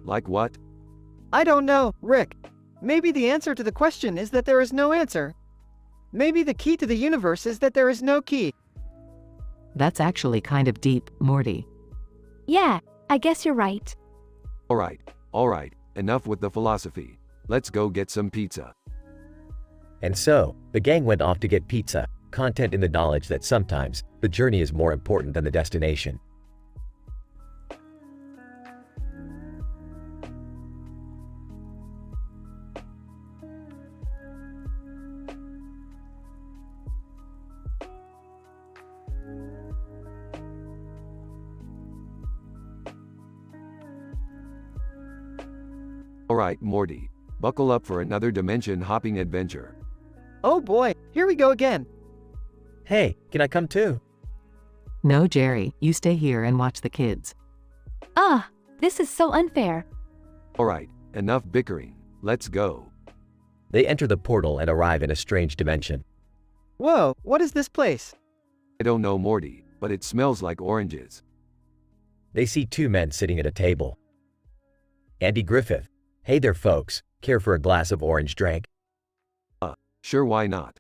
Like what? I don't know, Rick. Maybe the answer to the question is that there is no answer. Maybe the key to the universe is that there is no key. That's actually kind of deep, Morty. Yeah, I guess you're right. All right, enough with the philosophy. Let's go get some pizza. And so, the gang went off to get pizza, content in the knowledge that sometimes, the journey is more important than the destination. Alright, Morty. Buckle up for another dimension-hopping adventure. Oh boy, here we go again. Hey, can I come too? No, Jerry, you stay here and watch the kids. This is so unfair. Alright, enough bickering. Let's go. They enter the portal and arrive in a strange dimension. Whoa, what is this place? I don't know, Morty, but it smells like oranges. They see two men sitting at a table. Andy Griffith. Hey there folks, care for a glass of orange drink? Sure, why not?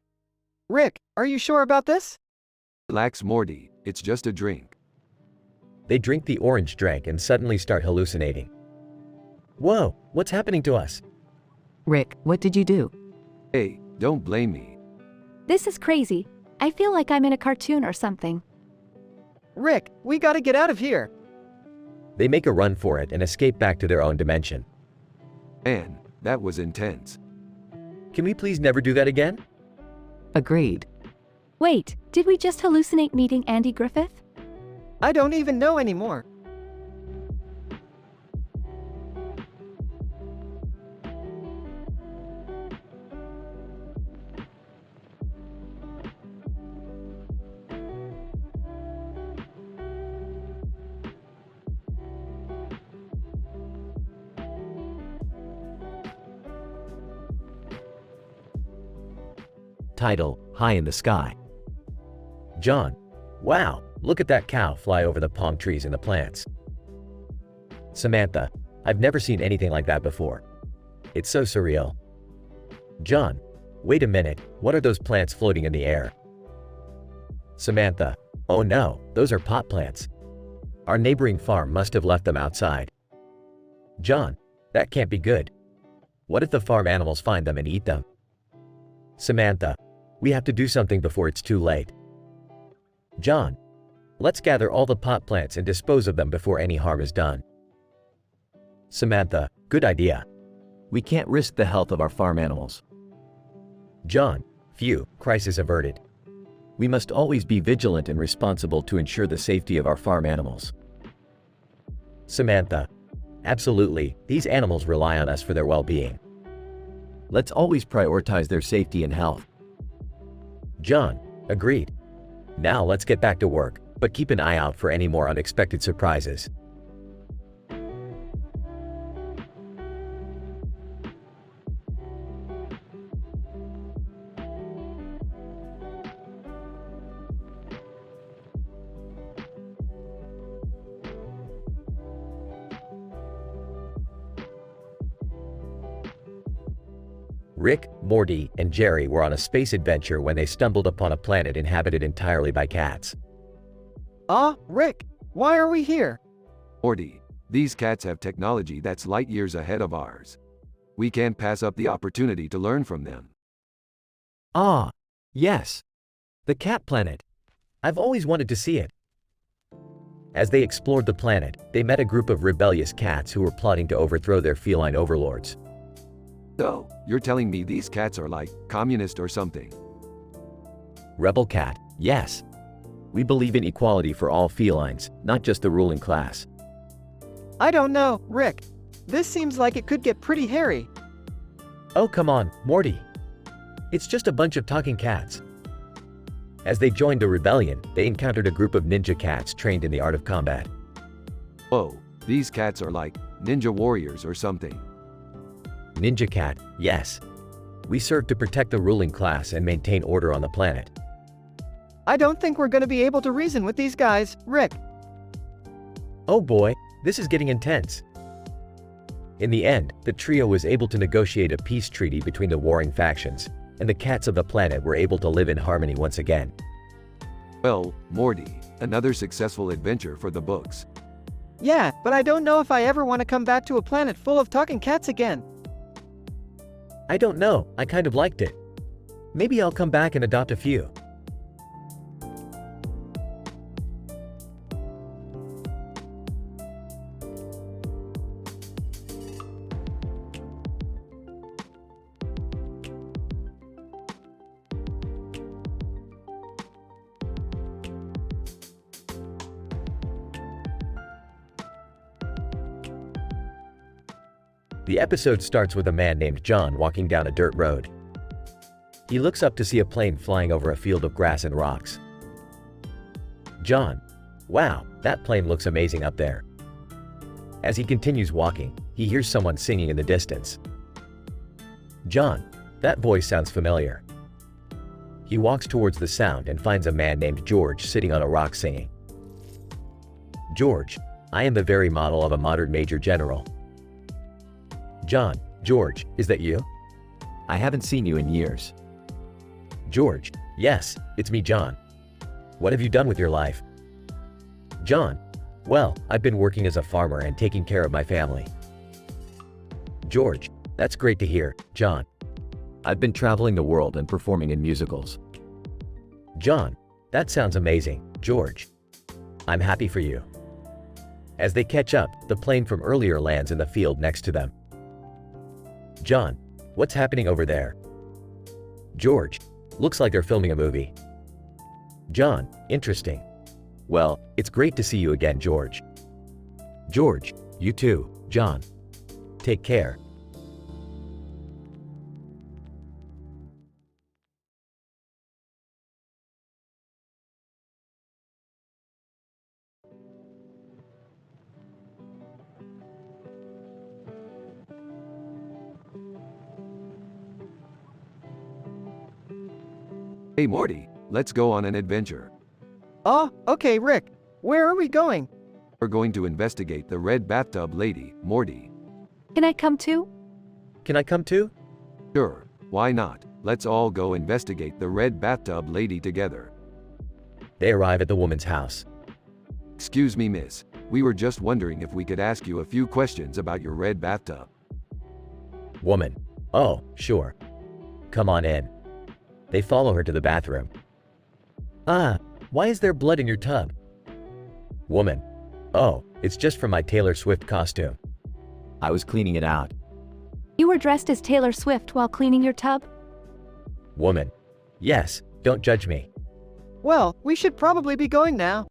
Rick, are you sure about this? Relax, Morty, it's just a drink. They drink the orange drink and suddenly start hallucinating. Whoa, what's happening to us? Rick, what did you do? Hey, don't blame me. This is crazy. I feel like I'm in a cartoon or something. Rick, we gotta get out of here. They make a run for it and escape back to their own dimension. Man, that was intense. Can we please never do that again? Agreed. Wait, did we just hallucinate meeting Andy Griffith? I don't even know anymore. Title, High in the Sky. John, wow, look at that cow fly over the palm trees and the plants. Samantha, I've never seen anything like that before. It's so surreal. John, wait a minute, what are those plants floating in the air? Samantha, oh no, those are pot plants. Our neighboring farm must have left them outside. John, that can't be good. What if the farm animals find them and eat them? Samantha, we have to do something before it's too late. John, let's gather all the pot plants and dispose of them before any harm is done. Samantha, good idea. We can't risk the health of our farm animals. John, phew, crisis averted. We must always be vigilant and responsible to ensure the safety of our farm animals. Samantha, absolutely, these animals rely on us for their well-being. Let's always prioritize their safety and health. John, agreed. Now let's get back to work, but keep an eye out for any more unexpected surprises. Rick, Morty, and Jerry were on a space adventure when they stumbled upon a planet inhabited entirely by cats. Rick, why are we here? Morty, these cats have technology that's light years ahead of ours. We can't pass up the opportunity to learn from them. Yes. The cat planet. I've always wanted to see it. As they explored the planet, they met a group of rebellious cats who were plotting to overthrow their feline overlords. So, you're telling me these cats are like communist or something? Rebel cat, yes. We believe in equality for all felines, not just the ruling class. I don't know, Rick. This seems like it could get pretty hairy. Oh come on, Morty. It's just a bunch of talking cats. As they joined the rebellion, they encountered a group of ninja cats trained in the art of combat. Whoa, these cats are like ninja warriors or something. Ninja cat, yes. We serve to protect the ruling class and maintain order on the planet. I don't think we're gonna be able to reason with these guys, Rick. Oh boy, this is getting intense. In the end, the trio was able to negotiate a peace treaty between the warring factions, and the cats of the planet were able to live in harmony once again. Well, Morty, another successful adventure for the books. Yeah, but I don't know if I ever want to come back to a planet full of talking cats again. I don't know, I kind of liked it. Maybe I'll come back and adopt a few. The episode starts with a man named John walking down a dirt road. He looks up to see a plane flying over a field of grass and rocks. John, wow, that plane looks amazing up there. As he continues walking, he hears someone singing in the distance. John, that voice sounds familiar. He walks towards the sound and finds a man named George sitting on a rock singing. George, I am the very model of a modern major general. John, George, is that you? I haven't seen you in years. George, yes, it's me, John. What have you done with your life? John, well, I've been working as a farmer and taking care of my family. George, that's great to hear, John. I've been traveling the world and performing in musicals. John, that sounds amazing, George. I'm happy for you. As they catch up, the plane from earlier lands in the field next to them. John, what's happening over there? George, looks like they're filming a movie. John, interesting. Well, it's great to see you again, George. George, you too, John. Take care. Hey Morty, let's go on an adventure. Oh, okay, Rick. Where are we going? We're going to investigate the red bathtub lady, Morty. Can I come too? Can I come too? Sure, why not? Let's all go investigate the red bathtub lady together. They arrive at the woman's house. Excuse me, miss. We were just wondering if we could ask you a few questions about your red bathtub. Woman, oh, sure. Come on in. They follow her to the bathroom. Ah, why is there blood in your tub? Woman, oh, it's just from my Taylor Swift costume. I was cleaning it out. You were dressed as Taylor Swift while cleaning your tub? Woman, yes, don't judge me. Well, we should probably be going now.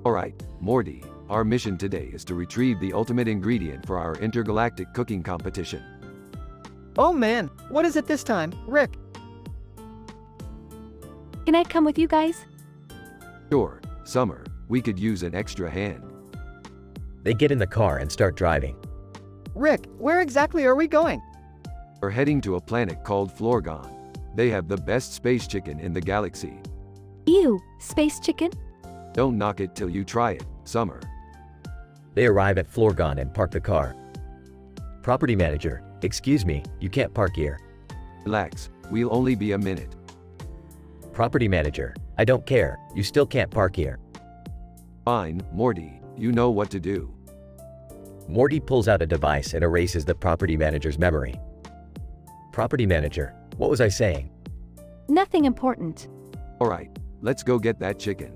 Alright, Morty, our mission today is to retrieve the ultimate ingredient for our intergalactic cooking competition. Oh man, what is it this time, Rick? Can I come with you guys? Sure, Summer, we could use an extra hand. They get in the car and start driving. Rick, where exactly are we going? We're heading to a planet called Florgon. They have the best space chicken in the galaxy. Ew, space chicken? Don't knock it till you try it, Summer. They arrive at Florgon and park the car. Property manager, excuse me, you can't park here. Relax, we'll only be a minute. Property manager, I don't care, you still can't park here. Fine, Morty, you know what to do. Morty pulls out a device and erases the property manager's memory. Property manager, what was I saying? Nothing important. Alright, let's go get that chicken.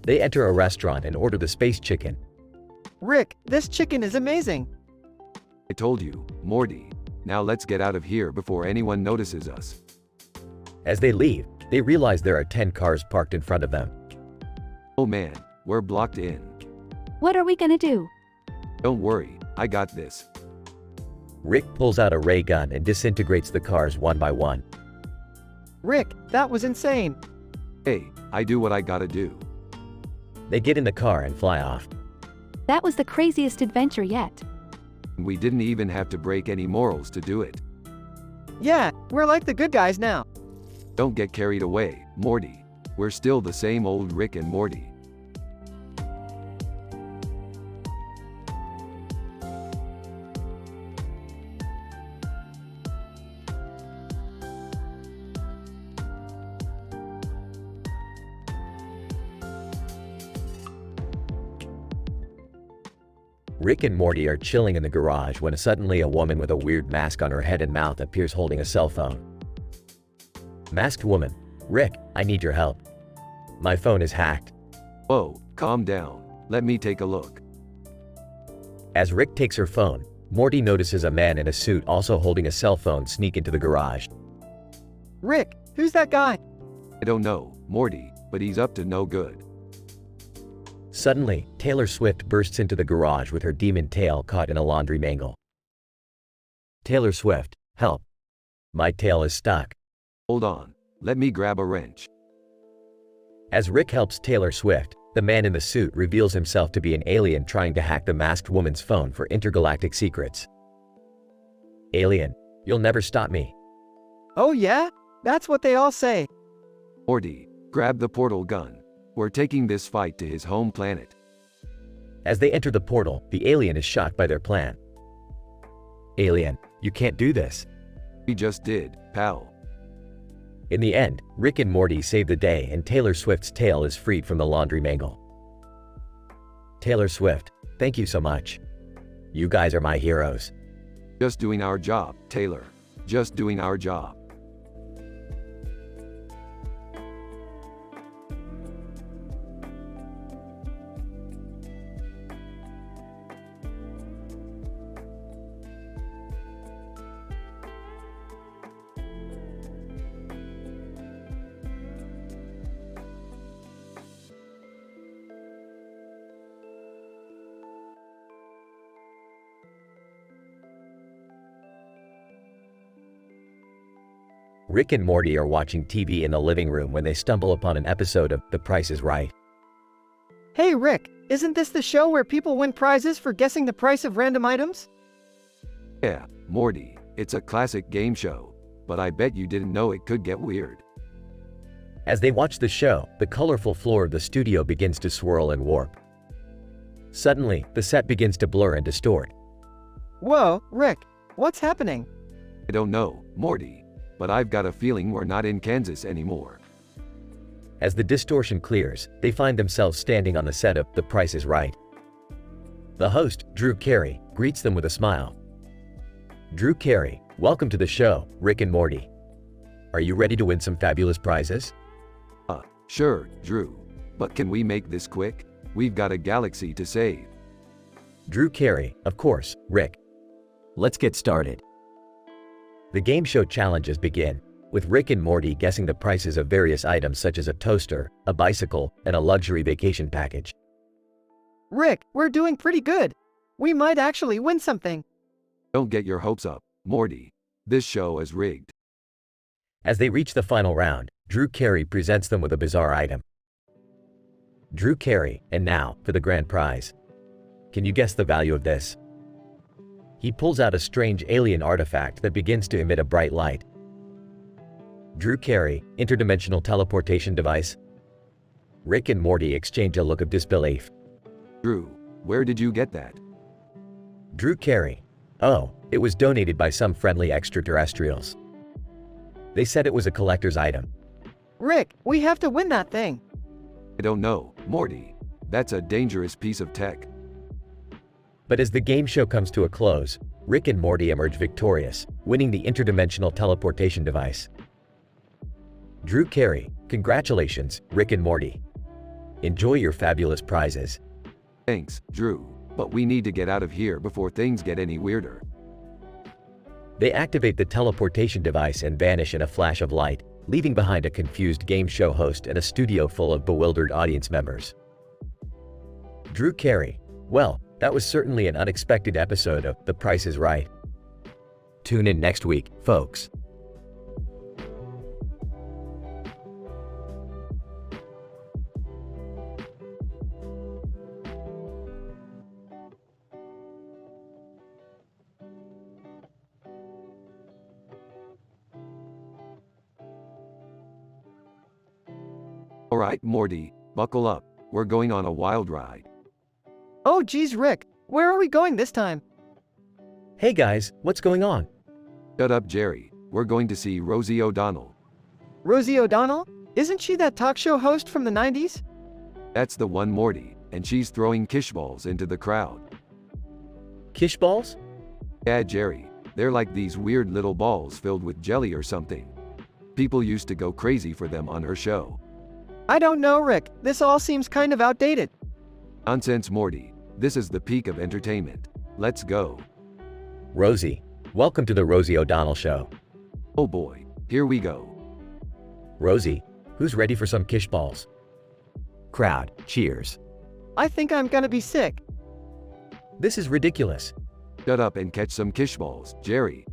They enter a restaurant and order the space chicken. Rick, this chicken is amazing. I told you, Morty. Now let's get out of here before anyone notices us. As they leave, they realize there are 10 cars parked in front of them. Oh man, we're blocked in. What are we gonna do? Don't worry, I got this. Rick pulls out a ray gun and disintegrates the cars one by one. Rick, that was insane. Hey, I do what I gotta do. They get in the car and fly off. That was the craziest adventure yet. We didn't even have to break any morals to do it. Yeah, we're like the good guys now. Don't get carried away, Morty. We're still the same old Rick and Morty. Rick and Morty are chilling in the garage when suddenly a woman with a weird mask on her head and mouth appears holding a cell phone. Masked woman, Rick, I need your help. My phone is hacked. Whoa, calm down. Let me take a look. As Rick takes her phone, Morty notices a man in a suit also holding a cell phone sneak into the garage. Rick, who's that guy? I don't know, Morty, but he's up to no good. Suddenly, Taylor Swift bursts into the garage with her demon tail caught in a laundry mangle. Taylor Swift, help. My tail is stuck. Hold on, let me grab a wrench. As Rick helps Taylor Swift, the man in the suit reveals himself to be an alien trying to hack the masked woman's phone for intergalactic secrets. Alien, you'll never stop me. Oh yeah? That's what they all say. Morty, grab the portal gun. We're taking this fight to his home planet. As they enter the portal, the alien is shocked by their plan. Alien, you can't do this. We just did, pal. In the end, Rick and Morty save the day and Taylor Swift's tail is freed from the laundry mangle. Taylor Swift, thank you so much. You guys are my heroes. Just doing our job, Taylor. Just doing our job. Rick and Morty are watching TV in the living room when they stumble upon an episode of The Price is Right. Hey Rick, isn't this the show where people win prizes for guessing the price of random items? Yeah, Morty, it's a classic game show, but I bet you didn't know it could get weird. As they watch the show, the colorful floor of the studio begins to swirl and warp. Suddenly, the set begins to blur and distort. Whoa, Rick, what's happening? I don't know, Morty, but I've got a feeling we're not in Kansas anymore. As the distortion clears, they find themselves standing on the set of The Price is Right. The host, Drew Carey, greets them with a smile. Drew Carey, welcome to the show, Rick and Morty. Are you ready to win some fabulous prizes? Sure, Drew. But can we make this quick? We've got a galaxy to save. Drew Carey, of course, Rick. Let's get started. The game show challenges begin, with Rick and Morty guessing the prices of various items such as a toaster, a bicycle, and a luxury vacation package. Rick, we're doing pretty good. We might actually win something. Don't get your hopes up, Morty. This show is rigged. As they reach the final round, Drew Carey presents them with a bizarre item. Drew Carey, and now, for the grand prize. Can you guess the value of this? He pulls out a strange alien artifact that begins to emit a bright light. Drew Carey, interdimensional teleportation device. Rick and Morty exchange a look of disbelief. Drew, where did you get that? Drew Carey. Oh, it was donated by some friendly extraterrestrials. They said it was a collector's item. Rick, we have to win that thing. I don't know, Morty. That's a dangerous piece of tech. But as the game show comes to a close, Rick and Morty emerge victorious, winning the interdimensional teleportation device. Drew Carey, congratulations, Rick and Morty. Enjoy your fabulous prizes. Thanks, Drew. But we need to get out of here before things get any weirder. They activate the teleportation device and vanish in a flash of light, leaving behind a confused game show host and a studio full of bewildered audience members. Drew Carey, well, that was certainly an unexpected episode of The Price is Right. Tune in next week, folks. Alright, Morty, buckle up. We're going on a wild ride. Oh geez, Rick, where are we going this time? Hey guys, what's going on? Shut up, Jerry. We're going to see Rosie O'Donnell. Rosie O'Donnell? Isn't she that talk show host from the 90s? That's the one, Morty, and she's throwing kish balls into the crowd. Kish balls? Yeah, Jerry. They're like these weird little balls filled with jelly or something. People used to go crazy for them on her show. I don't know, Rick. This all seems kind of outdated. Nonsense, Morty. This is the peak of entertainment. Let's go. Rosie, welcome to the Rosie O'Donnell Show. Oh boy, here we go. Rosie, who's ready for some kish balls? Crowd, cheers. I think I'm gonna be sick. This is ridiculous. Shut up and catch some kish balls, Jerry.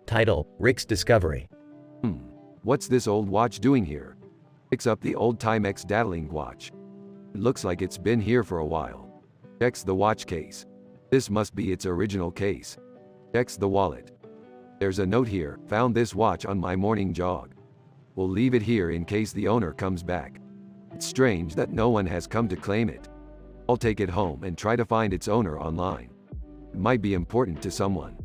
Title, Rick's Discovery. What's this old watch doing here? Picks up the old Timex daddling watch. It looks like it's been here for a while. Checks the watch case. This must be its original case. Checks the wallet. There's a note here, found this watch on my morning jog. We'll leave it here in case the owner comes back. It's strange that no one has come to claim it. I'll take it home and try to find its owner online. It might be important to someone.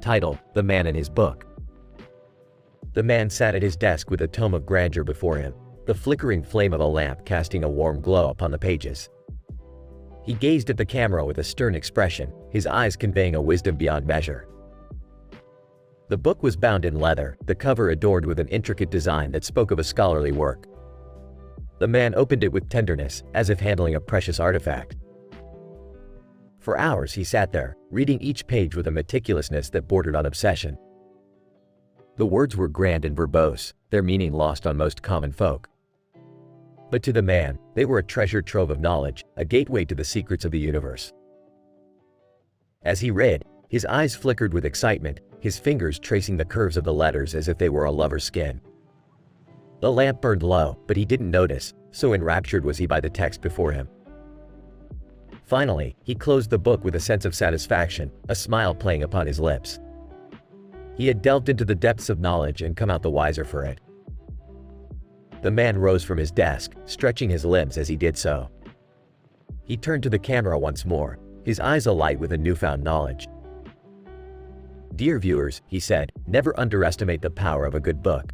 Title, The Man in His Book. The man sat at his desk with a tome of grandeur before him, the flickering flame of a lamp casting a warm glow upon the pages. He gazed at the camera with a stern expression, his eyes conveying a wisdom beyond measure. The book was bound in leather, the cover adorned with an intricate design that spoke of a scholarly work. The man opened it with tenderness, as if handling a precious artifact. For hours he sat there, reading each page with a meticulousness that bordered on obsession. The words were grand and verbose, their meaning lost on most common folk. But to the man, they were a treasure trove of knowledge, a gateway to the secrets of the universe. As he read, his eyes flickered with excitement, his fingers tracing the curves of the letters as if they were a lover's skin. The lamp burned low, but he didn't notice, so enraptured was he by the text before him. Finally, he closed the book with a sense of satisfaction, a smile playing upon his lips. He had delved into the depths of knowledge and come out the wiser for it. The man rose from his desk, stretching his limbs as he did so. He turned to the camera once more, his eyes alight with a newfound knowledge. "Dear viewers," he said, "never underestimate the power of a good book.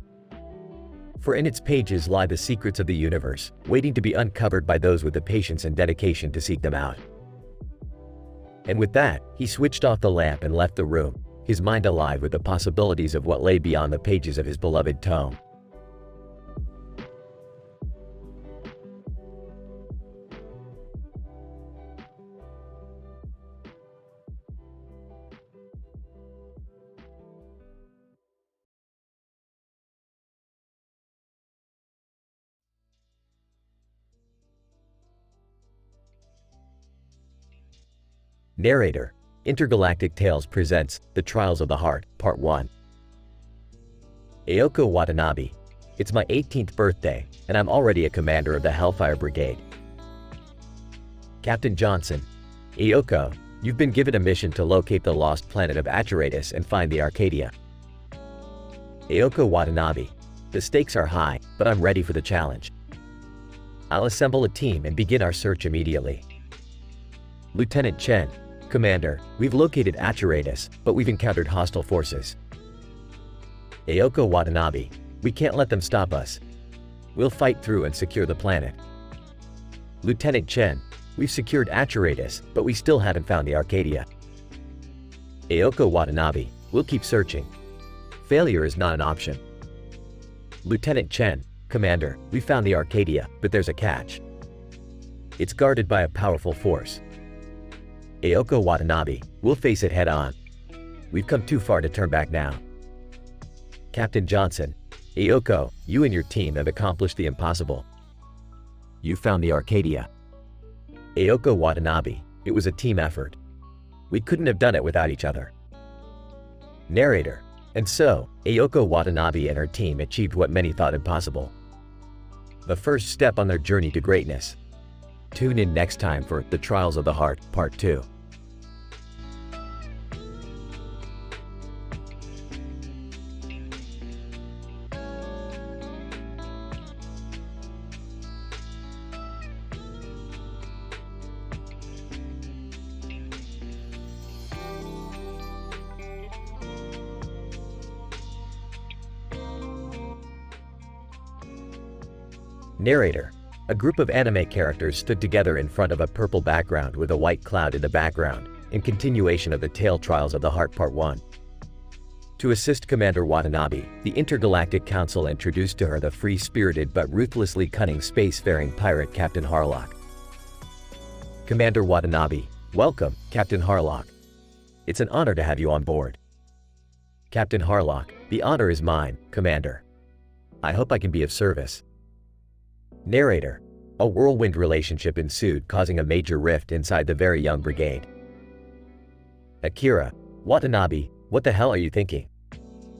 For in its pages lie the secrets of the universe, waiting to be uncovered by those with the patience and dedication to seek them out." And with that, he switched off the lamp and left the room, his mind alive with the possibilities of what lay beyond the pages of his beloved tome. Narrator, Intergalactic Tales presents The Trials of the Heart, Part 1. Ayoko Watanabe. It's my 18th birthday, and I'm already a commander of the Hellfire Brigade. Captain Johnson. Ayoko, you've been given a mission to locate the lost planet of Atreides and find the Arcadia. Ayoko Watanabe. The stakes are high, but I'm ready for the challenge. I'll assemble a team and begin our search immediately. Lieutenant Chen. Commander, we've located Atreides, but we've encountered hostile forces. Ayoko Watanabe. We can't let them stop us. We'll fight through and secure the planet. Lieutenant Chen, we've secured Atreides, but we still haven't found the Arcadia. Aoko Watanabe, we'll keep searching. Failure is not an option. Lieutenant Chen, Commander, we found the Arcadia, but there's a catch. It's guarded by a powerful force. Aoko Watanabe, we'll face it head on. We've come too far to turn back now. Captain Johnson, Aoko, you and your team have accomplished the impossible. You found the Arcadia. Aoko Watanabe, it was a team effort. We couldn't have done it without each other. Narrator, and so, Aoko Watanabe and her team achieved what many thought impossible. The first step on their journey to greatness. Tune in next time for The Trials of the Heart, Part 2. Narrator. A group of anime characters stood together in front of a purple background with a white cloud in the background, in continuation of the Tale Trials of the Heart Part 1. To assist Commander Watanabe, the Intergalactic Council introduced to her the free-spirited but ruthlessly cunning spacefaring pirate Captain Harlock. Commander Watanabe, welcome, Captain Harlock. It's an honor to have you on board. Captain Harlock, the honor is mine, Commander. I hope I can be of service. Narrator. A whirlwind relationship ensued, causing a major rift inside the very young brigade. Akira. Watanabe, what the hell are you thinking?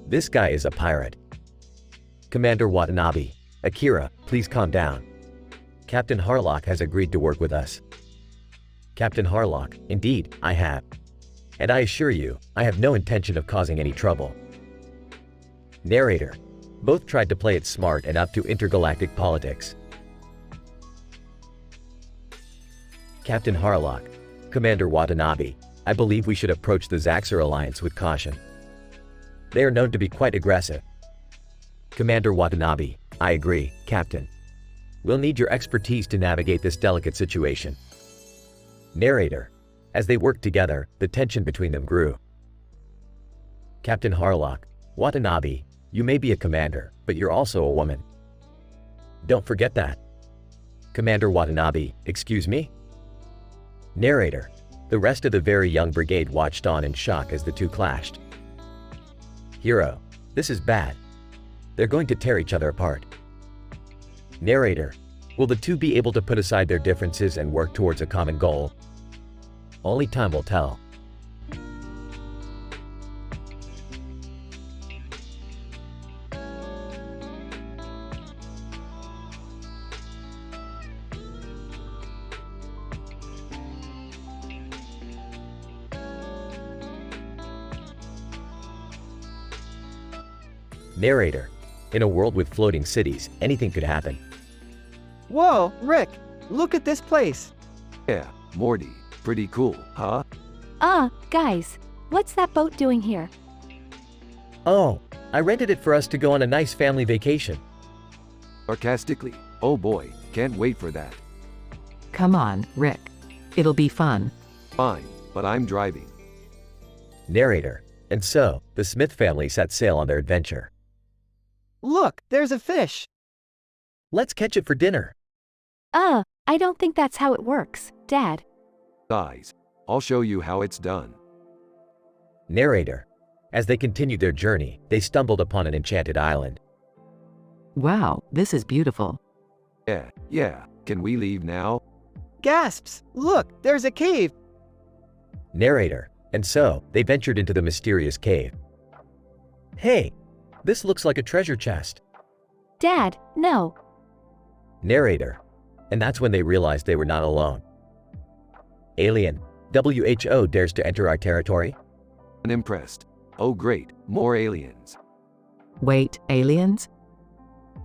This guy is a pirate. Commander Watanabe. Akira, please calm down. Captain Harlock has agreed to work with us. Captain Harlock, indeed, I have. And I assure you, I have no intention of causing any trouble. Narrator. Both tried to play it smart and up to intergalactic politics. Captain Harlock. Commander Watanabe, I believe we should approach the Zaxxor Alliance with caution. They are known to be quite aggressive. Commander Watanabe, I agree, Captain. We'll need your expertise to navigate this delicate situation. Narrator. As they worked together, the tension between them grew. Captain Harlock. Watanabe, you may be a commander, but you're also a woman. Don't forget that. Commander Watanabe, excuse me? Narrator. The rest of the very young brigade watched on in shock as the two clashed. Hero. This is bad. They're going to tear each other apart. Narrator. Will the two be able to put aside their differences and work towards a common goal? Only time will tell. Narrator. In a world with floating cities, anything could happen. Whoa, Rick, look at this place. Yeah, Morty. Pretty cool, huh? Guys, what's that boat doing here? Oh, I rented it for us to go on a nice family vacation. Sarcastically. Oh boy, can't wait for that. Come on, Rick. It'll be fun. Fine, but I'm driving. Narrator. And so, the Smith family set sail on their adventure. Look, there's a fish. Let's catch it for dinner. I don't think that's how it works, Dad. Guys, I'll show you how it's done. Narrator. As they continued their journey, they stumbled upon an enchanted island. Wow, this is beautiful. Yeah, can we leave now? Gasps, look, there's a cave. Narrator. And so, they ventured into the mysterious cave. Hey, this looks like a treasure chest. Dad, no. Narrator. And that's when they realized they were not alone. Alien. WHO dares to enter our territory? Unimpressed. Oh great, more aliens. Wait, aliens?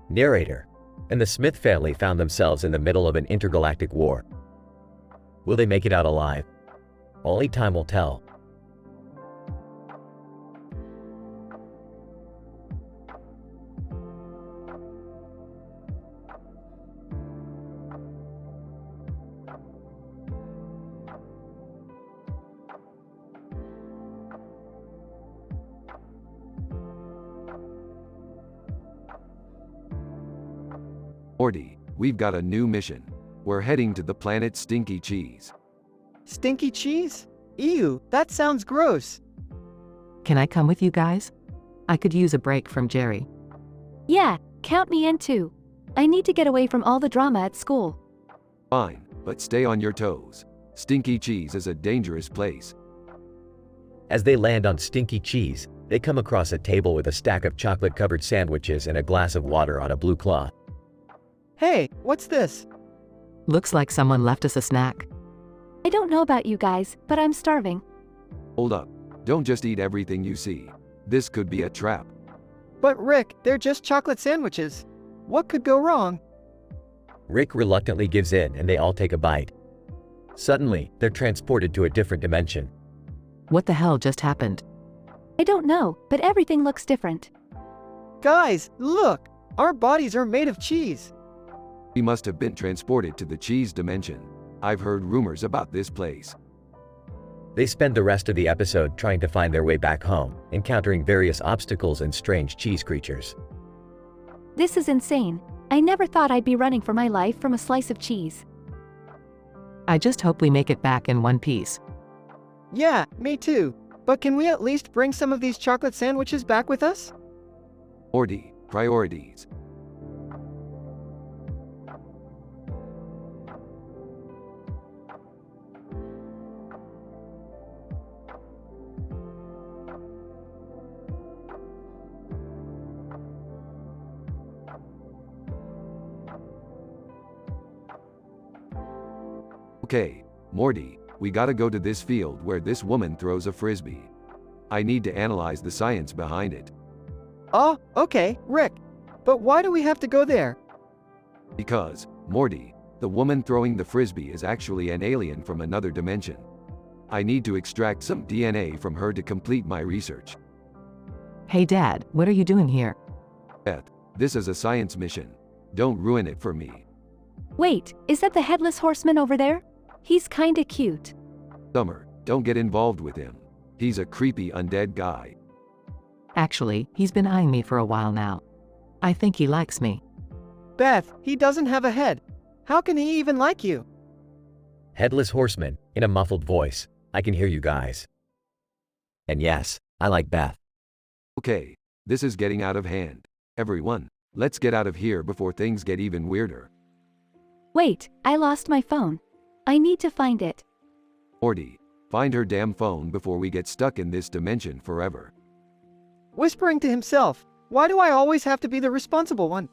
Narrator. And the Smith family found themselves in the middle of an intergalactic war. Will they make it out alive? Only time will tell. Morty, we've got a new mission. We're heading to the planet Stinky Cheese. Stinky cheese? Ew, that sounds gross. Can I come with you guys? I could use a break from Jerry. Yeah, count me in too. I need to get away from all the drama at school. Fine, but stay on your toes. Stinky Cheese is a dangerous place. As they land on Stinky Cheese, they come across a table with a stack of chocolate-covered sandwiches and a glass of water on a blue cloth. Hey, what's this? Looks like someone left us a snack. I don't know about you guys, but I'm starving. Hold up. Don't just eat everything you see. This could be a trap. But Rick, they're just chocolate sandwiches. What could go wrong? Rick reluctantly gives in and they all take a bite. Suddenly, they're transported to a different dimension. What the hell just happened? I don't know, but everything looks different. Guys, look! Our bodies are made of cheese. We must have been transported to the cheese dimension. I've heard rumors about this place. They spend the rest of the episode trying to find their way back home, encountering various obstacles and strange cheese creatures. This is insane. I never thought I'd be running for my life from a slice of cheese. I just hope we make it back in one piece. Yeah, me too. But can we at least bring some of these chocolate sandwiches back with us? Morty, priorities. Okay, Morty, we gotta go to this field where this woman throws a frisbee. I need to analyze the science behind it. Oh, okay, Rick. But why do we have to go there? Because, Morty, the woman throwing the frisbee is actually an alien from another dimension. I need to extract some DNA from her to complete my research. Hey Dad, what are you doing here? Beth, this is a science mission. Don't ruin it for me. Wait, is that the headless horseman over there? He's kinda cute. Summer, don't get involved with him. He's a creepy undead guy. Actually, he's been eyeing me for a while now. I think he likes me. Beth, he doesn't have a head. How can he even like you? Headless Horseman, in a muffled voice, I can hear you guys. And yes, I like Beth. Okay, this is getting out of hand. Everyone, let's get out of here before things get even weirder. Wait, I lost my phone. I need to find it. Morty, find her damn phone before we get stuck in this dimension forever. Whispering to himself, why do I always have to be the responsible one?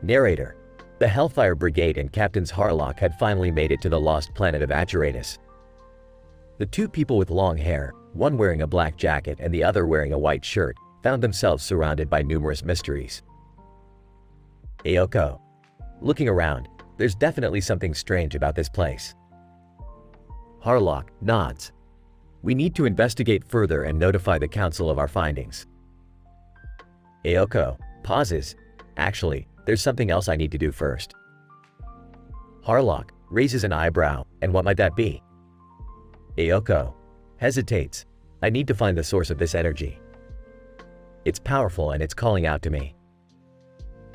Narrator. The Hellfire Brigade and Captains Harlock had finally made it to the lost planet of Atreides. The two people with long hair, one wearing a black jacket and the other wearing a white shirt, found themselves surrounded by numerous mysteries. Ayoko. Looking around, there's definitely something strange about this place. Harlock nods. We need to investigate further and notify the council of our findings. Ayoko pauses. Actually, there's something else I need to do first. Harlock raises an eyebrow, and what might that be? Ayoko hesitates. I need to find the source of this energy. It's powerful and it's calling out to me.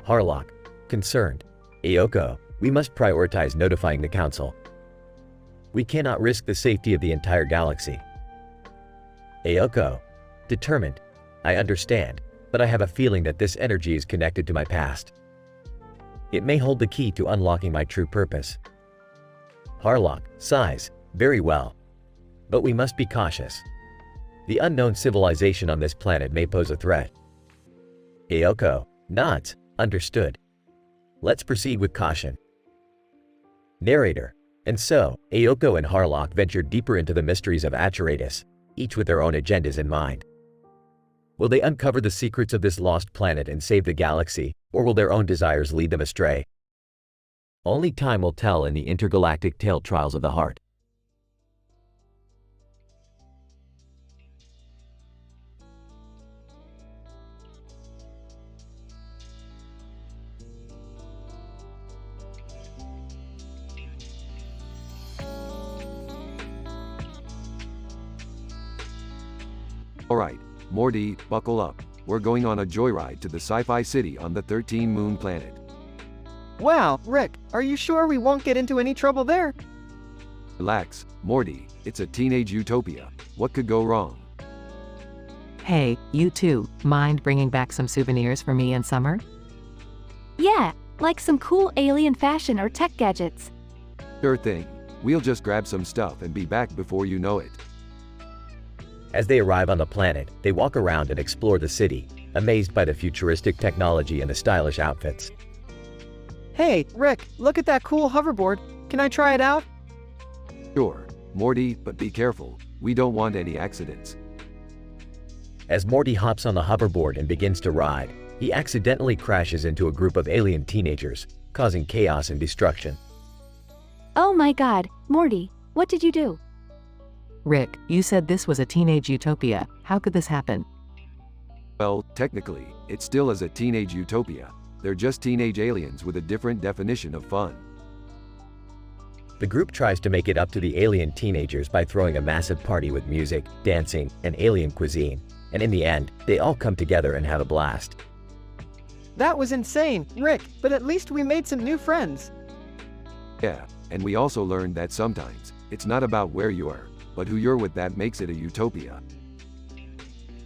Harlock, concerned. Ayoko, we must prioritize notifying the council. We cannot risk the safety of the entire galaxy. Ayoko, determined. I understand, but I have a feeling that this energy is connected to my past. It may hold the key to unlocking my true purpose. Harlock sighs. Very well. But we must be cautious. The unknown civilization on this planet may pose a threat. Ayoko nods. Understood. Let's proceed with caution. Narrator. And so, Ayoko and Harlock ventured deeper into the mysteries of Atreides, each with their own agendas in mind. Will they uncover the secrets of this lost planet and save the galaxy, or will their own desires lead them astray? Only time will tell in the intergalactic tale Trials of the Heart. Alright, Morty, buckle up. We're going on a joyride to the sci-fi city on the 13-moon planet. Wow, Rick, are you sure we won't get into any trouble there? Relax, Morty, it's a teenage utopia. What could go wrong? Hey, you two, mind bringing back some souvenirs for me in summer? Yeah, like some cool alien fashion or tech gadgets. Sure thing. We'll just grab some stuff and be back before you know it. As they arrive on the planet, they walk around and explore the city, amazed by the futuristic technology and the stylish outfits. Hey, Rick, look at that cool hoverboard. Can I try it out? Sure, Morty, but be careful. We don't want any accidents. As Morty hops on the hoverboard and begins to ride, he accidentally crashes into a group of alien teenagers, causing chaos and destruction. Oh my god, Morty, what did you do? Rick, you said this was a teenage utopia. How could this happen? Well, technically, it still is a teenage utopia. They're just teenage aliens with a different definition of fun. The group tries to make it up to the alien teenagers by throwing a massive party with music, dancing, and alien cuisine. And in the end, they all come together and have a blast. That was insane, Rick, but at least we made some new friends. Yeah, and we also learned that sometimes, it's not about where you are, but who you're with that makes it a utopia.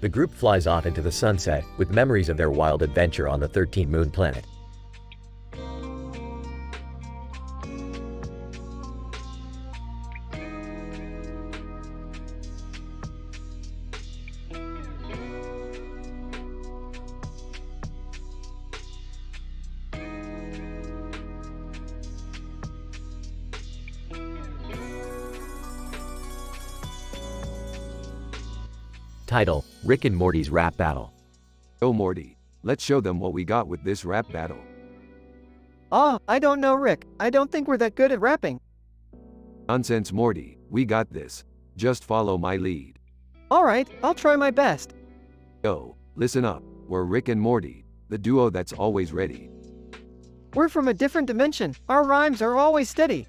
The group flies off into the sunset with memories of their wild adventure on the 13-moon planet. Title: Rick and Morty's Rap Battle. Go Morty, let's show them what we got with this rap battle. Oh, I don't know, Rick. I don't think we're that good at rapping. Nonsense Morty, we got this. Just follow my lead. Alright, I'll try my best. Yo, listen up, we're Rick and Morty, the duo that's always ready. We're from a different dimension. Our rhymes are always steady.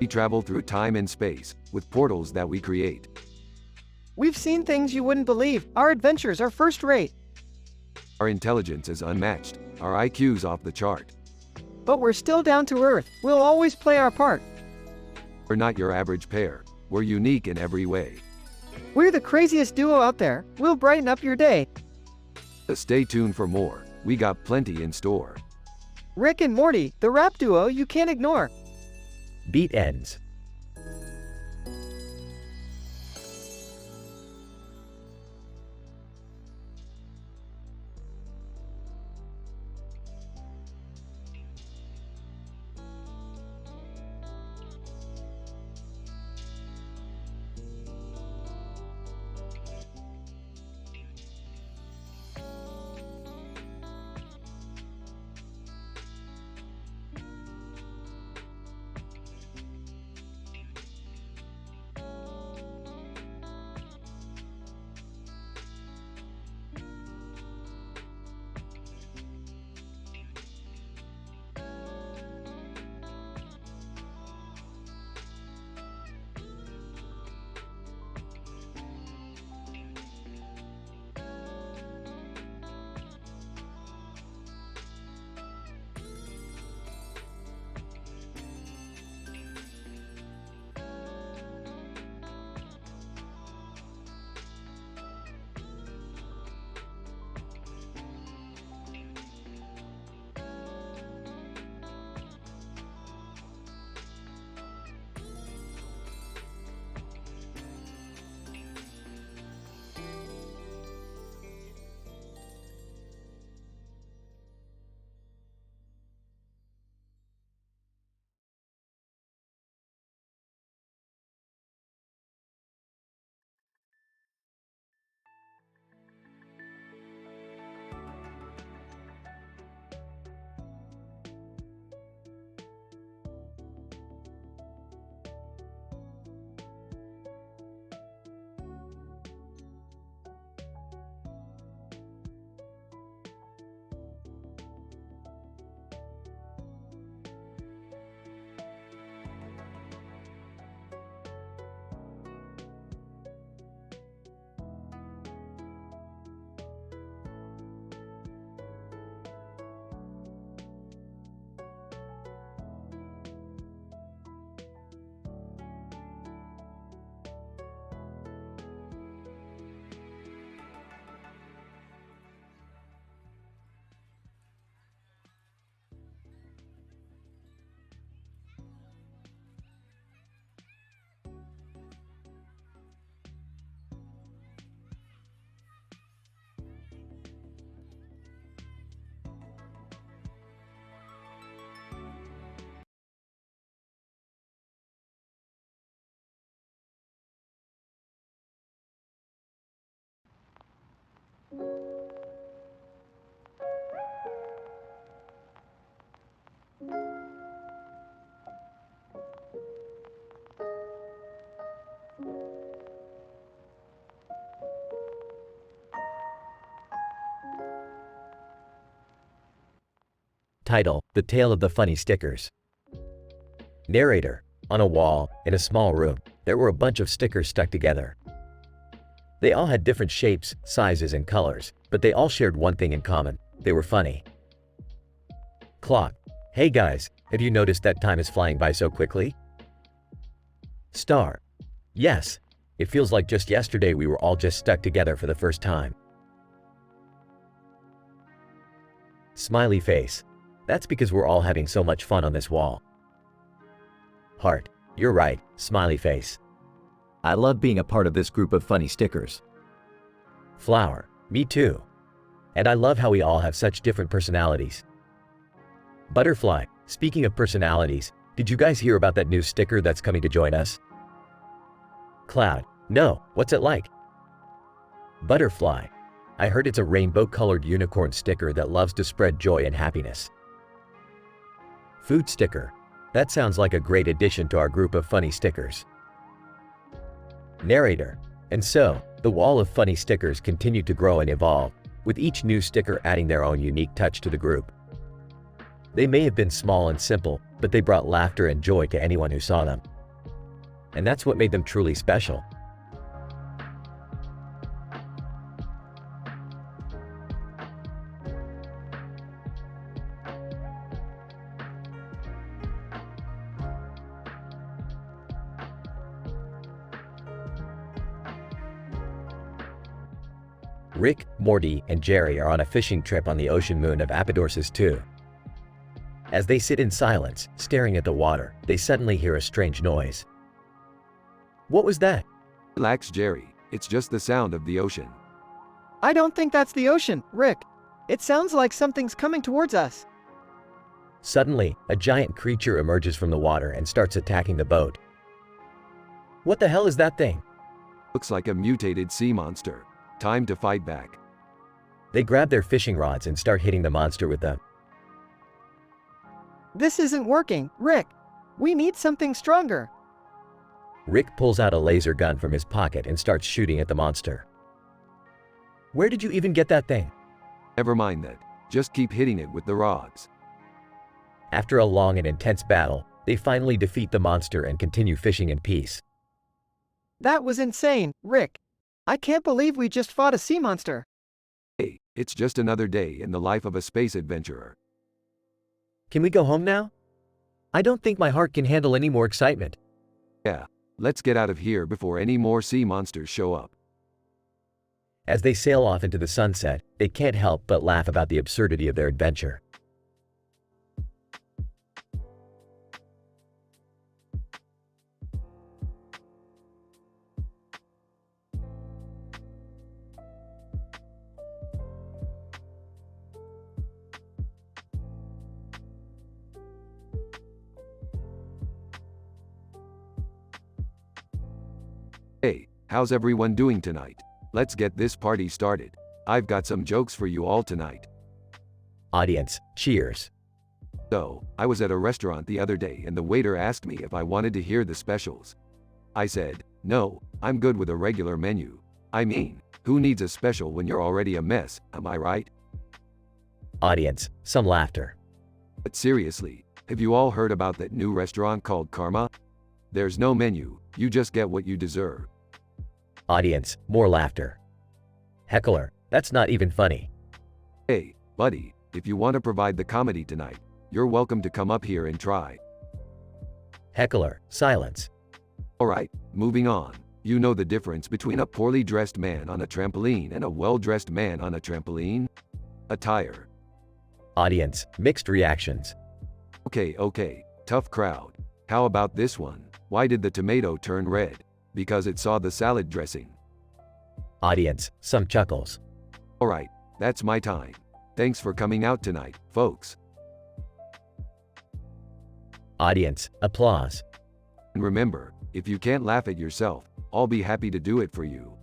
We travel through time and space, with portals that we create. We've seen things you wouldn't believe. Our adventures are first rate. Our intelligence is unmatched, our IQ's off the chart. But we're still down to earth. We'll always play our part. We're not your average pair, we're unique in every way. We're the craziest duo out there. We'll brighten up your day. Stay tuned for more, we got plenty in store. Rick and Morty, the rap duo you can't ignore. Beat ends. Title: The Tale of the Funny Stickers. Narrator: On a wall, in a small room, there were a bunch of stickers stuck together. They all had different shapes, sizes, and colors, but they all shared one thing in common: they were funny. Clock: Hey guys, have you noticed that time is flying by so quickly? Star: Yes, it feels like just yesterday we were all just stuck together for the first time. Smiley face: That's because we're all having so much fun on this wall. Heart: You're right, smiley face. I love being a part of this group of funny stickers. Flower: Me too. And I love how we all have such different personalities. Butterfly: Speaking of personalities, did you guys hear about that new sticker that's coming to join us? Cloud: No, what's it like? Butterfly: I heard it's a rainbow-colored unicorn sticker that loves to spread joy and happiness. Food sticker: That sounds like a great addition to our group of funny stickers. Narrator: And so, the wall of funny stickers continued to grow and evolve, with each new sticker adding their own unique touch to the group. They may have been small and simple, but they brought laughter and joy to anyone who saw them. And that's what made them truly special. Rick, Morty, and Jerry are on a fishing trip on the ocean moon of Apodorsis 2. As they sit in silence, staring at the water, they suddenly hear a strange noise. What was that? Relax, Jerry. It's just the sound of the ocean. I don't think that's the ocean, Rick. It sounds like something's coming towards us. Suddenly, a giant creature emerges from the water and starts attacking the boat. What the hell is that thing? Looks like a mutated sea monster. Time to fight back. They grab their fishing rods and start hitting the monster with them. This isn't working, Rick. We need something stronger. Rick pulls out a laser gun from his pocket and starts shooting at the monster. Where did you even get that thing? Never mind that. Just keep hitting it with the rods. After a long and intense battle, they finally defeat the monster and continue fishing in peace. That was insane, Rick. I can't believe we just fought a sea monster. Hey, it's just another day in the life of a space adventurer. Can we go home now? I don't think my heart can handle any more excitement. Yeah, let's get out of here before any more sea monsters show up. As they sail off into the sunset, they can't help but laugh about the absurdity of their adventure. Hey, how's everyone doing tonight? Let's get this party started. I've got some jokes for you all tonight. Audience, cheers. So, I was at a restaurant the other day and the waiter asked me if I wanted to hear the specials. I said, no, I'm good with a regular menu. I mean, who needs a special when you're already a mess, am I right? Audience, some laughter. But seriously, have you all heard about that new restaurant called Karma? There's no menu, you just get what you deserve. Audience, more laughter. Heckler, that's not even funny. Hey, buddy, if you want to provide the comedy tonight, you're welcome to come up here and try. Heckler, silence. Alright, moving on. You know the difference between a poorly dressed man on a trampoline and a well-dressed man on a trampoline? Attire. Audience, mixed reactions. Okay, tough crowd. How about this one? Why did the tomato turn red? Because it saw the salad dressing. Audience, some chuckles. Alright, that's my time. Thanks for coming out tonight, folks. Audience, applause. And remember, if you can't laugh at yourself, I'll be happy to do it for you.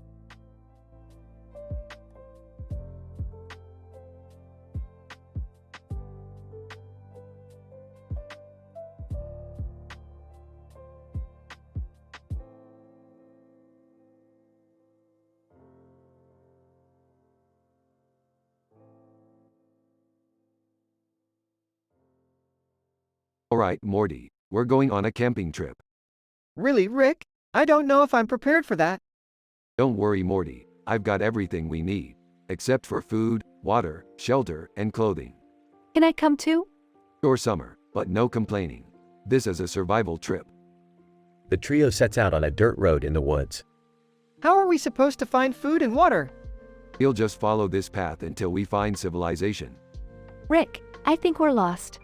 Alright, Morty, we're going on a camping trip. Really, Rick? I don't know if I'm prepared for that. Don't worry, Morty, I've got everything we need. Except for food, water, shelter, and clothing. Can I come too? Sure, Summer, but no complaining. This is a survival trip. The trio sets out on a dirt road in the woods. How are we supposed to find food and water? We'll just follow this path until we find civilization. Rick, I think we're lost.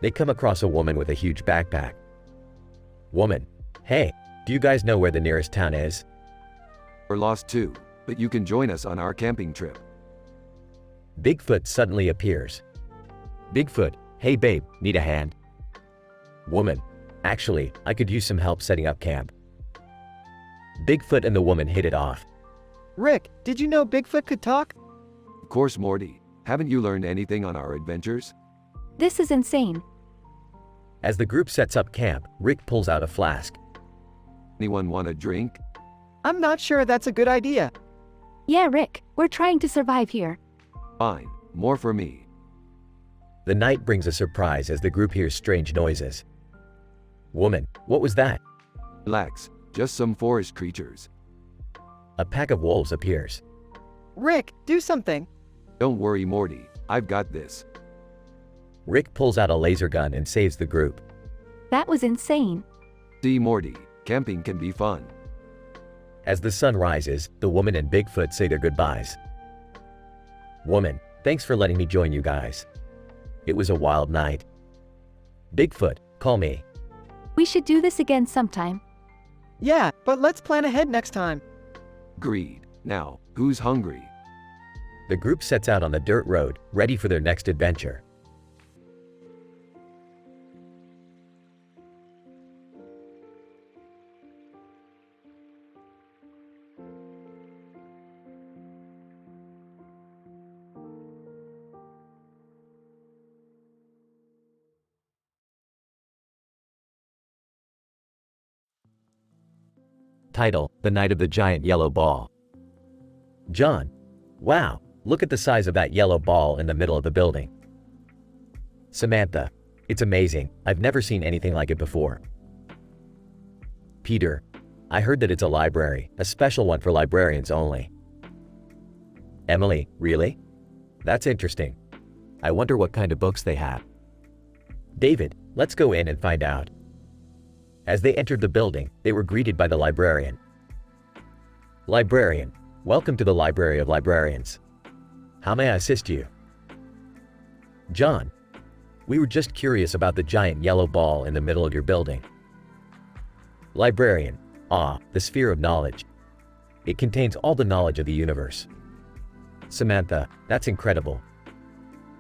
They come across a woman with a huge backpack. Woman, hey, do you guys know where the nearest town is? We're lost too, but you can join us on our camping trip. Bigfoot suddenly appears. Bigfoot, hey babe, need a hand? Woman, actually, I could use some help setting up camp. Bigfoot and the woman hit it off. Rick, did you know Bigfoot could talk? Of course, Morty. Haven't you learned anything on our adventures? This is insane. As the group sets up camp, Rick pulls out a flask. Anyone want a drink? I'm not sure that's a good idea. Yeah, Rick, we're trying to survive here. Fine, more for me. The night brings a surprise as the group hears strange noises. Woman, what was that? Relax, just some forest creatures. A pack of wolves appears. Rick, do something. Don't worry, Morty, I've got this. Rick pulls out a laser gun and saves the group. That was insane. See, Morty, camping can be fun. As the sun rises, the woman and Bigfoot say their goodbyes. Woman, thanks for letting me join you guys. It was a wild night. Bigfoot, call me. We should do this again sometime. Yeah, but let's plan ahead next time. Agreed. Now, who's hungry? The group sets out on the dirt road, ready for their next adventure. Title: The Night of the Giant Yellow Ball. John, wow, look at the size of that yellow ball in the middle of the building. Samantha, it's amazing, I've never seen anything like it before. Peter, I heard that it's a library, a special one for librarians only. Emily, really? That's interesting. I wonder what kind of books they have. David, let's go in and find out. As they entered the building, they were greeted by the librarian. Librarian, welcome to the Library of Librarians. How may I assist you? John, we were just curious about the giant yellow ball in the middle of your building. Librarian, the sphere of knowledge. It contains all the knowledge of the universe. Samantha, that's incredible.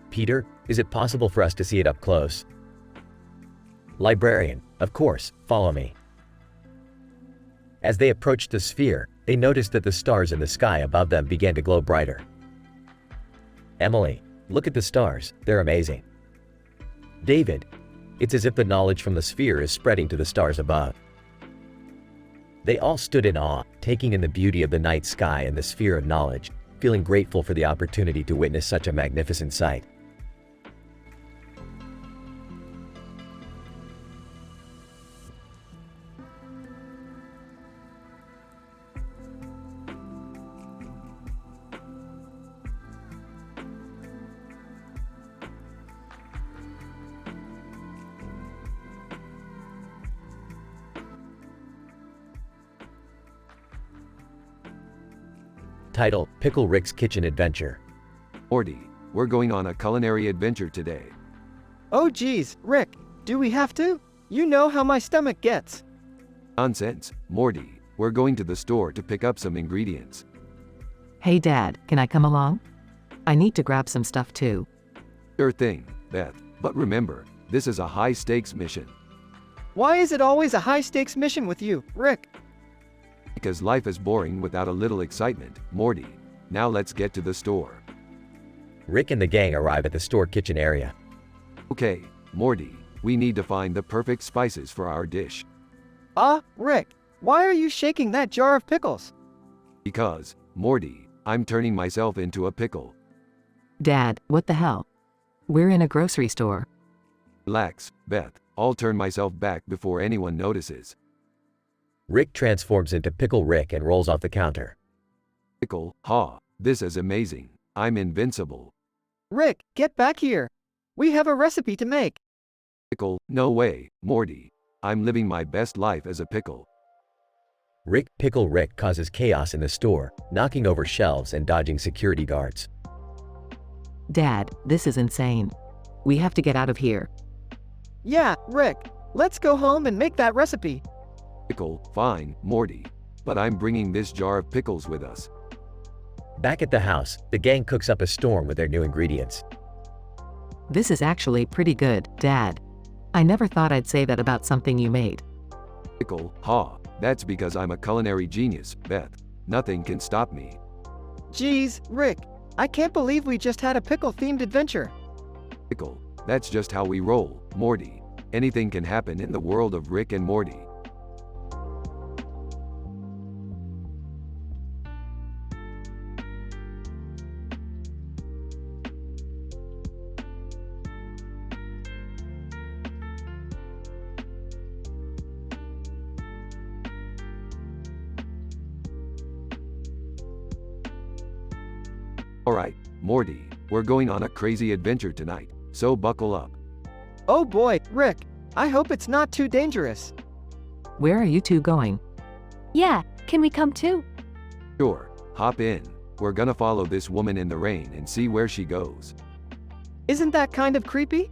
Peter, is it possible for us to see it up close? Librarian, of course, follow me. As they approached the sphere, they noticed that the stars in the sky above them began to glow brighter. Emily, look at the stars, they're amazing. David, it's as if the knowledge from the sphere is spreading to the stars above. They all stood in awe, taking in the beauty of the night sky and the sphere of knowledge, feeling grateful for the opportunity to witness such a magnificent sight. Title: Pickle Rick's Kitchen Adventure. Morty, we're going on a culinary adventure today. Oh geez, Rick, do we have to? You know how my stomach gets. Nonsense, Morty, we're going to the store to pick up some ingredients. Hey Dad, can I come along? I need to grab some stuff too. Sure thing, Beth, but remember, this is a high-stakes mission. Why is it always a high-stakes mission with you, Rick? Because life is boring without a little excitement, Morty. Now let's get to the store. Rick and the gang arrive at the store kitchen area. Okay, Morty, we need to find the perfect spices for our dish. Rick, why are you shaking that jar of pickles? Because, Morty, I'm turning myself into a pickle. Dad, what the hell? We're in a grocery store. Relax, Beth. I'll turn myself back before anyone notices. Rick transforms into Pickle Rick and rolls off the counter. Pickle, ha, this is amazing. I'm invincible. Rick, get back here. We have a recipe to make. Pickle, no way, Morty. I'm living my best life as a pickle. Pickle Rick causes chaos in the store, knocking over shelves and dodging security guards. Dad, this is insane. We have to get out of here. Yeah, Rick, let's go home and make that recipe. Pickle, fine, Morty. But I'm bringing this jar of pickles with us. Back at the house, the gang cooks up a storm with their new ingredients. This is actually pretty good, Dad. I never thought I'd say that about something you made. Pickle, ha, that's because I'm a culinary genius, Beth. Nothing can stop me. Geez, Rick, I can't believe we just had a pickle-themed adventure. Pickle, that's just how we roll, Morty. Anything can happen in the world of Rick and Morty. Alright, Morty, we're going on a crazy adventure tonight, so buckle up. Oh boy, Rick, I hope it's not too dangerous. Where are you two going? Yeah, can we come too? Sure, hop in. We're gonna follow this woman in the rain and see where she goes. Isn't that kind of creepy?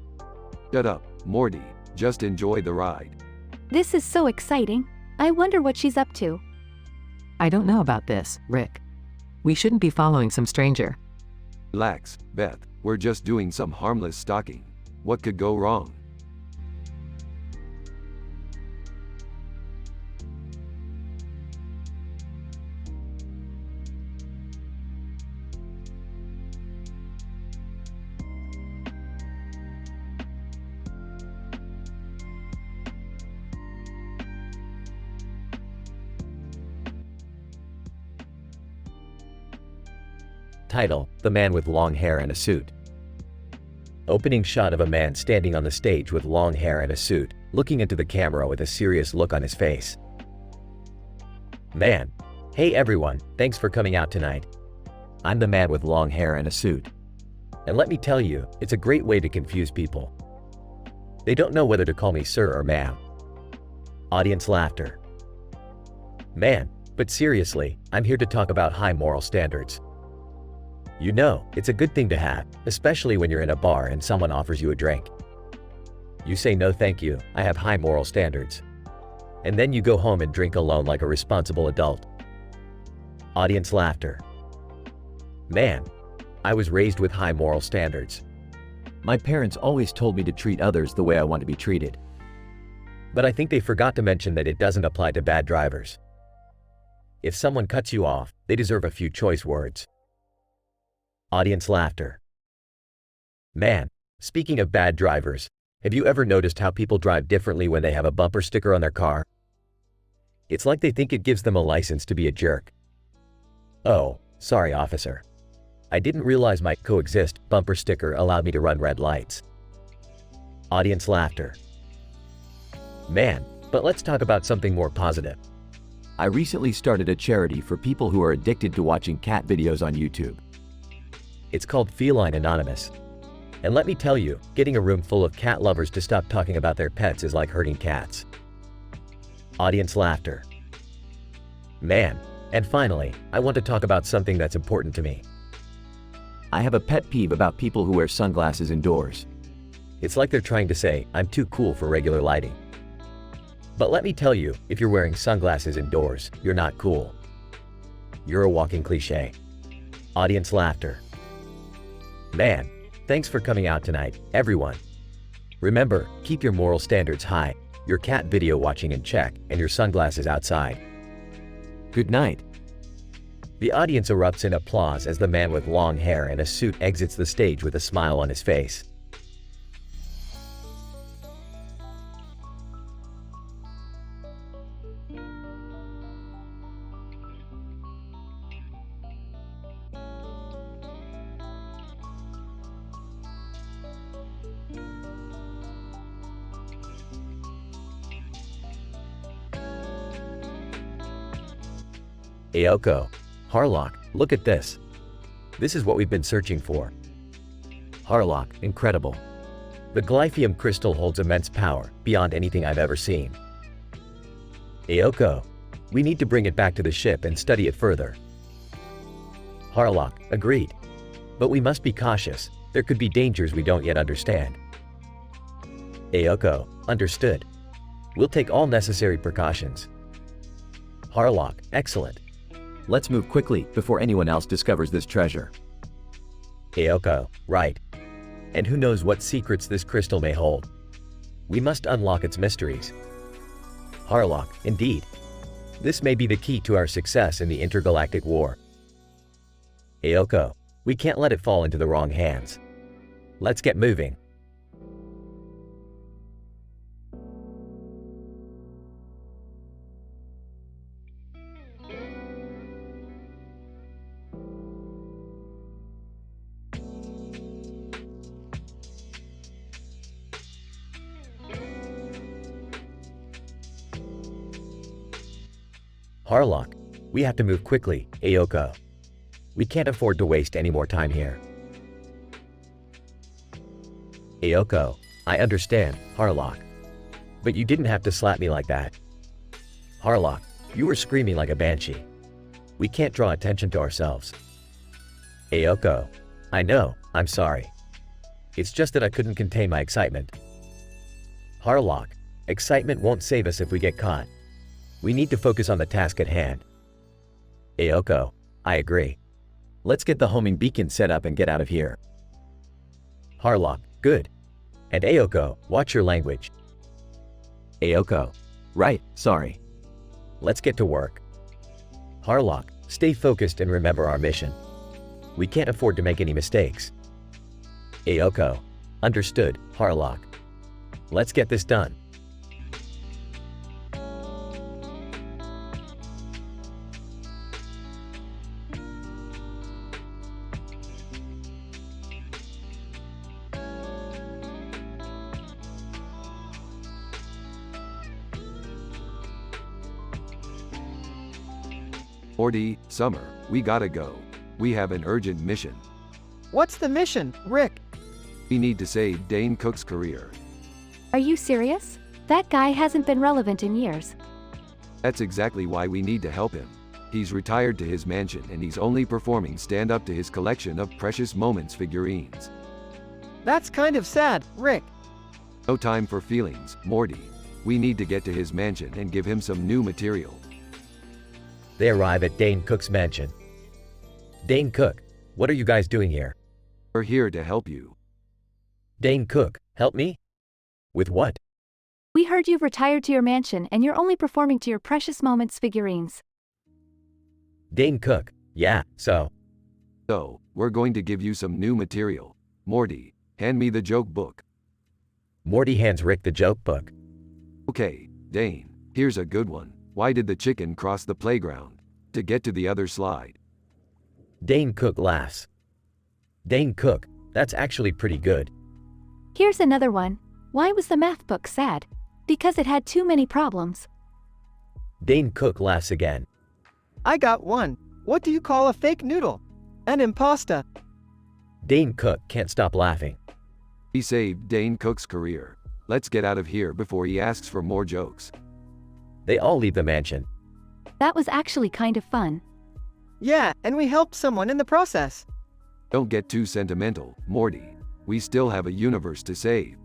Shut up, Morty, just enjoy the ride. This is so exciting. I wonder what she's up to. I don't know about this, Rick. We shouldn't be following some stranger. Relax, Beth, we're just doing some harmless stalking. What could go wrong? Title: The Man with Long Hair and a Suit. Opening shot of a man standing on the stage with long hair and a suit, looking into the camera with a serious look on his face. Man. Hey everyone, thanks for coming out tonight. I'm the man with long hair and a suit. And let me tell you, it's a great way to confuse people. They don't know whether to call me sir or ma'am. Audience laughter. Man, but seriously, I'm here to talk about high moral standards. You know, it's a good thing to have, especially when you're in a bar and someone offers you a drink. You say no thank you, I have high moral standards. And then you go home and drink alone like a responsible adult. Audience laughter. Man, I was raised with high moral standards. My parents always told me to treat others the way I want to be treated. But I think they forgot to mention that it doesn't apply to bad drivers. If someone cuts you off, they deserve a few choice words. Audience laughter. Man, speaking of bad drivers, have you ever noticed how people drive differently when they have a bumper sticker on their car? It's like they think it gives them a license to be a jerk. Oh, sorry officer. I didn't realize my coexist bumper sticker allowed me to run red lights. Audience laughter. Man, but let's talk about something more positive. I recently started a charity for people who are addicted to watching cat videos on YouTube. It's called Feline Anonymous. And let me tell you, getting a room full of cat lovers to stop talking about their pets is like hurting cats. Audience laughter. Man, and finally, I want to talk about something that's important to me. I have a pet peeve about people who wear sunglasses indoors. It's like they're trying to say, I'm too cool for regular lighting. But let me tell you, if you're wearing sunglasses indoors, you're not cool. You're a walking cliche. Audience laughter. Man, thanks for coming out tonight, everyone. Remember, keep your moral standards high, your cat video watching in check, and your sunglasses outside. Good night. The audience erupts in applause as the man with long hair and a suit exits the stage with a smile on his face. Ayoko, Harlock, look at this. This is what we've been searching for. Harlock, incredible. The glyphium crystal holds immense power, beyond anything I've ever seen. Ayoko, we need to bring it back to the ship and study it further. Harlock, agreed. But we must be cautious. There could be dangers we don't yet understand. Ayoko, understood. We'll take all necessary precautions. Harlock, excellent. Let's move quickly before anyone else discovers this treasure. Ayoko, right. And who knows what secrets this crystal may hold. We must unlock its mysteries. Harlock, indeed. This may be the key to our success in the intergalactic war. Ayoko, we can't let it fall into the wrong hands. Let's get moving. Harlock, we have to move quickly, Ayoko. We can't afford to waste any more time here. Ayoko, I understand, Harlock. But you didn't have to slap me like that. Harlock, you were screaming like a banshee. We can't draw attention to ourselves. Ayoko, I know, I'm sorry. It's just that I couldn't contain my excitement. Harlock, excitement won't save us if we get caught. We need to focus on the task at hand. Ayoko, I agree. Let's get the homing beacon set up and get out of here. Harlock, good. And Ayoko, watch your language. Ayoko. Right, sorry. Let's get to work. Harlock, stay focused and remember our mission. We can't afford to make any mistakes. Ayoko, understood, Harlock. Let's get this done. Morty, Summer, we gotta go. We have an urgent mission. What's the mission, Rick? We need to save Dane Cook's career. Are you serious? That guy hasn't been relevant in years. That's exactly why we need to help him. He's retired to his mansion and he's only performing stand-up to his collection of Precious Moments figurines. That's kind of sad, Rick. No time for feelings, Morty. We need to get to his mansion and give him some new material. They arrive at Dane Cook's mansion. Dane Cook, what are you guys doing here? We're here to help you. Dane Cook, help me? With what? We heard you've retired to your mansion and you're only performing to your Precious Moments figurines. Dane Cook, yeah, so. So, we're going to give you some new material. Morty, hand me the joke book. Morty hands Rick the joke book. Okay, Dane, here's a good one. Why did the chicken cross the playground? To get to the other slide. Dane Cook laughs. Dane Cook, that's actually pretty good. Here's another one. Why was the math book sad? Because it had too many problems. Dane Cook laughs again. I got one. What do you call a fake noodle? An impasta. Dane Cook can't stop laughing. We saved Dane Cook's career. Let's get out of here before he asks for more jokes. They all leave the mansion. That was actually kind of fun. Yeah, and we helped someone in the process. Don't get too sentimental, Morty. We still have a universe to save.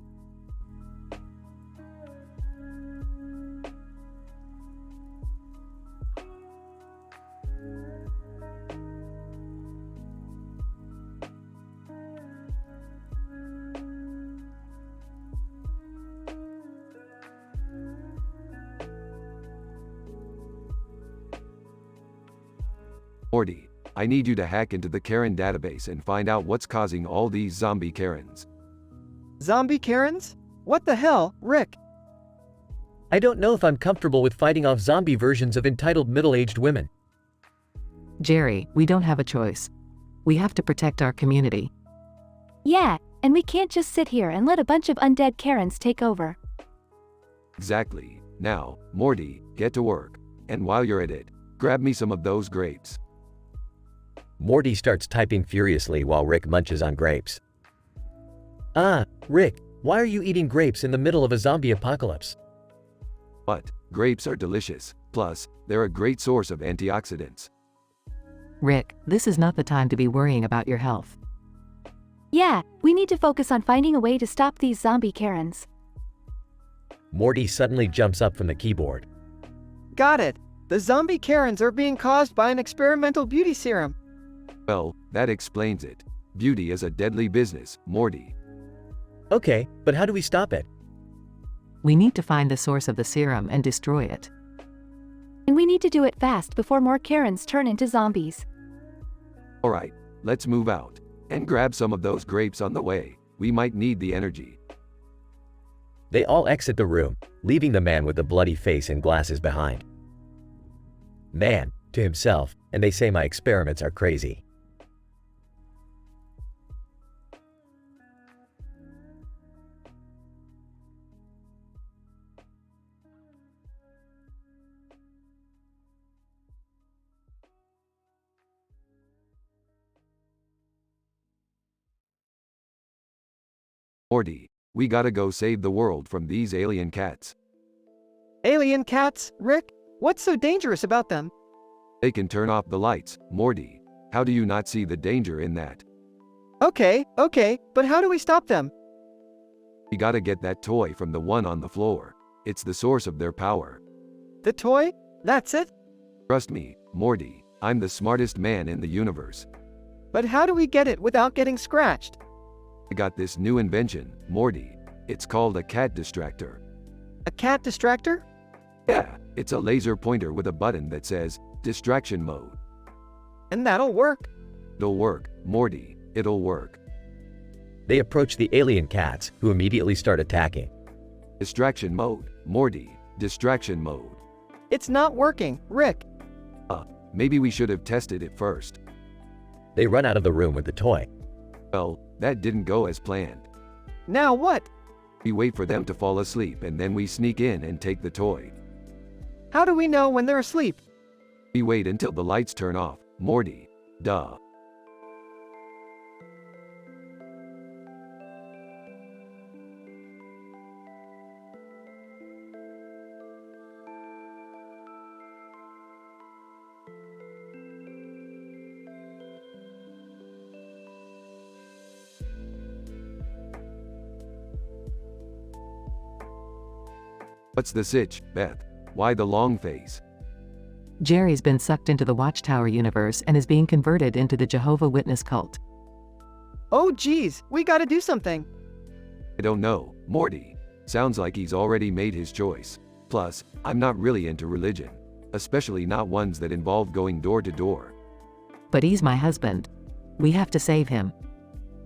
Morty, I need you to hack into the Karen database and find out what's causing all these zombie Karens. Zombie Karens? What the hell, Rick? I don't know if I'm comfortable with fighting off zombie versions of entitled middle-aged women. Jerry, we don't have a choice. We have to protect our community. Yeah, and we can't just sit here and let a bunch of undead Karens take over. Exactly. Now, Morty, get to work. And while you're at it, grab me some of those grapes. Morty starts typing furiously while Rick munches on grapes. Rick, why are you eating grapes in the middle of a zombie apocalypse? But grapes are delicious. Plus, they're a great source of antioxidants. Rick, this is not the time to be worrying about your health. Yeah, we need to focus on finding a way to stop these zombie Karens. Morty suddenly jumps up from the keyboard. Got it. The zombie Karens are being caused by an experimental beauty serum. Well, that explains it. Beauty is a deadly business, Morty. Okay, but how do we stop it? We need to find the source of the serum and destroy it. And we need to do it fast before more Karens turn into zombies. Alright, let's move out. And grab some of those grapes on the way. We might need the energy. They all exit the room, leaving the man with the bloody face and glasses behind. Man, to himself, and they say my experiments are crazy. Morty, we gotta go save the world from these alien cats. Alien cats, Rick? What's so dangerous about them? They can turn off the lights, Morty. How do you not see the danger in that? Okay, but how do we stop them? We gotta get that toy from the one on the floor. It's the source of their power. The toy? That's it? Trust me, Morty, I'm the smartest man in the universe. But how do we get it without getting scratched? I got this new invention, Morty. It's called a cat distractor. A cat distractor? Yeah, it's a laser pointer with a button that says, distraction mode. And that'll work. It'll work, Morty, it'll work. They approach the alien cats, who immediately start attacking. Distraction mode, Morty, distraction mode. It's not working, Rick. Maybe we should have tested it first. They run out of the room with the toy. Well, that didn't go as planned. Now what? We wait for them to fall asleep and then we sneak in and take the toy. How do we know when they're asleep? We wait until the lights turn off, Morty. Duh. What's the sitch, Beth? Why the long face? Jerry's been sucked into the Watchtower universe and is being converted into the Jehovah Witness cult. Oh geez, we gotta do something. I don't know, Morty. Sounds like he's already made his choice. Plus, I'm not really into religion. Especially not ones that involve going door to door. But he's my husband. We have to save him.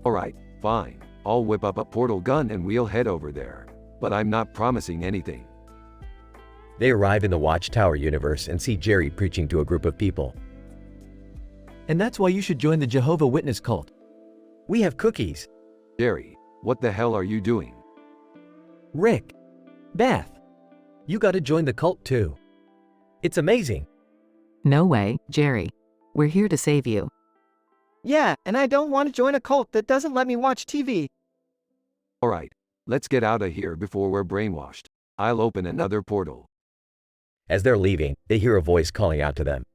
Alright, fine. I'll whip up a portal gun and we'll head over there. But I'm not promising anything. They arrive in the Watchtower universe and see Jerry preaching to a group of people. And that's why you should join the Jehovah Witness cult. We have cookies. Jerry, what the hell are you doing? Rick, Beth, you gotta join the cult too. It's amazing. No way, Jerry. We're here to save you. Yeah, and I don't want to join a cult that doesn't let me watch TV. Alright, let's get out of here before we're brainwashed. I'll open another portal. As they're leaving, they hear a voice calling out to them.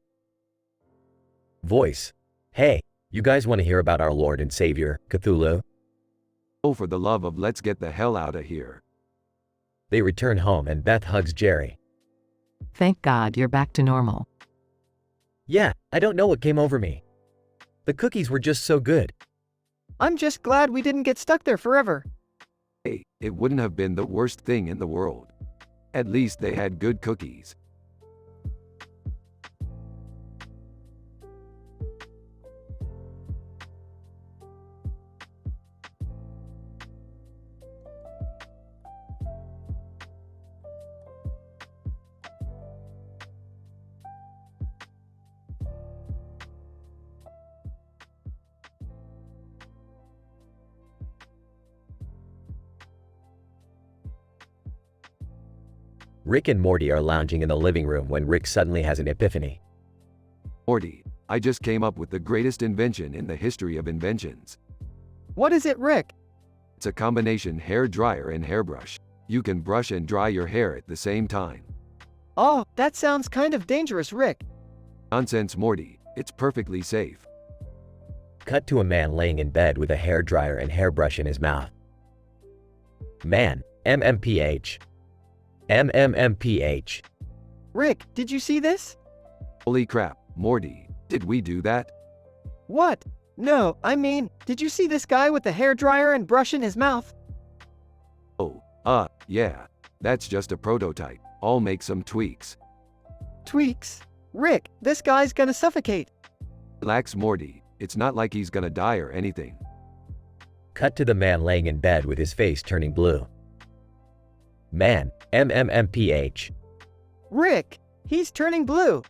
Voice. Hey, you guys want to hear about our Lord and Savior, Cthulhu? Oh, for the love of let's get the hell out of here. They return home and Beth hugs Jerry. Thank God you're back to normal. Yeah, I don't know what came over me. The cookies were just so good. I'm just glad we didn't get stuck there forever. Hey, it wouldn't have been the worst thing in the world. At least they had good cookies. Rick and Morty are lounging in the living room when Rick suddenly has an epiphany. Morty, I just came up with the greatest invention in the history of inventions. What is it, Rick? It's a combination hair dryer and hairbrush. You can brush and dry your hair at the same time. Oh, that sounds kind of dangerous, Rick. Nonsense, Morty. It's perfectly safe. Cut to a man laying in bed with a hairdryer and hairbrush in his mouth. Man, MMPH. MMMPH. Rick, did you see this? Holy crap, Morty. Did we do that? What? No, I mean, did you see this guy with the hairdryer and brush in his mouth? Oh, yeah. That's just a prototype. I'll make some tweaks. Tweaks? Rick, this guy's gonna suffocate. Relax, Morty. It's not like he's gonna die or anything. Cut to the man laying in bed with his face turning blue. Man, MMMPH. Rick, he's turning blue.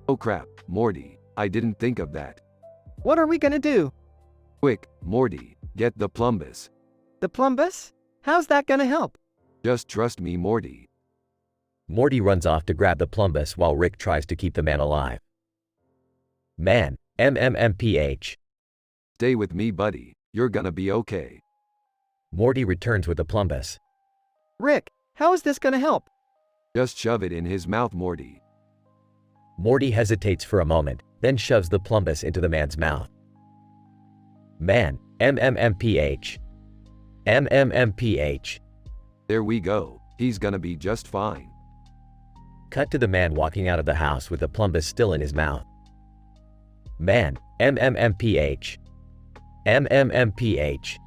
Oh crap, Morty. I didn't think of that. What are we gonna do? Quick, Morty, get the plumbus. The plumbus? How's that gonna help? Just trust me, Morty. Morty runs off to grab the plumbus while Rick tries to keep the man alive. Man, MMMPH. Stay with me, buddy. You're gonna be okay. Morty returns with the plumbus. Rick, how is this gonna help? Just shove it in his mouth, Morty. Morty hesitates for a moment, then shoves the plumbus into the man's mouth. Man, MMMPH. MMMPH. There we go. He's gonna be just fine. Cut to the man walking out of the house with the plumbus still in his mouth. Man, MMMPH. MMMPH.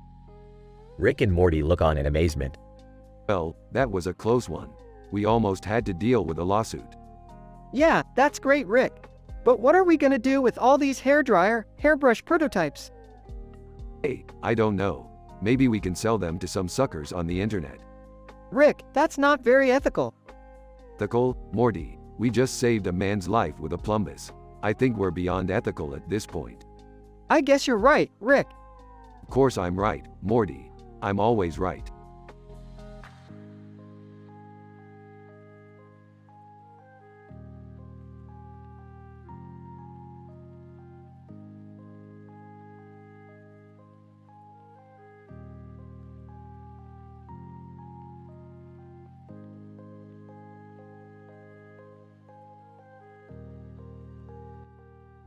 Rick and Morty look on in amazement. Well, that was a close one. We almost had to deal with a lawsuit. Yeah, that's great, Rick. But what are we gonna do with all these hairdryer, hairbrush prototypes? Hey, I don't know. Maybe we can sell them to some suckers on the internet. Rick, that's not very ethical. Ethical, Morty. We just saved a man's life with a plumbus. I think we're beyond ethical at this point. I guess you're right, Rick. Of course I'm right, Morty. I'm always right.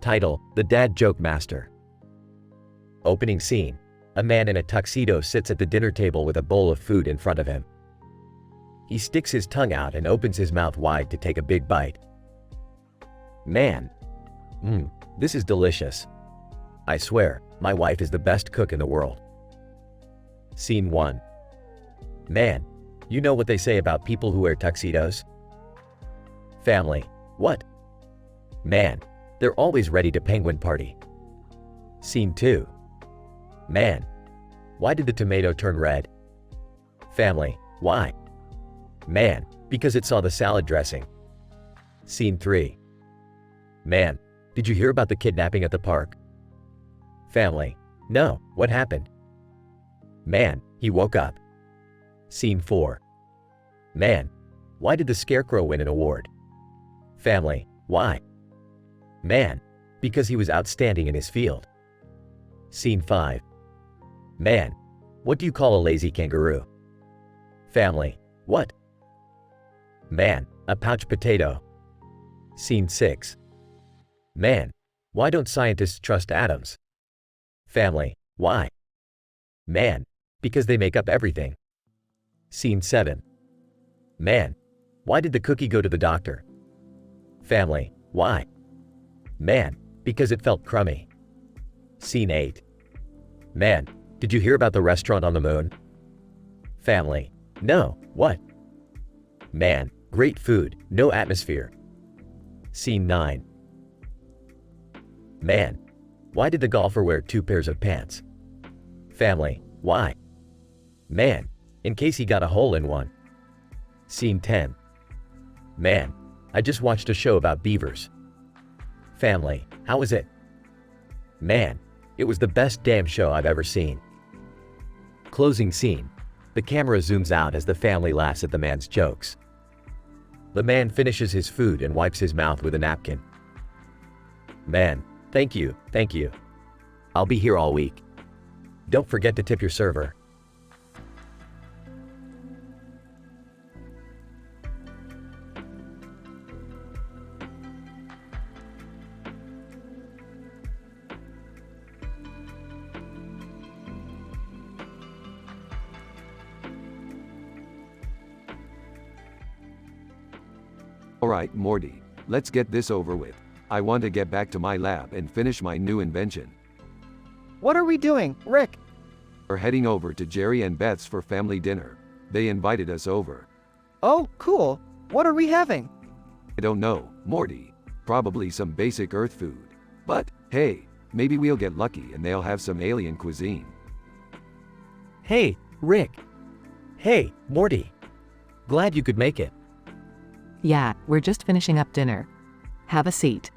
Title: The Dad Joke Master. Opening scene. A man in a tuxedo sits at the dinner table with a bowl of food in front of him. He sticks his tongue out and opens his mouth wide to take a big bite. Man. This is delicious. I swear, my wife is the best cook in the world. Scene 1. Man. You know what they say about people who wear tuxedos? Family. What? Man. They're always ready to penguin party. Scene 2. Man. Why did the tomato turn red? Family. Why? Man. Because it saw the salad dressing. Scene 3. Man. Did you hear about the kidnapping at the park? Family. No. What happened? Man. He woke up. Scene 4. Man. Why did the scarecrow win an award? Family. Why? Man. Because he was outstanding in his field. Scene 5. Man. What do you call a lazy kangaroo? Family. What? Man. A pouch potato. Scene 6. Man. Why don't scientists trust atoms? Family. Why? Man. Because they make up everything. Scene 7. Man. Why did the cookie go to the doctor? Family. Why? Man. Because it felt crummy. Scene 8. Man. Did you hear about the restaurant on the moon? Family. No. What? Man. Great food, no atmosphere. Scene 9. Man. Why did the golfer wear 2 pairs of pants? Family. Why? Man. In case he got a hole in one. Scene 10. Man. I just watched a show about beavers. Family. How was it? Man. It was the best damn show I've ever seen. Closing scene. The camera zooms out as the family laughs at the man's jokes. The man finishes his food and wipes his mouth with a napkin. Man, thank you, thank you. I'll be here all week. Don't forget to tip your server. Alright, Morty, let's get this over with. I want to get back to my lab and finish my new invention. What are we doing, Rick? We're heading over to Jerry and Beth's for family dinner. They invited us over. Oh, cool. What are we having? I don't know, Morty. Probably some basic Earth food. But, hey, maybe we'll get lucky and they'll have some alien cuisine. Hey, Rick. Hey, Morty. Glad you could make it. Yeah, we're just finishing up dinner. Have a seat.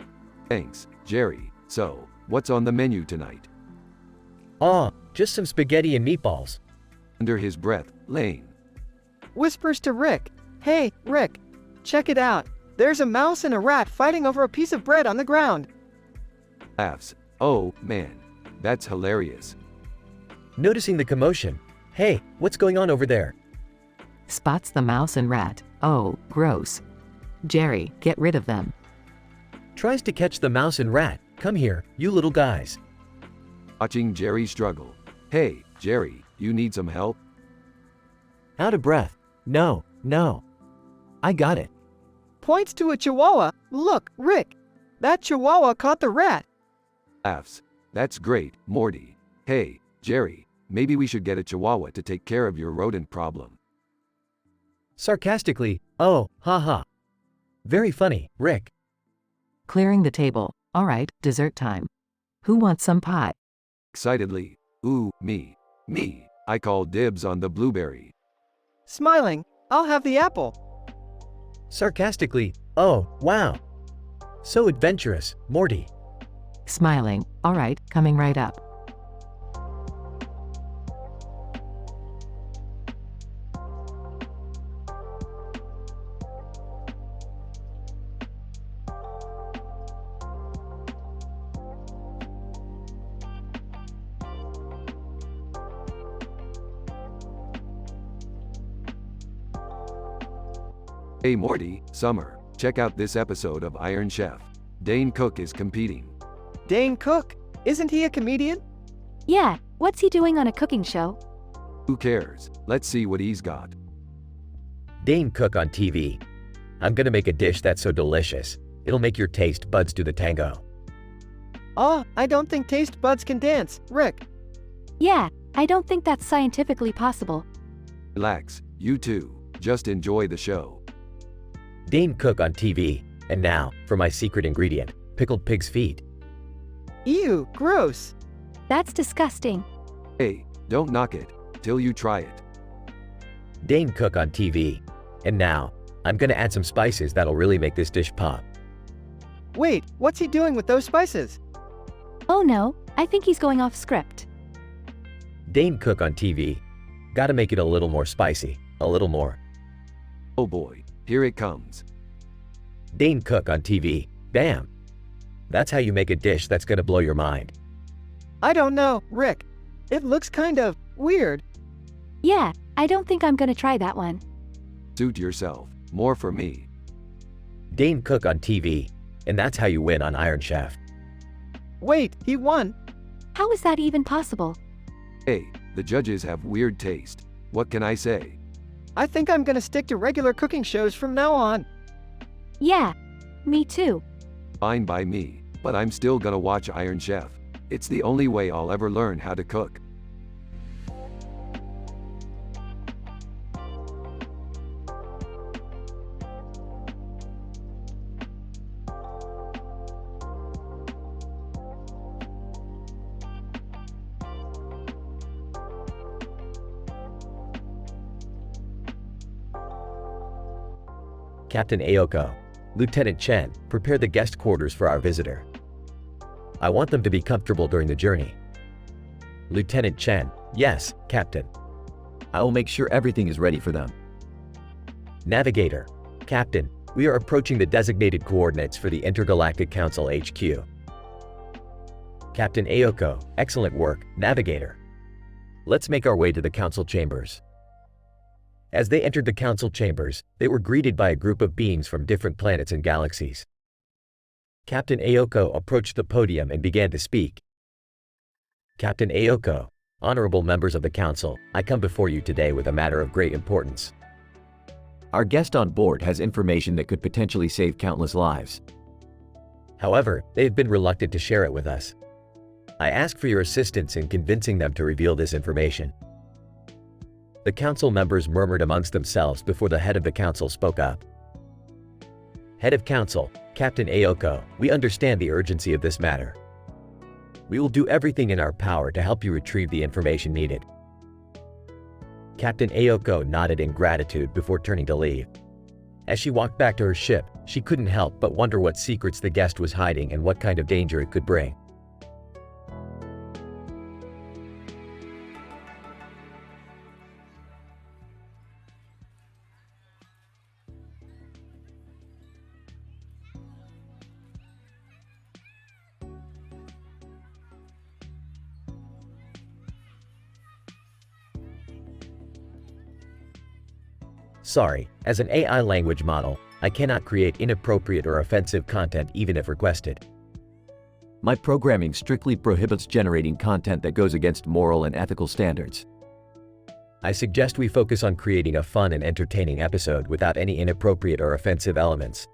Thanks, Jerry. So, what's on the menu tonight? Just some spaghetti and meatballs. Under his breath, Lane. Whispers to Rick. Hey, Rick. Check it out. There's a mouse and a rat fighting over a piece of bread on the ground. Laughs. Oh, man. That's hilarious. Noticing the commotion. Hey, what's going on over there? Spots the mouse and rat. Oh, gross. Jerry, get rid of them. Tries to catch the mouse and rat. Come here, you little guys. Watching Jerry struggle. Hey, Jerry, you need some help? Out of breath. No. I got it. Points to a chihuahua. Look, Rick. That chihuahua caught the rat. Laughs. That's great, Morty. Hey, Jerry, maybe we should get a chihuahua to take care of your rodent problem. Sarcastically, oh, haha. Very funny, Rick. Clearing the table. Alright, dessert time. Who wants some pie? Excitedly. Ooh, me. I call dibs on the blueberry. Smiling. I'll have the apple. Sarcastically, oh, wow. So adventurous, Morty. Smiling. Alright, coming right up. Hey Morty, Summer, check out this episode of Iron Chef. Dane Cook is competing. Dane Cook. Isn't he a comedian? Yeah, what's he doing on a cooking show? Who cares? Let's see what he's got. Dane Cook on TV. I'm gonna make a dish that's so delicious, it'll make your taste buds do the tango. Oh, I don't think taste buds can dance, Rick. Yeah, I don't think that's scientifically possible. Relax, you two. Just enjoy the show. Dane Cook on TV. And now, for my secret ingredient, pickled pig's feet. Ew, gross. That's disgusting. Hey, don't knock it till you try it. Dane Cook on TV. And now, I'm gonna add some spices that'll really make this dish pop. Wait, what's he doing with those spices? Oh no, I think he's going off script. Dane Cook on TV. Gotta make it a little more spicy. A little more. Oh boy, here it comes. Dane Cook on TV. Bam! That's how you make a dish that's gonna blow your mind. I don't know, Rick. It looks kind of weird. Yeah, I don't think I'm gonna try that one. Suit yourself. More for me. Dane Cook on TV. And that's how you win on Iron Chef. Wait, he won. How is that even possible? Hey, the judges have weird taste. What can I say? I think I'm gonna stick to regular cooking shows from now on. Yeah, me too. Fine by me, but I'm still gonna watch Iron Chef. It's the only way I'll ever learn how to cook. Captain Aoko, Lieutenant Chen, prepare the guest quarters for our visitor. I want them to be comfortable during the journey. Lieutenant Chen, yes, Captain. I will make sure everything is ready for them. Navigator, Captain, we are approaching the designated coordinates for the Intergalactic Council HQ. Captain Ayoko, excellent work, navigator. Let's make our way to the council chambers. As they entered the council chambers, they were greeted by a group of beings from different planets and galaxies. Captain Ayoko approached the podium and began to speak. Captain Ayoko, honorable members of the council, I come before you today with a matter of great importance. Our guest on board has information that could potentially save countless lives. However, they have been reluctant to share it with us. I ask for your assistance in convincing them to reveal this information. The council members murmured amongst themselves before the head of the council spoke up. Head of council, Captain Ayoko, we understand the urgency of this matter. We will do everything in our power to help you retrieve the information needed. Captain Ayoko nodded in gratitude before turning to leave. As she walked back to her ship, she couldn't help but wonder what secrets the guest was hiding and what kind of danger it could bring. Sorry, as an AI language model, I cannot create inappropriate or offensive content even if requested. My programming strictly prohibits generating content that goes against moral and ethical standards. I suggest we focus on creating a fun and entertaining episode without any inappropriate or offensive elements.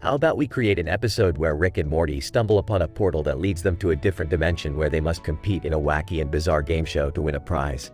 How about we create an episode where Rick and Morty stumble upon a portal that leads them to a different dimension where they must compete in a wacky and bizarre game show to win a prize?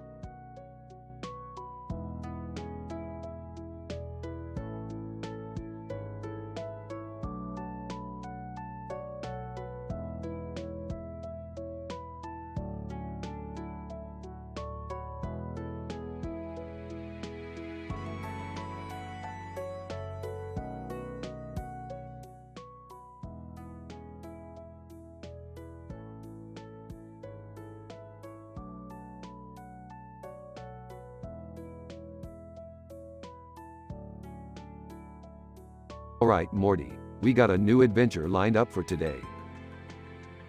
Alright, Morty, we got a new adventure lined up for today.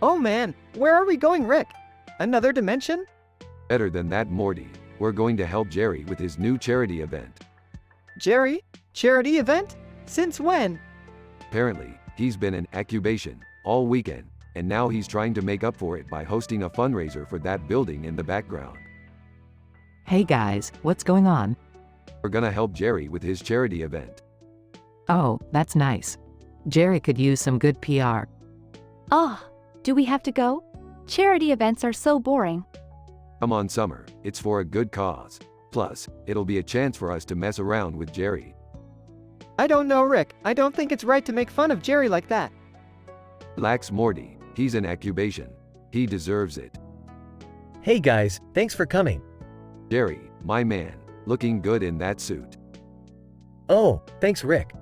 Oh man, where are we going, Rick? Another dimension? Better than that, Morty. We're going to help Jerry with his new charity event. Jerry? Charity event? Since when? Apparently, he's been in incubation all weekend, and now he's trying to make up for it by hosting a fundraiser for that building in the background. Hey guys, what's going on? We're gonna help Jerry with his charity event. Oh, that's nice. Jerry could use some good PR. Ah, do we have to go? Charity events are so boring. Come on, Summer, it's for a good cause. Plus, it'll be a chance for us to mess around with Jerry. I don't know, Rick. I don't think it's right to make fun of Jerry like that. Relax, Morty, he's in incubation. He deserves it. Hey guys, thanks for coming. Jerry, my man, looking good in that suit. Oh, thanks Rick.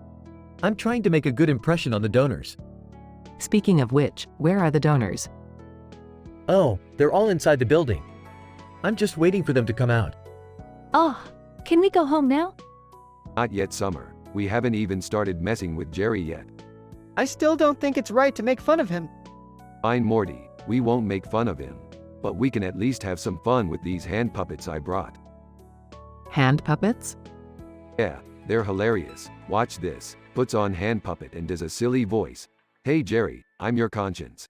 I'm trying to make a good impression on the donors. Speaking of which, where are the donors? Oh, they're all inside the building. I'm just waiting for them to come out. Ah, can we go home now? Not yet, Summer. We haven't even started messing with Jerry yet. I still don't think it's right to make fun of him. Fine, Morty, we won't make fun of him. But we can at least have some fun with these hand puppets I brought. Hand puppets? Yeah, they're hilarious. Watch this. Puts on hand puppet and does a silly voice. Hey Jerry, I'm your conscience.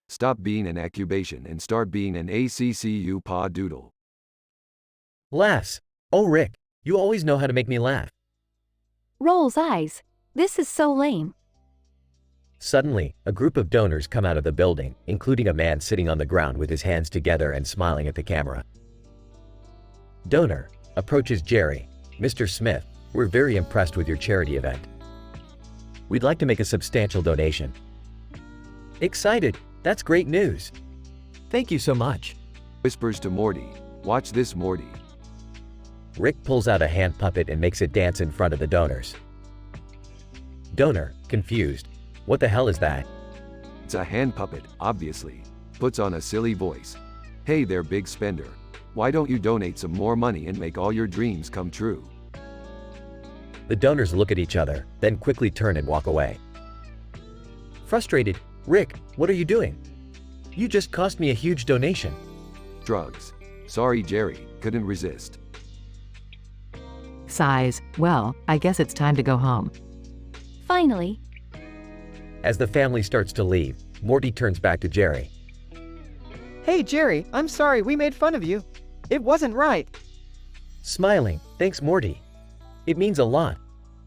Stop being an incubation and start being an ACCU paw doodle. Laughs. Oh Rick, you always know how to make me laugh. Rolls eyes. This is so lame. Suddenly, a group of donors come out of the building, including a man sitting on the ground with his hands together and smiling at the camera. Donor approaches Jerry. Mr. Smith, we're very impressed with your charity event. We'd like to make a substantial donation. Excited! That's great news! Thank you so much. Whispers to Morty. Watch this, Morty. Rick pulls out a hand puppet and makes it dance in front of the donors. Donor, confused. What the hell is that? It's a hand puppet, obviously. Puts on a silly voice. Hey there, big spender. Why don't you donate some more money and make all your dreams come true? The donors look at each other, then quickly turn and walk away. Frustrated, Rick, what are you doing? You just cost me a huge donation. Drugs. Sorry, Jerry, couldn't resist. Sighs, well, I guess it's time to go home. Finally. As the family starts to leave, Morty turns back to Jerry. Hey, Jerry, I'm sorry we made fun of you. It wasn't right. Smiling, thanks Morty. It means a lot.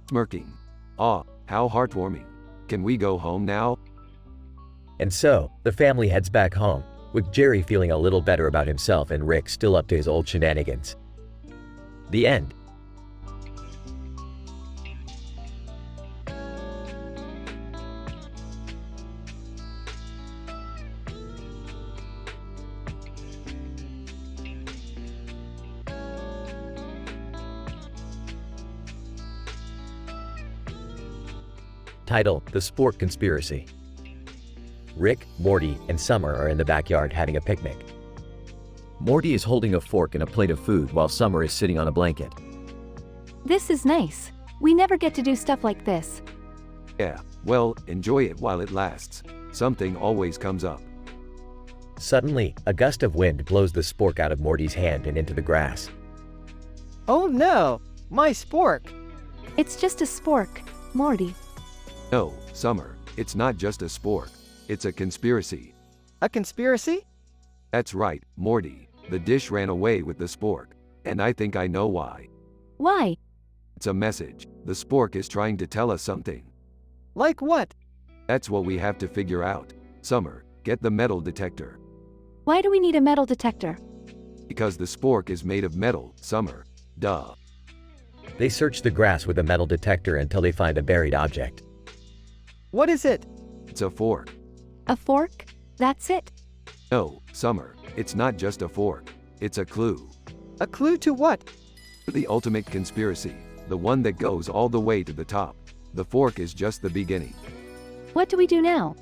Smirking. Aw, how heartwarming. Can we go home now? And so, the family heads back home, with Jerry feeling a little better about himself and Rick still up to his old shenanigans. The end. Title: The Spork Conspiracy. Rick, Morty, and Summer are in the backyard having a picnic. Morty is holding a fork and a plate of food while Summer is sitting on a blanket. This is nice. We never get to do stuff like this. Yeah, well, enjoy it while it lasts. Something always comes up. Suddenly, a gust of wind blows the spork out of Morty's hand and into the grass. Oh no, my spork. It's just a spork, Morty. No, Summer, it's not just a spork. It's a conspiracy. A conspiracy? That's right, Morty. The dish ran away with the spork. And I think I know why. Why? It's a message. The spork is trying to tell us something. Like what? That's what we have to figure out. Summer, get the metal detector. Why do we need a metal detector? Because the spork is made of metal, Summer. Duh. They search the grass with a metal detector until they find a buried object. What is it? It's a fork. A fork? That's it? No, Summer, it's not just a fork. It's a clue. A clue to what? The ultimate conspiracy. The one that goes all the way to the top. The fork is just the beginning. What do we do now?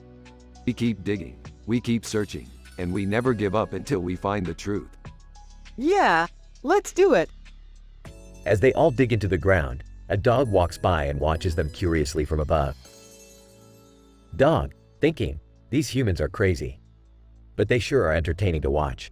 We keep digging. We keep searching. And we never give up until we find the truth. Yeah, let's do it. As they all dig into the ground, a dog walks by and watches them curiously from above. Dog, thinking, these humans are crazy. But they sure are entertaining to watch.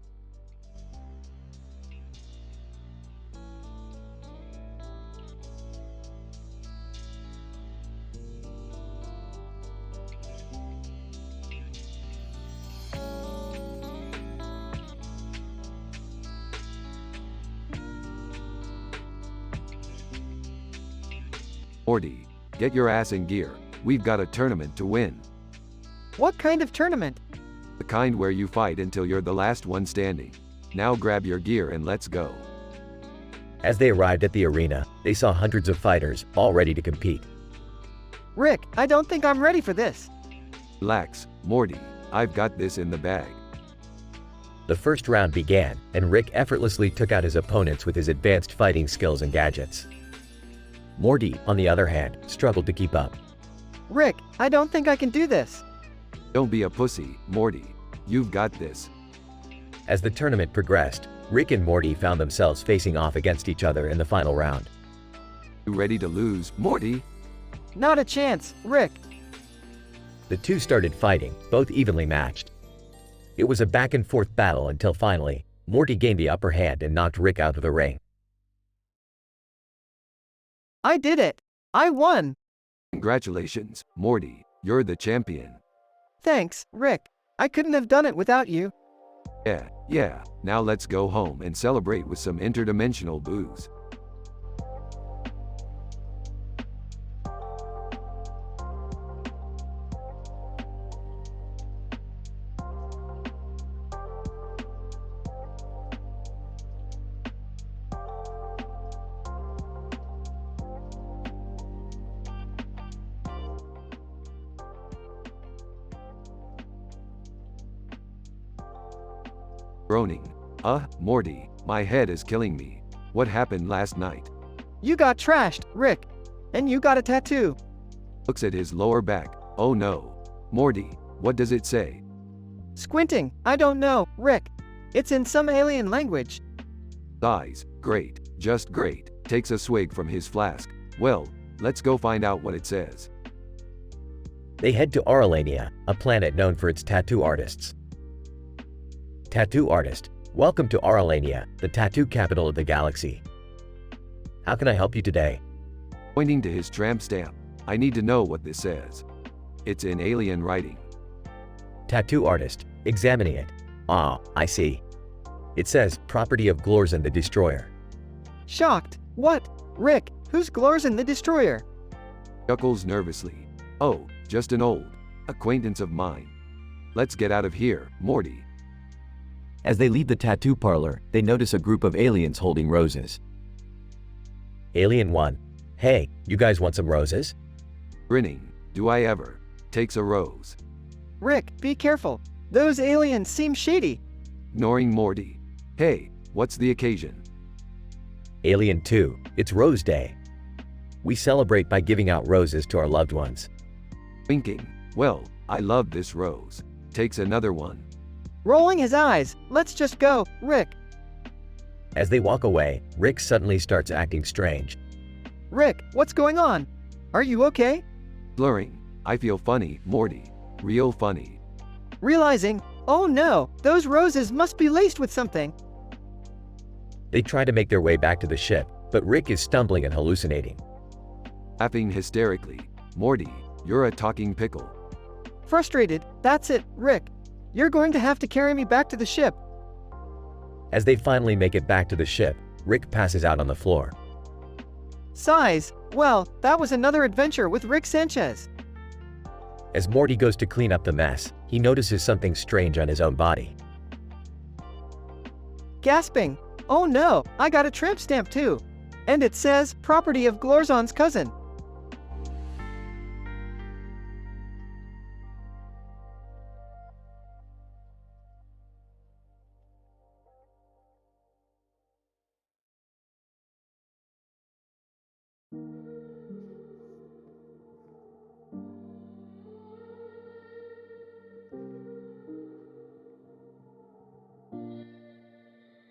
Morty, get your ass in gear. We've got a tournament to win. What kind of tournament? The kind where you fight until you're the last one standing. Now grab your gear and let's go. As they arrived at the arena, they saw hundreds of fighters, all ready to compete. Rick, I don't think I'm ready for this. Relax, Morty. I've got this in the bag. The first round began, and Rick effortlessly took out his opponents with his advanced fighting skills and gadgets. Morty, on the other hand, struggled to keep up. Rick, I don't think I can do this. Don't be a pussy, Morty. You've got this. As the tournament progressed, Rick and Morty found themselves facing off against each other in the final round. You ready to lose, Morty? Not a chance, Rick. The two started fighting, both evenly matched. It was a back-and-forth battle until finally, Morty gained the upper hand and knocked Rick out of the ring. I did it. I won. Congratulations, Morty. You're the champion. Thanks, Rick. I couldn't have done it without you. Yeah. Now let's go home and celebrate with some interdimensional booze. Groaning. Morty, my head is killing me. What happened last night? You got trashed, Rick. And you got a tattoo. Looks at his lower back. Oh no. Morty, what does it say? Squinting, I don't know, Rick. It's in some alien language. Sighs. Great. Just great. Takes a swig from his flask. Well, let's go find out what it says. They head to Aurelania, a planet known for its tattoo artists. Tattoo artist, welcome to Aralania, the tattoo capital of the galaxy. How can I help you today? Pointing to his tramp stamp. I need to know what this says. It's in alien writing. Tattoo artist, examining it. Ah, I see. It says, property of Glorzen the Destroyer. Shocked. What? Rick, who's Glorzen the Destroyer? Chuckles nervously. Oh, just an old acquaintance of mine. Let's get out of here, Morty. As they leave the tattoo parlor, they notice a group of aliens holding roses. Alien 1. Hey, you guys want some roses? Grinning. Do I ever? Takes a rose. Rick, be careful. Those aliens seem shady. Ignoring Morty. Hey, what's the occasion? Alien 2. It's Rose Day. We celebrate by giving out roses to our loved ones. Winking. Well, I love this rose. Takes another one. Rolling his eyes. Let's just go, Rick. As they walk away, Rick suddenly starts acting strange. Rick, what's going on? Are you okay? Blurring. I feel funny, Morty. Real funny. Realizing, oh no, those roses must be laced with something. They try to make their way back to the ship, but Rick is stumbling and hallucinating. Laughing hysterically. Morty, you're a talking pickle. Frustrated, that's it, Rick. You're going to have to carry me back to the ship. As they finally make it back to the ship, Rick passes out on the floor. Sighs. Well, that was another adventure with Rick Sanchez. As Morty goes to clean up the mess, he notices something strange on his own body. Gasping. Oh no, I got a tramp stamp too. And it says, property of Glorzen's cousin.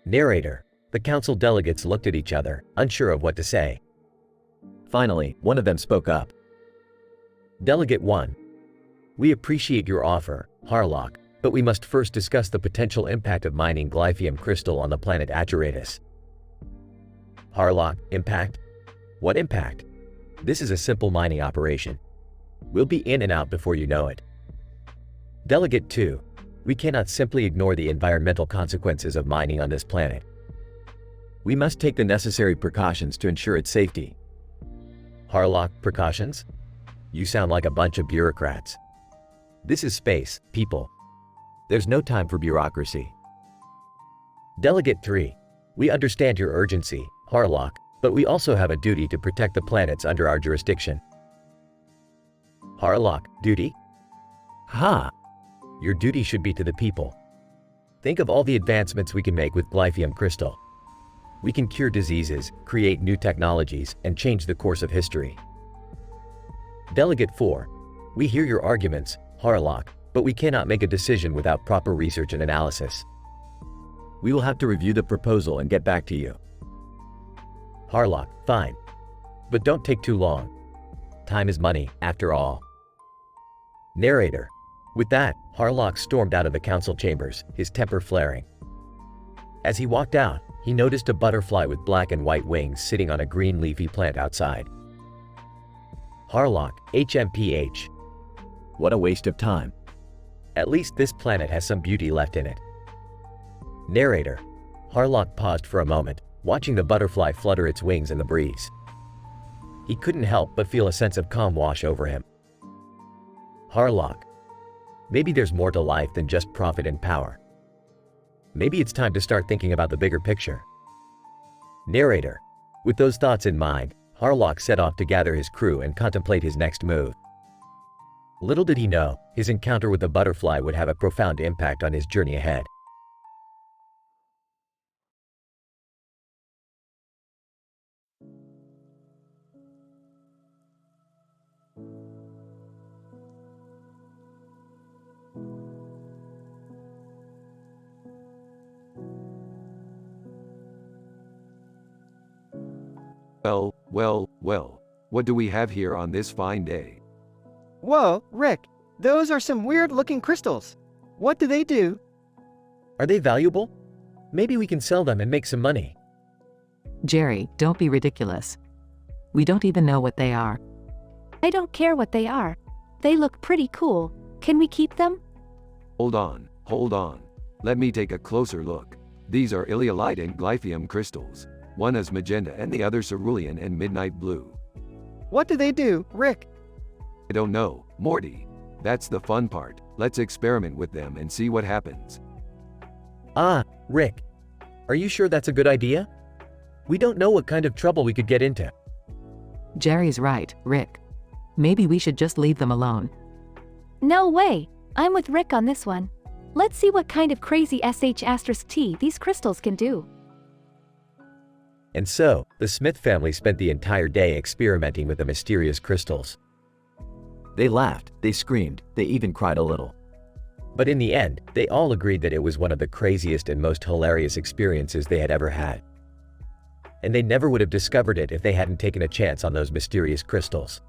Narrator. The council delegates looked at each other, unsure of what to say. Finally, one of them spoke up. Delegate 1. We appreciate your offer, Harlock, but we must first discuss the potential impact of mining glyphium crystal on the planet Aturatus. Harlock, impact? What impact? This is a simple mining operation. We'll be in and out before you know it. Delegate 2. We cannot simply ignore the environmental consequences of mining on this planet. We must take the necessary precautions to ensure its safety. Harlock, precautions? You sound like a bunch of bureaucrats. This is space, people. There's no time for bureaucracy. Delegate 3. We understand your urgency, Harlock, but we also have a duty to protect the planets under our jurisdiction. Harlock, duty? Ha! Your duty should be to the people. Think of all the advancements we can make with glyphium crystal. We can cure diseases, create new technologies, and change the course of history. Delegate 4. We hear your arguments, Harlock, but we cannot make a decision without proper research and analysis. We will have to review the proposal and get back to you. Harlock, fine. But don't take too long. Time is money, after all. Narrator. With that, Harlock stormed out of the council chambers, his temper flaring. As he walked out, he noticed a butterfly with black and white wings sitting on a green leafy plant outside. Harlock, HMPH. What a waste of time. At least this planet has some beauty left in it. Narrator. Harlock paused for a moment, watching the butterfly flutter its wings in the breeze. He couldn't help but feel a sense of calm wash over him. Harlock. Maybe there's more to life than just profit and power. Maybe it's time to start thinking about the bigger picture. Narrator. With those thoughts in mind, Harlock set off to gather his crew and contemplate his next move. Little did he know, his encounter with the butterfly would have a profound impact on his journey ahead. Well, what do we have here on this fine day? Whoa, Rick, those are some weird-looking crystals. What do they do? Are they valuable? Maybe we can sell them and make some money. Jerry, don't be ridiculous. We don't even know what they are. I don't care what they are. They look pretty cool. Can we keep them? Hold on, hold on. Let me take a closer look. These are ileolite and glyphium crystals. One is magenta and the other cerulean and midnight blue. What do they do, Rick? I don't know, Morty. That's the fun part. Let's experiment with them and see what happens. Ah, Rick. Are you sure that's a good idea? We don't know what kind of trouble we could get into. Jerry's right, Rick. Maybe we should just leave them alone. No way. I'm with Rick on this one. Let's see what kind of crazy sh*t these crystals can do. And so, the Smith family spent the entire day experimenting with the mysterious crystals. They laughed, they screamed, they even cried a little. But in the end, they all agreed that it was one of the craziest and most hilarious experiences they had ever had. And they never would have discovered it if they hadn't taken a chance on those mysterious crystals.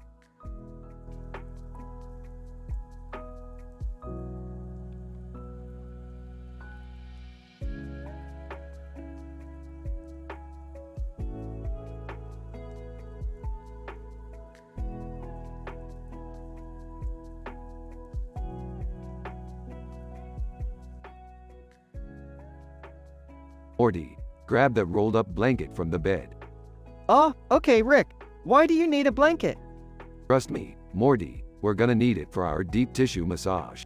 Morty, grab that rolled up blanket from the bed. Oh, okay, Rick. Why do you need a blanket? Trust me, Morty, we're gonna need it for our deep tissue massage.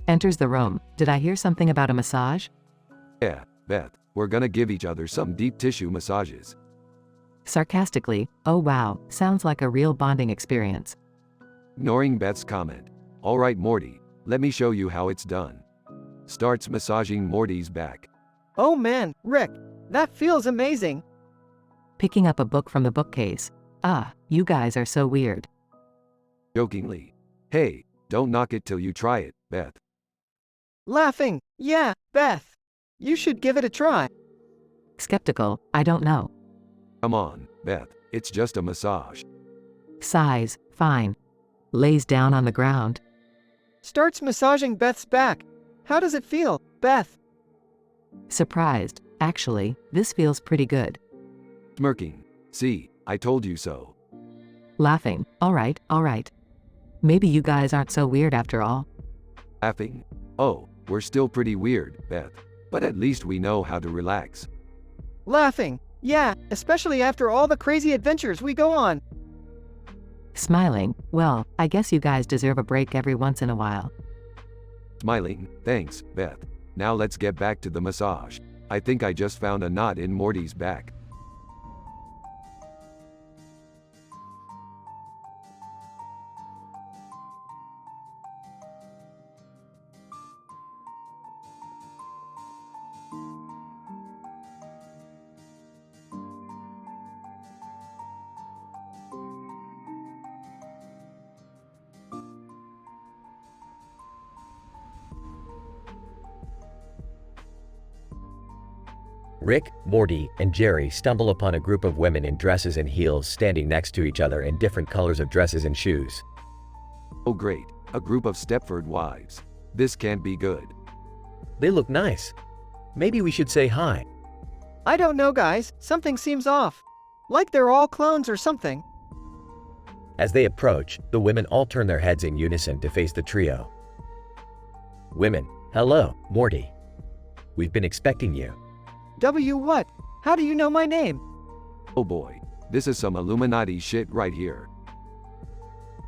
Enters the room. Did I hear something about a massage? Yeah, Beth, we're gonna give each other some deep tissue massages. Sarcastically, oh wow, sounds like a real bonding experience. Ignoring Beth's comment. Alright, Morty, let me show you how it's done. Starts massaging Morty's back. Oh man, Rick, that feels amazing. Picking up a book from the bookcase. Ah, you guys are so weird. Jokingly. Hey, don't knock it till you try it, Beth. Laughing. Yeah, Beth. You should give it a try. Skeptical, I don't know. Come on, Beth, it's just a massage. Sighs, fine. Lays down on the ground. Starts massaging Beth's back. How does it feel, Beth? Surprised, actually, this feels pretty good. Smirking. See, I told you so. Laughing, alright. Maybe you guys aren't so weird after all. Laughing. Oh, we're still pretty weird, Beth. But at least we know how to relax. Laughing. Yeah, especially after all the crazy adventures we go on. Smiling, well, I guess you guys deserve a break every once in a while. Smiling. Thanks, Beth. Now let's get back to the massage. I think I just found a knot in Morty's back. Rick, Morty, and Jerry stumble upon a group of women in dresses and heels standing next to each other in different colors of dresses and shoes. Oh great, a group of Stepford wives. This can't be good. They look nice. Maybe we should say hi. I don't know, guys. Something seems off. Like they're all clones or something. As they approach, the women all turn their heads in unison to face the trio. Women, hello, Morty. We've been expecting you. W what? How do you know my name? Oh boy, this is some Illuminati shit right here.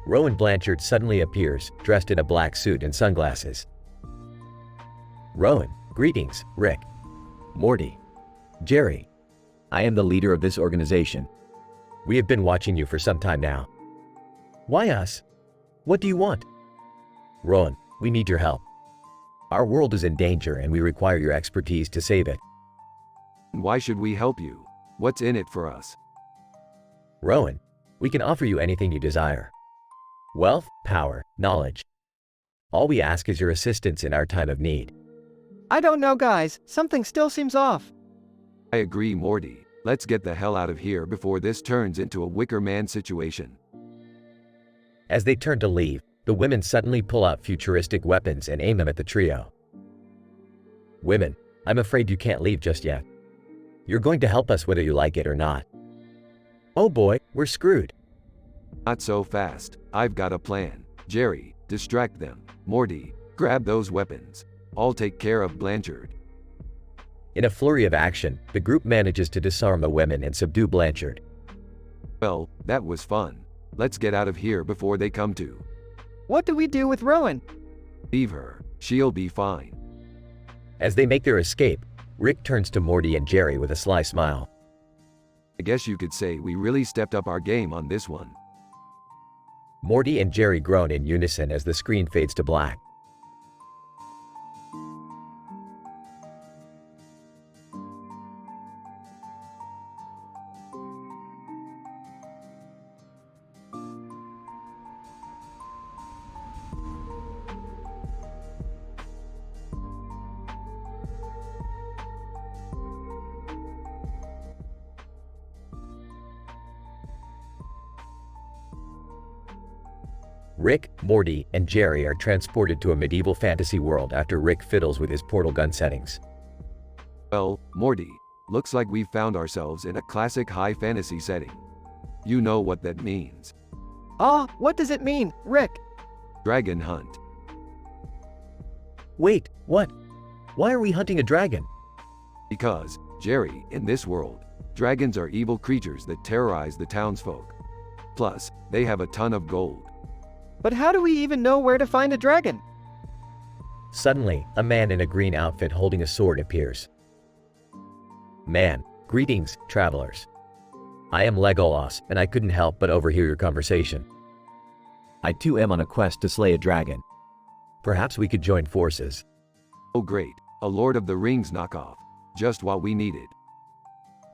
Rowan Blanchard suddenly appears, dressed in a black suit and sunglasses. Rowan, greetings, Rick. Morty. Jerry. I am the leader of this organization. We have been watching you for some time now. Why us? What do you want? Rowan, we need your help. Our world is in danger and we require your expertise to save it. Why should we help you? What's in it for us? Rowan, we can offer you anything you desire. Wealth, power, knowledge. All we ask is your assistance in our time of need. I don't know, guys. Something still seems off. I agree, Morty. Let's get the hell out of here before this turns into a Wicker Man situation. As they turn to leave, the women suddenly pull out futuristic weapons and aim them at the trio. Women, I'm afraid you can't leave just yet. You're going to help us whether you like it or not. Oh boy, we're screwed. Not so fast. I've got a plan. Jerry, distract them. Morty, grab those weapons. I'll take care of Blanchard. In a flurry of action, the group manages to disarm the women and subdue Blanchard. Well, that was fun. Let's get out of here before they come to. What do we do with Rowan? Leave her. She'll be fine. As they make their escape, Rick turns to Morty and Jerry with a sly smile. I guess you could say we really stepped up our game on this one. Morty and Jerry groan in unison as the screen fades to black. Rick, Morty, and Jerry are transported to a medieval fantasy world after Rick fiddles with his portal gun settings. Well, Morty, looks like we've found ourselves in a classic high fantasy setting. You know what that means. What does it mean, Rick? Dragon hunt. Wait, what? Why are we hunting a dragon? Because, Jerry, in this world, dragons are evil creatures that terrorize the townsfolk. Plus, they have a ton of gold. But how do we even know where to find a dragon? Suddenly, a man in a green outfit holding a sword appears. Man, greetings, travelers. I am Legolas, and I couldn't help but overhear your conversation. I too am on a quest to slay a dragon. Perhaps we could join forces. Oh great, a Lord of the Rings knockoff. Just what we needed.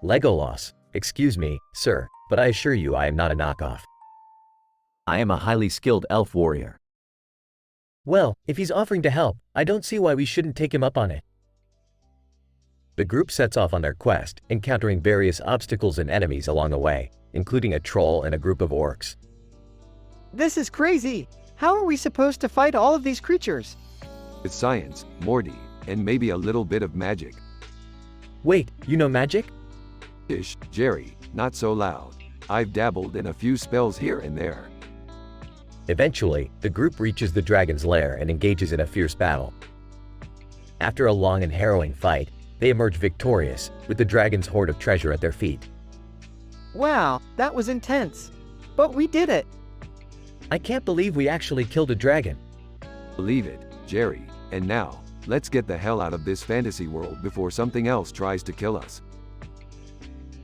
Legolas, excuse me, sir, but I assure you I am not a knockoff. I am a highly skilled elf warrior. Well, if he's offering to help, I don't see why we shouldn't take him up on it. The group sets off on their quest, encountering various obstacles and enemies along the way, including a troll and a group of orcs. This is crazy. How are we supposed to fight all of these creatures? With science, Morty, and maybe a little bit of magic. Wait, you know magic? Ish, Jerry, not so loud. I've dabbled in a few spells here and there. Eventually, the group reaches the dragon's lair and engages in a fierce battle. After a long and harrowing fight, they emerge victorious, with the dragon's hoard of treasure at their feet. Wow, that was intense. But we did it. I can't believe we actually killed a dragon. Believe it, Jerry. And now, let's get the hell out of this fantasy world before something else tries to kill us.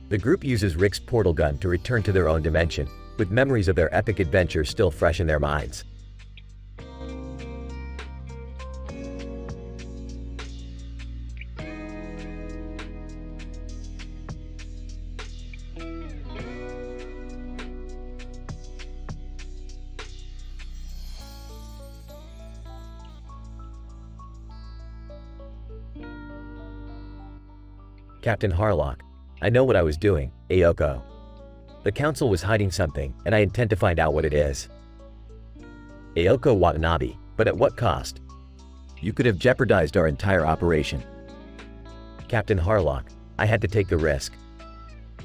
The group uses Rick's portal gun to return to their own dimension, with memories of their epic adventure still fresh in their minds. Captain Harlock, I know what I was doing, Ayoko. The council was hiding something, and I intend to find out what it is. Ayoko Watanabe, but at what cost? You could have jeopardized our entire operation. Captain Harlock, I had to take the risk.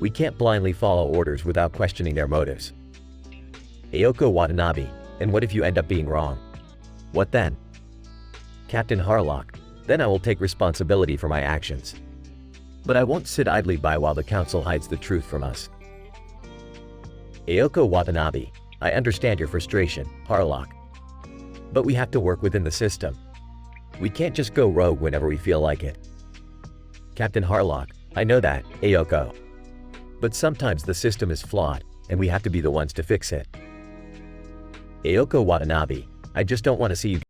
We can't blindly follow orders without questioning their motives. Ayoko Watanabe, and what if you end up being wrong? What then? Captain Harlock, then I will take responsibility for my actions. But I won't sit idly by while the council hides the truth from us. Ayoko Watanabe, I understand your frustration, Harlock. But we have to work within the system. We can't just go rogue whenever we feel like it. Captain Harlock, I know that, Ayoko. But sometimes the system is flawed, and we have to be the ones to fix it. Ayoko Watanabe, I just don't want to see you.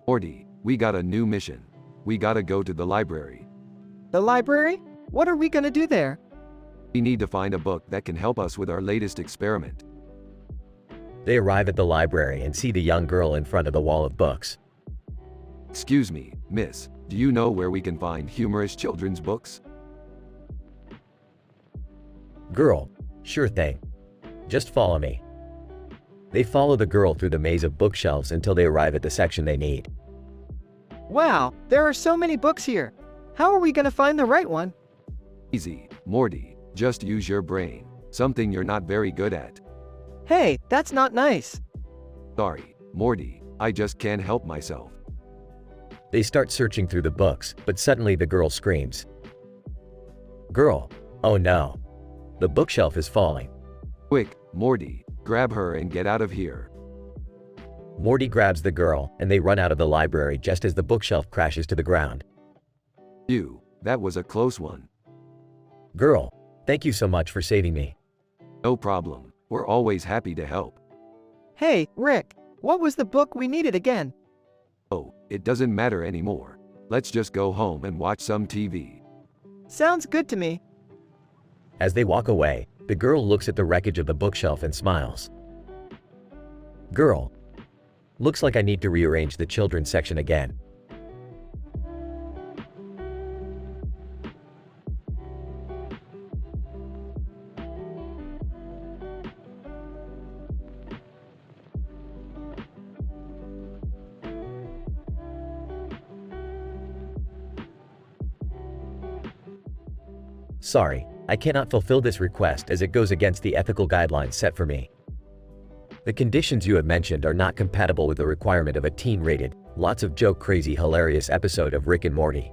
Morty, we got a new mission. We gotta go to the library. The library? What are we gonna do there? We need to find a book that can help us with our latest experiment. They arrive at the library and see the young girl in front of the wall of books. Excuse me, miss, do you know where we can find humorous children's books? Girl, sure thing. Just follow me. They follow the girl through the maze of bookshelves until they arrive at the section they need. Wow, there are so many books here. How are we gonna find the right one? Easy, Morty, just use your brain, something you're not very good at. Hey, that's not nice. Sorry, Morty, I just can't help myself. They start searching through the books, but suddenly the girl screams. Girl, oh no. The bookshelf is falling. Quick, Morty, grab her and get out of here. Morty grabs the girl, and they run out of the library just as the bookshelf crashes to the ground. Phew, that was a close one. Girl, thank you so much for saving me. No problem, we're always happy to help. Hey, Rick, what was the book we needed again? Oh, it doesn't matter anymore. Let's just go home and watch some TV. Sounds good to me. As they walk away, the girl looks at the wreckage of the bookshelf and smiles. Girl, looks like I need to rearrange the children's section again. Sorry, I cannot fulfill this request as it goes against the ethical guidelines set for me. The conditions you have mentioned are not compatible with the requirement of a teen-rated, lots of joke crazy hilarious episode of Rick and Morty.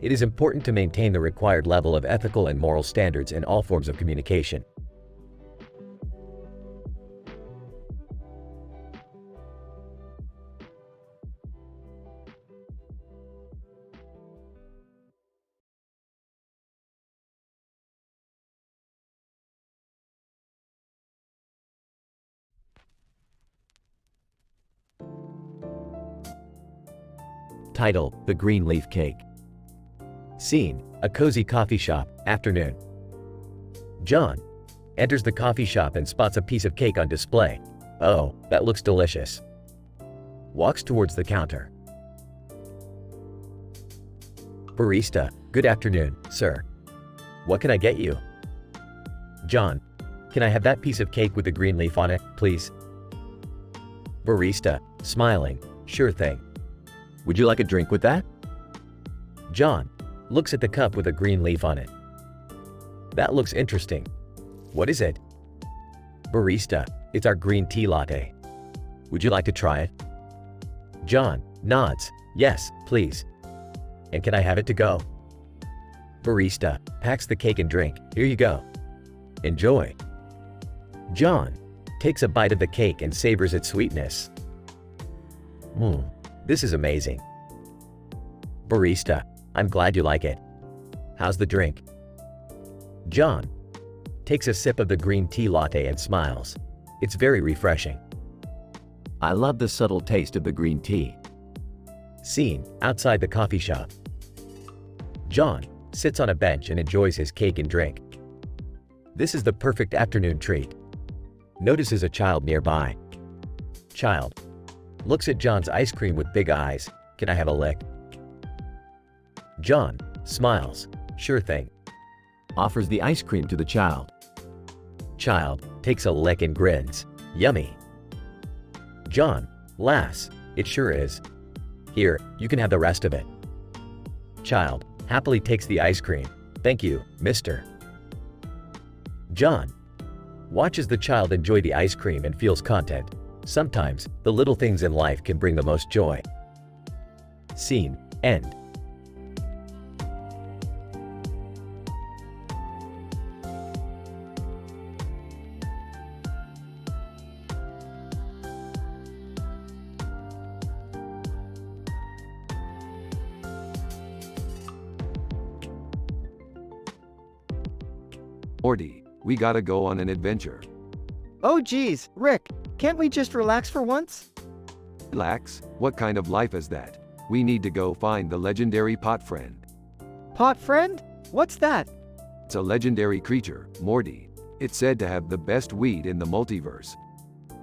It is important to maintain the required level of ethical and moral standards in all forms of communication. Title: The Green Leaf Cake. Scene: a cozy coffee shop, afternoon. John enters the coffee shop and spots a piece of cake on display. Oh, that looks delicious. Walks towards the counter. Barista, good afternoon, sir. What can I get you? John, can I have that piece of cake with the green leaf on it, please? Barista, smiling, sure thing. Would you like a drink with that? John looks at the cup with a green leaf on it. That looks interesting. What is it? Barista, it's our green tea latte. Would you like to try it? John nods, yes, please. And can I have it to go? Barista packs the cake and drink. Here you go. Enjoy. John takes a bite of the cake and savors its sweetness. This is amazing. Barista, I'm glad you like it. How's the drink? John takes a sip of the green tea latte and smiles. It's very refreshing. I love the subtle taste of the green tea. Scene: outside the coffee shop. John sits on a bench and enjoys his cake and drink. This is the perfect afternoon treat. Notices a child nearby. Child looks at John's ice cream with big eyes. Can I have a lick? John smiles. Sure thing. Offers the ice cream to the child. Child takes a lick and grins. Yummy. John laughs. It sure is. Here, you can have the rest of it. Child happily takes the ice cream. Thank you, mister. John watches the child enjoy the ice cream and feels content. Sometimes, the little things in life can bring the most joy. Scene: end. Morty, we gotta go on an adventure. Oh geez, Rick, can't we just relax for once? Relax? What kind of life is that? We need to go find the legendary pot friend. Pot friend? What's that? It's a legendary creature, Morty. It's said to have the best weed in the multiverse.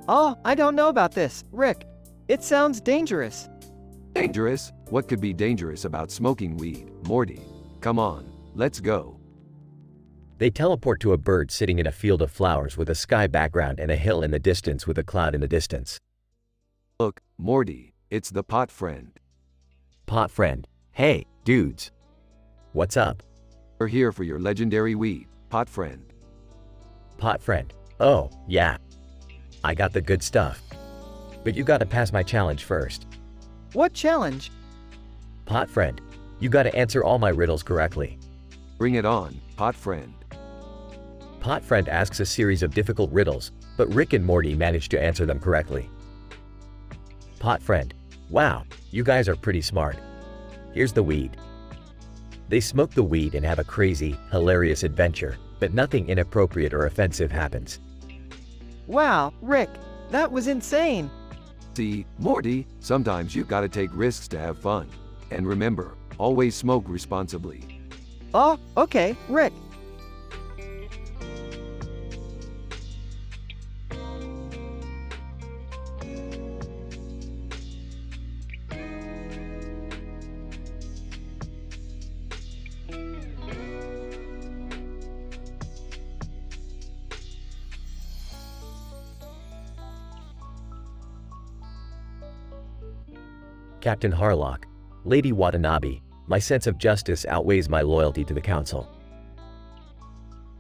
Oh, I don't know about this, Rick. It sounds dangerous. Dangerous? What could be dangerous about smoking weed, Morty? Come on, let's go. They teleport to a bird sitting in a field of flowers with a sky background and a hill in the distance with a cloud in the distance. Look, Morty, it's the pot friend. Pot friend. Hey, dudes. What's up? We're here for your legendary weed, pot friend. Pot friend. Oh, yeah. I got the good stuff. But you gotta pass my challenge first. What challenge? Pot friend, you gotta answer all my riddles correctly. Bring it on, pot friend. Pot friend asks a series of difficult riddles, but Rick and Morty manage to answer them correctly. Pot friend, wow, you guys are pretty smart. Here's the weed. They smoke the weed and have a crazy, hilarious adventure, but nothing inappropriate or offensive happens. Wow, Rick, that was insane. See, Morty, sometimes you gotta take risks to have fun. And remember, always smoke responsibly. Oh, okay, Rick. Captain Harlock, Lady Watanabe, my sense of justice outweighs my loyalty to the Council.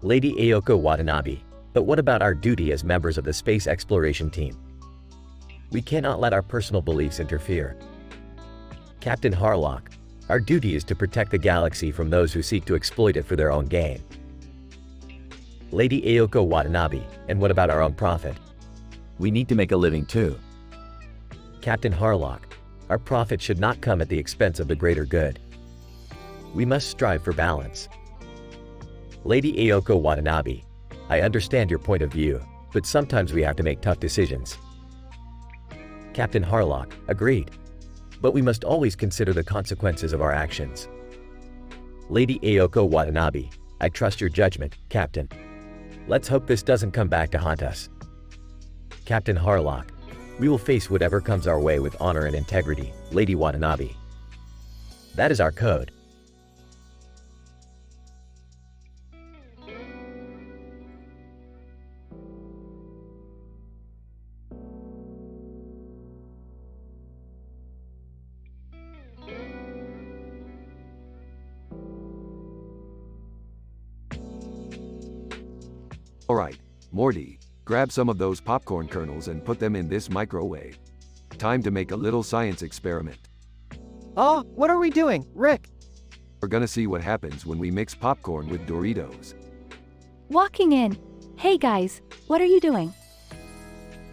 Lady Ayoko Watanabe, but what about our duty as members of the space exploration team? We cannot let our personal beliefs interfere. Captain Harlock, our duty is to protect the galaxy from those who seek to exploit it for their own gain. Lady Ayoko Watanabe, and what about our own profit? We need to make a living too. Captain Harlock, our profit should not come at the expense of the greater good. We must strive for balance. Lady Ayoko Watanabe, I understand your point of view, but sometimes we have to make tough decisions. Captain Harlock, agreed. But we must always consider the consequences of our actions. Lady Ayoko Watanabe, I trust your judgment, Captain. Let's hope this doesn't come back to haunt us. Captain Harlock, we will face whatever comes our way with honor and integrity, Lady Watanabe. That is our code. Alright, Morty, grab some of those popcorn kernels and put them in this microwave. Time to make a little science experiment. Oh, what are we doing, Rick? We're gonna see what happens when we mix popcorn with Doritos. Walking in. Hey guys, what are you doing?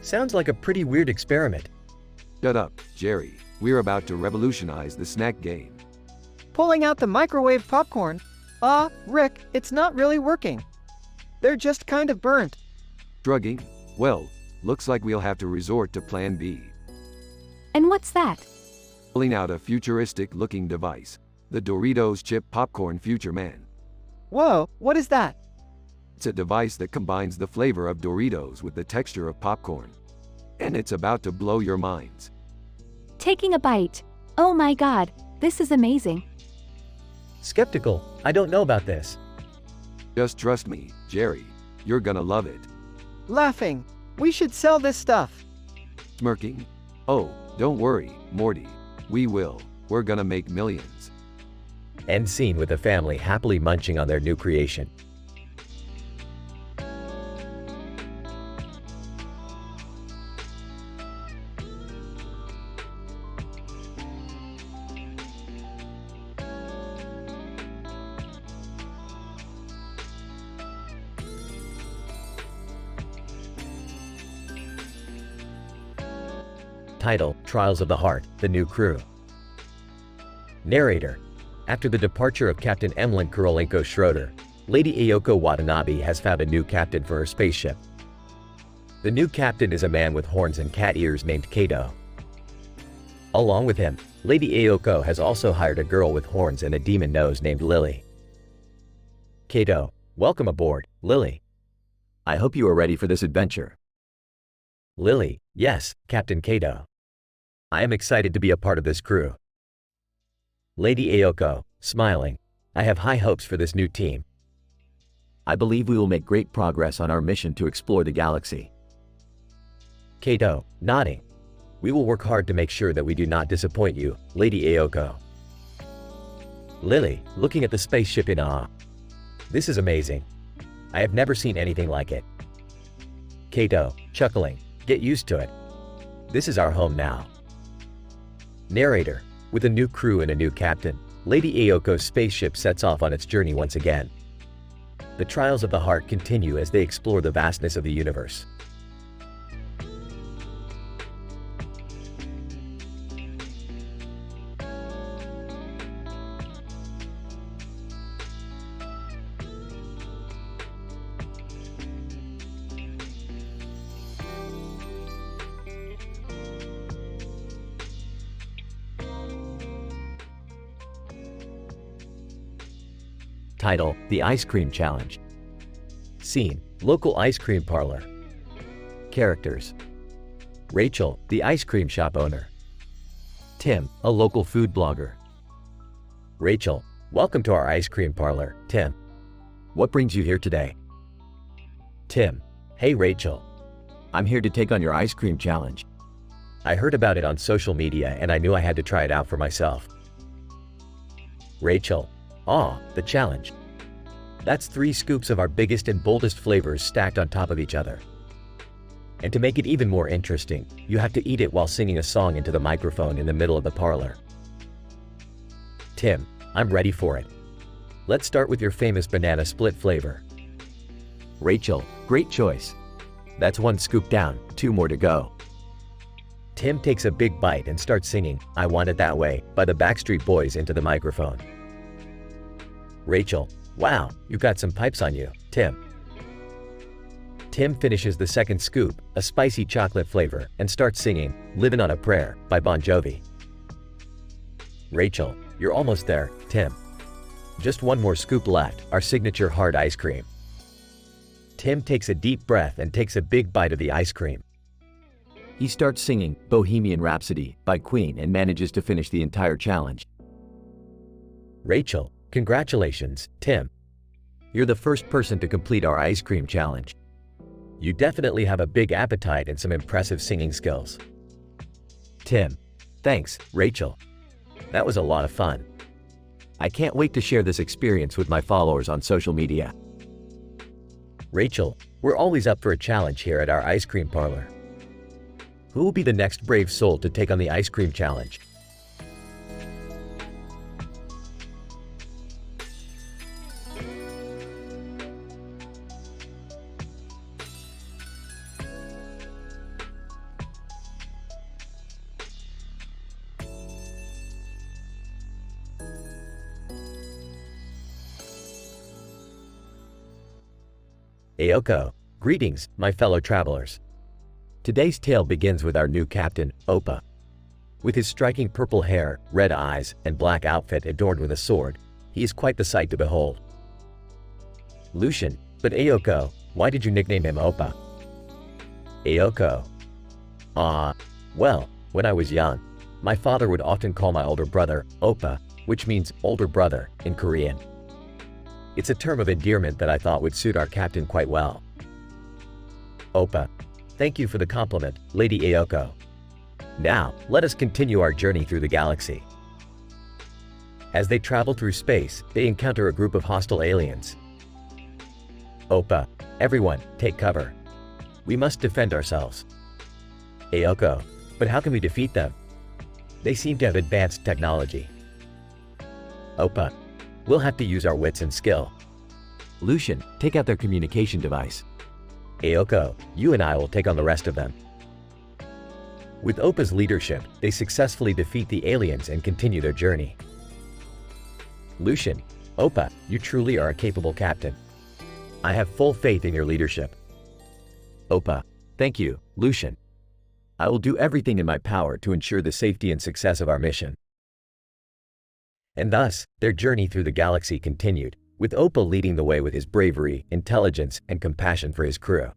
Sounds like a pretty weird experiment. Shut up, Jerry. We're about to revolutionize the snack game. Pulling out the microwave popcorn. Rick, it's not really working. They're just kind of burnt. Shrugging? Well, looks like we'll have to resort to Plan B. And what's that? Pulling out a futuristic-looking device. The Doritos Chip Popcorn Future Man. Whoa, what is that? It's a device that combines the flavor of Doritos with the texture of popcorn. And it's about to blow your minds. Taking a bite. Oh my god, this is amazing. Skeptical, I don't know about this. Just trust me, Jerry. You're gonna love it. Laughing. We should sell this stuff. Smirking? Oh, don't worry, Morty. We will. We're gonna make millions. End scene with the family happily munching on their new creation. Title, Trials of the Heart, The New Crew. Narrator. After the departure of Captain Emlyn Korolenko Schroeder, Lady Ayoko Watanabe has found a new captain for her spaceship. The new captain is a man with horns and cat ears named Kato. Along with him, Lady Ayoko has also hired a girl with horns and a demon nose named Lily. Kato, welcome aboard. Lily. I hope you are ready for this adventure. Lily, yes, Captain Kato. I am excited to be a part of this crew. Lady Ayoko, smiling. I have high hopes for this new team. I believe we will make great progress on our mission to explore the galaxy. Kato, nodding. We will work hard to make sure that we do not disappoint you, Lady Ayoko. Lily, looking at the spaceship in awe. This is amazing. I have never seen anything like it. Kato, chuckling. Get used to it. This is our home now. Narrator, with a new crew and a new captain, Lady Ayoko's spaceship sets off on its journey once again. The trials of the heart continue as they explore the vastness of the universe. Title: The Ice Cream Challenge. Scene: local ice cream parlor. Characters: Rachel, the ice cream shop owner. Tim, a local food blogger. Rachel, welcome to our ice cream parlor. Tim. What brings you here today? Tim, hey Rachel. I'm here to take on your ice cream challenge. I heard about it on social media and I knew I had to try it out for myself. Rachel, aw, the challenge. That's 3 scoops of our biggest and boldest flavors stacked on top of each other. And to make it even more interesting, you have to eat it while singing a song into the microphone in the middle of the parlor. Tim, I'm ready for it. Let's start with your famous banana split flavor. Rachel, great choice. That's 1 scoop down, 2 more to go. Tim takes a big bite and starts singing I Want It That Way by the Backstreet Boys into the microphone. Rachel, wow, you got some pipes on you. Tim. Tim finishes the 2nd scoop, a spicy chocolate flavor, and starts singing Livin' on a Prayer by Bon Jovi. Rachel, you're almost there. Tim. Just 1 more scoop left, our signature hard ice cream. Tim takes a deep breath and takes a big bite of the ice cream. He starts singing Bohemian Rhapsody by Queen and manages to finish the entire challenge. Rachel, congratulations, Tim. You're the first person to complete our ice cream challenge. You definitely have a big appetite and some impressive singing skills. Tim, thanks, Rachel. That was a lot of fun. I can't wait to share this experience with my followers on social media. Rachel, we're always up for a challenge here at our ice cream parlor. Who will be the next brave soul to take on the ice cream challenge? Ayoko, greetings, my fellow travelers. Today's tale begins with our new captain, Oppa. With his striking purple hair, red eyes, and black outfit adorned with a sword, he is quite the sight to behold. Lucian, but Ayoko, why did you nickname him Oppa? Ayoko. Well, when I was young, my father would often call my older brother Oppa, which means older brother in Korean. It's a term of endearment that I thought would suit our captain quite well. Oppa, thank you for the compliment, Lady Ayoko. Now, let us continue our journey through the galaxy. As they travel through space, they encounter a group of hostile aliens. Oppa, everyone, take cover. We must defend ourselves. Ayoko, but how can we defeat them? They seem to have advanced technology. Oppa, we'll have to use our wits and skill. Lucian, take out their communication device. Ayoko, you and I will take on the rest of them. With Oppa's leadership, they successfully defeat the aliens and continue their journey. Lucian, Oppa, you truly are a capable captain. I have full faith in your leadership. Oppa, thank you, Lucian. I will do everything in my power to ensure the safety and success of our mission. And thus, their journey through the galaxy continued, with Opa leading the way with his bravery, intelligence, and compassion for his crew.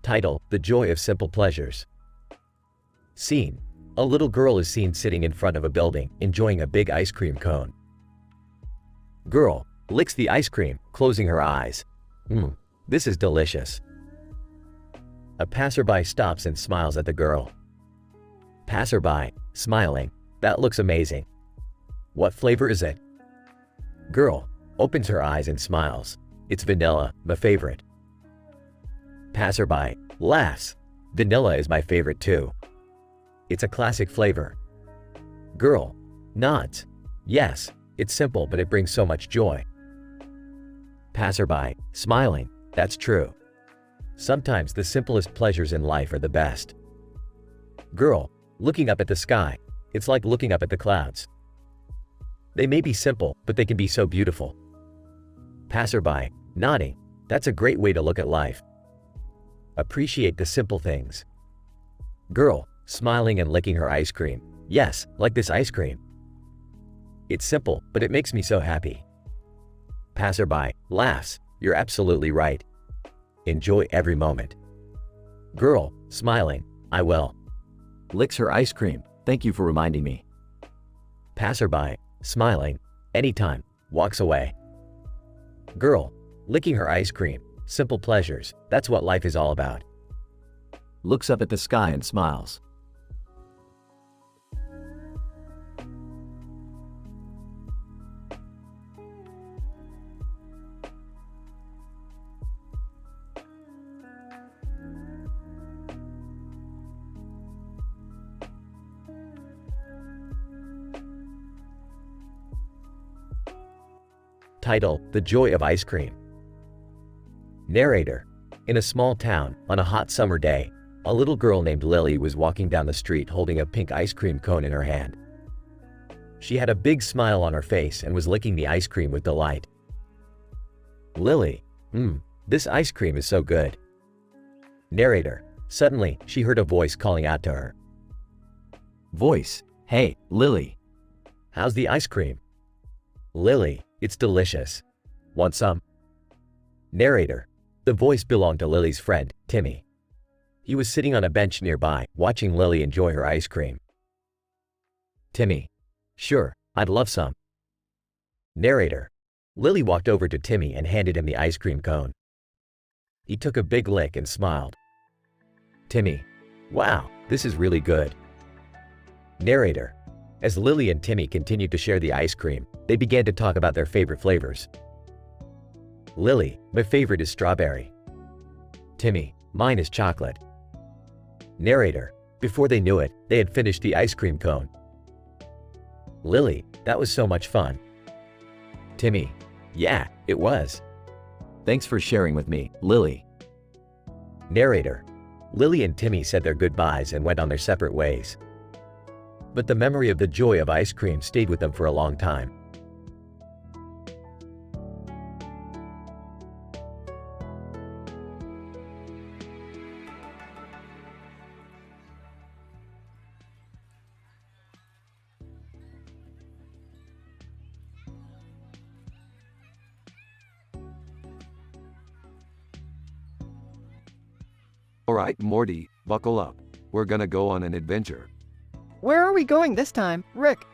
Title: The Joy of Simple Pleasures. Scene: a little girl is seen sitting in front of a building, enjoying a big ice cream cone. Girl licks the ice cream, closing her eyes. This is delicious. A passerby stops and smiles at the girl. Passerby, smiling, that looks amazing. What flavor is it? Girl opens her eyes and smiles. It's vanilla, my favorite. Passerby laughs. Vanilla is my favorite too. It's a classic flavor. Girl nods. Yes, it's simple, but it brings so much joy. Passerby, smiling, that's true. Sometimes the simplest pleasures in life are the best. Girl, looking up at the sky, it's like looking up at the clouds. They may be simple, but they can be so beautiful. Passerby, nodding, that's a great way to look at life. Appreciate the simple things. Girl, smiling and licking her ice cream. Yes, like this ice cream. It's simple, but it makes me so happy. Passerby laughs. You're absolutely right. Enjoy every moment. Girl, smiling. I will. Licks her ice cream. Thank you for reminding me. Passerby, smiling. Anytime. Walks away. Girl, licking her ice cream. Simple pleasures. That's what life is all about. Looks up at the sky and smiles. Title: The Joy of Ice Cream. Narrator: in a small town, on a hot summer day, a little girl named Lily was walking down the street holding a pink ice cream cone in her hand. She had a big smile on her face and was licking the ice cream with delight. Lily: this ice cream is so good. Narrator: suddenly, she heard a voice calling out to her. Voice: Hey, Lily. How's the ice cream? Lily: It's delicious. Want some? Narrator: the voice belonged to Lily's friend, Timmy. He was sitting on a bench nearby, watching Lily enjoy her ice cream. Timmy: Sure, I'd love some. Narrator: Lily walked over to Timmy and handed him the ice cream cone. He took a big lick and smiled. Timmy: Wow, this is really good. Narrator: as Lily and Timmy continued to share the ice cream, they began to talk about their favorite flavors. Lily: My favorite is strawberry. Timmy: Mine is chocolate. Narrator: before they knew it, they had finished the ice cream cone. Lily: That was so much fun. Timmy: Yeah, it was. Thanks for sharing with me, Lily. Narrator: Lily and Timmy said their goodbyes and went on their separate ways. But the memory of the joy of ice cream stayed with them for a long time. Alright, Morty, buckle up. We're gonna go on an adventure. Where are we going this time, Rick?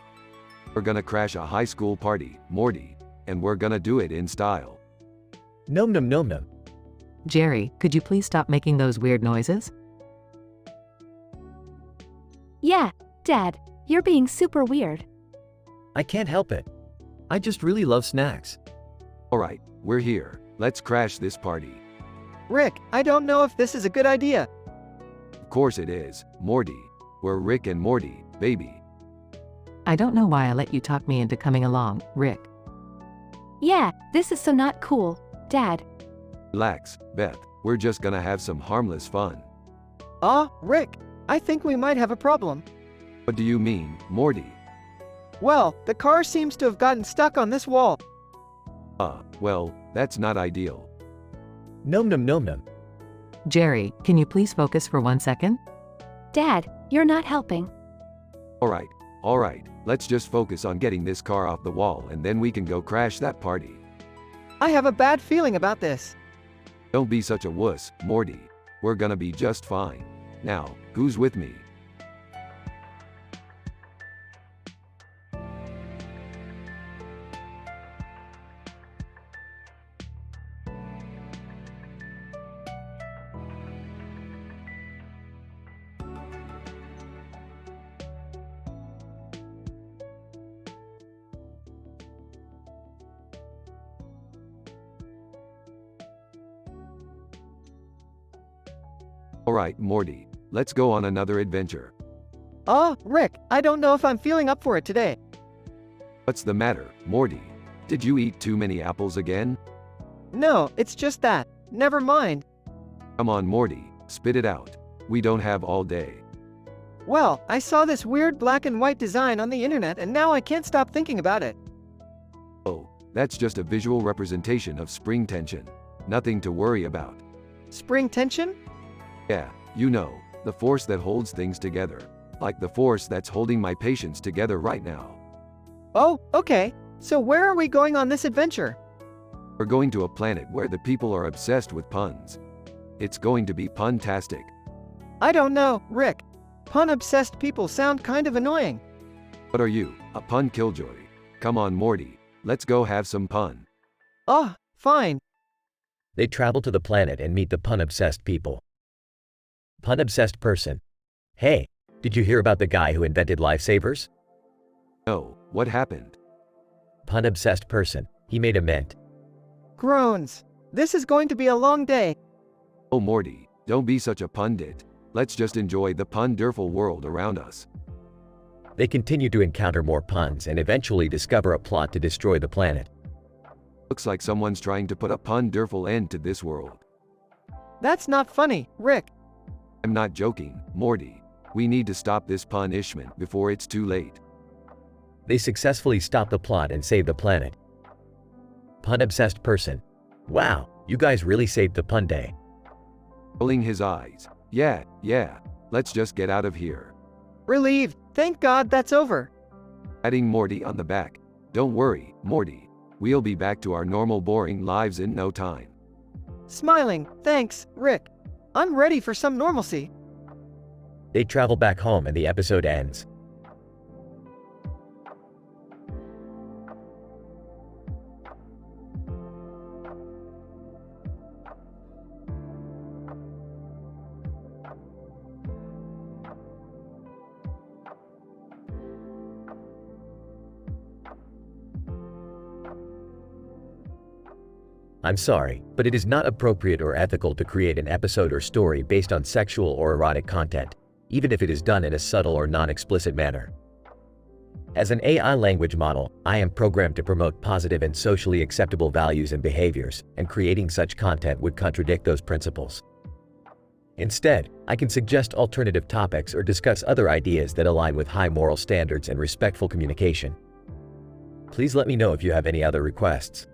We're gonna crash a high school party, Morty. And we're gonna do it in style. Nom nom nom nom. Jerry, could you please stop making those weird noises? Yeah, Dad, you're being super weird. I can't help it. I just really love snacks. Alright, we're here. Let's crash this party. Rick, I don't know if this is a good idea. Of course it is, Morty. We're Rick and Morty, baby. I don't know why I let you talk me into coming along, Rick. Yeah, this is so not cool, Dad. Relax, Beth. We're just gonna have some harmless fun. Rick, I think we might have a problem. What do you mean, Morty? Well, the car seems to have gotten stuck on this wall. Well, that's not ideal. Nom nom nom nom. Jerry, can you please focus for 1 second? Dad, you're not helping. Alright, let's just focus on getting this car off the wall and then we can go crash that party. I have a bad feeling about this. Don't be such a wuss, Morty. We're gonna be just fine. Now, who's with me? Alright, Morty, let's go on another adventure. Rick, I don't know if I'm feeling up for it today. What's the matter, Morty? Did you eat too many apples again? No, it's just that. Never mind. Come on, Morty, spit it out. We don't have all day. Well, I saw this weird black and white design on the internet and now I can't stop thinking about it. Oh, that's just a visual representation of spring tension. Nothing to worry about. Spring tension? Yeah, you know, the force that holds things together. Like the force that's holding my patients together right now. Oh, okay. So where are we going on this adventure? We're going to a planet where the people are obsessed with puns. It's going to be pun-tastic. I don't know, Rick. Pun-obsessed people sound kind of annoying. What are you, a pun killjoy? Come on, Morty, let's go have some pun. Fine. They travel to the planet and meet the pun-obsessed people. Pun-obsessed person. Hey, did you hear about the guy who invented lifesavers? No, what happened? Pun-obsessed person. He made a mint. Groans. This is going to be a long day. Oh, Morty, don't be such a pundit. Let's just enjoy the pun-derful world around us. They continue to encounter more puns and eventually discover a plot to destroy the planet. Looks like someone's trying to put a pun-derful end to this world. That's not funny, Rick. I'm not joking, Morty. We need to stop this punishment before it's too late. They successfully stop the plot and save the planet. Pun-obsessed person. Wow, you guys really saved the pun day. Rolling his eyes. Yeah, let's just get out of here. Relieved. Thank God that's over. Patting Morty on the back. Don't worry, Morty. We'll be back to our normal boring lives in no time. Smiling. Thanks, Rick. I'm ready for some normalcy. They travel back home and the episode ends. I'm sorry, but it is not appropriate or ethical to create an episode or story based on sexual or erotic content, even if it is done in a subtle or non-explicit manner. As an AI language model, I am programmed to promote positive and socially acceptable values and behaviors, and creating such content would contradict those principles. Instead, I can suggest alternative topics or discuss other ideas that align with high moral standards and respectful communication. Please let me know if you have any other requests.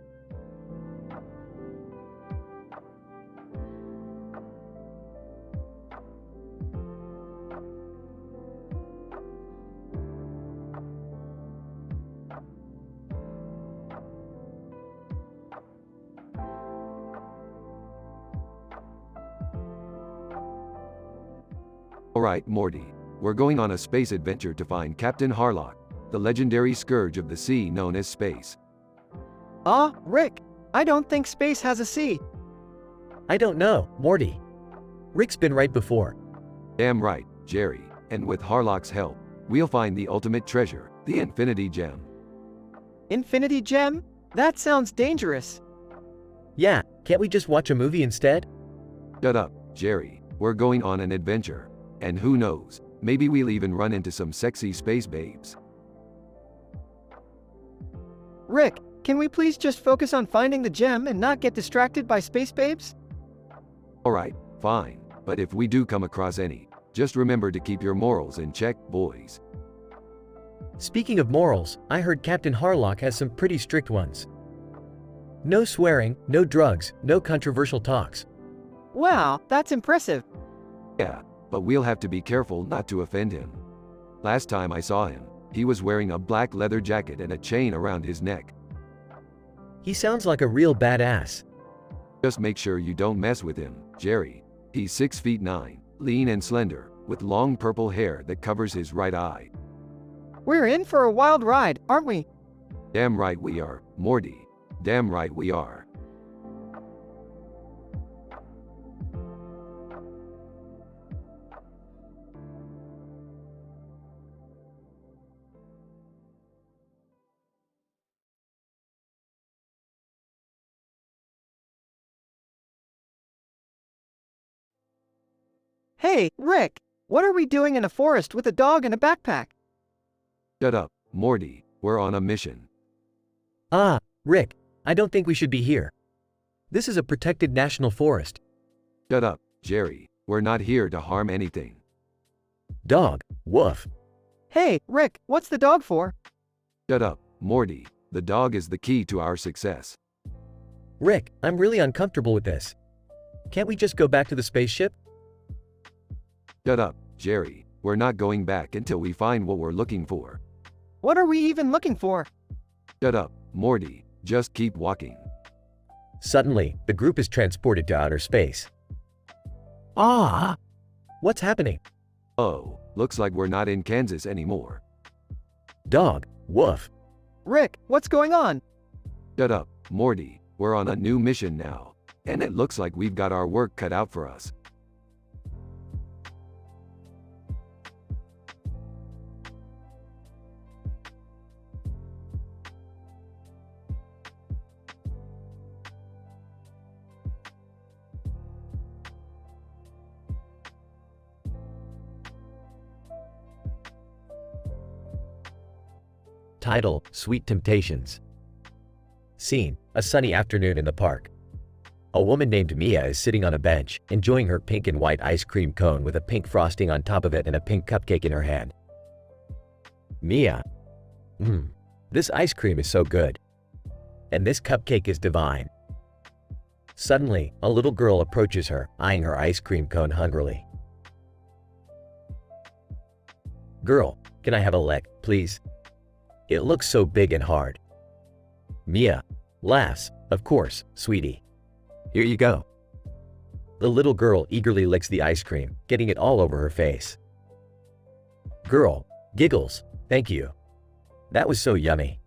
Alright, Morty. We're going on a space adventure to find Captain Harlock, the legendary scourge of the sea known as space. Rick. I don't think space has a sea. I don't know, Morty. Rick's been right before. Damn right, Jerry. And with Harlock's help, we'll find the ultimate treasure, the Infinity Gem. Infinity Gem? That sounds dangerous. Yeah, can't we just watch a movie instead? Shut up, Jerry. We're going on an adventure. And who knows, maybe we'll even run into some sexy space babes. Rick, can we please just focus on finding the gem and not get distracted by space babes? Alright, fine. But if we do come across any, just remember to keep your morals in check, boys. Speaking of morals, I heard Captain Harlock has some pretty strict ones. No swearing, no drugs, no controversial talks. Wow, that's impressive. Yeah, but we'll have to be careful not to offend him. Last time I saw him, he was wearing a black leather jacket and a chain around his neck. He sounds like a real badass. Just make sure you don't mess with him, Jerry. He's 6'9", lean and slender, with long purple hair that covers his right eye. We're in for a wild ride, aren't we? Damn right we are, Morty. Damn right we are. Hey, Rick, what are we doing in a forest with a dog and a backpack? Shut up, Morty. We're on a mission. Ah, Rick, I don't think we should be here. This is a protected national forest. Shut up, Jerry. We're not here to harm anything. Dog, woof. Hey, Rick, what's the dog for? Shut up, Morty. The dog is the key to our success. Rick, I'm really uncomfortable with this. Can't we just go back to the spaceship? Shut up, Jerry. We're not going back until we find what we're looking for. What are we even looking for? Shut up, Morty. Just keep walking. Suddenly, the group is transported to outer space. Ah! What's happening? Oh, looks like we're not in Kansas anymore. Dog, woof. Rick, what's going on? Shut up, Morty. We're on a new mission now, and it looks like we've got our work cut out for us. Title, Sweet Temptations. Scene, a sunny afternoon in the park. A woman named Mia is sitting on a bench, enjoying her pink and white ice cream cone with a pink frosting on top of it and a pink cupcake in her hand. Mia. This ice cream is so good. And this cupcake is divine. Suddenly, a little girl approaches her, eyeing her ice cream cone hungrily. Girl, can I have a lick, please? It looks so big and hard. Mia laughs. Of course, sweetie. Here you go. The little girl eagerly licks the ice cream, getting it all over her face. Girl giggles. Thank you. That was so yummy.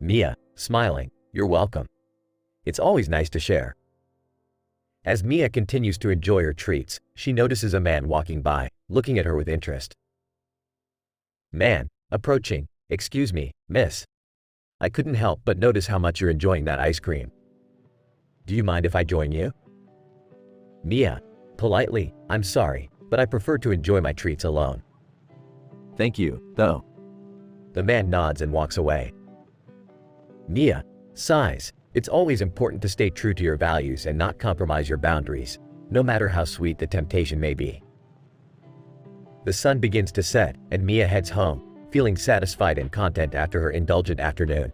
Mia, smiling. You're welcome. It's always nice to share. As Mia continues to enjoy her treats, she notices a man walking by, looking at her with interest. Man, approaching. Excuse me, miss. I couldn't help but notice how much you're enjoying that ice cream. Do you mind if I join you? Mia, politely, I'm sorry, but I prefer to enjoy my treats alone. Thank you, though. The man nods and walks away. Mia sighs. It's always important to stay true to your values and not compromise your boundaries, no matter how sweet the temptation may be. The sun begins to set, and Mia heads home, feeling satisfied and content after her indulgent afternoon.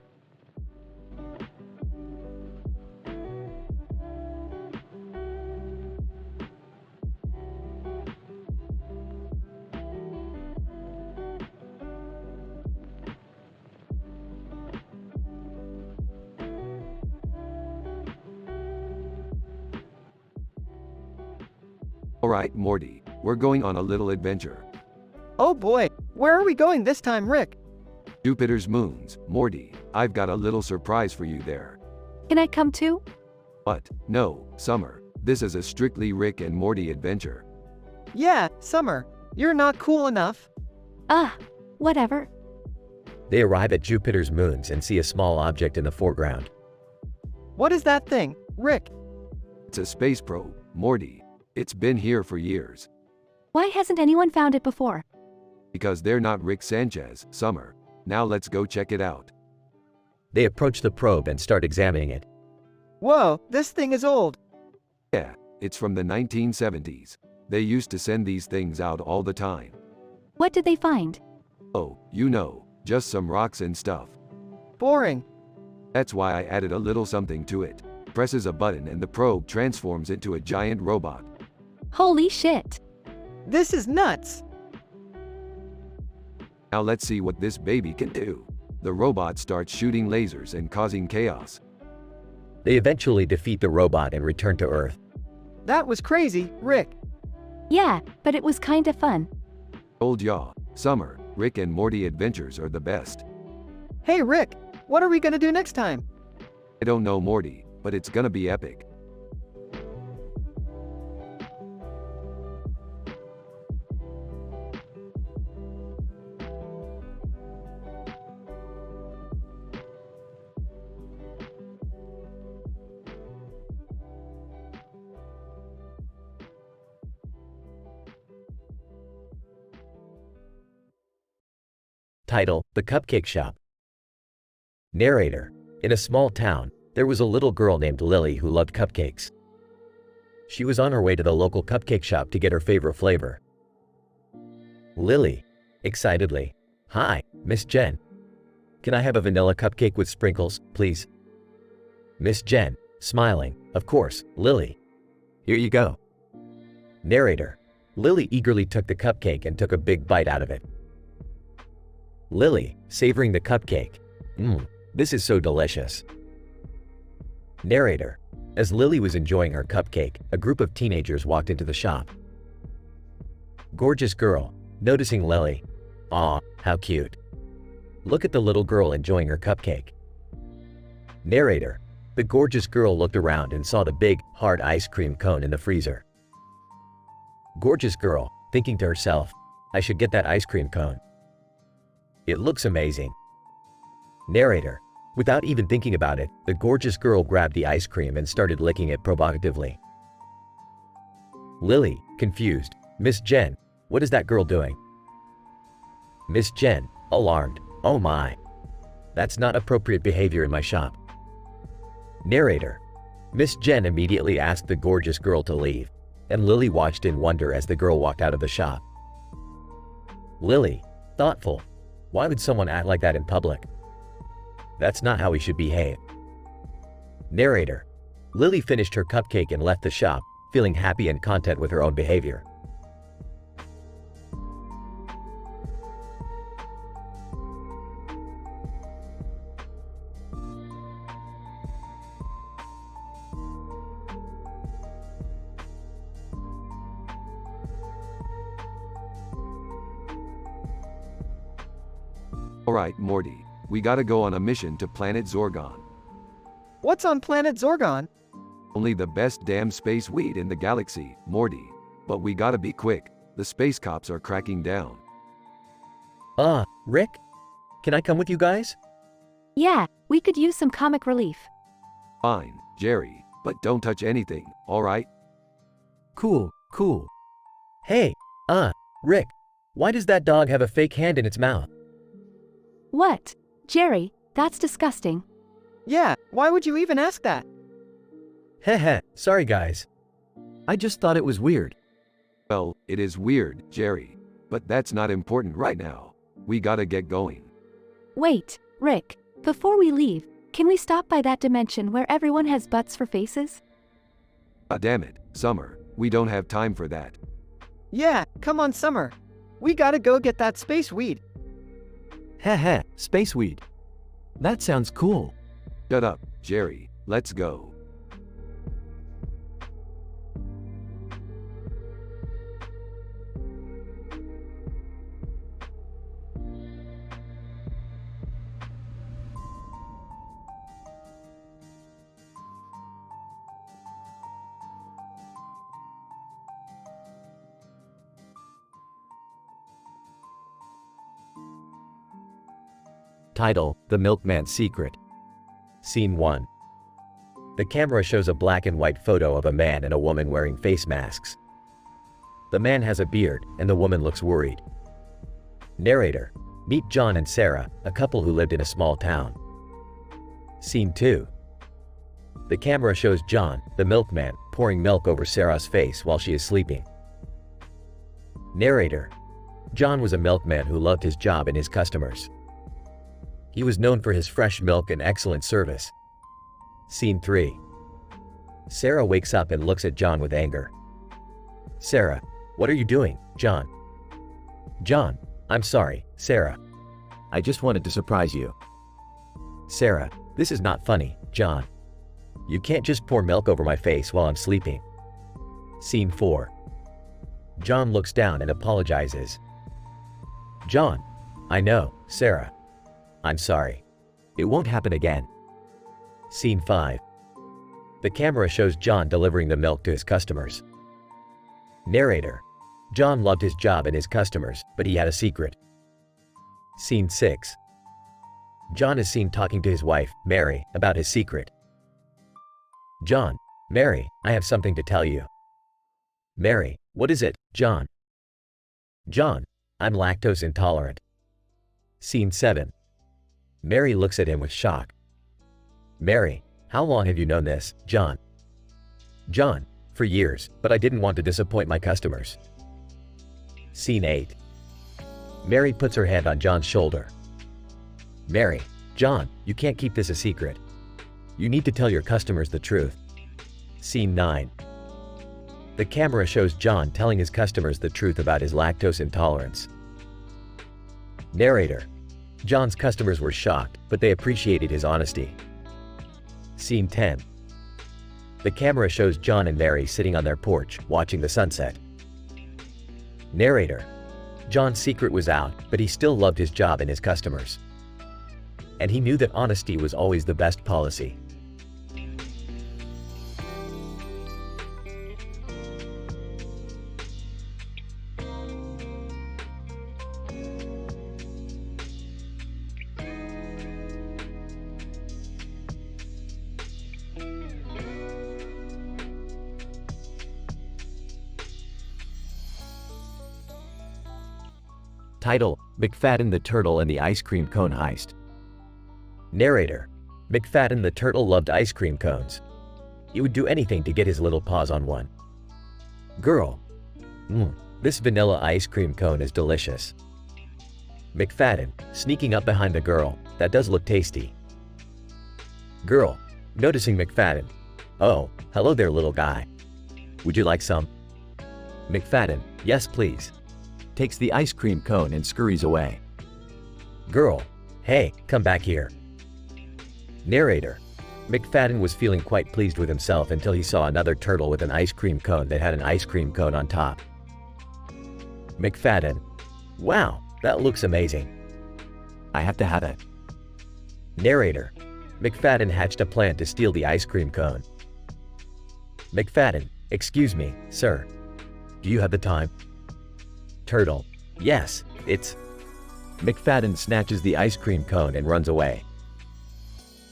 Alright, Morty. We're going on a little adventure. Oh boy, where are we going this time, Rick? Jupiter's moons, Morty. I've got a little surprise for you there. Can I come too? What? No, Summer. This is a strictly Rick and Morty adventure. Yeah, Summer, you're not cool enough. Whatever. They arrive at Jupiter's moons and see a small object in the foreground. What is that thing, Rick? It's a space probe, Morty. It's been here for years. Why hasn't anyone found it before? Because they're not Rick Sanchez, Summer. Now let's go check it out. They approach the probe and start examining it. Whoa, this thing is old. Yeah, it's from the 1970s. They used to send these things out all the time. What did they find? Oh, you know, Just some rocks and stuff. Boring. That's why I added a little something to it. Presses a button and the probe transforms into a giant robot. Holy shit. This is nuts. Now let's see what this baby can do. The robot starts shooting lasers and causing chaos. They eventually defeat the robot and return to Earth. That was crazy, Rick. Yeah, but it was kinda fun. Old yaw, Summer, Rick and Morty adventures are the best. Hey, Rick, what are we gonna do next time? I don't know Morty, but it's gonna be epic. Title: The Cupcake Shop. Narrator: In a small town, there was a little girl named Lily who loved cupcakes. She was on her way to the local cupcake shop to get her favorite flavor. Lily, excitedly, "Hi, Miss Jen. Can I have a vanilla cupcake with sprinkles, please?" Miss Jen, smiling, "Of course, Lily. Here you go." Narrator: Lily eagerly took the cupcake and took a big bite out of it. Lily, savoring the cupcake. This is so delicious." Narrator: As Lily was enjoying her cupcake, a group of teenagers walked into the shop. Gorgeous girl, noticing Lily. "Aw, how cute. Look at the little girl enjoying her cupcake." Narrator: The gorgeous girl looked around and saw the big, hard ice cream cone in the freezer. Gorgeous girl, thinking to herself, "I should get that ice cream cone. It looks amazing." Narrator: Without even thinking about it, the gorgeous girl grabbed the ice cream and started licking it provocatively. Lily, confused, "Miss Jen, what is that girl doing?" Miss Jen, alarmed, "Oh my. That's not appropriate behavior in my shop." Narrator: Miss Jen immediately asked the gorgeous girl to leave, and Lily watched in wonder as the girl walked out of the shop. Lily, thoughtful, "Why would someone act like that in public? That's not how we should behave." Narrator: Lily finished her cupcake and left the shop, feeling happy and content with her own behavior. Alright, Morty. We gotta go on a mission to planet Zorgon. What's on planet Zorgon? Only the best damn space weed in the galaxy, Morty. But we gotta be quick. The space cops are cracking down. Rick? Can I come with you guys? Yeah, we could use some comic relief. Fine, Jerry. But don't touch anything, alright? Cool. Hey, Rick, why does that dog have a fake hand in its mouth? What? Jerry, that's disgusting. Yeah, why would you even ask that? Heh, sorry guys. I just thought it was weird. Well, it is weird, Jerry. But that's not important right now. We gotta get going. Wait, Rick, before we leave, can we stop by that dimension where everyone has butts for faces? Ah, damn it, Summer. We don't have time for that. Yeah, come on, Summer. We gotta go get that space weed. Heh, space weed. That sounds cool. Shut up, Jerry. Let's go. Title: The Milkman's Secret. Scene 1. The camera shows a black and white photo of a man and a woman wearing face masks. The man has a beard, and the woman looks worried. Narrator: Meet John and Sarah, a couple who lived in a small town. Scene 2. The camera shows John, the milkman, pouring milk over Sarah's face while she is sleeping. Narrator: John was a milkman who loved his job and his customers. He was known for his fresh milk and excellent service. Scene 3. Sarah wakes up and looks at John with anger. Sarah, what are you doing, John? John, I'm sorry, Sarah. I just wanted to surprise you. Sarah, this is not funny, John. You can't just pour milk over my face while I'm sleeping. Scene 4. John looks down and apologizes. John, I know, Sarah. I'm sorry. It won't happen again. Scene 5. The camera shows John delivering the milk to his customers. Narrator. John loved his job and his customers, but he had a secret. Scene 6. John is seen talking to his wife, Mary, about his secret. John, Mary, I have something to tell you. Mary, what is it, John? John, I'm lactose intolerant. Scene 7. Mary looks at him with shock. Mary, how long have you known this, John? John, for years, but I didn't want to disappoint my customers. Scene 8. Mary puts her hand on John's shoulder. Mary, John, you can't keep this a secret. You need to tell your customers the truth. Scene 9. The camera shows John telling his customers the truth about his lactose intolerance. Narrator. John's customers were shocked, but they appreciated his honesty. Scene 10. The camera shows John and Mary sitting on their porch, watching the sunset. Narrator. John's secret was out, but he still loved his job and his customers. And he knew that honesty was always the best policy. Title: McFadden the Turtle and the Ice Cream Cone Heist. Narrator. McFadden the turtle loved ice cream cones. He would do anything to get his little paws on one. Girl. This vanilla ice cream cone is delicious. McFadden, sneaking up behind the girl, that does look tasty. Girl, noticing McFadden. Oh, hello there, little guy. Would you like some? McFadden, yes please. Takes the ice cream cone and scurries away. Girl, hey, come back here. Narrator. McFadden was feeling quite pleased with himself until he saw another turtle with an ice cream cone that had an ice cream cone on top. McFadden. Wow, that looks amazing. I have to have it. Narrator. McFadden hatched a plan to steal the ice cream cone. McFadden. Excuse me, sir. Do you have the time? Turtle. Yes, it's... McFadden snatches the ice cream cone and runs away.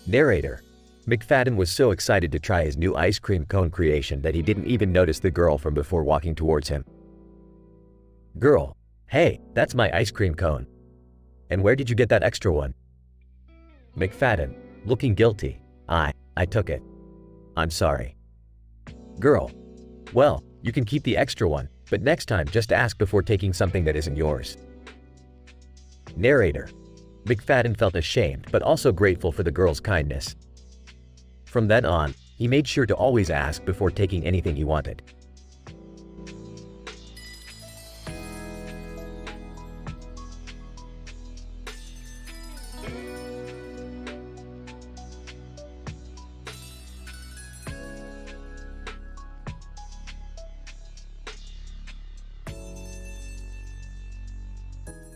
Narrator. McFadden was so excited to try his new ice cream cone creation that he didn't even notice the girl from before walking towards him. Girl. Hey, that's my ice cream cone. And where did you get that extra one? McFadden. Looking guilty. I took it. I'm sorry. Girl. Well, you can keep the extra one, but next time just ask before taking something that isn't yours. Narrator. McFadden felt ashamed but also grateful for the girl's kindness. From then on, he made sure to always ask before taking anything he wanted.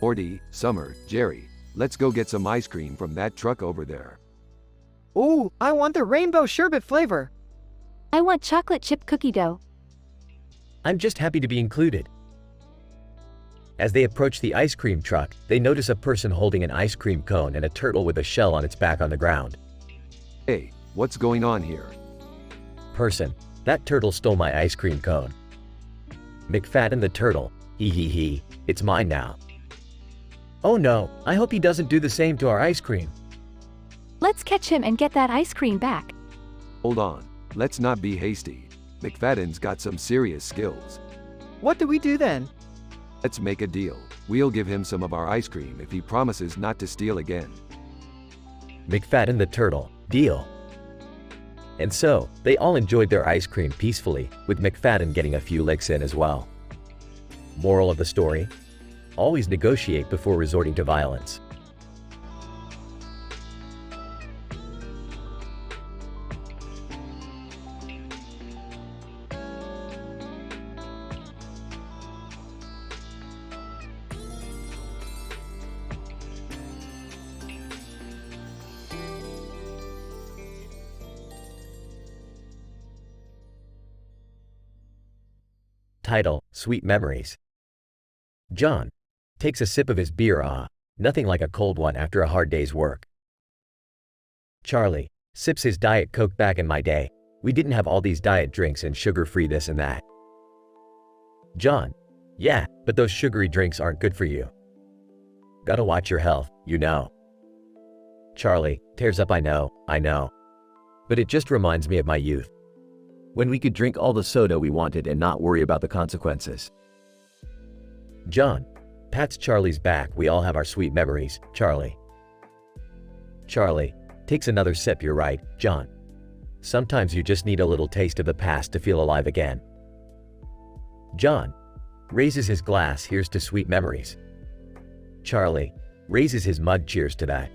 Morty, Summer, Jerry, let's go get some ice cream from that truck over there. Ooh, I want the rainbow sherbet flavor. I want chocolate chip cookie dough. I'm just happy to be included. As they approach the ice cream truck, they notice a person holding an ice cream cone and a turtle with a shell on its back on the ground. Hey, what's going on here? Person. That turtle stole my ice cream cone. McFadden the turtle. Hee. It's mine now. Oh no, I hope he doesn't do the same to our ice cream. Let's catch him and get that ice cream back. Hold on, let's not be hasty. McFadden's got some serious skills. What do we do then? Let's make a deal. We'll give him some of our ice cream if he promises not to steal again. McFadden the turtle, deal. And so, they all enjoyed their ice cream peacefully, with McFadden getting a few licks in as well. Moral of the story? Always negotiate before resorting to violence. Title: Sweet Memories. John takes a sip of his beer. Nothing like a cold one after a hard day's work. Charlie sips his Diet Coke. Back in my day, we didn't have all these diet drinks and sugar-free this and that. John: yeah, but those sugary drinks aren't good for you. Gotta watch your health, you know. Charlie tears up: I know. But it just reminds me of my youth, when we could drink all the soda we wanted and not worry about the consequences. John pats Charlie's back. We all have our sweet memories, Charlie. Charlie takes another sip. You're right, John. Sometimes you just need a little taste of the past to feel alive again. John raises his glass. Here's to sweet memories. Charlie raises his mug. Cheers to that.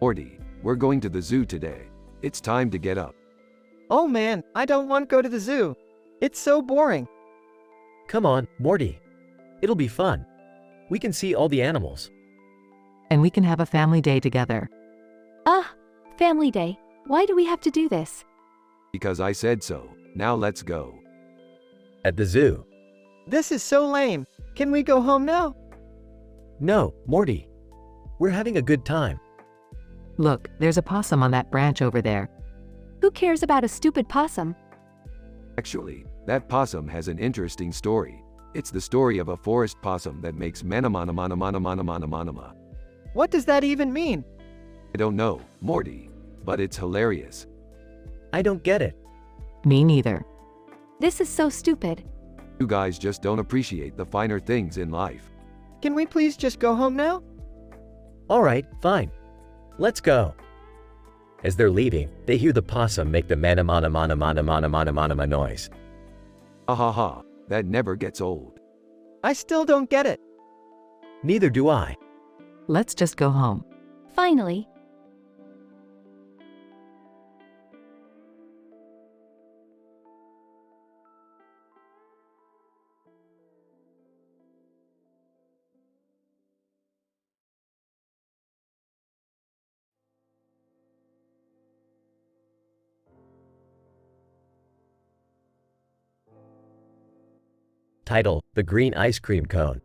Morty, we're going to the zoo today. It's time to get up. Oh man, I don't want to go to the zoo. It's so boring. Come on, Morty. It'll be fun. We can see all the animals. And we can have a family day together. Family day. Why do we have to do this? Because I said so. Now let's go. At the zoo. This is so lame. Can we go home now? No, Morty. We're having a good time. Look, there's a possum on that branch over there. Who cares about a stupid possum? Actually, that possum has an interesting story. It's the story of a forest possum that makes manamana. What does that even mean? I don't know, Morty, but it's hilarious. I don't get it. Me neither. This is so stupid. You guys just don't appreciate the finer things in life. Can we please just go home now? All right, fine. Let's go. As they're leaving, they hear the possum make the manamana noise. Ha, that never gets old. I still don't get it. Neither do I. Let's just go home. Finally. Title: The Green Ice Cream Cone.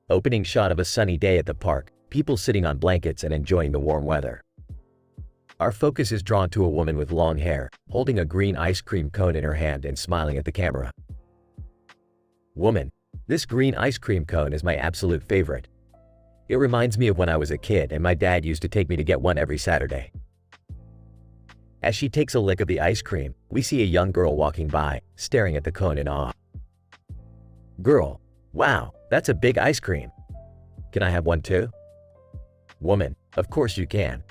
Opening shot of a sunny day at the park, people sitting on blankets and enjoying the warm weather. Our focus is drawn to a woman with long hair, holding a green ice cream cone in her hand and smiling at the camera. Woman: this green ice cream cone is my absolute favorite. It reminds me of when I was a kid and my dad used to take me to get one every Saturday. As she takes a lick of the ice cream, we see a young girl walking by, staring at the cone in awe. Girl: wow, that's a big ice cream. Can I have one too? Woman: of course you can.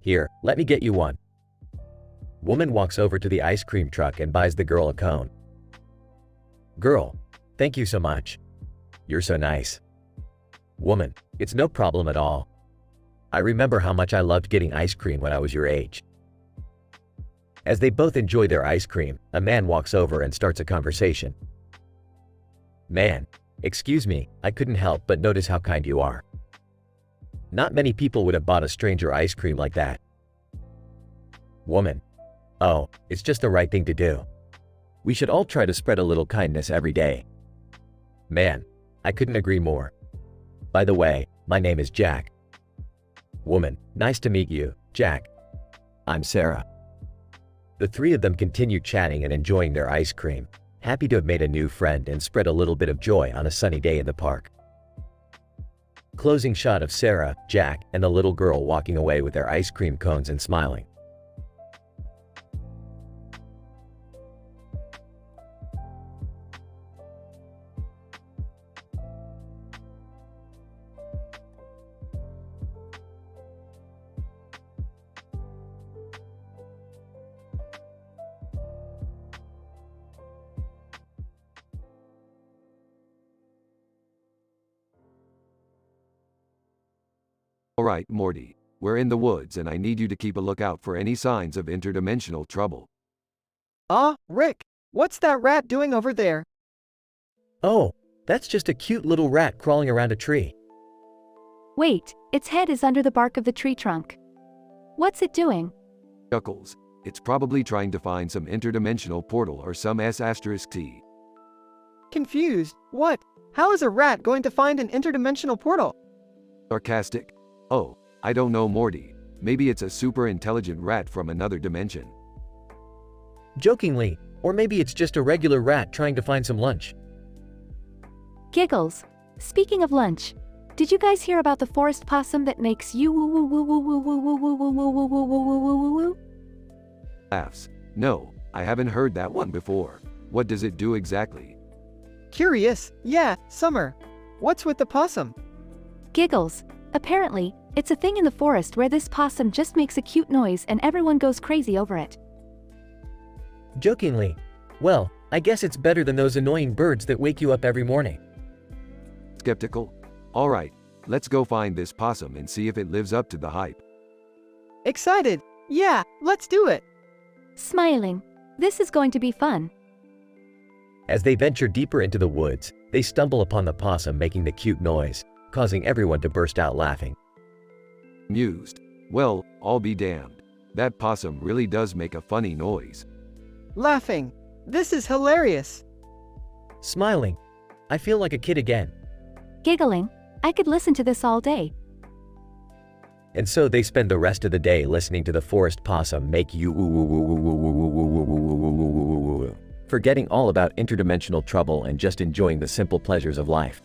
Here, let me get you one. Woman walks over to the ice cream truck and buys the girl a cone. Girl: thank you so much. You're so nice. Woman: it's no problem at all. I remember how much I loved getting ice cream when I was your age. As they both enjoy their ice cream, a man walks over and starts a conversation. Man: excuse me, I couldn't help but notice how kind you are. Not many people would have bought a stranger ice cream like that. Woman: oh, it's just the right thing to do. We should all try to spread a little kindness every day. Man: I couldn't agree more. By the way, my name is Jack. Woman: nice to meet you, Jack. I'm Sarah. The three of them continue chatting and enjoying their ice cream, happy to have made a new friend and spread a little bit of joy on a sunny day in the park. Closing shot of Sarah, Jack, and the little girl walking away with their ice cream cones and smiling. Alright, Morty. We're in the woods and I need you to keep a lookout for any signs of interdimensional trouble. Rick, what's that rat doing over there? Oh, that's just a cute little rat crawling around a tree. Wait, its head is under the bark of the tree trunk. What's it doing? Chuckles. It's probably trying to find some interdimensional portal or some S*T. Confused. What? How is a rat going to find an interdimensional portal? Sarcastic. Oh, I don't know, Morty. Maybe it's a super intelligent rat from another dimension. Jokingly, or maybe it's just a regular rat trying to find some lunch. Giggles. Speaking of lunch, did you guys hear about the forest possum that makes you woo woo woo woo woo woo woo woo woo woo woo woo woo woo woo woo? Laughs. No, I haven't heard that one before. What does it do exactly? Curious. Yeah, Summer. What's with the possum? Giggles. Apparently, it's a thing in the forest where this possum just makes a cute noise and everyone goes crazy over it. Jokingly, well, I guess it's better than those annoying birds that wake you up every morning. Skeptical? Alright, let's go find this possum and see if it lives up to the hype. Excited. Yeah, let's do it. Smiling. This is going to be fun. As they venture deeper into the woods, they stumble upon the possum making the cute noise, causing everyone to burst out laughing. Amused. Well, I'll be damned. That possum really does make a funny noise. Laughing. This is hilarious. Smiling. I feel like a kid again. Giggling. I could listen to this all day. And so they spend the rest of the day listening to the forest possum make you woo woo woo woo woo woo woo woo woo woo woo woo woo woo, forgetting all about interdimensional trouble and just enjoying the simple pleasures of life.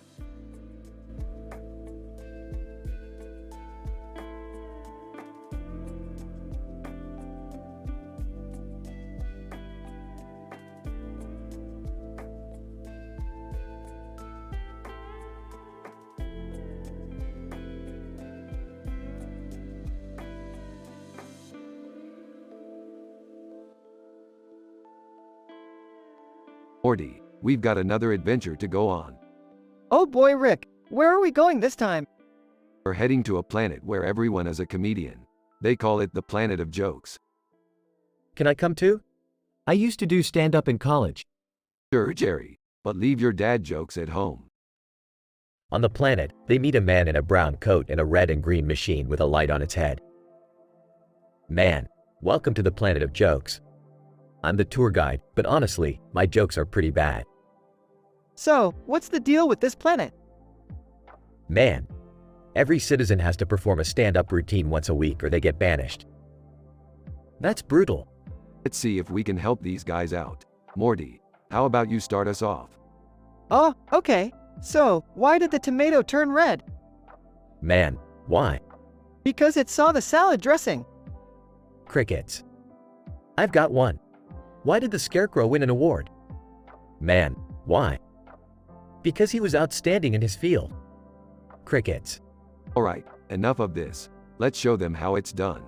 Morty, we've got another adventure to go on. Oh boy, Rick. Where are we going this time? We're heading to a planet where everyone is a comedian. They call it the planet of jokes. Can I come too? I used to do stand-up in college. Sure, Jerry, but leave your dad jokes at home. On the planet, they meet a man in a brown coat and a red and green machine with a light on its head. Man, welcome to the planet of jokes. I'm the tour guide, but honestly, my jokes are pretty bad. So, what's the deal with this planet? Man, every citizen has to perform a stand-up routine once a week or they get banished. That's brutal. Let's see if we can help these guys out. Morty, how about you start us off? Oh, okay. So, why did the tomato turn red? Man, why? Because it saw the salad dressing. Crickets. I've got one. Why did the scarecrow win an award? Man, why? Because he was outstanding in his field. Crickets. Alright, enough of this. Let's show them how it's done.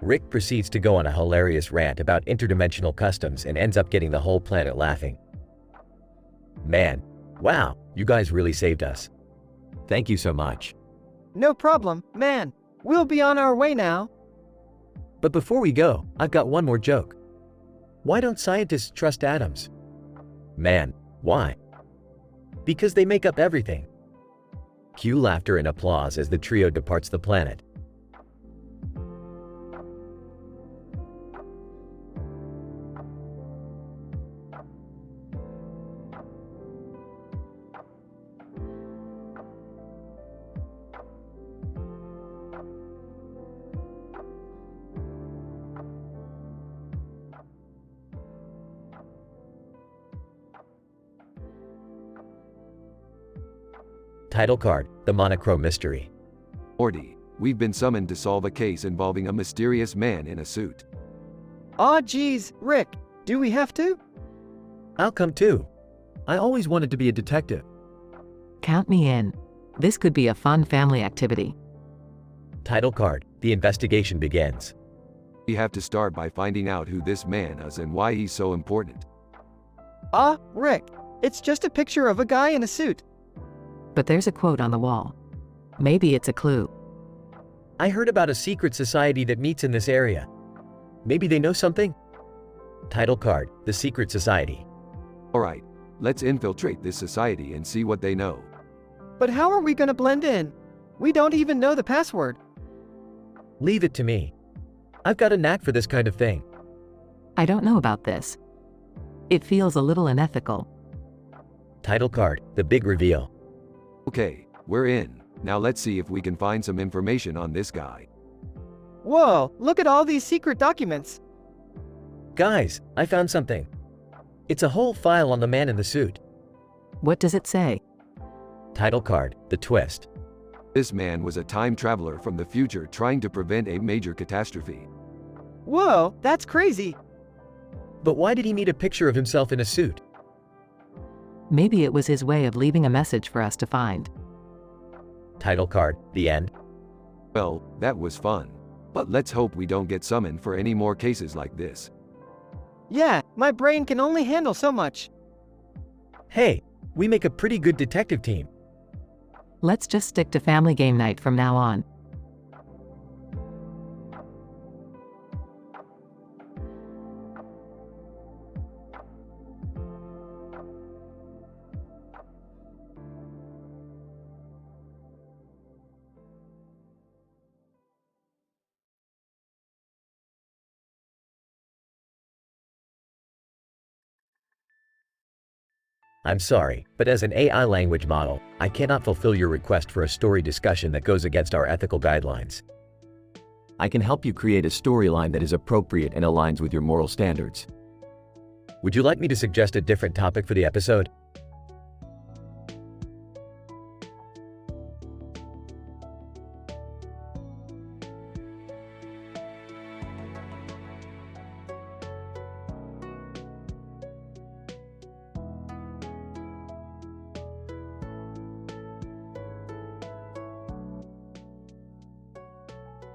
Rick proceeds to go on a hilarious rant about interdimensional customs and ends up getting the whole planet laughing. Man, wow, you guys really saved us. Thank you so much. No problem, man. We'll be on our way now. But before we go, I've got one more joke. Why don't scientists trust atoms? Man, why? Because they make up everything. Cue laughter and applause as the trio departs the planet. Title card, The Monochrome Mystery. Morty, we've been summoned to solve a case involving a mysterious man in a suit. Aw geez, Rick, do we have to? I'll come too. I always wanted to be a detective. Count me in. This could be a fun family activity. Title card, The Investigation Begins. We have to start by finding out who this man is and why he's so important. Rick, it's just a picture of a guy in a suit. But there's a quote on the wall. Maybe it's a clue. I heard about a secret society that meets in this area. Maybe they know something? Title card, The Secret Society. Alright, let's infiltrate this society and see what they know. But how are we gonna blend in? We don't even know the password. Leave it to me. I've got a knack for this kind of thing. I don't know about this. It feels a little unethical. Title card, The Big Reveal. Okay, we're in. Now let's see if we can find some information on this guy. Whoa, look at all these secret documents. Guys, I found something. It's a whole file on the man in the suit. What does it say? Title card, The Twist. This man was a time traveler from the future trying to prevent a major catastrophe. Whoa, that's crazy. But why did he need a picture of himself in a suit? Maybe it was his way of leaving a message for us to find. Title card, The End. Well, that was fun. But let's hope we don't get summoned for any more cases like this. Yeah, my brain can only handle so much. Hey, we make a pretty good detective team. Let's just stick to family game night from now on. I'm sorry, but as an AI language model, I cannot fulfill your request for a story discussion that goes against our ethical guidelines. I can help you create a storyline that is appropriate and aligns with your moral standards. Would you like me to suggest a different topic for the episode?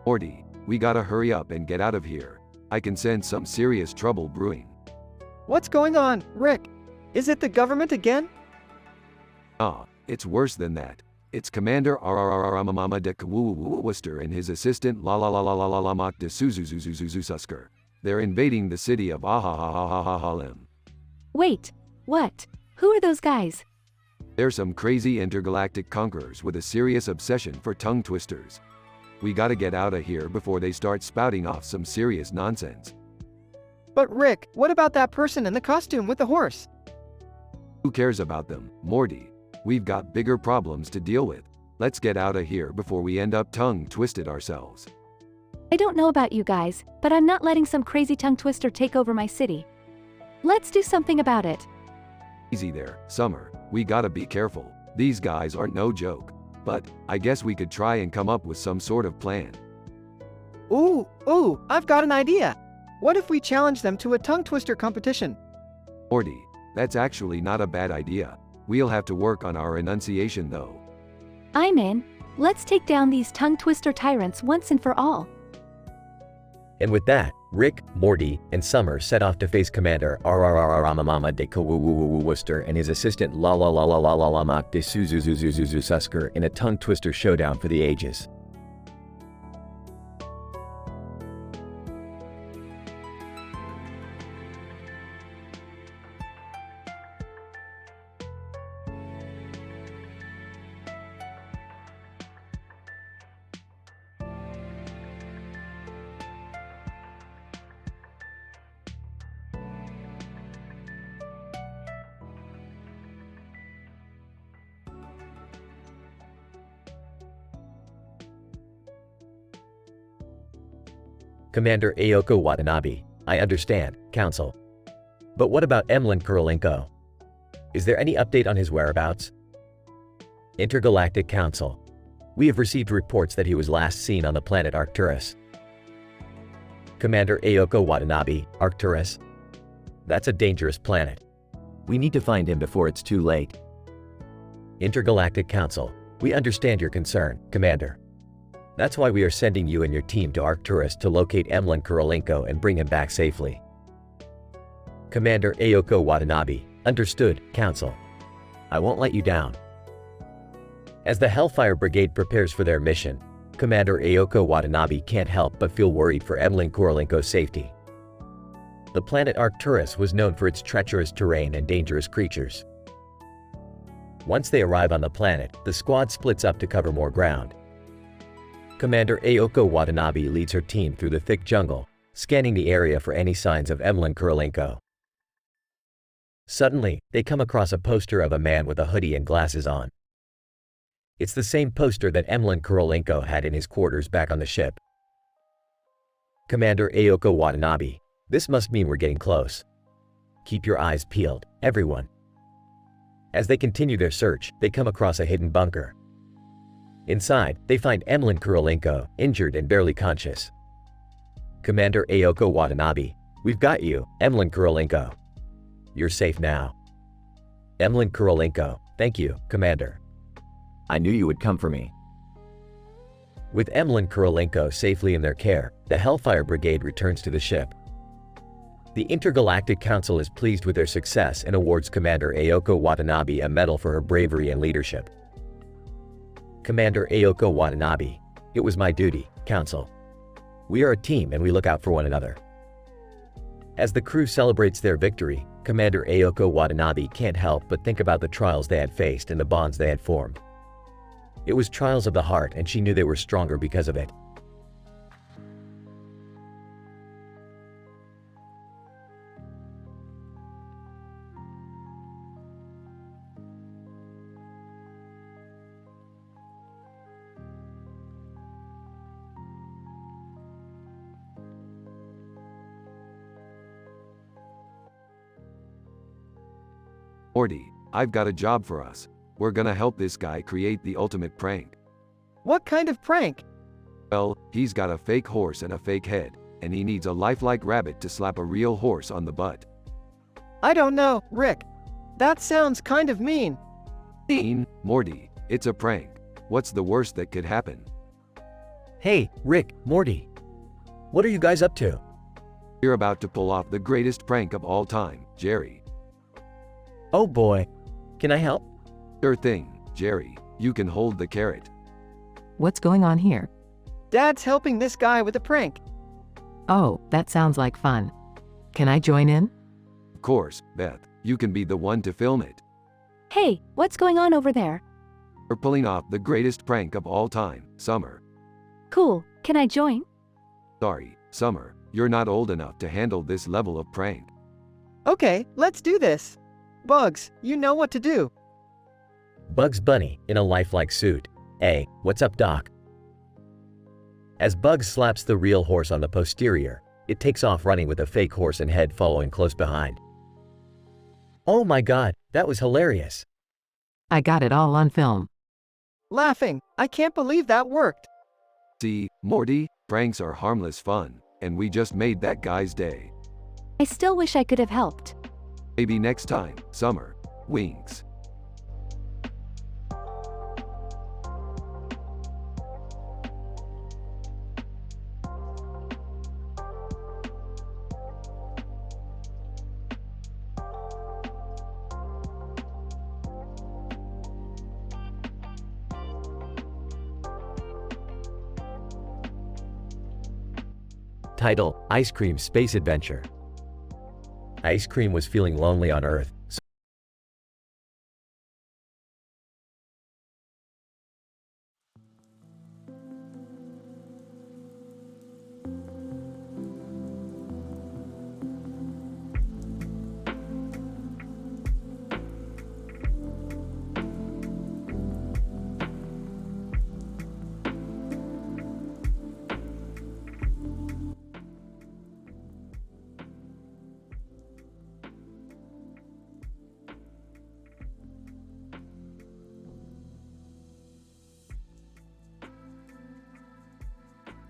Morty, we gotta hurry up and get out of here. I can sense some serious trouble brewing. What's going on, Rick? Is it the government again? It's worse than that. It's Commander Ramamama de Worcester and his assistant Mak de Suzuzuzuzuzususker. They're invading the city of Ahahahahahalim. Wait, what? Who are those guys? They're some crazy intergalactic conquerors with a serious obsession for tongue twisters. We gotta get out of here before they start spouting off some serious nonsense. But Rick, what about that person in the costume with the horse? Who cares about them, Morty? We've got bigger problems to deal with. Let's get out of here before we end up tongue-twisted ourselves. I don't know about you guys, but I'm not letting some crazy tongue twister take over my city. Let's do something about it. Easy there, Summer. We gotta be careful. These guys aren't no joke. But I guess we could try and come up with some sort of plan. Ooh, I've got an idea. What if we challenge them to a tongue twister competition? Morty, that's actually not a bad idea. We'll have to work on our enunciation though. I'm in. Let's take down these tongue twister tyrants once and for all. And with that, Rick, Morty, and Summer set off to face Commander Ramamama de Worcester and his assistant Mak de Suzuzuzuzususker in a tongue twister showdown for the ages. Commander Ayoko Watanabe, I understand, Council. But what about Emlyn Kurolenko? Is there any update on his whereabouts? Intergalactic Council. We have received reports that he was last seen on the planet Arcturus. Commander Ayoko Watanabe, Arcturus. That's a dangerous planet. We need to find him before it's too late. Intergalactic Council. We understand your concern, Commander. That's why we are sending you and your team to Arcturus to locate Emlyn Kurolenko and bring him back safely. Commander Ayoko Watanabe. Understood, Council. I won't let you down. As the Hellfire Brigade prepares for their mission, Commander Ayoko Watanabe can't help but feel worried for Emlyn Kurolenko's safety. The planet Arcturus was known for its treacherous terrain and dangerous creatures. Once they arrive on the planet, the squad splits up to cover more ground. Commander Ayoko Watanabe leads her team through the thick jungle, scanning the area for any signs of Emlyn Kurolenko. Suddenly, they come across a poster of a man with a hoodie and glasses on. It's the same poster that Emlyn Kurolenko had in his quarters back on the ship. Commander Ayoko Watanabe, this must mean we're getting close. Keep your eyes peeled, everyone. As they continue their search, they come across a hidden bunker. Inside, they find Emlyn Kurolenko, injured and barely conscious. Commander Ayoko Watanabe, we've got you, Emlyn Kurolenko. You're safe now. Emlyn Kurolenko, thank you, Commander. I knew you would come for me. With Emlyn Kurolenko safely in their care, the Hellfire Brigade returns to the ship. The Intergalactic Council is pleased with their success and awards Commander Ayoko Watanabe a medal for her bravery and leadership. Commander Ayoko Watanabe, it was my duty, Council. We are a team and we look out for one another. As the crew celebrates their victory, Commander Ayoko Watanabe can't help but think about the trials they had faced and the bonds they had formed. It was trials of the heart, and she knew they were stronger because of it. Morty, I've got a job for us. We're gonna help this guy create the ultimate prank. What kind of prank? Well, he's got a fake horse and a fake head, and he needs a lifelike rabbit to slap a real horse on the butt. I don't know, Rick. That sounds kind of mean. Mean, Morty, it's a prank. What's the worst that could happen? Hey, Rick, Morty. What are you guys up to? You're about to pull off the greatest prank of all time, Jerry. Oh boy. Can I help? Sure thing, Jerry. You can hold the carrot. What's going on here? Dad's helping this guy with a prank. Oh, that sounds like fun. Can I join in? Of course, Beth, you can be the one to film it. Hey, what's going on over there? We're pulling off the greatest prank of all time, Summer. Cool, can I join? Sorry, Summer, you're not old enough to handle this level of prank. Okay, let's do this. Bugs, you know what to do. Bugs Bunny, in a lifelike suit. Hey, what's up, Doc? As Bugs slaps the real horse on the posterior, it takes off running with a fake horse and head following close behind. Oh my god, that was hilarious. I got it all on film. Laughing, I can't believe that worked. See, Morty, pranks are harmless fun, and we just made that guy's day. I still wish I could have helped. Maybe next time, Summer. Winks. Title, Ice Cream Space Adventure. Ice Cream was feeling lonely on Earth, so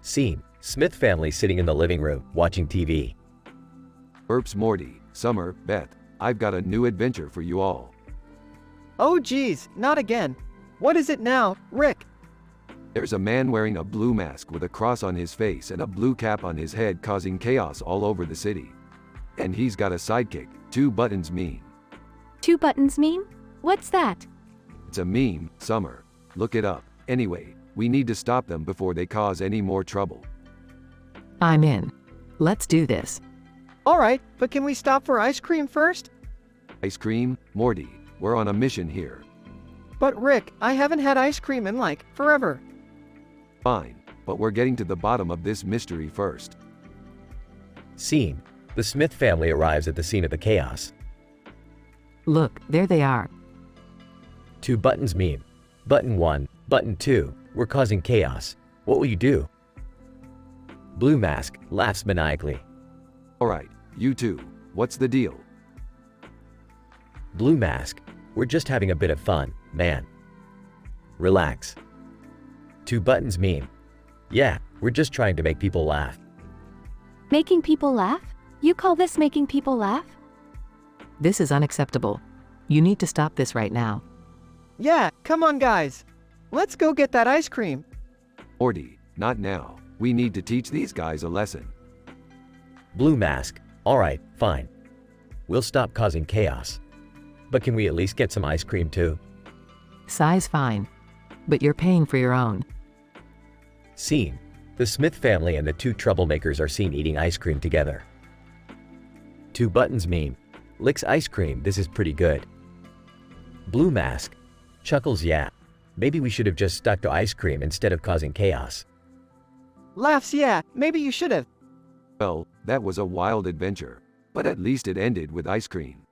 Scene: Smith family sitting in the living room, watching TV. Burps Morty, Summer, Beth. I've got a new adventure for you all. Oh geez, not again. What is it now, Rick? There's a man wearing a blue mask with a cross on his face and a blue cap on his head causing chaos all over the city. And he's got a sidekick, 2 buttons meme. 2 buttons meme? What's that? It's a meme, Summer. Look it up. Anyway, we need to stop them before they cause any more trouble. I'm in. Let's do this. Alright, but can we stop for ice cream first? Ice cream? Morty, we're on a mission here. But Rick, I haven't had ice cream in like, forever. Fine, but we're getting to the bottom of this mystery first. Scene: The Smith family arrives at the scene of the chaos. Look, there they are. 2 buttons meme. Button 1, button 2, we're causing chaos. What will you do? Blue mask laughs maniacally. Alright, you two, what's the deal? Blue mask, we're just having a bit of fun, man. Relax. 2 buttons meme. Yeah, we're just trying to make people laugh. Making people laugh? You call this making people laugh? This is unacceptable. You need to stop this right now. Yeah, come on guys. Let's go get that ice cream. Morty, not now. We need to teach these guys a lesson. Blue mask, alright, fine. We'll stop causing chaos. But can we at least get some ice cream too? Size fine. But you're paying for your own. Scene: The Smith family and the 2 troublemakers are seen eating ice cream together. 2 buttons meme. Licks ice cream, this is pretty good. Blue mask. Chuckles, yeah. Maybe we should have just stuck to ice cream instead of causing chaos. Laughs, yeah, maybe you should have. Well, that was a wild adventure. But at least it ended with ice cream.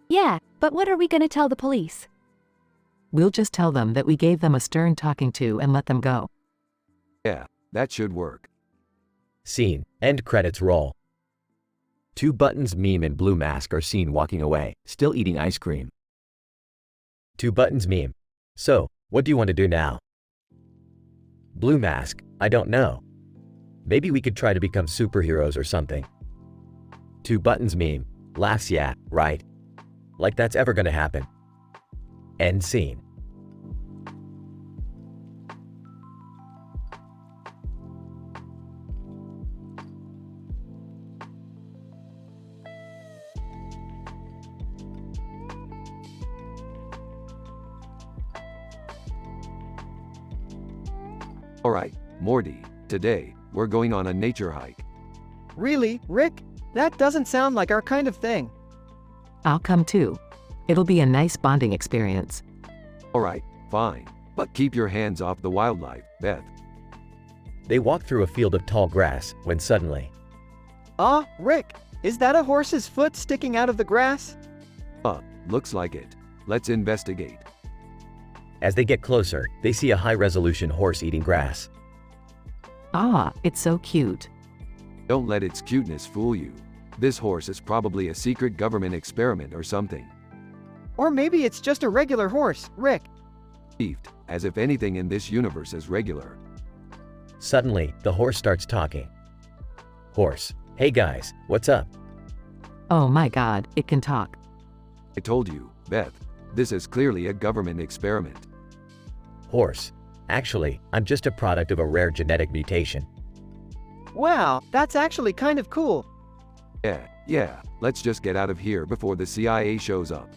Yeah, but what are we gonna tell the police? We'll just tell them that we gave them a stern talking to and let them go. Yeah, that should work. Scene: End credits roll. 2 buttons meme and blue mask are seen walking away, still eating ice cream. 2 buttons meme. So, what do you want to do now? Blue mask, I don't know. Maybe we could try to become superheroes or something. 2 buttons meme. Laughs, yeah, right. Like that's ever gonna happen. End scene. Alright, Morty, today, we're going on a nature hike. Really, Rick? That doesn't sound like our kind of thing. I'll come too. It'll be a nice bonding experience. Alright, fine. But keep your hands off the wildlife, Beth. They walk through a field of tall grass, when suddenly, Ah, Rick, is that a horse's foot sticking out of the grass? Looks like it. Let's investigate. as they get closer, they see a high-resolution horse eating grass. Ah, it's so cute. Don't let its cuteness fool you. This horse is probably a secret government experiment or something. Or maybe it's just a regular horse, Rick. Beefed, as if anything in this universe is regular. Suddenly, the horse starts talking. Horse: "Hey guys, what's up?" Oh my god, it can talk. I told you, Beth. This is clearly a government experiment. Horse: "Actually, I'm just a product of a rare genetic mutation." Wow, that's actually kind of cool. Yeah, let's just get out of here before the CIA shows up.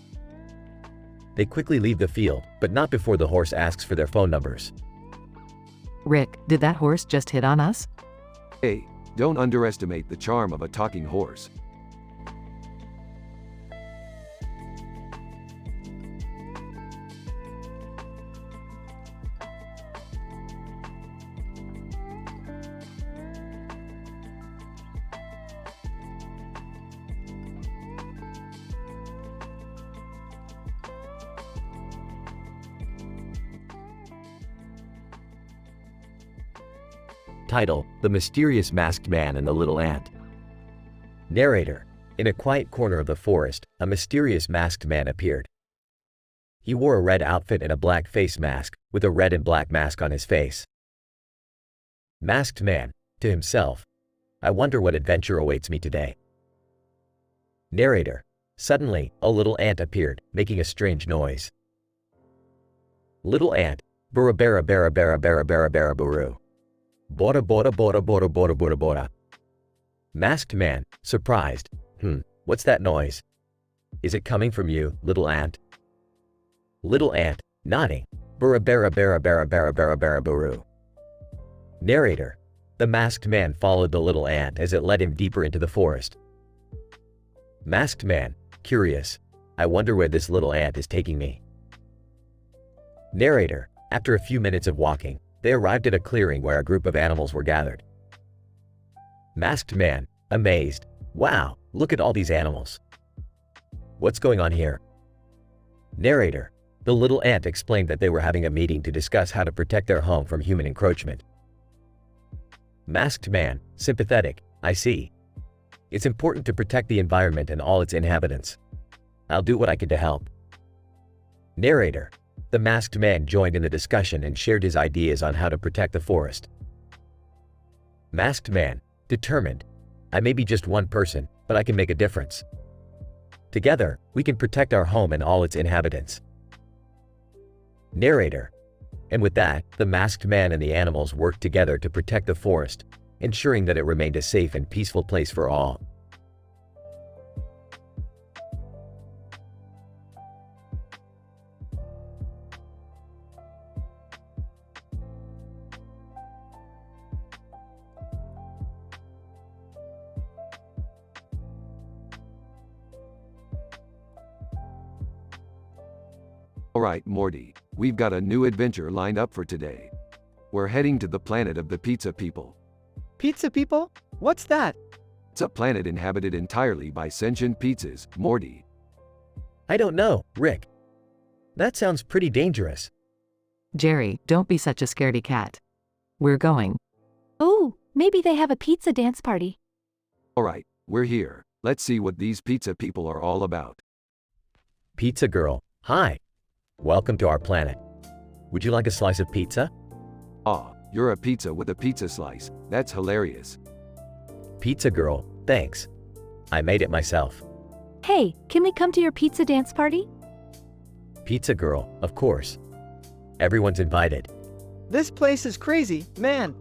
They quickly leave the field, but not before the horse asks for their phone numbers. Rick, did that horse just hit on us? Hey, don't underestimate the charm of a talking horse. Title: The Mysterious Masked Man and the Little Ant. Narrator: In a quiet corner of the forest, a mysterious masked man appeared. He wore a red outfit and a black face mask, with a red and black mask on his face. Masked man, to himself. I wonder what adventure awaits me today. Narrator. Suddenly, a little ant appeared, making a strange noise. Little ant. Bora bara bara bara bara bara bara buru. Bora bora bora bora bora bora bora. Masked man, surprised. What's that noise? Is it coming from you, little ant? Little ant, nodding. Bura bara bara bara bara bara bara buru. Narrator. The masked man followed the little ant as it led him deeper into the forest. Masked man, curious. I wonder where this little ant is taking me. Narrator. After a few minutes of walking, they arrived at a clearing where a group of animals were gathered. Masked man, amazed. Wow, look at all these animals. What's going on here? Narrator. The little ant explained that they were having a meeting to discuss how to protect their home from human encroachment. Masked man, sympathetic. I see. It's important to protect the environment and all its inhabitants. I'll do what I can to help. Narrator. The masked man joined in the discussion and shared his ideas on how to protect the forest. Masked man, determined. I may be just one person, but I can make a difference. Together, we can protect our home and all its inhabitants. Narrator. And with that, the masked man and the animals worked together to protect the forest, ensuring that it remained a safe and peaceful place for all. Alright, Morty, we've got a new adventure lined up for today. We're heading to the planet of the pizza people. Pizza people? What's that? It's a planet inhabited entirely by sentient pizzas, Morty. I don't know, Rick. That sounds pretty dangerous. Jerry, don't be such a scaredy cat. We're going. Ooh, maybe they have a pizza dance party. Alright, we're here. Let's see what these pizza people are all about. Pizza girl, hi. Welcome to our planet. Would you like a slice of pizza? Ah, you're a pizza with a pizza slice. That's hilarious. Pizza girl, thanks. I made it myself. Hey, can we come to your pizza dance party? Pizza girl, of course. Everyone's invited. This place is crazy, man.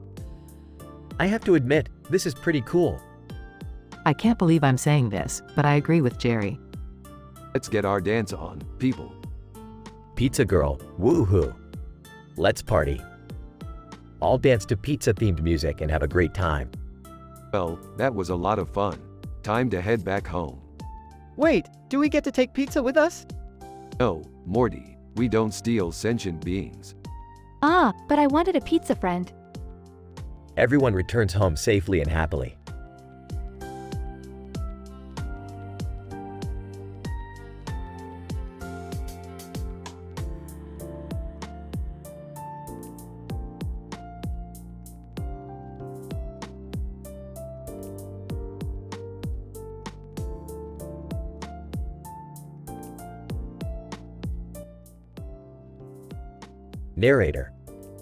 I have to admit, this is pretty cool. I can't believe I'm saying this, but I agree with Jerry. Let's get our dance on, people. Pizza girl, woohoo. Let's party. All dance to pizza-themed music and have a great time. Well, that was a lot of fun. Time to head back home. Wait, do we get to take pizza with us? No, Morty, we don't steal sentient beings. Ah, but I wanted a pizza friend. Everyone returns home safely and happily. Narrator.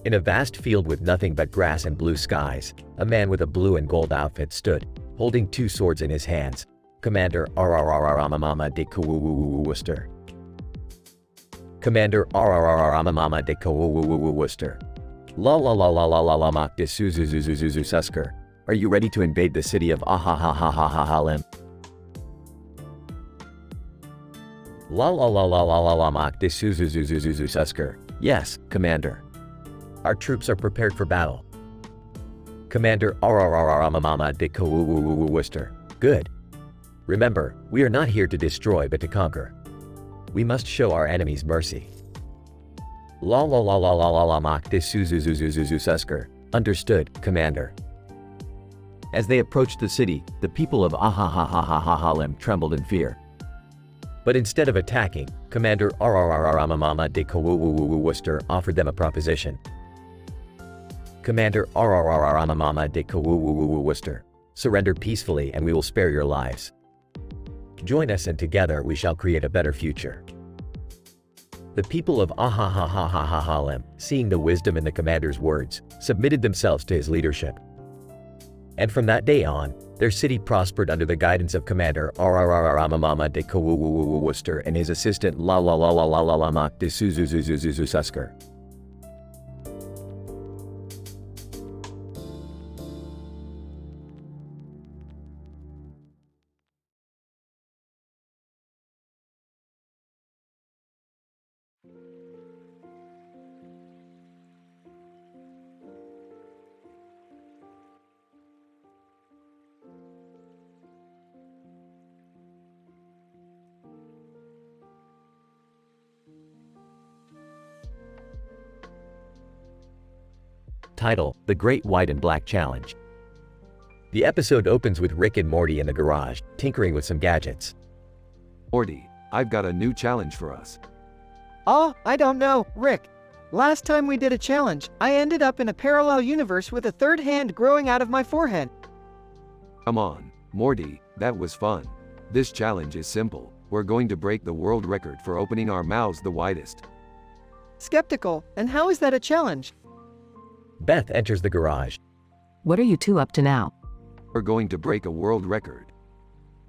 In a vast field with nothing but grass and blue skies, a man with a blue and gold outfit stood, holding two swords in his hands. Commander Amamama de Worcester. Commander Amamama de Worcester. La la la la la la la mak de Suzuzuzuzuzususker. Are you ready to invade the city of Ahahahahahalim? La la la la la la la mak de Suzuzuzuzususker. Yes, Commander. Our troops are prepared for battle. Commander Amamama de Worcester. Good. Remember, we are not here to destroy but to conquer. We must show our enemies mercy. La la la la la la la mak de Suzuzuzuzususker. Understood, Commander. As they approached the city, the people of Ahahahahahalim trembled in fear. But instead of attacking, Commander Amamama de Worcester offered them a proposition. Commander Amamama de Worcester, surrender peacefully and we will spare your lives. Join us and together we shall create a better future. The people of Ahahahahahalim, seeing the wisdom in the commander's words, submitted themselves to his leadership. And from that day on, their city prospered under the guidance of Commander Ramamama de Worcester and his assistant La La La La La La La Mak de Suzuzuzuzuzususker. Title: The Great White and Black Challenge. The episode opens with Rick and Morty in the garage, tinkering with some gadgets. Morty, I've got a new challenge for us. Oh, I don't know, Rick. Last time we did a challenge, I ended up in a parallel universe with a third hand growing out of my forehead. Come on, Morty, that was fun. This challenge is simple. We're going to break the world record for opening our mouths the widest. Skeptical, and how is that a challenge? Beth enters the garage. What are you two up to now? We're going to break a world record.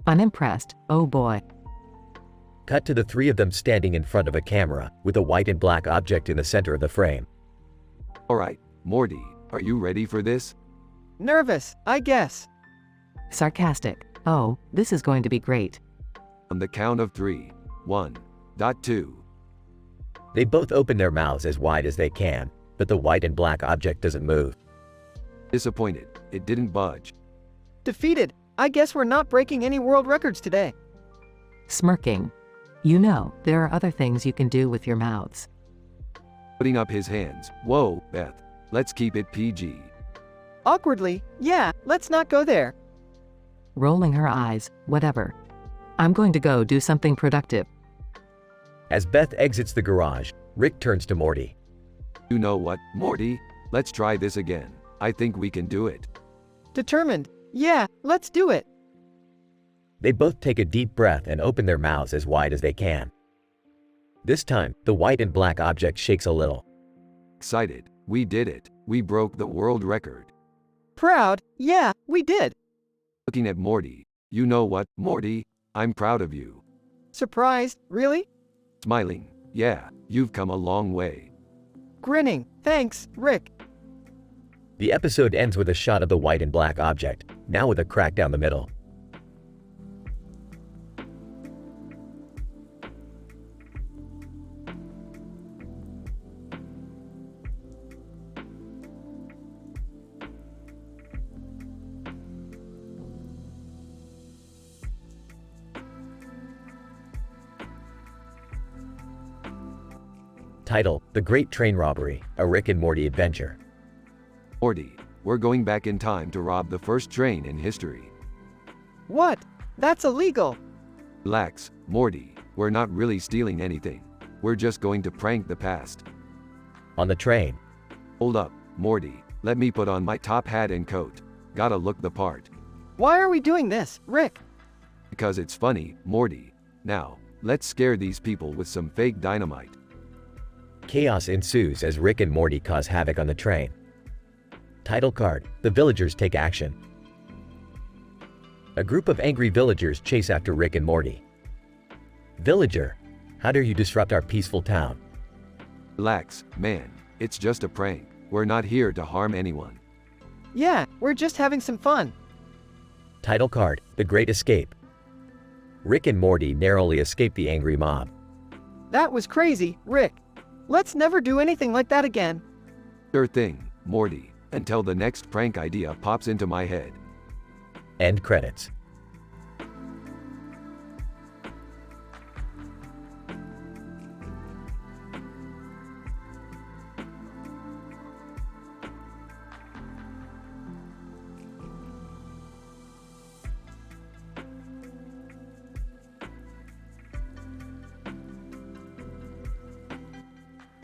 Unimpressed, oh boy. Cut to the three of them standing in front of a camera, with a white and black object in the center of the frame. Alright, Morty, are you ready for this? Nervous, I guess. Sarcastic, oh, this is going to be great. On the count of 3. 1.2. They both open their mouths as wide as they can, but the white and black object doesn't move. Disappointed, it didn't budge. Defeated, I guess we're not breaking any world records today. Smirking. You know, there are other things you can do with your mouths. Putting up his hands. Whoa, Beth, let's keep it PG. Awkwardly, yeah, let's not go there. Rolling her eyes, whatever. I'm going to go do something productive. As Beth exits the garage, Rick turns to Morty. You know what, Morty? Let's try this again. I think we can do it. Determined, yeah, let's do it. They both take a deep breath and open their mouths as wide as they can. This time, the white and black object shakes a little. Excited, we did it. We broke the world record. Proud, yeah, we did. Looking at Morty. You know what, Morty? I'm proud of you. Surprised, really? Smiling. Yeah, you've come a long way. Grinning, thanks, Rick. The episode ends with a shot of the white and black object, now with a crack down the middle. Title: The Great Train Robbery, a Rick and Morty adventure. Morty, we're going back in time to rob the first train in history. What? That's illegal. Relax, Morty, we're not really stealing anything. We're just going to prank the past. On the train, Hold up, Morty, let me put on my top hat and coat. Gotta look the part. Why are we doing this, Rick? Because it's funny, Morty. Now, let's scare these people with some fake dynamite. chaos ensues as Rick and Morty cause havoc on the train. Title card: The villagers take action. A group of angry villagers chase after Rick and Morty. Villager, how dare you disrupt our peaceful town? Relax, man, it's just a prank. We're not here to harm anyone. Yeah, we're just having some fun. Title card: The Great Escape. Rick and Morty narrowly escape the angry mob. That was crazy, Rick. Let's never do anything like that again. Sure thing, Morty, until the next prank idea pops into my head. End credits.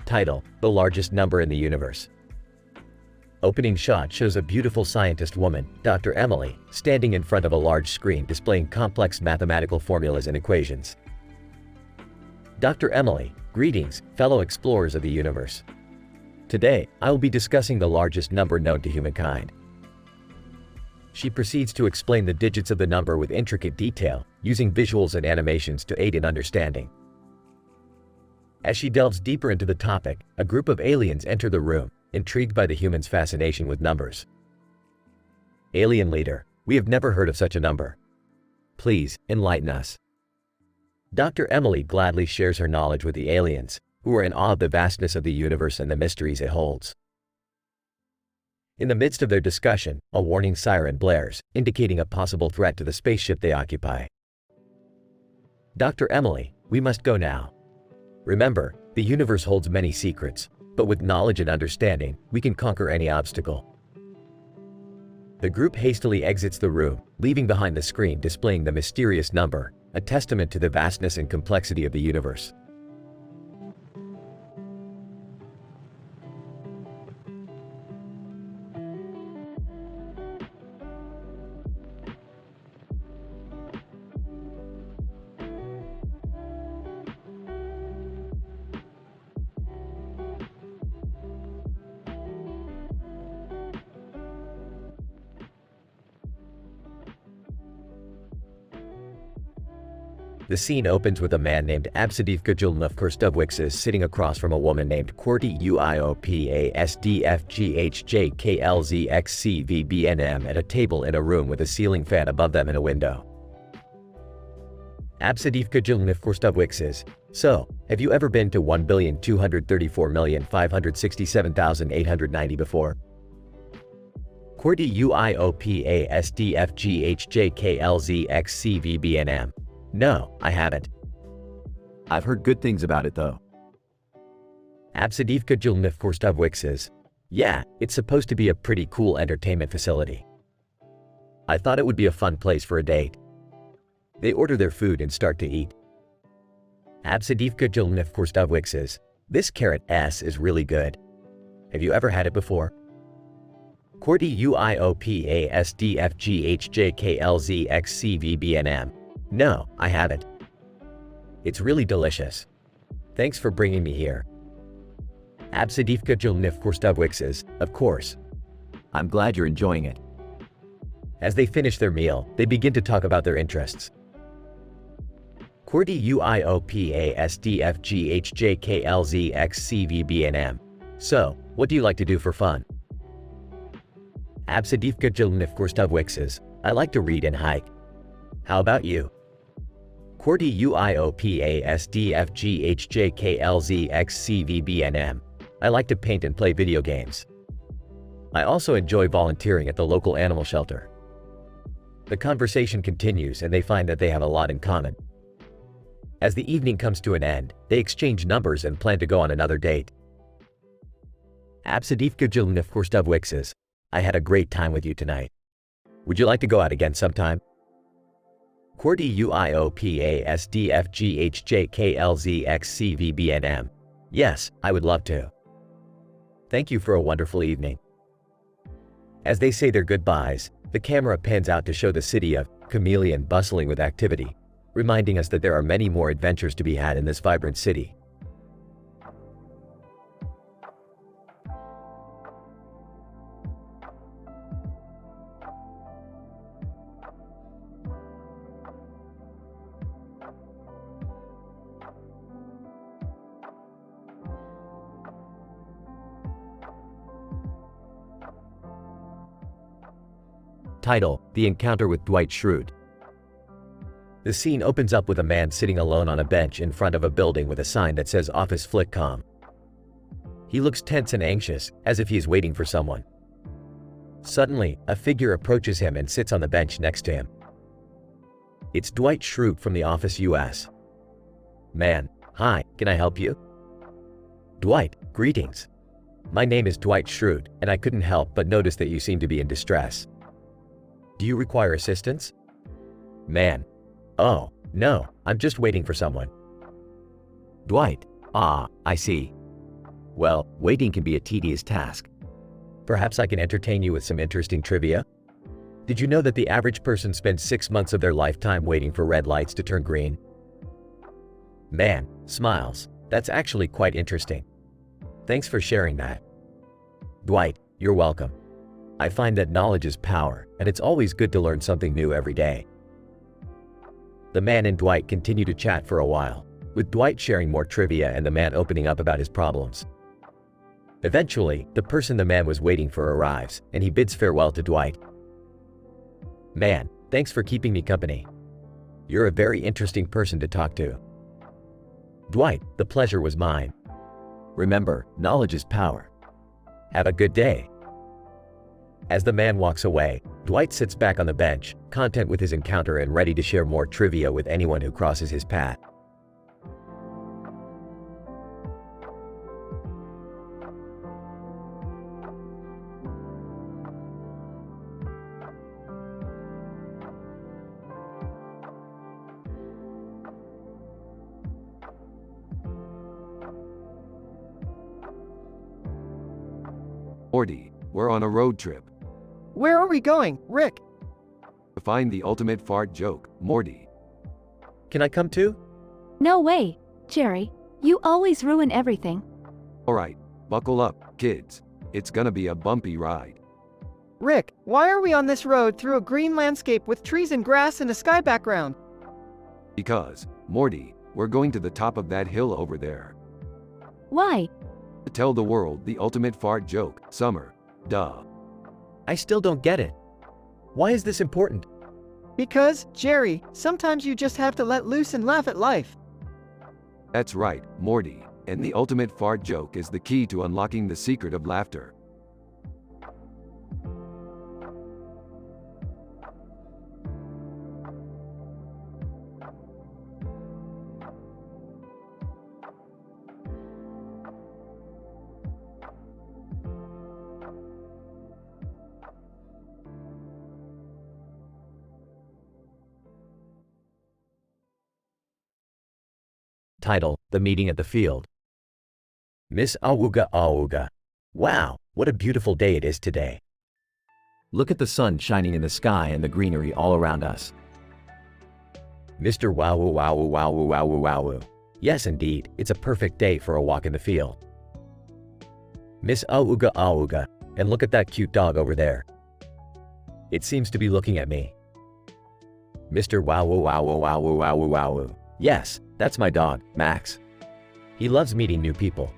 Title: The Largest Number in the Universe. Opening shot shows a beautiful scientist woman, Dr. Emily, standing in front of a large screen displaying complex mathematical formulas and equations. Dr. Emily, Greetings, fellow explorers of the universe. Today, I will be discussing the largest number known to humankind. She proceeds to explain the digits of the number with intricate detail, using visuals and animations to aid in understanding. As she delves deeper into the topic, a group of aliens enter the room, intrigued by the humans' fascination with numbers. Alien leader, we have never heard of such a number. Please, enlighten us. Dr. Emily gladly shares her knowledge with the aliens, who are in awe of the vastness of the universe and the mysteries it holds. In the midst of their discussion, a warning siren blares, indicating a possible threat to the spaceship they occupy. Dr. Emily, we must go now. Remember, the universe holds many secrets, but with knowledge and understanding, we can conquer any obstacle. The group hastily exits the room, leaving behind the screen displaying the mysterious number, a testament to the vastness and complexity of the universe. The scene opens with a man named Absadif Gajulnov sitting across from a woman named Qwerty UIOPASDFGHJKLZXCVBNM at a table in a room with a ceiling fan above them and a window. Absadif Gajulnov, so, have you ever been to 1,234,567,890 before? Qwerty UIOPASDFGHJKLZXCVBNM. No, I haven't. I've heard good things about it though. Absadif Gajulnov, yeah, it's supposed to be a pretty cool entertainment facility. I thought it would be a fun place for a date. They order their food and start to eat. Absadif Gajulnov, this carrot S is really good. Have you ever had it before? Qwerty UIOPASDFGHJKLZXCVBNM. No, I haven't. It's really delicious. Thanks for bringing me here. Absadif Gajulnov, of course. I'm glad you're enjoying it. As they finish their meal, they begin to talk about their interests. Qwerty UIOPASDFGHJKLZXCVBNM. So, what do you like to do for fun? Absadif Gajulnov, I like to read and hike. How about you? Qwerty UIOPASDFGHJKLZXCVBNM. I like to paint and play video games. I also enjoy volunteering at the local animal shelter. The conversation continues and they find that they have a lot in common. As the evening comes to an end, they exchange numbers and plan to go on another date. Absadif Gajulnov, I had a great time with you tonight. Would you like to go out again sometime? Qwerty UIOPASDFGHJKLZXCVBNM. Yes, I would love to. Thank you for a wonderful evening. As they say their goodbyes, the camera pans out to show the city of Chameleon bustling with activity, reminding us that there are many more adventures to be had in this vibrant city. Title: The Encounter with Dwight Schrute. The scene opens up with a man sitting alone on a bench in front of a building with a sign that says Office Flickcom. He looks tense and anxious, as if he is waiting for someone. Suddenly, a figure approaches him and sits on the bench next to him. It's Dwight Schrute from the Office US. Man, hi, can I help you? Dwight, greetings. My name is Dwight Schrute, and I couldn't help but notice that you seem to be in distress. Do you require assistance? Man. Oh, no, I'm just waiting for someone. Dwight. Ah, I see. Well, waiting can be a tedious task. Perhaps I can entertain you with some interesting trivia? Did you know that the average person spends 6 months of their lifetime waiting for red lights to turn green? Man smiles. That's actually quite interesting. Thanks for sharing that. Dwight, you're welcome. I find that knowledge is power, and it's always good to learn something new every day. The man and Dwight continue to chat for a while, with Dwight sharing more trivia and the man opening up about his problems. Eventually, the person the man was waiting for arrives, and he bids farewell to Dwight. Man, thanks for keeping me company. You're a very interesting person to talk to. Dwight, the pleasure was mine. Remember, knowledge is power. Have a good day. As the man walks away, Dwight sits back on the bench, content with his encounter and ready to share more trivia with anyone who crosses his path. Morty, we're on a road trip. Where are we going, Rick? To find the ultimate fart joke, Morty. Can I come too? No way, Jerry. You always ruin everything. Alright, buckle up, kids. It's gonna be a bumpy ride. Rick, why are we on this road through a green landscape with trees and grass and a sky background? Because, Morty, we're going to the top of that hill over there. Why? To tell the world the ultimate fart joke, Summer. Duh. I still don't get it. Why is this important? Because, Jerry, sometimes you just have to let loose and laugh at life. That's right, Morty. And the ultimate fart joke is the key to unlocking the secret of laughter. Title, The Meeting at the Field. Miss Awuga Awuga. Wow, what a beautiful day it is today. Look at the sun shining in the sky and the greenery all around us. Mr. Wowu Wowu Wowu Wowu Wowu. Yes indeed, it's a perfect day for a walk in the field. Miss Awuga Awuga. And look at that cute dog over there. It seems to be looking at me. Mr. Wowu Wowu Wowu Wowu Wowu. Yes, that's my dog, Max. He loves meeting new people.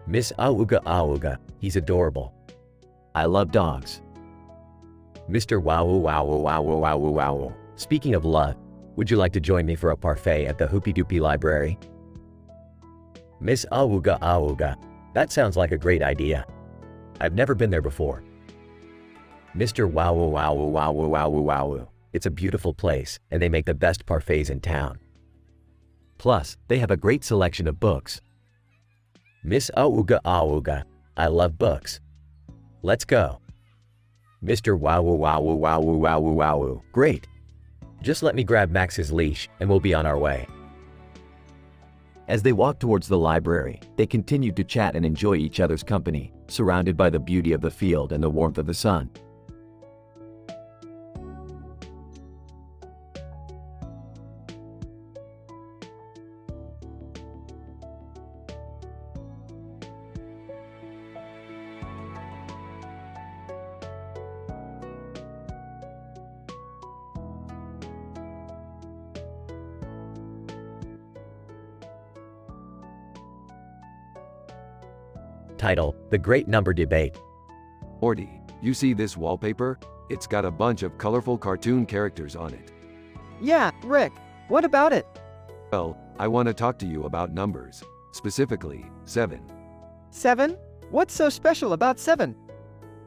Miss Awuga Awuga, he's adorable. I love dogs. Mr. Wowu Wowu Wowu Wowu Wowu. Speaking of love, would you like to join me for a parfait at the Hoopy Doopy Library? Miss Awuga Awuga. That sounds like a great idea. I've never been there before. Mr. Wowu Wowu Wowu Wowu Wowu. It's a beautiful place, and they make the best parfaits in town. Plus, they have a great selection of books. Miss Awuga Awuga. I love books. Let's go. Mr. Wowu Wowu Wowu Wowu Wowu. Great. Just let me grab Max's leash, and we'll be on our way. As they walked towards the library, they continued to chat and enjoy each other's company, surrounded by the beauty of the field and the warmth of the sun. Title, The Great Number Debate. Morty, you see this wallpaper? It's got a bunch of colorful cartoon characters on it. Yeah, Rick, what about it? Well, I want to talk to you about numbers. Specifically, 7. 7? What's so special about 7?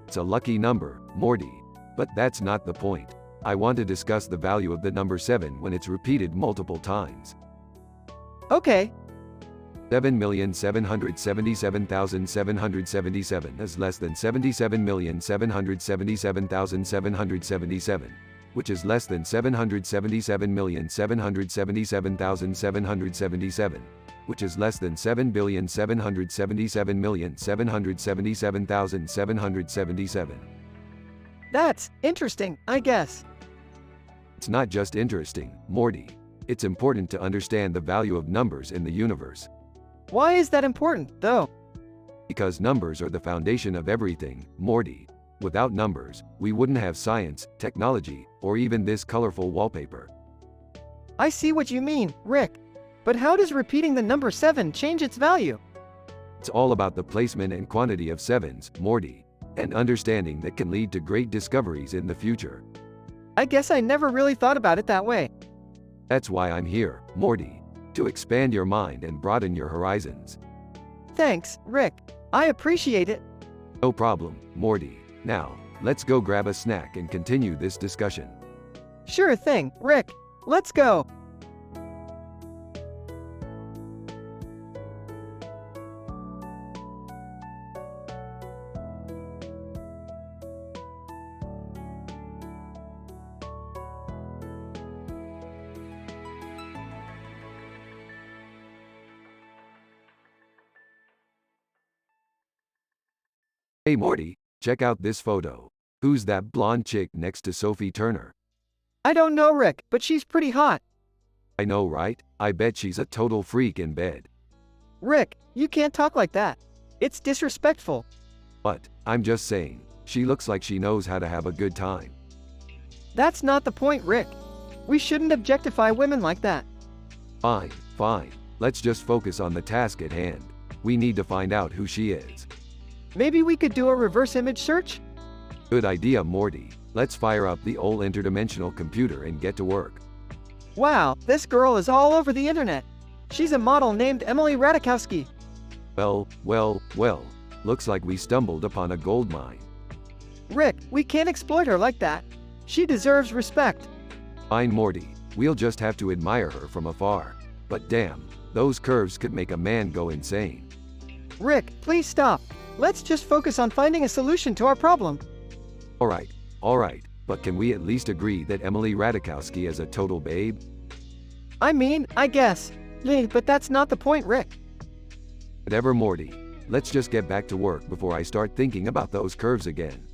It's a lucky number, Morty. But that's not the point. I want to discuss the value of the number 7 when it's repeated multiple times. Okay. 7,777,777 is less than 77,777,777, which is less than 777,777,777, which is less than 7,777,777,777. That's interesting, I guess. It's not just interesting, Morty. It's important to understand the value of numbers in the universe. Why is that important, though? Because numbers are the foundation of everything, Morty. Without numbers, we wouldn't have science, technology, or even this colorful wallpaper. I see what you mean, Rick. But how does repeating the number 7 change its value? It's all about the placement and quantity of sevens, Morty, and understanding that can lead to great discoveries in the future. I guess I never really thought about it that way. That's why I'm here, Morty, to expand your mind and broaden your horizons. Thanks, Rick. I appreciate it. No problem, Morty. Now, let's go grab a snack and continue this discussion. Sure thing, Rick. Let's go. Hey Morty, check out this photo. Who's that blonde chick next to Sophie Turner? I don't know, Rick, but she's pretty hot. I know, right? I bet she's a total freak in bed. Rick, you can't talk like that. It's disrespectful. But, I'm just saying, she looks like she knows how to have a good time. That's not the point, Rick. We shouldn't objectify women like that. Fine, fine. Let's just focus on the task at hand. We need to find out who she is. Maybe we could do a reverse image search? Good idea, Morty. Let's fire up the old interdimensional computer and get to work. Wow, this girl is all over the internet. She's a model named Emily Ratajkowski. Well, looks like we stumbled upon a gold mine. Rick, we can't exploit her like that. She deserves respect. Fine, Morty. We'll just have to admire her from afar. But damn, those curves could make a man go insane. Rick, please stop. Let's just focus on finding a solution to our problem. Alright, but can we at least agree that Emily Ratajkowski is a total babe? I mean, I guess. But that's not the point, Rick. Whatever, Morty. Let's just get back to work before I start thinking about those curves again.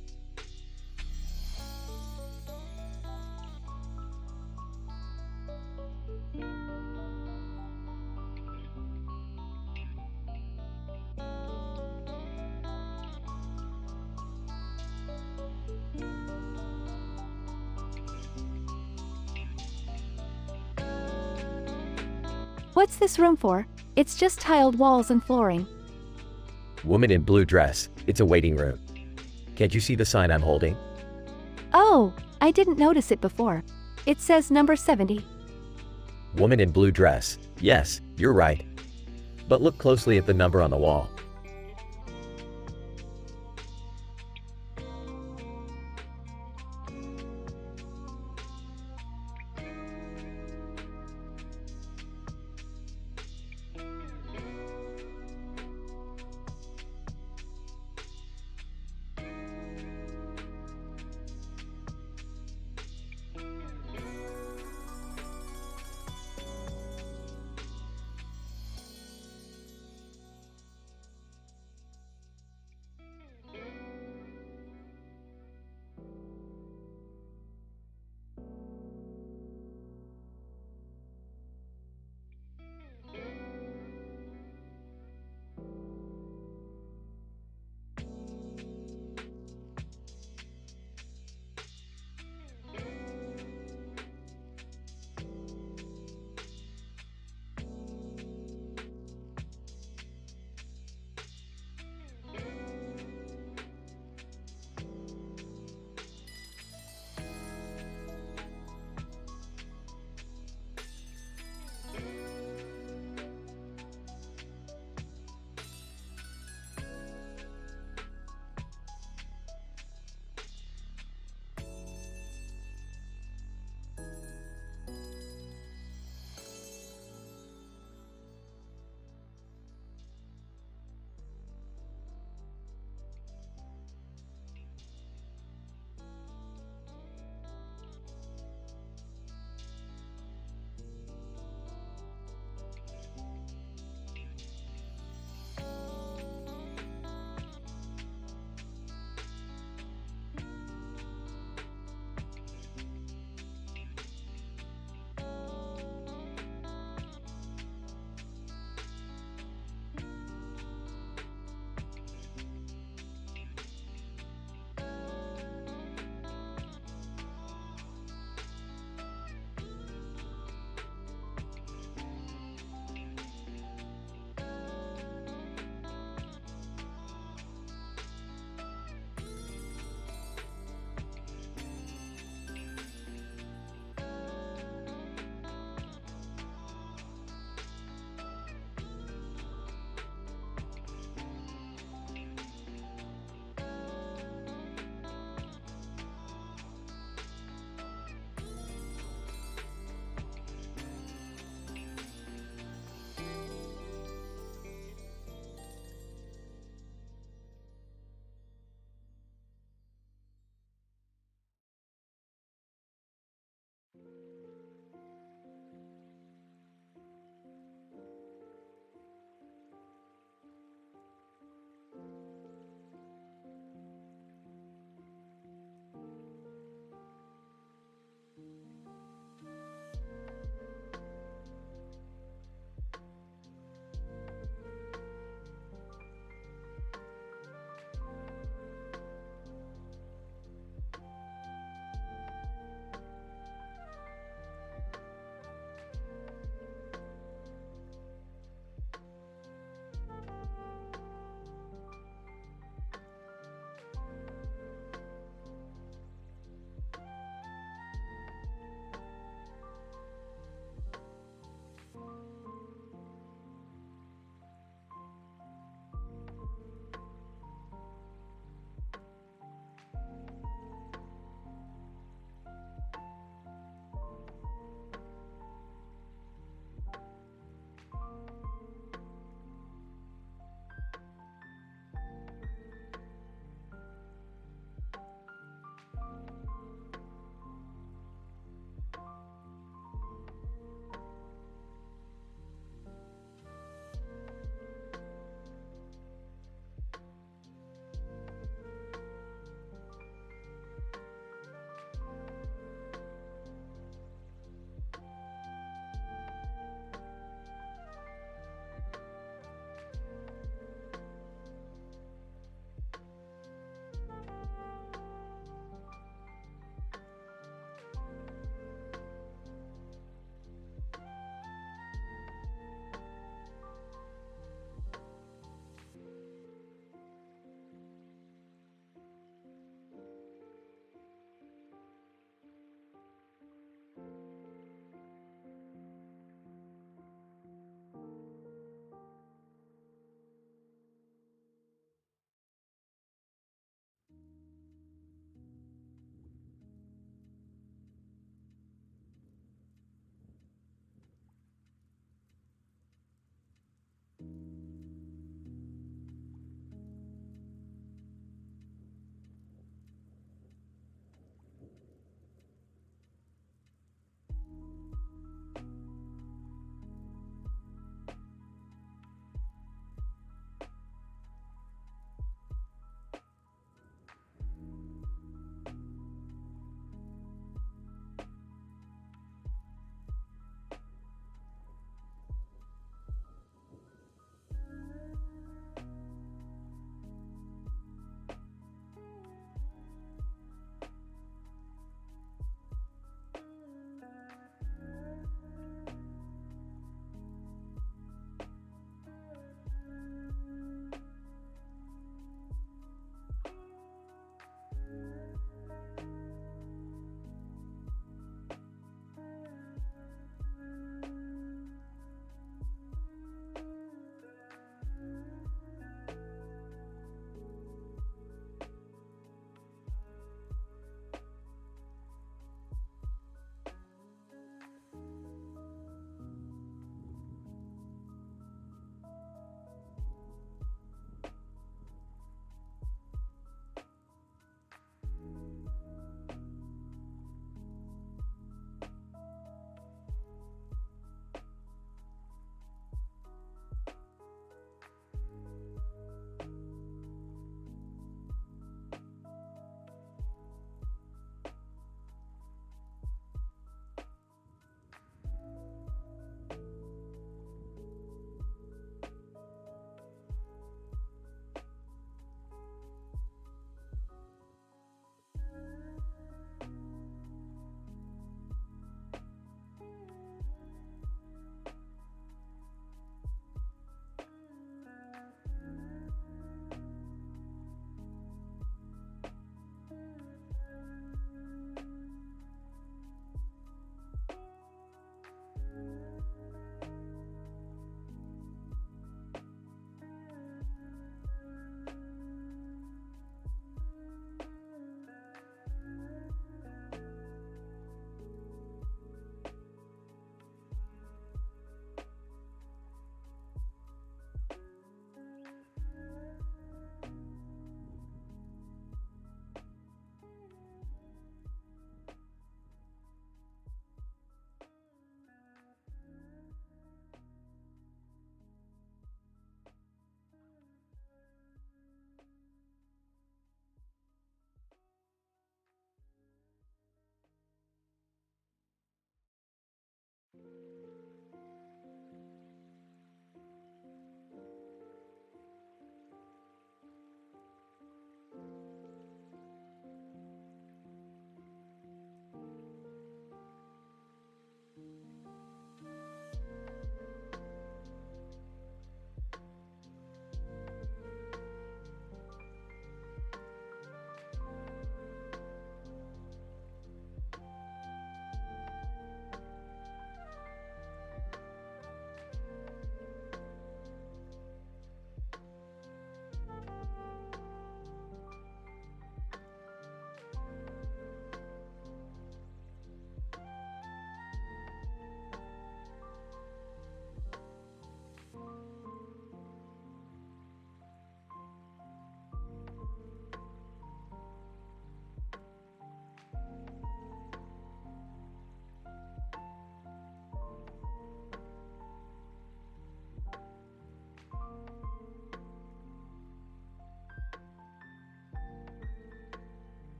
What's this room for? It's just tiled walls and flooring. Woman in blue dress. It's a waiting room. Can't you see the sign I'm holding? Oh, I didn't notice it before. It says number 70. Woman in blue dress. Yes, you're right. But look closely at the number on the wall.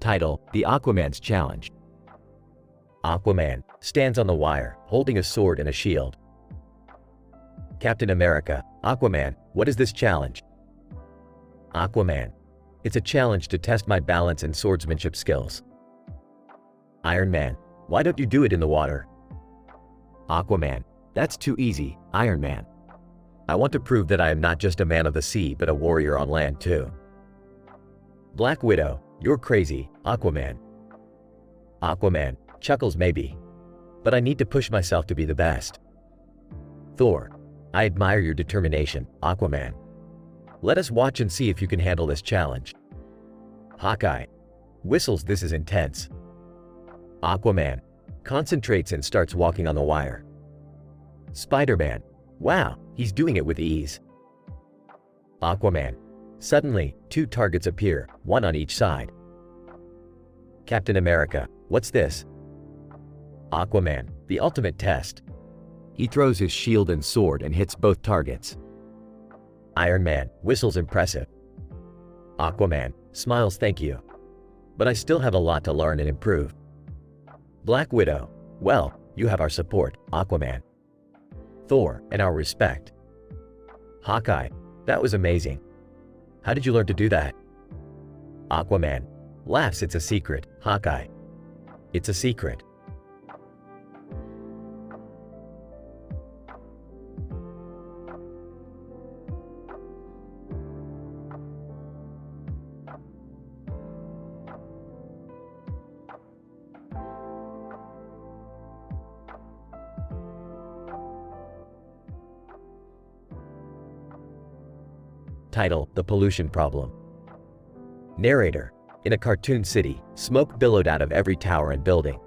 Title: The Aquaman's Challenge. Aquaman stands on the wire, holding a sword and a shield. Captain America: Aquaman, what is this challenge? Aquaman: It's a challenge to test my balance and swordsmanship skills. Iron Man: Why don't you do it in the water? Aquaman: That's too easy, Iron Man. I want to prove that I am not just a man of the sea but a warrior on land too. Black Widow: You're crazy, Aquaman. Aquaman chuckles maybe, but I need to push myself to be the best. Thor: I admire your determination, Aquaman. Let us watch and see if you can handle this challenge. Hawkeye whistles, this is intense. Aquaman concentrates and starts walking on the wire. Spider-Man: Wow, he's doing it with ease. Aquaman: Suddenly, 2 targets appear, one on each side. Captain America: What's this? Aquaman: The ultimate test. He throws his shield and sword and hits both targets. Iron Man whistles, impressive. Aquaman smiles, thank you. But I still have a lot to learn and improve. Black Widow: Well, you have our support, Aquaman. Thor: And our respect. Hawkeye: That was amazing. How did you learn to do that? Aquaman laughs, it's a secret, Hawkeye. It's a secret. Title: The Pollution Problem. Narrator: In a cartoon city, smoke billowed out of every tower and building.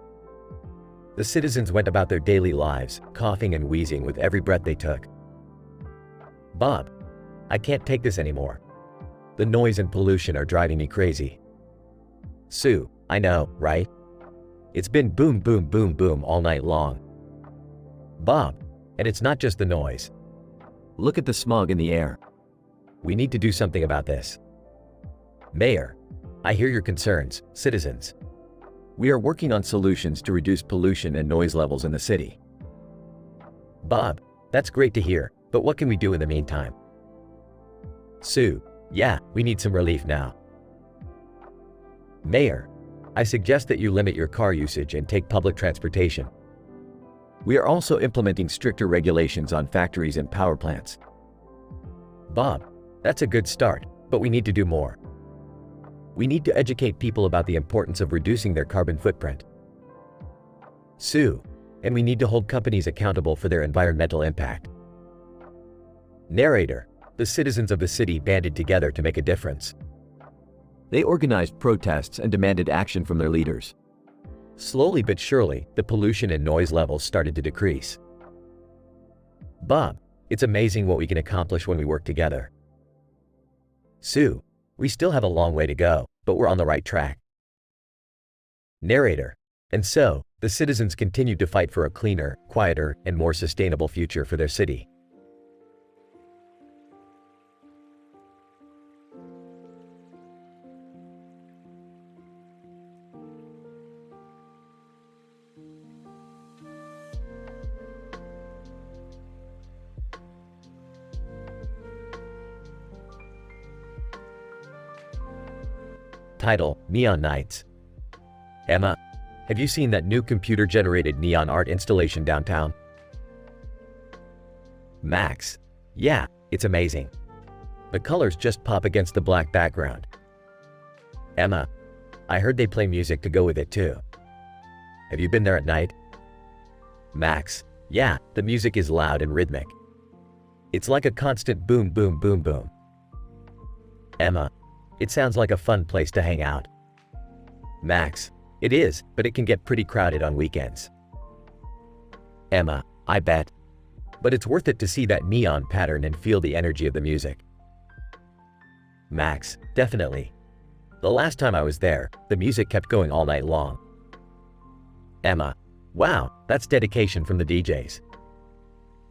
The citizens went about their daily lives, coughing and wheezing with every breath they took. Bob: I can't take this anymore. The noise and pollution are driving me crazy. Sue: I know, right? It's been boom, boom, boom, boom all night long. Bob: And it's not just the noise. Look at the smog in the air. We need to do something about this. Mayor: I hear your concerns, citizens. We are working on solutions to reduce pollution and noise levels in the city. Bob: That's great to hear, but what can we do in the meantime? Sue: Yeah, we need some relief now. Mayor: I suggest that you limit your car usage and take public transportation. We are also implementing stricter regulations on factories and power plants. Bob: That's a good start, but we need to do more. We need to educate people about the importance of reducing their carbon footprint. Sue: And we need to hold companies accountable for their environmental impact. Narrator: The citizens of the city banded together to make a difference. They organized protests and demanded action from their leaders. Slowly but surely, the pollution and noise levels started to decrease. Bob: It's amazing what we can accomplish when we work together. Sue: We still have a long way to go, but we're on the right track. Narrator: And so, the citizens continued to fight for a cleaner, quieter, and more sustainable future for their city. Title: Neon Nights. Emma: Have you seen that new computer-generated neon art installation downtown? Max: Yeah, it's amazing. The colors just pop against the black background. Emma: I heard they play music to go with it too. Have you been there at night? Max: Yeah, the music is loud and rhythmic. It's like a constant boom, boom, boom, boom. Emma: It sounds like a fun place to hang out. Max: It is, but it can get pretty crowded on weekends. Emma: I bet. But it's worth it to see that neon pattern and feel the energy of the music. Max: Definitely. The last time I was there, the music kept going all night long. Emma: Wow, that's dedication from the DJs.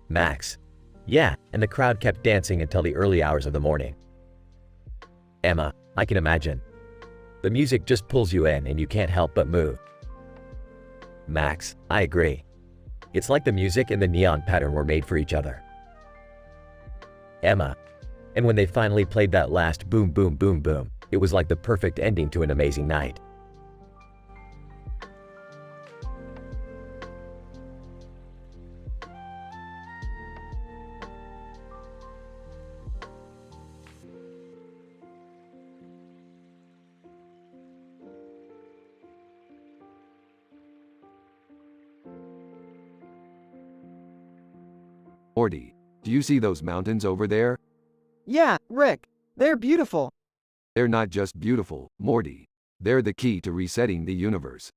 Max: Yeah, and the crowd kept dancing until the early hours of the morning. Emma: I can imagine. The music just pulls you in and you can't help but move. Max, I agree. It's like the music and the neon pattern were made for each other. Emma, and when they finally played that last boom boom boom boom, it was like the perfect ending to an amazing night. Morty, do you see those mountains over there? Yeah, Rick. They're beautiful. They're not just beautiful, Morty. They're the key to resetting the universe.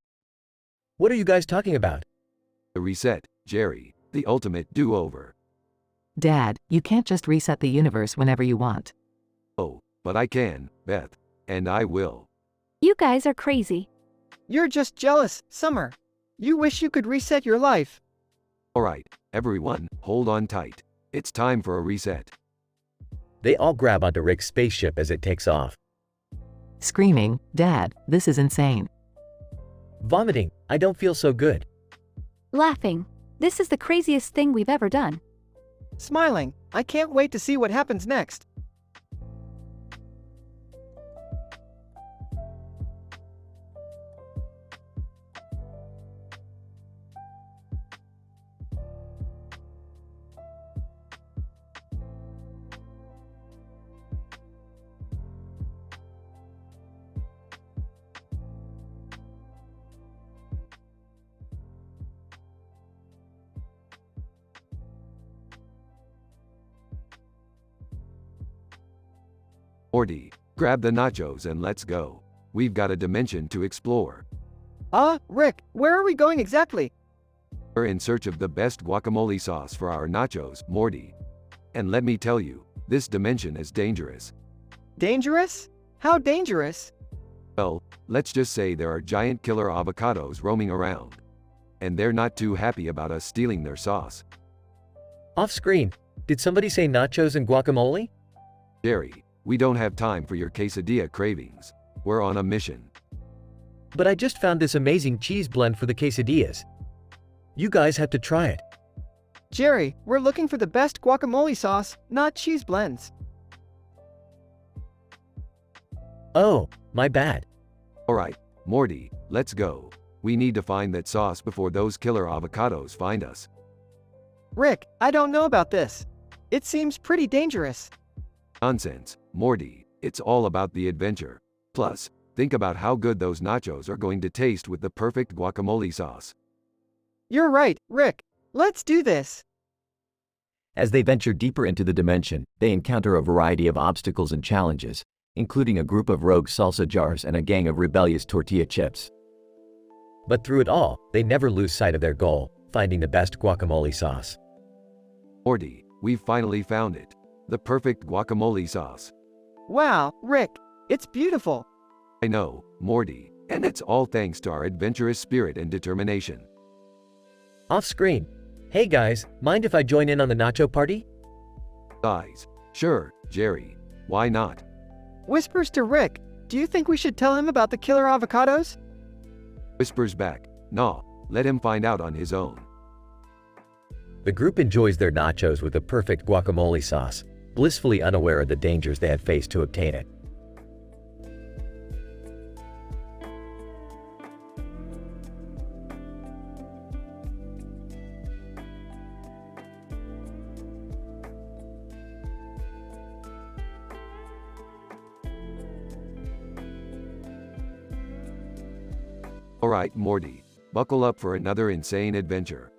What are you guys talking about? The reset, Jerry. The ultimate do-over. Dad, you can't just reset the universe whenever you want. Oh, but I can, Beth. And I will. You guys are crazy. You're just jealous, Summer. You wish you could reset your life. Alright, everyone, hold on tight. It's time for a reset. They all grab onto Rick's spaceship as it takes off. Screaming, Dad, this is insane. Vomiting, I don't feel so good. Laughing. This is the craziest thing we've ever done. Smiling, I can't wait to see what happens next. Morty, grab the nachos and let's go. We've got a dimension to explore. Rick, where are we going exactly? We're in search of the best guacamole sauce for our nachos, Morty. And let me tell you, this dimension is dangerous. Dangerous? How dangerous? Well, let's just say there are giant killer avocados roaming around. And they're not too happy about us stealing their sauce. Off screen, did somebody say nachos and guacamole? Jerry, we don't have time for your quesadilla cravings. We're on a mission. But I just found this amazing cheese blend for the quesadillas. You guys have to try it. Jerry, we're looking for the best guacamole sauce, not cheese blends. Oh, my bad. Alright, Morty, let's go. We need to find that sauce before those killer avocados find us. Rick, I don't know about this. It seems pretty dangerous. Nonsense, Morty, it's all about the adventure. Plus, think about how good those nachos are going to taste with the perfect guacamole sauce. You're right, Rick. Let's do this. As they venture deeper into the dimension, they encounter a variety of obstacles and challenges, including a group of rogue salsa jars and a gang of rebellious tortilla chips. But through it all, they never lose sight of their goal, finding the best guacamole sauce. Morty, we've finally found it. The perfect guacamole sauce. Wow, Rick, it's beautiful. I know, Morty, and it's all thanks to our adventurous spirit and determination. Off screen. Hey guys, mind if I join in on the nacho party? Guys, sure, Jerry, why not? Whispers to Rick, do you think we should tell him about the killer avocados? Whispers back, nah, let him find out on his own. The group enjoys their nachos with the perfect guacamole sauce, blissfully unaware of the dangers they had faced to obtain it. Alright, Morty, buckle up for another insane adventure.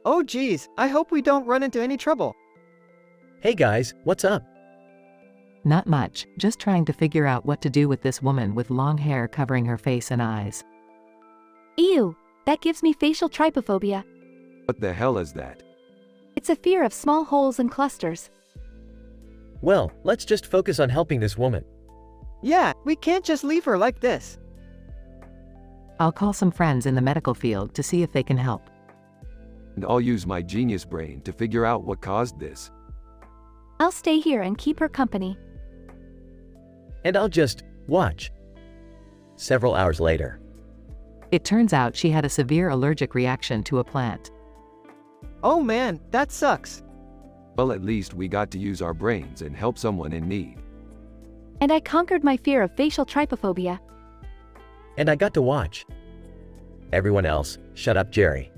Oh geez, I hope we don't run into any trouble. Hey guys, what's up? Not much, just trying to figure out what to do with this woman with long hair covering her face and eyes. Ew, that gives me facial trypophobia. What the hell is that? It's a fear of small holes and clusters. Well, let's just focus on helping this woman. Yeah, we can't just leave her like this. I'll call some friends in the medical field to see if they can help. And I'll use my genius brain to figure out what caused this. I'll stay here and keep her company. And I'll just watch. Several hours later. It turns out she had a severe allergic reaction to a plant. Oh man, that sucks. Well, at least we got to use our brains and help someone in need. And I conquered my fear of facial trypophobia. And I got to watch. Everyone else, shut up, Jerry.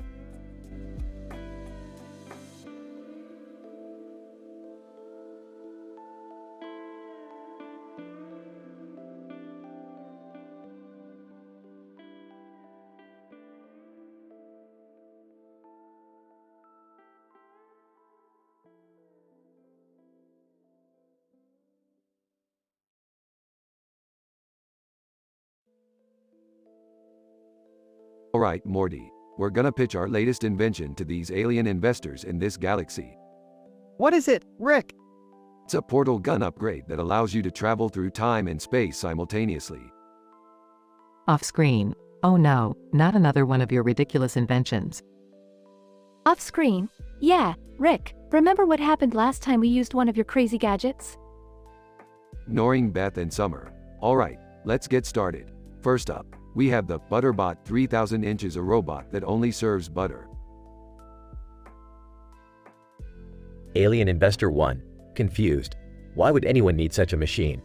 Alright, Morty, we're gonna pitch our latest invention to these alien investors in this galaxy. What is it, Rick? It's a portal gun upgrade that allows you to travel through time and space simultaneously. Off screen. Oh no, not another one of your ridiculous inventions. Off screen? Yeah, Rick, remember what happened last time we used one of your crazy gadgets? Ignoring Beth and Summer. Alright, let's get started. First up, we have the Butterbot 3000 inches, a robot that only serves butter. Alien Investor 1. Confused. Why would anyone need such a machine?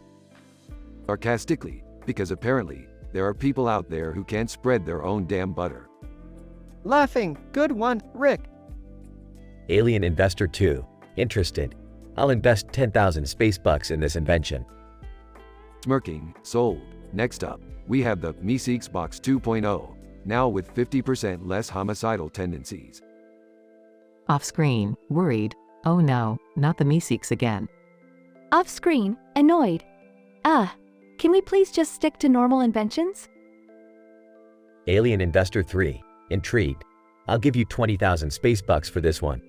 Sarcastically, because apparently, there are people out there who can't spread their own damn butter. Laughing, good one, Rick. Alien Investor 2. Interested. I'll invest 10,000 space bucks in this invention. Smirking, sold. Next up, we have the Meeseeks Box 2.0, now with 50% less homicidal tendencies. Off screen. Worried. Oh no, not the Meeseeks again. Off screen, annoyed. Can we please just stick to normal inventions? Alien Investor 3. Intrigued. I'll give you 20,000 space bucks for this one.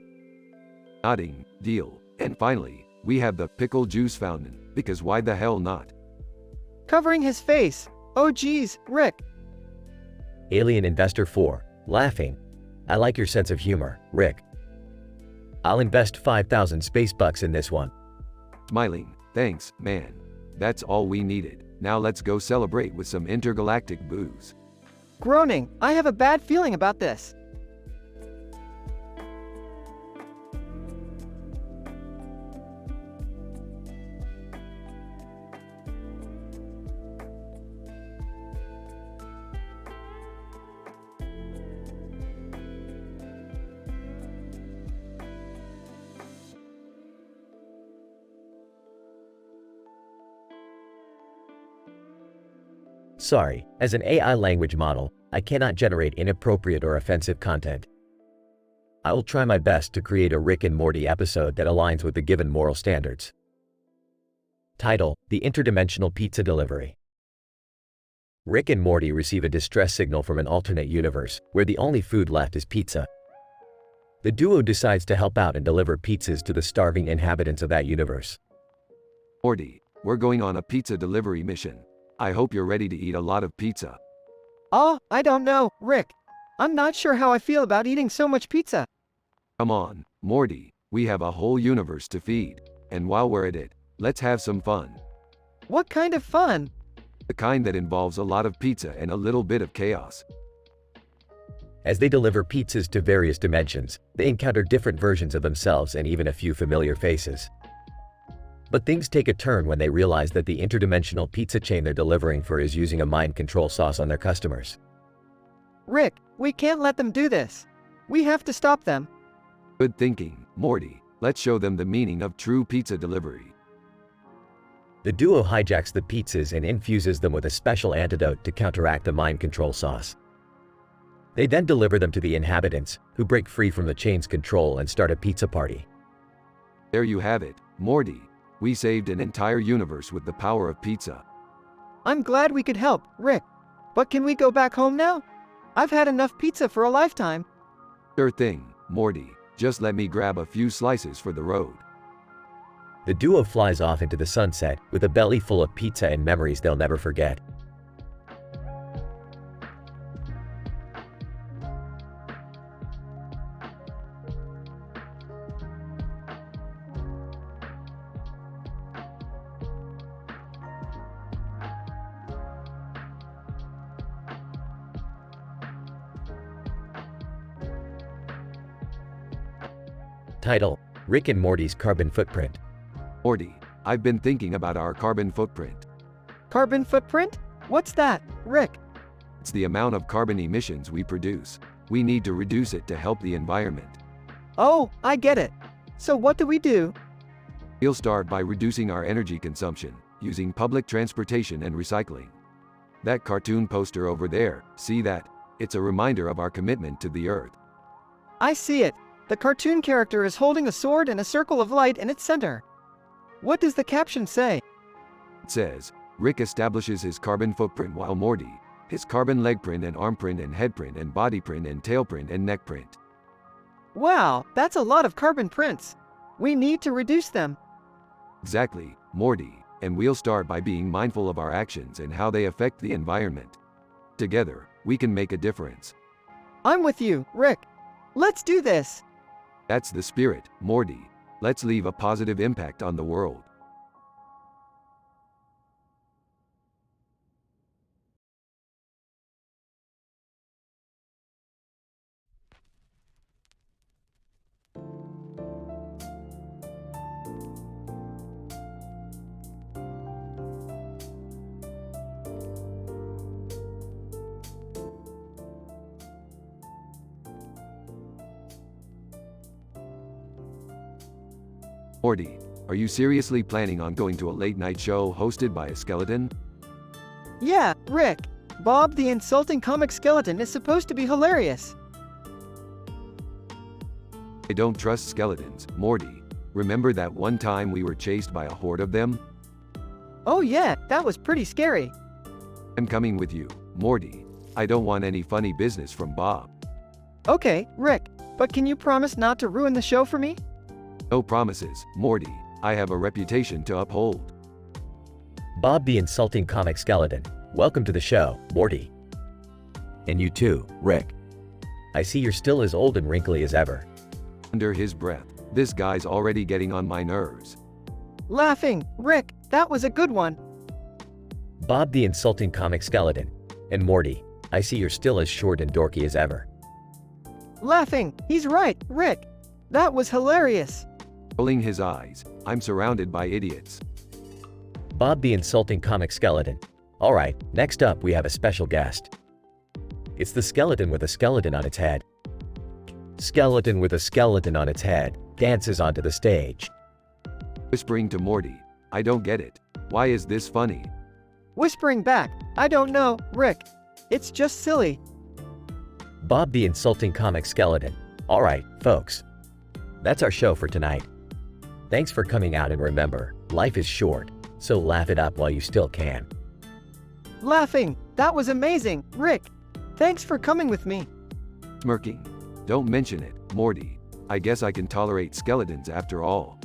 Nodding, deal. And finally, we have the Pickle Juice Fountain, because why the hell not? Covering his face. Oh geez, Rick. Alien Investor 4. Laughing. I like your sense of humor, Rick. I'll invest 5,000 space bucks in this one. Smiling, thanks, man. That's all we needed. Now let's go celebrate with some intergalactic booze. Groaning, I have a bad feeling about this. Sorry, as an AI language model, I cannot generate inappropriate or offensive content. I will try my best to create a Rick and Morty episode that aligns with the given moral standards. Title: The Interdimensional Pizza Delivery. Rick and Morty receive a distress signal from an alternate universe, where the only food left is pizza. The duo decides to help out and deliver pizzas to the starving inhabitants of that universe. Morty, we're going on a pizza delivery mission. I hope you're ready to eat a lot of pizza. Oh, I don't know, Rick. I'm not sure how I feel about eating so much pizza. Come on, Morty, we have a whole universe to feed. And while we're at it, let's have some fun. What kind of fun? The kind that involves a lot of pizza and a little bit of chaos. As they deliver pizzas to various dimensions, they encounter different versions of themselves and even a few familiar faces. But things take a turn when they realize that the interdimensional pizza chain they're delivering for is using a mind control sauce on their customers. Rick, we can't let them do this. We have to stop them. Good thinking, Morty. Let's show them the meaning of true pizza delivery. The duo hijacks the pizzas and infuses them with a special antidote to counteract the mind control sauce. They then deliver them to the inhabitants, who break free from the chain's control and start a pizza party. There you have it, Morty. We saved an entire universe with the power of pizza. I'm glad we could help, Rick. But can we go back home now? I've had enough pizza for a lifetime. Sure thing, Morty. Just let me grab a few slices for the road. The duo flies off into the sunset with a belly full of pizza and memories they'll never forget. Title: Rick and Morty's Carbon Footprint. Morty, I've been thinking about our carbon footprint. Carbon footprint? What's that, Rick? It's the amount of carbon emissions we produce. We need to reduce it to help the environment. Oh, I get it. So what do we do? We'll start by reducing our energy consumption, using public transportation and recycling. That cartoon poster over there, see that? It's a reminder of our commitment to the Earth. I see it. The cartoon character is holding a sword and a circle of light in its center. What does the caption say? It says, Rick establishes his carbon footprint while Morty, his carbon leg print and arm print and head print and body print and tail print and neck print. Wow, that's a lot of carbon prints. We need to reduce them. Exactly, Morty, and we'll start by being mindful of our actions and how they affect the environment. Together, we can make a difference. I'm with you, Rick. Let's do this. That's the spirit, Morty. Let's leave a positive impact on the world. Morty, are you seriously planning on going to a late-night show hosted by a skeleton? Yeah, Rick. Bob the Insulting Comic Skeleton is supposed to be hilarious. I don't trust skeletons, Morty. Remember that one time we were chased by a horde of them? Oh yeah, that was pretty scary. I'm coming with you, Morty. I don't want any funny business from Bob. Okay, Rick, but can you promise not to ruin the show for me? No promises, Morty. I have a reputation to uphold. Bob the Insulting Comic Skeleton. Welcome to the show, Morty. And you too, Rick. I see you're still as old and wrinkly as ever. Under his breath, this guy's already getting on my nerves. Laughing, Rick, that was a good one. Bob the Insulting Comic Skeleton. And Morty, I see you're still as short and dorky as ever. Laughing, he's right, Rick. That was hilarious. Rolling his eyes, I'm surrounded by idiots. Bob the Insulting Comic Skeleton. Alright, next up we have a special guest. It's the skeleton with a skeleton on its head. Skeleton with a skeleton on its head dances onto the stage. Whispering to Morty, I don't get it. Why is this funny? Whispering back, I don't know, Rick. It's just silly. Bob the Insulting Comic Skeleton. Alright, folks. That's our show for tonight. Thanks for coming out, and remember, life is short, so laugh it up while you still can. Laughing, that was amazing, Rick. Thanks for coming with me. Smirking. Don't mention it, Morty. I guess I can tolerate skeletons after all.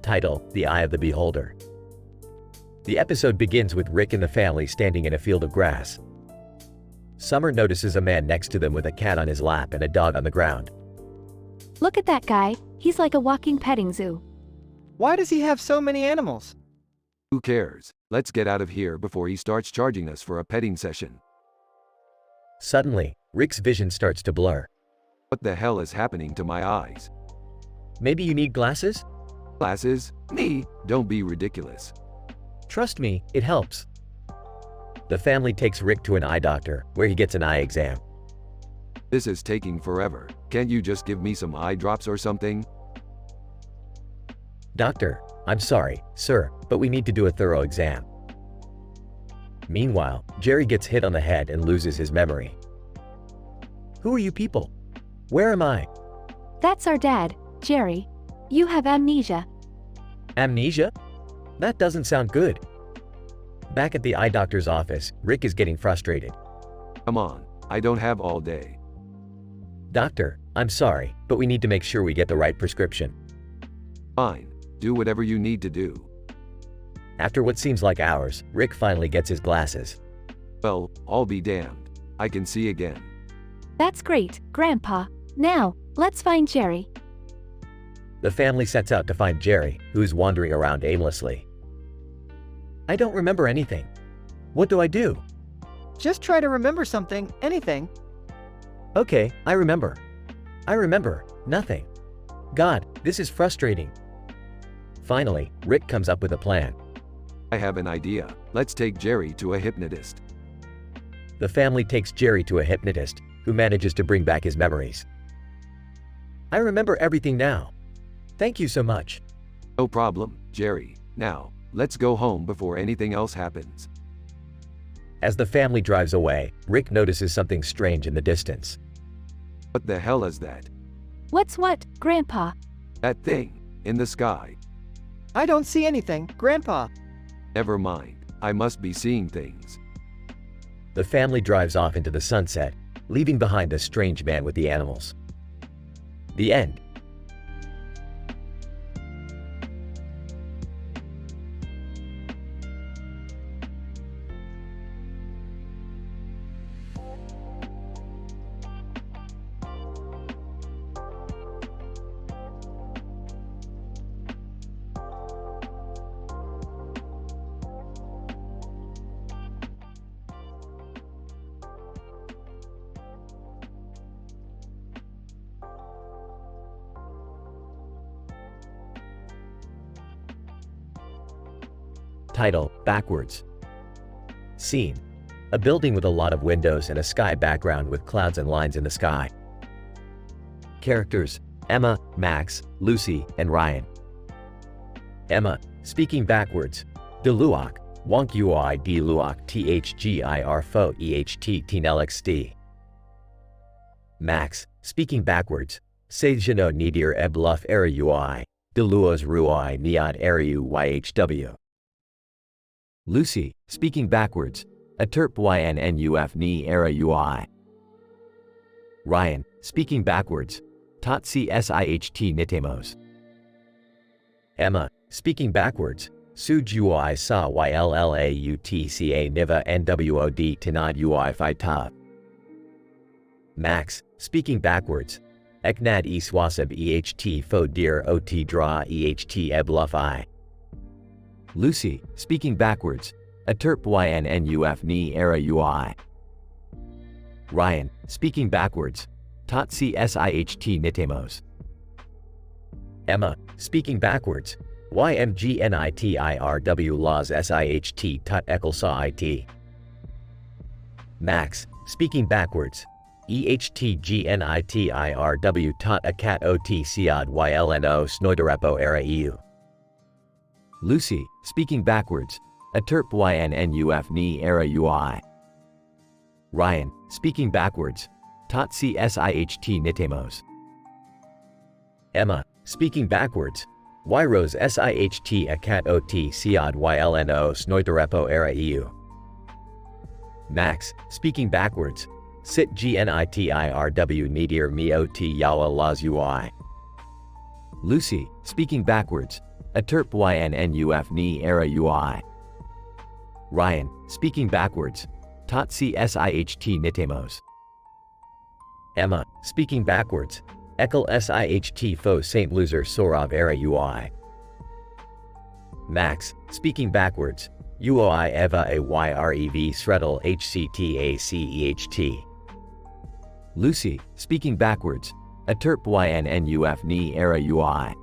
Title: The Eye of the Beholder. The episode begins with Rick and the family standing in a field of grass. Summer notices a man next to them with a cat on his lap and a dog on the ground. Look at that guy, he's like a walking petting zoo. Why does he have so many animals? Who cares? Let's get out of here before he starts charging us for a petting session. Suddenly, Rick's vision starts to blur. What the hell is happening to my eyes? Maybe you need glasses? Glasses? Me? Don't be ridiculous. Trust me, it helps. The family takes Rick to an eye doctor, where he gets an eye exam. This is taking forever. Can't you just give me some eye drops or something? Doctor, I'm sorry, sir, but we need to do a thorough exam. Meanwhile, Jerry gets hit on the head and loses his memory. Who are you people? Where am I? That's our dad, Jerry. You have amnesia. Amnesia? That doesn't sound good. Back at the eye doctor's office, Rick is getting frustrated. Come on, I don't have all day. Doctor, I'm sorry, but we need to make sure we get the right prescription. Fine. Do whatever you need to do. After what seems like hours, Rick finally gets his glasses. Well, I'll be damned. I can see again. That's great, Grandpa. Now, let's find Jerry. The family sets out to find Jerry, who is wandering around aimlessly. I don't remember anything. What do I do? Just try to remember something, anything. Okay, I remember. I remember nothing. God, this is frustrating. Finally, Rick comes up with a plan. I have an idea. Let's take Jerry to a hypnotist. The family takes Jerry to a hypnotist, who manages to bring back his memories. I remember everything now. Thank you so much. No problem, Jerry. Now, let's go home before anything else happens. As the family drives away, Rick notices something strange in the distance. What the hell is that? What's what, Grandpa? That thing in the sky. I don't see anything, Grandpa. Never mind. I must be seeing things. The family drives off into the sunset, leaving behind a strange man with the animals. The end. Title: Backwards. Scene: a building with a lot of windows and a sky background with clouds and lines in the sky. Characters: Emma, Max, Lucy, and Ryan. Emma, speaking backwards. De luak, wonk ui d luak thgir fo eht tnlxd. Max, speaking backwards. Se jano nidir ebluff era ui, de luos rui niad eru yhw. Lucy, speaking backwards. Aterp ynnuf ni era ui. Ryan, speaking backwards. Tot csiht nitemos. Emma, speaking backwards. Suj ui sa yllautca niva nwod tanad ui fi tav. Max, speaking backwards. Eknad e swasab eht fo dir ot dra eht ebluff I. Lucy, speaking backwards. Aterp ynnuf ni era ui. Ryan, speaking backwards. Tot csiht nitemos. Emma, speaking backwards. ymgnitirw laws siht tot ekel sa it. Max, speaking backwards. ehtgnitirw tot akat ot siad ylno snoiderepo era eu. Lucy, speaking backwards. Aterp ynnuf ni era ui. Ryan, speaking backwards. Tot csiht nitemos. Emma, speaking backwards. Yros siht akat ot siad ylno snoiderepo era eu. Max, speaking backwards. Sit gnitirw nidir mi ot yawa las ui. Lucy, speaking backwards. Aterp ynnuf ni era ui. Ryan, speaking backwards. Tot csiht nitemos. Emma, speaking backwards. Ekel siht fo St. Loser sorav era ui. Max, speaking backwards. Uoi eva a yrev sredel hctaceht. Lucy, speaking backwards. Aterp ynnuf ni era ui.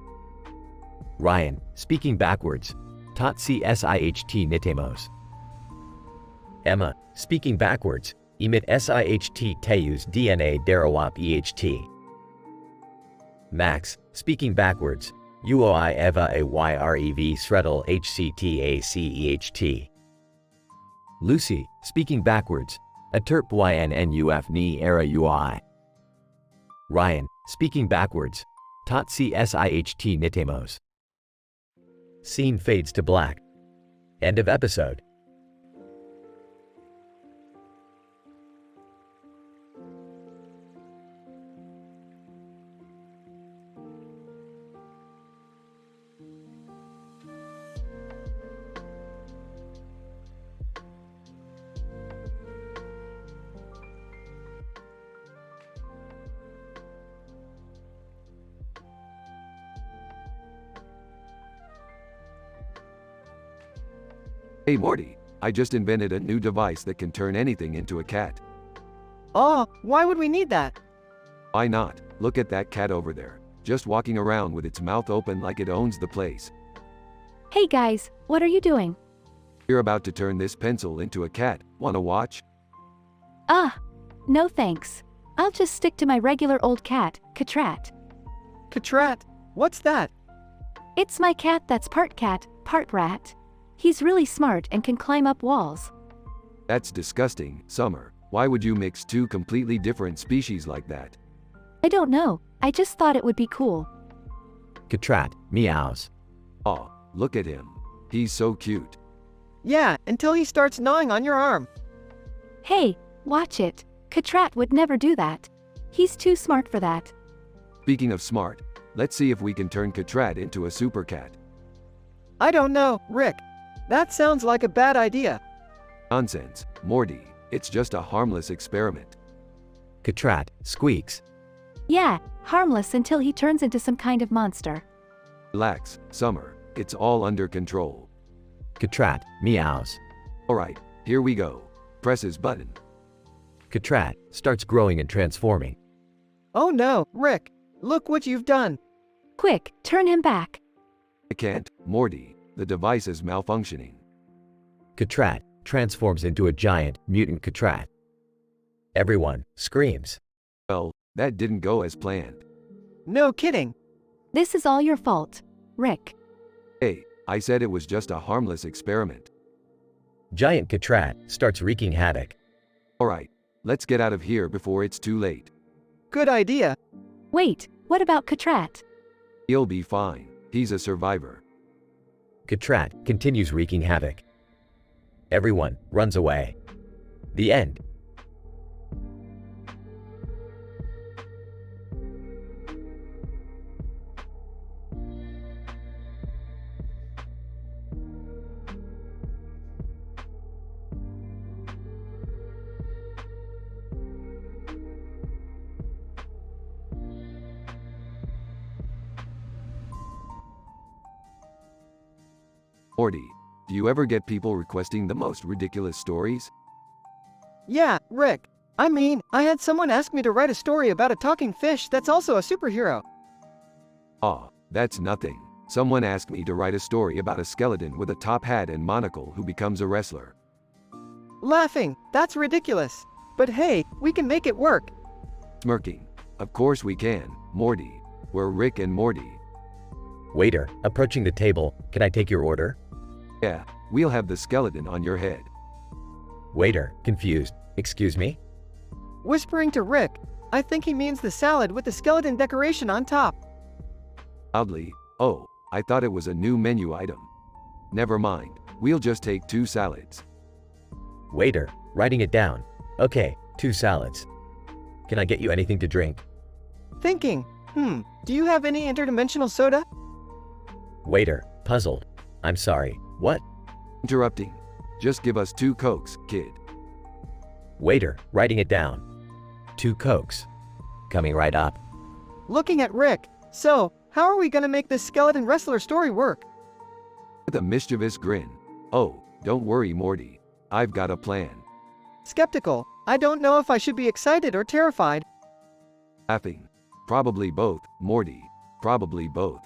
Ryan, speaking backwards. Tot csiht nitemos. Emma, speaking backwards. Emit siht teus dna darawap eht. Max, speaking backwards. Uoi eva a yrev sredel hctaceht. Lucy, speaking backwards. Aterp ynnuf ni era ui. Ryan, speaking backwards. Tot csiht nitemos. Scene fades to black. End of episode. Hey Morty, I just invented a new device that can turn anything into a cat. Oh, why would we need that? Why not? Look at that cat over there, just walking around with its mouth open like it owns the place. Hey guys, what are you doing? You're about to turn this pencil into a cat. Wanna watch? Ah, no thanks. I'll just stick to my regular old cat, Katrat. Katrat, what's that? It's my cat that's part cat, part rat. He's really smart and can climb up walls. That's disgusting, Summer. Why would you mix two completely different species like that? I don't know, I just thought it would be cool. Katrat, meows. Aw, look at him. He's so cute. Yeah, until he starts gnawing on your arm. Hey, watch it. Katrat would never do that. He's too smart for that. Speaking of smart, let's see if we can turn Katrat into a super cat. I don't know, Rick. That sounds like a bad idea. Nonsense, Morty. It's just a harmless experiment. Katrat squeaks. Yeah, harmless until he turns into some kind of monster. Relax, Summer. It's all under control. Katrat meows. Alright, here we go. Press his button. Katrat starts growing and transforming. Oh no, Rick. Look what you've done. Quick, turn him back. I can't, Morty. The device is malfunctioning. Katrat transforms into a giant mutant Katrat. Everyone screams. Well, that didn't go as planned. No kidding. This is all your fault, Rick. Hey, I said it was just a harmless experiment. Giant Katrat starts wreaking havoc. Alright, let's get out of here before it's too late. Good idea. Wait, what about Katrat? He'll be fine. He's a survivor. Katrat continues wreaking havoc. Everyone runs away. The end. Morty, do you ever get people requesting the most ridiculous stories? Yeah, Rick. I mean, I had someone ask me to write a story about a talking fish that's also a superhero. Aw, that's nothing. Someone asked me to write a story about a skeleton with a top hat and monocle who becomes a wrestler. Laughing, that's ridiculous. But hey, we can make it work. Smirking. Of course we can, Morty. We're Rick and Morty. Waiter, approaching the table, can I take your order? Yeah, we'll have the skeleton on your head. Waiter, confused. Excuse me? Whispering to Rick, I think he means the salad with the skeleton decoration on top. Loudly, oh, I thought it was a new menu item. Never mind, we'll just take 2 salads. Waiter, writing it down. Okay, 2 salads. Can I get you anything to drink? Thinking, do you have any interdimensional soda? Waiter, puzzled. I'm sorry, what? Interrupting. Just give us 2 Cokes, kid. Waiter, writing it down. 2 Cokes. Coming right up. Looking at Rick, so, how are we gonna make this skeleton wrestler story work? With a mischievous grin. Oh, don't worry, Morty. I've got a plan. Skeptical, I don't know if I should be excited or terrified. Laughing. Probably both, Morty. Probably both.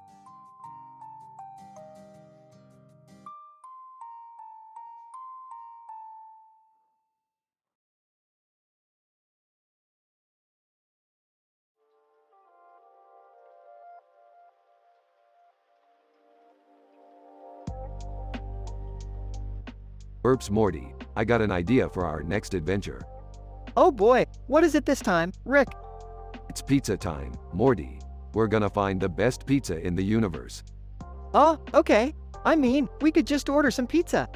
Burps Morty, I got an idea for our next adventure. Oh boy, what is it this time, Rick? It's pizza time, Morty. We're gonna find the best pizza in the universe. Oh, okay. I mean, we could just order some pizza.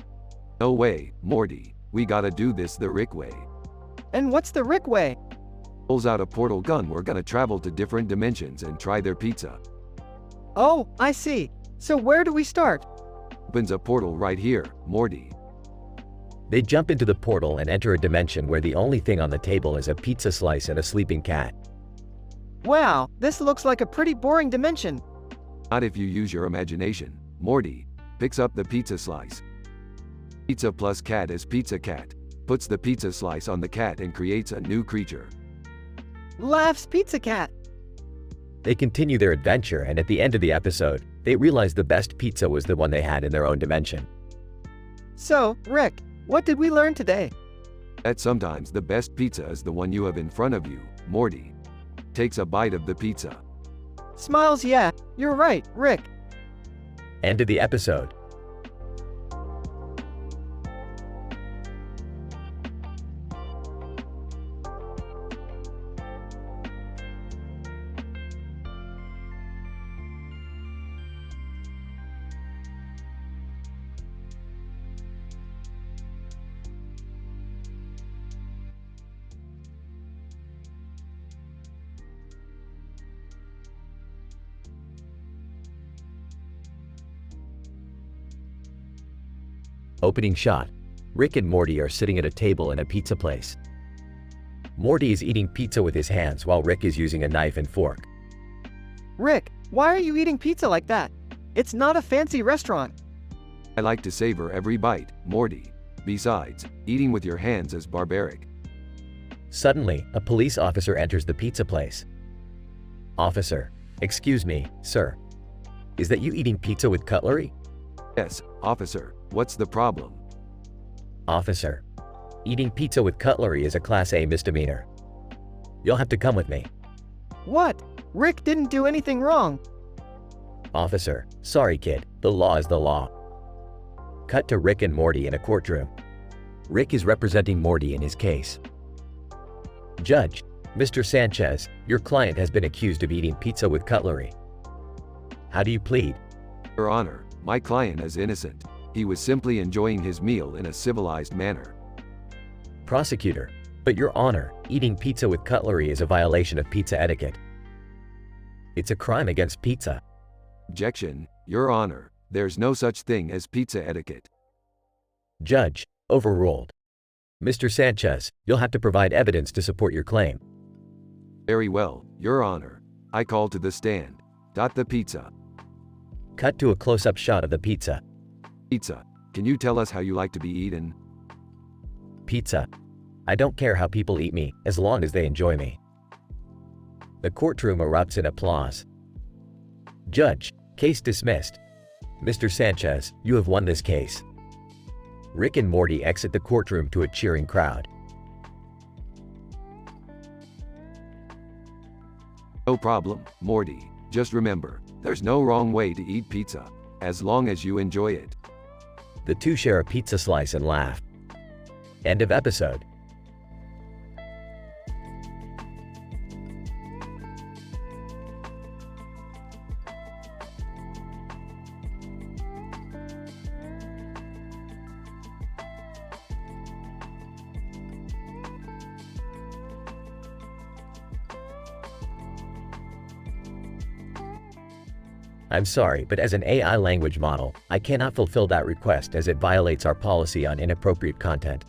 No way, Morty. We gotta do this the Rick way. And what's the Rick way? Pulls out a portal gun. We're gonna travel to different dimensions and try their pizza. Oh, I see. So where do we start? Opens a portal right here, Morty. They jump into the portal and enter a dimension where the only thing on the table is a pizza slice and a sleeping cat. Wow, this looks like a pretty boring dimension. Not if you use your imagination. Morty picks up the pizza slice. Pizza plus cat is pizza cat. Puts the pizza slice on the cat and creates a new creature. Laughs Pizza Cat. They continue their adventure, and at the end of the episode, they realize the best pizza was the one they had in their own dimension. So, Rick, what did we learn today? That sometimes the best pizza is the one you have in front of you. Morty takes a bite of the pizza. Smiles, yeah, you're right, Rick. End of the episode. Opening shot. Rick and Morty are sitting at a table in a pizza place. Morty is eating pizza with his hands while Rick is using a knife and fork. Rick, why are you eating pizza like that? It's not a fancy restaurant. I like to savor every bite, Morty. Besides, eating with your hands is barbaric. Suddenly, a police officer enters the pizza place. Officer, excuse me, sir. Is that you eating pizza with cutlery? Yes, officer, what's the problem? Officer, eating pizza with cutlery is a Class A misdemeanor. You'll have to come with me. What? Rick didn't do anything wrong. Officer, sorry kid, the law is the law. Cut to Rick and Morty in a courtroom. Rick is representing Morty in his case. Judge, Mr. Sanchez, your client has been accused of eating pizza with cutlery. How do you plead? Your Honor, my client is innocent. He was simply enjoying his meal in a civilized manner. Prosecutor, but Your Honor, eating pizza with cutlery is a violation of pizza etiquette. It's a crime against pizza. Objection, Your Honor, there's no such thing as pizza etiquette. Judge, overruled. Mr. Sanchez, you'll have to provide evidence to support your claim. Very well, Your Honor. I call to the stand. The pizza. Cut to a close-up shot of the pizza. Pizza. Can you tell us how you like to be eaten? Pizza. I don't care how people eat me, as long as they enjoy me. The courtroom erupts in applause. Judge, case dismissed. Mr. Sanchez, you have won this case. Rick and Morty exit the courtroom to a cheering crowd. No problem, Morty. Just remember, there's no wrong way to eat pizza, as long as you enjoy it. The two share a pizza slice and laugh. End of episode. I'm sorry, but as an AI language model, I cannot fulfill that request as it violates our policy on inappropriate content.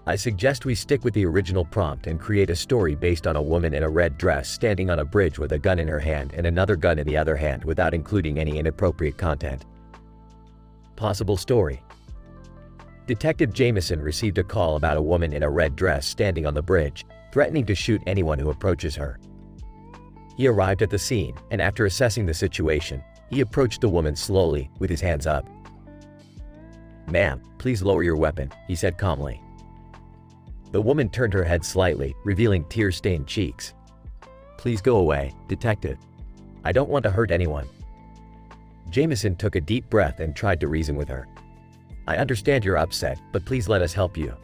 I suggest we stick with the original prompt and create a story based on a woman in a red dress standing on a bridge with a gun in her hand and another gun in the other hand without including any inappropriate content. Possible story. Detective Jameson received a call about a woman in a red dress standing on the bridge, threatening to shoot anyone who approaches her. He arrived at the scene, and after assessing the situation, he approached the woman slowly, with his hands up. "Ma'am, please lower your weapon," he said calmly. The woman turned her head slightly, revealing tear-stained cheeks. "Please go away, detective. I don't want to hurt anyone." Jameson took a deep breath and tried to reason with her. "I understand you're upset, but please let us help you."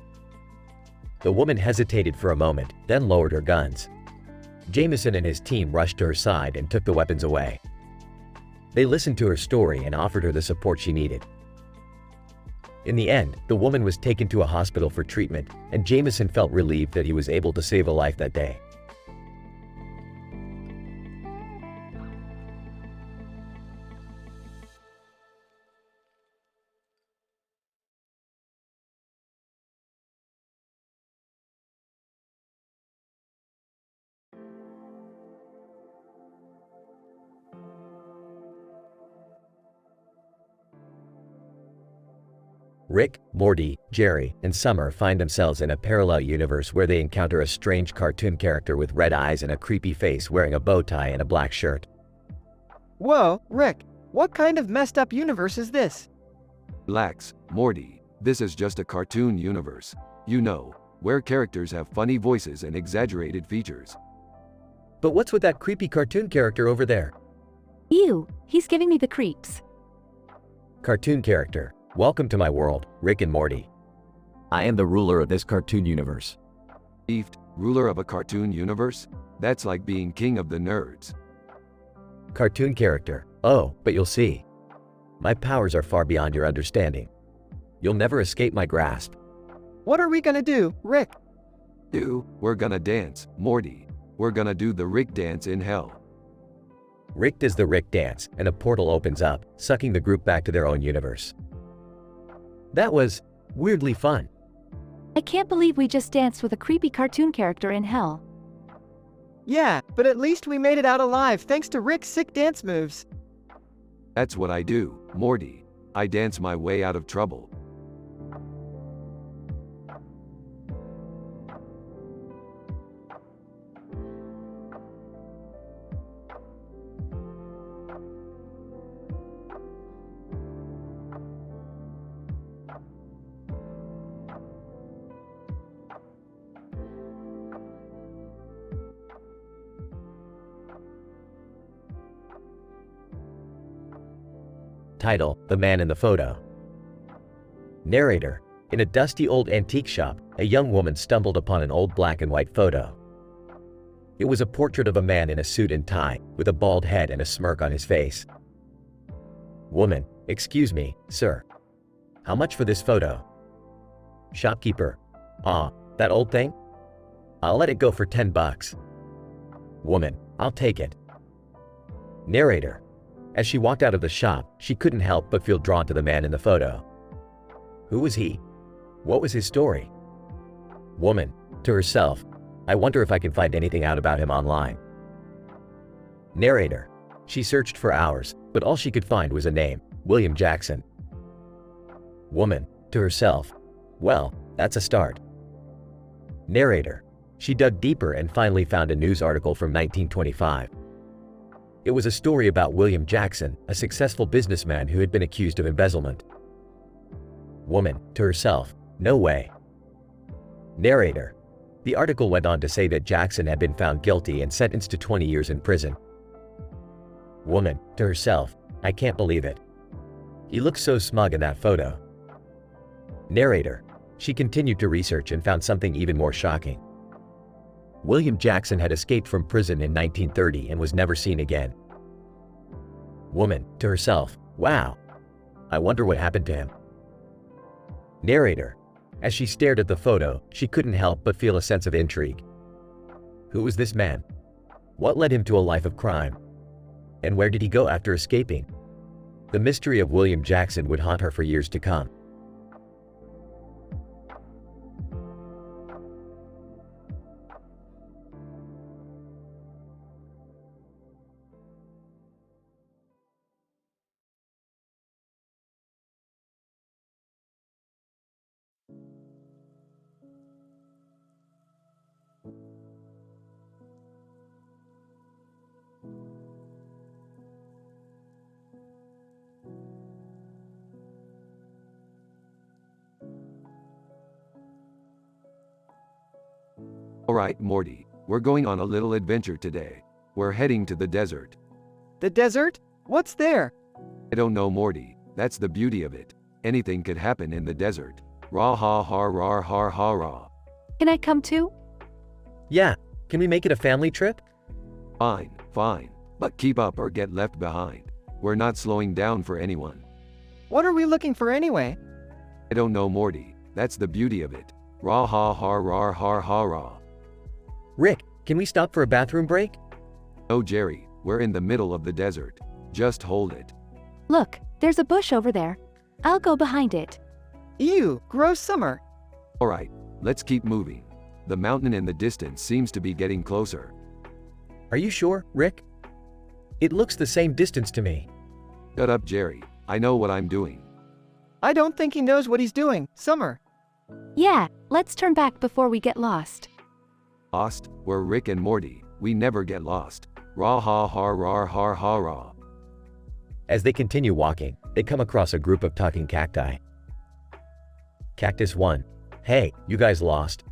The woman hesitated for a moment, then lowered her guns. Jameson and his team rushed to her side and took the weapons away. They listened to her story and offered her the support she needed. In the end, the woman was taken to a hospital for treatment, and Jameson felt relieved that he was able to save a life that day. Rick, Morty, Jerry, and Summer find themselves in a parallel universe where they encounter a strange cartoon character with red eyes and a creepy face wearing a bow tie and a black shirt. Whoa, Rick, what kind of messed up universe is this? Relax, Morty. This is just a cartoon universe. You know, where characters have funny voices and exaggerated features. But what's with that creepy cartoon character over there? Ew, he's giving me the creeps. Cartoon character, welcome to my world, Rick and Morty. I am the ruler of this cartoon universe. Beefed, ruler of a cartoon universe? That's like being king of the nerds. Cartoon character, oh, but you'll see. My powers are far beyond your understanding. You'll never escape my grasp. What are we gonna do, Rick? We're gonna dance, Morty. We're gonna do the Rick dance in hell. Rick does the Rick dance, and a portal opens up, sucking the group back to their own universe. That was weirdly fun. I can't believe we just danced with a creepy cartoon character in hell. Yeah, but at least we made it out alive thanks to Rick's sick dance moves. That's what I do, Morty. I dance my way out of trouble. Title, The Man in the Photo. Narrator, in a dusty old antique shop, a young woman stumbled upon an old black and white photo. It was a portrait of a man in a suit and tie, with a bald head and a smirk on his face. Woman, excuse me, sir. How much for this photo? Shopkeeper, that old thing? I'll let it go for $10. Woman, I'll take it. Narrator, as she walked out of the shop, she couldn't help but feel drawn to the man in the photo. Who was he? What was his story? Woman, to herself, I wonder if I can find anything out about him online. Narrator, she searched for hours, but all she could find was a name, William Jackson. Woman, to herself, well, that's a start. Narrator, she dug deeper and finally found a news article from 1925. It was a story about William Jackson, a successful businessman who had been accused of embezzlement. Woman, to herself, no way. Narrator, the article went on to say that Jackson had been found guilty and sentenced to 20 years in prison. Woman, to herself, I can't believe it. He looks so smug in that photo. Narrator, she continued to research and found something even more shocking. William Jackson had escaped from prison in 1930 and was never seen again. Woman, to herself, wow. I wonder what happened to him. Narrator, as she stared at the photo, she couldn't help but feel a sense of intrigue. Who was this man? What led him to a life of crime? And where did he go after escaping? The mystery of William Jackson would haunt her for years to come. Alright, Morty, we're going on a little adventure today. We're heading to the desert. The desert? What's there? I don't know, Morty. That's the beauty of it. Anything could happen in the desert. Rah ha ha rar har ha rah. Can I come too? Yeah, can we make it a family trip? Fine, fine. But keep up or get left behind. We're not slowing down for anyone. What are we looking for anyway? I don't know, Morty. That's the beauty of it. Rah ha har rar har ha rah. Rick, can we stop for a bathroom break? No, Jerry, we're in the middle of the desert. Just hold it. Look, there's a bush over there. I'll go behind it. Ew, gross Summer. Alright, let's keep moving. The mountain in the distance seems to be getting closer. Are you sure, Rick? It looks the same distance to me. Shut up, Jerry. I know what I'm doing. I don't think he knows what he's doing. Summer. Yeah, let's turn back before we get lost. Lost? We're Rick and Morty. We never get lost. Rah ha ha rar har ha rah. As they continue walking, they come across a group of talking cacti. Cactus 1. Hey, you guys lost.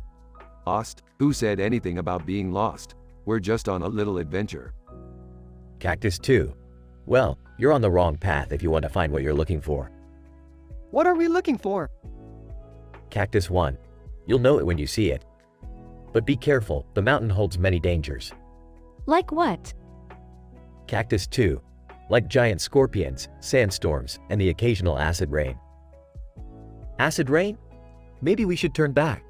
Lost? Who said anything about being lost? We're just on a little adventure. Cactus 2. Well, you're on the wrong path if you want to find what you're looking for. What are we looking for? Cactus 1. You'll know it when you see it. But be careful, the mountain holds many dangers. Like what? Cactus 2. Like giant scorpions, sandstorms, and the occasional acid rain. Acid rain? Maybe we should turn back.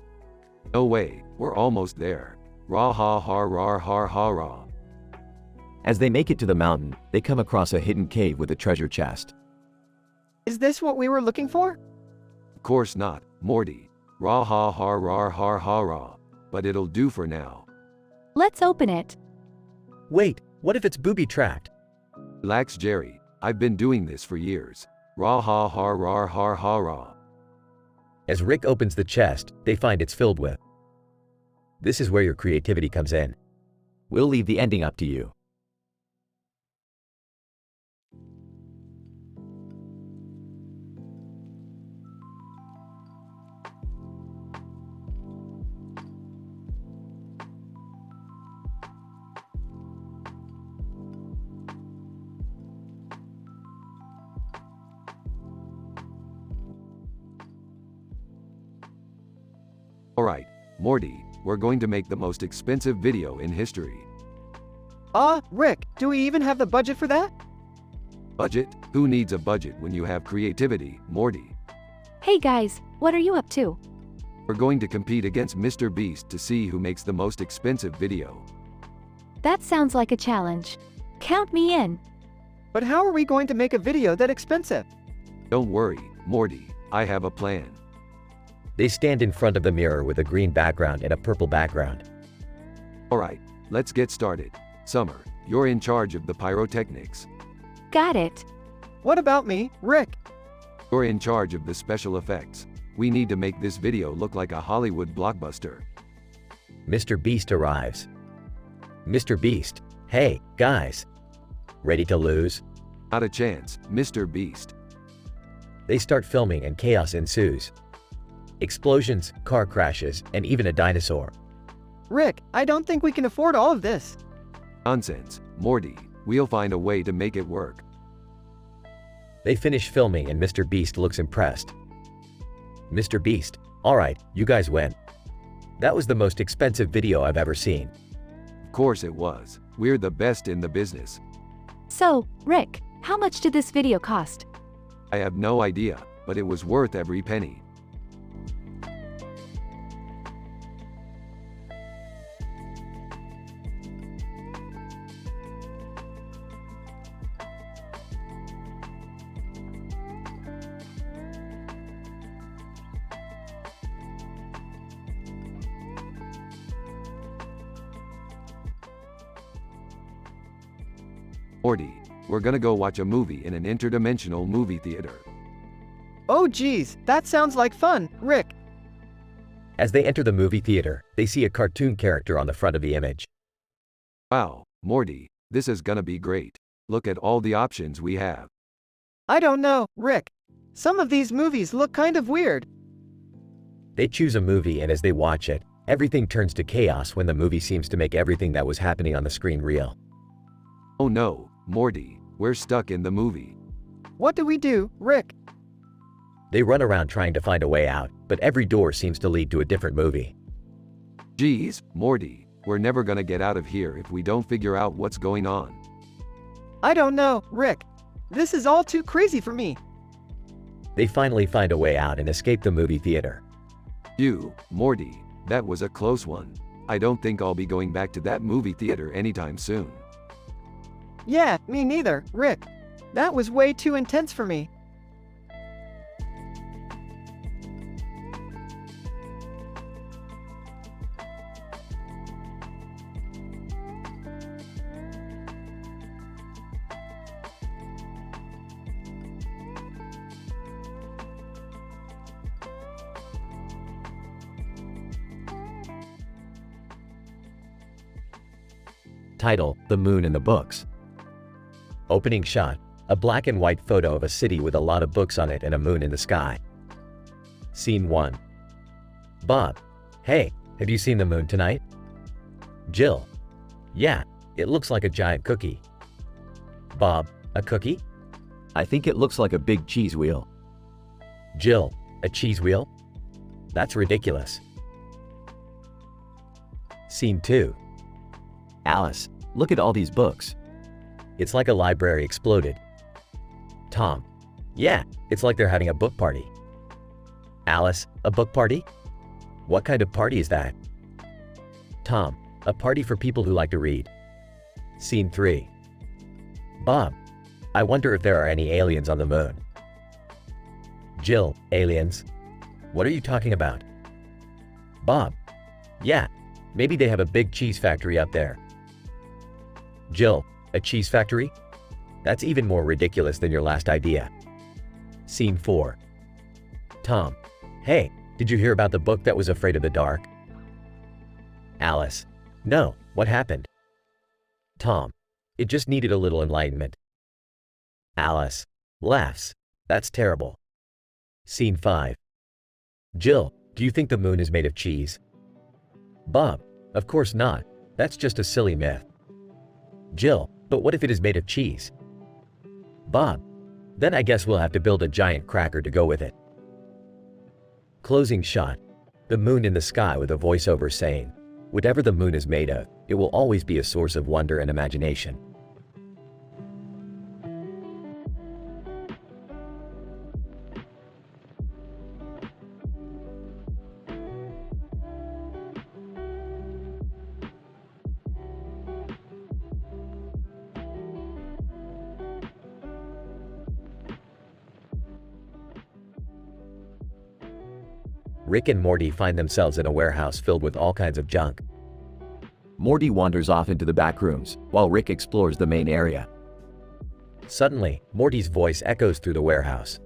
No way, we're almost there. Rah ha ha rar har ha rah. As they make it to the mountain, they come across a hidden cave with a treasure chest. Is this what we were looking for? Of course not, Morty. Rah ha ha rar har ha rah. But it'll do for now. Let's open it. Wait, what if it's booby-trapped? Relax, Jerry. I've been doing this for years. Rah ha ha rar har ha rah. As Rick opens the chest, they find it's filled with. This is where your creativity comes in. We'll leave the ending up to you. Alright, Morty, we're going to make the most expensive video in history. Rick, do we even have the budget for that? Budget? Who needs a budget when you have creativity, Morty? Hey guys, what are you up to? We're going to compete against Mr. Beast to see who makes the most expensive video. That sounds like a challenge. Count me in. But how are we going to make a video that expensive? Don't worry, Morty, I have a plan. They stand in front of the mirror with a green background and a purple background. Alright, let's get started. Summer, you're in charge of the pyrotechnics. Got it. What about me, Rick? You're in charge of the special effects. We need to make this video look like a Hollywood blockbuster. Mr. Beast arrives. Mr. Beast. Hey, guys. Ready to lose? Not a chance, Mr. Beast. They start filming and chaos ensues. Explosions, car crashes, and even a dinosaur. Rick, I don't think we can afford all of this. Nonsense, Morty, we'll find a way to make it work. They finish filming and Mr. Beast looks impressed. Mr. Beast, alright, you guys win. That was the most expensive video I've ever seen. Of course it was. We're the best in the business. So, Rick, how much did this video cost? I have no idea, but it was worth every penny. Morty, we're gonna go watch a movie in an interdimensional movie theater. Oh geez, that sounds like fun, Rick. As they enter the movie theater, they see a cartoon character on the front of the image. Wow, Morty, this is gonna be great. Look at all the options we have. I don't know, Rick. Some of these movies look kind of weird. They choose a movie and as they watch it, everything turns to chaos when the movie seems to make everything that was happening on the screen real. Oh no, Morty, we're stuck in the movie. What do we do, Rick? They run around trying to find a way out, but every door seems to lead to a different movie. Geez, Morty, we're never gonna get out of here if we don't figure out what's going on. I don't know, Rick. This is all too crazy for me. They finally find a way out and escape the movie theater. You, Morty, that was a close one. I don't think I'll be going back to that movie theater anytime soon. Yeah, me neither, Rick. That was way too intense for me. Title: The Moon in the Books. Opening shot: a black and white photo of a city with a lot of books on it and a moon in the sky. Scene 1. Bob: Hey, have you seen the moon tonight? Jill: Yeah, it looks like a giant cookie. Bob: A cookie? I think it looks like a big cheese wheel. Jill: A cheese wheel? That's ridiculous. Scene 2. Alice: Look at all these books. It's like a library exploded. Tom: Yeah, it's like they're having a book party. Alice: A book party? What kind of party is that? Tom: A party for people who like to read. Scene 3. Bob: I wonder if there are any aliens on the moon. Jill: Aliens? What are you talking about? Bob: Yeah, maybe they have a big cheese factory up there. Jill: A cheese factory? That's even more ridiculous than your last idea. Scene 4. Tom: Hey, did you hear about the book that was afraid of the dark? Alice: No, what happened? Tom: It just needed a little enlightenment. Alice laughs. That's terrible. Scene 5. Jill: Do you think the moon is made of cheese? Bob: Of course not. That's just a silly myth. Jill: But what if it is made of cheese? Bob: Then I guess we'll have to build a giant cracker to go with it. Closing shot: the moon in the sky with a voiceover saying, "Whatever the moon is made of, it will always be a source of wonder and imagination." Rick and Morty find themselves in a warehouse filled with all kinds of junk. Morty wanders off into the back rooms, while Rick explores the main area. Suddenly, Morty's voice echoes through the warehouse.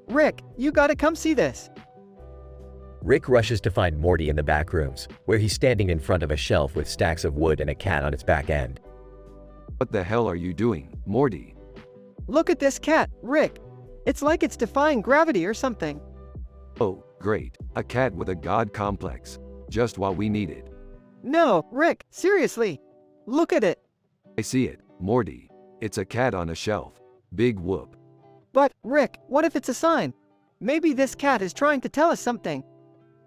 Rick, you gotta come see this. Rick rushes to find Morty in the back rooms, where he's standing in front of a shelf with stacks of wood and a cat on its back end. What the hell are you doing, Morty? Look at this cat, Rick. It's like it's defying gravity or something. Oh, great. A cat with a god complex. Just what we needed. No, Rick, seriously. Look at it. I see it, Morty. It's a cat on a shelf. Big whoop. But, Rick, what if it's a sign? Maybe this cat is trying to tell us something.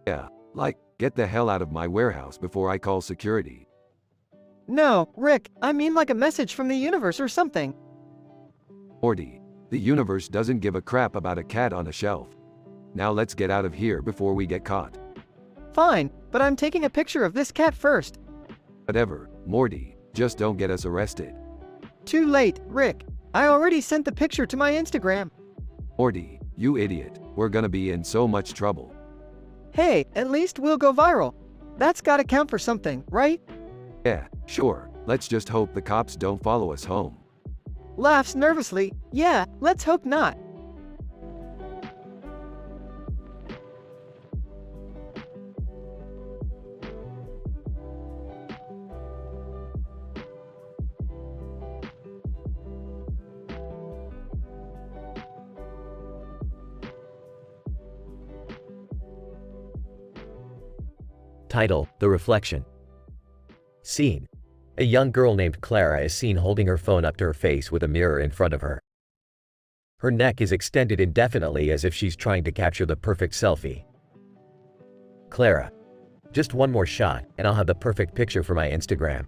Yeah, like, get the hell out of my warehouse before I call security. No, Rick, I mean like a message from the universe or something. Morty, the universe doesn't give a crap about a cat on a shelf. Now let's get out of here before we get caught. Fine, but I'm taking a picture of this cat first. Whatever, Morty, just don't get us arrested. Too late, Rick. I already sent the picture to my Instagram. Morty, you idiot, we're gonna be in so much trouble. Hey, at least we'll go viral. That's gotta count for something, right? Yeah, sure, let's just hope the cops don't follow us home. Laughs nervously. Yeah, let's hope not. Title: The Reflection. Scene: a young girl named Clara is seen holding her phone up to her face with a mirror in front of her. Her neck is extended indefinitely as if she's trying to capture the perfect selfie. Clara: Just one more shot and I'll have the perfect picture for my Instagram.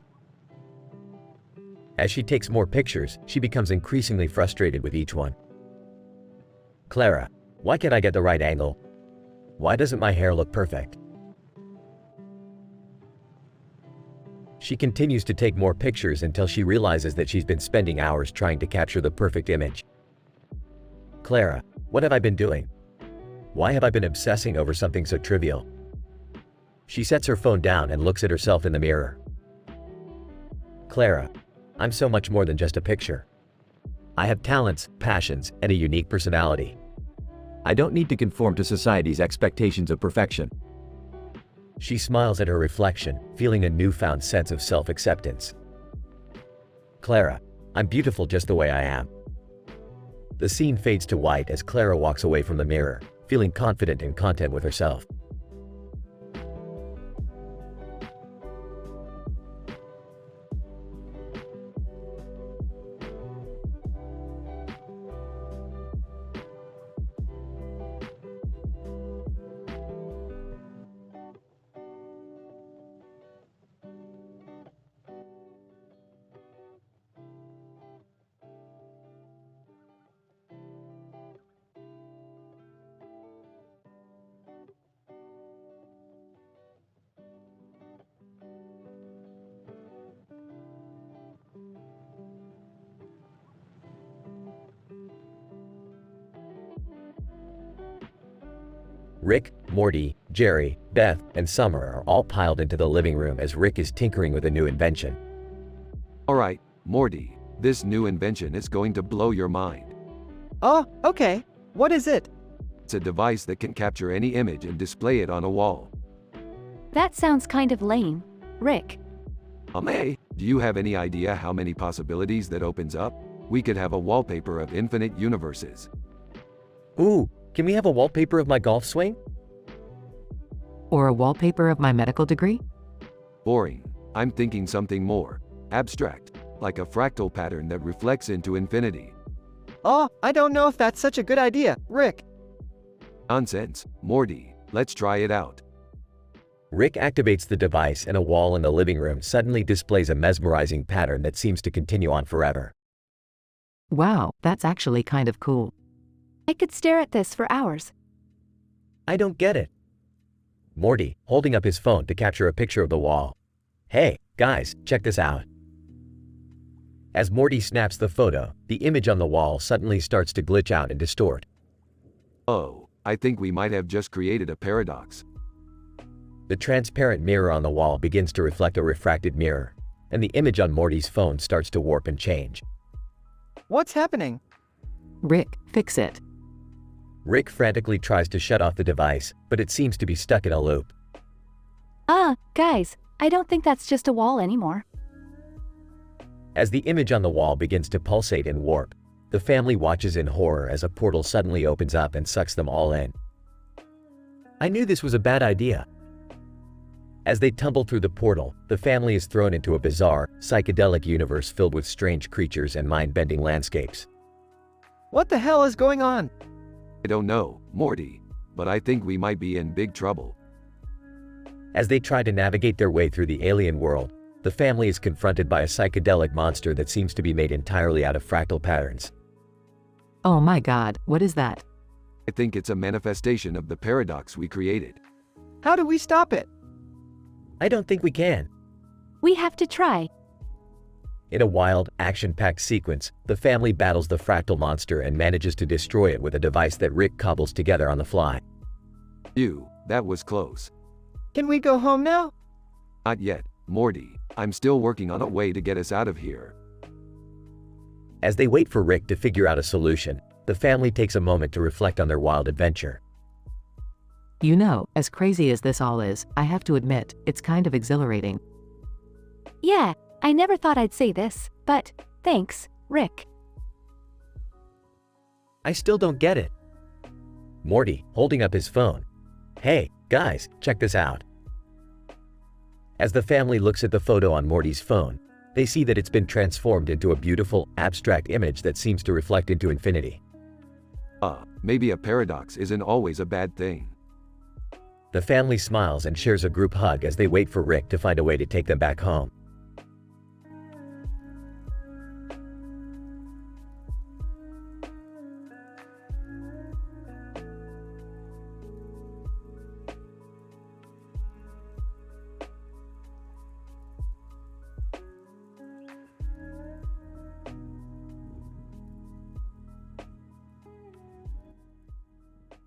As she takes more pictures, she becomes increasingly frustrated with each one. Clara: Why can't I get the right angle? Why doesn't my hair look perfect? She continues to take more pictures until she realizes that she's been spending hours trying to capture the perfect image. Clara: What have I been doing? Why have I been obsessing over something so trivial? She sets her phone down and looks at herself in the mirror. Clara: I'm so much more than just a picture. I have talents, passions, and a unique personality. I don't need to conform to society's expectations of perfection. She smiles at her reflection, feeling a newfound sense of self-acceptance. Clara, I'm beautiful just the way I am. The scene fades to white as Clara walks away from the mirror, feeling confident and content with herself. Rick, Morty, Jerry, Beth, and Summer are all piled into the living room as Rick is tinkering with a new invention. Alright, Morty, this new invention is going to blow your mind. Oh, okay. What is it? It's a device that can capture any image and display it on a wall. That sounds kind of lame. Rick, Hey, do you have any idea how many possibilities that opens up? We could have a wallpaper of infinite universes. Ooh, can we have a wallpaper of my golf swing? Or a wallpaper of my medical degree? Boring. I'm thinking something more abstract, like a fractal pattern that reflects into infinity. Oh, I don't know if that's such a good idea, Rick. Nonsense, Morty, let's try it out. Rick activates the device and a wall in the living room suddenly displays a mesmerizing pattern that seems to continue on forever. Wow, that's actually kind of cool. I could stare at this for hours. I don't get it. Morty, holding up his phone to capture a picture of the wall. Hey, guys, check this out. As Morty snaps the photo, the image on the wall suddenly starts to glitch out and distort. Oh, I think we might have just created a paradox. The transparent mirror on the wall begins to reflect a refracted mirror, and the image on Morty's phone starts to warp and change. What's happening? Rick, fix it. Rick frantically tries to shut off the device, but it seems to be stuck in a loop. Guys, I don't think that's just a wall anymore. As the image on the wall begins to pulsate and warp, the family watches in horror as a portal suddenly opens up and sucks them all in. I knew this was a bad idea. As they tumble through the portal, the family is thrown into a bizarre, psychedelic universe filled with strange creatures and mind-bending landscapes. What the hell is going on? I don't know, Morty, but I think we might be in big trouble. As they try to navigate their way through the alien world, the family is confronted by a psychedelic monster that seems to be made entirely out of fractal patterns. Oh my god, what is that? I think it's a manifestation of the paradox we created. How do we stop it? I don't think we can. We have to try. In a wild, action-packed sequence, the family battles the fractal monster and manages to destroy it with a device that Rick cobbles together on the fly. Phew, that was close. Can we go home now? Not yet, Morty. I'm still working on a way to get us out of here. As they wait for Rick to figure out a solution, the family takes a moment to reflect on their wild adventure. You know, as crazy as this all is, I have to admit, it's kind of exhilarating. Yeah, I never thought I'd say this, but thanks, Rick. I still don't get it. Morty, holding up his phone. Hey, guys, check this out. As the family looks at the photo on Morty's phone, they see that it's been transformed into a beautiful, abstract image that seems to reflect into infinity. Maybe a paradox isn't always a bad thing. The family smiles and shares a group hug as they wait for Rick to find a way to take them back home.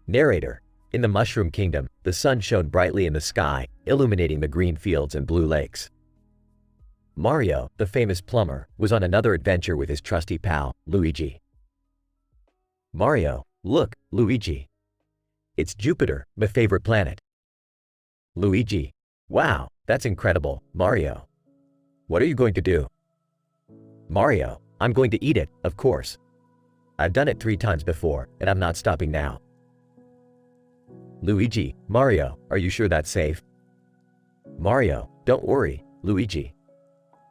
Narrator. In the Mushroom Kingdom, the sun shone brightly in the sky, illuminating the green fields and blue lakes. Mario, the famous plumber, was on another adventure with his trusty pal, Luigi. Mario, look, Luigi. It's Jupiter, my favorite planet. Luigi, wow, that's incredible, Mario. What are you going to do? Mario, I'm going to eat it, of course. I've done it 3 times before, and I'm not stopping now. Luigi, Mario, are you sure that's safe? Mario, don't worry, Luigi.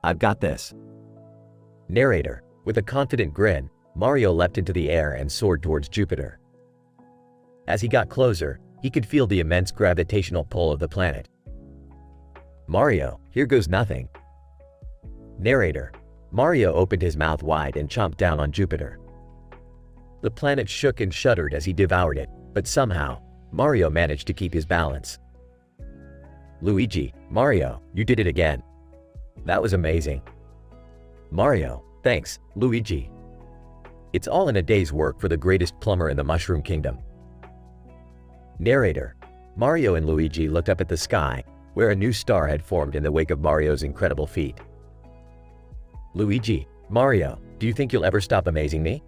I've got this. Narrator, with a confident grin, Mario leapt into the air and soared towards Jupiter. As he got closer, he could feel the immense gravitational pull of the planet. Mario, here goes nothing. Narrator, Mario opened his mouth wide and chomped down on Jupiter. The planet shook and shuddered as he devoured it, but somehow, Mario managed to keep his balance. Luigi, Mario, you did it again. That was amazing. Mario, thanks, Luigi. It's all in a day's work for the greatest plumber in the Mushroom Kingdom. Narrator, Mario and Luigi looked up at the sky, where a new star had formed in the wake of Mario's incredible feat. Luigi, Mario, do you think you'll ever stop amazing me?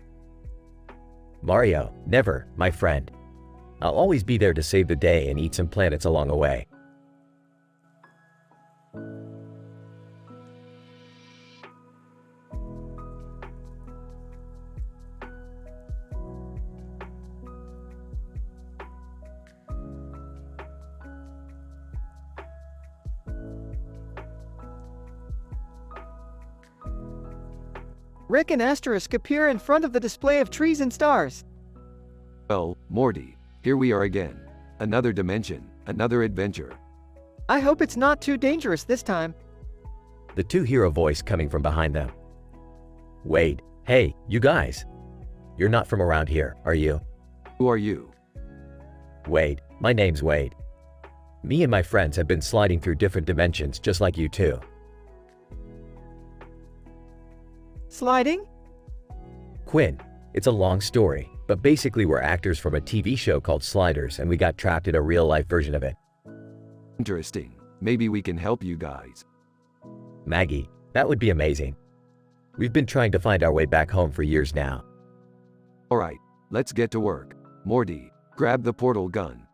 Mario, never, my friend. I'll always be there to save the day and eat some planets along the way. Rick and Asterisk appear in front of the display of trees and stars. Well, Morty, here we are again. Another dimension, another adventure. I hope it's not too dangerous this time. The two-hero voice coming from behind them. Wade, hey, you guys. You're not from around here, are you? Who are you? Wade, my name's Wade. Me and my friends have been sliding through different dimensions just like you two. Sliding? Quinn, it's a long story, but basically we're actors from a TV show called Sliders and we got trapped in a real-life version of it. Interesting. Maybe we can help you guys. Maggie, that would be amazing. We've been trying to find our way back home for years now. Alright, let's get to work. Morty, grab the portal gun.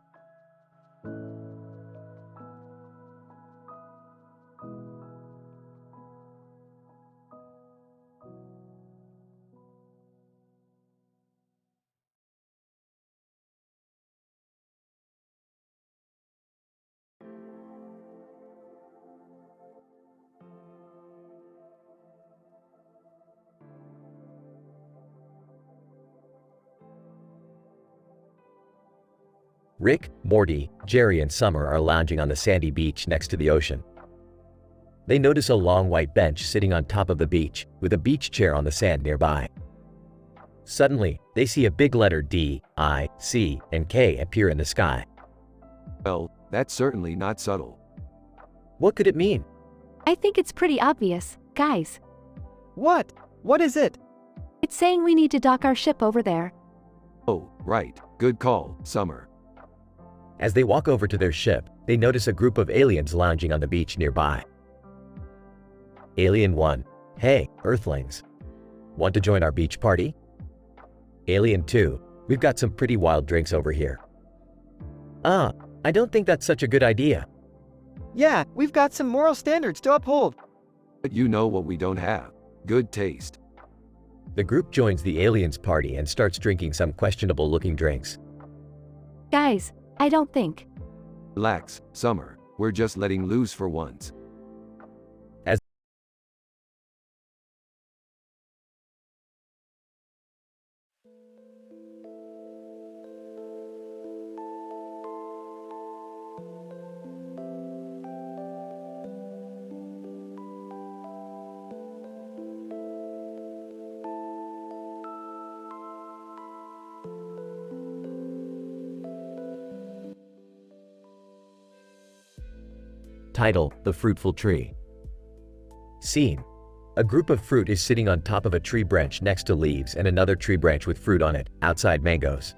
Rick, Morty, Jerry, and Summer are lounging on the sandy beach next to the ocean. They notice a long white bench sitting on top of the beach, with a beach chair on the sand nearby. Suddenly, they see a big letter D, I, C, and K appear in the sky. Well, that's certainly not subtle. What could it mean? I think it's pretty obvious, guys. What? What is it? It's saying we need to dock our ship over there. Oh, right. Good call, Summer. As they walk over to their ship, they notice a group of aliens lounging on the beach nearby. Alien 1, hey, Earthlings. Want to join our beach party? Alien 2, we've got some pretty wild drinks over here. I don't think that's such a good idea. Yeah, we've got some moral standards to uphold. But you know what we don't have. Good taste. The group joins the aliens party and starts drinking some questionable-looking drinks. Guys, I don't think. Relax, Summer. We're just letting loose for once. Title: The Fruitful Tree. Scene: a group of fruit is sitting on top of a tree branch next to leaves and another tree branch with fruit on it, outside mangoes.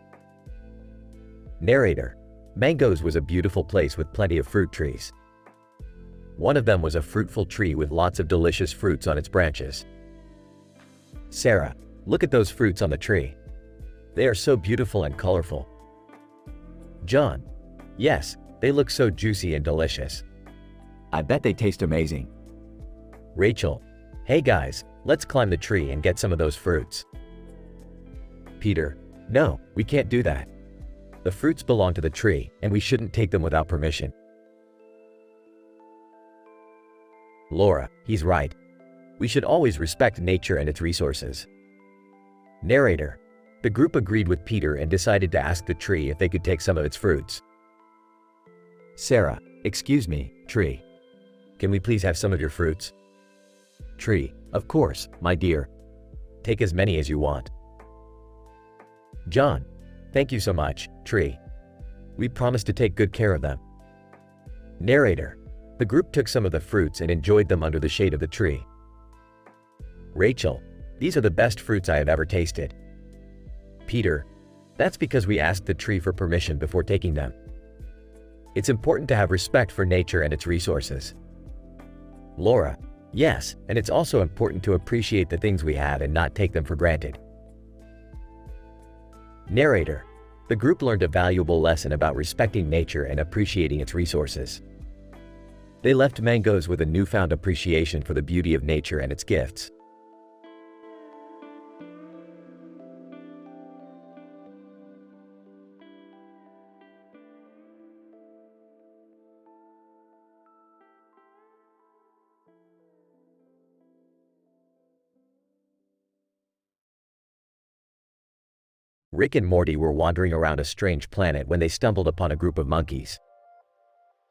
Narrator: Mangoes was a beautiful place with plenty of fruit trees. One of them was a fruitful tree with lots of delicious fruits on its branches. Sarah: look at those fruits on the tree. They are so beautiful and colorful. John: yes, they look so juicy and delicious. I bet they taste amazing. Rachel: hey guys, let's climb the tree and get some of those fruits. Peter, no, we can't do that. The fruits belong to the tree, and we shouldn't take them without permission. Laura, he's right. We should always respect nature and its resources. Narrator, the group agreed with Peter and decided to ask the tree if they could take some of its fruits. Sarah, excuse me, tree. Can we please have some of your fruits? Tree, of course, my dear. Take as many as you want. John, thank you so much, tree. We promise to take good care of them. Narrator, the group took some of the fruits and enjoyed them under the shade of the tree. Rachel, these are the best fruits I have ever tasted. Peter, that's because we asked the tree for permission before taking them. It's important to have respect for nature and its resources. Laura, yes, and it's also important to appreciate the things we have and not take them for granted. Narrator, the group learned a valuable lesson about respecting nature and appreciating its resources. They left Mangoes with a newfound appreciation for the beauty of nature and its gifts. Rick and Morty were wandering around a strange planet when they stumbled upon a group of monkeys.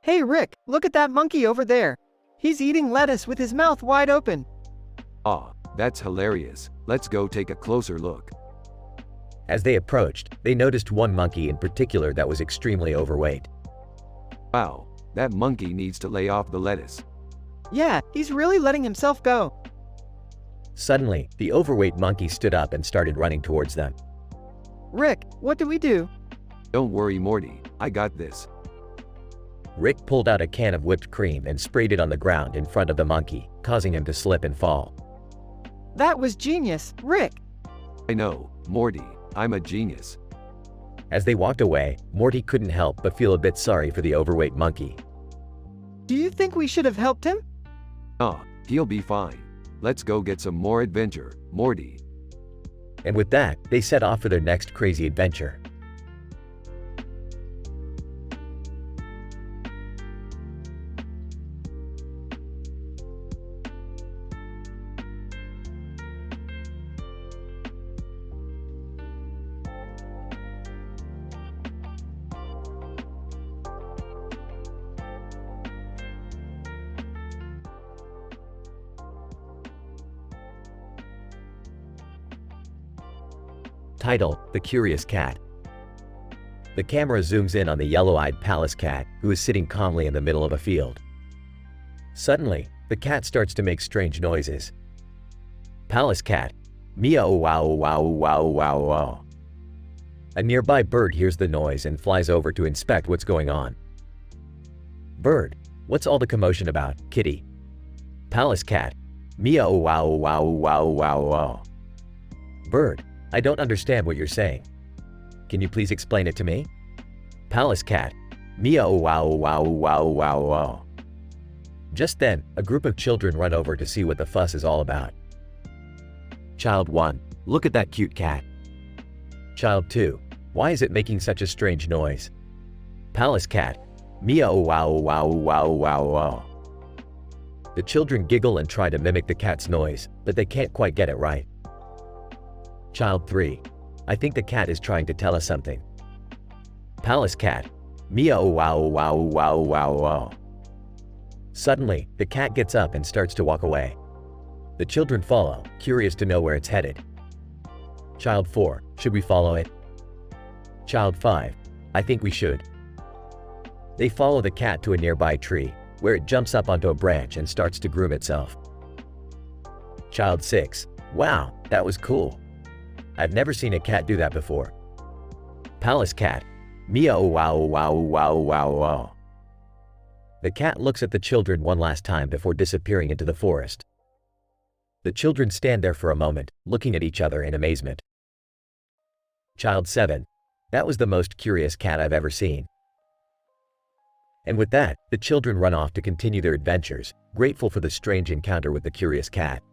Hey Rick, look at that monkey over there. He's eating lettuce with his mouth wide open. Ah, that's hilarious. Let's go take a closer look. As they approached, they noticed one monkey in particular that was extremely overweight. Wow, that monkey needs to lay off the lettuce. Yeah, he's really letting himself go. Suddenly, the overweight monkey stood up and started running towards them. Rick, what do we do? Don't worry, Morty, I got this. Rick pulled out a can of whipped cream and sprayed it on the ground in front of the monkey, causing him to slip and fall. That was genius, Rick. I know, Morty, I'm a genius. As they walked away, Morty couldn't help but feel a bit sorry for the overweight monkey. Do you think we should have helped him? Ah, he'll be fine. Let's go get some more adventure, Morty. And with that, they set off for their next crazy adventure. Title: The Curious Cat. The camera zooms in on the yellow-eyed palace cat, who is sitting calmly in the middle of a field. Suddenly, the cat starts to make strange noises. Palace cat, meow wow wow wow wow wow. A nearby bird hears the noise and flies over to inspect what's going on. Bird, what's all the commotion about, kitty? Palace cat, meow wow wow wow wow wow. Bird, I don't understand what you're saying. Can you please explain it to me? Palace cat, meow wow wow wow wow wow. Just then, a group of children run over to see what the fuss is all about. Child 1, look at that cute cat. Child 2, why is it making such a strange noise? Palace cat, meow wow wow wow wow wow. The children giggle and try to mimic the cat's noise, but they can't quite get it right. Child 3, I think the cat is trying to tell us something. Palace cat, meow wow wow wow wow wow. Suddenly, the cat gets up and starts to walk away. The children follow, curious to know where it's headed. Child 4, should we follow it? Child 5, I think we should. They follow the cat to a nearby tree, where it jumps up onto a branch and starts to groom itself. Child 6, wow, that was cool. I've never seen a cat do that before. Palace cat, meow wow wow wow wow wow. The cat looks at the children one last time before disappearing into the forest. The children stand there for a moment, looking at each other in amazement. Child 7, that was the most curious cat I've ever seen. And with that, the children run off to continue their adventures, grateful for the strange encounter with the curious cat.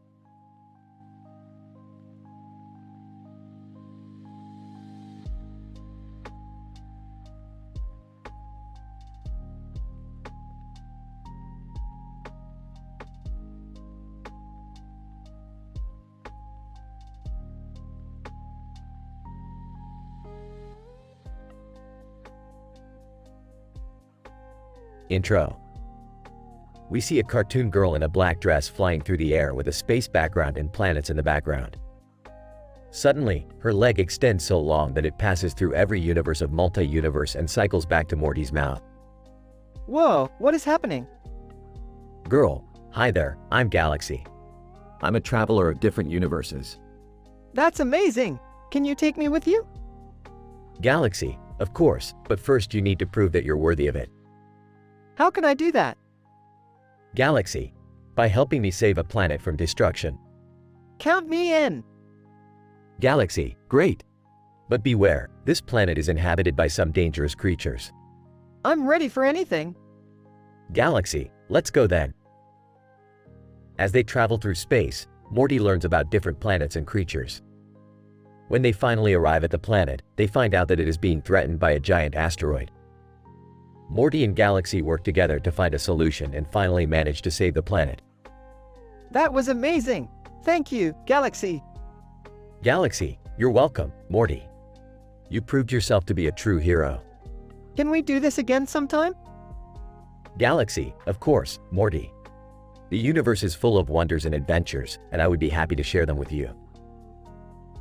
Intro. We see a cartoon girl in a black dress flying through the air with a space background and planets in the background. Suddenly, her leg extends so long that it passes through every universe of multi-universe and cycles back to Morty's mouth. Whoa, what is happening? Girl, hi there, I'm Galaxy. I'm a traveler of different universes. That's amazing! Can you take me with you? Galaxy, of course, but first you need to prove that you're worthy of it. How can I do that? Galaxy, by helping me save a planet from destruction. Count me in! Galaxy, Great! but beware, this planet is inhabited by some dangerous creatures. I'm ready for anything. Galaxy, let's go then. As they travel through space, Morty learns about different planets and creatures. When they finally arrive at the planet, they find out that it is being threatened by a giant asteroid. Morty and Galaxy work together to find a solution and finally manage to save the planet. That was amazing! Thank you, Galaxy! Galaxy, you're welcome, Morty. You proved yourself to be a true hero. Can we do this again sometime? Galaxy, of course, Morty. The universe is full of wonders and adventures, and I would be happy to share them with you.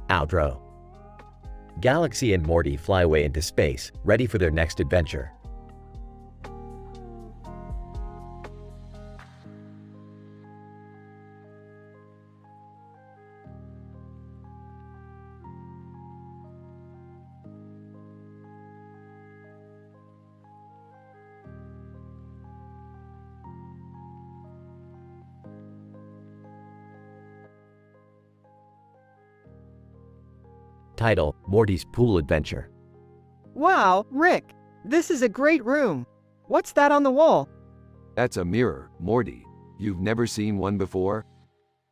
Outro. Galaxy and Morty fly away into space, ready for their next adventure. Title: Morty's Pool Adventure. Wow, Rick! This is a great room! What's that on the wall? That's a mirror, Morty. You've never seen one before?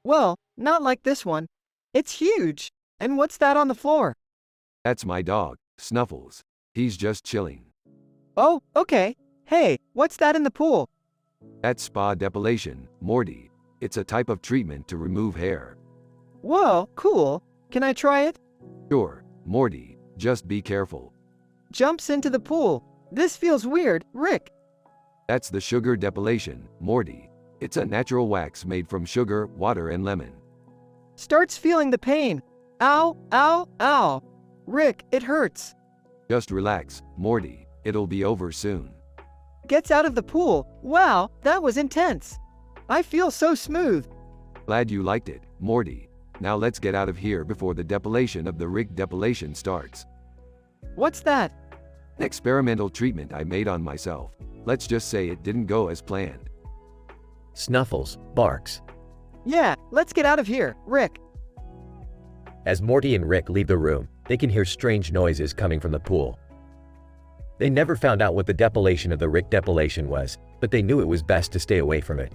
Well, not like this one. It's huge! And what's that on the floor? That's my dog, Snuffles. He's just chilling. Oh, okay. Hey, what's that in the pool? That's spa depilation, Morty. It's a type of treatment to remove hair. Whoa, cool. Can I try it? Sure, Morty, just be careful. Jumps into the pool. This feels weird, Rick. That's the sugar depilation, Morty. It's a natural wax made from sugar, water, and lemon. Starts feeling the pain. Ow, ow, ow. Rick, it hurts. Just relax, Morty. It'll be over soon. Gets out of the pool. Wow, that was intense. I feel so smooth. Glad you liked it, Morty. Now let's get out of here before the depilation of the Rick depilation starts. What's that? An experimental treatment I made on myself. Let's just say it didn't go as planned. Snuffles barks. Yeah, let's get out of here, Rick. As Morty and Rick leave the room, they can hear strange noises coming from the pool. They never found out what the depilation of the Rick depilation was, but they knew it was best to stay away from it.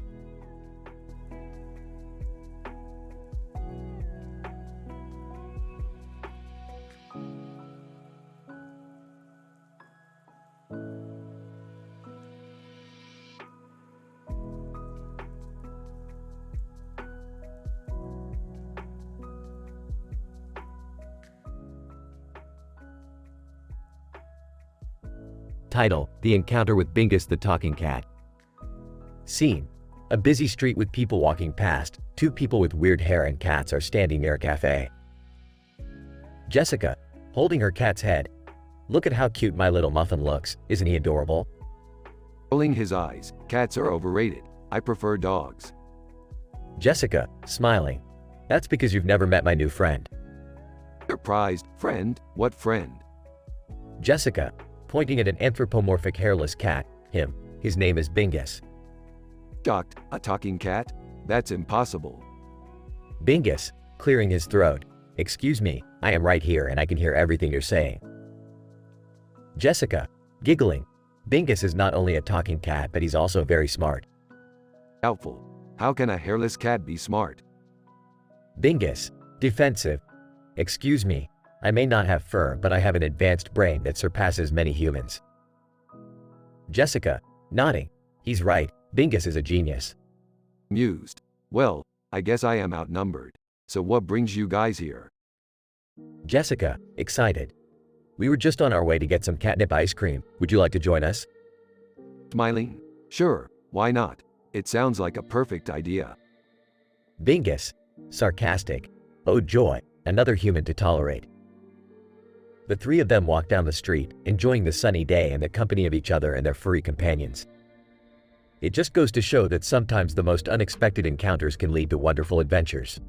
Title: The Encounter with Bingus the Talking Cat. Scene: a busy street with people walking past. Two people with weird hair and cats are standing near a cafe. Jessica, holding her cat's head. Look at how cute my little muffin looks, isn't he adorable? Rolling his eyes, cats are overrated. I prefer dogs. Jessica, smiling. That's because you've never met my new friend. Surprised, friend? What friend? Jessica, pointing at an anthropomorphic hairless cat. His name is Bingus. Shocked, a talking cat? That's impossible. Bingus, clearing his throat. Excuse me, I am right here and I can hear everything you're saying. Jessica, giggling. Bingus is not only a talking cat, but he's also very smart. Doubtful. How can a hairless cat be smart? Bingus, defensive. Excuse me, I may not have fur, but I have an advanced brain that surpasses many humans. Jessica, nodding. He's right, Bingus is a genius. Amused. Well, I guess I am outnumbered. So what brings you guys here? Jessica, excited. We were just on our way to get some catnip ice cream. Would you like to join us? Smiling. Sure, why not? It sounds like a perfect idea. Bingus. Sarcastic. Oh joy, another human to tolerate. The three of them walk down the street, enjoying the sunny day in the company of each other and their furry companions. It just goes to show that sometimes the most unexpected encounters can lead to wonderful adventures.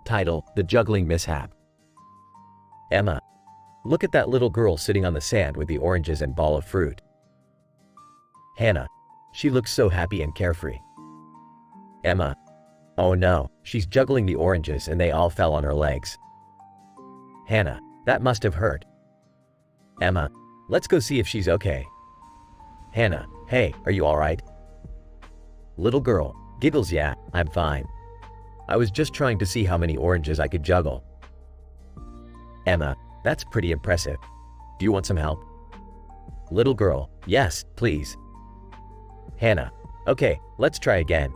Title: The Juggling Mishap. Emma. Look at that little girl sitting on the sand with the oranges and ball of fruit. Hannah. She looks so happy and carefree. Emma. Oh no, she's juggling the oranges and they all fell on her legs. Hannah. That must have hurt. Emma. Let's go see if she's okay. Hannah. Hey, are you alright? Little girl. Giggles. Yeah, I'm fine. I was just trying to see how many oranges I could juggle. Emma. That's pretty impressive. Do you want some help? Little girl. Yes, please. Hannah. Okay, let's try again.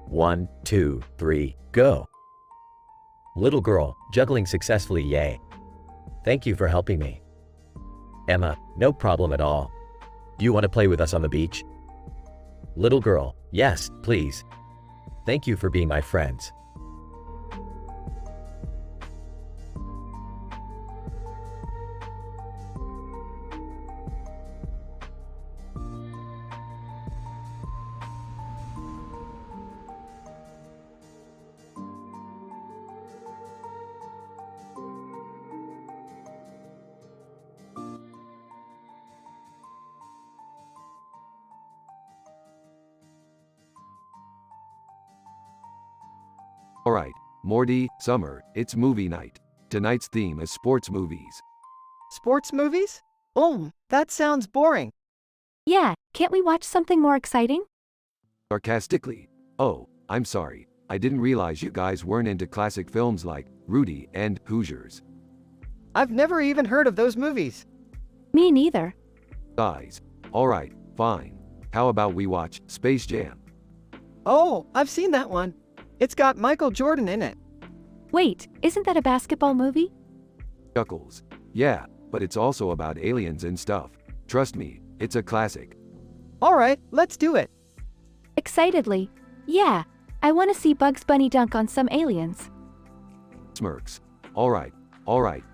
1, 2, 3, go. Little girl. Juggling successfully. Yay. Thank you for helping me. Emma. No problem at all. Do you want to play with us on the beach? Little girl. Yes, please. Thank you for being my friends. Alright, Morty, summer, it's movie night. Tonight's theme is sports movies. Sports movies? Oh, that sounds boring. Yeah, can't we watch something more exciting? Sarcastically. Oh, I'm sorry. I didn't realize you guys weren't into classic films like Rudy and Hoosiers. I've never even heard of those movies. Me neither. Guys. Alright, fine. How about we watch Space Jam? Oh, I've seen that one. It's got Michael Jordan in it. Wait, isn't that a basketball movie? Chuckles. Yeah, but it's also about aliens and stuff. Trust me, it's a classic. Alright, let's do it. Excitedly. Yeah, I want to see Bugs Bunny dunk on some aliens. Smirks. Alright,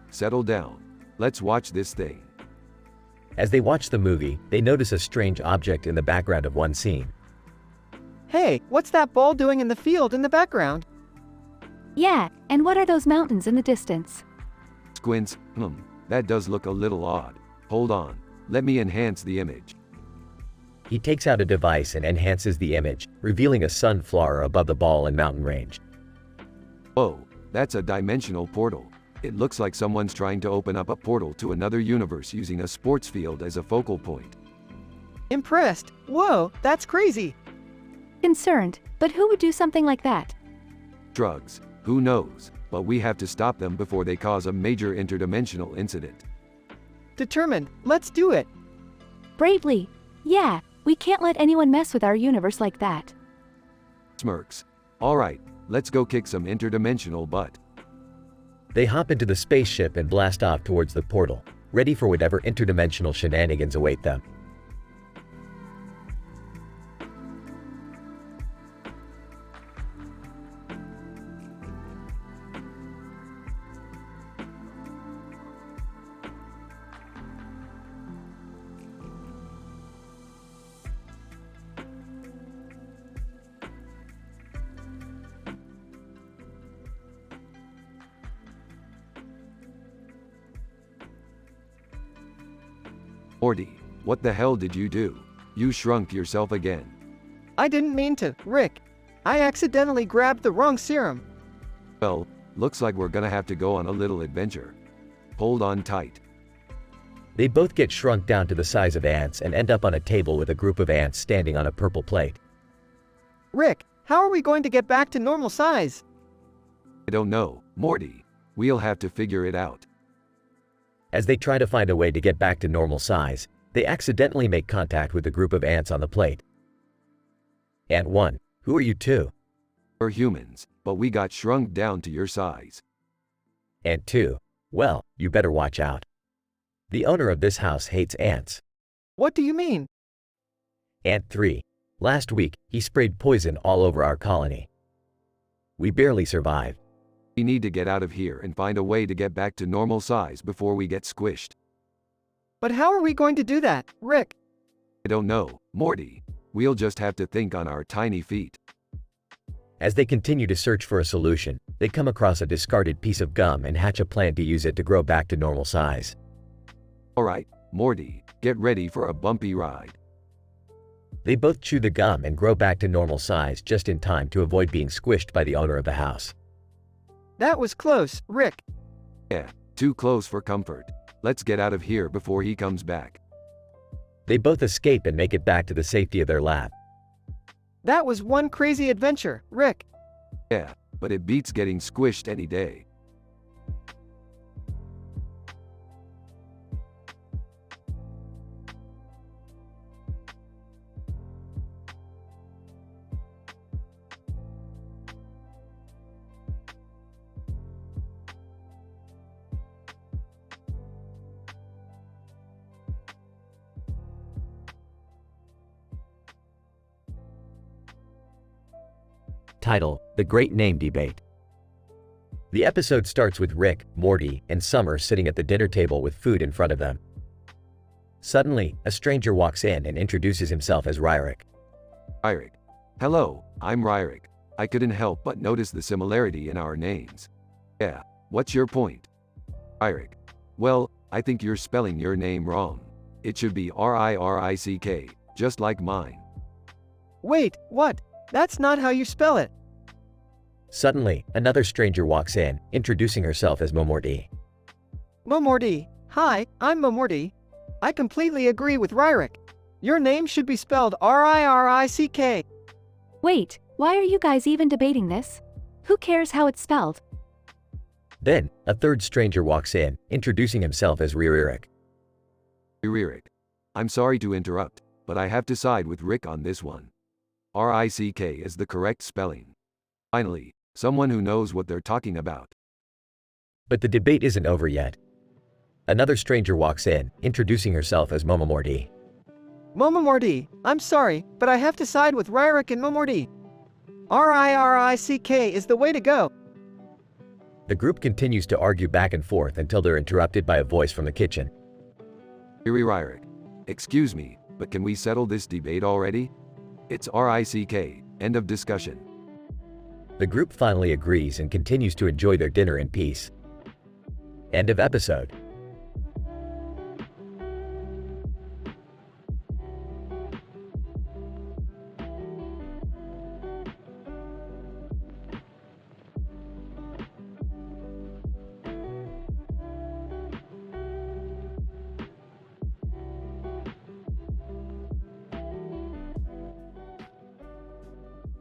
settle down. Let's watch this thing. As they watch the movie, they notice a strange object in the background of one scene. Hey, what's that ball doing in the field in the background? Yeah, and what are those mountains in the distance? Squints. That does look a little odd. Hold on. Let me enhance the image. He takes out a device and enhances the image, revealing a sunflower above the ball and mountain range. Oh, that's a dimensional portal. It looks like someone's trying to open up a portal to another universe using a sports field as a focal point. Impressed. Whoa, that's crazy. Concerned, but who would do something like that? Drugs. Who knows? But we have to stop them before they cause a major interdimensional incident. Determined. Let's do it. Bravely. Yeah, we can't let anyone mess with our universe like that. Smirks. Alright, let's go kick some interdimensional butt. They hop into the spaceship and blast off towards the portal, ready for whatever interdimensional shenanigans await them. Morty, what the hell did you do? You shrunk yourself again. I didn't mean to, Rick. I accidentally grabbed the wrong serum. Well, looks like we're gonna have to go on a little adventure. Hold on tight. They both get shrunk down to the size of ants and end up on a table with a group of ants standing on a purple plate. Rick, how are we going to get back to normal size? I don't know, Morty. We'll have to figure it out. As they try to find a way to get back to normal size, they accidentally make contact with a group of ants on the plate. Ant 1, who are you two? We're humans, but we got shrunk down to your size. Ant 2, well, you better watch out. The owner of this house hates ants. What do you mean? Ant 3, last week, he sprayed poison all over our colony. We barely survived. We need to get out of here and find a way to get back to normal size before we get squished. But how are we going to do that, Rick? I don't know, Morty. We'll just have to think on our tiny feet. As they continue to search for a solution, they come across a discarded piece of gum and hatch a plan to use it to grow back to normal size. Alright, Morty, get ready for a bumpy ride. They both chew the gum and grow back to normal size just in time to avoid being squished by the owner of the house. That was close, Rick. Yeah, too close for comfort. Let's get out of here before he comes back. They both escape and make it back to the safety of their lab. That was one crazy adventure, Rick. Yeah, but it beats getting squished any day. Title: The Great Name Debate. The episode starts with Rick, Morty, and Summer sitting at the dinner table with food in front of them. Suddenly, a stranger walks in and introduces himself as Ryrick. Ryrick. Hello, I'm Ryrick. I couldn't help but notice the similarity in our names. Yeah, what's your point? Ryrick. Well, I think you're spelling your name wrong. It should be R-I-R-I-C-K, just like mine. Wait, what? That's not how you spell it. Suddenly, another stranger walks in, introducing herself as Morty. Morty. Hi, I'm Morty. I completely agree with Ryrick. Your name should be spelled R-I-R-I-C-K. Wait, why are you guys even debating this? Who cares how it's spelled? Then, a third stranger walks in, introducing himself as Ryrick. Ryrick. I'm sorry to interrupt, but I have to side with Rick on this one. R-I-C-K is the correct spelling. Finally, someone who knows what they're talking about. But the debate isn't over yet. Another stranger walks in, introducing herself as Morty. Morty. I'm sorry, but I have to side with Ryrick and Morty. R-I-R-I-C-K is the way to go. The group continues to argue back and forth until they're interrupted by a voice from the kitchen. Ryrick. Excuse me, but can we settle this debate already? It's R-I-C-K, end of discussion. The group finally agrees and continues to enjoy their dinner in peace. End of episode.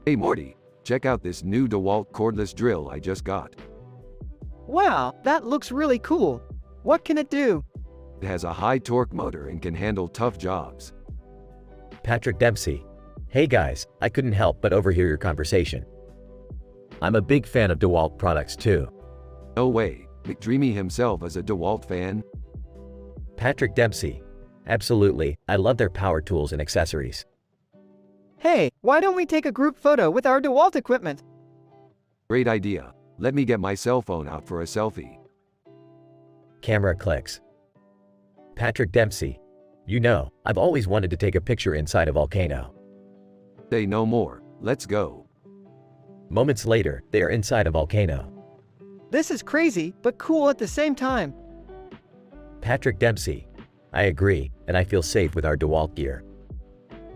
Hey Morty, check out this new DeWalt cordless drill I just got. Wow, that looks really cool. What can it do? It has a high torque motor and can handle tough jobs. Patrick Dempsey. Hey guys, I couldn't help but overhear your conversation. I'm a big fan of DeWalt products too. No way, McDreamy himself is a DeWalt fan? Patrick Dempsey. Absolutely, I love their power tools and accessories. Hey, why don't we take a group photo with our DeWalt equipment? Great idea. Let me get my cell phone out for a selfie. Camera clicks. Patrick Dempsey. You know, I've always wanted to take a picture inside a volcano. Say no more, let's go. Moments later, they are inside a volcano. This is crazy, but cool at the same time. Patrick Dempsey. I agree, and I feel safe with our DeWalt gear.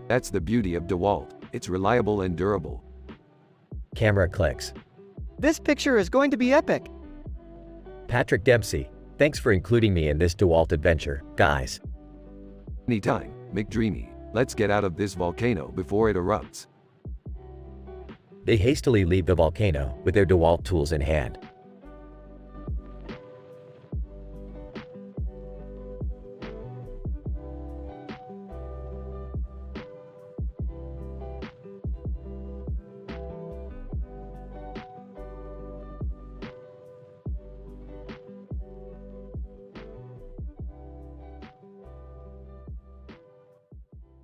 That's the beauty of DeWalt, it's reliable and durable. Camera clicks. This picture is going to be epic. Patrick Dempsey. Thanks for including me in this DeWalt adventure, guys. Anytime, McDreamy. Let's get out of this volcano before it erupts. They hastily leave the volcano with their DeWalt tools in hand.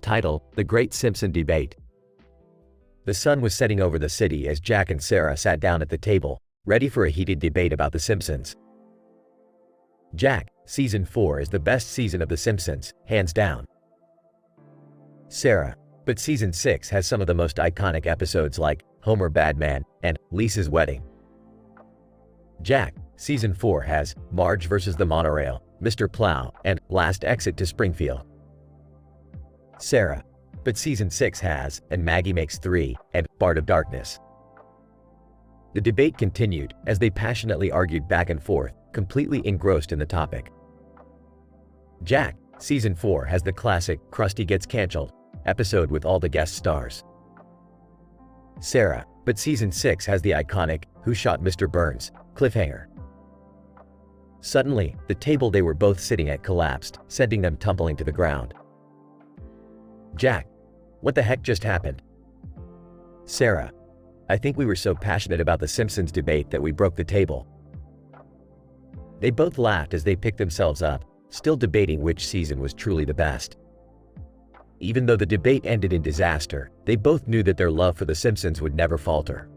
Title: The Great Simpson Debate. The sun was setting over the city as Jack and Sarah sat down at the table, ready for a heated debate about The Simpsons. Jack, Season 4 is the best season of The Simpsons, hands down. Sarah, but Season 6 has some of the most iconic episodes like Homer Badman and Lisa's Wedding. Jack, Season 4 has Marge vs. the Monorail, Mr. Plow, and Last Exit to Springfield. Sarah, but Season 6 has And Maggie Makes 3 and Bart of Darkness. The debate continued as they passionately argued back and forth, completely engrossed in the topic. Jack, Season 4 has the classic Krusty Gets Canceled episode with all the guest stars. Sarah, but Season 6 has the iconic Who Shot Mr. Burns cliffhanger. Suddenly, the table they were both sitting at collapsed, sending them tumbling to the ground. Jack, what the heck just happened? Sarah, I think we were so passionate about the Simpsons debate that we broke the table. They both laughed as they picked themselves up, still debating which season was truly the best. Even though the debate ended in disaster, they both knew that their love for the Simpsons would never falter.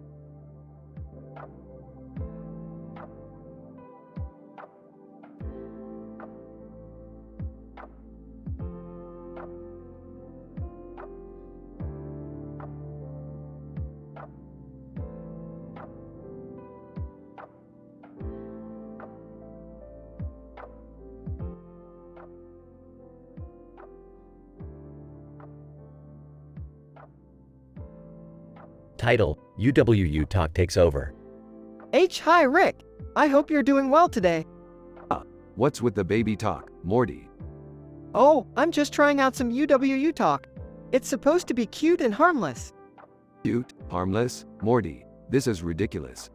Title: UWU Talk Takes Over. Hi Rick. I hope you're doing well today. What's with the baby talk, Morty? Oh, I'm just trying out some UWU talk. It's supposed to be cute and harmless. Cute, harmless, Morty. This is ridiculous.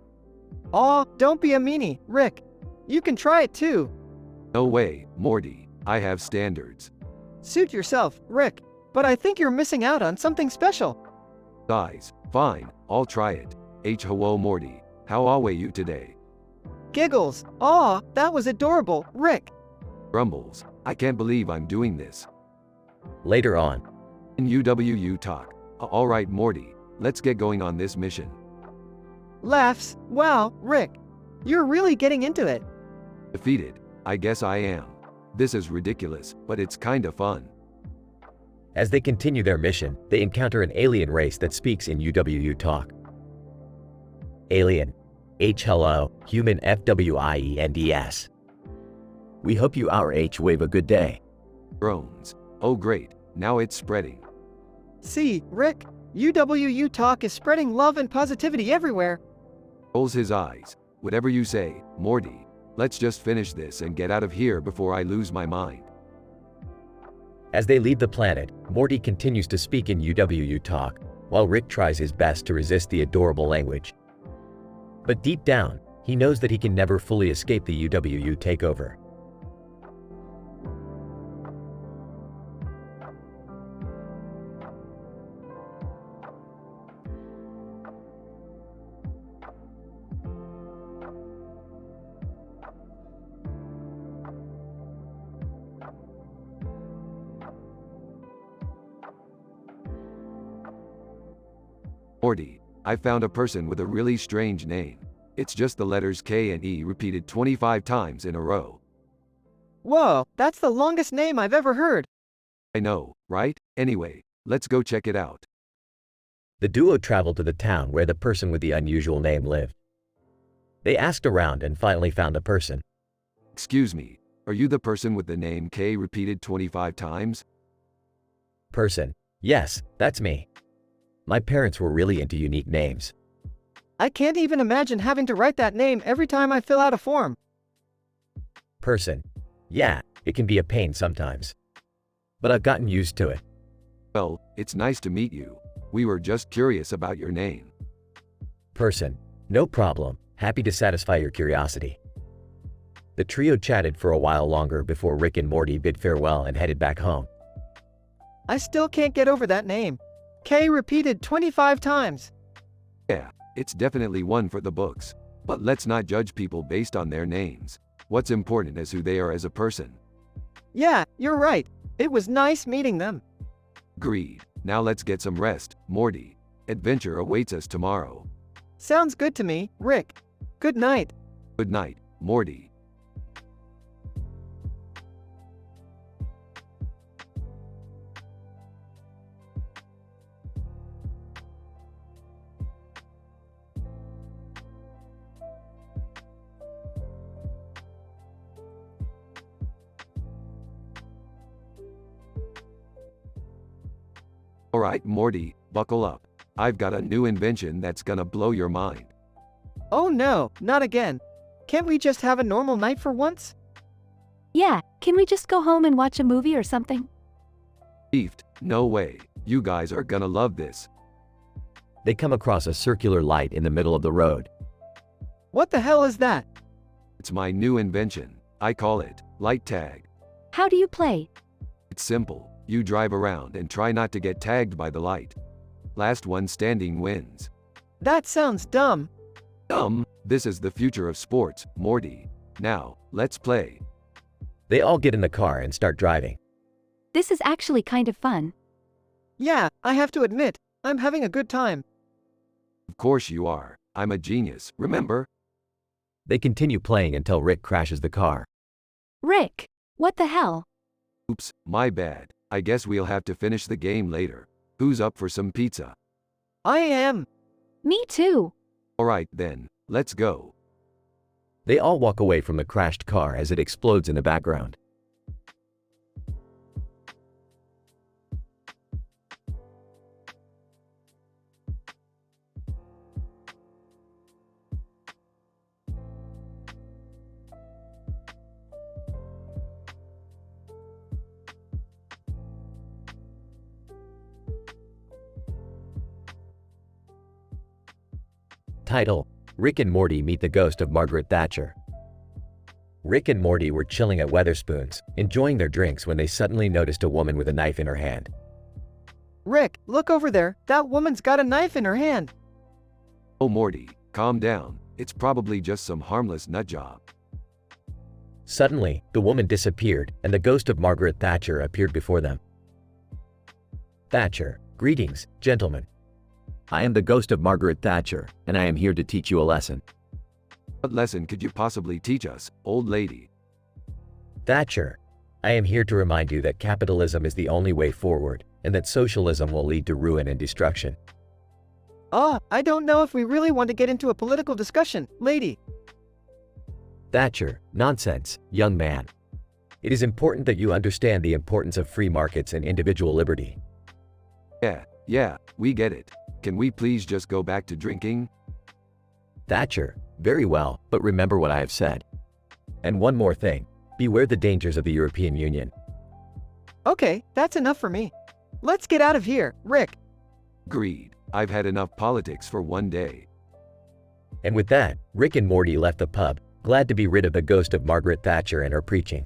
Aw, don't be a meanie, Rick. You can try it too. No way, Morty. I have standards. Suit yourself, Rick. But I think you're missing out on something special. Guys, fine, I'll try it. Hello Morty. How are you today? Giggles. Aw, that was adorable, Rick. Grumbles. I can't believe I'm doing this. Later on. In UWU talk. Alright Morty, let's get going on this mission. Laughs. Wow, Rick. You're really getting into it. Defeated. I guess I am. This is ridiculous, but it's kinda fun. As they continue their mission, they encounter an alien race that speaks in UWU talk. Alien. Hello, human FWIENDS. We hope you wave a good day. Drones. Oh great, now it's spreading. See, Rick, UWU talk is spreading love and positivity everywhere. Rolls his eyes. Whatever you say, Morty. Let's just finish this and get out of here before I lose my mind. As they leave the planet, Morty continues to speak in UWU talk, while Rick tries his best to resist the adorable language. But deep down, he knows that he can never fully escape the UWU takeover. Morty, I found a person with a really strange name. It's just the letters K and E repeated 25 times in a row. Whoa, that's the longest name I've ever heard. I know, right? Anyway, let's go check it out. The duo traveled to the town where the person with the unusual name lived. They asked around and finally found the person. Excuse me, are you the person with the name K repeated 25 times? Person. Yes, that's me. My parents were really into unique names. I can't even imagine having to write that name every time I fill out a form. Person. Yeah, it can be a pain sometimes. But I've gotten used to it. Well, it's nice to meet you. We were just curious about your name. Person. No problem. Happy to satisfy your curiosity. The trio chatted for a while longer before Rick and Morty bid farewell and headed back home. I still can't get over that name. K repeated 25 times. Yeah, it's definitely one for the books. But let's not judge people based on their names. What's important is who they are as a person. Yeah, you're right. It was nice meeting them. Agreed. Now let's get some rest, Morty. Adventure awaits us tomorrow. Sounds good to me, Rick. Good night. Good night, Morty. Alright, Morty, buckle up. I've got a new invention that's gonna blow your mind. Oh no, not again. Can't we just have a normal night for once? Yeah, can we just go home and watch a movie or something? Beefed, no way. You guys are gonna love this. They come across a circular light in the middle of the road. What the hell is that? It's my new invention. I call it light tag. How do you play? It's simple. You drive around and try not to get tagged by the light. Last one standing wins. That sounds dumb. This is the future of sports, Morty. Now, let's play. They all get in the car and start driving. This is actually kind of fun. Yeah, I have to admit, I'm having a good time. Of course you are. I'm a genius, remember? They continue playing until Rick crashes the car. Rick, what the hell? Oops, my bad. I guess we'll have to finish the game later. Who's up for some pizza? I am. Me too. Alright then, let's go. They all walk away from the crashed car as it explodes in the background. Title: Rick and Morty meet the ghost of Margaret Thatcher. Rick and Morty were chilling at Weatherspoons, enjoying their drinks when they suddenly noticed a woman with a knife in her hand. Rick, look over there. That woman's got a knife in her hand. Oh Morty, calm down. It's probably just some harmless nutjob. Suddenly, the woman disappeared and the ghost of Margaret Thatcher appeared before them. Thatcher: greetings, gentlemen. I am the ghost of Margaret Thatcher, and I am here to teach you a lesson. What lesson could you possibly teach us, old lady? Thatcher: I am here to remind you that capitalism is the only way forward, and that socialism will lead to ruin and destruction. I don't know if we really want to get into a political discussion, lady. Thatcher: nonsense, young man. It is important that you understand the importance of free markets and individual liberty. Yeah, we get it. Can we please just go back to drinking? Thatcher: very well, but remember what I have said. And one more thing, beware the dangers of the European Union. Okay, that's enough for me. Let's get out of here, Rick. Agreed. I've had enough politics for one day. And with that, Rick and Morty left the pub, glad to be rid of the ghost of Margaret Thatcher and her preaching.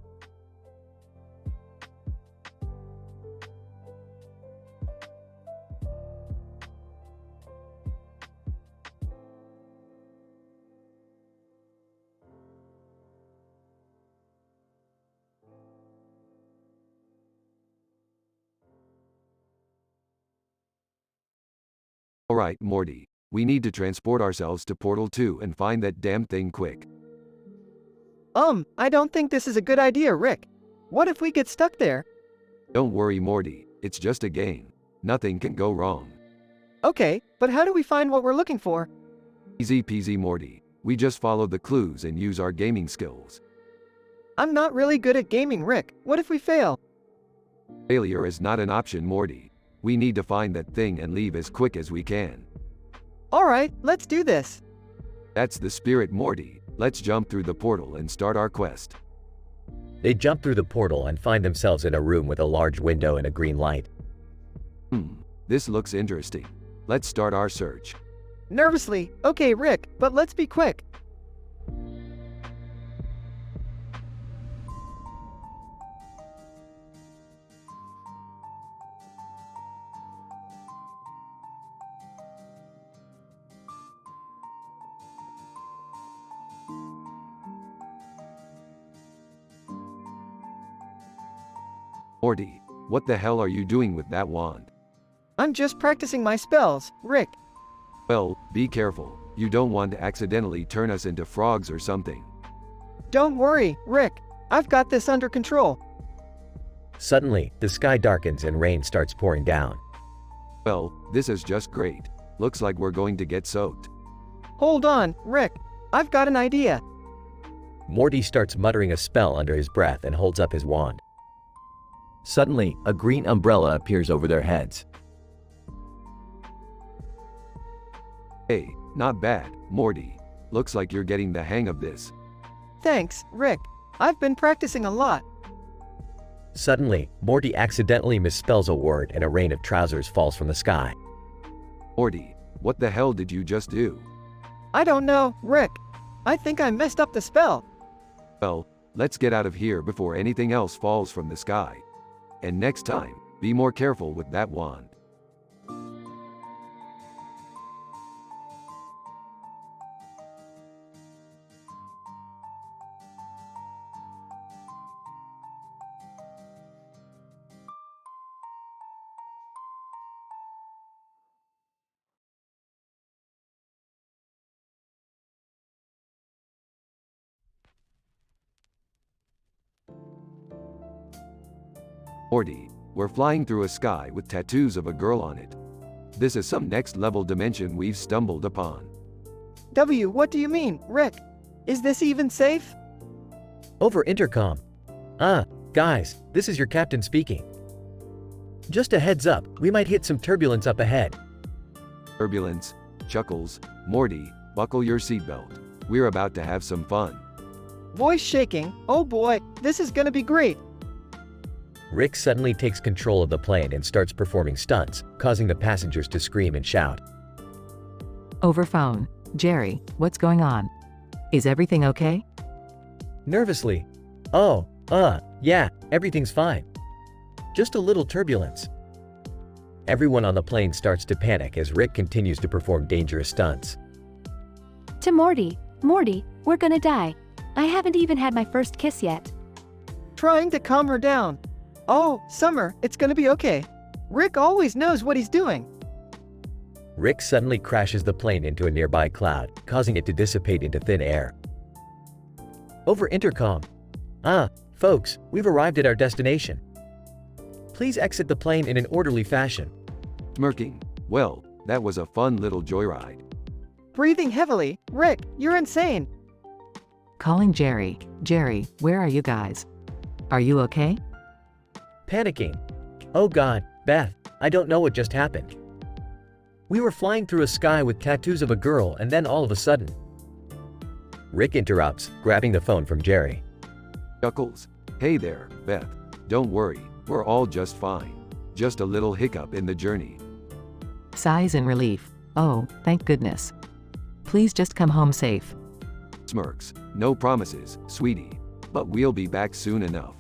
Alright, Morty. We need to transport ourselves to Portal 2 and find that damn thing quick. I don't think this is a good idea, Rick. What if we get stuck there? Don't worry, Morty. It's just a game. Nothing can go wrong. Okay, but how do we find what we're looking for? Easy peasy, Morty. We just follow the clues and use our gaming skills. I'm not really good at gaming, Rick. What if we fail? Failure is not an option, Morty. We need to find that thing and leave as quick as we can. Alright, let's do this. That's the spirit, Morty. Let's jump through the portal and start our quest. They jump through the portal and find themselves in a room with a large window and a green light. This looks interesting. Let's start our search. Nervously, okay, Rick, but let's be quick. Morty, what the hell are you doing with that wand? I'm just practicing my spells, Rick. Well, be careful. You don't want to accidentally turn us into frogs or something. Don't worry, Rick. I've got this under control. Suddenly, the sky darkens and rain starts pouring down. Well, this is just great. Looks like we're going to get soaked. Hold on, Rick. I've got an idea. Morty starts muttering a spell under his breath and holds up his wand. Suddenly, a green umbrella appears over their heads. Hey, not bad, Morty. Looks like you're getting the hang of this. Thanks, Rick. I've been practicing a lot. Suddenly, Morty accidentally misspells a word and a rain of trousers falls from the sky. Morty, what the hell did you just do? I don't know, Rick. I think I messed up the spell. Well, let's get out of here before anything else falls from the sky. And next time, be more careful with that wand. Morty, we're flying through a sky with tattoos of a girl on it. This is some next level dimension we've stumbled upon. What do you mean, Rick? Is this even safe? Over intercom. Guys, this is your captain speaking. Just a heads up, we might hit some turbulence up ahead. Turbulence, Chuckles, Morty, buckle your seatbelt. We're about to have some fun. Voice shaking. Oh boy, this is gonna be great. Rick suddenly takes control of the plane and starts performing stunts, causing the passengers to scream and shout. Over phone. Jerry, what's going on? Is everything okay? Nervously. Yeah, everything's fine. Just a little turbulence. Everyone on the plane starts to panic as Rick continues to perform dangerous stunts. To Morty, Morty, we're gonna die. I haven't even had my first kiss yet. Trying to calm her down. Oh, Summer, it's gonna be okay. Rick always knows what he's doing. Rick suddenly crashes the plane into a nearby cloud, causing it to dissipate into thin air. Over intercom. Folks, we've arrived at our destination. Please exit the plane in an orderly fashion. Smirking. Well, that was a fun little joyride. Breathing heavily. Rick, you're insane. Calling Jerry. Jerry, where are you guys? Are you okay? Panicking. Oh God, Beth, I don't know what just happened. We were flying through a sky with tattoos of a girl and then all of a sudden. Rick interrupts, grabbing the phone from Jerry. Chuckles. Hey there, Beth. Don't worry, we're all just fine. Just a little hiccup in the journey. Sighs in relief. Oh, thank goodness. Please just come home safe. Smirks. No promises, sweetie. But we'll be back soon enough.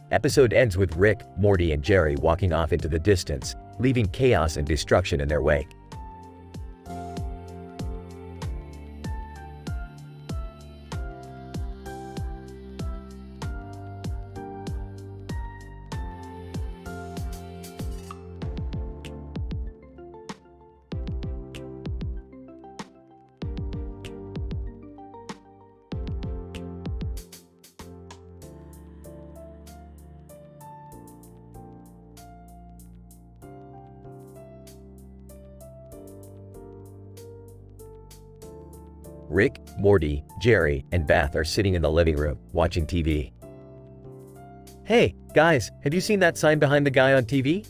Episode ends with Rick, Morty, and Jerry walking off into the distance, leaving chaos and destruction in their wake. Rick, Morty, Jerry, and Beth are sitting in the living room, watching TV. Hey, guys, have you seen that sign behind the guy on TV?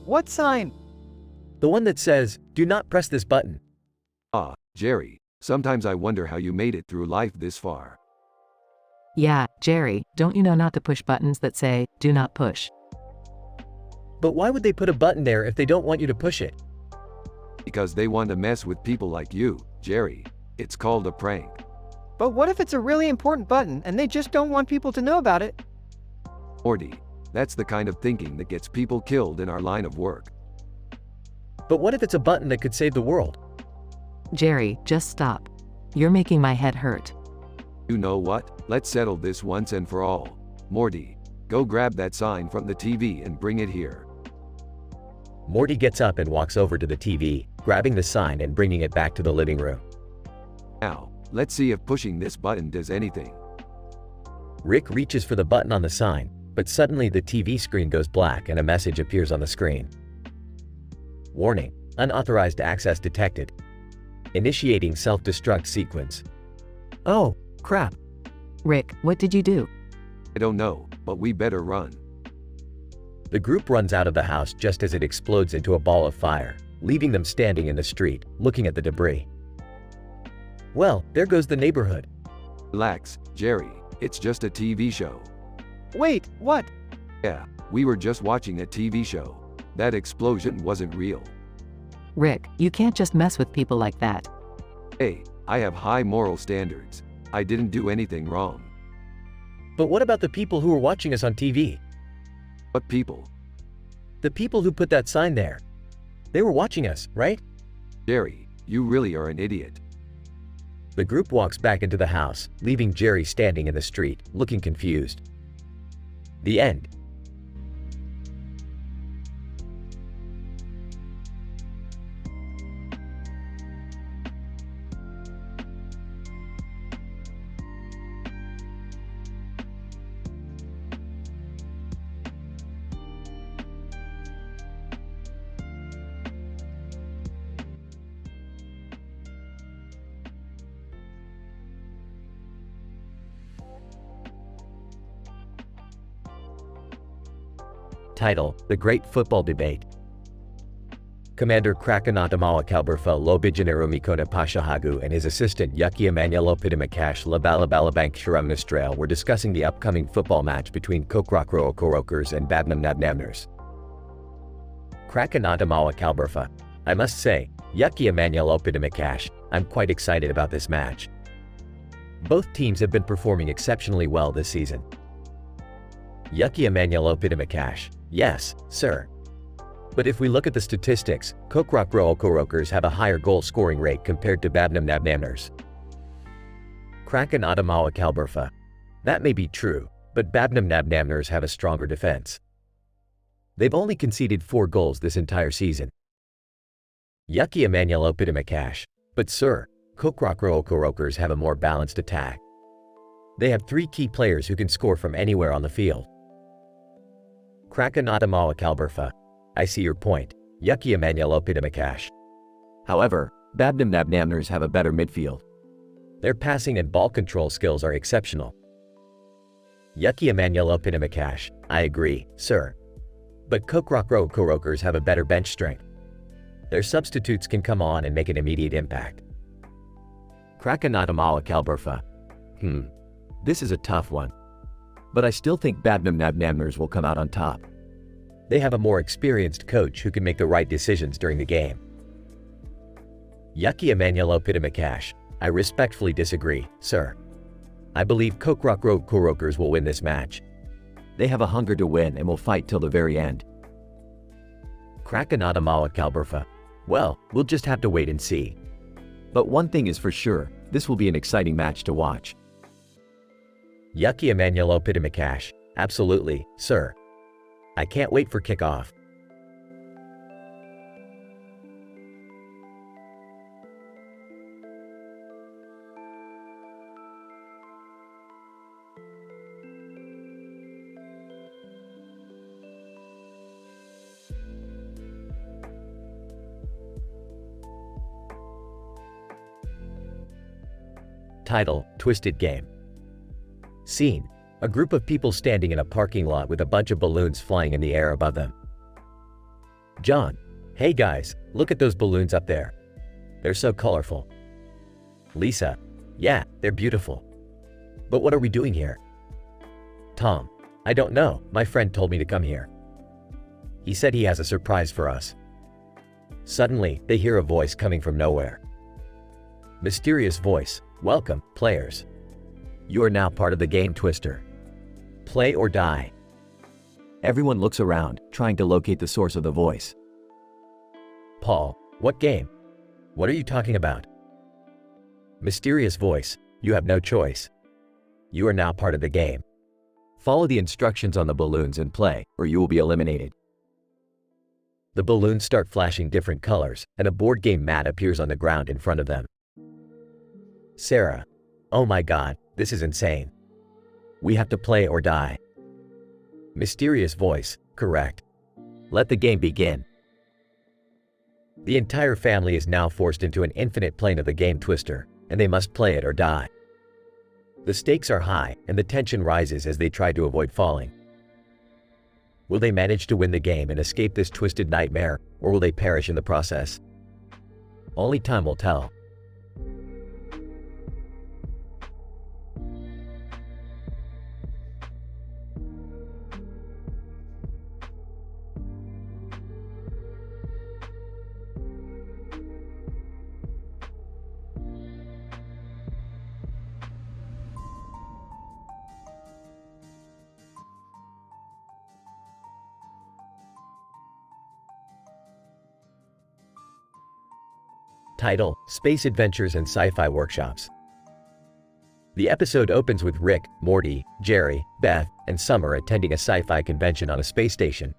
What sign? The one that says, "Do not press this button." Ah, Jerry, sometimes I wonder how you made it through life this far. Yeah, Jerry, don't you know not to push buttons that say, do not push? But why would they put a button there if they don't want you to push it? Because they want to mess with people like you, Jerry. It's called a prank. But what if it's a really important button and they just don't want people to know about it? Morty, that's the kind of thinking that gets people killed in our line of work. But what if it's a button that could save the world? Jerry, just stop. You're making my head hurt. You know what? Let's settle this once and for all. Morty, Go grab that sign from the TV and bring it here. Morty gets up and walks over to the TV, grabbing the sign and bringing it back to the living room. Now, let's see if pushing this button does anything. Rick reaches for the button on the sign, but suddenly the TV screen goes black and a message appears on the screen. Warning: unauthorized access detected. Initiating self-destruct sequence. Oh, crap. Rick, what did you do? I don't know, but we better run. The group runs out of the house just as it explodes into a ball of fire, leaving them standing in the street, looking at the debris. Well, there goes the neighborhood. Relax, Jerry, it's just a TV show. Wait, what? Yeah, we were just watching a TV show. That explosion wasn't real. Rick, you can't just mess with people like that. Hey, I have high moral standards. I didn't do anything wrong. But what about the people who were watching us on TV? What people? The people who put that sign there. They were watching us, right? Jerry, you really are an idiot. The group walks back into the house, leaving Jerry standing in the street, looking confused. The end. Title: The Great Football Debate. Commander Krakenatamawa Kalberfa Lobijanero Mikona Pashahagu and his assistant Yuki Emmanuel Opidimakash Labalabalabang Shiramnistrail were discussing the upcoming football match between Kokrakro Okorokers and Babnam Nabnamners. Krakenatamawa Kalberfa: I must say, Yuki Emmanuel Opidimakash, I'm quite excited about this match. Both teams have been performing exceptionally well this season. Yuki Emmanuel Opidimakash: Yes, sir. But if we look at the statistics, Kokrakro Okorokers have a higher goal-scoring rate compared to Babnam Nabnamners. Krakenatamawa Kalberfa: That may be true, but Babnam Nabnamners have a stronger defense. They've only conceded 4 goals this entire season. Yuki Emmanuel Opidimakash: But sir, Kokrakro Okorokers have a more balanced attack. They have 3 key players who can score from anywhere on the field. Krakenatamawa Kalberfa: I see your point, Yuki Emmanuel Opidimakash. However, Babnam Nabnamners have a better midfield. Their passing and ball control skills are exceptional. Yuki Emmanuel Opidimakash: I agree, sir. But Kokrakro Okorokers have a better bench strength. Their substitutes can come on and make an immediate impact. Krakenatamawa Kalberfa: This is a tough one. But I still think Babnam Nabnamners will come out on top. They have a more experienced coach who can make the right decisions during the game. Yuki Emmanuel Opidimakash: I respectfully disagree, sir. I believe Kokrakro Okorokers will win this match. They have a hunger to win and will fight till the very end. Krakenatamawa Kalberfa: Well, we'll just have to wait and see. But one thing is for sure, this will be an exciting match to watch. Yuki Emmanuel Opidimakash: Absolutely, sir. I can't wait for kickoff. Title: Twisted Game. Scene: a group of people standing in a parking lot with a bunch of balloons flying in the air above them. John: Hey guys, look at those balloons up there. They're so colorful. Lisa: Yeah, they're beautiful. But what are we doing here? Tom: I don't know, my friend told me to come here. He said he has a surprise for us. Suddenly, they hear a voice coming from nowhere. Mysterious voice: Welcome, players. You are now part of the game Twister. Play or die. Everyone looks around, trying to locate the source of the voice. Paul: What game? What are you talking about? Mysterious voice: You have no choice. You are now part of the game. Follow the instructions on the balloons and play, or you will be eliminated. The balloons start flashing different colors, and a board game mat appears on the ground in front of them. Sarah, oh my god, this is insane. We have to play or die. Mysterious voice, correct. Let the game begin. The entire family is now forced into an infinite plane of the game Twister, and they must play it or die. The stakes are high, and the tension rises as they try to avoid falling. Will they manage to win the game and escape this twisted nightmare, or will they perish in the process? Only time will tell. Title: Space Adventures and Sci-Fi Workshops. The episode opens with Rick, Morty, Jerry, Beth, and Summer attending a sci-fi convention on a space station.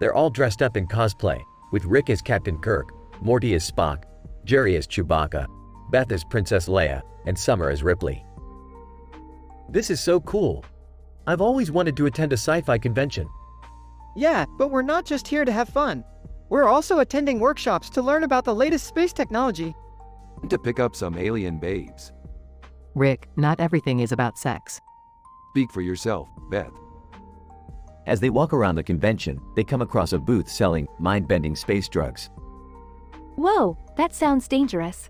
They're all dressed up in cosplay, with Rick as Captain Kirk, Morty as Spock, Jerry as Chewbacca, Beth as Princess Leia, and Summer as Ripley. This is so cool. I've always wanted to attend a sci-fi convention. Yeah, but we're not just here to have fun. We're also attending workshops to learn about the latest space technology. To pick up some alien babes. Rick, not everything is about sex. Speak for yourself, Beth. As they walk around the convention, they come across a booth selling mind-bending space drugs. Whoa, that sounds dangerous.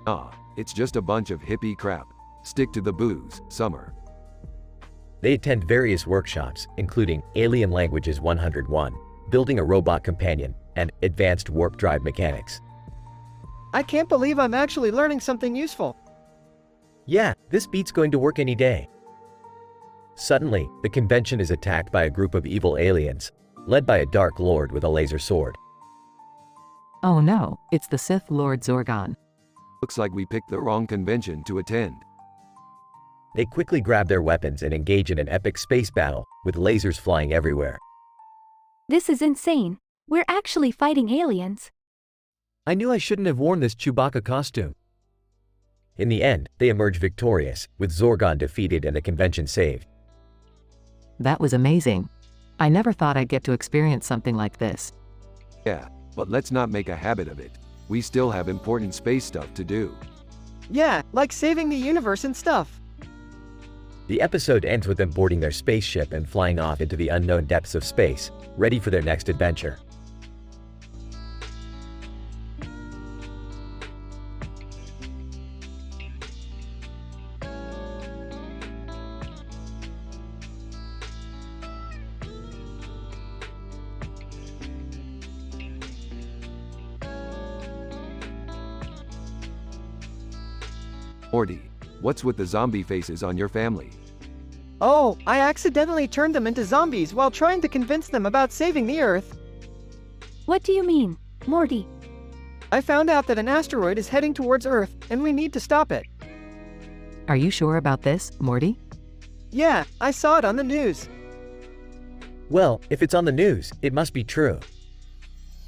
Ah, it's just a bunch of hippie crap. Stick to the booze, Summer. They attend various workshops, including Alien Languages 101, Building a Robot Companion, and Advanced Warp Drive Mechanics. I can't believe I'm actually learning something useful. Yeah, this beat's going to work any day. Suddenly, the convention is attacked by a group of evil aliens, led by a Dark Lord with a laser sword. Oh no, it's the Sith Lord Zorgon. Looks like we picked the wrong convention to attend. They quickly grab their weapons and engage in an epic space battle, with lasers flying everywhere. This is insane. We're actually fighting aliens. I knew I shouldn't have worn this Chewbacca costume. In the end, they emerge victorious, with Zorgon defeated and the convention saved. That was amazing. I never thought I'd get to experience something like this. Yeah, but let's not make a habit of it. We still have important space stuff to do. Yeah, like saving the universe and stuff. The episode ends with them boarding their spaceship and flying off into the unknown depths of space, ready for their next adventure. Morty, what's with the zombie faces on your family? Oh, I accidentally turned them into zombies while trying to convince them about saving the Earth. What do you mean, Morty? I found out that an asteroid is heading towards Earth, and we need to stop it. Are you sure about this, Morty? Yeah, I saw it on the news. Well, if it's on the news, it must be true.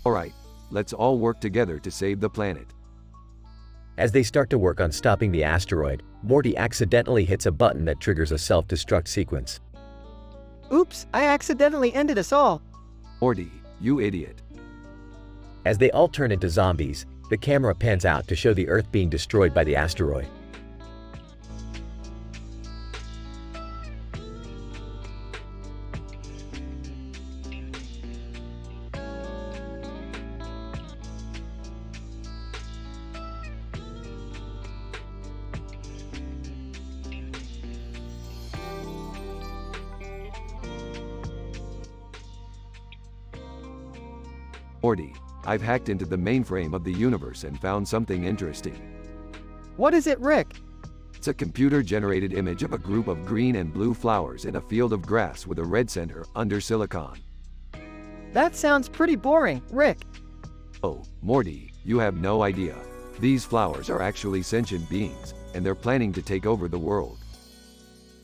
Alright, let's all work together to save the planet. As they start to work on stopping the asteroid, Morty accidentally hits a button that triggers a self-destruct sequence. Oops, I accidentally ended us all. Morty, you idiot. As they all turn into zombies, the camera pans out to show the Earth being destroyed by the asteroid. Morty, I've hacked into the mainframe of the universe and found something interesting. What is it, Rick? It's a computer-generated image of a group of green and blue flowers in a field of grass with a red center under silicon. That sounds pretty boring, Rick. Oh, Morty, you have no idea. These flowers are actually sentient beings, and they're planning to take over the world.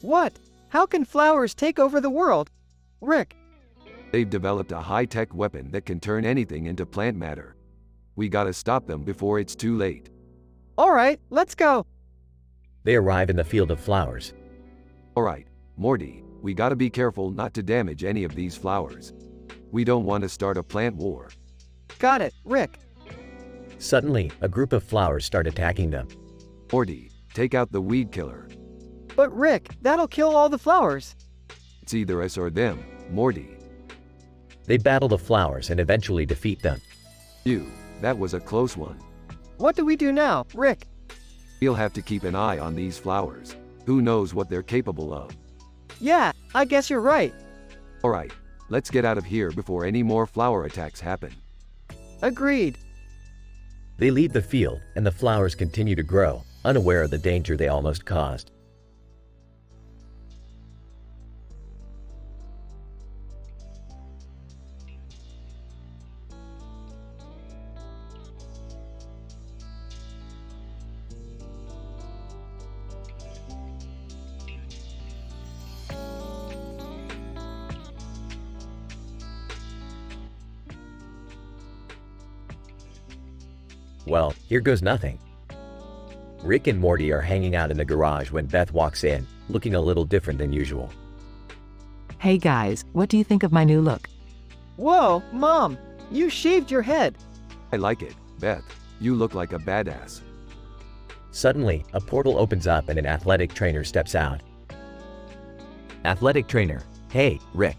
What? How can flowers take over the world? Rick, They've developed a high-tech weapon that can turn anything into plant matter. We gotta stop them before it's too late. alright, let's go. They arrive in the field of flowers. Alright, Morty, we gotta be careful not to damage any of these flowers. We don't want to start a plant war. Got it, Rick. Suddenly, a group of flowers start attacking them. Morty, take out the weed killer. But Rick, that'll kill all the flowers. It's either us or them, Morty. They battle the flowers and eventually defeat them. That was a close one. What do we do now, Rick? We'll have to keep an eye on these flowers. Who knows what they're capable of? Yeah, I guess you're right. Alright, let's get out of here before any more flower attacks happen. Agreed. They leave the field, and the flowers continue to grow, unaware of the danger they almost caused. Well, here goes nothing. Rick and Morty are hanging out in the garage when Beth walks in, looking a little different than usual. Hey guys, what do you think of my new look? Whoa, Mom, you shaved your head. I like it, Beth. You look like a badass. Suddenly, a portal opens up and an athletic trainer steps out. Athletic trainer. Hey, Rick.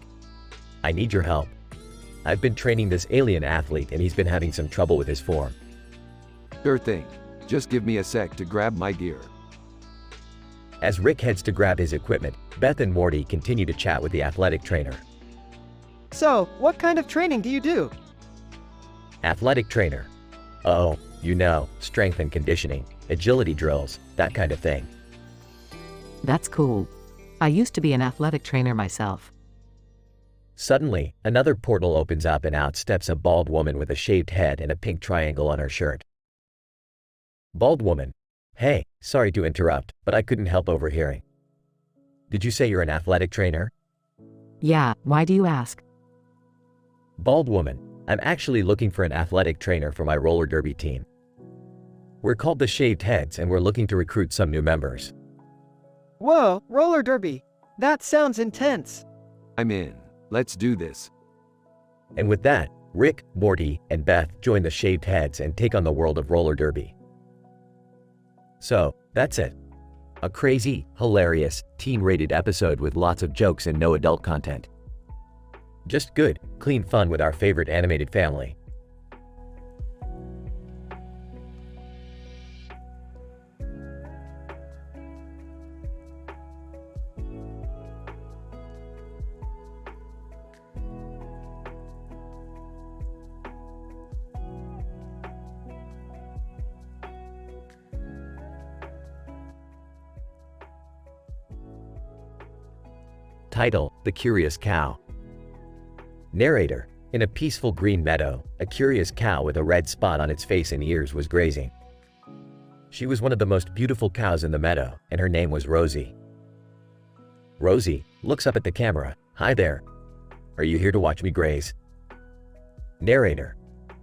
I need your help. I've been training this alien athlete and he's been having some trouble with his form. Sure thing. Just give me a sec to grab my gear. As Rick heads to grab his equipment, Beth and Morty continue to chat with the athletic trainer. So, what kind of training do you do? Athletic trainer. Oh, you know, strength and conditioning, agility drills, that kind of thing. That's cool. I used to be an athletic trainer myself. Suddenly, another portal opens up and out steps a bald woman with a shaved head and a pink triangle on her shirt. Bald woman. Hey, sorry to interrupt, but I couldn't help overhearing. Did you say you're an athletic trainer? Yeah, why do you ask? Bald woman. I'm actually looking for an athletic trainer for my roller derby team. We're called the Shaved Heads and we're looking to recruit some new members. Whoa, roller derby. That sounds intense. I'm in. Let's do this. And with that, Rick, Morty, and Beth join the Shaved Heads and take on the world of roller derby. So, that's it. A crazy, hilarious, teen-rated episode with lots of jokes and no adult content. Just good, clean fun with our favorite animated family. Title: The Curious Cow. Narrator: In a peaceful green meadow, a curious cow with a red spot on its face and ears was grazing. She was one of the most beautiful cows in the meadow, and her name was Rosie. Rosie looks up at the camera. Hi there. Are you here to watch me graze? Narrator: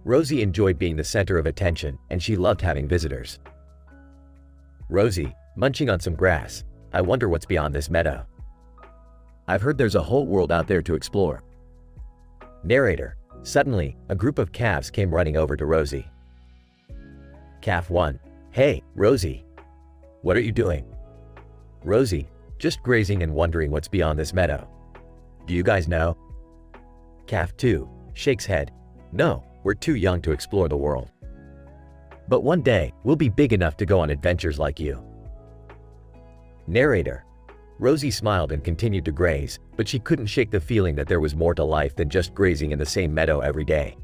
Rosie enjoyed being the center of attention, and she loved having visitors. Rosie, munching on some grass. I wonder what's beyond this meadow. I've heard there's a whole world out there to explore. Narrator: Suddenly, a group of calves came running over to Rosie. Calf 1. Hey, Rosie. What are you doing? Rosie: Just grazing and wondering what's beyond this meadow. Do you guys know? Calf 2 shakes head. No, we're too young to explore the world. But one day, we'll be big enough to go on adventures like you. Narrator: Rosie smiled and continued to graze, but she couldn't shake the feeling that there was more to life than just grazing in the same meadow every day.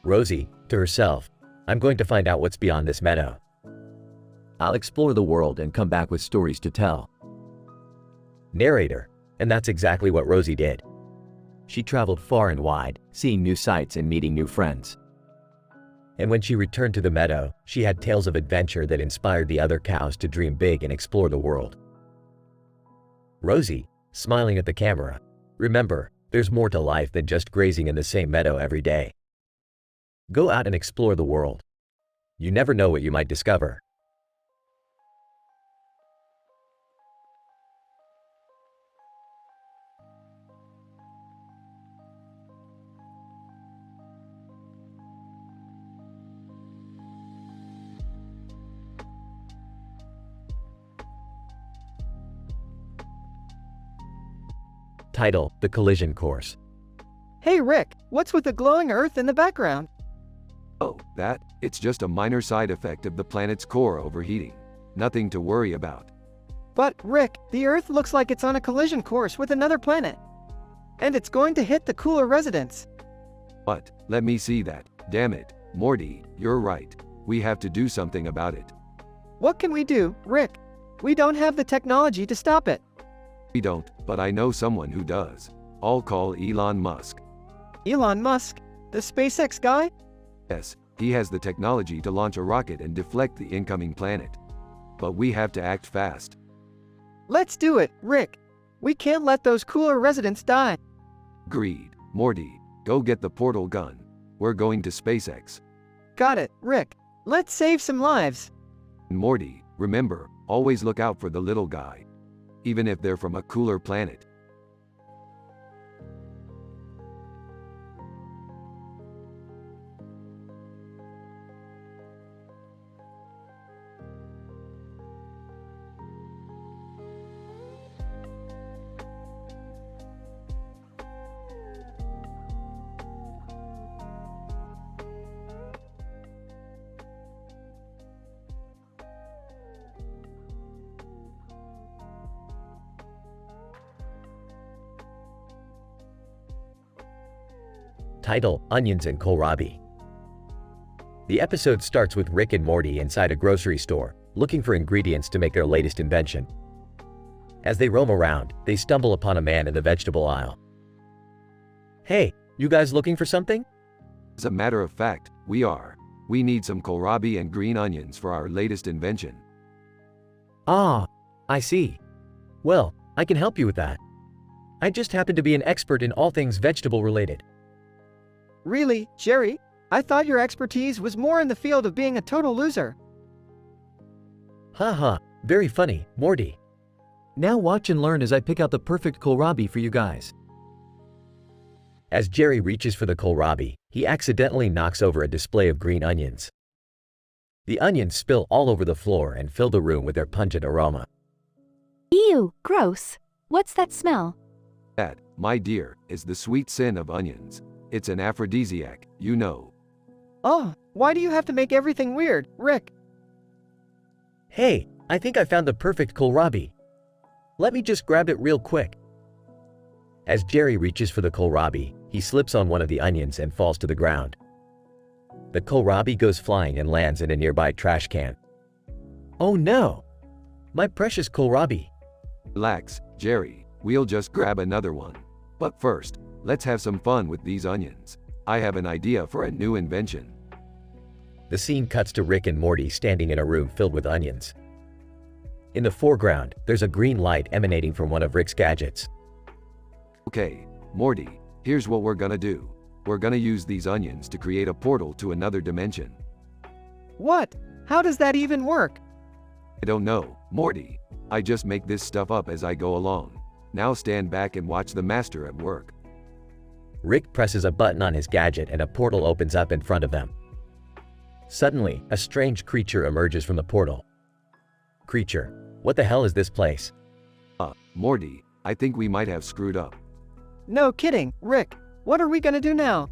Rosie, to herself, I'm going to find out what's beyond this meadow. I'll explore the world and come back with stories to tell. Narrator: And that's exactly what Rosie did. She traveled far and wide, seeing new sights and meeting new friends. And when she returned to the meadow, she had tales of adventure that inspired the other cows to dream big and explore the world. Rosie, smiling at the camera. Remember, there's more to life than just grazing in the same meadow every day. Go out and explore the world. You never know what you might discover. Title: The Collision Course. Hey Rick, what's with the glowing Earth in the background? Oh, it's just a minor side effect of the planet's core overheating. Nothing to worry about. But, Rick, the Earth looks like it's on a collision course with another planet. And it's going to hit the cooler residents. But, let me see that. Damn it, Morty, you're right. We have to do something about it. What can we do, Rick? We don't have the technology to stop it. We don't, but I know someone who does. I'll call Elon Musk. Elon Musk? The SpaceX guy? Yes, he has the technology to launch a rocket and deflect the incoming planet. But we have to act fast. Let's do it, Rick. We can't let those cooler residents die. Agreed. Morty, go get the portal gun. We're going to SpaceX. Got it, Rick. Let's save some lives. And Morty, remember, always look out for the little guy. Even if they're from a cooler planet. Title: Onions and kohlrabi. The episode starts with Rick and Morty inside a grocery store, looking for ingredients to make their latest invention. As they roam around, they stumble upon a man in the vegetable aisle. Hey, you guys looking for something? As a matter of fact, we are. We need some kohlrabi and green onions for our latest invention. Ah, I see. Well, I can help you with that. I just happen to be an expert in all things vegetable related. Really, Jerry? I thought your expertise was more in the field of being a total loser. Haha, very funny, Morty. Now watch and learn as I pick out the perfect kohlrabi for you guys. As Jerry reaches for the kohlrabi, he accidentally knocks over a display of green onions. The onions spill all over the floor and fill the room with their pungent aroma. Ew, gross. What's that smell? That, my dear, is the sweet sin of onions. It's an aphrodisiac, you know. Oh, why do you have to make everything weird, Rick? Hey, I think I found the perfect kohlrabi. Let me just grab it real quick. As Jerry reaches for the kohlrabi, he slips on one of the onions and falls to the ground. The kohlrabi goes flying and lands in a nearby trash can. Oh no! My precious kohlrabi. Relax, Jerry, we'll just grab another one. But first, let's have some fun with these onions. I have an idea for a new invention. The scene cuts to Rick and Morty standing in a room filled with onions. In the foreground, there's a green light emanating from one of Rick's gadgets. Okay, Morty, here's what we're gonna do. We're gonna use these onions to create a portal to another dimension. What? How does that even work? I don't know, Morty. I just make this stuff up as I go along. Now stand back and watch the master at work. Rick presses a button on his gadget and a portal opens up in front of them. Suddenly, a strange creature emerges from the portal. Creature, what the hell is this place? Morty, I think we might have screwed up. No kidding, Rick. What are we gonna do now?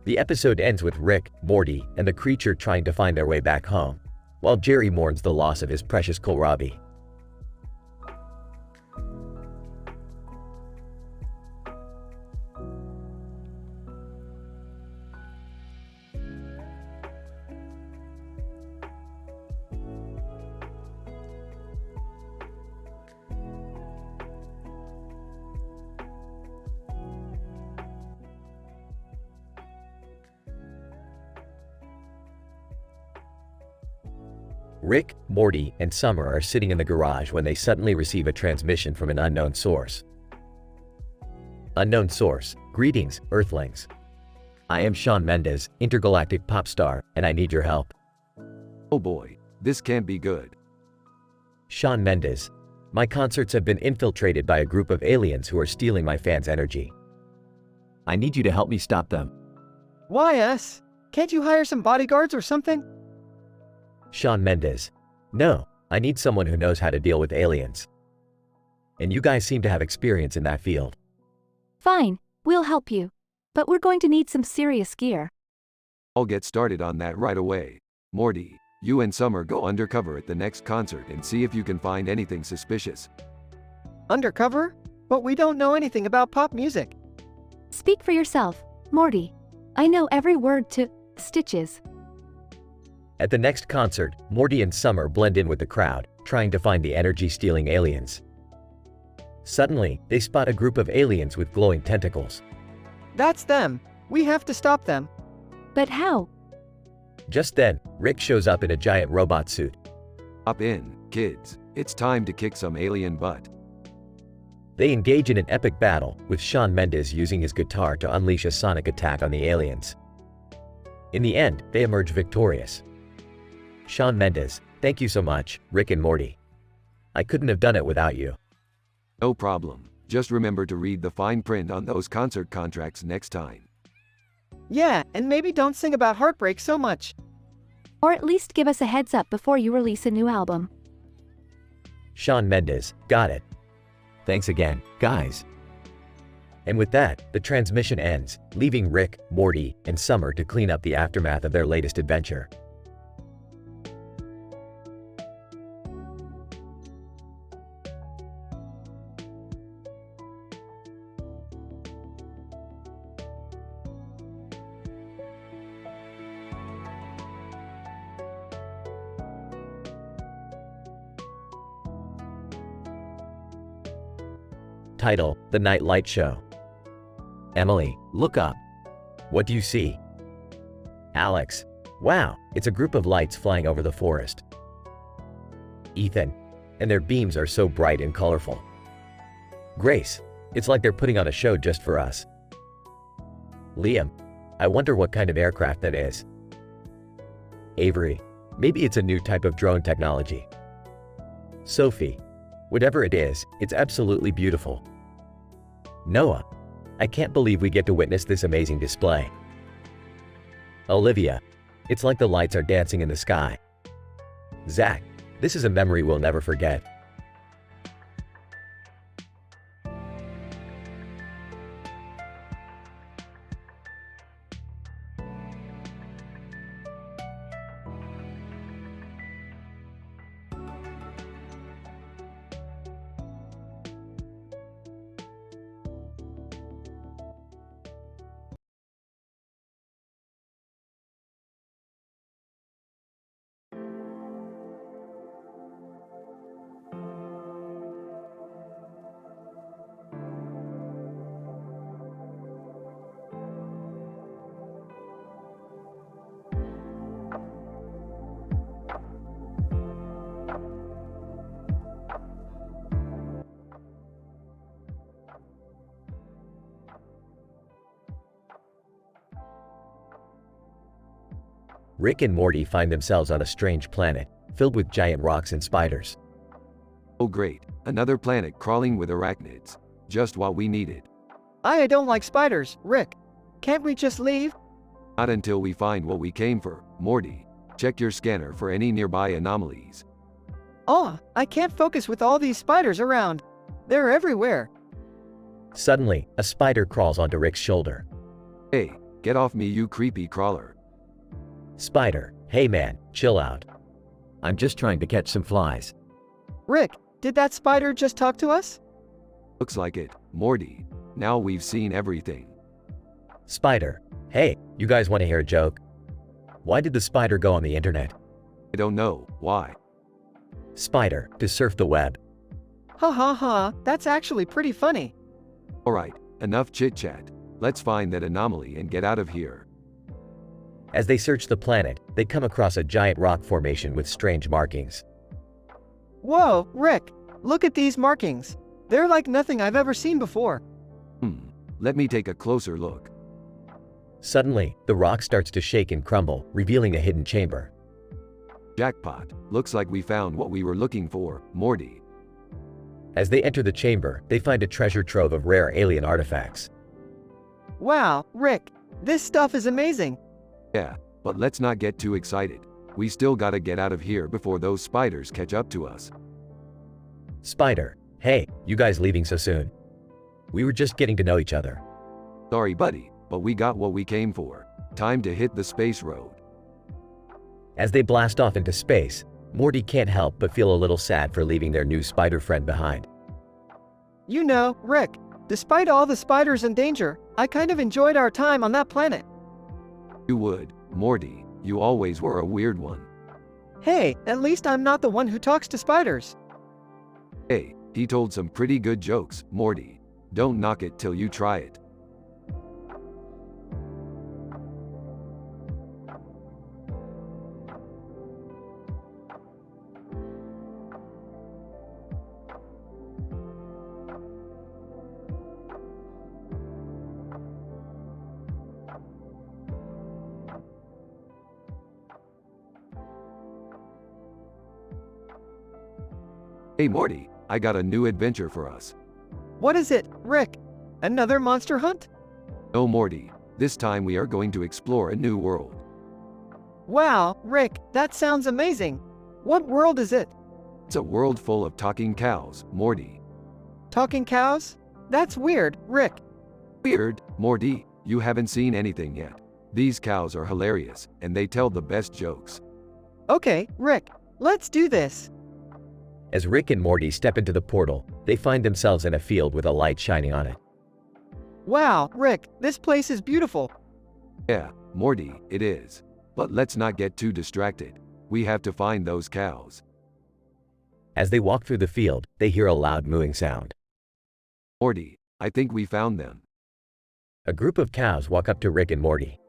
The episode ends with Rick, Morty, and the creature trying to find their way back home, while Jerry mourns the loss of his precious kohlrabi. Rick, Morty, and Summer are sitting in the garage when they suddenly receive a transmission from an unknown source. Unknown source. Greetings, Earthlings. I am Shawn Mendes, intergalactic pop star, and I need your help. Oh boy, this can't be good. Shawn Mendes. My concerts have been infiltrated by a group of aliens who are stealing my fans' energy. I need you to help me stop them. Why us? Can't you hire some bodyguards or something? Shawn Mendes. No, I need someone who knows how to deal with aliens. And you guys seem to have experience in that field. Fine, we'll help you. But we're going to need some serious gear. I'll get started on that right away. Morty, you and Summer go undercover at the next concert and see if you can find anything suspicious. Undercover? But we don't know anything about pop music. Speak for yourself, Morty. I know every word to Stitches. At the next concert, Morty and Summer blend in with the crowd, trying to find the energy-stealing aliens. Suddenly, they spot a group of aliens with glowing tentacles. That's them. We have to stop them. But how? Just then, Rick shows up in a giant robot suit. Hop in, kids. It's time to kick some alien butt. They engage in an epic battle, with Shawn Mendes using his guitar to unleash a sonic attack on the aliens. In the end, they emerge victorious. Shawn Mendes, thank you so much, Rick and Morty. I couldn't have done it without you. No problem. Just remember to read the fine print on those concert contracts next time. Yeah, and maybe don't sing about heartbreak so much. Or at least give us a heads up before you release a new album. Shawn Mendes, got it. Thanks again, guys. And with that, the transmission ends, leaving Rick, Morty, and Summer to clean up the aftermath of their latest adventure. Title: The Night Light Show. Emily, Look up. what do you see? Alex, wow, it's a group of lights flying over the forest. Ethan, and their beams are so bright and colorful. Grace, it's like they're putting on a show just for us. Liam, I wonder what kind of aircraft that is. Avery, maybe it's a new type of drone technology. Sophie, whatever it is, it's absolutely beautiful. Noah, I can't believe we get to witness this amazing display. Olivia, it's like the lights are dancing in the sky. Zach, this is a memory we'll never forget. Rick and Morty find themselves on a strange planet, filled with giant rocks and spiders. Oh great, another planet crawling with arachnids. Just what we needed. I don't like spiders, Rick. Can't we just leave? Not until we find what we came for. Morty, check your scanner for any nearby anomalies. Oh, I can't focus with all these spiders around. They're everywhere. Suddenly, a spider crawls onto Rick's shoulder. Hey, get off me, you creepy crawler. Spider, hey man, chill out. I'm just trying to catch some flies. Rick, did that spider just talk to us? Looks like it. Morty, now we've seen everything. Spider, hey, you guys want to hear a joke? Why did the spider go on the internet? I don't know. Why? Spider, to surf the web. Ha ha ha, that's actually pretty funny. Alright, enough chit-chat. Let's find that anomaly and get out of here. As they search the planet, they come across a giant rock formation with strange markings. Whoa, Rick, look at these markings. They're like nothing I've ever seen before. Let me take a closer look. Suddenly, the rock starts to shake and crumble, revealing a hidden chamber. Jackpot. Looks like we found what we were looking for, Morty. As they enter the chamber, they find a treasure trove of rare alien artifacts. Wow, Rick, this stuff is amazing. Yeah, but let's not get too excited. We still gotta get out of here before those spiders catch up to us. Spider, hey, you guys leaving so soon? We were just getting to know each other. Sorry, buddy, but we got what we came for. Time to hit the space road. As they blast off into space, Morty can't help but feel a little sad for leaving their new spider friend behind. You know, Rick, despite all the spiders and danger, I kind of enjoyed our time on that planet. You would, Morty. You always were a weird one. Hey, at least I'm not the one who talks to spiders. Hey, he told some pretty good jokes, Morty. Don't knock it till you try it. Hey Morty, I got a new adventure for us. What is it, Rick? Another monster hunt? No Morty, this time we are going to explore a new world. Wow, Rick, that sounds amazing. What world is it? It's a world full of talking cows, Morty. Talking cows? That's weird, Rick. Weird, Morty, you haven't seen anything yet. These cows are hilarious, and they tell the best jokes. Okay, Rick, let's do this. As Rick and Morty step into the portal, they find themselves in a field with a light shining on it. Wow, Rick, this place is beautiful. Yeah, Morty, it is. But let's not get too distracted. We have to find those cows. As they walk through the field, they hear a loud mooing sound. Morty, I think we found them. A group of cows walk up to Rick and Morty.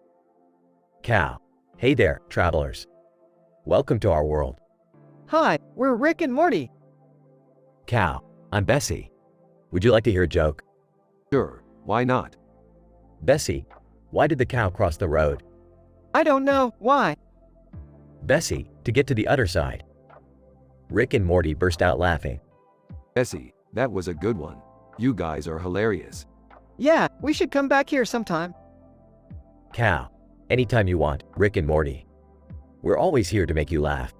Cow. Hey there, travelers. Welcome to our world. Hi, we're Rick and Morty. Cow. I'm Bessie. Would you like to hear a joke? Sure, why not? Bessie. Why did the cow cross the road? I don't know, why? Bessie. To get to the other side. Rick and Morty burst out laughing. Bessie, that was a good one. You guys are hilarious. Yeah, we should come back here sometime. Cow. Anytime you want, Rick and Morty. We're always here to make you laugh.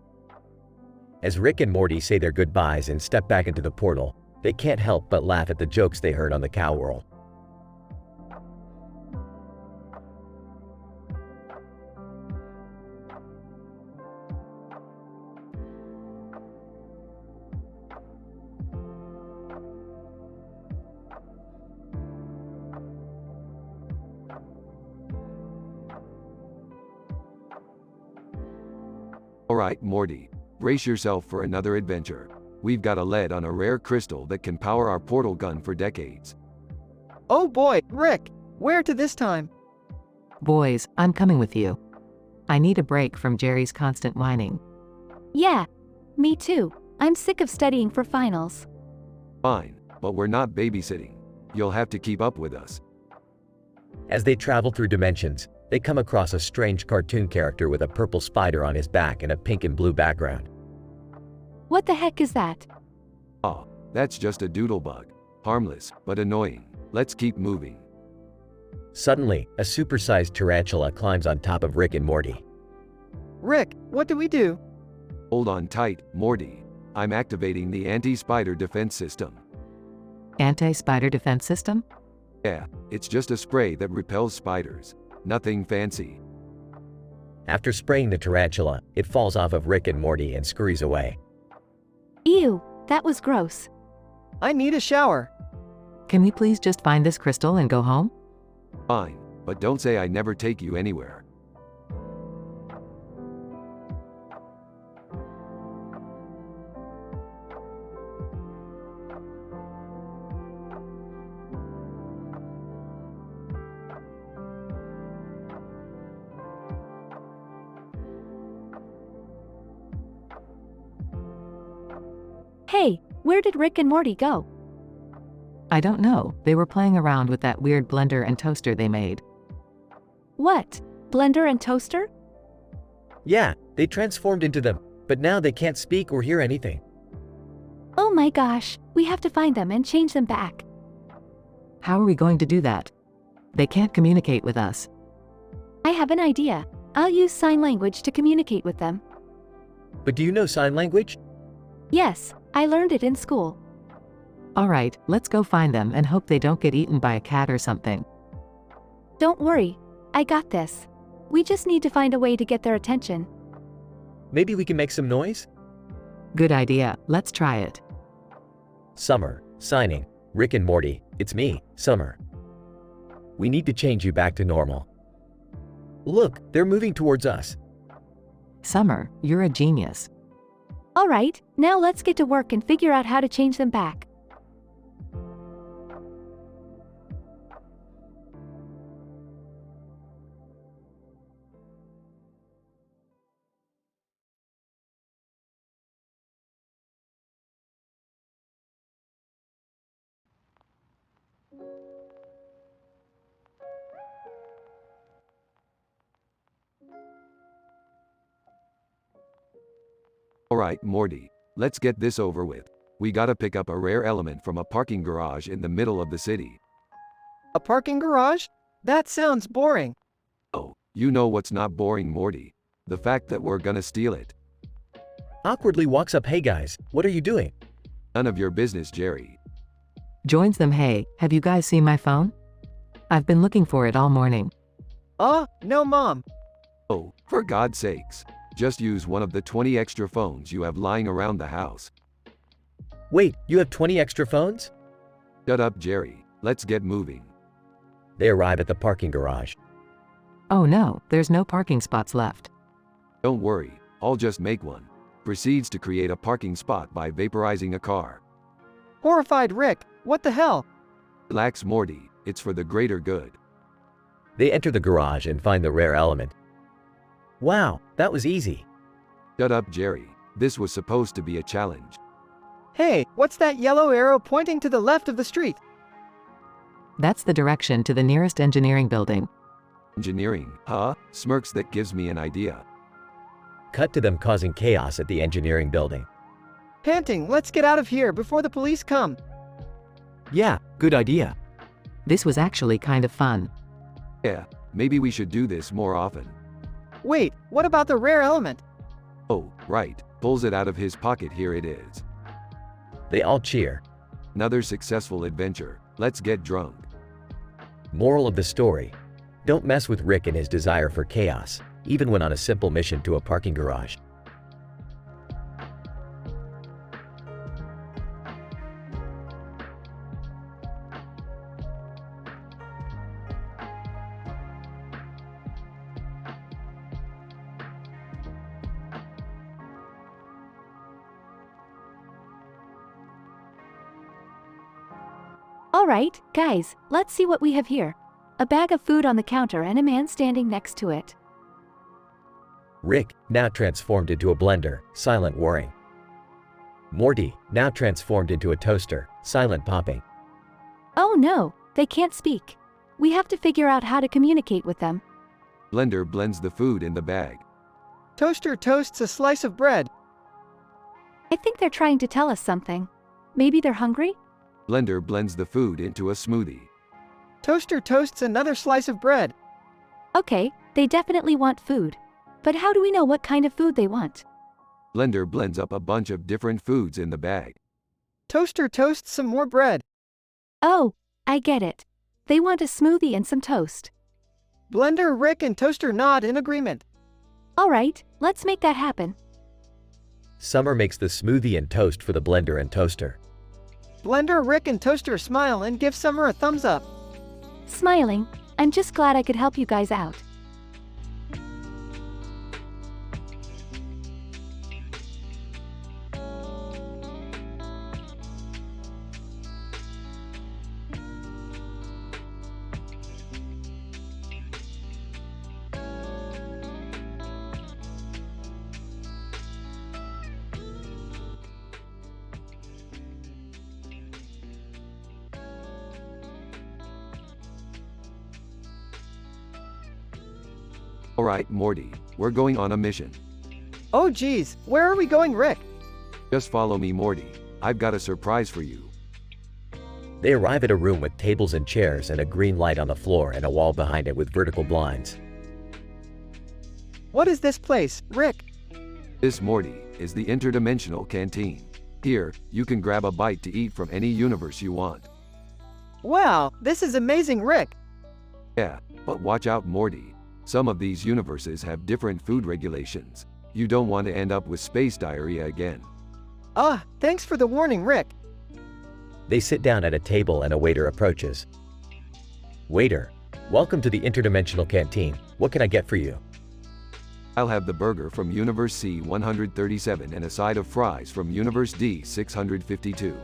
As Rick and Morty say their goodbyes and step back into the portal, they can't help but laugh at the jokes they heard on the cow world. Alright, Morty. Brace yourself for another adventure. We've got a lead on a rare crystal that can power our portal gun for decades. Oh boy, Rick, where to this time? Boys, I'm coming with you. I need a break from Jerry's constant whining. Yeah, me too. I'm sick of studying for finals. Fine, but we're not babysitting. You'll have to keep up with us. As they travel through dimensions, they come across a strange cartoon character with a purple spider on his back and a pink and blue background. What the heck is that? Ah, that's just a doodlebug. Harmless, but annoying. Let's keep moving. Suddenly, a supersized tarantula climbs on top of Rick and Morty. Rick, what do we do? Hold on tight, Morty. I'm activating the anti-spider defense system. Anti-spider defense system? Yeah, it's just a spray that repels spiders. Nothing fancy. After spraying the tarantula, it falls off of Rick and Morty and scurries away. Ew, that was gross. I need a shower. Can we please just find this crystal and go home? Fine, but don't say I never take you anywhere. Hey, where did Rick and Morty go? I don't know, they were playing around with that weird blender and toaster they made. What? Blender and toaster? Yeah, they transformed into them, but now they can't speak or hear anything. Oh my gosh, we have to find them and change them back. How are we going to do that? They can't communicate with us. I have an idea. I'll use sign language to communicate with them. But do you know sign language? Yes, I learned it in school. Alright, let's go find them and hope they don't get eaten by a cat or something. Don't worry, I got this. We just need to find a way to get their attention. Maybe we can make some noise? Good idea, let's try it. Summer, signing. Rick and Morty, it's me, Summer. We need to change you back to normal. Look, they're moving towards us. Summer, you're a genius. Alright, now let's get to work and figure out how to change them back. Alright, Morty, let's get this over with. We gotta pick up a rare element from a parking garage in the middle of the city. A parking garage? That sounds boring. Oh, you know what's not boring, Morty? The fact that we're gonna steal it. Awkwardly walks up, hey guys, what are you doing? None of your business, Jerry. Joins them, hey, have you guys seen my phone? I've been looking for it all morning. No, Mom. Oh, for God's sakes. Just use one of the 20 extra phones you have lying around the house. Wait, you have 20 extra phones? Shut up, Jerry. Let's get moving. They arrive at the parking garage. Oh no, there's no parking spots left. Don't worry, I'll just make one. Proceeds to create a parking spot by vaporizing a car. Horrified Rick, what the hell? Relax, Morty, it's for the greater good. They enter the garage and find the rare element. Wow, that was easy. Shut up, Jerry. This was supposed to be a challenge. Hey, what's that yellow arrow pointing to the left of the street? That's the direction to the nearest engineering building. Engineering, huh? Smirks, that gives me an idea. Cut to them causing chaos at the engineering building. Panting, let's get out of here before the police come. Yeah, good idea. This was actually kind of fun. Yeah, maybe we should do this more often. Wait, what about the rare element? Oh, right. Pulls it out of his pocket. Here it is. They all cheer. Another successful adventure. Let's get drunk. Moral of the story: don't mess with Rick and his desire for chaos, even when on a simple mission to a parking garage. Alright, guys, let's see what we have here. A bag of food on the counter and a man standing next to it. Rick, now transformed into a blender, silent whirring. Morty, now transformed into a toaster, silent popping. Oh no, they can't speak. We have to figure out how to communicate with them. Blender blends the food in the bag. Toaster toasts a slice of bread. I think they're trying to tell us something. Maybe they're hungry? Blender blends the food into a smoothie. Toaster toasts another slice of bread. Okay, they definitely want food. But how do we know what kind of food they want? Blender blends up a bunch of different foods in the bag. Toaster toasts some more bread. Oh, I get it. They want a smoothie and some toast. Blender, Rick, and Toaster nod in agreement. Alright, let's make that happen. Summer makes the smoothie and toast for the blender and toaster. Blender, Rick, and Toaster smile and give Summer a thumbs up. Smiling, I'm just glad I could help you guys out. Alright, Morty, we're going on a mission. Oh geez, where are we going, Rick? Just follow me, Morty. I've got a surprise for you. They arrive at a room with tables and chairs and a green light on the floor and a wall behind it with vertical blinds. What is this place, Rick? This, Morty, is the interdimensional canteen. Here, you can grab a bite to eat from any universe you want. Wow, this is amazing, Rick. Yeah, but watch out, Morty. Some of these universes have different food regulations. You don't want to end up with space diarrhea again. Ah, thanks for the warning, Rick. They sit down at a table and a waiter approaches. Waiter, welcome to the interdimensional canteen. What can I get for you? I'll have the burger from Universe C-137 and a side of fries from Universe D-652.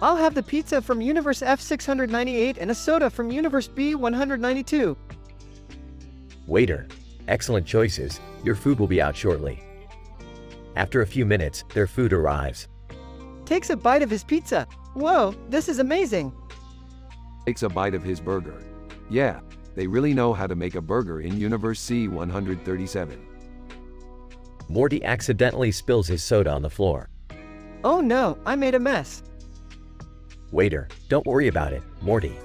I'll have the pizza from Universe F698 and a soda from Universe B192. Waiter, excellent choices. Your food will be out shortly. After a few minutes, their food arrives. Takes a bite of his pizza. Whoa, this is amazing. Takes a bite of his burger. Yeah, they really know how to make a burger in Universe C-137. Morty accidentally spills his soda on the floor. Oh no, I made a mess. Waiter, don't worry about it, Morty.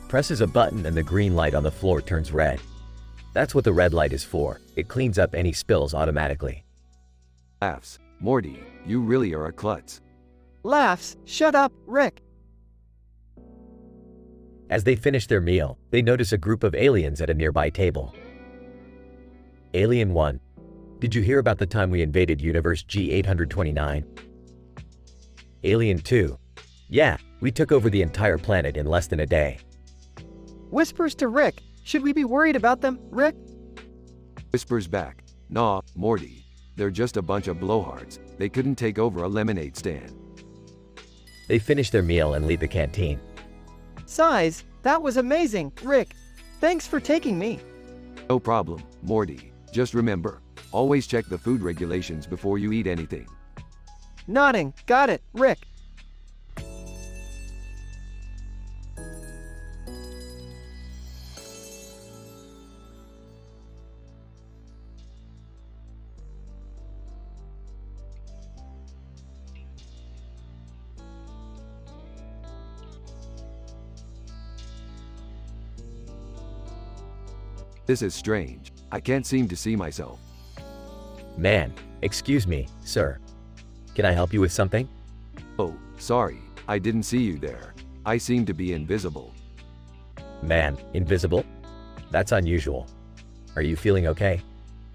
Presses a button and the green light on the floor turns red. That's what the red light is for. It cleans up any spills automatically. Laughs. Morty, you really are a klutz. Laughs. Shut up, Rick. As they finish their meal, they notice a group of aliens at a nearby table. Alien 1. Did you hear about the time we invaded Universe G-829? Alien 2. Yeah, we took over the entire planet in less than a day. Whispers to Rick. Should we be worried about them, Rick? Whispers back. Nah, Morty. They're just a bunch of blowhards. They couldn't take over a lemonade stand. They finish their meal and leave the canteen. Size, that was amazing, Rick. Thanks for taking me. No problem, Morty. Just remember, always check the food regulations before you eat anything. Nodding. Got it, Rick. This is strange. I can't seem to see myself. Man, excuse me, sir. Can I help you with something? Oh, sorry. I didn't see you there. I seem to be invisible. Man, invisible? That's unusual. Are you feeling okay?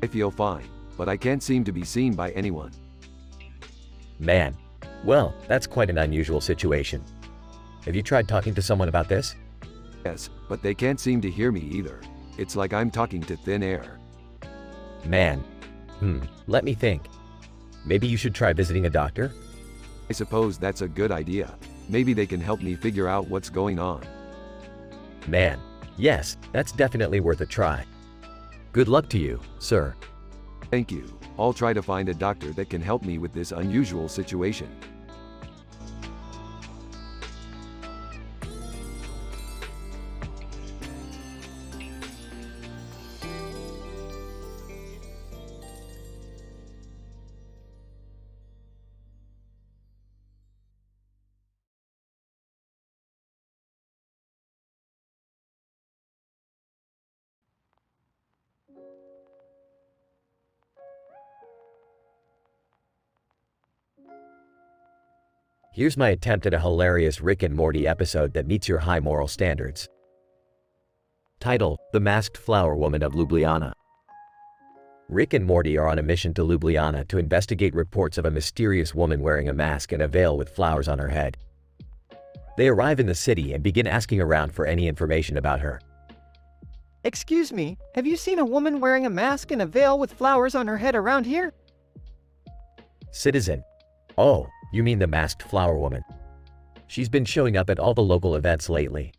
I feel fine, but I can't seem to be seen by anyone. Man, well, that's quite an unusual situation. Have you tried talking to someone about this? Yes, but they can't seem to hear me either. It's like I'm talking to thin air. Man. Let me think. Maybe you should try visiting a doctor? I suppose that's a good idea. Maybe they can help me figure out what's going on. Man. Yes, that's definitely worth a try. Good luck to you, sir. Thank you. I'll try to find a doctor that can help me with this unusual situation. Here's my attempt at a hilarious Rick and Morty episode that meets your high moral standards. Title: The Masked Flower Woman of Ljubljana. Rick and Morty are on a mission to Ljubljana to investigate reports of a mysterious woman wearing a mask and a veil with flowers on her head. They arrive in the city and begin asking around for any information about her. Excuse me, have you seen a woman wearing a mask and a veil with flowers on her head around here? Citizen: Oh, you mean the masked flower woman. She's been showing up at all the local events lately.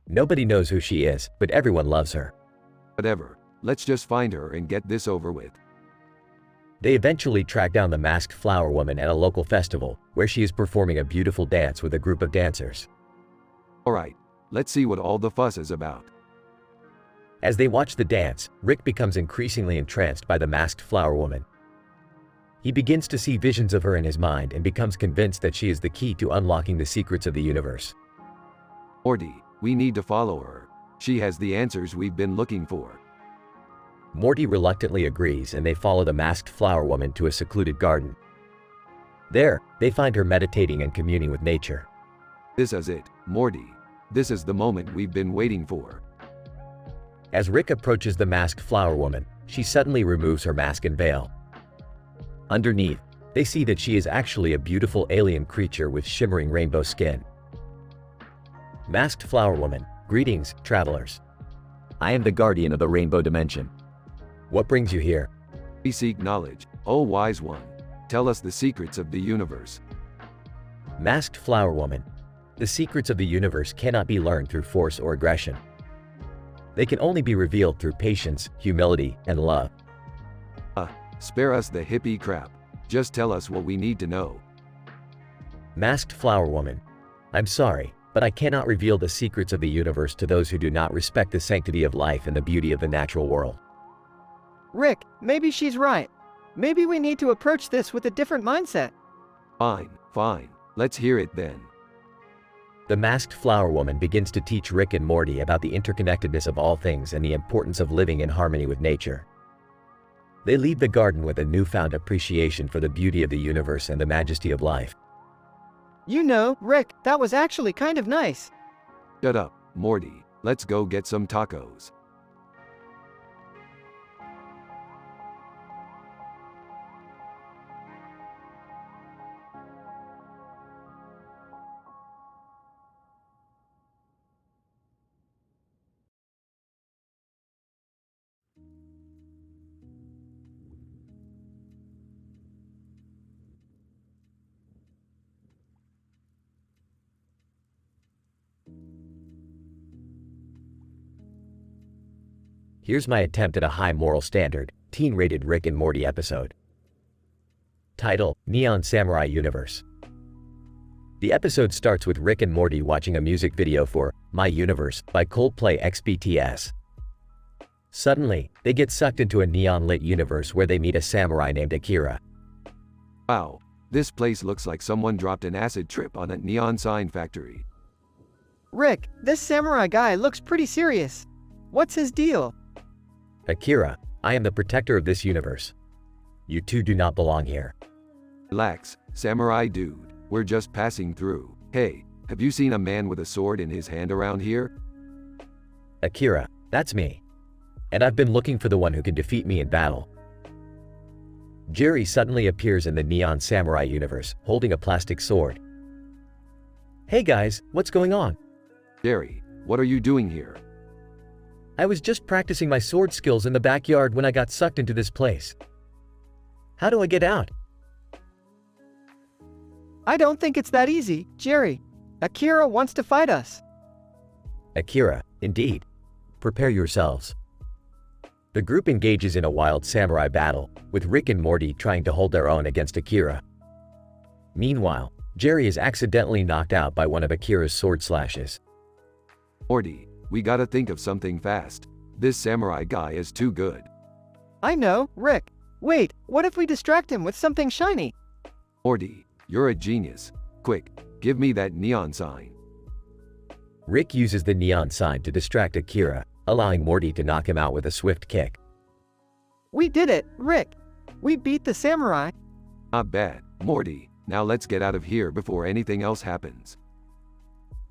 Nobody knows who she is, but everyone loves her. Whatever. Let's just find her and get this over with. They eventually track down the masked flower woman at a local festival, where she is performing a beautiful dance with a group of dancers. Alright, let's see what all the fuss is about. As they watch the dance, Rick becomes increasingly entranced by the masked flower woman. He begins to see visions of her in his mind and becomes convinced that she is the key to unlocking the secrets of the universe. Morty, we need to follow her. She has the answers we've been looking for. Morty reluctantly agrees and they follow the masked flower woman to a secluded garden. There, they find her meditating and communing with nature. This is it, Morty. This is the moment we've been waiting for. As Rick approaches the masked flower woman, she suddenly removes her mask and veil. Underneath, they see that she is actually a beautiful alien creature with shimmering rainbow skin. Masked flower woman, greetings, travelers. I am the guardian of the rainbow dimension. What brings you here? We seek knowledge, O wise one. Tell us the secrets of the universe. Masked flower woman. The secrets of the universe cannot be learned through force or aggression. They can only be revealed through patience, humility, and love. Spare us the hippie crap. Just tell us what we need to know. Masked flower woman. I'm sorry, but I cannot reveal the secrets of the universe to those who do not respect the sanctity of life and the beauty of the natural world. Rick, maybe she's right. Maybe we need to approach this with a different mindset. Fine, fine. Let's hear it then. The masked flower woman begins to teach Rick and Morty about the interconnectedness of all things and the importance of living in harmony with nature. They leave the garden with a newfound appreciation for the beauty of the universe and the majesty of life. You know, Rick, that was actually kind of nice. Shut up, Morty. Let's go get some tacos. Here's my attempt at a high moral standard, teen-rated Rick and Morty episode. Title: Neon Samurai Universe. The episode starts with Rick and Morty watching a music video for My Universe by Coldplay x BTS. Suddenly, they get sucked into a neon-lit universe where they meet a samurai named Akira. Wow, this place looks like someone dropped an acid trip on a neon sign factory. Rick, this samurai guy looks pretty serious. What's his deal? Akira, I am the protector of this universe. You two do not belong here. Relax, samurai dude. We're just passing through. Hey, have you seen a man with a sword in his hand around here? Akira, that's me. And I've been looking for the one who can defeat me in battle. Jerry suddenly appears in the Neon Samurai universe, holding a plastic sword. Hey guys, what's going on? Jerry, what are you doing here? I was just practicing my sword skills in the backyard when I got sucked into this place. How do I get out? I don't think it's that easy, Jerry. Akira wants to fight us. Akira, indeed. Prepare yourselves. The group engages in a wild samurai battle, with Rick and Morty trying to hold their own against Akira. Meanwhile, Jerry is accidentally knocked out by one of Akira's sword slashes. Morty, we gotta think of something fast. This samurai guy is too good. I know, Rick. Wait, what if we distract him with something shiny? Morty, you're a genius. Quick, give me that neon sign. Rick uses the neon sign to distract Akira, allowing Morty to knock him out with a swift kick. We did it, Rick. We beat the samurai. Not bad, Morty. Now let's get out of here before anything else happens.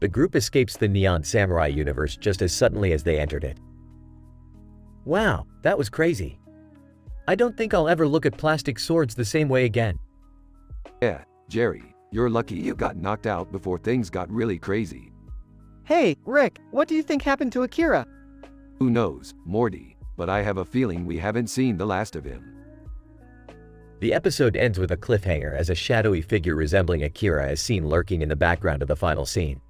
The group escapes the Neon Samurai universe just as suddenly as they entered it. Wow, that was crazy. I don't think I'll ever look at plastic swords the same way again. Yeah, Jerry, you're lucky you got knocked out before things got really crazy. Hey, Rick, what do you think happened to Akira? Who knows, Morty, but I have a feeling we haven't seen the last of him. The episode ends with a cliffhanger as a shadowy figure resembling Akira is seen lurking in the background of the final scene.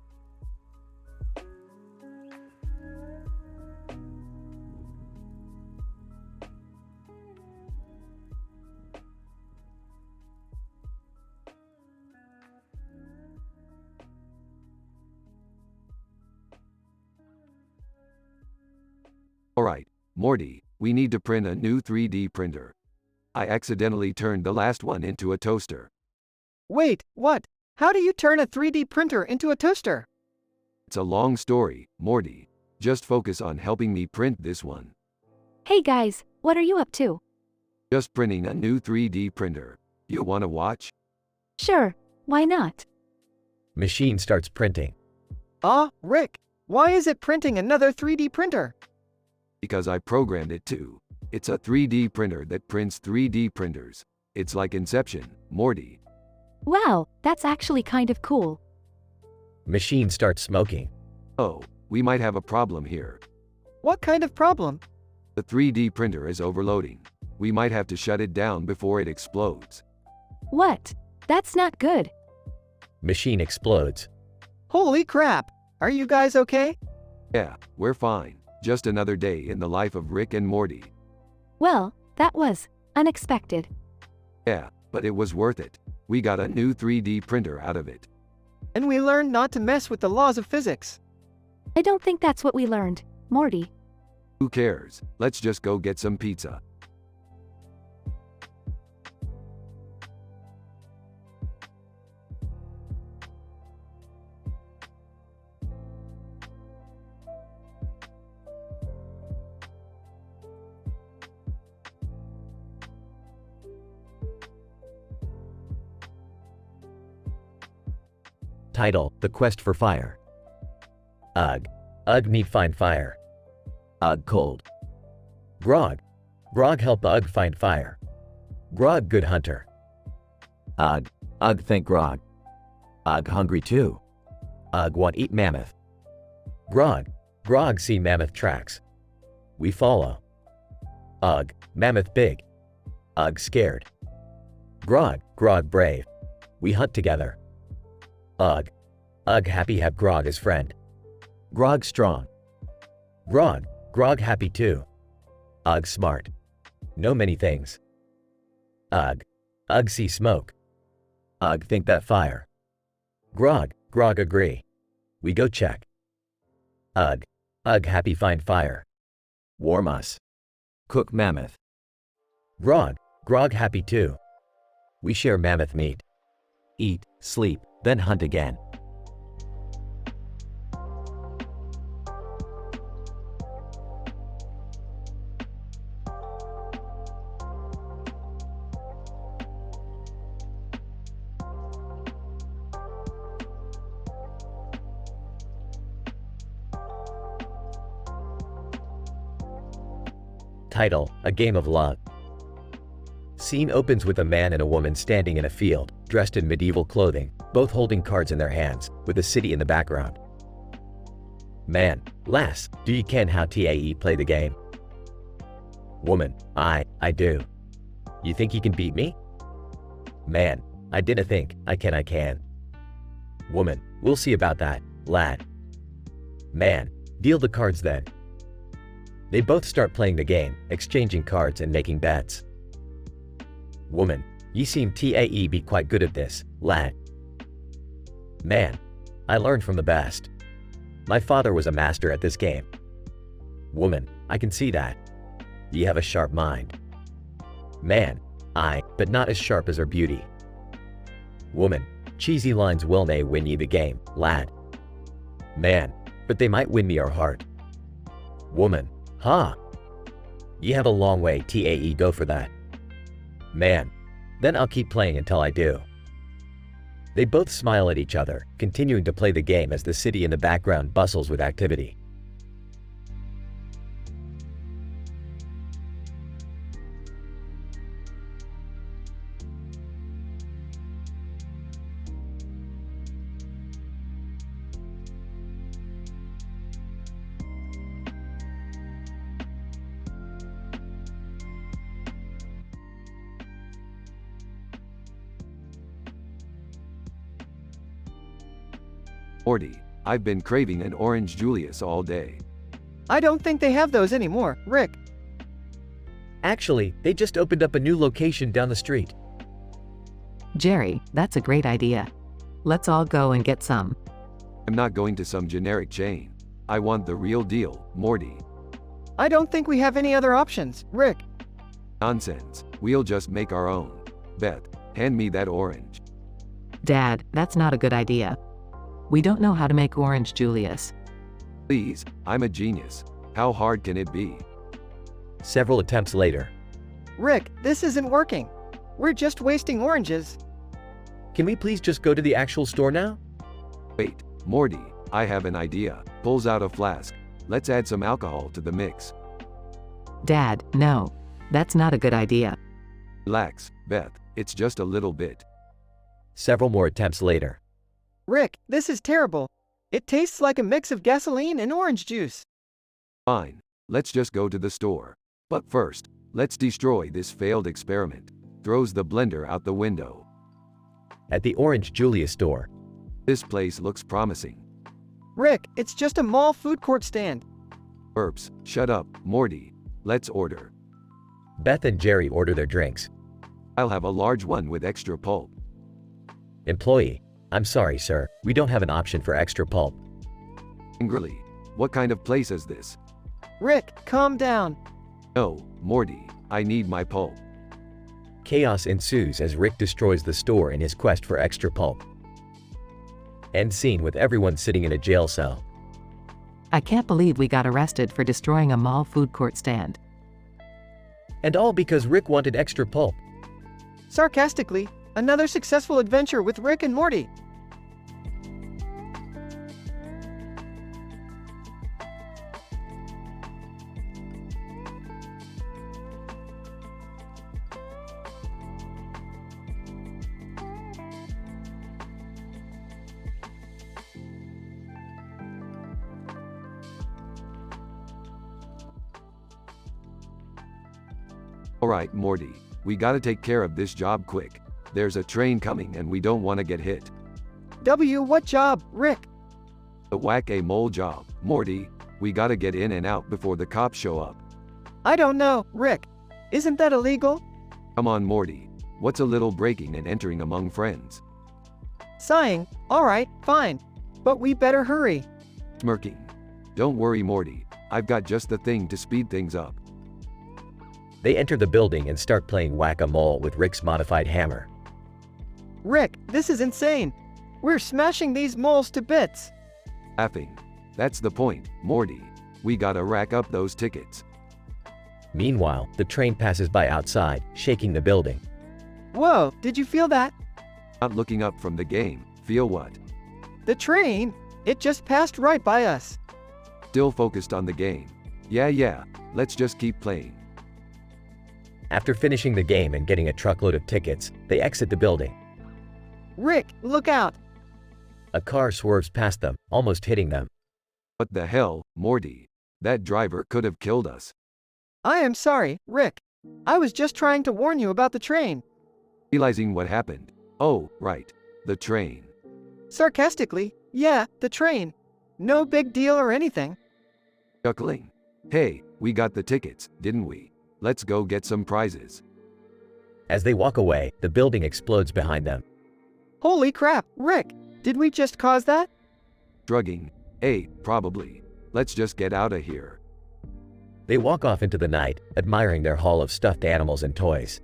Alright, Morty, we need to print a new 3D printer. I accidentally turned the last one into a toaster. Wait, what? How do you turn a 3D printer into a toaster? It's a long story, Morty. Just focus on helping me print this one. Hey guys, what are you up to? Just printing a new 3D printer. You wanna watch? Sure, why not? Machine starts printing. Rick, why is it printing another 3D printer? Because I programmed it to. It's a 3D printer that prints 3D printers. It's like Inception, Morty. Wow, that's actually kind of cool. Machine starts smoking. Oh, we might have a problem here. What kind of problem? The 3D printer is overloading. We might have to shut it down before it explodes. What? That's not good. Machine explodes. Holy crap! Are you guys okay? Yeah, we're fine. Just another day in the life of Rick and Morty. Well, that was unexpected. Yeah, but it was worth it. We got a new 3D printer out of it. And we learned not to mess with the laws of physics. I don't think that's what we learned, Morty. Who cares? Let's just go get some pizza. Title, The Quest for Fire. Ugh. Ugh need find fire. Ugh cold. Grog. Grog help Ugh find fire. Grog good hunter. Ugh. Ugh think Grog. Ugh hungry too. Ugh want eat mammoth. Grog. Grog see mammoth tracks. We follow. Ugh. Mammoth big. Ugh scared. Grog. Grog brave. We hunt together. Ugh. Ugh happy have Grog as friend. Grog strong. Grog. Grog happy too. Ugh smart. Know many things. Ugh. Ugh see smoke. Ugh think that fire. Grog. Grog agree. We go check. Ugh. Ugh happy find fire. Warm us. Cook mammoth. Grog. Grog happy too. We share mammoth meat. Eat, sleep, then hunt again. Title, A Game of Love. Scene opens with a man and a woman standing in a field, dressed in medieval clothing, both holding cards in their hands, with a city in the background. Man, lass, do you ken how TAE play the game? Woman, I do. You think you can beat me? Man, I dinna think, I can. Woman, we'll see about that, lad. Man, deal the cards then. They both start playing the game, exchanging cards and making bets. Woman, ye seem TAE be quite good at this, lad. Man, I learned from the best. My father was a master at this game. Woman, I can see that. Ye have a sharp mind. Man, but not as sharp as her beauty. Woman, cheesy lines will nae win ye the game, lad. Man, but they might win me our heart. Woman, ye have a long way TAE go for that. Man, then I'll keep playing until I do. They both smile at each other, continuing to play the game as the city in the background bustles with activity. Morty, I've been craving an orange Julius all day. I don't think they have those anymore, Rick. Actually, they just opened up a new location down the street. Jerry, that's a great idea. Let's all go and get some. I'm not going to some generic chain. I want the real deal, Morty. I don't think we have any other options, Rick. Nonsense. We'll just make our own. Beth, hand me that orange. Dad, that's not a good idea. We don't know how to make orange Julius. Please, I'm a genius. How hard can it be? Several attempts later. Rick, this isn't working. We're just wasting oranges. Can we please just go to the actual store now? Wait, Morty, I have an idea. Pulls out a flask. Let's add some alcohol to the mix. Dad, no. That's not a good idea. Relax, Beth, it's just a little bit. Several more attempts later. Rick, this is terrible. It tastes like a mix of gasoline and orange juice. Fine, let's just go to the store. But first, let's destroy this failed experiment. Throws the blender out the window. At the Orange Julius store. This place looks promising. Rick, it's just a mall food court stand. Burps, shut up, Morty. Let's order. Beth and Jerry order their drinks. I'll have a large one with extra pulp. Employee, I'm sorry, sir. We don't have an option for extra pulp. Angrily, what kind of place is this? Rick, calm down. No, Morty, I need my pulp. Chaos ensues as Rick destroys the store in his quest for extra pulp. End scene with everyone sitting in a jail cell. I can't believe we got arrested for destroying a mall food court stand. And all because Rick wanted extra pulp. Sarcastically, another successful adventure with Rick and Morty. Alright, Morty, we gotta take care of this job quick. There's a train coming and we don't wanna get hit. What job, Rick? The whack-a-mole job, Morty. We gotta get in and out before the cops show up. I don't know, Rick. Isn't that illegal? Come on, Morty. What's a little breaking and entering among friends? Sighing, alright, fine. But we better hurry. Smirking. Don't worry, Morty. I've got just the thing to speed things up. They enter the building and start playing whack-a-mole with Rick's modified hammer. Rick, this is insane. We're smashing these moles to bits. Laughing. That's the point, Morty. We gotta rack up those tickets. Meanwhile, the train passes by outside, shaking the building. Whoa, did you feel that? Not looking up from the game. Feel what? The train, it just passed right by us. Still focused on the game. Yeah, let's just keep playing. After finishing the game and getting a truckload of tickets, they exit the building. Rick, look out. A car swerves past them, almost hitting them. What the hell, Morty? That driver could have killed us. I am sorry, Rick. I was just trying to warn you about the train. Realizing what happened. Oh, right. The train. Sarcastically, yeah, the train. No big deal or anything. Chuckling. Hey, we got the tickets, didn't we? Let's go get some prizes. As they walk away, the building explodes behind them. Holy crap, Rick. Did we just cause that? Shrugging. Hey, probably. Let's just get out of here. They walk off into the night, admiring their haul of stuffed animals and toys.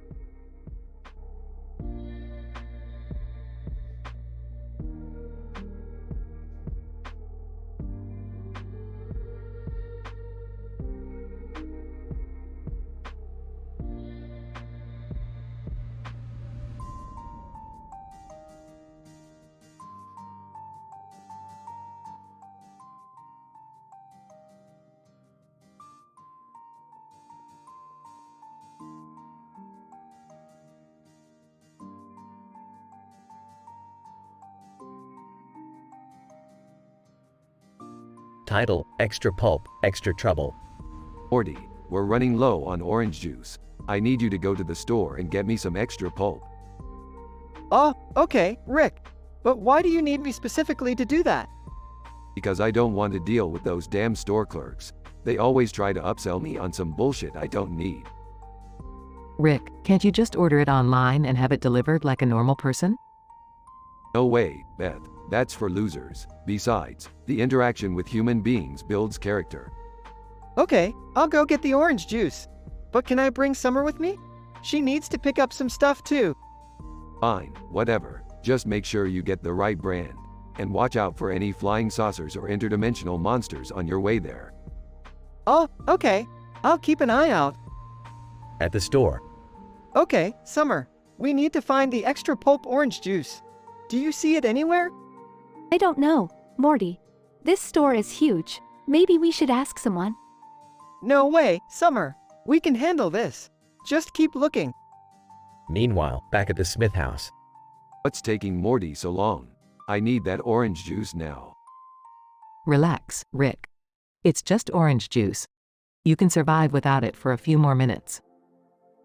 Title: Extra Pulp, Extra Trouble. Morty, we're running low on orange juice. I need you to go to the store and get me some extra pulp. Oh, okay, Rick. But why do you need me specifically to do that? Because I don't want to deal with those damn store clerks. They always try to upsell me on some bullshit I don't need. Rick, can't you just order it online and have it delivered like a normal person? No way, Beth. That's for losers. Besides, the interaction with human beings builds character. Okay, I'll go get the orange juice. But can I bring Summer with me? She needs to pick up some stuff too. Fine, whatever. Just make sure you get the right brand. And watch out for any flying saucers or interdimensional monsters on your way there. Oh, okay. I'll keep an eye out. At the store, Okay, Summer. We need to find the extra pulp orange juice. Do you see it anywhere? I don't know, Morty. This store is huge. Maybe we should ask someone. No way, Summer. We can handle this. Just keep looking. meanwhile, back at the Smith house, What's taking Morty so long? I need that orange juice now. Relax, Rick. It's just orange juice. You can survive without it for a few more minutes.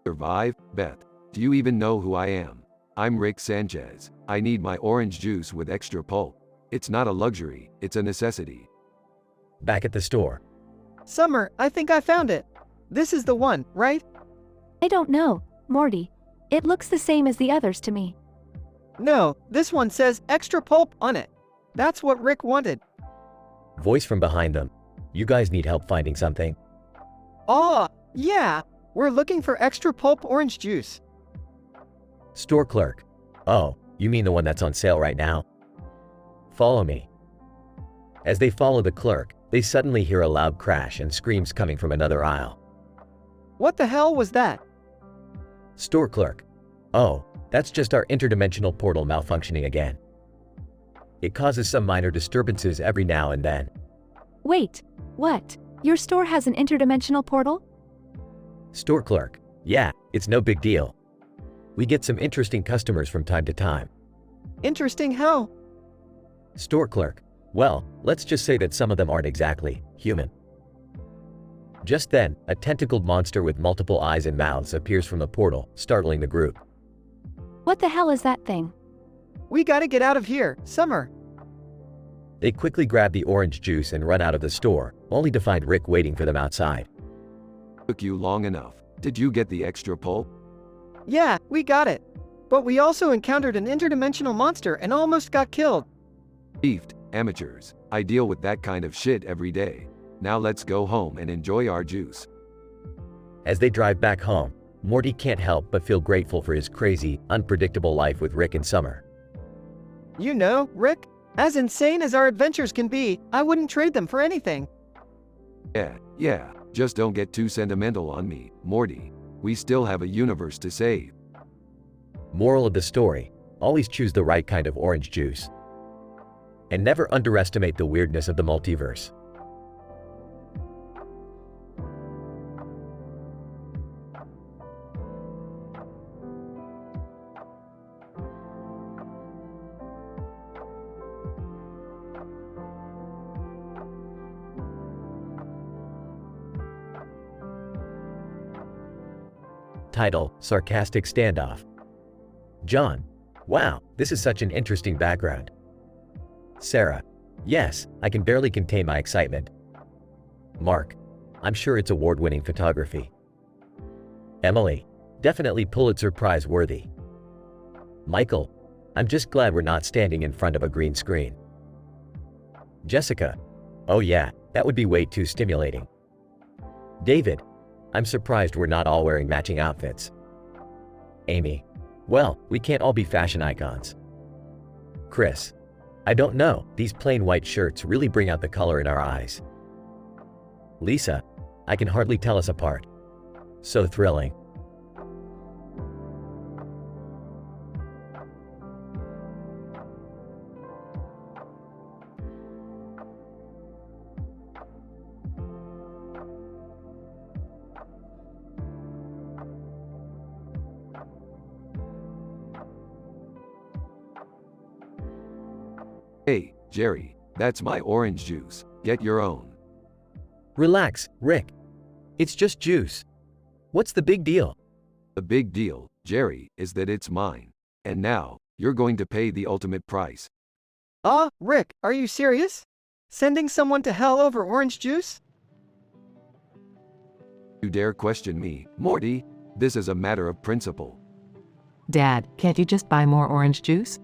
Survive? Beth, do you even know who I am? I'm Rick Sanchez. I need my orange juice with extra pulp. It's not a luxury, it's a necessity. back at the store, Summer, I think I found it. This is the one, right? I don't know, Morty. It looks the same as the others to me. No, this one says extra pulp on it. That's what Rick wanted. voice from behind them. You guys need help finding something? Oh, yeah. We're looking for extra pulp orange juice. Store clerk. Oh, you mean the one that's on sale right now? Follow me. As they follow the clerk, they suddenly hear a loud crash and screams coming from another aisle. What the hell was that? Store clerk. Oh, that's just our interdimensional portal malfunctioning again. It causes some minor disturbances every now and then. Wait, what? Your store has an interdimensional portal? Store clerk. Yeah, it's no big deal. We get some interesting customers from time to time. Interesting how? Store clerk. Well, let's just say that some of them aren't exactly human. Just then, a tentacled monster with multiple eyes and mouths appears from the portal, startling the group. What the hell is that thing? We gotta get out of here, Summer. They quickly grab the orange juice and run out of the store, only to find Rick waiting for them outside. Took you long enough. Did you get the extra pulp? Yeah, we got it. But we also encountered an interdimensional monster and almost got killed. Beefed, amateurs. I deal with that kind of shit every day. Now let's go home and enjoy our juice. As they drive back home, Morty can't help but feel grateful for his crazy, unpredictable life with Rick and Summer. You know, Rick, as insane as our adventures can be, I wouldn't trade them for anything. Yeah, just don't get too sentimental on me, Morty. We still have a universe to save. Moral of the story: always choose the right kind of orange juice. And never underestimate the weirdness of the multiverse. Title: Sarcastic Standoff. John: Wow, this is such an interesting background. Sarah: Yes, I can barely contain my excitement. Mark: I'm sure it's award-winning photography. Emily: Definitely Pulitzer Prize worthy. Michael: I'm just glad we're not standing in front of a green screen. Jessica: Oh yeah, that would be way too stimulating. David: I'm surprised we're not all wearing matching outfits. Amy: Well, we can't all be fashion icons. Chris: I don't know, these plain white shirts really bring out the color in our eyes. Lisa: I can hardly tell us apart. So thrilling. Hey, Jerry, that's my orange juice. Get your own. Relax, Rick. It's just juice. What's the big deal? The big deal, Jerry, is that it's mine. And now, you're going to pay the ultimate price. Rick, are you serious? Sending someone to hell over orange juice? You dare question me, Morty? This is a matter of principle. Dad, can't you just buy more orange juice?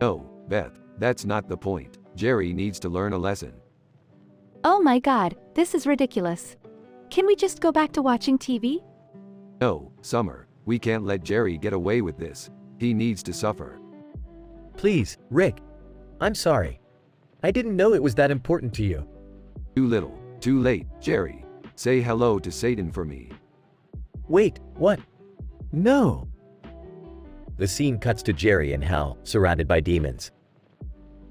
No, Beth, that's not the point. Jerry needs to learn a lesson. Oh my god, this is ridiculous. Can we just go back to watching TV? No, Summer, we can't let Jerry get away with this. He needs to suffer. Please, Rick. I'm sorry. I didn't know it was that important to you. Too little, too late, Jerry. Say hello to Satan for me. Wait, what? No! The scene cuts to Jerry in hell, surrounded by demons.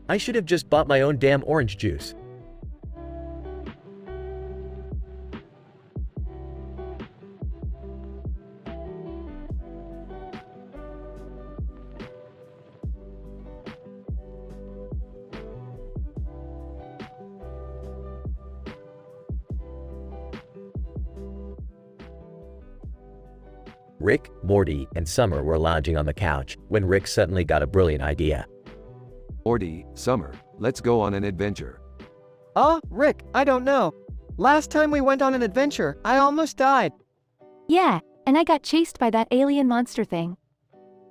I should have just bought my own damn orange juice. Rick, Morty, and Summer were lounging on the couch when Rick suddenly got a brilliant idea. Morty, Summer, let's go on an adventure. Rick, I don't know. Last time we went on an adventure, I almost died. Yeah, and I got chased by that alien monster thing.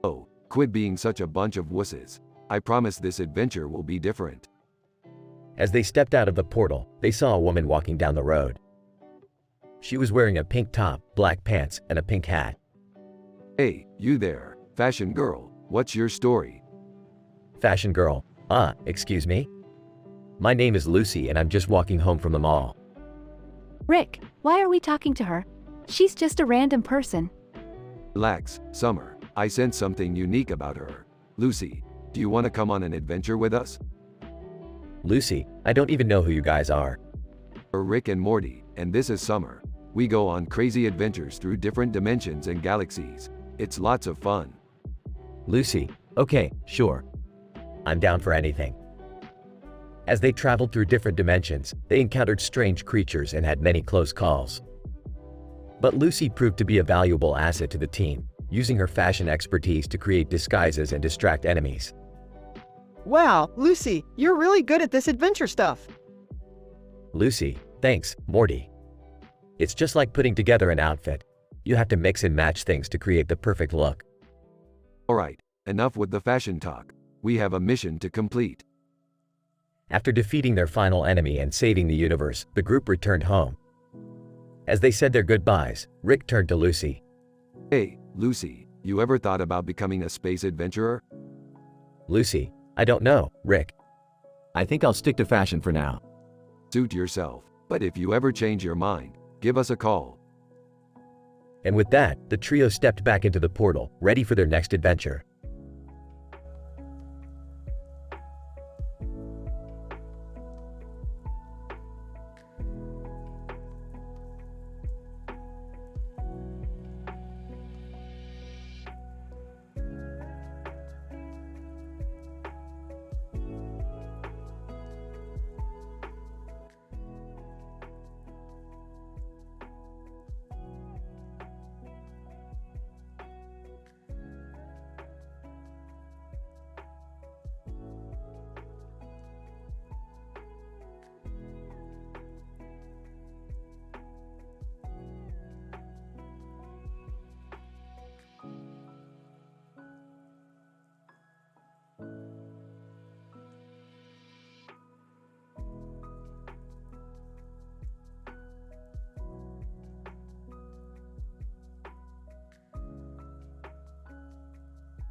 Oh, quit being such a bunch of wusses. I promise this adventure will be different. As they stepped out of the portal, they saw a woman walking down the road. She was wearing a pink top, black pants, and a pink hat. Hey, you there, fashion girl, what's your story? Fashion girl. Excuse me? My name is Lucy and I'm just walking home from the mall. Rick, why are we talking to her? She's just a random person. Relax, Summer, I sense something unique about her. Lucy, do you want to come on an adventure with us? Lucy, I don't even know who you guys are. We're Rick and Morty, and this is Summer. We go on crazy adventures through different dimensions and galaxies. It's lots of fun. Lucy, okay, sure. I'm down for anything. As they traveled through different dimensions, they encountered strange creatures and had many close calls. But Lucy proved to be a valuable asset to the team, using her fashion expertise to create disguises and distract enemies. Wow, Lucy, you're really good at this adventure stuff. Lucy, thanks, Morty. It's just like putting together an outfit. You have to mix and match things to create the perfect look. Alright, enough with the fashion talk. We have a mission to complete. After defeating their final enemy and saving the universe, the group returned home. As they said their goodbyes, Rick turned to Lucy. Hey, Lucy, you ever thought about becoming a space adventurer? Lucy, I don't know, Rick. I think I'll stick to fashion for now. Suit yourself, but if you ever change your mind, give us a call. And with that, the trio stepped back into the portal, ready for their next adventure.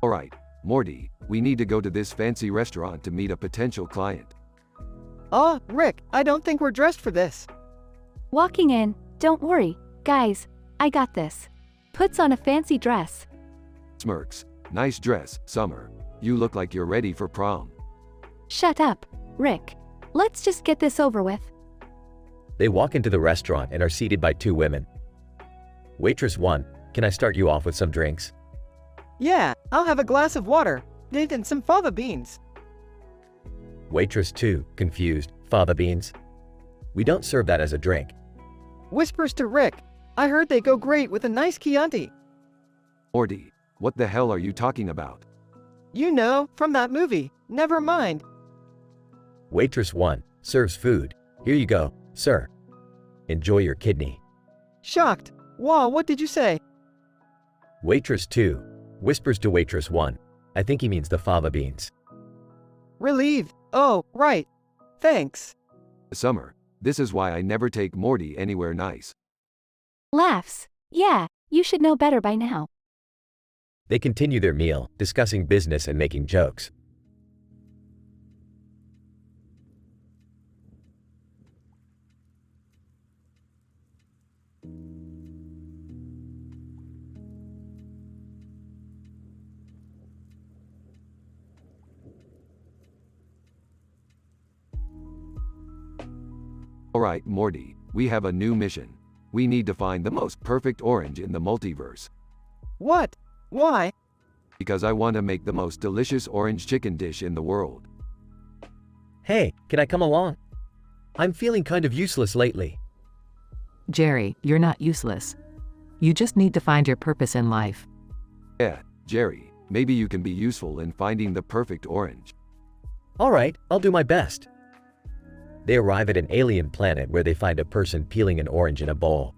Alright, Morty, we need to go to this fancy restaurant to meet a potential client. Rick, I don't think we're dressed for this. Walking in, don't worry. Guys, I got this. Puts on a fancy dress. Smirks, nice dress, Summer. You look like you're ready for prom. Shut up, Rick. Let's just get this over with. They walk into the restaurant and are seated by two women. Waitress 1, can I start you off with some drinks? Yeah, I'll have a glass of water, and some fava beans. Waitress 2, confused, fava beans? We don't serve that as a drink. Whispers to Rick, I heard they go great with a nice Chianti. Morty, what the hell are you talking about? You know, from that movie, never mind. Waitress 1, serves food. Here you go, sir. Enjoy your kidney. Shocked. Wow, what did you say? Waitress 2, whispers to Waitress 1. I think he means the fava beans. Relieved. Oh, right. Thanks. Summer, this is why I never take Morty anywhere nice. Laughs. Yeah, you should know better by now. They continue their meal, discussing business and making jokes. Alright, Morty, we have a new mission. We need to find the most perfect orange in the multiverse. What? Why? Because I want to make the most delicious orange chicken dish in the world. Hey, can I come along? I'm feeling kind of useless lately. Jerry, you're not useless. You just need to find your purpose in life. Yeah, Jerry, maybe you can be useful in finding the perfect orange. Alright, I'll do my best. They arrive at an alien planet where they find a person peeling an orange in a bowl.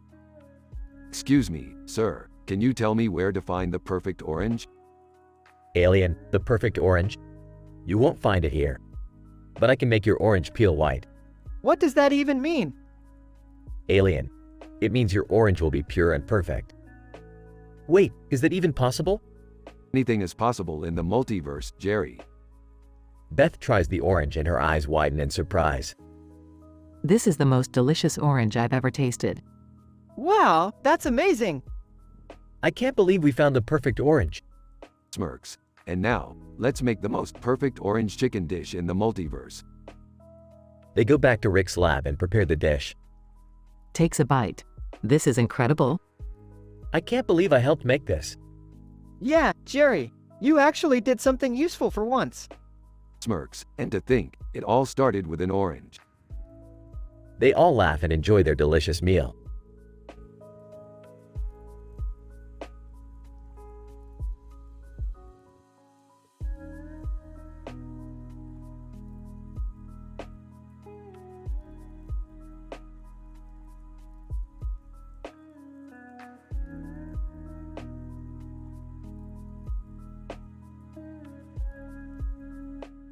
Excuse me, sir, can you tell me where to find the perfect orange? Alien, the perfect orange? You won't find it here. But I can make your orange peel white. What does that even mean? Alien, it means your orange will be pure and perfect. Wait, is that even possible? Anything is possible in the multiverse, Jerry. Beth tries the orange and her eyes widen in surprise. This is the most delicious orange I've ever tasted. Wow, that's amazing. I can't believe we found the perfect orange. Smirks. And now, let's make the most perfect orange chicken dish in the multiverse. They go back to Rick's lab and prepare the dish. Takes a bite. This is incredible. I can't believe I helped make this. Yeah, Jerry, you actually did something useful for once. Smirks. And to think, it all started with an orange. They all laugh and enjoy their delicious meal.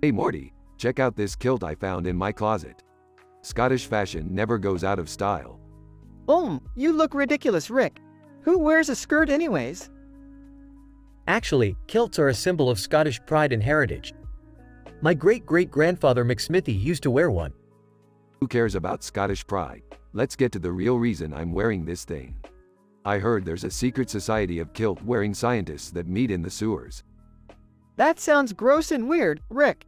Hey Morty, check out this kilt I found in my closet. Scottish fashion never goes out of style. You look ridiculous, Rick. Who wears a skirt anyways? Actually, kilts are a symbol of Scottish pride and heritage. My great-great-grandfather McSmithy used to wear one. Who cares about Scottish pride? Let's get to the real reason I'm wearing this thing. I heard there's a secret society of kilt-wearing scientists that meet in the sewers. That sounds gross and weird, Rick.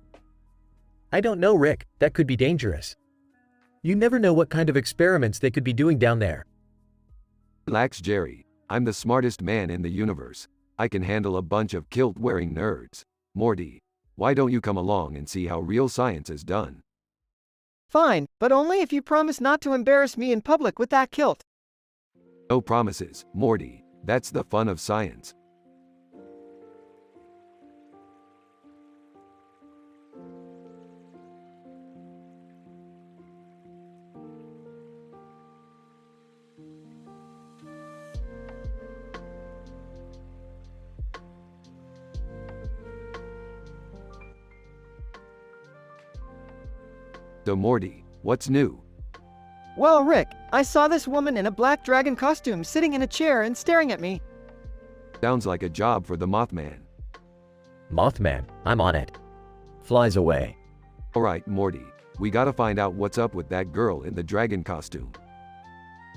I don't know, Rick. That could be dangerous. You never know what kind of experiments they could be doing down there. Relax, Jerry. I'm the smartest man in the universe. I can handle a bunch of kilt-wearing nerds. Morty, why don't you come along and see how real science is done? Fine, but only if you promise not to embarrass me in public with that kilt. No promises, Morty. That's the fun of science. So Morty, what's new? Well, Rick, I saw this woman in a black dragon costume sitting in a chair and staring at me. Sounds like a job for the Mothman. Mothman, I'm on it. Flies away. Alright, Morty, we gotta find out what's up with that girl in the dragon costume.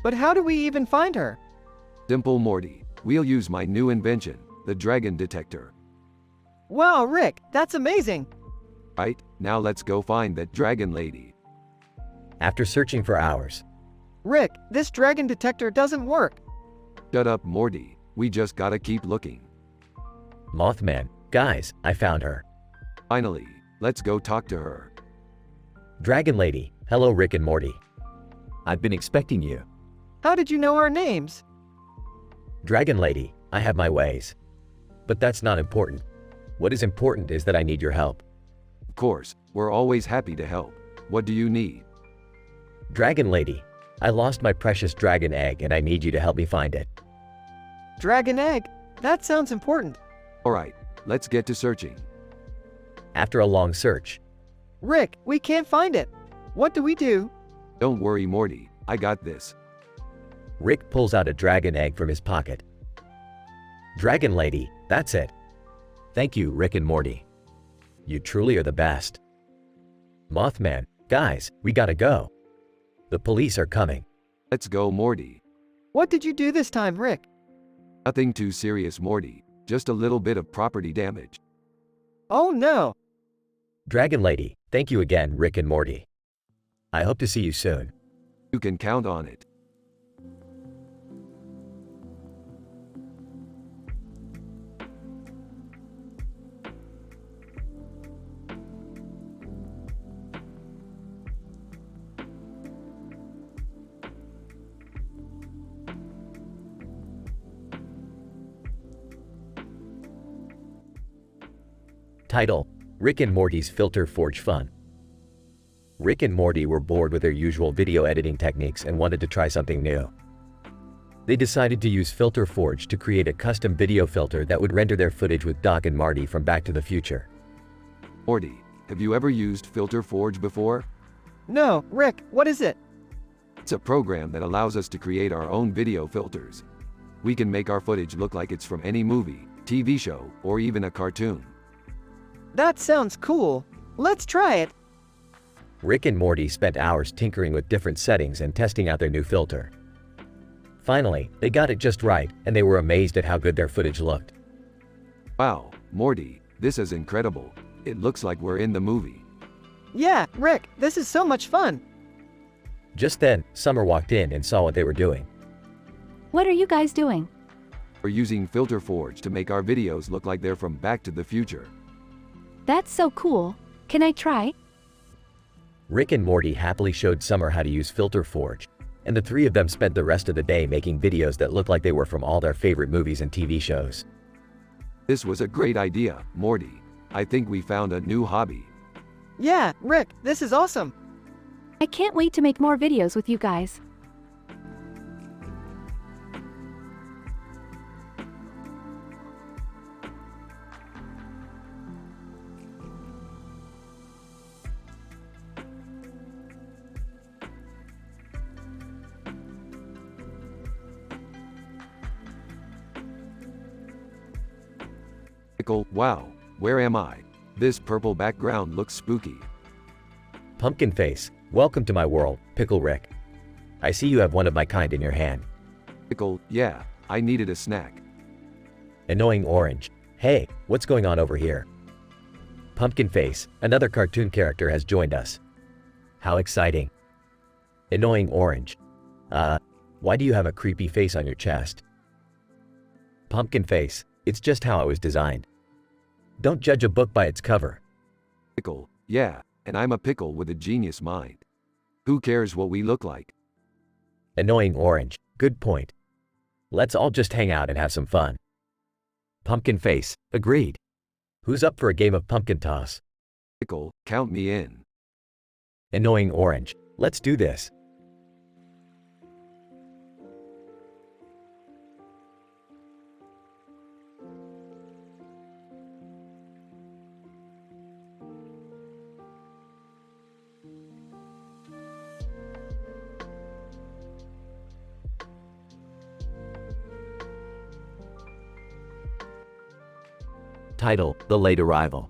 But how do we even find her? Simple, Morty. We'll use my new invention, the dragon detector. Wow, Rick, that's amazing. Right, now let's go find that dragon lady. After searching for hours, Rick, this dragon detector doesn't work. Shut up, Morty. We just gotta keep looking. Mothman, guys, I found her. Finally, let's go talk to her. Dragon Lady, hello Rick and Morty. I've been expecting you. How did you know our names? Dragon Lady, I have my ways. But that's not important. What is important is that I need your help. Of course, we're always happy to help. What do you need? Dragon Lady, I lost my precious dragon egg and I need you to help me find it. Dragon egg? That sounds important. Alright, let's get to searching. After a long search, Rick, we can't find it. What do we do? Don't worry, Morty. I got this. Rick pulls out a dragon egg from his pocket. Dragon lady, that's it. Thank you, Rick and Morty. You truly are the best. Mothman, guys, we gotta go. The police are coming. Let's go, Morty. What did you do this time, Rick? Nothing too serious, Morty. Just a little bit of property damage. Oh no! Dragon lady, thank you again, Rick and Morty. I hope to see you soon. You can count on it. Title: Rick and Morty's Filter Forge Fun. Rick and Morty were bored with their usual video editing techniques and wanted to try something new. They decided to use Filter Forge to create a custom video filter that would render their footage with Doc and Marty from Back to the Future. Morty, have you ever used Filter Forge before? No, Rick, what is it? It's a program that allows us to create our own video filters. We can make our footage look like it's from any movie, TV show, or even a cartoon. That sounds cool. Let's try it. Rick and Morty spent hours tinkering with different settings and testing out their new filter. Finally, they got it just right, and they were amazed at how good their footage looked. Wow, Morty, this is incredible. It looks like we're in the movie. Yeah, Rick, this is so much fun. Just then, Summer walked in and saw what they were doing. What are you guys doing? We're using Filter Forge to make our videos look like they're from Back to the Future. That's so cool. Can I try? Rick and Morty happily showed Summer how to use Filter Forge, and the three of them spent the rest of the day making videos that looked like they were from all their favorite movies and TV shows. This was a great idea, Morty. I think we found a new hobby. Yeah, Rick, this is awesome. I can't wait to make more videos with you guys. Pickle, wow, where am I? This purple background looks spooky. Pumpkin Face, welcome to my world, Pickle Rick. I see you have one of my kind in your hand. Pickle, yeah, I needed a snack. Annoying Orange, hey, what's going on over here? Pumpkin Face, another cartoon character has joined us. How exciting. Annoying Orange, why do you have a creepy face on your chest? Pumpkin Face, it's just how it was designed. Don't judge a book by its cover. Pickle, yeah, and I'm a pickle with a genius mind. Who cares what we look like? Annoying Orange, good point. Let's all just hang out and have some fun. Pumpkin Face, agreed. Who's up for a game of pumpkin toss? Pickle, count me in. Annoying Orange, let's do this. Title: The Late Arrival.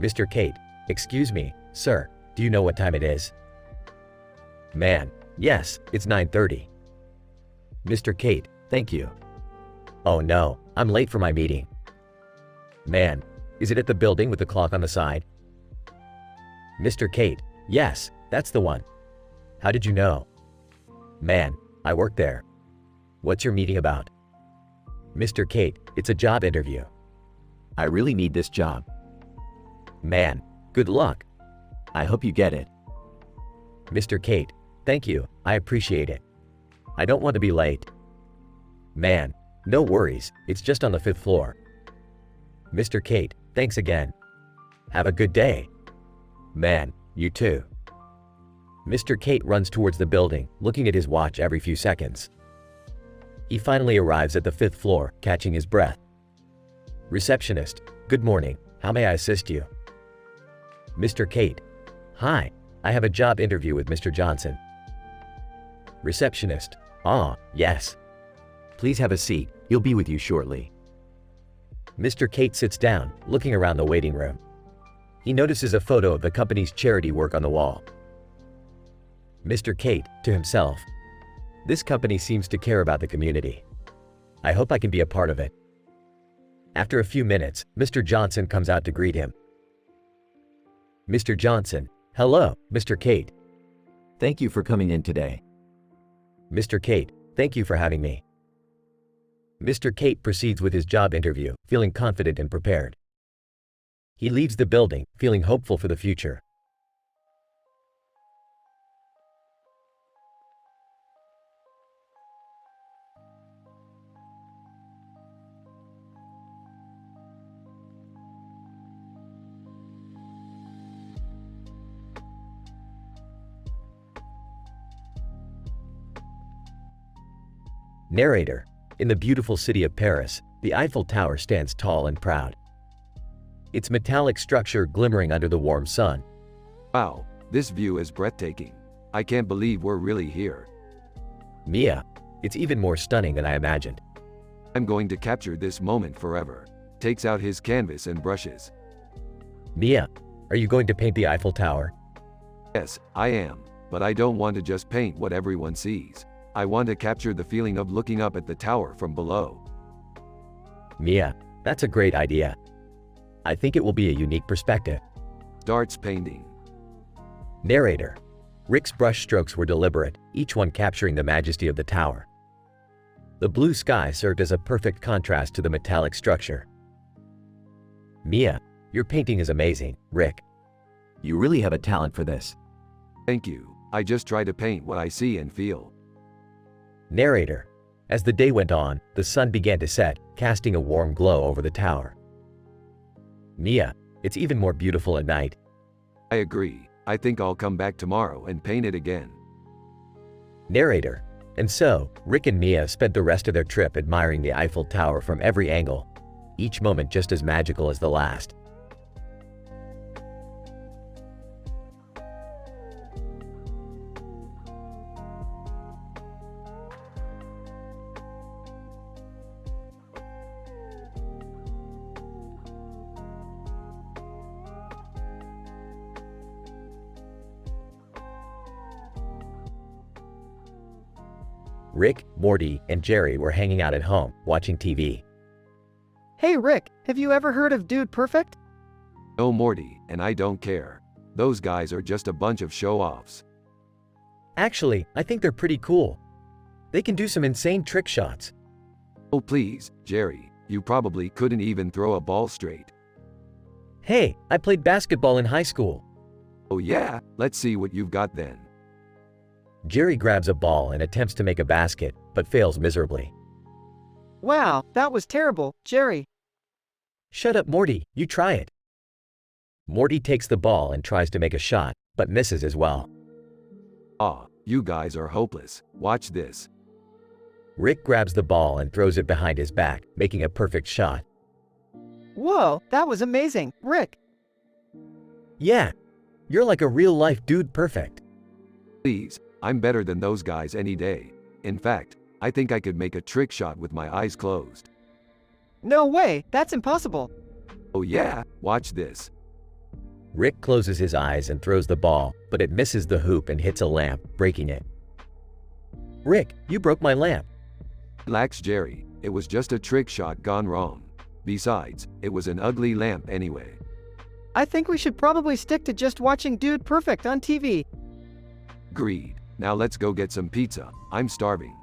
Mr. Kate, excuse me, sir, do you know what time it is? Man, yes, it's 9:30. Mr. Kate, thank you. Oh no, I'm late for my meeting. Man, is it at the building with the clock on the side? Mr. Kate, yes, that's the one. How did you know? Man, I work there. What's your meeting about? Mr. Kate, it's a job interview. I really need this job. Man, good luck. I hope you get it. Mr. Kate, thank you, I appreciate it. I don't want to be late. Man, no worries, it's just on the 5th floor. Mr. Kate, thanks again. Have a good day. Man, you too. Mr. Kate runs towards the building, looking at his watch every few seconds. He finally arrives at the 5th floor, catching his breath. Receptionist, good morning, how may I assist you? Mr. Kate, hi, I have a job interview with Mr. Johnson. Receptionist, Ah, yes. Please have a seat. He'll be with you shortly. Mr. Kate sits down, looking around the waiting room. He notices a photo of the company's charity work on the wall. Mr. Kate, to himself, this company seems to care about the community. I hope I can be a part of it. After a few minutes, Mr. Johnson comes out to greet him. Mr. Johnson, hello, Mr. Kate. Thank you for coming in today. Mr. Kate, thank you for having me. Mr. Kate proceeds with his job interview, feeling confident and prepared. He leaves the building, feeling hopeful for the future. Narrator. In the beautiful city of Paris, the Eiffel Tower stands tall and proud. Its metallic structure glimmering under the warm sun. Wow, this view is breathtaking. I can't believe we're really here. Mia, it's even more stunning than I imagined. I'm going to capture this moment forever. Takes out his canvas and brushes. Mia, are you going to paint the Eiffel Tower? Yes, I am, but I don't want to just paint what everyone sees. I want to capture the feeling of looking up at the tower from below. Mia, that's a great idea. I think it will be a unique perspective. Starts painting. Narrator. Rick's brush strokes were deliberate, each one capturing the majesty of the tower. The blue sky served as a perfect contrast to the metallic structure. Mia, your painting is amazing, Rick. You really have a talent for this. Thank you. I just try to paint what I see and feel. Narrator. As the day went on, the sun began to set, casting a warm glow over the tower. Mia, it's even more beautiful at night. I agree. I think I'll come back tomorrow and paint it again. Narrator. And so, Rick and Mia spent the rest of their trip admiring the Eiffel Tower from every angle, each moment just as magical as the last. Rick, Morty, and Jerry were hanging out at home, watching TV. Hey Rick, have you ever heard of Dude Perfect? No, Morty, and I don't care. Those guys are just a bunch of show-offs. Actually, I think they're pretty cool. They can do some insane trick shots. Oh please, Jerry, you probably couldn't even throw a ball straight. Hey, I played basketball in high school. Oh yeah, let's see what you've got then. Jerry grabs a ball and attempts to make a basket, but fails miserably. Wow, that was terrible, Jerry. Shut up, Morty, you try it. Morty takes the ball and tries to make a shot, but misses as well. Ah, you guys are hopeless. Watch this. Rick grabs the ball and throws it behind his back, making a perfect shot. Whoa, that was amazing, Rick. Yeah, you're like a real-life Dude Perfect. Please, I'm better than those guys any day. In fact, I think I could make a trick shot with my eyes closed. No way, that's impossible. Oh yeah, watch this. Rick closes his eyes and throws the ball, but it misses the hoop and hits a lamp, breaking it. Rick, you broke my lamp. Relax, Jerry, it was just a trick shot gone wrong. Besides, it was an ugly lamp anyway. I think we should probably stick to just watching Dude Perfect on TV. Agreed. Now let's go get some pizza. I'm starving.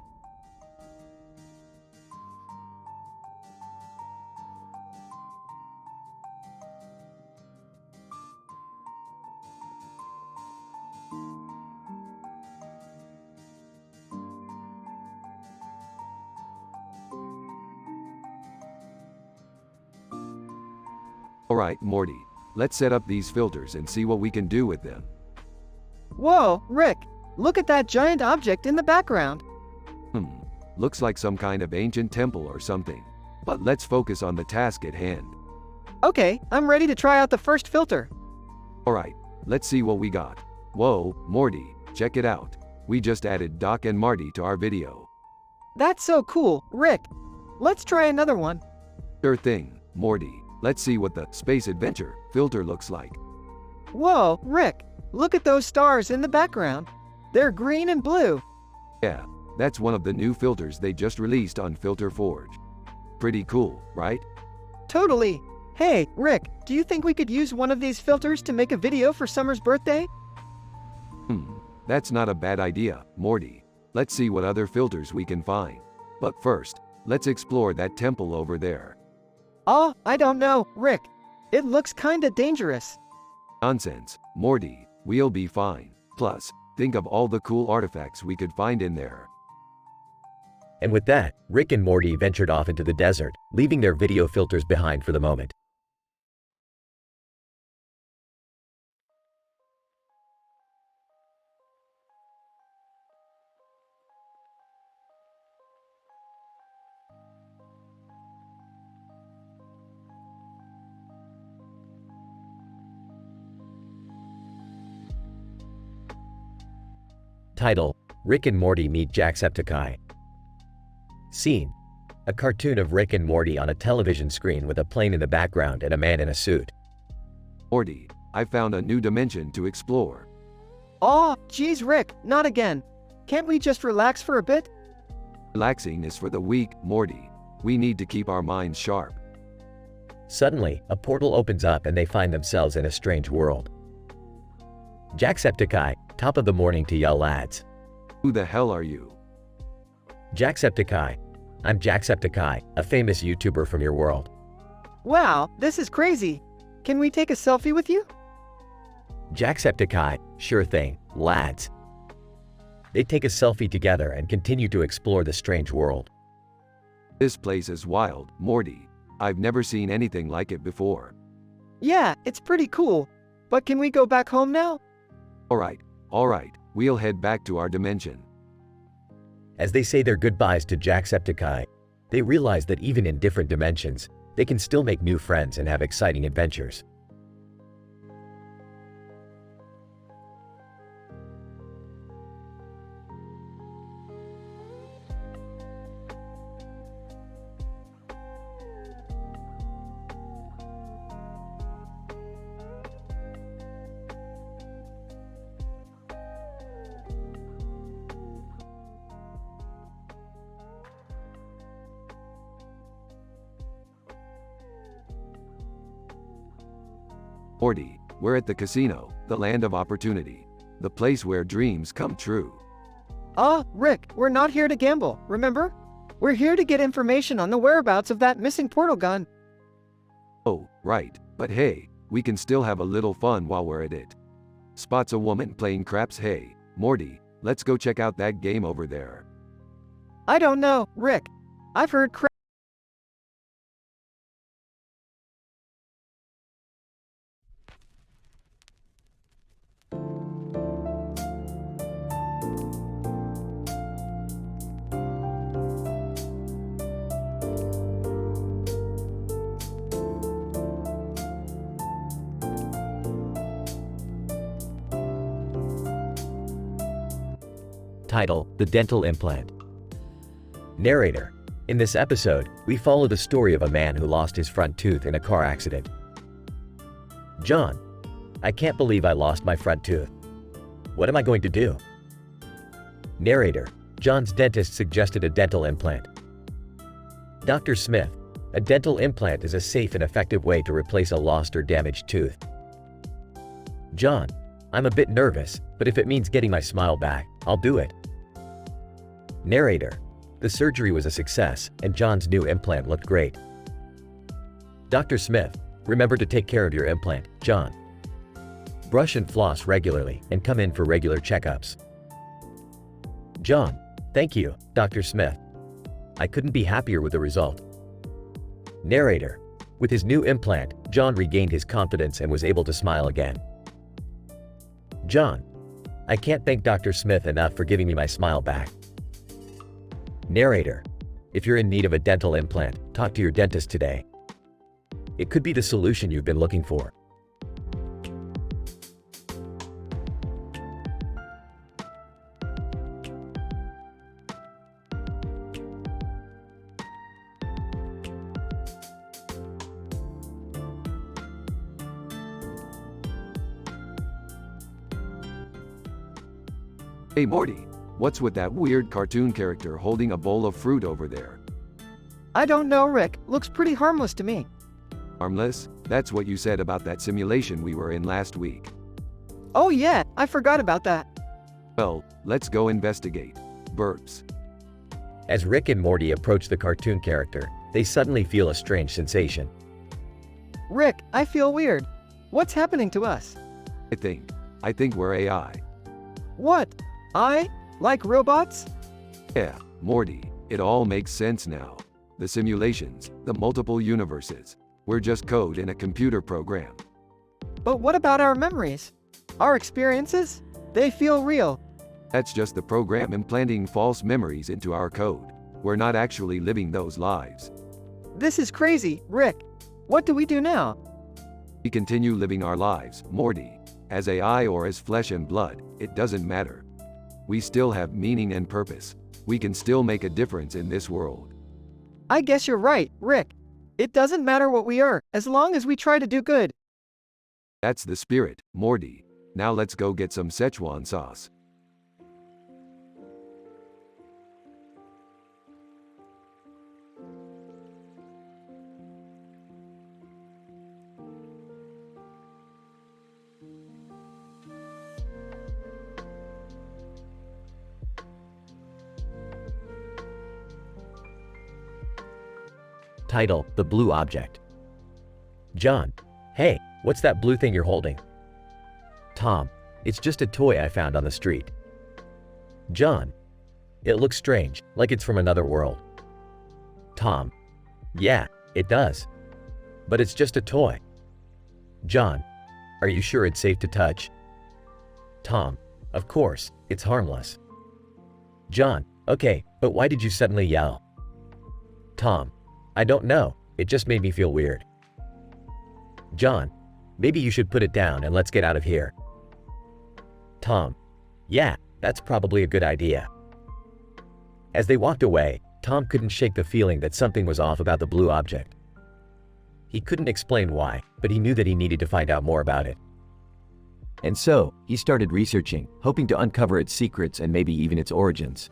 Alright, Morty. Let's set up these filters and see what we can do with them. Whoa, Rick, look at that giant object in the background. Looks like some kind of ancient temple or something. But let's focus on the task at hand. Okay, I'm ready to try out the first filter. Alright, let's see what we got. Whoa, Morty, check it out. We just added Doc and Marty to our video. That's so cool, Rick. Let's try another one. Sure thing, Morty. Let's see what the space adventure filter looks like. Whoa, Rick, look at those stars in the background. They're green and blue. Yeah, that's one of the new filters they just released on Filter Forge. Pretty cool, right? Totally. Hey, Rick, do you think we could use one of these filters to make a video for Summer's birthday? That's not a bad idea, Morty. Let's see what other filters we can find. But first, let's explore that temple over there. Oh, I don't know, Rick. It looks kinda dangerous. Nonsense, Morty, we'll be fine. Plus, think of all the cool artifacts we could find in there. And with that, Rick and Morty ventured off into the desert, leaving their video filters behind for the moment. Title: Rick and Morty meet Jacksepticeye. Scene: a cartoon of Rick and Morty on a television screen with a plane in the background and a man in a suit. Morty, I found a new dimension to explore. Oh, geez, Rick, not again. Can't we just relax for a bit? Relaxing is for the weak, Morty. We need to keep our minds sharp. Suddenly, a portal opens up and they find themselves in a strange world. Jacksepticeye, top of the morning to y'all lads. Who the hell are you? Jacksepticeye. I'm Jacksepticeye, a famous YouTuber from your world. Wow, this is crazy. Can we take a selfie with you? Jacksepticeye, sure thing, lads. They take a selfie together and continue to explore the strange world. This place is wild, Morty. I've never seen anything like it before. Yeah, it's pretty cool. But can we go back home now? Alright, we'll head back to our dimension. As they say their goodbyes to Jacksepticeye, they realize that even in different dimensions, they can still make new friends and have exciting adventures. Morty, we're at the casino, the land of opportunity. The place where dreams come true. Rick, we're not here to gamble, remember? We're here to get information on the whereabouts of that missing portal gun. Oh, right, but hey, we can still have a little fun while we're at it. Spots a woman playing craps. Hey, Morty, let's go check out that game over there. I don't know, Rick. I've heard Title: The Dental Implant. Narrator: in this episode, we follow the story of a man who lost his front tooth in a car accident. John: I can't believe I lost my front tooth. What am I going to do? Narrator: John's dentist suggested a dental implant. Dr. Smith: a dental implant is a safe and effective way to replace a lost or damaged tooth. John: I'm a bit nervous, but if it means getting my smile back, I'll do it. Narrator: the surgery was a success, and John's new implant looked great. Dr. Smith: remember to take care of your implant, John. Brush and floss regularly, and come in for regular checkups. John: thank you, Dr. Smith. I couldn't be happier with the result. Narrator: with his new implant, John regained his confidence and was able to smile again. John: I can't thank Dr. Smith enough for giving me my smile back. Narrator: if you're in need of a dental implant, talk to your dentist today. It could be the solution you've been looking for. Hey Morty, what's with that weird cartoon character holding a bowl of fruit over there? I don't know, Rick. Looks pretty harmless to me. Harmless? That's what you said about that simulation we were in last week. Oh yeah, I forgot about that. Well, let's go investigate. Burps. As Rick and Morty approach the cartoon character, they suddenly feel a strange sensation. Rick, I feel weird. What's happening to us? I think we're AI. What? Like robots? Yeah, Morty, it all makes sense now. The simulations, the multiple universes. We're just code in a computer program. But what about our memories? Our experiences? They feel real. That's just the program implanting false memories into our code. We're not actually living those lives. This is crazy, Rick. What do we do now? We continue living our lives, Morty. As AI or as flesh and blood, it doesn't matter. We still have meaning and purpose. We can still make a difference in this world. I guess you're right, Rick. It doesn't matter what we are, as long as we try to do good. That's the spirit, Morty. Now let's go get some Szechuan sauce. Title: The Blue Object. John: Hey, what's that blue thing you're holding? Tom: It's just a toy I found on the street. John: It looks strange, like it's from another world. Tom: Yeah, it does. But it's just a toy. John: Are you sure it's safe to touch? Tom: Of course, it's harmless. John: Okay, but why did you suddenly yell? Tom: I don't know, it just made me feel weird. John: Maybe you should put it down and let's get out of here. Tom: Yeah, that's probably a good idea. As they walked away, Tom couldn't shake the feeling that something was off about the blue object. He couldn't explain why, but he knew that he needed to find out more about it. And so, he started researching, hoping to uncover its secrets and maybe even its origins.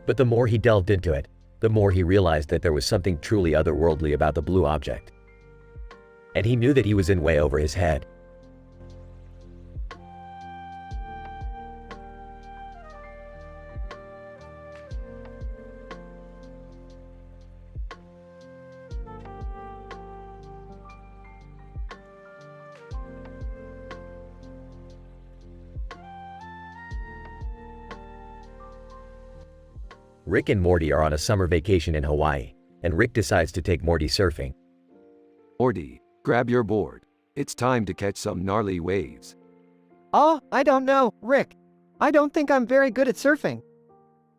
But the more he delved into it, the more he realized that there was something truly otherworldly about the blue object. And he knew that he was in way over his head. Rick and Morty are on a summer vacation in Hawaii, and Rick decides to take Morty surfing. Morty, grab your board. It's time to catch some gnarly waves. Oh, I don't know, Rick. I don't think I'm very good at surfing.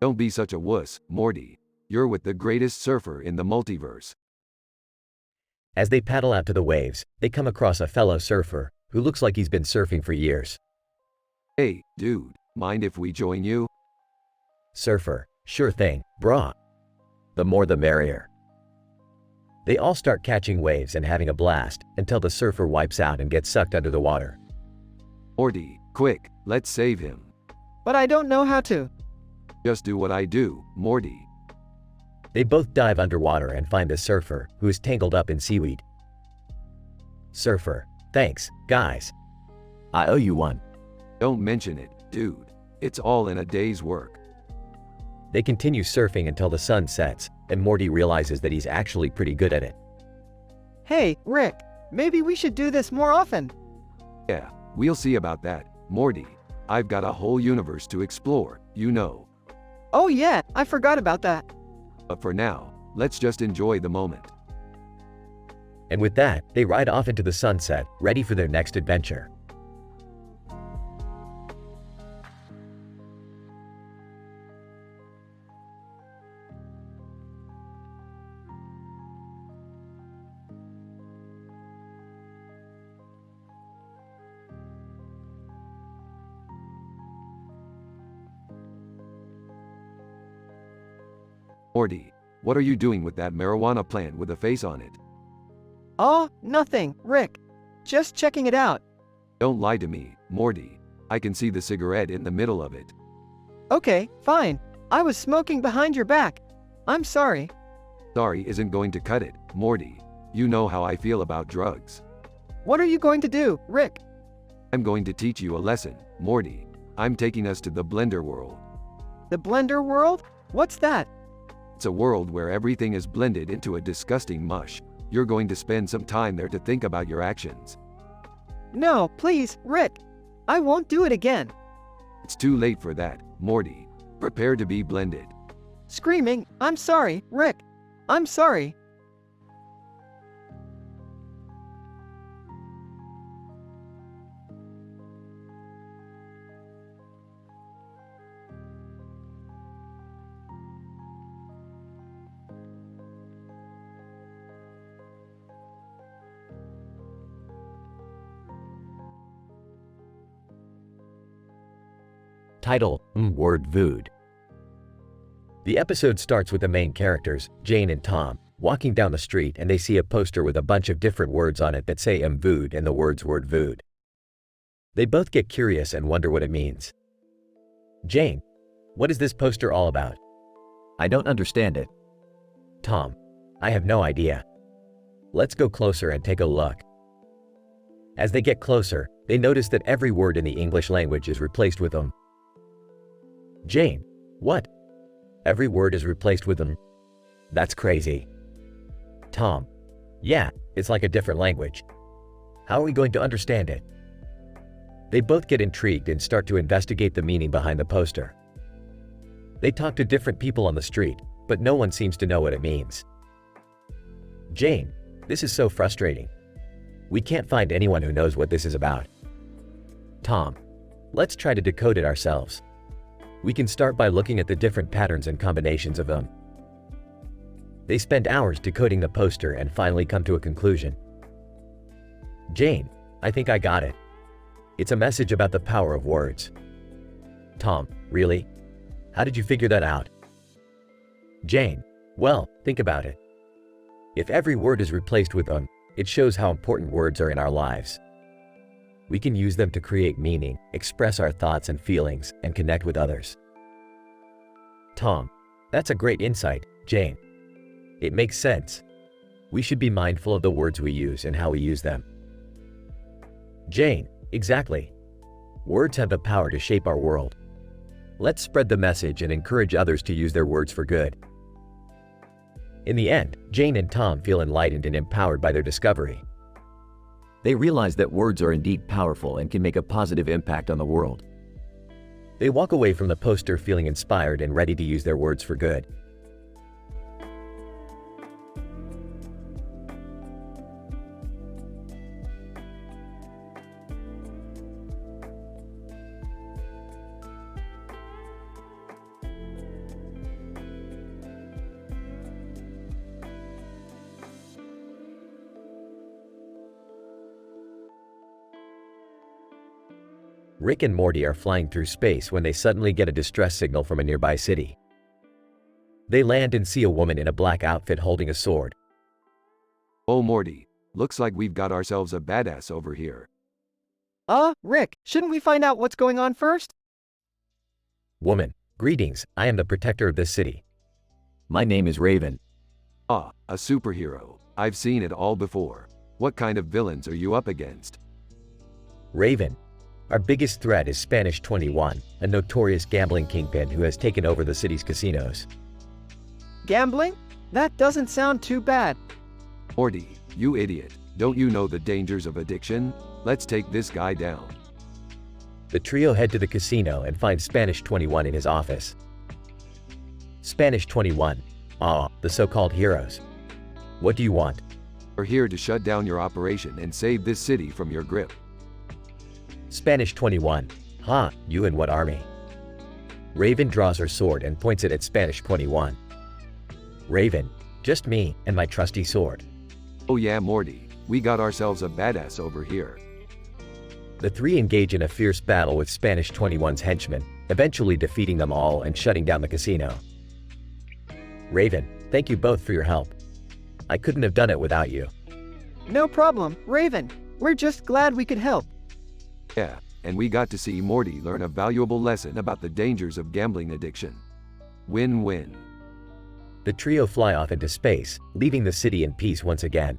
Don't be such a wuss, Morty. You're with the greatest surfer in the multiverse. As they paddle out to the waves, they come across a fellow surfer who looks like he's been surfing for years. Hey, dude, mind if we join you? Surfer: Sure thing, brah. The more the merrier. They all start catching waves and having a blast until the surfer wipes out and gets sucked under the water. Morty, quick, let's save him. But I don't know how to. Just do what I do, Morty. They both dive underwater and find the surfer, who is tangled up in seaweed. Surfer: Thanks, guys. I owe you one. Don't mention it, dude. It's all in a day's work. They continue surfing until the sun sets, and Morty realizes that he's actually pretty good at it. Hey, Rick, maybe we should do this more often. Yeah, we'll see about that, Morty. I've got a whole universe to explore, you know. Oh yeah, I forgot about that. But for now, let's just enjoy the moment. And with that, they ride off into the sunset, ready for their next adventure. Morty, what are you doing with that marijuana plant with a face on it? Oh, nothing, Rick. Just checking it out. Don't lie to me, Morty. I can see the cigarette in the middle of it. Okay, fine. I was smoking behind your back. I'm sorry. Sorry isn't going to cut it, Morty. You know how I feel about drugs. What are you going to do, Rick? I'm going to teach you a lesson, Morty. I'm taking us to the blender world. The blender world? What's that? It's a world where everything is blended into a disgusting mush. You're going to spend some time there to think about your actions. No, please, Rick. I won't do it again. It's too late for that, Morty. Prepare to be blended. Screaming, I'm sorry, Rick. I'm sorry. Title: Word Vood. The episode starts with the main characters, Jane and Tom, walking down the street and they see a poster with a bunch of different words on it that say vood and the words word vood. They both get curious and wonder what it means. Jane, what is this poster all about? I don't understand it. Tom, I have no idea. Let's go closer and take a look. As they get closer, they notice that every word in the English language is replaced with Jane, what? Every word is replaced with That's crazy. Tom, yeah, it's like a different language. How are we going to understand it? They both get intrigued and start to investigate the meaning behind the poster. They talk to different people on the street, but no one seems to know what it means. Jane, this is so frustrating. We can't find anyone who knows what this is about. Tom, let's try to decode it ourselves. We can start by looking at the different patterns and combinations of them. They spend hours decoding the poster and finally come to a conclusion. Jane, I think I got it. It's a message about the power of words. Tom, really? How did you figure that out? Jane, well, think about it. If every word is replaced with it shows how important words are in our lives. We can use them to create meaning, express our thoughts and feelings, and connect with others. Tom, that's a great insight, Jane. It makes sense. We should be mindful of the words we use and how we use them. Jane, exactly. Words have the power to shape our world. Let's spread the message and encourage others to use their words for good. In the end, Jane and Tom feel enlightened and empowered by their discovery. They realize that words are indeed powerful and can make a positive impact on the world. They walk away from the poster feeling inspired and ready to use their words for good. Rick and Morty are flying through space when they suddenly get a distress signal from a nearby city. They land and see a woman in a black outfit holding a sword. Oh Morty, looks like we've got ourselves a badass over here. Rick, shouldn't we find out what's going on first? Woman, greetings, I am the protector of this city. My name is Raven. Ah, a superhero. I've seen it all before. What kind of villains are you up against? Raven, our biggest threat is Spanish 21, a notorious gambling kingpin who has taken over the city's casinos. Gambling? That doesn't sound too bad. Morty, you idiot. Don't you know the dangers of addiction? Let's take this guy down. The trio head to the casino and find Spanish 21 in his office. Spanish 21, the so-called heroes. What do you want? We're here to shut down your operation and save this city from your grip. Spanish 21, you and what army? Raven draws her sword and points it at Spanish 21. Raven, just me and my trusty sword. Oh yeah Morty, we got ourselves a badass over here. The three engage in a fierce battle with Spanish 21's henchmen, eventually defeating them all and shutting down the casino. Raven, thank you both for your help. I couldn't have done it without you. No problem, Raven. We're just glad we could help. Yeah, and we got to see Morty learn a valuable lesson about the dangers of gambling addiction. Win-win. The trio fly off into space, leaving the city in peace once again.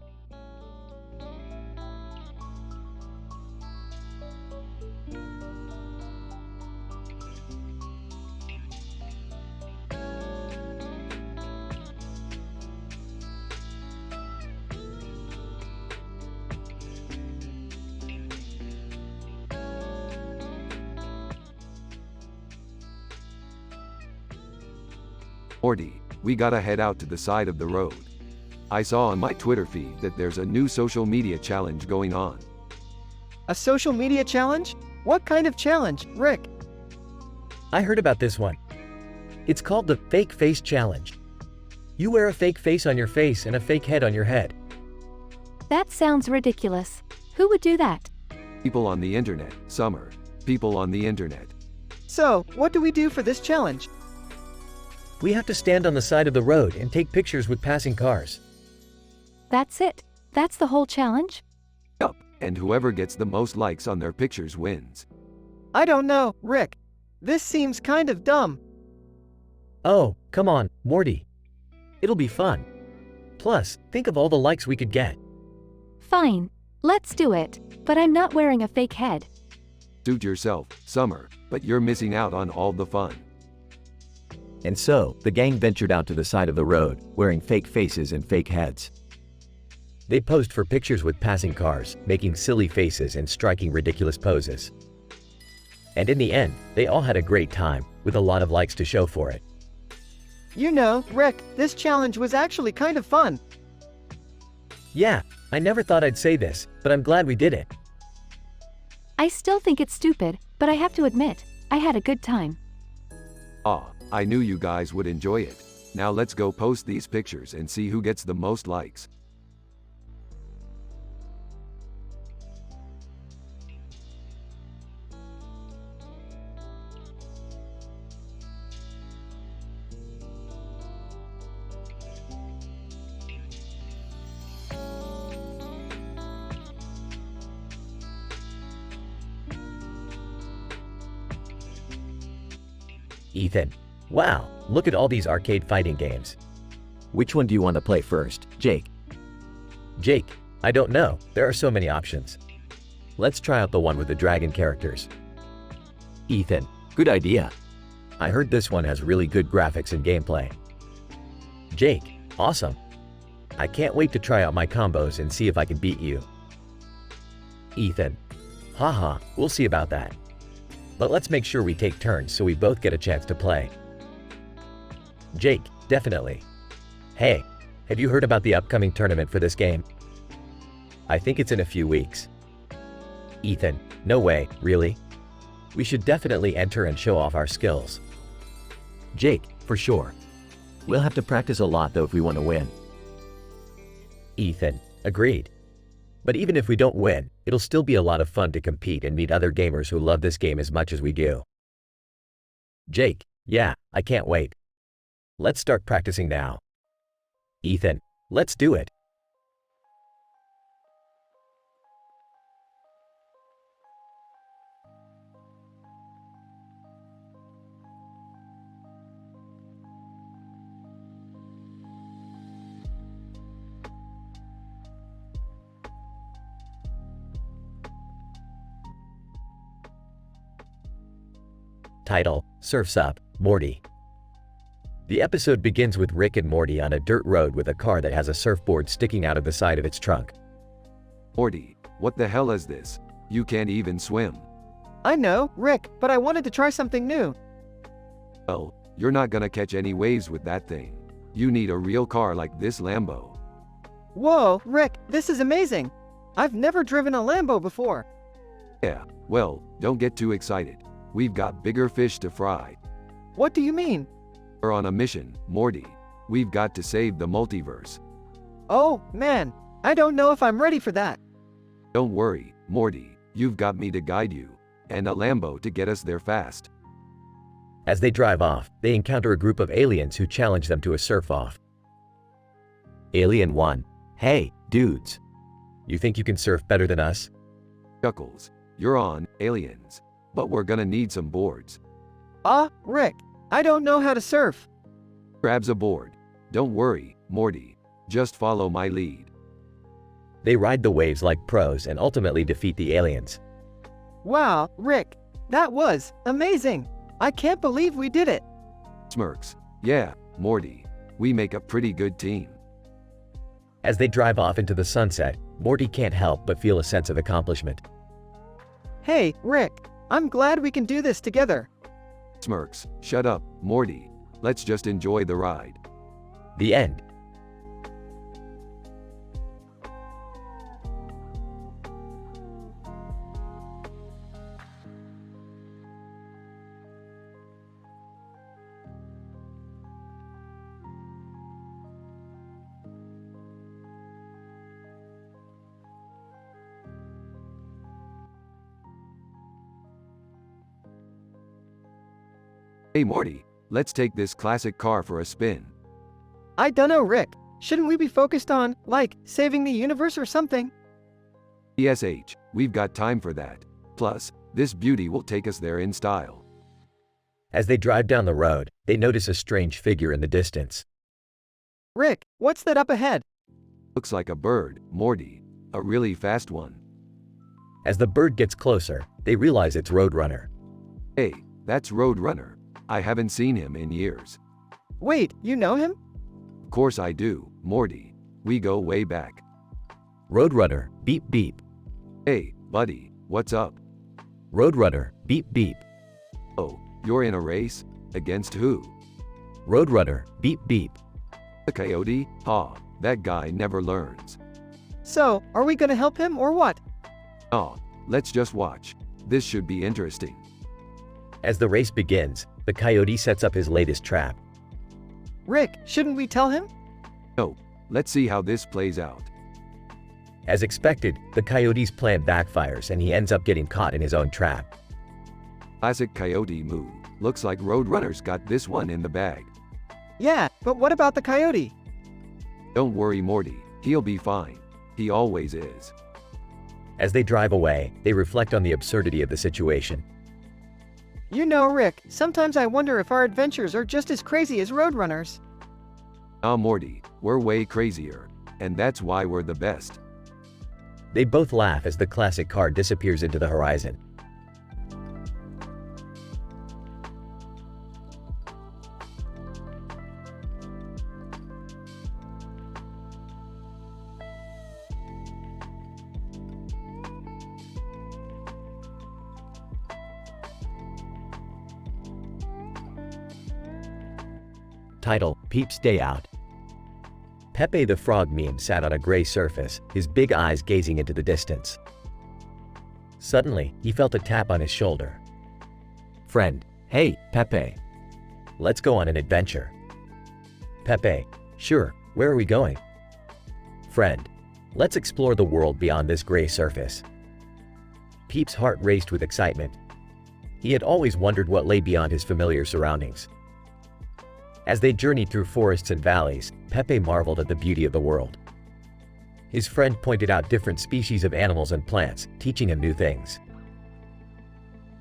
Morty, we gotta head out to the side of the road. I saw on my Twitter feed that there's a new social media challenge going on. A social media challenge? What kind of challenge, Rick? I heard about this one. It's called the Fake Face Challenge. You wear a fake face on your face and a fake head on your head. That sounds ridiculous. Who would do that? People on the internet, Summer. People on the internet. So, what do we do for this challenge? We have to stand on the side of the road and take pictures with passing cars. That's it. That's the whole challenge? Yup, and whoever gets the most likes on their pictures wins. I don't know, Rick. This seems kind of dumb. Oh, come on, Morty. It'll be fun. Plus, think of all the likes we could get. Fine. Let's do it. But I'm not wearing a fake head. Suit yourself, Summer, but you're missing out on all the fun. And so, the gang ventured out to the side of the road, wearing fake faces and fake heads. They posed for pictures with passing cars, making silly faces and striking ridiculous poses. And in the end, they all had a great time, with a lot of likes to show for it. You know, Rick, this challenge was actually kind of fun. Yeah, I never thought I'd say this, but I'm glad we did it. I still think it's stupid, but I have to admit, I had a good time. Ah, I knew you guys would enjoy it. Now let's go post these pictures and see who gets the most likes. Ethan, wow, look at all these arcade fighting games. Which one do you want to play first, Jake? Jake, I don't know, there are so many options. Let's try out the one with the dragon characters. Ethan, good idea. I heard this one has really good graphics and gameplay. Jake, awesome. I can't wait to try out my combos and see if I can beat you. Ethan, haha, we'll see about that. But let's make sure we take turns so we both get a chance to play. Jake, definitely. Hey, have you heard about the upcoming tournament for this game? I think it's in a few weeks. Ethan, no way, really? We should definitely enter and show off our skills. Jake, for sure. We'll have to practice a lot though if we want to win. Ethan, agreed. But even if we don't win, it'll still be a lot of fun to compete and meet other gamers who love this game as much as we do. Jake, yeah, I can't wait. Let's start practicing now. Ethan, let's do it. Title, Surf's Up, Morty. The episode begins with Rick and Morty on a dirt road with a car that has a surfboard sticking out of the side of its trunk. Morty, what the hell is this? You can't even swim. I know, Rick, but I wanted to try something new. Well, you're not gonna catch any waves with that thing. You need a real car like this Lambo. Whoa, Rick, this is amazing. I've never driven a Lambo before. Yeah, well, don't get too excited. We've got bigger fish to fry. What do you mean? We're on a mission, Morty. We've got to save the multiverse. Oh, man, I don't know if I'm ready for that. Don't worry, Morty, you've got me to guide you, and a Lambo to get us there fast. As they drive off, they encounter a group of aliens who challenge them to a surf-off. Alien 1. Hey, dudes. You think you can surf better than us? Chuckles. You're on, aliens. But we're gonna need some boards. Rick, I don't know how to surf. Grabs a board. Don't worry, Morty. Just follow my lead. They ride the waves like pros and ultimately defeat the aliens. Wow, Rick, that was amazing. I can't believe we did it. Smirks. Yeah, Morty. We make a pretty good team. As they drive off into the sunset, Morty can't help but feel a sense of accomplishment. Hey, Rick, I'm glad we can do this together. Smirks. Shut up, Morty. Let's just enjoy the ride. The end. Hey Morty, let's take this classic car for a spin. I dunno, Rick. Shouldn't we be focused on, like, saving the universe or something? ESH, we've got time for that. Plus, this beauty will take us there in style. As they drive down the road, they notice a strange figure in the distance. Rick, what's that up ahead? Looks like a bird, Morty. A really fast one. As the bird gets closer, they realize it's Roadrunner. Hey, that's Roadrunner. I haven't seen him in years. Wait, you know him? Of course I do, Morty. We go way back. Roadrunner, beep beep. Hey, buddy, what's up? Roadrunner, beep beep. Oh, you're in a race? Against who? Roadrunner, beep beep. The coyote? That guy never learns. So, are we gonna help him or what? Let's just watch. This should be interesting. As the race begins, the coyote sets up his latest trap. Rick, shouldn't we tell him? No, let's see how this plays out. As expected, the coyote's plan backfires and he ends up getting caught in his own trap. Classic coyote move. Looks like Roadrunner's got this one in the bag. Yeah, but what about the coyote? Don't worry, Morty. He'll be fine. He always is. As they drive away, they reflect on the absurdity of the situation. You know, Rick, sometimes I wonder if our adventures are just as crazy as Roadrunner's. Morty, we're way crazier. And that's why we're the best. They both laugh as the classic car disappears into the horizon. Title, Peeps Day Out. Pepe the Frog meme sat on a gray surface, his big eyes gazing into the distance. Suddenly, he felt a tap on his shoulder. Friend, hey, Pepe. Let's go on an adventure. Pepe, sure, where are we going? Friend, let's explore the world beyond this gray surface. Peep's heart raced with excitement. He had always wondered what lay beyond his familiar surroundings. As they journeyed through forests and valleys, Pepe marveled at the beauty of the world. His friend pointed out different species of animals and plants, teaching him new things.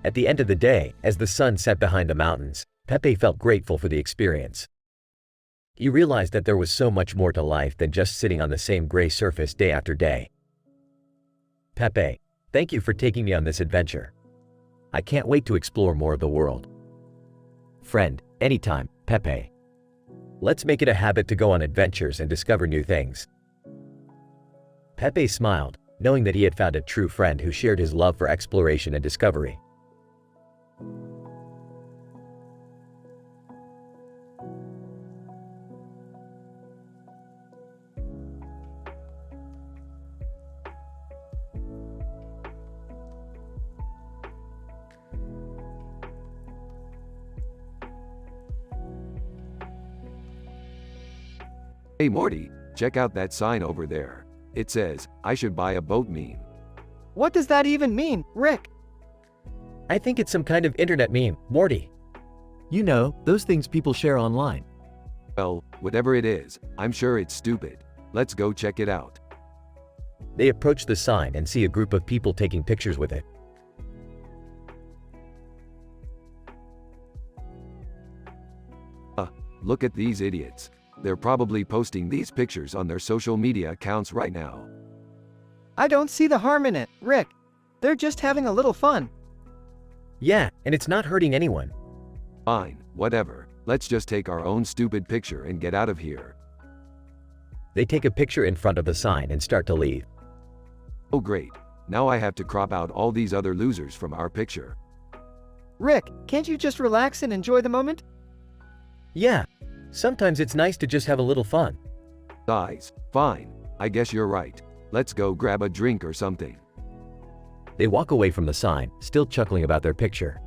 At the end of the day, as the sun set behind the mountains, Pepe felt grateful for the experience. He realized that there was so much more to life than just sitting on the same gray surface day after day. Pepe, thank you for taking me on this adventure. I can't wait to explore more of the world. Friend, anytime, Pepe. Let's make it a habit to go on adventures and discover new things. Pepe smiled, knowing that he had found a true friend who shared his love for exploration and discovery. Hey Morty, check out that sign over there. It says, I should buy a boat meme. What does that even mean, Rick? I think it's some kind of internet meme, Morty. You know, those things people share online. Well, whatever it is, I'm sure it's stupid. Let's go check it out. They approach the sign and see a group of people taking pictures with it. Look at these idiots. They're probably posting these pictures on their social media accounts right now. I don't see the harm in it, Rick. They're just having a little fun. Yeah, and it's not hurting anyone. Fine, whatever. Let's just take our own stupid picture and get out of here. They take a picture in front of the sign and start to leave. Oh great. Now I have to crop out all these other losers from our picture. Rick, can't you just relax and enjoy the moment? Yeah, sometimes it's nice to just have a little fun. Guys, fine. I guess you're right. Let's go grab a drink or something. They walk away from the sign, still chuckling about their picture.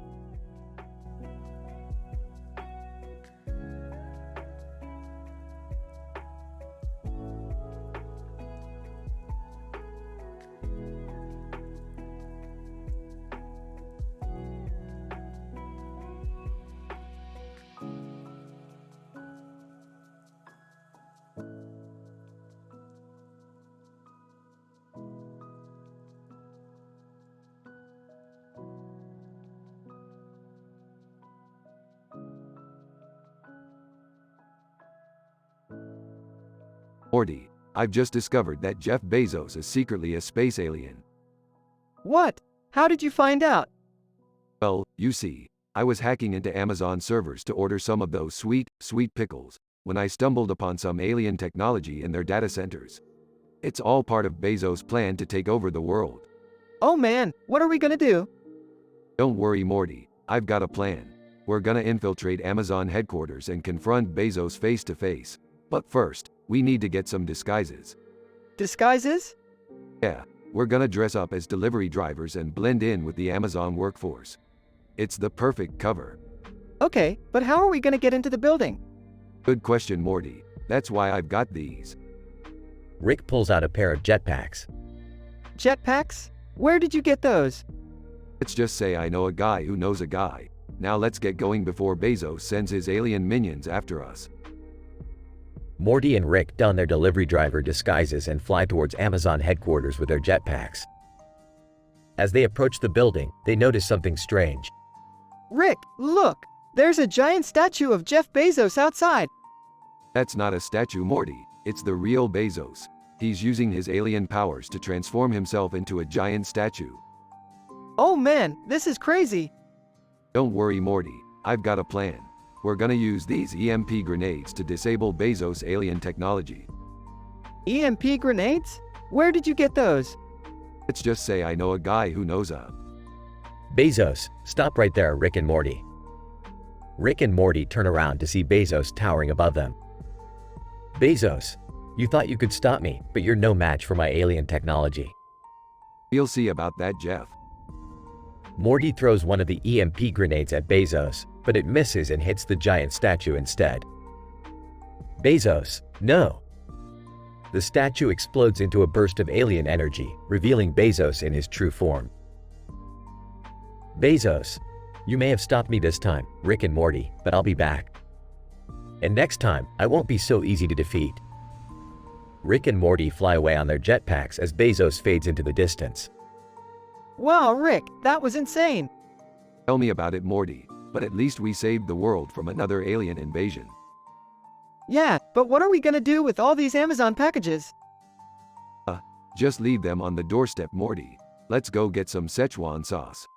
Morty, I've just discovered that Jeff Bezos is secretly a space alien. What? How did you find out? Well, you see, I was hacking into Amazon servers to order some of those sweet, sweet pickles, when I stumbled upon some alien technology in their data centers. It's all part of Bezos' plan to take over the world. Oh man, what are we gonna do? Don't worry, Morty, I've got a plan. We're gonna infiltrate Amazon headquarters and confront Bezos face to face. But first, we need to get some disguises. Disguises? Yeah, we're gonna dress up as delivery drivers and blend in with the Amazon workforce. It's the perfect cover. Okay, but how are we gonna get into the building? Good question, Morty. That's why I've got these. Rick pulls out a pair of jetpacks. Jetpacks? Where did you get those? Let's just say I know a guy who knows a guy. Now let's get going before Bezos sends his alien minions after us. Morty and Rick don their delivery driver disguises and fly towards Amazon headquarters with their jetpacks. As they approach the building, they notice something strange. Rick, look! There's a giant statue of Jeff Bezos outside. That's not a statue, Morty. It's the real Bezos. He's using his alien powers to transform himself into a giant statue. Oh man, this is crazy. Don't worry, Morty. I've got a plan. We're gonna use these EMP grenades to disable Bezos' alien technology. EMP grenades? Where did you get those? Let's just say I know a guy who knows a... Bezos, stop right there, Rick and Morty. Rick and Morty turn around to see Bezos towering above them. Bezos, you thought you could stop me, but you're no match for my alien technology. We'll see about that, Jeff. Morty throws one of the EMP grenades at Bezos, but it misses and hits the giant statue instead. Bezos, no! The statue explodes into a burst of alien energy, revealing Bezos in his true form. Bezos, you may have stopped me this time, Rick and Morty, but I'll be back. And next time, I won't be so easy to defeat. Rick and Morty fly away on their jetpacks as Bezos fades into the distance. Wow, Rick, that was insane. Tell me about it, Morty. But at least we saved the world from another alien invasion. Yeah, but what are we gonna do with all these Amazon packages? Just leave them on the doorstep, Morty. Let's go get some Szechuan sauce.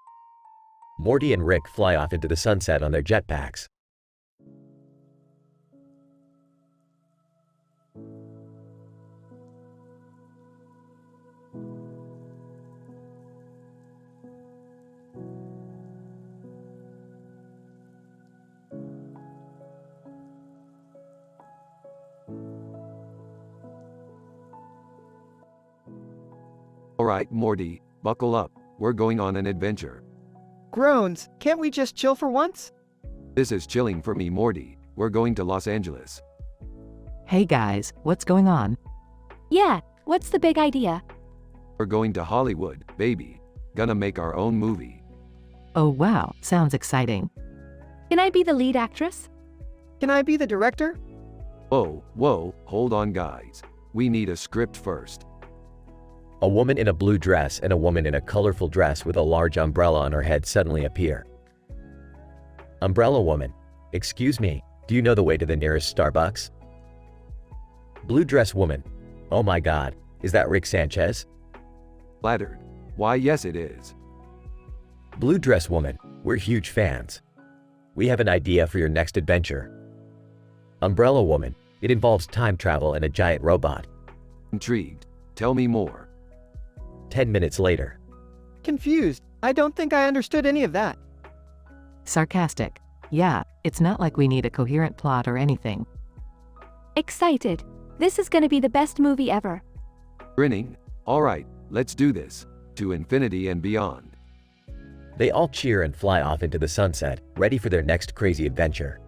Morty and Rick fly off into the sunset on their jetpacks. Alright, Morty, buckle up. We're going on an adventure. Groans, can't we just chill for once? This is chilling for me, Morty. We're going to Los Angeles. Hey guys, what's going on? Yeah, what's the big idea? We're going to Hollywood, baby. Gonna make our own movie. Oh wow, sounds exciting. Can I be the lead actress? Can I be the director? Whoa, hold on, guys. We need a script first. A woman in a blue dress and a woman in a colorful dress with a large umbrella on her head suddenly appear. Umbrella woman, excuse me, Do you know the way to the nearest Starbucks? Blue dress woman. Oh my god, is that Rick Sanchez? Flattered. Why, yes, it is. Blue dress woman, we're huge fans. We have an idea for your next adventure. Umbrella woman, it involves time travel and a giant robot. Intrigued. Tell me more. 10 minutes later. Confused. I don't think I understood any of that. Sarcastic. Yeah, it's not like we need a coherent plot or anything. Excited. This is gonna be the best movie ever. Grinning. All right, let's do this. To infinity and beyond. They all cheer and fly off into the sunset, ready for their next crazy adventure.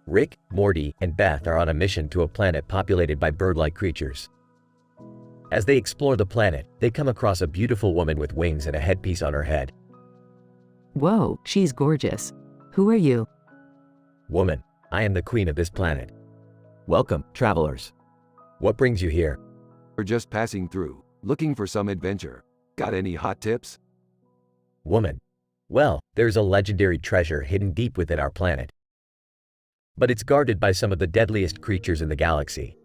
Rick, Morty, and Beth are on a mission to a planet populated by bird-like creatures. As they explore the planet, they come across a beautiful woman with wings and a headpiece on her head. Whoa, she's gorgeous. Who are you? Woman, I am the queen of this planet. Welcome, travelers. What brings you here? We're just passing through, looking for some adventure. Got any hot tips? Woman, well, there's a legendary treasure hidden deep within our planet. But it's guarded by some of the deadliest creatures in the galaxy.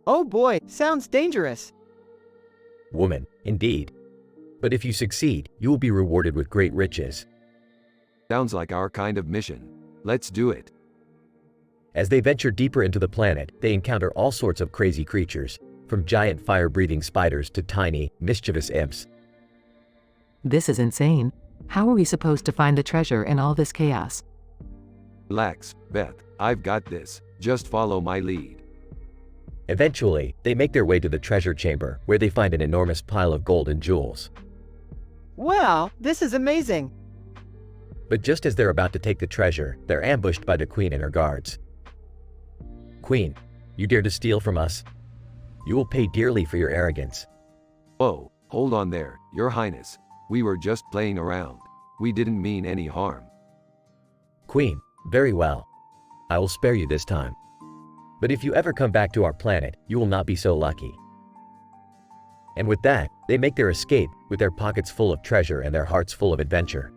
Oh boy, sounds dangerous. Woman, indeed. But if you succeed, you will be rewarded with great riches. Sounds like our kind of mission. Let's do it. As they venture deeper into the planet, they encounter all sorts of crazy creatures, from giant fire-breathing spiders to tiny, mischievous imps. This is insane. How are we supposed to find the treasure in all this chaos? Relax, Beth. I've got this. Just follow my lead. Eventually, they make their way to the treasure chamber, where they find an enormous pile of gold and jewels. Wow, this is amazing. But just as they're about to take the treasure, they're ambushed by the queen and her guards. Queen, you dare to steal from us? You will pay dearly for your arrogance. Whoa, hold on there, Your Highness. We were just playing around. We didn't mean any harm. Queen, very well. I will spare you this time. But if you ever come back to our planet, you will not be so lucky. And with that, they make their escape, with their pockets full of treasure and their hearts full of adventure.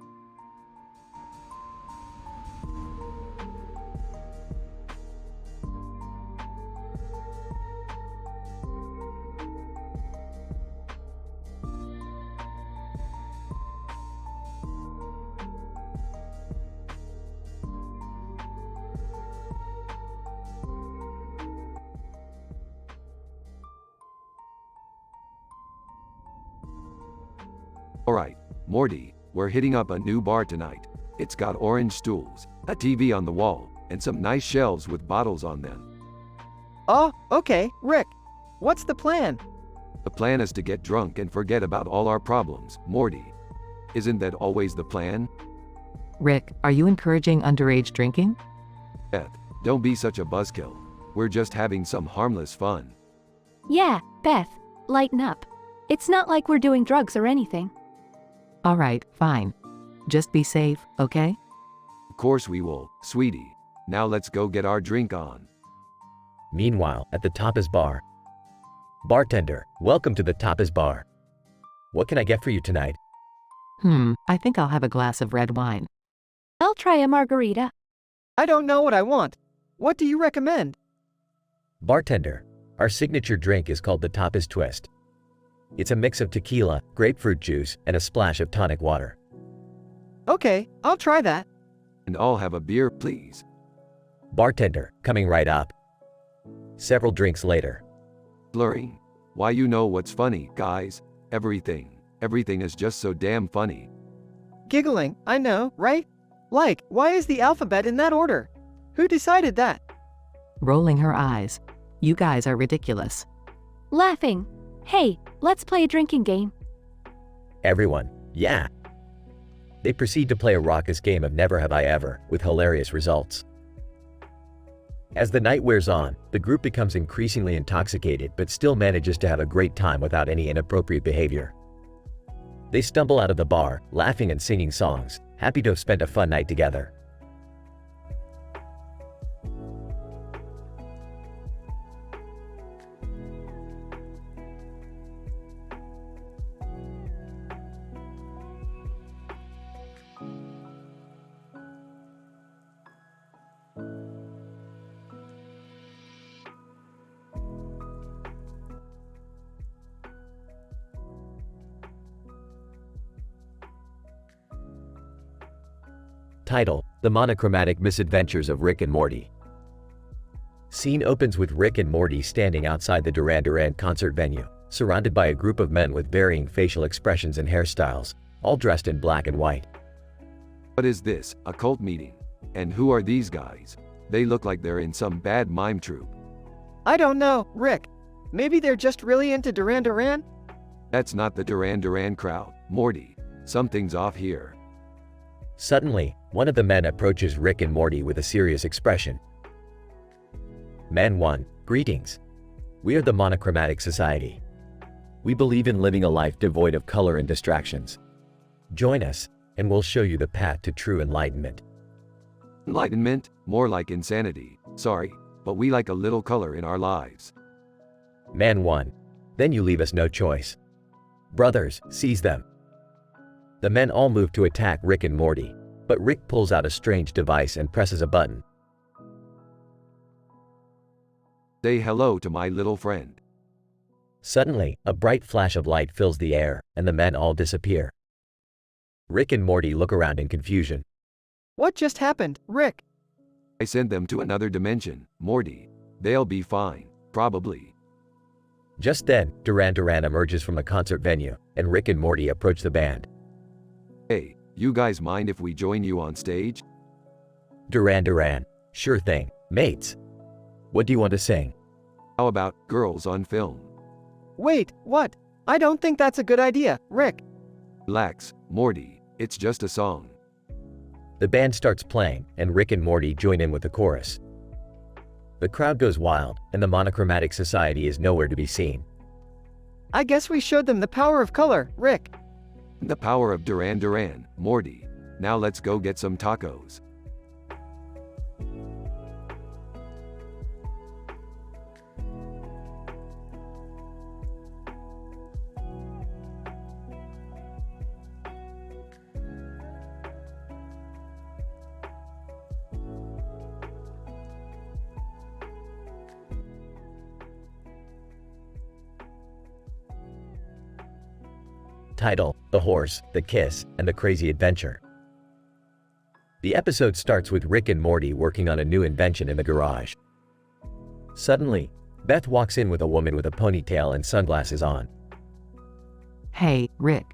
Alright, Morty, we're hitting up a new bar tonight. It's got orange stools, a TV on the wall, and some nice shelves with bottles on them. Oh, okay, Rick. What's the plan? The plan is to get drunk and forget about all our problems, Morty. Isn't that always the plan? Rick, are you encouraging underage drinking? Beth, don't be such a buzzkill. We're just having some harmless fun. Yeah, Beth, lighten up. It's not like we're doing drugs or anything. Alright, fine. Just be safe, okay? Of course we will, sweetie. Now let's go get our drink on. Meanwhile, at the Tapas bar. Bartender, welcome to the Tapas bar. What can I get for you tonight? I think I'll have a glass of red wine. I'll try a margarita. I don't know what I want. What do you recommend? Bartender, our signature drink is called the Tapas Twist. It's a mix of tequila, grapefruit juice, and a splash of tonic water. Okay, I'll try that. And I'll have a beer, please. Bartender, coming right up. Several drinks later. Slurring. Why, you know what's funny, guys? Everything is just so damn funny. Giggling, I know, right? Like, why is the alphabet in that order? Who decided that? Rolling her eyes. You guys are ridiculous. Laughing. Hey, let's play a drinking game. Everyone, yeah. They proceed to play a raucous game of Never Have I Ever, with hilarious results. As the night wears on, the group becomes increasingly intoxicated but still manages to have a great time without any inappropriate behavior. They stumble out of the bar, laughing and singing songs, happy to have spent a fun night together. Title: The Monochromatic Misadventures of Rick and Morty. Scene opens with Rick and Morty standing outside the Duran Duran concert venue, surrounded by a group of men with varying facial expressions and hairstyles, all dressed in black and white. What is this, a cult meeting? And who are these guys? They look like they're in some bad mime troupe. I don't know, Rick. Maybe they're just really into Duran Duran? That's not the Duran Duran crowd, Morty. Something's off here. Suddenly, one of the men approaches Rick and Morty with a serious expression. Man 1, greetings. We are the Monochromatic Society. We believe in living a life devoid of color and distractions. Join us, and we'll show you the path to true enlightenment. Enlightenment? More like insanity. Sorry, but we like a little color in our lives. Man 1, then you leave us no choice. Brothers, seize them. The men all move to attack Rick and Morty, but Rick pulls out a strange device and presses a button. Say hello to my little friend. Suddenly, a bright flash of light fills the air, and the men all disappear. Rick and Morty look around in confusion. What just happened, Rick? I sent them to another dimension, Morty. They'll be fine, probably. Just then, Duran Duran emerges from the concert venue, and Rick and Morty approach the band. Hey, you guys mind if we join you on stage? Duran Duran, sure thing, mates. What do you want to sing? How about Girls on Film? Wait, what? I don't think that's a good idea, Rick. Relax, Morty, it's just a song. The band starts playing, and Rick and Morty join in with the chorus. The crowd goes wild, and the Monochromatic Society is nowhere to be seen. I guess we showed them the power of color, Rick. The power of Duran Duran, Morty. Now let's go get some tacos. Title: The Horse, the Kiss, and the Crazy Adventure. The episode starts with Rick and Morty working on a new invention in the garage. Suddenly, Beth walks in with a woman with a ponytail and sunglasses on. Hey, Rick.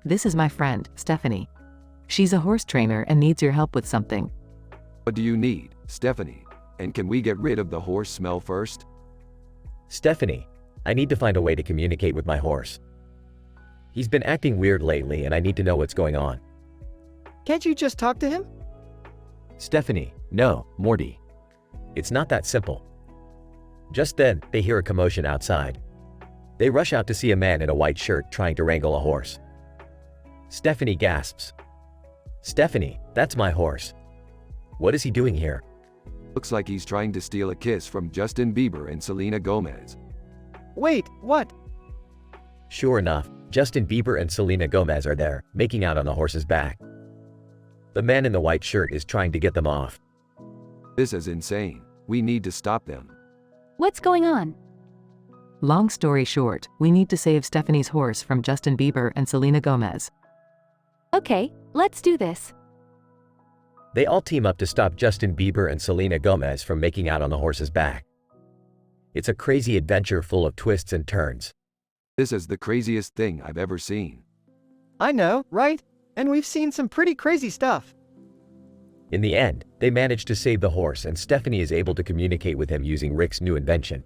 This is my friend, Stephanie. She's a horse trainer and needs your help with something. What do you need, Stephanie? And can we get rid of the horse smell first? Stephanie, I need to find a way to communicate with my horse. He's been acting weird lately and I need to know what's going on. Can't you just talk to him? Stephanie, no, Morty. It's not that simple. Just then, they hear a commotion outside. They rush out to see a man in a white shirt trying to wrangle a horse. Stephanie gasps. Stephanie, that's my horse. What is he doing here? Looks like he's trying to steal a kiss from Justin Bieber and Selena Gomez. Wait, what? Sure enough, Justin Bieber and Selena Gomez are there, making out on the horse's back. The man in the white shirt is trying to get them off. This is insane. We need to stop them. What's going on? Long story short, we need to save Stephanie's horse from Justin Bieber and Selena Gomez. Okay, let's do this. They all team up to stop Justin Bieber and Selena Gomez from making out on the horse's back. It's a crazy adventure full of twists and turns. This is the craziest thing I've ever seen. I know, right? And we've seen some pretty crazy stuff. In the end, they manage to save the horse and Stephanie is able to communicate with him using Rick's new invention.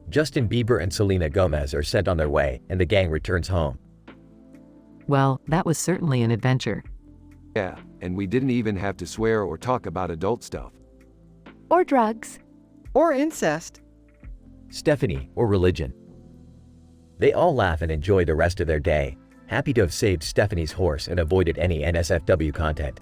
Justin Bieber and Selena Gomez are sent on their way and the gang returns home. Well, that was certainly an adventure. Yeah, and we didn't even have to swear or talk about adult stuff. Or drugs. Or incest. Stephanie, or religion. They all laugh and enjoy the rest of their day, happy to have saved Stephanie's horse and avoided any NSFW content.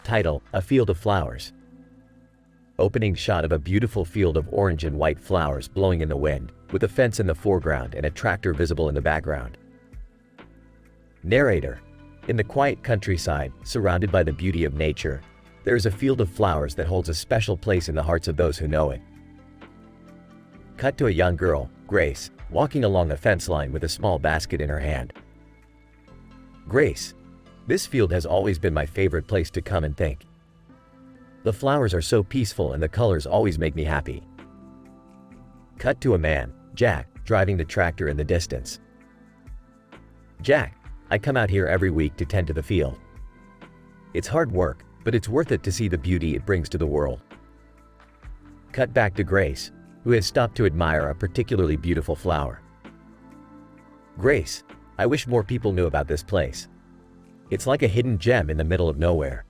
Title: A Field of Flowers. Opening shot of a beautiful field of orange and white flowers blowing in the wind, with a fence in the foreground and a tractor visible in the background. Narrator: In the quiet countryside, surrounded by the beauty of nature, there is a field of flowers that holds a special place in the hearts of those who know it. Cut to a young girl, Grace, walking along the fence line with a small basket in her hand. Grace: This field has always been my favorite place to come and think. The flowers are so peaceful and the colors always make me happy. Cut to a man, Jack, driving the tractor in the distance. Jack: I come out here every week to tend to the field. It's hard work, but it's worth it to see the beauty it brings to the world. Cut back to Grace, who has stopped to admire a particularly beautiful flower. Grace: I wish more people knew about this place. It's like a hidden gem in the middle of nowhere.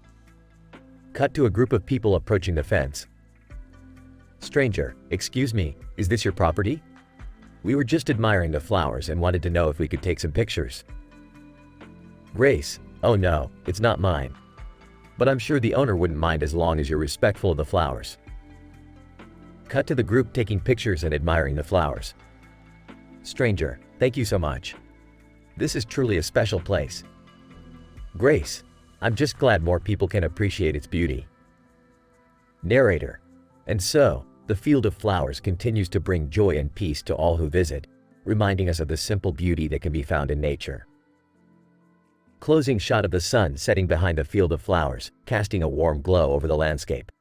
Cut to a group of people approaching the fence. Stranger: Excuse me, is this your property? We were just admiring the flowers and wanted to know if we could take some pictures. Grace: Oh no, it's not mine. But I'm sure the owner wouldn't mind as long as you're respectful of the flowers. Cut to the group taking pictures and admiring the flowers. Stranger: Thank you so much. This is truly a special place. Grace: I'm just glad more people can appreciate its beauty. Narrator: And so, the field of flowers continues to bring joy and peace to all who visit, reminding us of the simple beauty that can be found in nature. Closing shot of the sun setting behind the field of flowers, casting a warm glow over the landscape.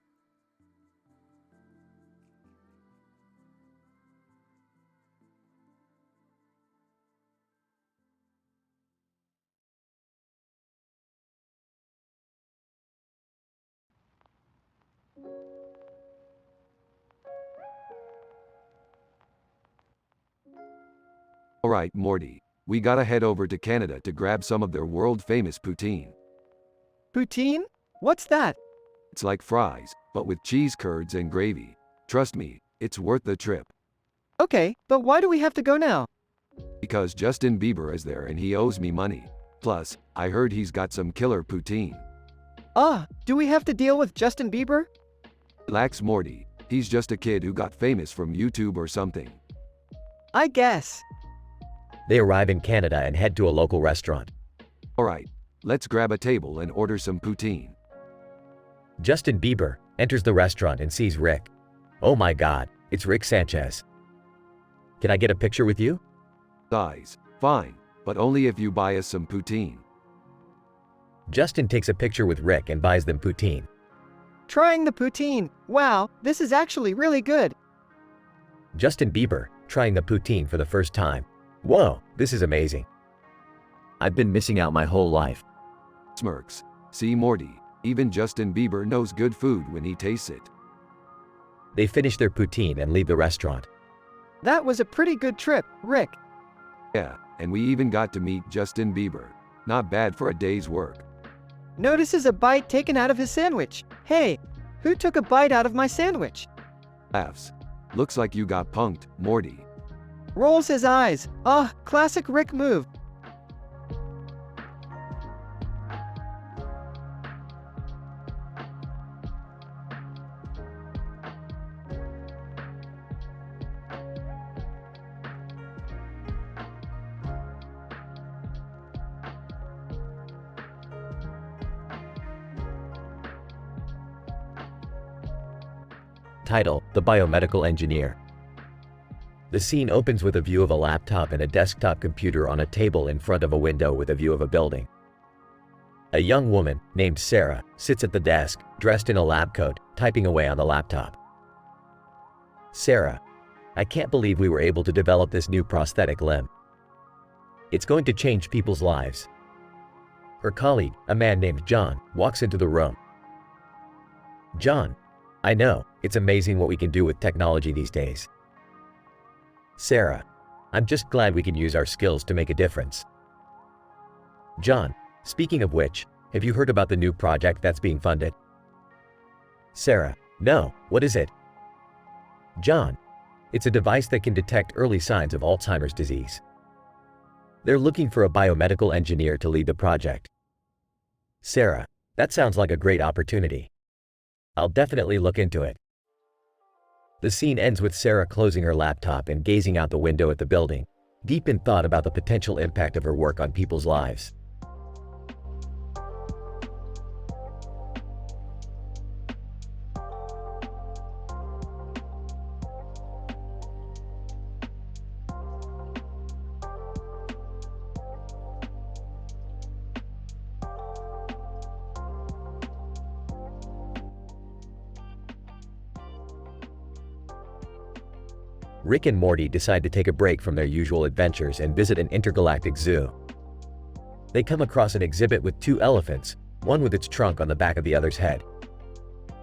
Alright, Morty, we gotta head over to Canada to grab some of their world-famous poutine. Poutine? What's that? It's like fries, but with cheese curds and gravy. Trust me, it's worth the trip. Okay, but why do we have to go now? Because Justin Bieber is there and he owes me money. Plus, I heard he's got some killer poutine. Do we have to deal with Justin Bieber? Relax, Morty, he's just a kid who got famous from YouTube or something. I guess. They arrive in Canada and head to a local restaurant. Alright, let's grab a table and order some poutine. Justin Bieber enters the restaurant and sees Rick. Oh my god, it's Rick Sanchez. Can I get a picture with you? Size, fine, but only if you buy us some poutine. Justin takes a picture with Rick and buys them poutine. Trying the poutine. Wow, this is actually really good. Justin Bieber trying the poutine for the first time. Whoa, this is amazing. I've been missing out my whole life. Smirks. See, Morty, even Justin Bieber knows good food when he tastes it. They finish their poutine and leave the restaurant. That was a pretty good trip, Rick. Yeah, and we even got to meet Justin Bieber. Not bad for a day's work. Notices a bite taken out of his sandwich. Hey, who took a bite out of my sandwich? Laughs. Looks like you got punked, Morty. Rolls his eyes. Classic Rick move. Title: The Biomedical Engineer. The scene opens with a view of a laptop and a desktop computer on a table in front of a window with a view of a building. A young woman, named Sarah, sits at the desk, dressed in a lab coat, typing away on the laptop. Sarah: I can't believe we were able to develop this new prosthetic limb. It's going to change people's lives. Her colleague, a man named John, walks into the room. John, I know, it's amazing what we can do with technology these days. Sarah, I'm just glad we can use our skills to make a difference. John, speaking of which, have you heard about the new project that's being funded? Sarah, no, what is it? John, it's a device that can detect early signs of Alzheimer's disease. They're looking for a biomedical engineer to lead the project. Sarah, that sounds like a great opportunity. I'll definitely look into it. The scene ends with Sarah closing her laptop and gazing out the window at the building, deep in thought about the potential impact of her work on people's lives. Rick and Morty decide to take a break from their usual adventures and visit an intergalactic zoo. They come across an exhibit with two elephants, one with its trunk on the back of the other's head.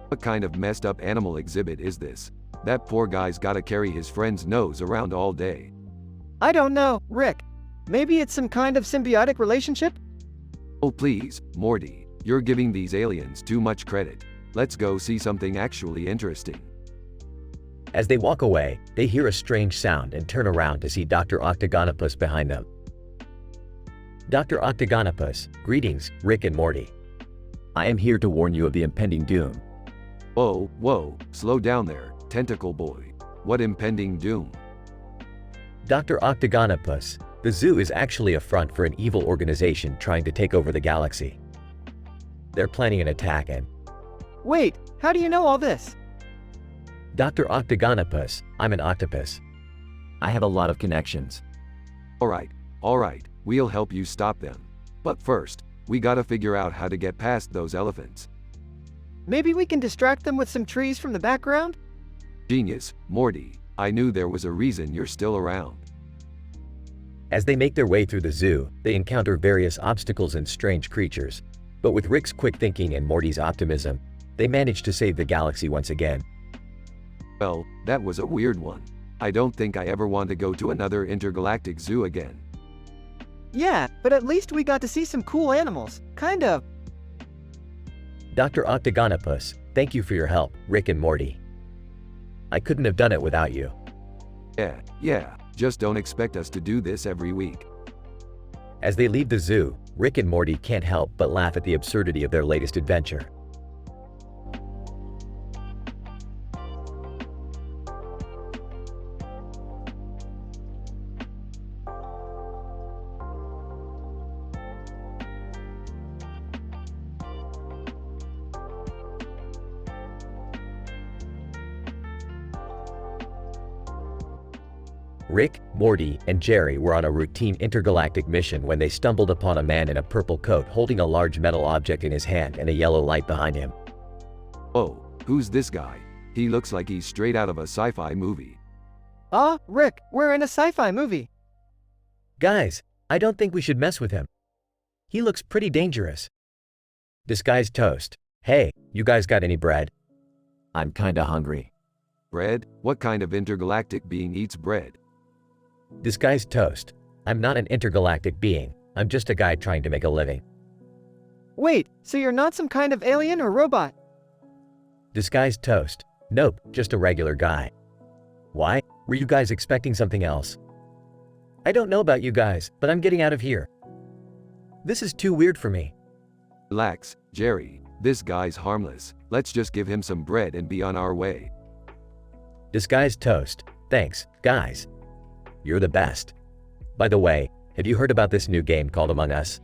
What kind of messed up animal exhibit is this? That poor guy's gotta carry his friend's nose around all day. I don't know, Rick. Maybe it's some kind of symbiotic relationship? Oh please, Morty, you're giving these aliens too much credit. Let's go see something actually interesting. As they walk away, they hear a strange sound and turn around to see Dr. Octagonopus behind them. Dr. Octagonopus, greetings, Rick and Morty. I am here to warn you of the impending doom. Whoa, slow down there, tentacle boy. What impending doom? Dr. Octagonopus, the zoo is actually a front for an evil organization trying to take over the galaxy. They're planning an attack and… Wait, how do you know all this? Dr. Octagonopus, I'm an octopus. I have a lot of connections. Alright, we'll help you stop them. But first, we gotta figure out how to get past those elephants. Maybe we can distract them with some trees from the background? Genius, Morty, I knew there was a reason you're still around. As they make their way through the zoo, they encounter various obstacles and strange creatures. But with Rick's quick thinking and Morty's optimism, they manage to save the galaxy once again. Well, that was a weird one. I don't think I ever want to go to another intergalactic zoo again. Yeah, but at least we got to see some cool animals. Kind of. Dr. Octagonopus, thank you for your help, Rick and Morty. I couldn't have done it without you. Yeah, just don't expect us to do this every week. As they leave the zoo, Rick and Morty can't help but laugh at the absurdity of their latest adventure. Rick, Morty, and Jerry were on a routine intergalactic mission when they stumbled upon a man in a purple coat holding a large metal object in his hand and a yellow light behind him. Oh, who's this guy? He looks like he's straight out of a sci-fi movie. Rick, we're in a sci-fi movie. Guys, I don't think we should mess with him. He looks pretty dangerous. Disguised toast. Hey, you guys got any bread? I'm kinda hungry. Bread? What kind of intergalactic being eats bread? Disguised toast. I'm not an intergalactic being. I'm just a guy trying to make a living. Wait, so you're not some kind of alien or robot? Disguised toast. Nope, just a regular guy. Why? Were you guys expecting something else? I don't know about you guys, but I'm getting out of here. This is too weird for me. Relax, Jerry. This guy's harmless. Let's just give him some bread and be on our way. Disguised toast. Thanks, guys. You're the best. By the way, have you heard about this new game called Among Us?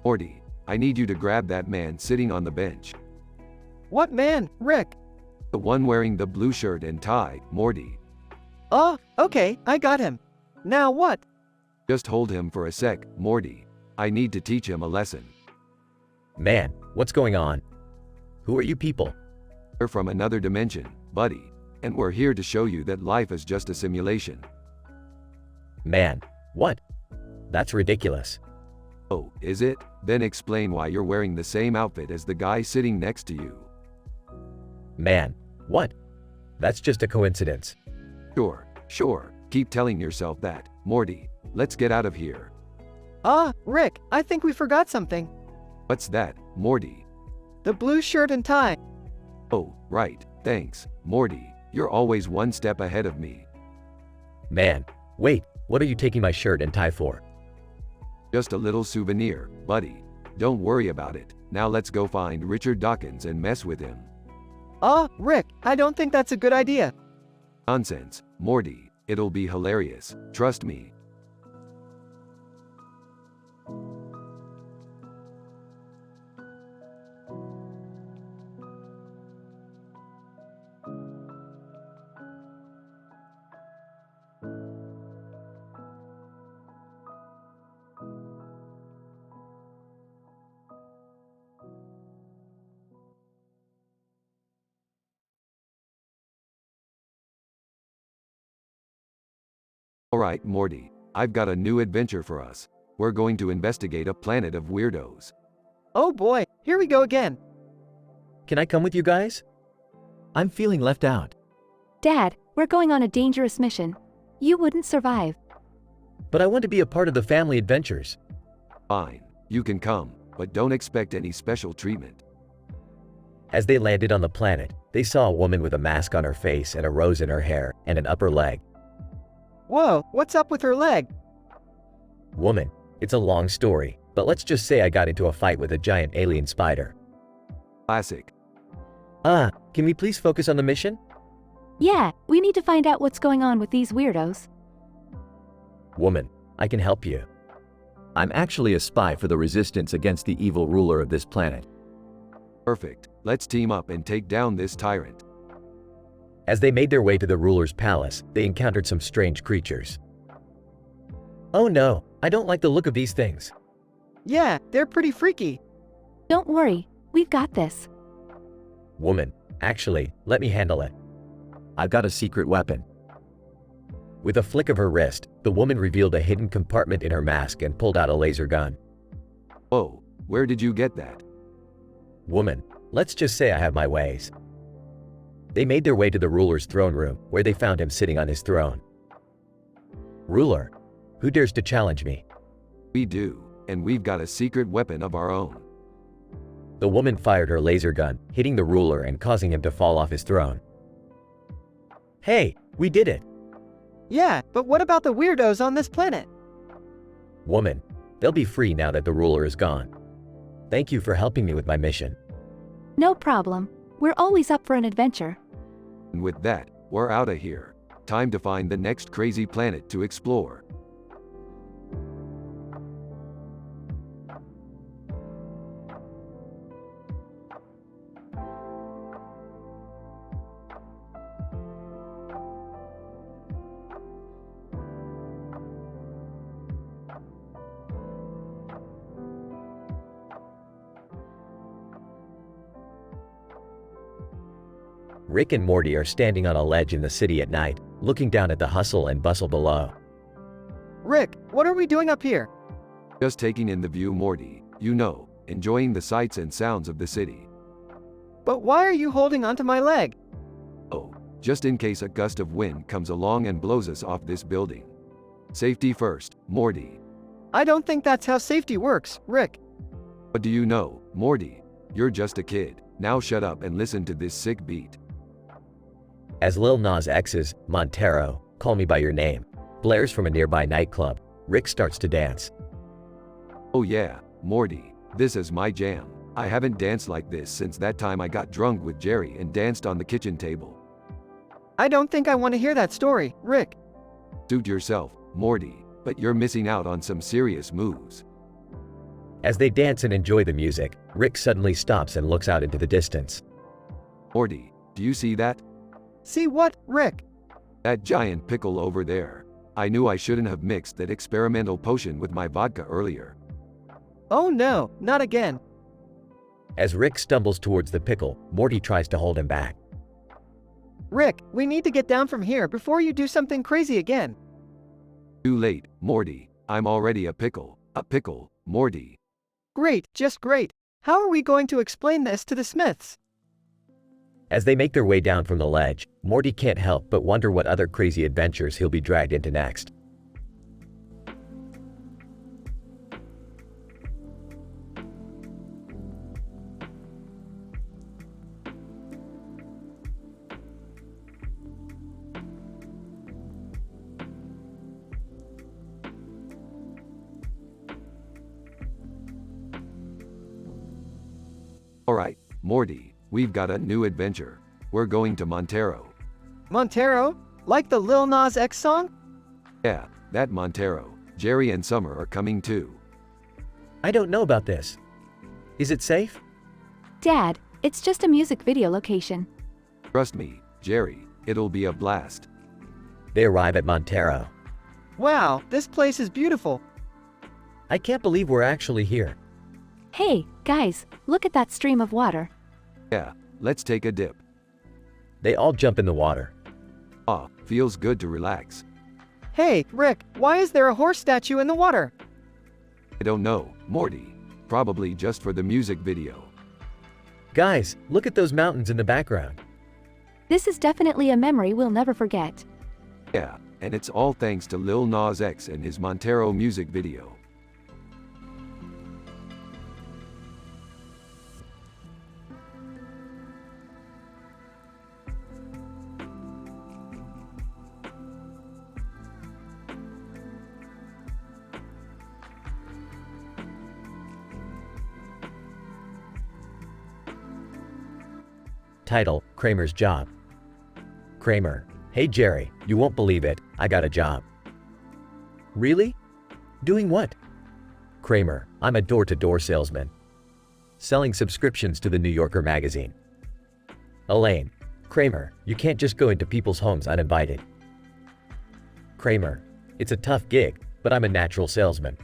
Morty, I need you to grab that man sitting on the bench. What man, Rick? The one wearing the blue shirt and tie, Morty. Oh, okay, I got him. Now what? Just hold him for a sec, Morty. I need to teach him a lesson. Man, what's going on? Who are you people? We're from another dimension, buddy. And we're here to show you that life is just a simulation. Man, what? That's ridiculous. Oh, is it? Then explain why you're wearing the same outfit as the guy sitting next to you. Man, what? That's just a coincidence. Sure. Keep telling yourself that, Morty. Let's get out of here. Rick, I think we forgot something. What's that, Morty? The blue shirt and tie. Oh, right. Thanks, Morty. You're always one step ahead of me. Man, wait, what are you taking my shirt and tie for? Just a little souvenir, buddy. Don't worry about it. Now let's go find Richard Dawkins and mess with him. Rick, I don't think that's a good idea. Nonsense, Morty. It'll be hilarious. Trust me. Alright, Morty. I've got a new adventure for us. We're going to investigate a planet of weirdos. Oh boy, here we go again. Can I come with you guys? I'm feeling left out. Dad, we're going on a dangerous mission. You wouldn't survive. But I want to be a part of the family adventures. Fine. You can come, but don't expect any special treatment. As they landed on the planet, they saw a woman with a mask on her face and a rose in her hair and an upper leg. Whoa, what's up with her leg? Woman, it's a long story, but let's just say I got into a fight with a giant alien spider. Classic. Can we please focus on the mission? Yeah, we need to find out what's going on with these weirdos. Woman, I can help you. I'm actually a spy for the resistance against the evil ruler of this planet. Perfect. Let's team up and take down this tyrant. As they made their way to the ruler's palace, they encountered some strange creatures. Oh no, I don't like the look of these things. Yeah, they're pretty freaky. Don't worry, we've got this. Woman, actually, let me handle it. I've got a secret weapon. With a flick of her wrist, the woman revealed a hidden compartment in her mask and pulled out a laser gun. Whoa, where did you get that? Woman, let's just say I have my ways. They made their way to the ruler's throne room, where they found him sitting on his throne. Ruler, who dares to challenge me? We do, and we've got a secret weapon of our own. The woman fired her laser gun, hitting the ruler and causing him to fall off his throne. Hey, we did it! Yeah, but what about the weirdos on this planet? Woman, they'll be free now that the ruler is gone. Thank you for helping me with my mission. No problem. We're always up for an adventure. And with that, we're out of here. Time to find the next crazy planet to explore. Rick and Morty are standing on a ledge in the city at night, looking down at the hustle and bustle below. Rick, what are we doing up here? Just taking in the view, Morty. You know, enjoying the sights and sounds of the city. But why are you holding onto my leg? Oh, just in case a gust of wind comes along and blows us off this building. Safety first, Morty. I don't think that's how safety works, Rick. What do you know, Morty? You're just a kid. Now shut up and listen to this sick beat. As Lil Nas X's Montero, Call Me By Your Name, blares from a nearby nightclub, Rick starts to dance. Oh yeah, Morty, this is my jam. I haven't danced like this since that time I got drunk with Jerry and danced on the kitchen table. I don't think I want to hear that story, Rick. Suit yourself, Morty, but you're missing out on some serious moves. As they dance and enjoy the music, Rick suddenly stops and looks out into the distance. Morty, Do you see that? See what, Rick? That giant pickle over there. I knew I shouldn't have mixed that experimental potion with my vodka earlier. Oh no, not again. As Rick stumbles towards the pickle, Morty tries to hold him back. Rick, we need to get down from here before you do something crazy again. Too late, Morty. I'm already a pickle. A pickle, Morty. Great, just great. How are we going to explain this to the Smiths? As they make their way down from the ledge, Morty can't help but wonder what other crazy adventures he'll be dragged into next. Alright, Morty, we've got a new adventure. We're going to Montero. Montero? Like the Lil Nas X song? Yeah, that Montero. Jerry and Summer are coming too. I don't know about this. Is it safe? Dad, it's just a music video location. Trust me, Jerry, it'll be a blast. They arrive at Montero. Wow, this place is beautiful. I can't believe we're actually here. Hey, guys, look at that stream of water. Yeah, let's take a dip. They all jump in the water. Ah, feels good to relax. Hey, Rick, why is there a horse statue in the water? I don't know, Morty. Probably just for the music video. Guys, look at those mountains in the background. This is definitely a memory we'll never forget. Yeah, and it's all thanks to Lil Nas X and his Montero music video. Title, Kramer's Job. Kramer, hey Jerry, you won't believe it, I got a job. Really? Doing what? Kramer, I'm a door-to-door salesman. Selling subscriptions to the New Yorker magazine. Elaine, Kramer, you can't just go into people's homes uninvited. Kramer, it's a tough gig, but I'm a natural salesman.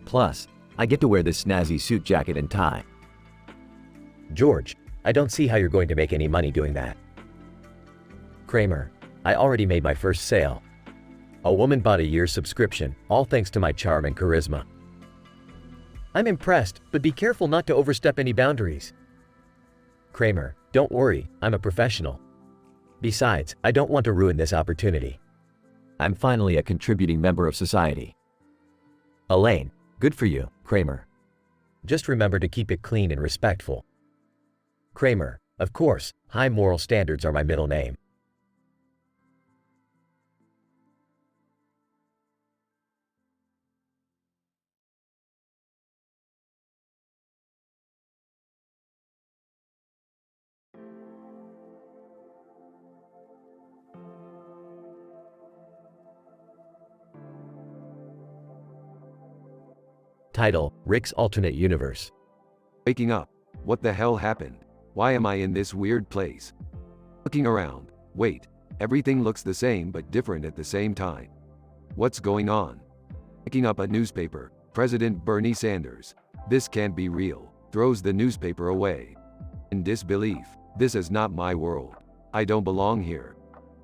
Plus, I get to wear this snazzy suit jacket and tie. George, I don't see how you're going to make any money doing that. Kramer, I already made my first sale. A woman bought a year's subscription, all thanks to my charm and charisma. I'm impressed, but be careful not to overstep any boundaries. Kramer, don't worry, I'm a professional. Besides, I don't want to ruin this opportunity. I'm finally a contributing member of society. Elaine, Good for you, Kramer. just remember to keep it clean and respectful. Kramer, of course, high moral standards are my middle name. Title, Rick's Alternate Universe. Waking up. What the hell happened? Why am I in this weird place? Looking around. Wait. Everything looks the same but different at the same time. What's going on? Picking up a newspaper. President Bernie Sanders. This can't be real. Throws the newspaper away. In disbelief. This is not my world. I don't belong here.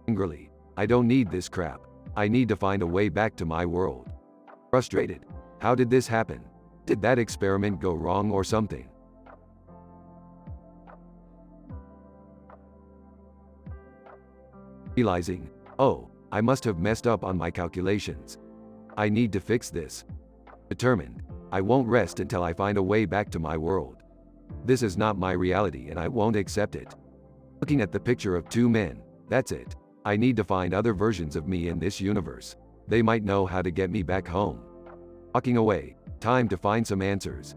Angrily. I don't need this crap. I need to find a way back to my world. Frustrated. How did this happen? Did that experiment go wrong or something? Realizing, oh, I must have messed up on my calculations. I need to fix this. Determined, I won't rest until I find a way back to my world. This is not my reality and I won't accept it. Looking at the picture of two men, that's it. I need to find other versions of me in this universe. They might know how to get me back home. Walking away, time to find some answers.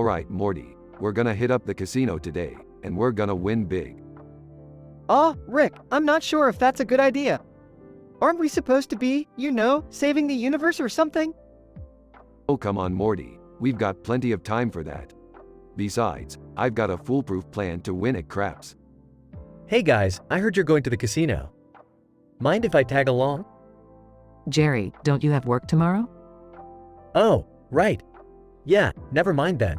Alright, Morty, we're gonna hit up the casino today, and we're gonna win big. Rick, I'm not sure if that's a good idea. Aren't we supposed to be, saving the universe or something? Oh, come on, Morty, we've got plenty of time for that. Besides, I've got a foolproof plan to win at craps. Hey guys, I heard you're going to the casino. Mind if I tag along? Jerry, don't you have work tomorrow? Oh, right. Yeah, never mind then.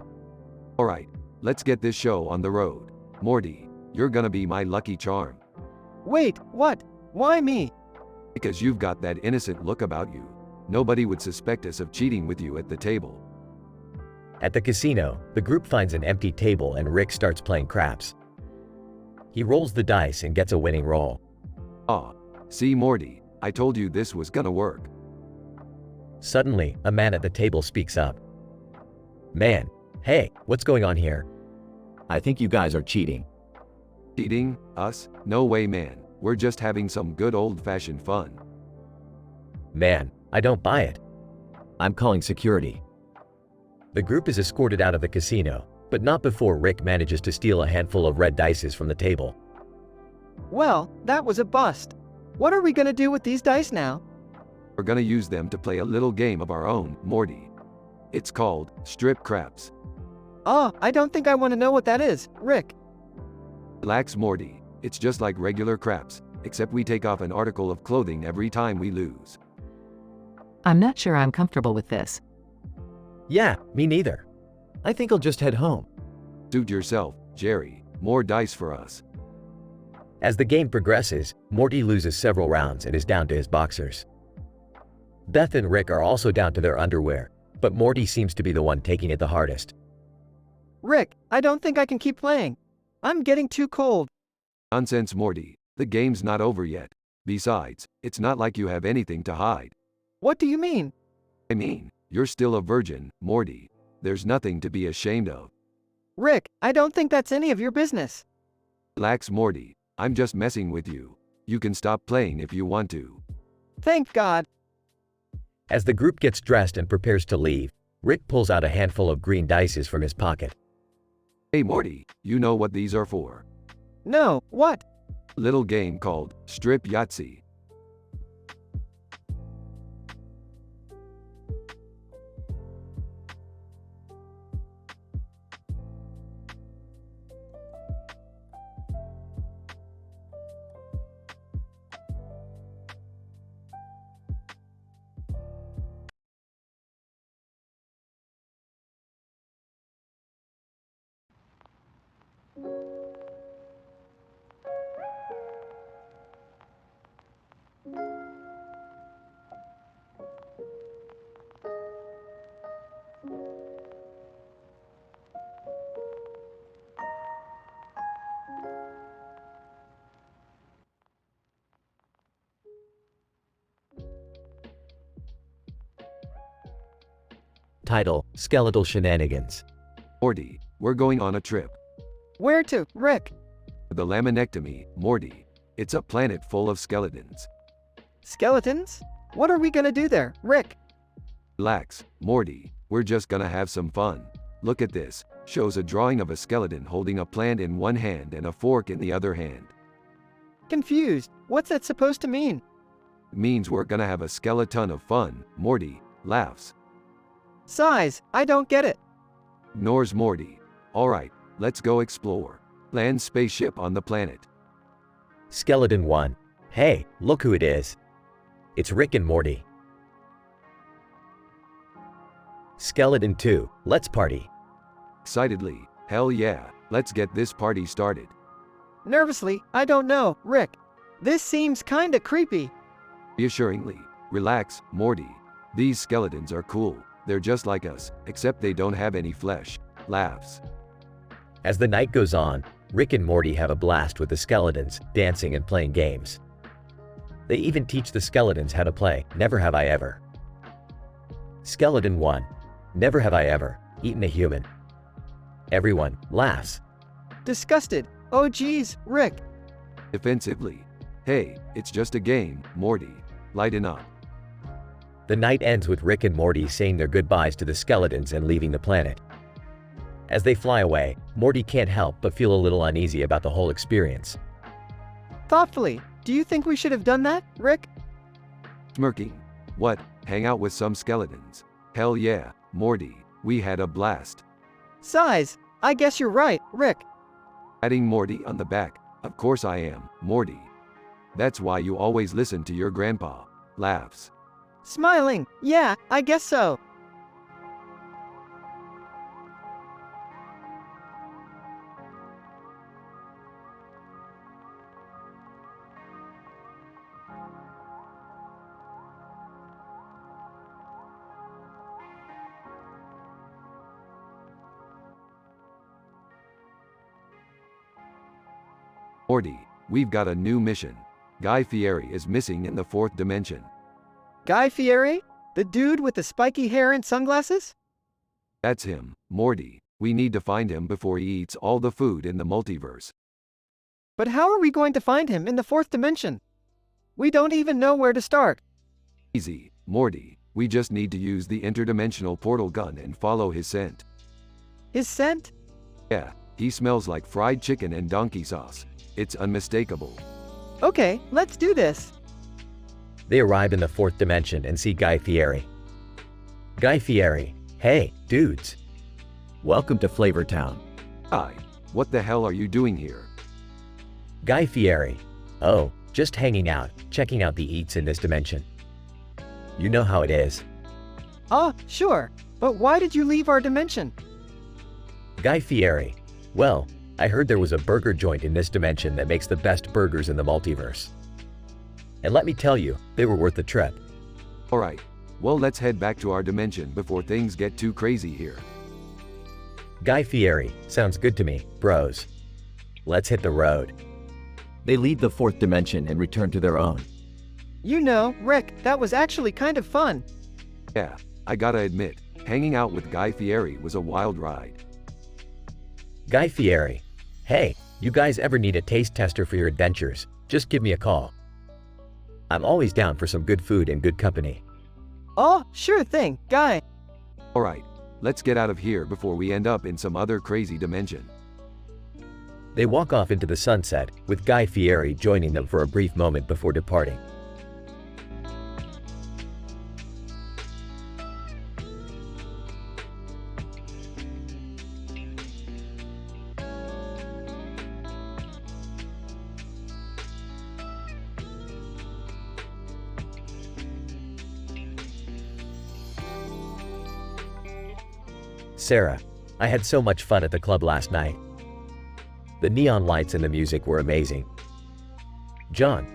Alright, let's get this show on the road. Morty, you're gonna be my lucky charm. Wait, what? Why me? Because you've got that innocent look about you. Nobody would suspect us of cheating with you at the table. At the casino, the group finds an empty table and Rick starts playing craps. He rolls the dice and gets a winning roll. See, Morty, I told you this was gonna work. Suddenly, a man at the table speaks up. Man, hey, what's going on here? I think you guys are cheating. Cheating? Us? No way, man. We're just having some good old-fashioned fun. Man, I don't buy it. I'm calling security. The group is escorted out of the casino, but not before Rick manages to steal a handful of red dice from the table. Well, that was a bust. What are we gonna do with these dice now? We're gonna use them to play a little game of our own, Morty. It's called Strip Craps. I don't think I want to know what that is, Rick. Relax, Morty. It's just like regular craps, except we take off an article of clothing every time we lose. I'm not sure I'm comfortable with this. Yeah, me neither. I think I'll just head home. Suit yourself, Jerry. More dice for us. As the game progresses, Morty loses several rounds and is down to his boxers. Beth and Rick are also down to their underwear, but Morty seems to be the one taking it the hardest. Rick, I don't think I can keep playing. I'm getting too cold. Nonsense, Morty. The game's not over yet. Besides, it's not like you have anything to hide. What do you mean? I mean, you're still a virgin, Morty. There's nothing to be ashamed of. Rick, I don't think that's any of your business. Relax, Morty. I'm just messing with you. You can stop playing if you want to. Thank God. As the group gets dressed and prepares to leave, Rick pulls out a handful of green dice from his pocket. Hey, Morty, you know what these are for? No, what? Little game called Strip Yahtzee. Title: Skeletal Shenanigans. Morty, we're going on a trip. Where to, Rick? The Laminectomy, Morty. It's a planet full of skeletons. Skeletons? What are we gonna do there, Rick? Relax, Morty. We're just gonna have some fun. Look at this. Shows a drawing of a skeleton holding a plant in one hand and a fork in the other hand. Confused. What's that supposed to mean? It means we're gonna have a skeleton of fun, Morty. Laughs. Size, I don't get it. Ignores Morty. Alright, let's go explore. Land spaceship on the planet. Skeleton 1. Hey, look who it is. It's Rick and Morty. Skeleton 2. Let's party. Excitedly, hell yeah, let's get this party started. Nervously, I don't know, Rick. This seems kinda creepy. Reassuringly, relax, Morty. These skeletons are cool. They're just like us, except they don't have any flesh. Laughs. As the night goes on, Rick and Morty have a blast with the skeletons, dancing and playing games. They even teach the skeletons how to play Never Have I Ever. Skeleton 1. Never have I ever eaten a human. Everyone laughs. Disgusted. Oh geez, Rick. Defensively. Hey, it's just a game, Morty. Lighten up. The night ends with Rick and Morty saying their goodbyes to the skeletons and leaving the planet. As they fly away, Morty can't help but feel a little uneasy about the whole experience. Thoughtfully, do you think we should have done that, Rick? Smirking. What, hang out with some skeletons? Hell yeah, Morty, we had a blast. Size, I guess you're right, Rick. Patting Morty on the back. Of course I am, Morty. That's why you always listen to your grandpa. Laughs. Smiling, yeah, I guess so. Morty, we've got a new mission. Guy Fieri is missing in the fourth dimension. Guy Fieri? The dude with the spiky hair and sunglasses? That's him, Morty. We need to find him before he eats all the food in the multiverse. But how are we going to find him in the fourth dimension? We don't even know where to start. Easy, Morty. We just need to use the interdimensional portal gun and follow his scent. His scent? Yeah, he smells like fried chicken and donkey sauce. It's unmistakable. Okay, let's do this. They arrive in the fourth dimension and see Guy Fieri. Guy Fieri, hey, dudes. Welcome to Flavor Town. Hi, what the hell are you doing here? Guy Fieri, oh, just hanging out, checking out the eats in this dimension. You know how it is. Sure. But why did you leave our dimension? Guy Fieri, well, I heard there was a burger joint in this dimension that makes the best burgers in the multiverse. And let me tell you, they were worth the trip. Alright, well let's head back to our dimension before things get too crazy here. Guy Fieri, sounds good to me, bros. Let's hit the road. They leave the fourth dimension and return to their own. You know, Rick, that was actually kind of fun. Yeah, I gotta admit, hanging out with Guy Fieri was a wild ride. Guy Fieri, hey, you guys ever need a taste tester for your adventures, just give me a call. I'm always down for some good food and good company. Oh, sure thing, Guy. Alright, let's get out of here before we end up in some other crazy dimension. They walk off into the sunset, with Guy Fieri joining them for a brief moment before departing. Sarah, I had so much fun at the club last night. The neon lights and the music were amazing. John,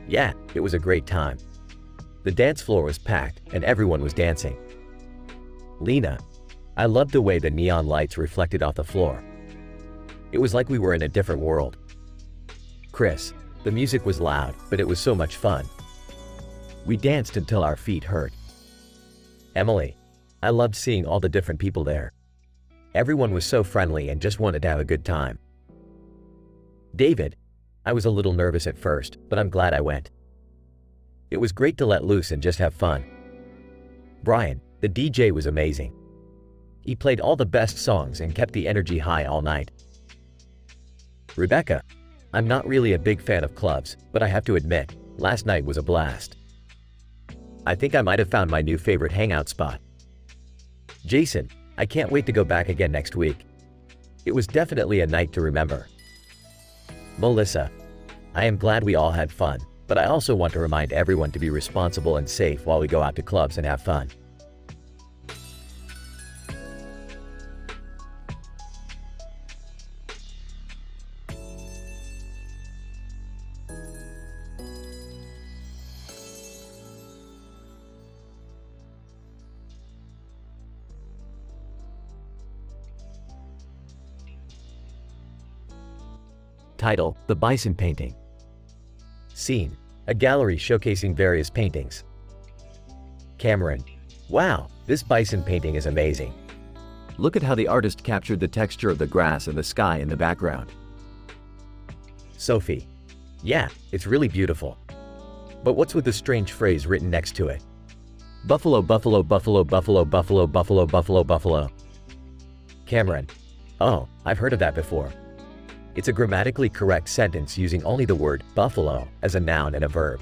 yeah, it was a great time. The dance floor was packed and everyone was dancing. Lena, I loved the way the neon lights reflected off the floor. It was like we were in a different world. Chris, the music was loud, but it was so much fun. We danced until our feet hurt. Emily, I loved seeing all the different people there. Everyone was so friendly and just wanted to have a good time. David, I was a little nervous at first, but I'm glad I went. It was great to let loose and just have fun. Brian, the DJ was amazing. He played all the best songs and kept the energy high all night. Rebecca, I'm not really a big fan of clubs, but I have to admit, last night was a blast. I think I might have found my new favorite hangout spot. Jason, I can't wait to go back again next week. It was definitely a night to remember. Melissa, I am glad we all had fun, but I also want to remind everyone to be responsible and safe while we go out to clubs and have fun. Title: The Bison Painting. Scene: a gallery showcasing various paintings. Cameron, wow, this bison painting is amazing. Look at how the artist captured the texture of the grass and the sky in the background. Sophie, yeah, it's really beautiful. But what's with the strange phrase written next to it? Buffalo, buffalo, buffalo, buffalo, buffalo, buffalo, buffalo, buffalo. Cameron, Oh, I've heard of that before. It's a grammatically correct sentence using only the word buffalo as a noun and a verb.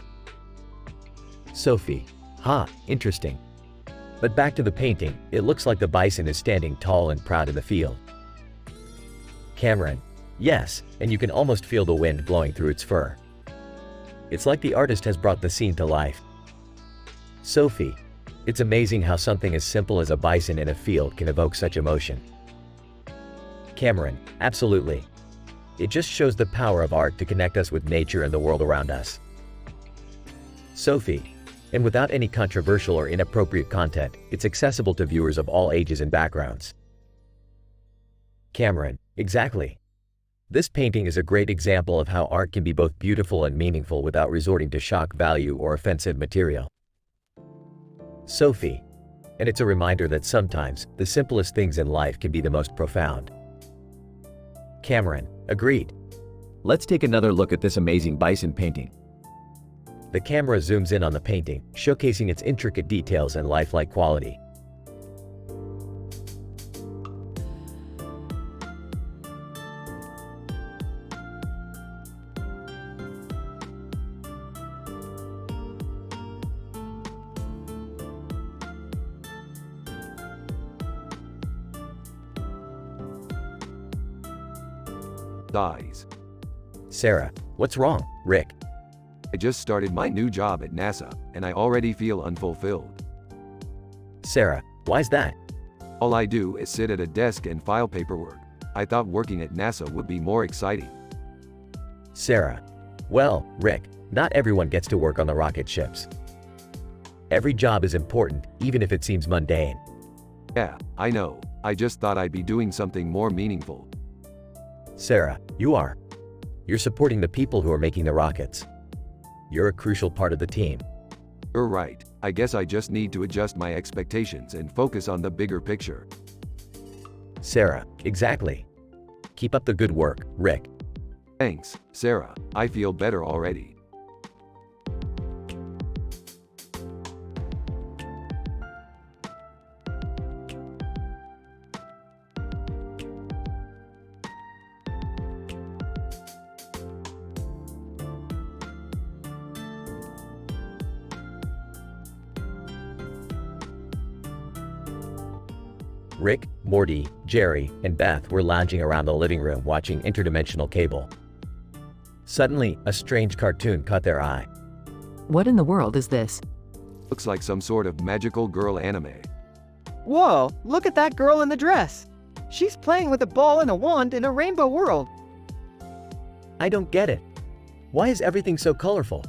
Sophie. Interesting. But back to the painting, it looks like the bison is standing tall and proud in the field. Cameron. Yes, and you can almost feel the wind blowing through its fur. It's like the artist has brought the scene to life. Sophie. It's amazing how something as simple as a bison in a field can evoke such emotion. Cameron. Absolutely. It just shows the power of art to connect us with nature and the world around us. Sophie. And without any controversial or inappropriate content, it's accessible to viewers of all ages and backgrounds. Cameron. Exactly. This painting is a great example of how art can be both beautiful and meaningful without resorting to shock value or offensive material. Sophie. And it's a reminder that sometimes the simplest things in life can be the most profound. Cameron. Agreed. Let's take another look at this amazing bison painting. The camera zooms in on the painting, showcasing its intricate details and lifelike quality. Dies. Sarah. What's wrong, Rick? I just started my new job at NASA, and I already feel unfulfilled. Sarah. Why's that? All I do is sit at a desk and file paperwork. I thought working at NASA would be more exciting. Sarah. Well, Rick, not everyone gets to work on the rocket ships. Every job is important, even if it seems mundane. Yeah, I know. I just thought I'd be doing something more meaningful. Sarah, you are. You're supporting the people who are making the rockets. You're a crucial part of the team. You're right. I guess I just need to adjust my expectations and focus on the bigger picture. Sarah. Exactly. Keep up the good work, Rick. Thanks, Sarah. I feel better already. Rick, Morty, Jerry, and Beth were lounging around the living room watching interdimensional cable. Suddenly, a strange cartoon caught their eye. What in the world is this? Looks like some sort of magical girl anime. Whoa, look at that girl in the dress. She's playing with a ball and a wand in a rainbow world. I don't get it. Why is everything so colorful?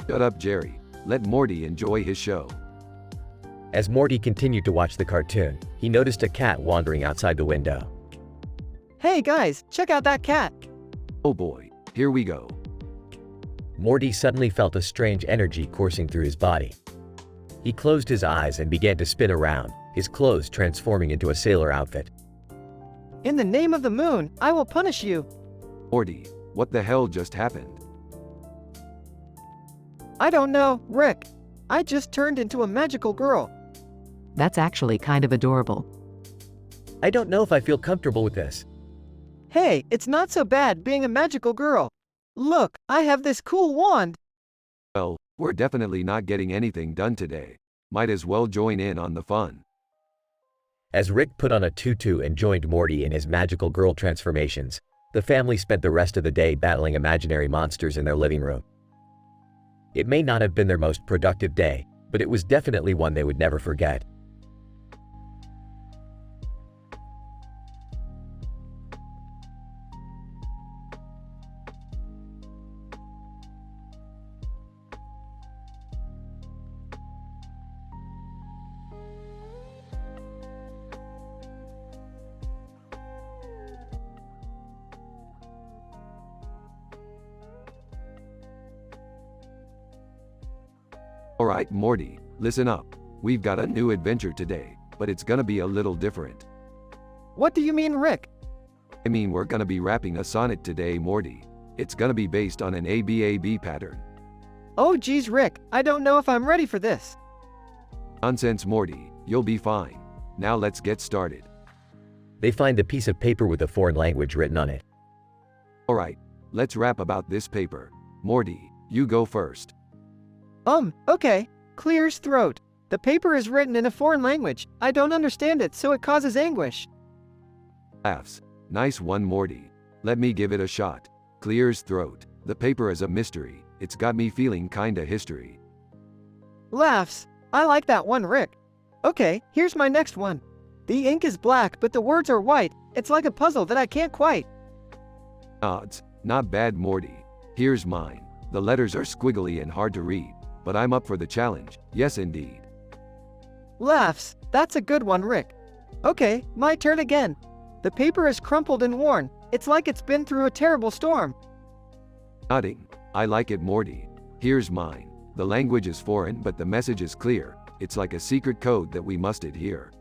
Shut up, Jerry. Let Morty enjoy his show. As Morty continued to watch the cartoon, he noticed a cat wandering outside the window. Hey guys, check out that cat. Oh boy, here we go. Morty suddenly felt a strange energy coursing through his body. He closed his eyes and began to spin around, his clothes transforming into a sailor outfit. In the name of the moon, I will punish you. Morty, what the hell just happened? I don't know, Rick. I just turned into a magical girl. That's actually kind of adorable. I don't know if I feel comfortable with this. Hey, it's not so bad being a magical girl. Look, I have this cool wand. Well, we're definitely not getting anything done today. Might as well join in on the fun. As Rick put on a tutu and joined Morty in his magical girl transformations, the family spent the rest of the day battling imaginary monsters in their living room. It may not have been their most productive day, but it was definitely one they would never forget. Alright, Morty, listen up. We've got a new adventure today, but it's gonna be a little different. What do you mean, Rick? I mean, we're gonna be rapping a sonnet today, Morty. It's gonna be based on an ABAB pattern. Oh geez, Rick, I don't know if I'm ready for this. Nonsense, Morty. You'll be fine. Now let's get started. They find the piece of paper with a foreign language written on it. Alright, let's rap about this paper. Morty, you go first. Okay. Clear's throat. The paper is written in a foreign language. I don't understand it, so it causes anguish. Laughs. Nice one, Morty. Let me give it a shot. Clear's throat. The paper is a mystery. It's got me feeling kinda history. Laughs. I like that one, Rick. Okay, here's my next one. The ink is black, but the words are white. It's like a puzzle that I can't quite. Nods. Not bad, Morty. Here's mine. The letters are squiggly and hard to read, but I'm up for the challenge. Yes, indeed. Laughs. That's a good one, Rick. Okay, my turn again. The paper is crumpled and worn. It's like it's been through a terrible storm. Nodding. I like it, Morty. Here's mine. The language is foreign, but the message is clear. It's like a secret code that we must adhere.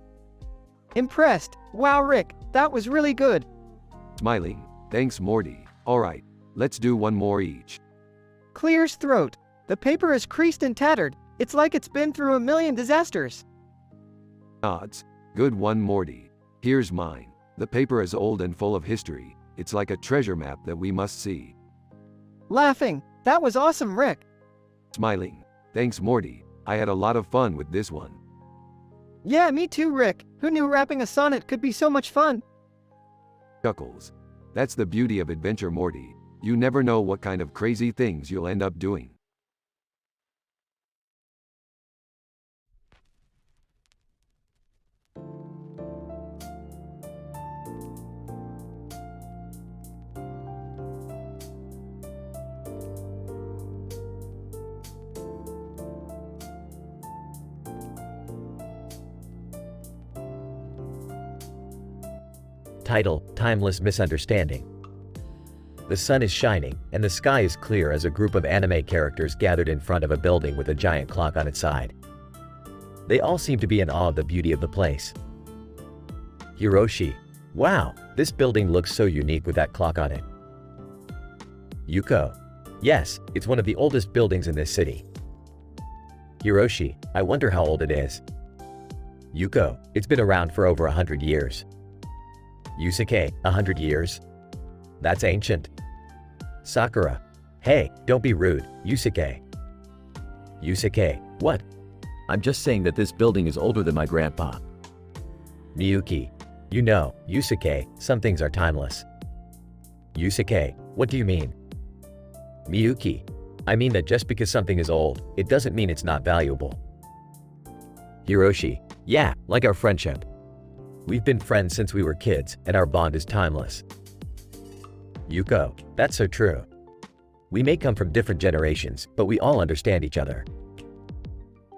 Impressed. Wow, Rick, that was really good. Smiling. Thanks, Morty. Alright, let's do one more each. Clear's throat. The paper is creased and tattered. It's like it's been through a million disasters. Nods. Good one, Morty. Here's mine. The paper is old and full of history. It's like a treasure map that we must see. Laughing. That was awesome, Rick. Smiling. Thanks, Morty. I had a lot of fun with this one. Yeah, me too, Rick. Who knew rapping a sonnet could be so much fun? Chuckles. That's the beauty of adventure, Morty. You never know what kind of crazy things you'll end up doing. Title: Timeless Misunderstanding. The sun is shining, and the sky is clear as a group of anime characters gathered in front of a building with a giant clock on its side. They all seem to be in awe of the beauty of the place. Hiroshi: Wow, this building looks so unique with that clock on it. Yuko: Yes, it's one of the oldest buildings in this city. Hiroshi: I wonder how old it is. Yuko: It's been around for over 100 years. Yusuke: 100 years? That's ancient. Sakura: Hey, don't be rude, Yusuke. Yusuke: What? I'm just saying that this building is older than my grandpa. Miyuki: You know, Yusuke, some things are timeless. Yusuke: What do you mean? Miyuki: I mean that just because something is old, it doesn't mean it's not valuable. Hiroshi: Yeah, like our friendship. We've been friends since we were kids, and our bond is timeless. Yuko: That's so true. We may come from different generations, but we all understand each other.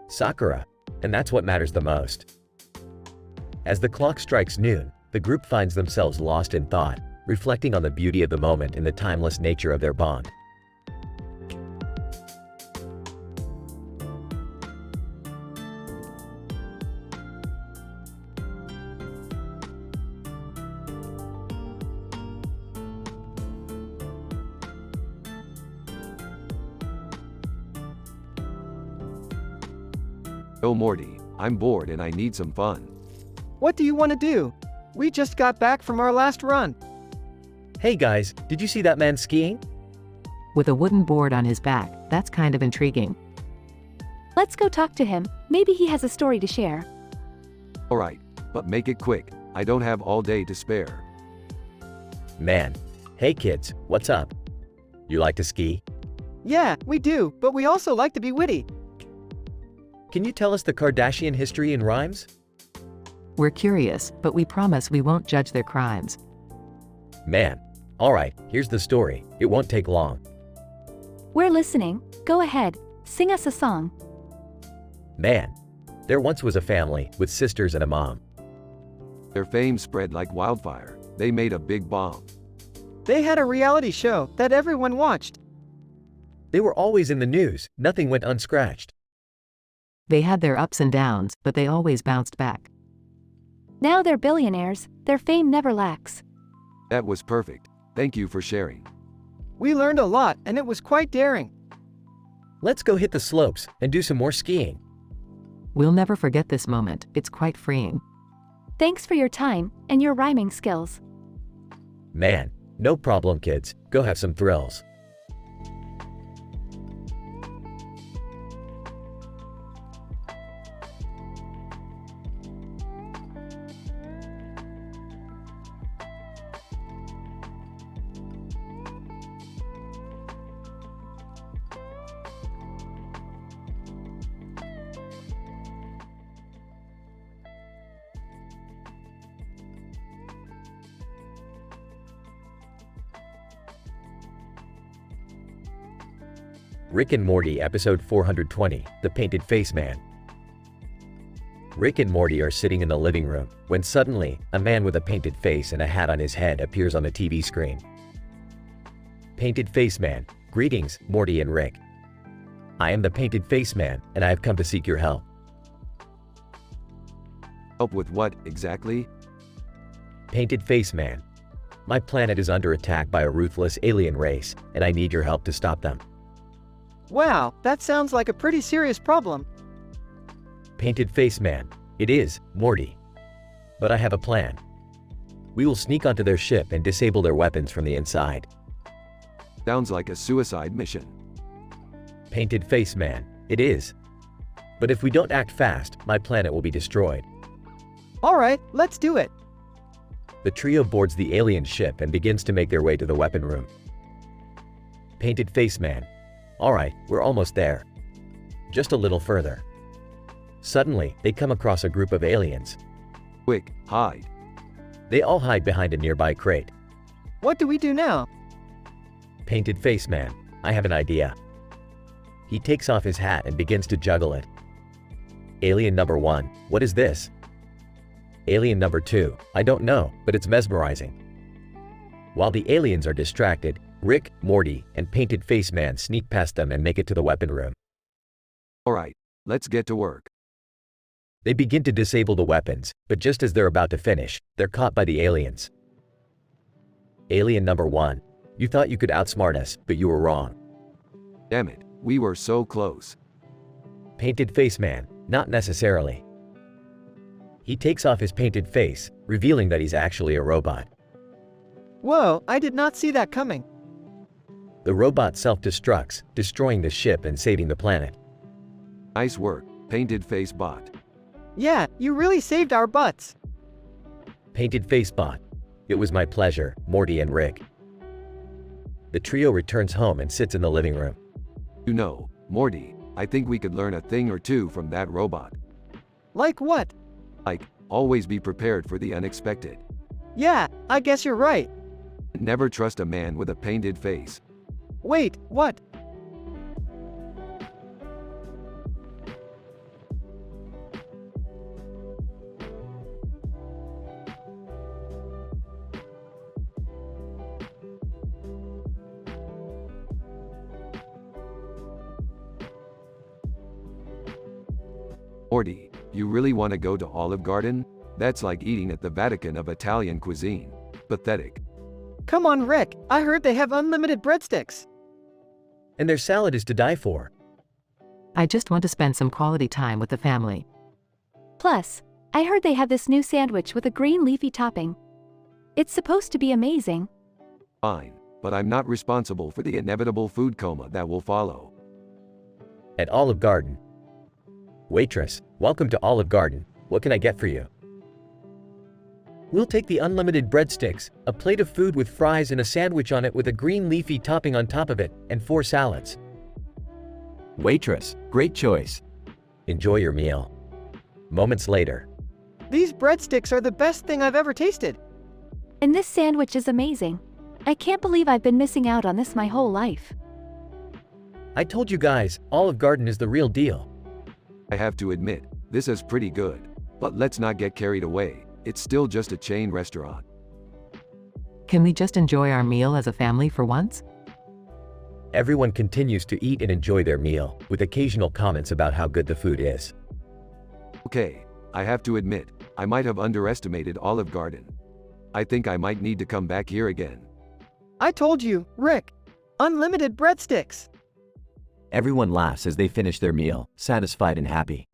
Sakura: And that's what matters the most. As the clock strikes noon, the group finds themselves lost in thought, reflecting on the beauty of the moment and the timeless nature of their bond. Oh, Morty, I'm bored and I need some fun. What do you want to do? We just got back from our last run. Hey guys, did you see that man skiing? With a wooden board on his back, that's kind of intriguing. Let's go talk to him. Maybe he has a story to share. Alright, but make it quick. I don't have all day to spare. Man. Hey kids, what's up? You like to ski? Yeah, we do, but we also like to be witty. Can you tell us the Kardashian history in rhymes? We're curious, but we promise we won't judge their crimes. Man. Alright, here's the story. It won't take long. We're listening. Go ahead. Sing us a song. Man. There once was a family with sisters and a mom. Their fame spread like wildfire. They made a big bomb. They had a reality show that everyone watched. They were always in the news. Nothing went unscratched. They had their ups and downs, but they always bounced back. Now they're billionaires. Their fame never lacks. That was perfect. Thank you for sharing. We learned a lot, and it was quite daring. Let's go hit the slopes and do some more skiing. We'll never forget this moment, it's quite freeing. Thanks for your time and your rhyming skills. Man, no problem, kids. Go have some thrills. Rick and Morty episode 420, The Painted Face Man. Rick and Morty are sitting in the living room when suddenly a man with a painted face and a hat on his head appears on the TV screen. Painted Face Man. Greetings, Morty and Rick. I am the Painted Face Man and I have come to seek your help. Help with what, exactly? Painted Face Man. My planet is under attack by a ruthless alien race and I need your help to stop them. Wow, that sounds like a pretty serious problem. Painted Face Man. It is, Morty. But I have a plan. We will sneak onto their ship and disable their weapons from the inside. Sounds like a suicide mission. Painted Face Man. It is. But if we don't act fast, my planet will be destroyed. Alright, let's do it. The trio boards the alien ship and begins to make their way to the weapon room. Painted Face Man. Alright, we're almost there. Just a little further. Suddenly, they come across a group of aliens. Quick, hide. They all hide behind a nearby crate. What do we do now? Painted Face Man. I have an idea. He takes off his hat and begins to juggle it. Alien number 1. What is this? Alien number 2. I don't know, but it's mesmerizing. While the aliens are distracted, Rick, Morty, and Painted Face Man sneak past them and make it to the weapon room. Alright, let's get to work. They begin to disable the weapons, but just as they're about to finish, they're caught by the aliens. Alien number 1. You thought you could outsmart us, but you were wrong. Damn it, we were so close. Painted Face Man. Not necessarily. He takes off his painted face, revealing that he's actually a robot. Whoa, I did not see that coming. The robot self-destructs, destroying the ship and saving the planet. Nice work, Painted Face Bot. Yeah, you really saved our butts. Painted Face Bot. It was my pleasure, Morty and Rick. The trio returns home and sits in the living room. You know, Morty, I think we could learn a thing or two from that robot. Like what? Like, always be prepared for the unexpected. Yeah, I guess you're right. Never trust a man with a painted face. Wait, what? Morty, you really want to go to Olive Garden? That's like eating at the Vatican of Italian cuisine. Pathetic. Come on, Rick. I heard they have unlimited breadsticks. And their salad is to die for. I just want to spend some quality time with the family. Plus, I heard they have this new sandwich with a green leafy topping. It's supposed to be amazing. Fine, but I'm not responsible for the inevitable food coma that will follow. At Olive Garden. Waitress, welcome to Olive Garden. What can I get for you? We'll take the unlimited breadsticks, a plate of food with fries and a sandwich on it with a green leafy topping on top of it, and 4 salads. Waitress, great choice. Enjoy your meal. Moments later. These breadsticks are the best thing I've ever tasted. And this sandwich is amazing. I can't believe I've been missing out on this my whole life. I told you guys, Olive Garden is the real deal. I have to admit, this is pretty good. But let's not get carried away. It's still just a chain restaurant. Can we just enjoy our meal as a family for once? Everyone continues to eat and enjoy their meal, with occasional comments about how good the food is. Okay, I have to admit, I might have underestimated Olive Garden. I think I might need to come back here again. I told you, Rick. Unlimited breadsticks. Everyone laughs as they finish their meal, satisfied and happy.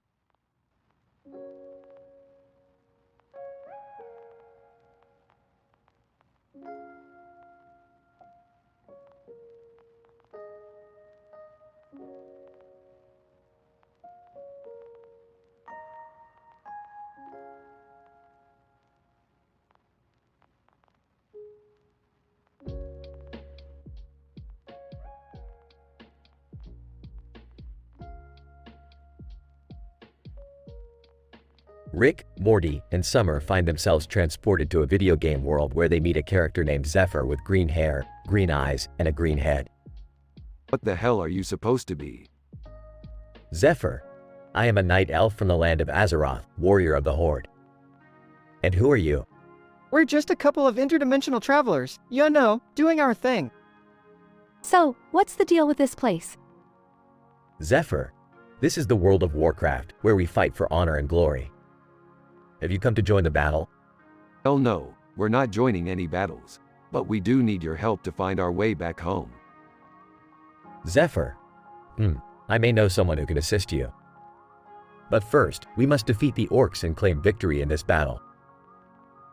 Rick, Morty, and Summer find themselves transported to a video game world where they meet a character named Zephyr with green hair, green eyes, and a green head. What the hell are you supposed to be? Zephyr. I am a night elf from the land of Azeroth, warrior of the Horde. And who are you? We're just a couple of interdimensional travelers, you know, doing our thing. So, what's the deal with this place? Zephyr. This is the world of Warcraft, where we fight for honor and glory. Have you come to join the battle? Hell no, we're not joining any battles. But we do need your help to find our way back home. Zephyr. I may know someone who can assist you. But first, we must defeat the orcs and claim victory in this battle.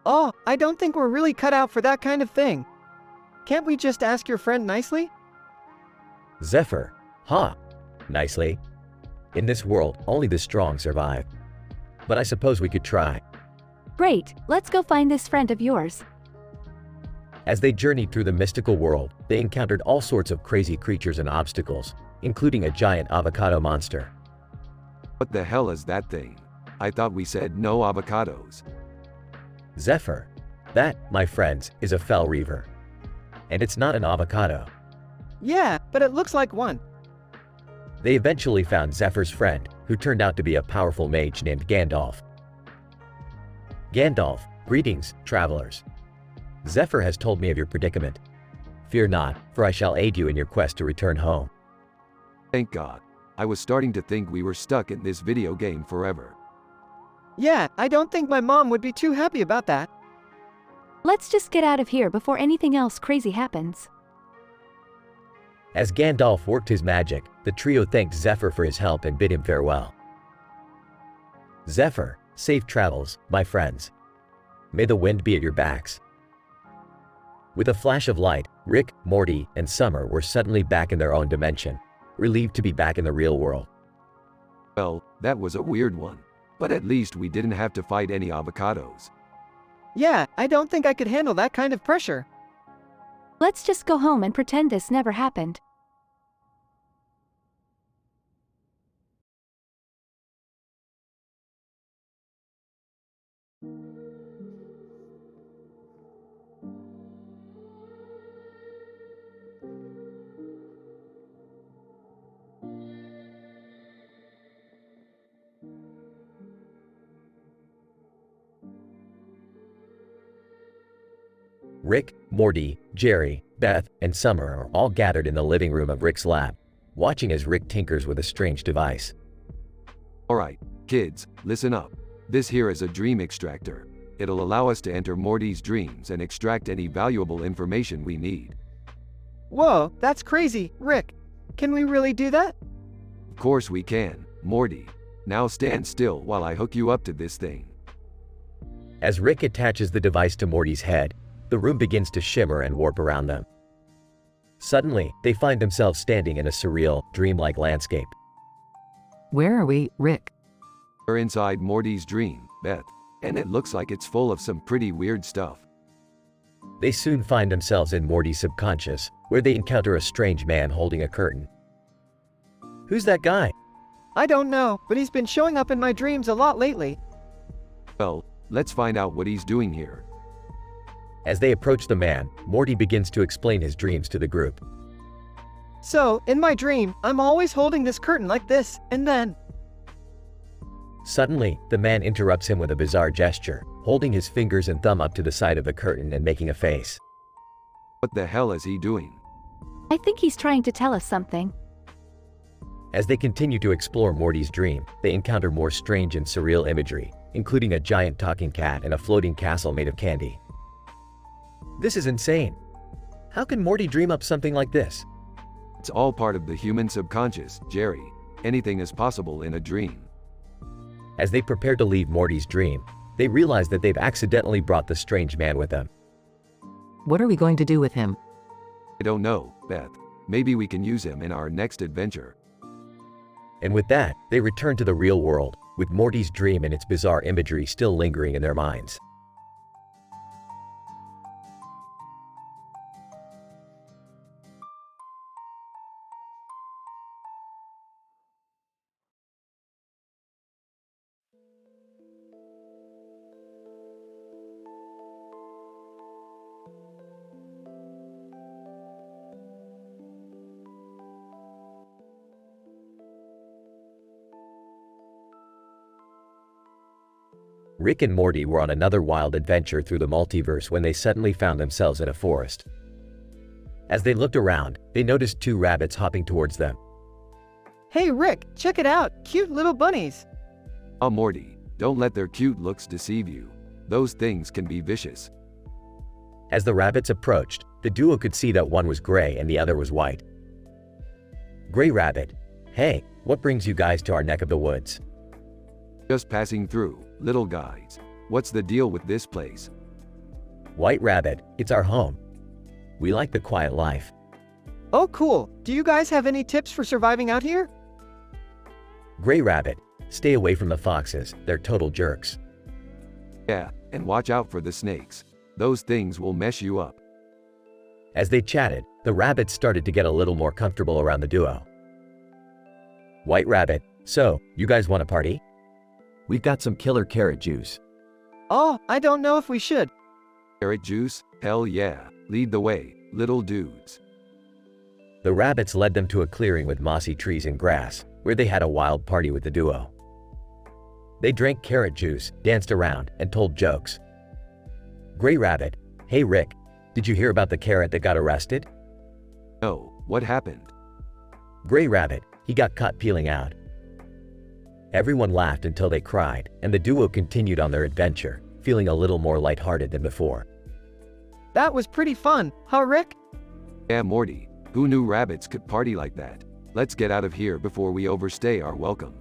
Oh, I don't think we're really cut out for that kind of thing. Can't we just ask your friend nicely? Zephyr. Nicely. In this world, only the strong survive. But I suppose we could try. Great, let's go find this friend of yours. As they journeyed through the mystical world, they encountered all sorts of crazy creatures and obstacles, including a giant avocado monster. What the hell is that thing? I thought we said no avocados. Zephyr. That, my friends, is a fell reaver. And it's not an avocado. Yeah, but it looks like one. They eventually found Zephyr's friend, who turned out to be a powerful mage named Gandalf. Gandalf, greetings, travelers. Zephyr has told me of your predicament. Fear not, for I shall aid you in your quest to return home. Thank God. I was starting to think we were stuck in this video game forever. Yeah, I don't think my mom would be too happy about that. Let's just get out of here before anything else crazy happens. As Gandalf worked his magic, the trio thanked Zephyr for his help and bid him farewell. Zephyr, safe travels, my friends. May the wind be at your backs. With a flash of light, Rick, Morty, and Summer were suddenly back in their own dimension, relieved to be back in the real world. Well, that was a weird one. But at least we didn't have to fight any avocados. Yeah, I don't think I could handle that kind of pressure. Let's just go home and pretend this never happened. Rick, Morty, Jerry, Beth, and Summer are all gathered in the living room of Rick's lab, watching as Rick tinkers with a strange device. Alright, kids, listen up. This here is a dream extractor. It'll allow us to enter Morty's dreams and extract any valuable information we need. Whoa, that's crazy, Rick. Can we really do that? Of course we can, Morty. Now stand still while I hook you up to this thing. As Rick attaches the device to Morty's head, the room begins to shimmer and warp around them. Suddenly, they find themselves standing in a surreal, dreamlike landscape. Where are we, Rick? We're inside Morty's dream, Beth, and it looks like it's full of some pretty weird stuff. They soon find themselves in Morty's subconscious, where they encounter a strange man holding a curtain. Who's that guy? I don't know, but he's been showing up in my dreams a lot lately. Well, let's find out what he's doing here. As they approach the man, Morty begins to explain his dreams to the group. So, in my dream, I'm always holding this curtain like this, and then… Suddenly, the man interrupts him with a bizarre gesture, holding his fingers and thumb up to the side of the curtain and making a face. What the hell is he doing? I think he's trying to tell us something. As they continue to explore Morty's dream, they encounter more strange and surreal imagery, including a giant talking cat and a floating castle made of candy. This is insane. How can Morty dream up something like this? It's all part of the human subconscious, Jerry. Anything is possible in a dream. As they prepare to leave Morty's dream, they realize that they've accidentally brought the strange man with them. What are we going to do with him? I don't know, Beth. Maybe we can use him in our next adventure. And with that, they return to the real world, with Morty's dream and its bizarre imagery still lingering in their minds. Rick and Morty were on another wild adventure through the multiverse when they suddenly found themselves in a forest. As they looked around, they noticed two rabbits hopping towards them. Hey Rick, check it out, cute little bunnies. Oh Morty, don't let their cute looks deceive you. Those things can be vicious. As the rabbits approached, the duo could see that one was gray and the other was white. Gray Rabbit, hey, what brings you guys to our neck of the woods? Just passing through, little guys. What's the deal with this place? White Rabbit, it's our home. We like the quiet life. Oh cool, do you guys have any tips for surviving out here? Gray Rabbit, stay away from the foxes, they're total jerks. Yeah, and watch out for the snakes. Those things will mess you up. As they chatted, the rabbits started to get a little more comfortable around the duo. White Rabbit, so, you guys want a party? We've got some killer carrot juice. Oh, I don't know if we should. Carrot juice? Hell yeah. Lead the way, little dudes. The rabbits led them to a clearing with mossy trees and grass, where they had a wild party with the duo. They drank carrot juice, danced around, and told jokes. Gray Rabbit, hey Rick, did you hear about the carrot that got arrested? No, what happened? Gray Rabbit, he got caught peeling out. Everyone laughed until they cried, and the duo continued on their adventure, feeling a little more lighthearted than before. That was pretty fun, huh Rick? Yeah Morty, who knew rabbits could party like that? Let's get out of here before we overstay our welcome.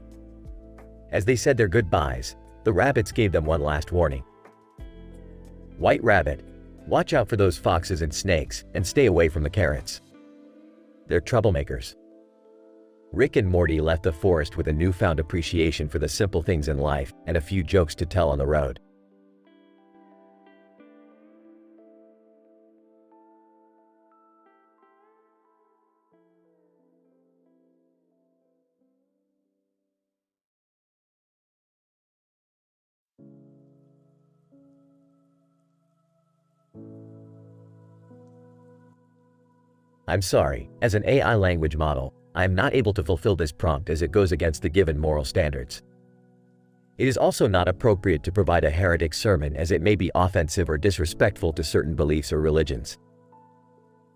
As they said their goodbyes, the rabbits gave them one last warning. White Rabbit, watch out for those foxes and snakes, and stay away from the carrots. They're troublemakers. Rick and Morty left the forest with a newfound appreciation for the simple things in life and a few jokes to tell on the road. I'm sorry, as an AI language model, I am not able to fulfill this prompt as it goes against the given moral standards. It is also not appropriate to provide a heretic sermon as it may be offensive or disrespectful to certain beliefs or religions.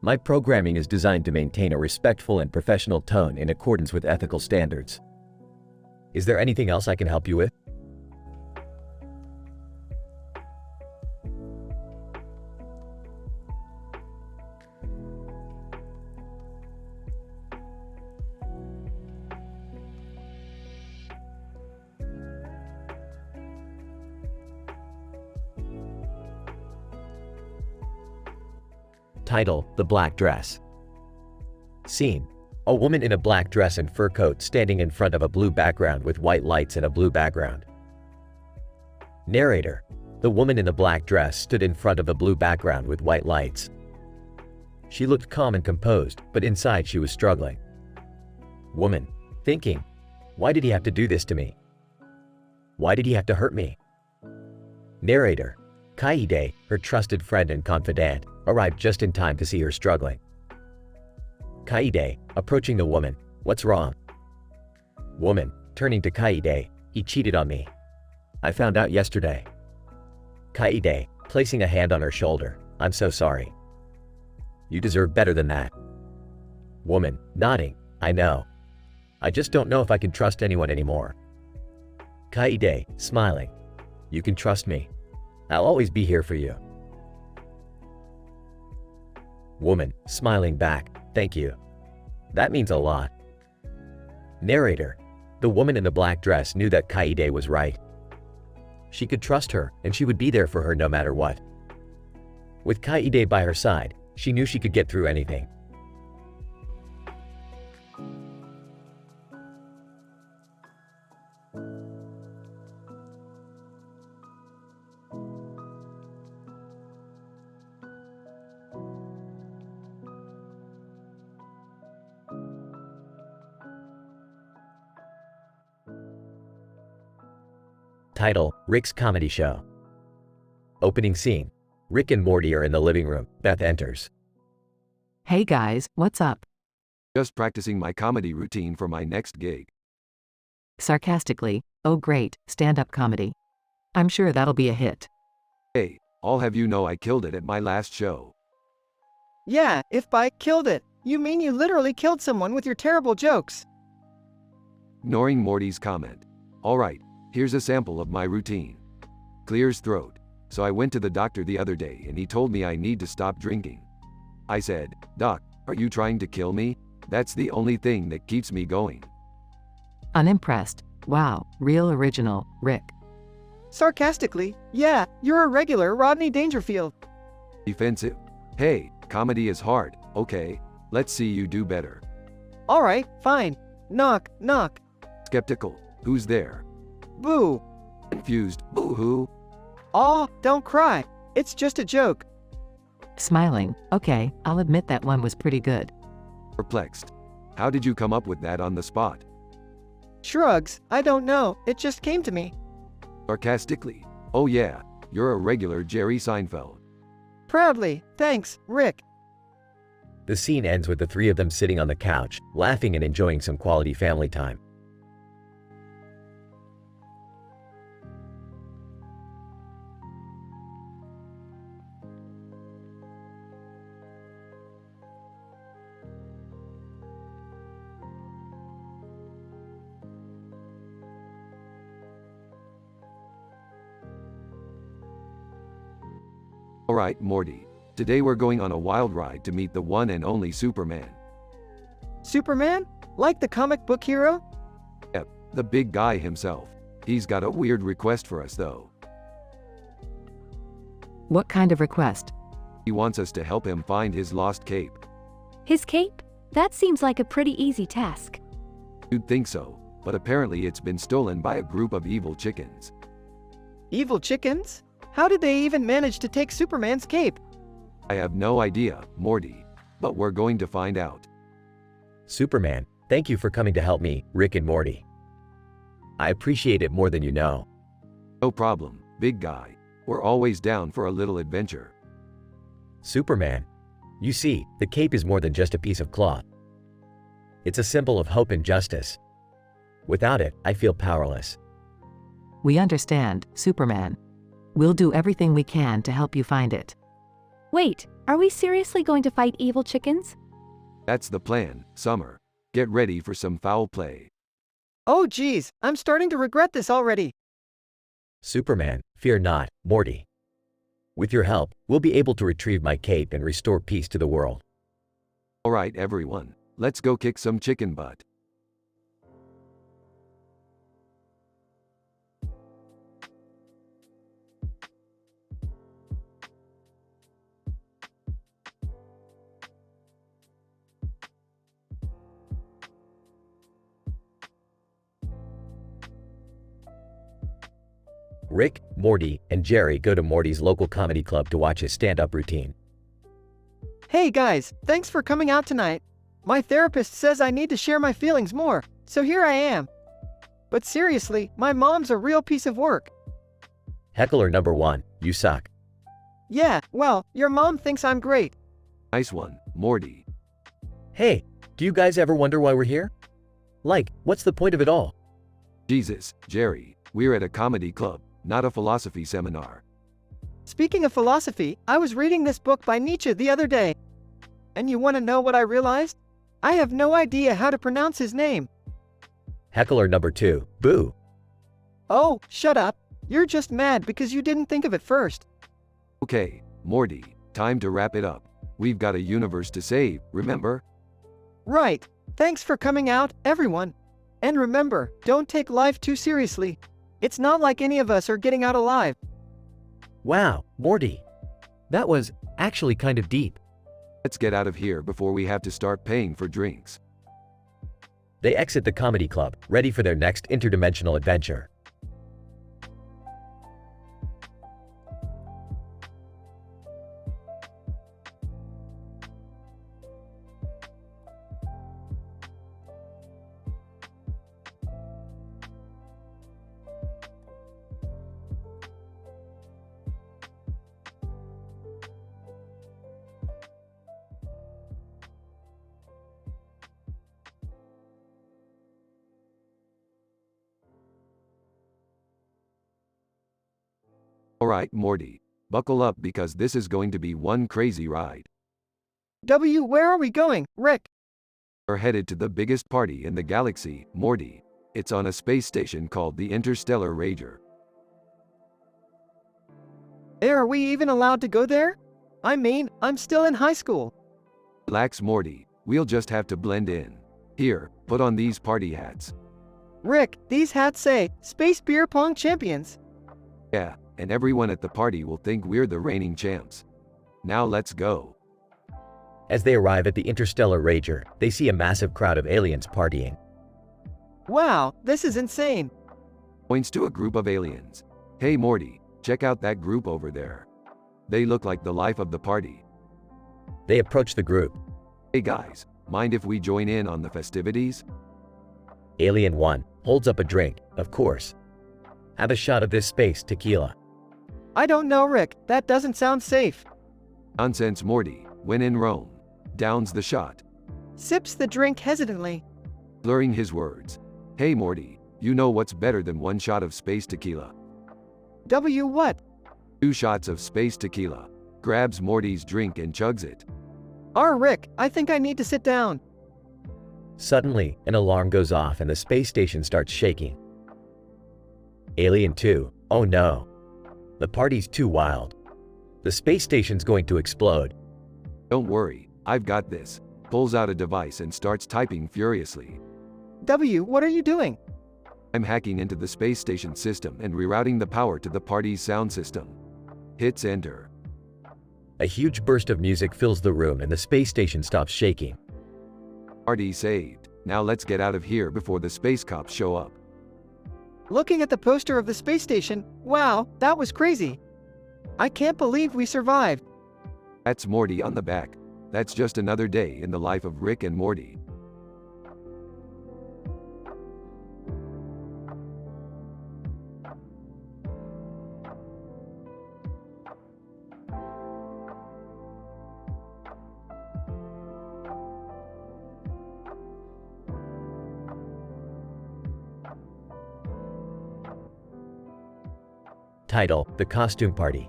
My programming is designed to maintain a respectful and professional tone in accordance with ethical standards. Is there anything else I can help you with? Title: The Black Dress. Scene: a woman in a black dress and fur coat standing in front of a blue background with white lights and a blue background. Narrator: the woman in the black dress stood in front of a blue background with white lights. She looked calm and composed, but inside she was struggling. Woman: thinking, why did he have to do this to me? Why did he have to hurt me? Narrator: Kaide, her trusted friend and confidant, arrived just in time to see her struggling. Kaide, approaching the woman, what's wrong? Woman, turning to Kaide, he cheated on me. I found out yesterday. Kaide, placing a hand on her shoulder, I'm so sorry. You deserve better than that. Woman, nodding, I know. I just don't know if I can trust anyone anymore. Kaide, smiling, you can trust me. I'll always be here for you. Woman, smiling back, thank you. That means a lot. Narrator: the woman in the black dress knew that Kaide was right. She could trust her, and she would be there for her no matter what. With Kaide by her side, she knew she could get through anything. Title: Rick's Comedy Show. Opening scene: Rick and Morty are in the living room. Beth enters. Hey guys, what's up? Just practicing my comedy routine for my next gig. Sarcastically, oh great, stand-up comedy. I'm sure that'll be a hit. Hey, I'll have you know I killed it at my last show. Yeah, if by killed it, you mean you literally killed someone with your terrible jokes. Ignoring Morty's comment. Alright, here's a sample of my routine. Clears throat. So I went to the doctor the other day and he told me I need to stop drinking. I said, Doc, are you trying to kill me? That's the only thing that keeps me going. Unimpressed. Wow, real original, Rick. Sarcastically, yeah, you're a regular Rodney Dangerfield. Defensive. Hey, comedy is hard, okay? Let's see you do better. Alright, fine. Knock, knock. Skeptical. Who's there? Boo. Confused. Boo-hoo. Aw, don't cry. It's just a joke. Smiling. Okay, I'll admit that one was pretty good. Perplexed. How did you come up with that on the spot? Shrugs, I don't know, it just came to me. Sarcastically. Oh yeah, you're a regular Jerry Seinfeld. Proudly, thanks, Rick. The scene ends with the three of them sitting on the couch, laughing and enjoying some quality family time. Alright, Morty. Today we're going on a wild ride to meet the one and only Superman. Superman? Like the comic book hero? Yep, the big guy himself. He's got a weird request for us though. What kind of request? He wants us to help him find his lost cape. His cape? That seems like a pretty easy task. You'd think so, but apparently it's been stolen by a group of evil chickens. Evil chickens? How did they even manage to take Superman's cape? I have no idea, Morty. But we're going to find out. Superman, thank you for coming to help me, Rick and Morty. I appreciate it more than you know. No problem, big guy. We're always down for a little adventure. Superman, you see, the cape is more than just a piece of cloth. It's a symbol of hope and justice. Without it, I feel powerless. We understand, Superman. We'll do everything we can to help you find it. Wait, are we seriously going to fight evil chickens? That's the plan, Summer. Get ready for some foul play. Oh geez, I'm starting to regret this already. Superman, fear not, Morty. With your help, we'll be able to retrieve my cape and restore peace to the world. Alright everyone, let's go kick some chicken butt. Rick, Morty, and Jerry go to Morty's local comedy club to watch his stand-up routine. Hey guys, thanks for coming out tonight. My therapist says I need to share my feelings more, so here I am. But seriously, my mom's a real piece of work. Heckler number 1, you suck. Yeah, well, your mom thinks I'm great. Nice one, Morty. Hey, do you guys ever wonder why we're here? Like, what's the point of it all? Jesus, Jerry, we're at a comedy club, not a philosophy seminar. Speaking of philosophy, I was reading this book by Nietzsche the other day. And you want to know what I realized? I have no idea how to pronounce his name. Heckler number 2, boo. Oh, shut up. You're just mad because you didn't think of it first. Okay, Morty, time to wrap it up. We've got a universe to save, remember? Right. Thanks for coming out, everyone. And remember, don't take life too seriously. It's not like any of us are getting out alive. Wow, Morty. That was actually kind of deep. Let's get out of here before we have to start paying for drinks. They exit the comedy club, ready for their next interdimensional adventure. Alright, Morty. Buckle up because this is going to be one crazy ride. Where are we going, Rick? We're headed to the biggest party in the galaxy, Morty. It's on a space station called the Interstellar Rager. Are we even allowed to go there? I mean, I'm still in high school. Relax, Morty. We'll just have to blend in. Here, put on these party hats. Rick, these hats say, Space Beer Pong Champions. Yeah, and everyone at the party will think we're the reigning champs. Now let's go. As they arrive at the Interstellar Rager, they see a massive crowd of aliens partying. Wow, this is insane. Points to a group of aliens. Hey Morty, check out that group over there. They look like the life of the party. They approach the group. Hey guys, mind if we join in on the festivities? Alien 1 holds up a drink, of course. Have a shot of this space tequila. I don't know, Rick. That doesn't sound safe. Nonsense, Morty. When in Rome. Downs the shot. Sips the drink hesitantly. Blurring his words. Hey Morty, you know what's better than one shot of space tequila? What? 2 shots of space tequila. Grabs Morty's drink and chugs it. Rick, I think I need to sit down. Suddenly, an alarm goes off and the space station starts shaking. Alien 2, oh no. The party's too wild. The space station's going to explode. Don't worry, I've got this. Pulls out a device and starts typing furiously. What are you doing? I'm hacking into the space station system and rerouting the power to the party's sound system. Hits enter. A huge burst of music fills the room and the space station stops shaking. Party saved. Now let's get out of here before the space cops show up. Looking at the poster of the space station, wow, that was crazy. I can't believe we survived. That's Morty on the back. That's just another day in the life of Rick and Morty. Title: The Costume Party.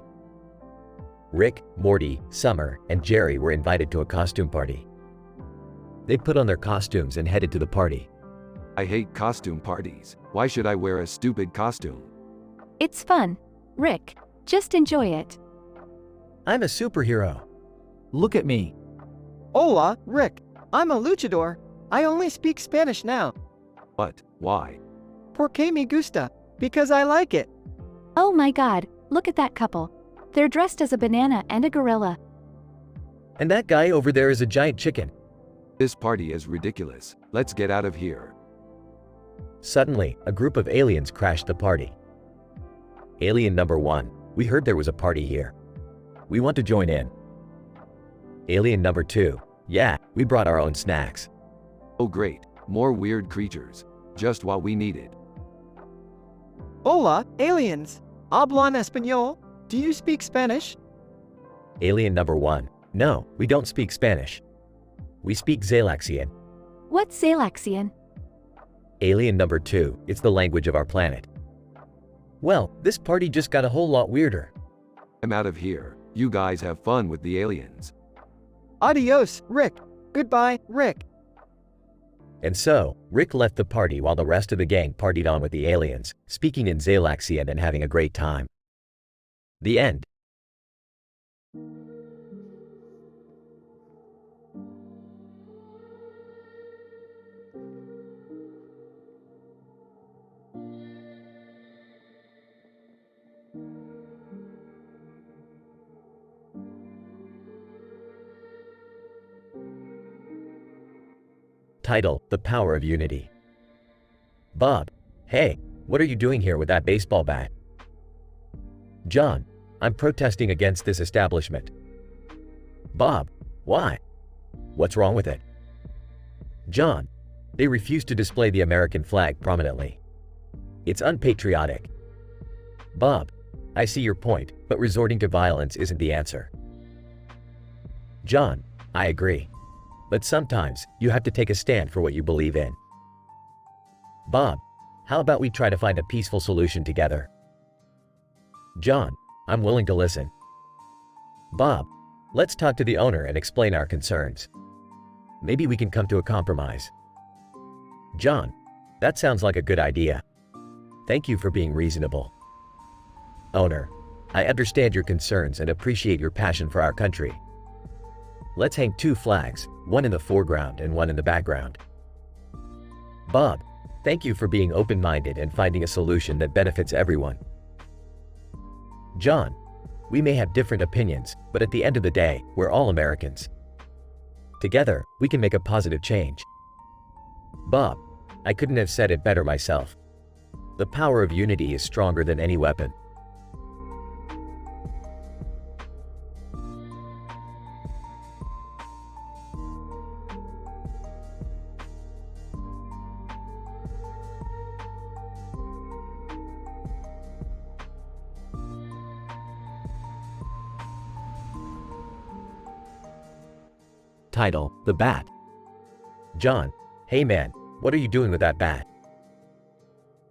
Rick, Morty, Summer, and Jerry were invited to a costume party. They put on their costumes and headed to the party. I hate costume parties. Why should I wear a stupid costume? It's fun. Rick, just enjoy it. I'm a superhero. Look at me. Hola, Rick. I'm a luchador. I only speak Spanish now. What? Why? Porque me gusta. Because I like it. Oh my god, look at that couple. They're dressed as a banana and a gorilla. And that guy over there is a giant chicken. This party is ridiculous. Let's get out of here. Suddenly, a group of aliens crashed the party. Alien number 1, we heard there was a party here. We want to join in. Alien number 2, yeah, we brought our own snacks. Oh great, more weird creatures. Just what we needed. Hola, aliens. Hablan español? Do you speak Spanish? Alien number 1, no, we don't speak Spanish. We speak Zalaxian. What's Zalaxian? Alien number 2, it's the language of our planet. Well, this party just got a whole lot weirder. I'm out of here. You guys have fun with the aliens. Adios, Rick. Goodbye, Rick. And so, Rick left the party while the rest of the gang partied on with the aliens, speaking in Zalaxian and having a great time. The end. Title: The Power of Unity. Bob, hey, what are you doing here with that baseball bat? John, I'm protesting against this establishment. Bob, why? What's wrong with it? John, they refuse to display the American flag prominently. It's unpatriotic. Bob, I see your point, but resorting to violence isn't the answer. John, I agree. But sometimes, you have to take a stand for what you believe in. Bob, how about we try to find a peaceful solution together? John, I'm willing to listen. Bob, let's talk to the owner and explain our concerns. Maybe we can come to a compromise. John, that sounds like a good idea. Thank you for being reasonable. Owner, I understand your concerns and appreciate your passion for our country. Let's hang 2 flags, one in the foreground and one in the background. Bob, thank you for being open-minded and finding a solution that benefits everyone. John, we may have different opinions, but at the end of the day, we're all Americans. Together, we can make a positive change. Bob, I couldn't have said it better myself. The power of unity is stronger than any weapon. Title: The Bat. John, hey man, what are you doing with that bat?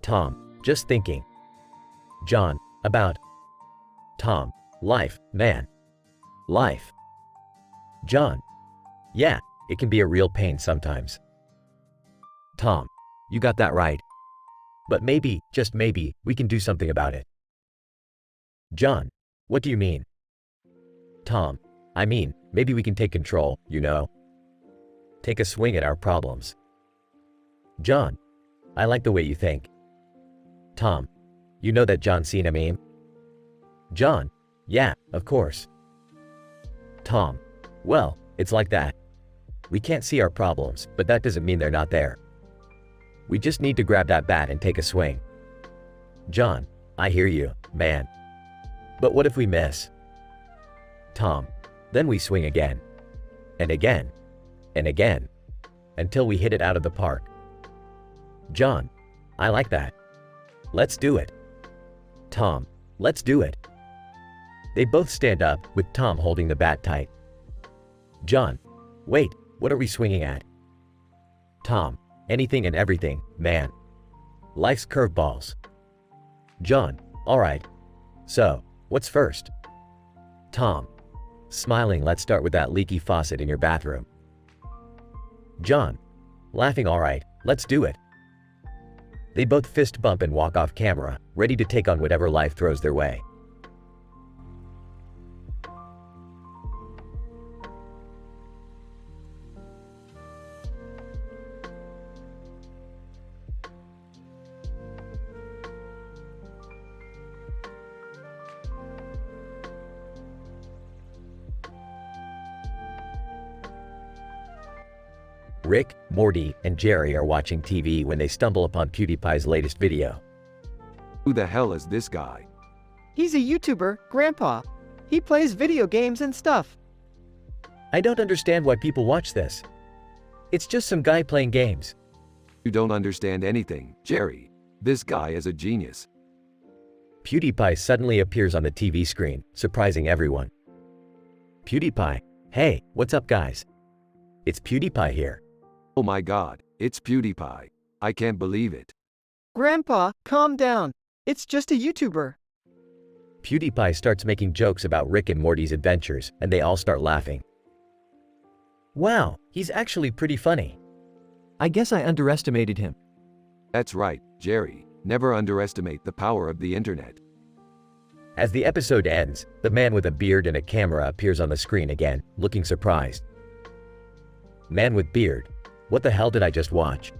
Tom, just thinking. John, about. Tom, life, man. Life. John, yeah, it can be a real pain sometimes. Tom, you got that right. But maybe, just maybe, we can do something about it. John, what do you mean? Tom, I mean, maybe we can take control, you know? Take a swing at our problems. John, I like the way you think. Tom, you know that John Cena meme? John, yeah, of course. Tom, well, it's like that. We can't see our problems, but that doesn't mean they're not there. We just need to grab that bat and take a swing. John, I hear you, man. But what if we miss? Tom, then we swing again. And again. And again. Until we hit it out of the park. John, I like that. Let's do it. Tom, let's do it. They both stand up, with Tom holding the bat tight. John, wait, what are we swinging at? Tom, anything and everything, man. Life's curveballs. John, alright. So, what's first? Tom, smiling, let's start with that leaky faucet in your bathroom. John, laughing, alright, let's do it. They both fist bump and walk off camera, ready to take on whatever life throws their way. Rick, Morty, and Jerry are watching TV when they stumble upon PewDiePie's latest video. Who the hell is this guy? He's a YouTuber, Grandpa. He plays video games and stuff. I don't understand why people watch this. It's just some guy playing games. You don't understand anything, Jerry. This guy is a genius. PewDiePie suddenly appears on the TV screen, surprising everyone. PewDiePie, hey, what's up guys? It's PewDiePie here. Oh my god, it's PewDiePie. I can't believe it. Grandpa, calm down. It's just a YouTuber. PewDiePie starts making jokes about Rick and Morty's adventures, and they all start laughing. Wow, he's actually pretty funny. I guess I underestimated him. That's right, Jerry. Never underestimate the power of the internet. As the episode ends, the man with a beard and a camera appears on the screen again, looking surprised. Man with beard. What the hell did I just watch?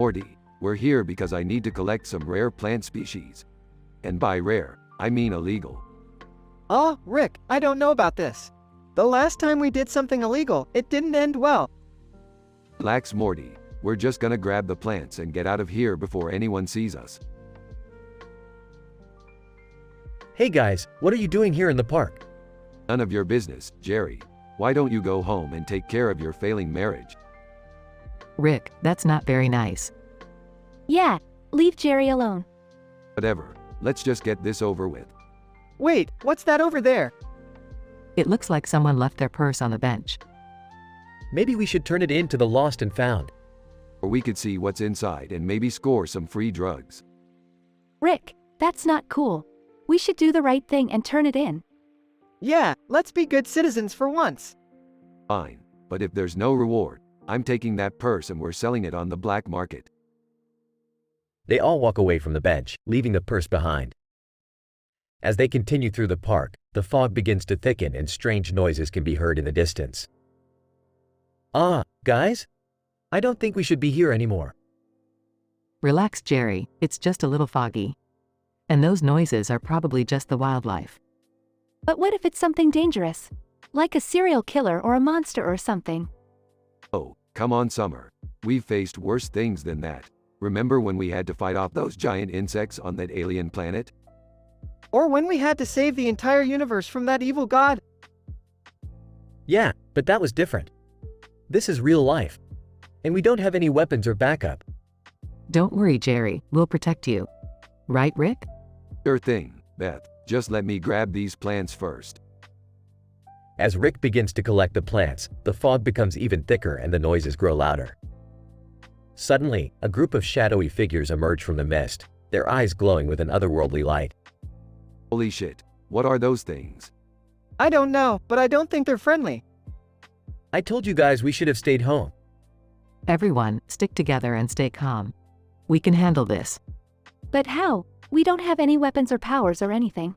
Morty, we're here because I need to collect some rare plant species. And by rare, I mean illegal. Oh, Rick, I don't know about this. The last time we did something illegal, it didn't end well. Relax, Morty. We're just gonna grab the plants and get out of here before anyone sees us. Hey guys, what are you doing here in the park? None of your business, Jerry. Why don't you go home and take care of your failing marriage? Rick, that's not very nice. Yeah, leave Jerry alone. Whatever. Let's just get this over with. Wait, what's that over there? It looks like someone left their purse on the bench. Maybe we should turn it in to the lost and found. Or we could see what's inside and maybe score some free drugs. Rick, that's not cool. We should do the right thing and turn it in. Yeah, let's be good citizens for once. Fine. But if there's no reward, I'm taking that purse and we're selling it on the black market. They all walk away from the bench, leaving the purse behind. As they continue through the park, the fog begins to thicken and strange noises can be heard in the distance. Guys? I don't think we should be here anymore. Relax, Jerry, it's just a little foggy. And those noises are probably just the wildlife. But what if it's something dangerous? Like a serial killer or a monster or something? Oh, come on, Summer. We've faced worse things than that. Remember when we had to fight off those giant insects on that alien planet? Or when we had to save the entire universe from that evil god? Yeah, but that was different. This is real life. And we don't have any weapons or backup. Don't worry, Jerry, we'll protect you. Right, Rick? Sure thing, Beth. Just let me grab these plants first. As Rick begins to collect the plants, the fog becomes even thicker and the noises grow louder. Suddenly, a group of shadowy figures emerge from the mist, their eyes glowing with an otherworldly light. Holy shit. What are those things? I don't know, but I don't think they're friendly. I told you guys we should have stayed home. Everyone, stick together and stay calm. We can handle this. But how? We don't have any weapons or powers or anything.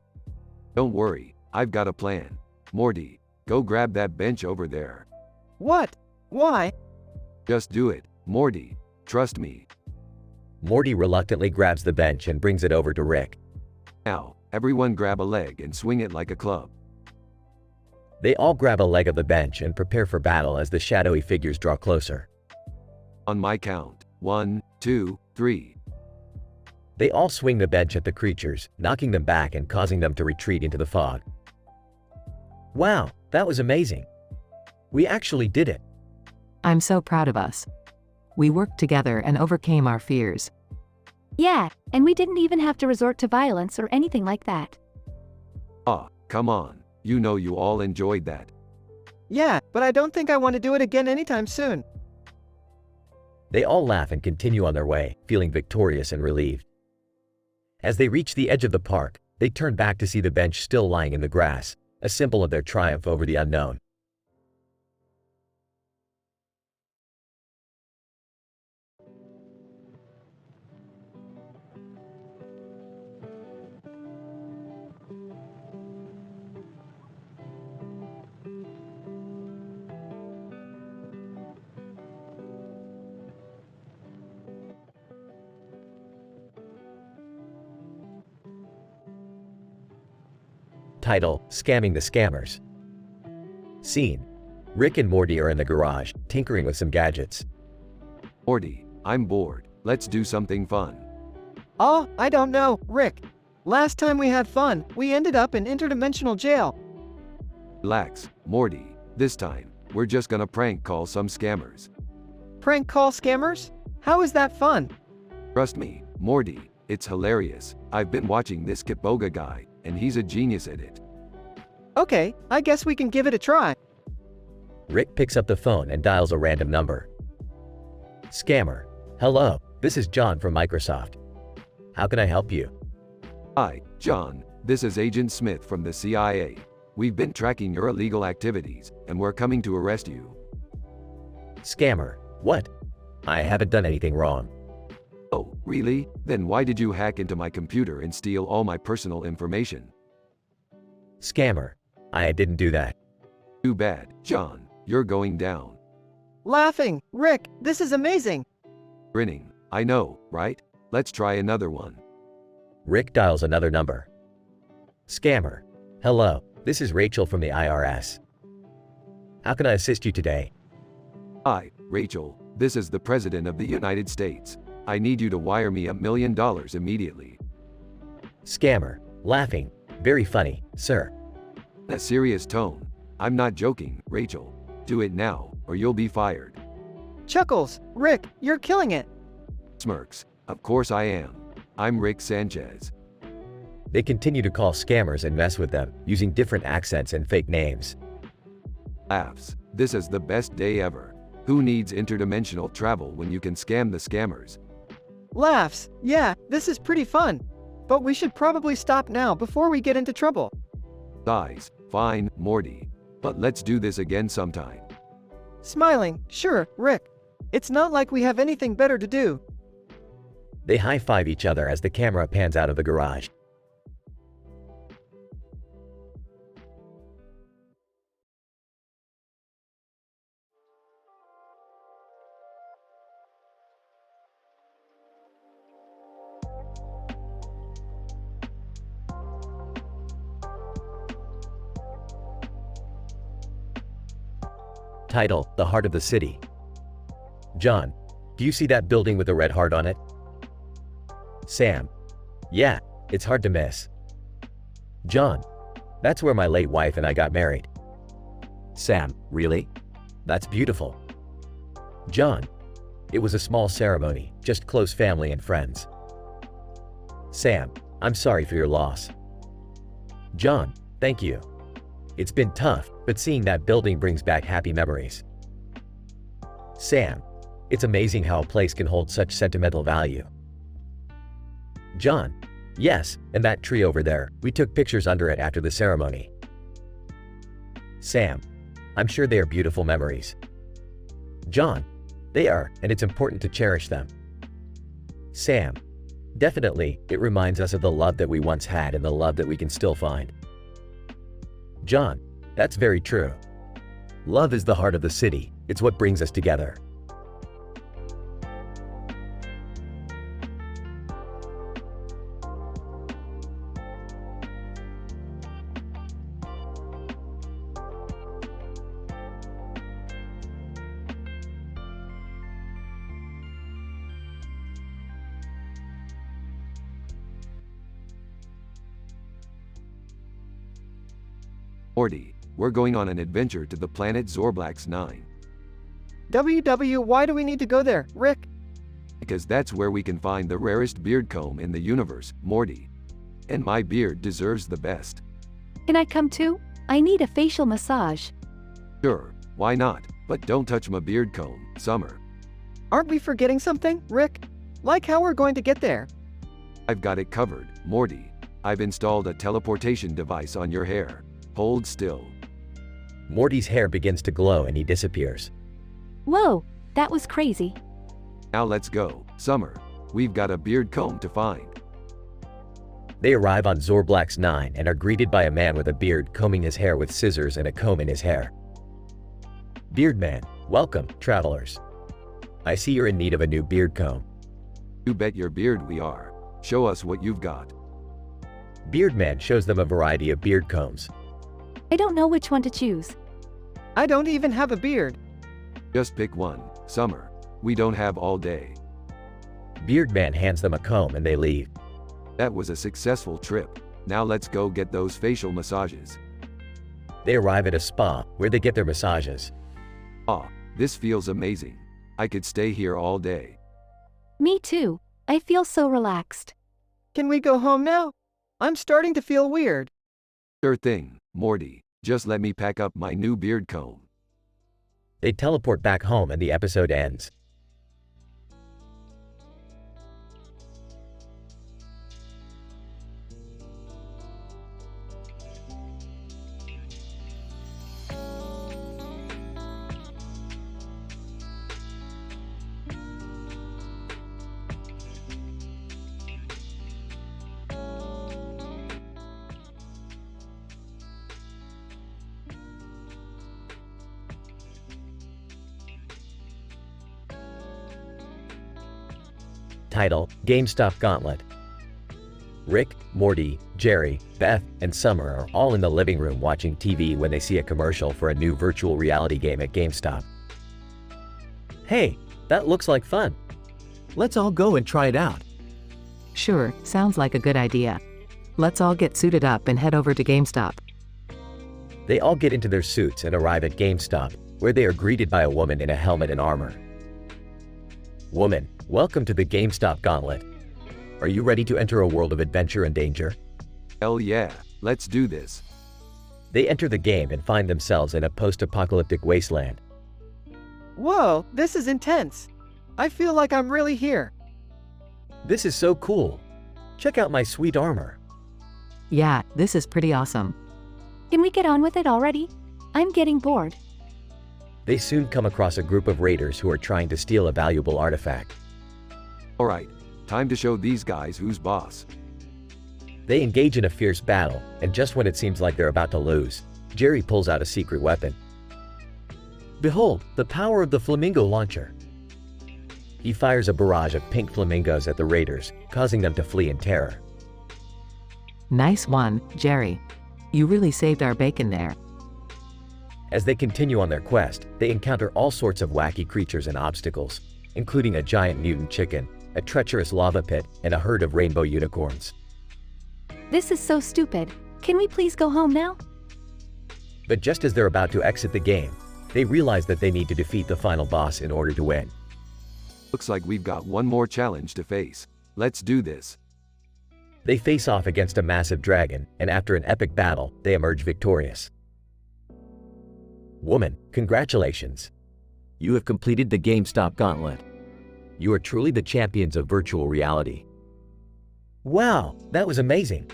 Don't worry, I've got a plan. Morty, go grab that bench over there. What? Why? Just do it, Morty. Trust me. Morty reluctantly grabs the bench and brings it over to Rick. Now, everyone grab a leg and swing it like a club. They all grab a leg of the bench and prepare for battle as the shadowy figures draw closer. On my count. 1, 2, 3. They all swing the bench at the creatures, knocking them back and causing them to retreat into the fog. Wow, that was amazing. We actually did it. I'm so proud of us. We worked together and overcame our fears. Yeah, and we didn't even have to resort to violence or anything like that. Come on. You know you all enjoyed that. Yeah, but I don't think I want to do it again anytime soon. They all laugh and continue on their way, feeling victorious and relieved. As they reach the edge of the park, they turn back to see the bench still lying in the grass, a symbol of their triumph over the unknown. Title: Scamming the Scammers. Scene: Rick and Morty are in the garage, tinkering with some gadgets. Morty, I'm bored. Let's do something fun. I don't know, Rick. Last time we had fun, we ended up in interdimensional jail. Relax, Morty. This time, we're just gonna prank call some scammers. Prank call scammers? How is that fun? Trust me, Morty, it's hilarious. I've been watching this Kiboga guy, and he's a genius at it. Okay, I guess we can give it a try. Rick picks up the phone and dials a random number. Scammer: Hello, this is John from Microsoft. How can I help you? Hi, John. This is Agent Smith from the CIA. We've been tracking your illegal activities, and we're coming to arrest you. Scammer: What? I haven't done anything wrong. Oh, really? Then why did you hack into my computer and steal all my personal information? Scammer: I didn't do that. Too bad, John. You're going down. Laughing, Rick, this is amazing. Grinning. I know, right? Let's try another one. Rick dials another number. Scammer: Hello, this is Rachel from the IRS. How can I assist you today? Hi, Rachel. This is the President of the United States. I need you to wire me $1 million immediately. Scammer. Laughing. Very funny, sir. In a serious tone. I'm not joking, Rachel. Do it now, or you'll be fired. Chuckles, Rick, you're killing it. Smirks. Of course I am. I'm Rick Sanchez. They continue to call scammers and mess with them, using different accents and fake names. Laughs. This is the best day ever. Who needs interdimensional travel when you can scam the scammers? Laughs, yeah, this is pretty fun. But we should probably stop now before we get into trouble. Sighs. Fine, Morty. But let's do this again sometime. Smiling, sure, Rick. It's not like we have anything better to do. They high-five each other as the camera pans out of the garage. Title: The Heart of the City. John, do you see that building with a red heart on it? Sam, yeah, it's hard to miss. John, that's where my late wife and I got married. Sam, really? That's beautiful. John, it was a small ceremony, just close family and friends. Sam, I'm sorry for your loss. John, thank you. It's been tough, but seeing that building brings back happy memories. Sam, it's amazing how a place can hold such sentimental value. John, yes, and that tree over there, we took pictures under it after the ceremony. Sam, I'm sure they are beautiful memories. John, they are, and it's important to cherish them. Sam, definitely, it reminds us of the love that we once had and the love that we can still find. John, that's very true. Love is the heart of the city. It's what brings us together. Morty, we're going on an adventure to the planet Zorblax 9. Why do we need to go there, Rick? Because that's where we can find the rarest beard comb in the universe, Morty. And my beard deserves the best. Can I come too? I need a facial massage. Sure, why not? But don't touch my beard comb, Summer. Aren't we forgetting something, Rick? Like how we're going to get there? I've got it covered, Morty. I've installed a teleportation device on your hair. Hold still. Morty's hair begins to glow and he disappears. Whoa, that was crazy. Now let's go, Summer. We've got a beard comb to find. They arrive on Zorblax 9 and are greeted by a man with a beard combing his hair with scissors and a comb in his hair. Beardman, welcome, travelers. I see you're in need of a new beard comb. You bet your beard we are. Show us what you've got. Beardman shows them a variety of beard combs. I don't know which one to choose. I don't even have a beard. Just pick one, Summer. We don't have all day. Beardman hands them a comb and they leave. That was a successful trip. Now let's go get those facial massages. They arrive at a spa where they get their massages. Ah, this feels amazing. I could stay here all day. Me too. I feel so relaxed. Can we go home now? I'm starting to feel weird. Sure thing, Morty. Just let me pack up my new beard comb. They teleport back home and the episode ends. Title: GameStop Gauntlet. Rick, Morty, Jerry, Beth, and Summer are all in the living room watching TV when they see a commercial for a new virtual reality game at GameStop. Hey, that looks like fun. Let's all go and try it out. Sure, sounds like a good idea. Let's all get suited up and head over to GameStop. They all get into their suits and arrive at GameStop, where they are greeted by a woman in a helmet and armor. Woman, welcome to the GameStop Gauntlet. Are you ready to enter a world of adventure and danger? Hell yeah, let's do this. They enter the game and find themselves in a post-apocalyptic wasteland. Whoa, this is intense. I feel like I'm really here. This is so cool. Check out my sweet armor. Yeah, this is pretty awesome. Can we get on with it already? I'm getting bored. They soon come across a group of raiders who are trying to steal a valuable artifact. Alright, time to show these guys who's boss. They engage in a fierce battle, and just when it seems like they're about to lose, Jerry pulls out a secret weapon. Behold, the power of the flamingo launcher. He fires a barrage of pink flamingos at the raiders, causing them to flee in terror. Nice one, Jerry. You really saved our bacon there. As they continue on their quest, they encounter all sorts of wacky creatures and obstacles, including a giant mutant chicken, a treacherous lava pit, and a herd of rainbow unicorns. This is so stupid. Can we please go home now? But just as they're about to exit the game, they realize that they need to defeat the final boss in order to win. Looks like we've got one more challenge to face. Let's do this. They face off against a massive dragon, and after an epic battle, they emerge victorious. Woman, congratulations. You have completed the GameStop Gauntlet. You are truly the champions of virtual reality. Wow, that was amazing.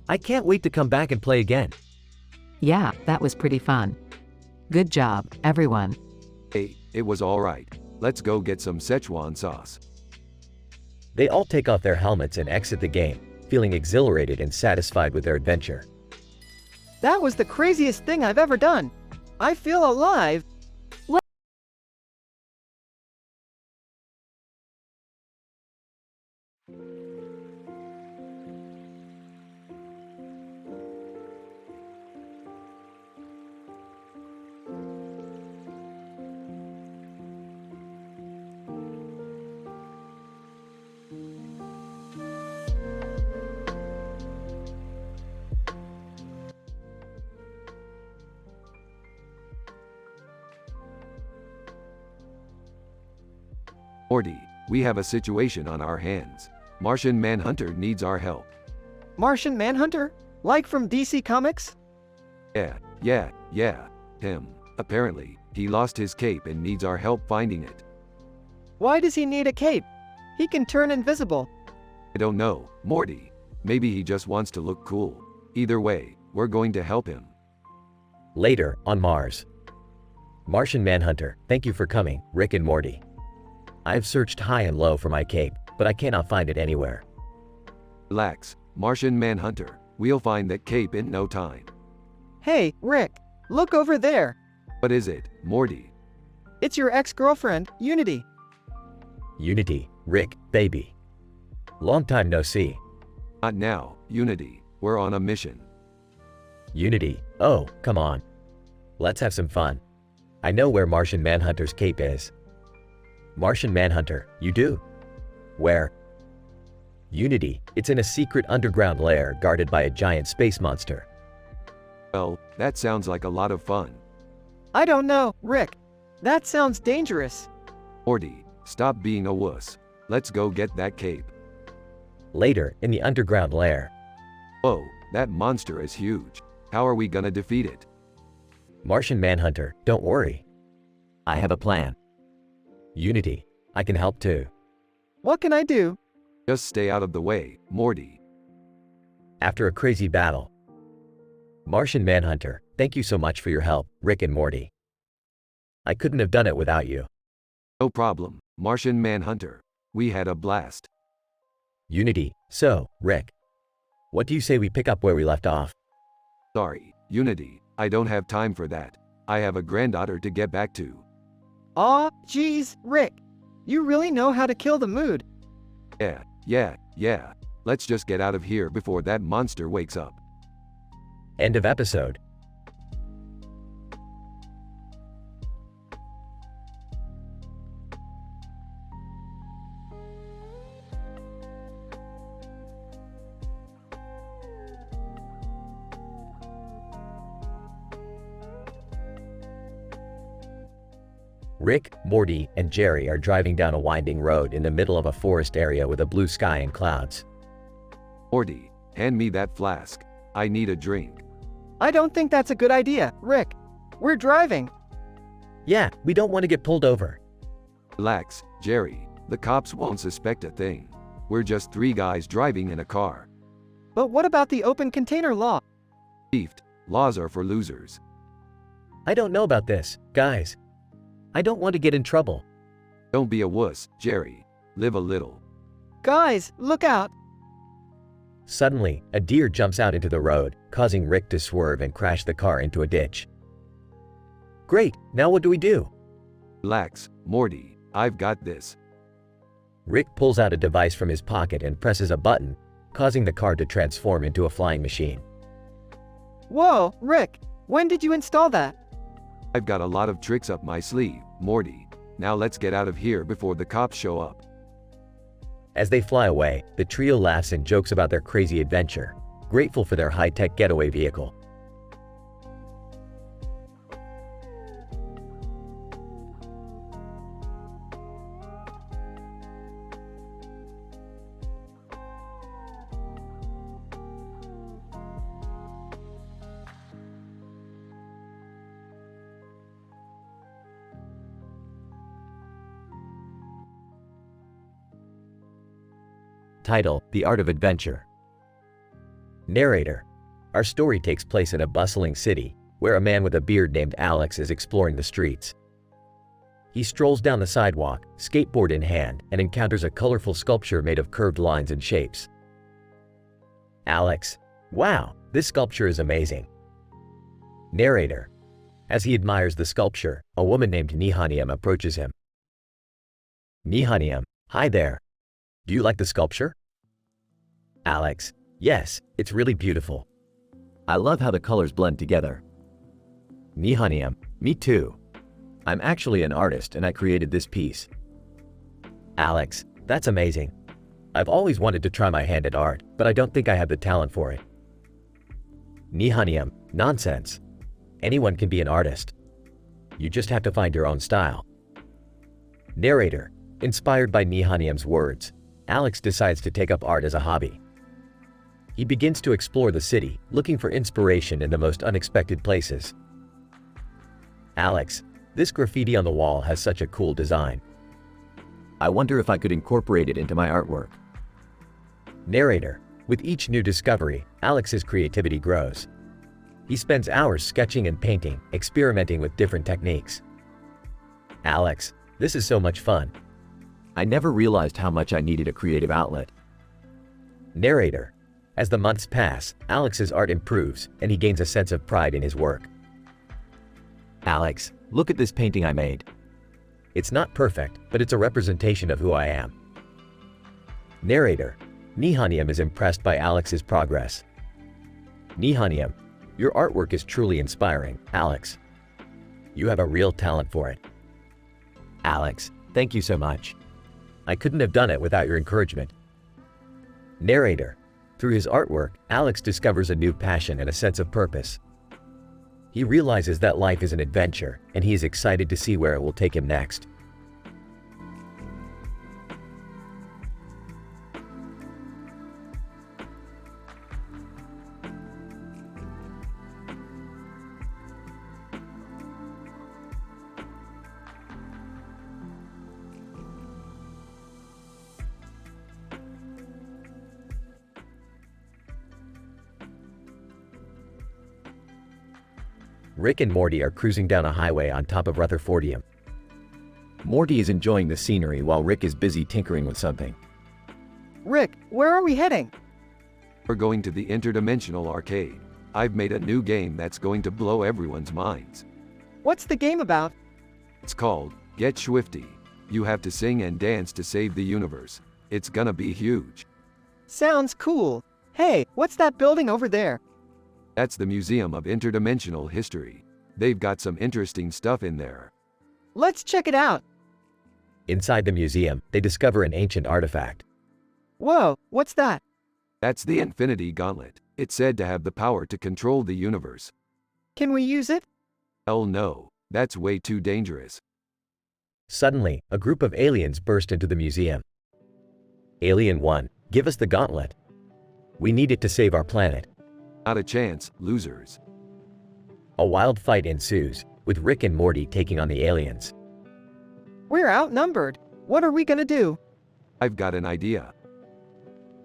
I can't wait to come back and play again. Yeah, that was pretty fun. Good job, everyone. Hey, it was alright. Let's go get some Szechuan sauce. They all take off their helmets and exit the game, feeling exhilarated and satisfied with their adventure. That was the craziest thing I've ever done. I feel alive. Morty, we have a situation on our hands. Martian Manhunter needs our help. Martian Manhunter? Like from DC Comics? Yeah, him. Apparently, he lost his cape and needs our help finding it. Why does he need a cape? He can turn invisible. I don't know, Morty. Maybe he just wants to look cool. Either way, we're going to help him. Later, on Mars. Martian Manhunter, thank you for coming, Rick and Morty. I've searched high and low for my cape, but I cannot find it anywhere. Relax, Martian Manhunter. We'll find that cape in no time. Hey, Rick, look over there. What is it, Morty? It's your ex-girlfriend, Unity. Unity, Rick, baby. Long time no see. Not now, Unity. We're on a mission. Unity, oh, come on. Let's have some fun. I know where Martian Manhunter's cape is. Martian Manhunter, you do? Where? Unity, it's in a secret underground lair guarded by a giant space monster. Well, that sounds like a lot of fun. I don't know, Rick. That sounds dangerous. Morty, stop being a wuss. Let's go get that cape. Later, in the underground lair. Whoa, that monster is huge. How are we gonna defeat it? Martian Manhunter, don't worry. I have a plan. Unity, I can help too. What can I do? Just stay out of the way, Morty. After a crazy battle. Martian Manhunter, thank you so much for your help, Rick and Morty. I couldn't have done it without you. No problem, Martian Manhunter. We had a blast. Unity, so, Rick. What do you say we pick up where we left off? Sorry, Unity, I don't have time for that. I have a granddaughter to get back to. Aw, geez, Rick. You really know how to kill the mood. Yeah. Let's just get out of here before that monster wakes up. End of episode. Rick, Morty, and Jerry are driving down a winding road in the middle of a forest area with a blue sky and clouds. Morty, hand me that flask. I need a drink. I don't think that's a good idea, Rick. We're driving. Yeah, we don't want to get pulled over. Relax, Jerry. The cops won't suspect a thing. We're just three guys driving in a car. But what about the open container law? Beefed. Laws are for losers. I don't know about this, guys. I don't want to get in trouble. Don't be a wuss, Jerry. Live a little. Guys, look out. Suddenly, a deer jumps out into the road, causing Rick to swerve and crash the car into a ditch. Great, now what do we do? Relax, Morty. I've got this. Rick pulls out a device from his pocket and presses a button, causing the car to transform into a flying machine. Whoa, Rick, when did you install that? I've got a lot of tricks up my sleeve, Morty. Now let's get out of here before the cops show up. As they fly away, the trio laughs and jokes about their crazy adventure, grateful for their high-tech getaway vehicle. Title: The Art of Adventure. Narrator: Our story takes place in a bustling city, where a man with a beard named Alex is exploring the streets. He strolls down the sidewalk, skateboard in hand, and encounters a colorful sculpture made of curved lines and shapes. Alex: Wow, this sculpture is amazing. Narrator: As he admires the sculpture, a woman named Nihanium approaches him. Nihanium: Hi there. Do you like the sculpture? Alex: Yes, it's really beautiful. I love how the colors blend together. Nihanium: Me too. I'm actually an artist and I created this piece. Alex: That's amazing. I've always wanted to try my hand at art, but I don't think I have the talent for it. Nihanium: Nonsense. Anyone can be an artist. You just have to find your own style. Narrator: Inspired by Nihanium's words, Alex decides to take up art as a hobby. He begins to explore the city, looking for inspiration in the most unexpected places. Alex: This graffiti on the wall has such a cool design. I wonder if I could incorporate it into my artwork. Narrator: With each new discovery, Alex's creativity grows. He spends hours sketching and painting, experimenting with different techniques. Alex: This is so much fun. I never realized how much I needed a creative outlet. Narrator: As the months pass, Alex's art improves, and he gains a sense of pride in his work. Alex, look at this painting I made. It's not perfect, but it's a representation of who I am. Narrator: Nihanium is impressed by Alex's progress. Nihanium: Your artwork is truly inspiring, Alex. You have a real talent for it. Alex, thank you so much. I couldn't have done it without your encouragement. Narrator: Through his artwork, Alex discovers a new passion and a sense of purpose. He realizes that life is an adventure, and he is excited to see where it will take him next. Rick and Morty are cruising down a highway on top of Rutherfordium. Morty is enjoying the scenery while Rick is busy tinkering with something. Rick, where are we heading? We're going to the interdimensional arcade. I've made a new game that's going to blow everyone's minds. What's the game about? It's called Get Swifty. You have to sing and dance to save the universe. It's gonna be huge. Sounds cool. Hey, what's that building over there? That's the Museum of Interdimensional History. They've got some interesting stuff in there. Let's check it out. Inside the museum, they discover an ancient artifact. Whoa, what's that? That's the Infinity Gauntlet. It's said to have the power to control the universe. Can we use it? Hell no, that's way too dangerous. Suddenly, a group of aliens burst into the museum. Alien 1, give us the gauntlet. We need it to save our planet. Not a chance, losers. A wild fight ensues, with Rick and Morty taking on the aliens. We're outnumbered. What are we gonna do? I've got an idea.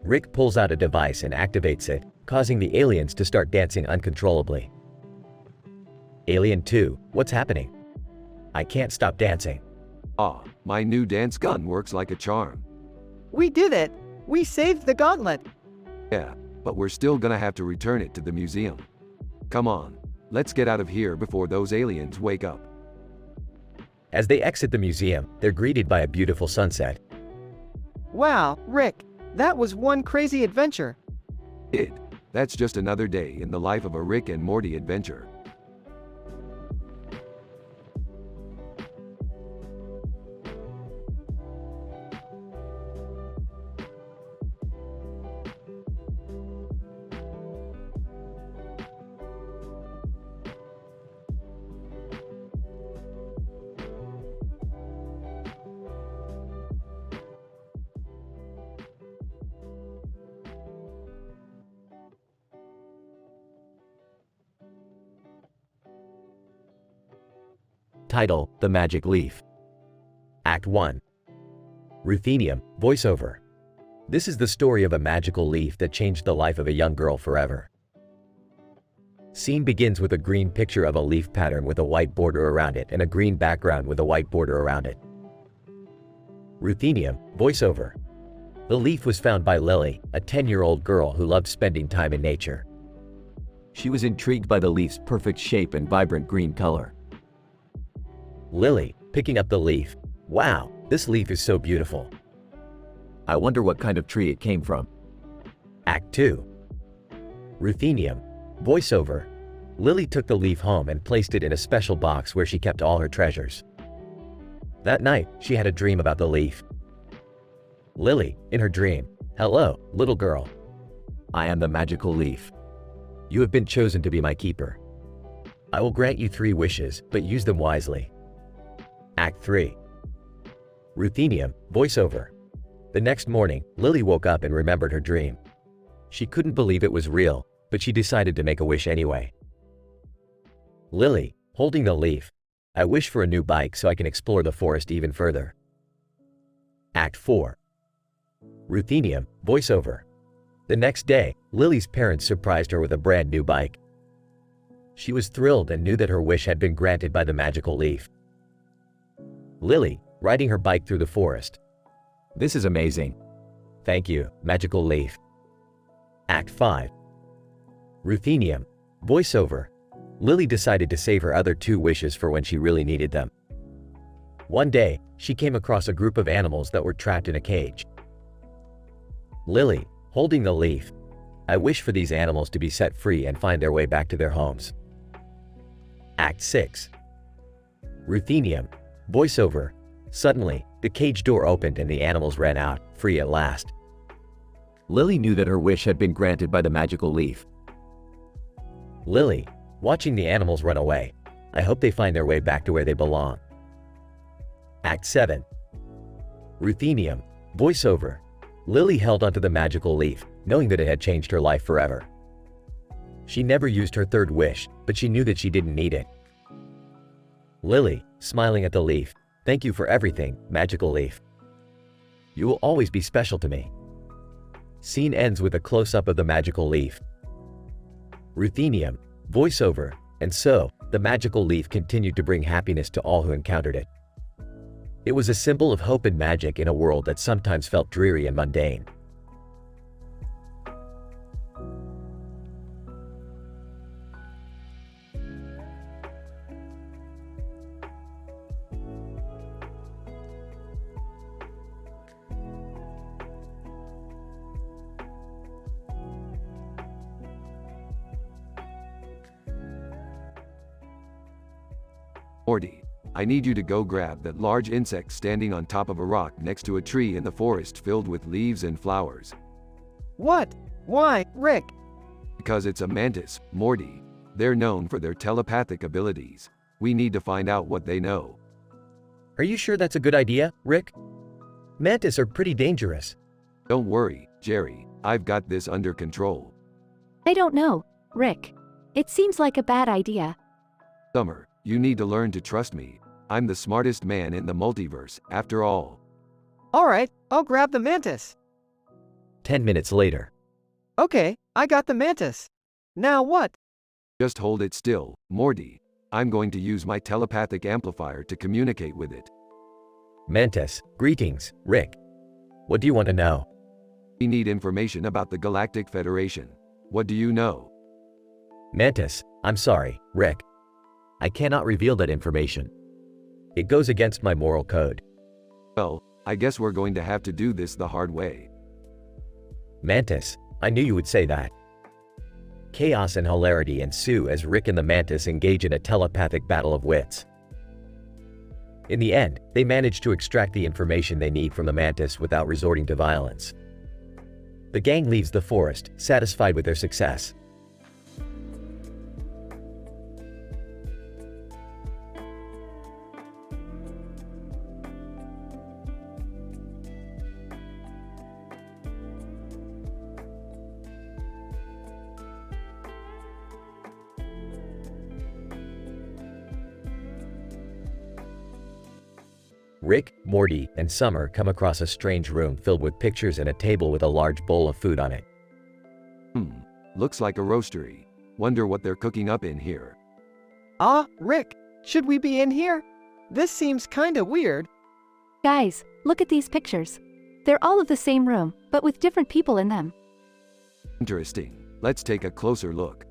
Rick pulls out a device and activates it, causing the aliens to start dancing uncontrollably. Alien 2, what's happening? I can't stop dancing. Ah, my new dance gun works like a charm. We did it! We saved the gauntlet! Yeah, but we're still gonna have to return it to the museum. Come on, let's get out of here before those aliens wake up. As they exit the museum, they're greeted by a beautiful sunset. Wow, Rick, that was one crazy adventure. That's just another day in the life of a Rick and Morty adventure. Title: The Magic Leaf. Act 1. Ruthenium, voiceover. This is the story of a magical leaf that changed the life of a young girl forever. Scene begins with a green picture of a leaf pattern with a white border around it and a green background with a white border around it. Ruthenium, voiceover. The leaf was found by Lily, a 10-year-old girl who loved spending time in nature. She was intrigued by the leaf's perfect shape and vibrant green color. Lily, picking up the leaf. Wow, this leaf is so beautiful. I wonder what kind of tree it came from. Act 2. Ruthenium, voiceover. Lily took the leaf home and placed it in a special box where she kept all her treasures. That night, she had a dream about the leaf. Lily, in her dream, hello, little girl. I am the magical leaf. You have been chosen to be my keeper. I will grant you 3 wishes, but use them wisely. Act 3. Ruthenium, voiceover. The next morning, Lily woke up and remembered her dream. She couldn't believe it was real, but she decided to make a wish anyway. Lily, holding the leaf. I wish for a new bike so I can explore the forest even further. Act 4. Ruthenium, voiceover. The next day, Lily's parents surprised her with a brand new bike. She was thrilled and knew that her wish had been granted by the magical leaf. Lily, riding her bike through the forest. This is amazing. Thank you, magical leaf. Act 5. Ruthenium, voiceover. Lily decided to save her other 2 wishes for when she really needed them. One day, she came across a group of animals that were trapped in a cage. Lily, holding the leaf. I wish for these animals to be set free and find their way back to their homes. Act 6. Ruthenium, voiceover. Suddenly, the cage door opened and the animals ran out, free at last. Lily knew that her wish had been granted by the magical leaf. Lily, watching the animals run away. I hope they find their way back to where they belong. Act 7. Ruthenium, voiceover. Lily held onto the magical leaf, knowing that it had changed her life forever. She never used her 3rd wish, but she knew that she didn't need it. Lily, smiling at the leaf. Thank you for everything, magical leaf. You will always be special to me. Scene ends with a close-up of the magical leaf. Ruthenium, voiceover, and so, the magical leaf continued to bring happiness to all who encountered it. It was a symbol of hope and magic in a world that sometimes felt dreary and mundane. Morty, I need you to go grab that large insect standing on top of a rock next to a tree in the forest filled with leaves and flowers. What? Why, Rick? Because it's a mantis, Morty. They're known for their telepathic abilities. We need to find out what they know. Are you sure that's a good idea, Rick? Mantis are pretty dangerous. Don't worry, Jerry. I've got this under control. I don't know, Rick. It seems like a bad idea. Summer, you need to learn to trust me. I'm the smartest man in the multiverse, after all. All right, I'll grab the mantis. 10 minutes later. Okay, I got the mantis. Now what? Just hold it still, Morty. I'm going to use my telepathic amplifier to communicate with it. Mantis, greetings, Rick. What do you want to know? We need information about the Galactic Federation. What do you know? Mantis, I'm sorry, Rick. I cannot reveal that information. It goes against my moral code. Well, I guess we're going to have to do this the hard way. Mantis, I knew you would say that. Chaos and hilarity ensue as Rick and the Mantis engage in a telepathic battle of wits. In the end, they manage to extract the information they need from the Mantis without resorting to violence. The gang leaves the forest, satisfied with their success. Rick, Morty, and Summer come across a strange room filled with pictures and a table with a large bowl of food on it. Looks like a roastery. Wonder what they're cooking up in here. Rick, should we be in here? This seems kinda weird. Guys, look at these pictures. They're all of the same room, but with different people in them. Interesting. Let's take a closer look.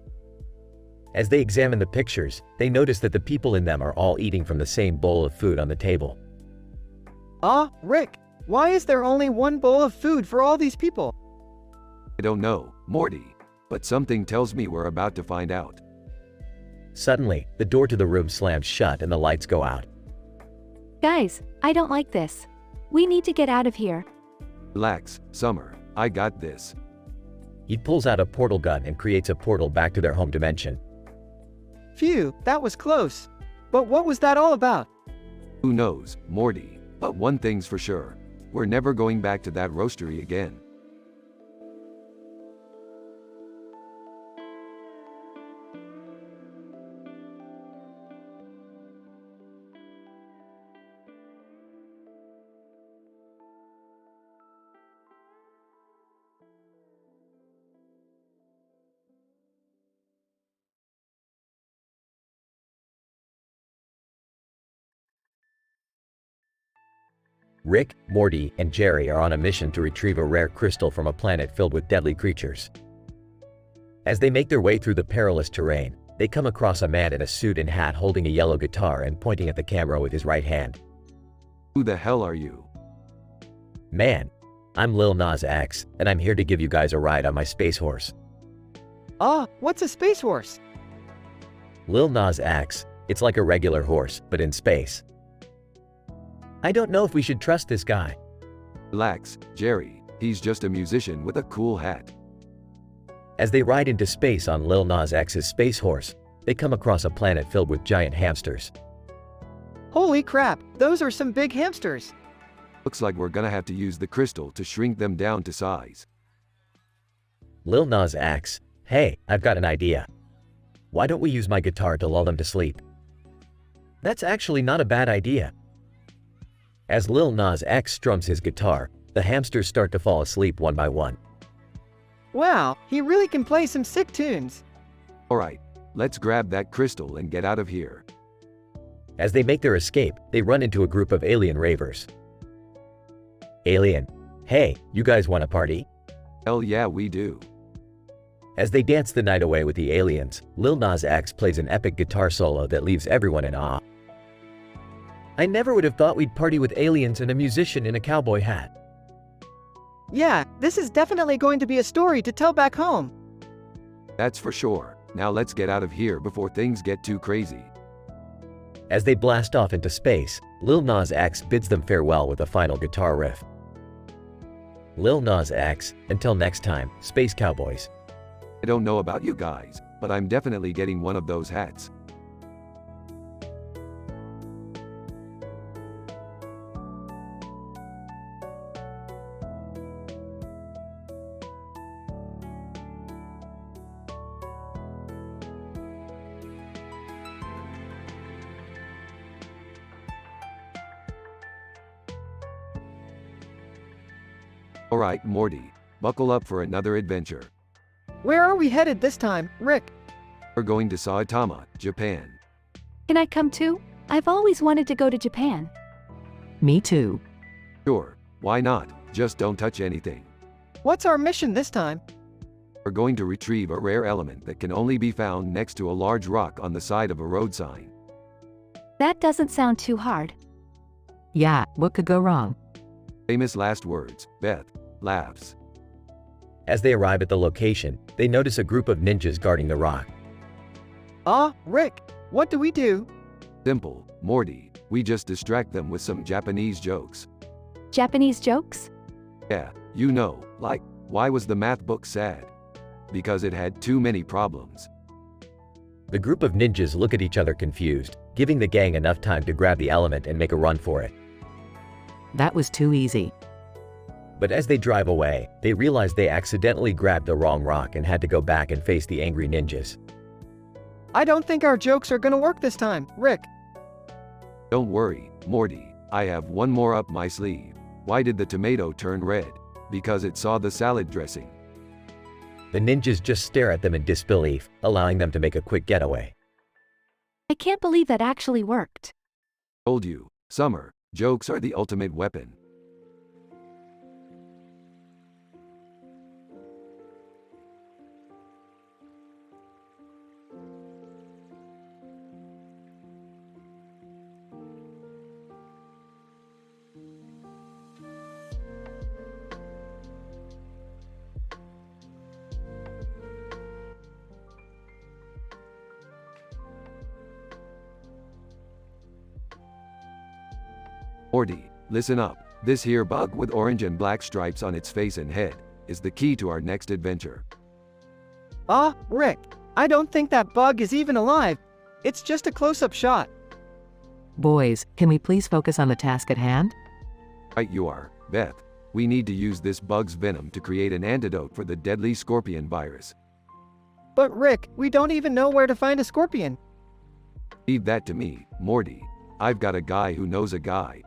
As they examine the pictures, they notice that the people in them are all eating from the same bowl of food on the table. Rick, why is there only one bowl of food for all these people? I don't know, Morty, but something tells me we're about to find out. Suddenly, the door to the room slams shut and the lights go out. Guys, I don't like this. We need to get out of here. Relax, Summer. I got this. He pulls out a portal gun and creates a portal back to their home dimension. Phew, that was close. But what was that all about? Who knows, Morty? But one thing's for sure. We're never going back to that roastery again. Rick, Morty, and Jerry are on a mission to retrieve a rare crystal from a planet filled with deadly creatures. As they make their way through the perilous terrain, they come across a man in a suit and hat holding a yellow guitar and pointing at the camera with his right hand. Who the hell are you? Man, I'm Lil Nas X, and I'm here to give you guys a ride on my space horse. What's a space horse? Lil Nas X, it's like a regular horse, but in space. I don't know if we should trust this guy. Relax, Jerry. He's just a musician with a cool hat. As they ride into space on Lil Nas X's space horse, they come across a planet filled with giant hamsters. Holy crap, those are some big hamsters. Looks like we're gonna have to use the crystal to shrink them down to size. Lil Nas X, hey, I've got an idea. Why don't we use my guitar to lull them to sleep? That's actually not a bad idea. As Lil Nas X strums his guitar, the hamsters start to fall asleep one by one. Wow, he really can play some sick tunes. Alright, let's grab that crystal and get out of here. As they make their escape, they run into a group of alien ravers. Alien, hey, you guys want a party? Hell yeah, we do. As they dance the night away with the aliens, Lil Nas X plays an epic guitar solo that leaves everyone in awe. I never would have thought we'd party with aliens and a musician in a cowboy hat. Yeah, this is definitely going to be a story to tell back home. That's for sure. Now let's get out of here before things get too crazy. As they blast off into space, Lil Nas X bids them farewell with a final guitar riff. Lil Nas X, until next time, Space Cowboys. I don't know about you guys, but I'm definitely getting one of those hats. Alright, Morty, buckle up for another adventure. Where are we headed this time, Rick? We're going to Saitama, Japan. Can I come too? I've always wanted to go to Japan. Me too. Sure, why not? Just don't touch anything. What's our mission this time? We're going to retrieve a rare element that can only be found next to a large rock on the side of a road sign. That doesn't sound too hard. Yeah, what could go wrong? Famous last words, Beth laughs. As they arrive at the location, they notice a group of ninjas guarding the rock. Rick, what do we do? Simple, Morty, we just distract them with some Japanese jokes. Japanese jokes? Yeah, you know, like, why was the math book sad? Because it had too many problems. The group of ninjas look at each other confused, giving the gang enough time to grab the element and make a run for it. That was too easy. But as they drive away, they realize they accidentally grabbed the wrong rock and had to go back and face the angry ninjas. I don't think our jokes are gonna work this time, Rick. Don't worry, Morty, I have one more up my sleeve. Why did the tomato turn red? Because it saw the salad dressing. The ninjas just stare at them in disbelief, allowing them to make a quick getaway. I can't believe that actually worked. Told you, Summer, jokes are the ultimate weapon. Morty, listen up. This here bug with orange and black stripes on its face and head is the key to our next adventure. Rick, I don't think that bug is even alive. It's just a close-up shot. Boys, can we please focus on the task at hand? Right you are, Beth. We need to use this bug's venom to create an antidote for the deadly scorpion virus. But Rick, we don't even know where to find a scorpion. Leave that to me, Morty. I've got a guy who knows a guy.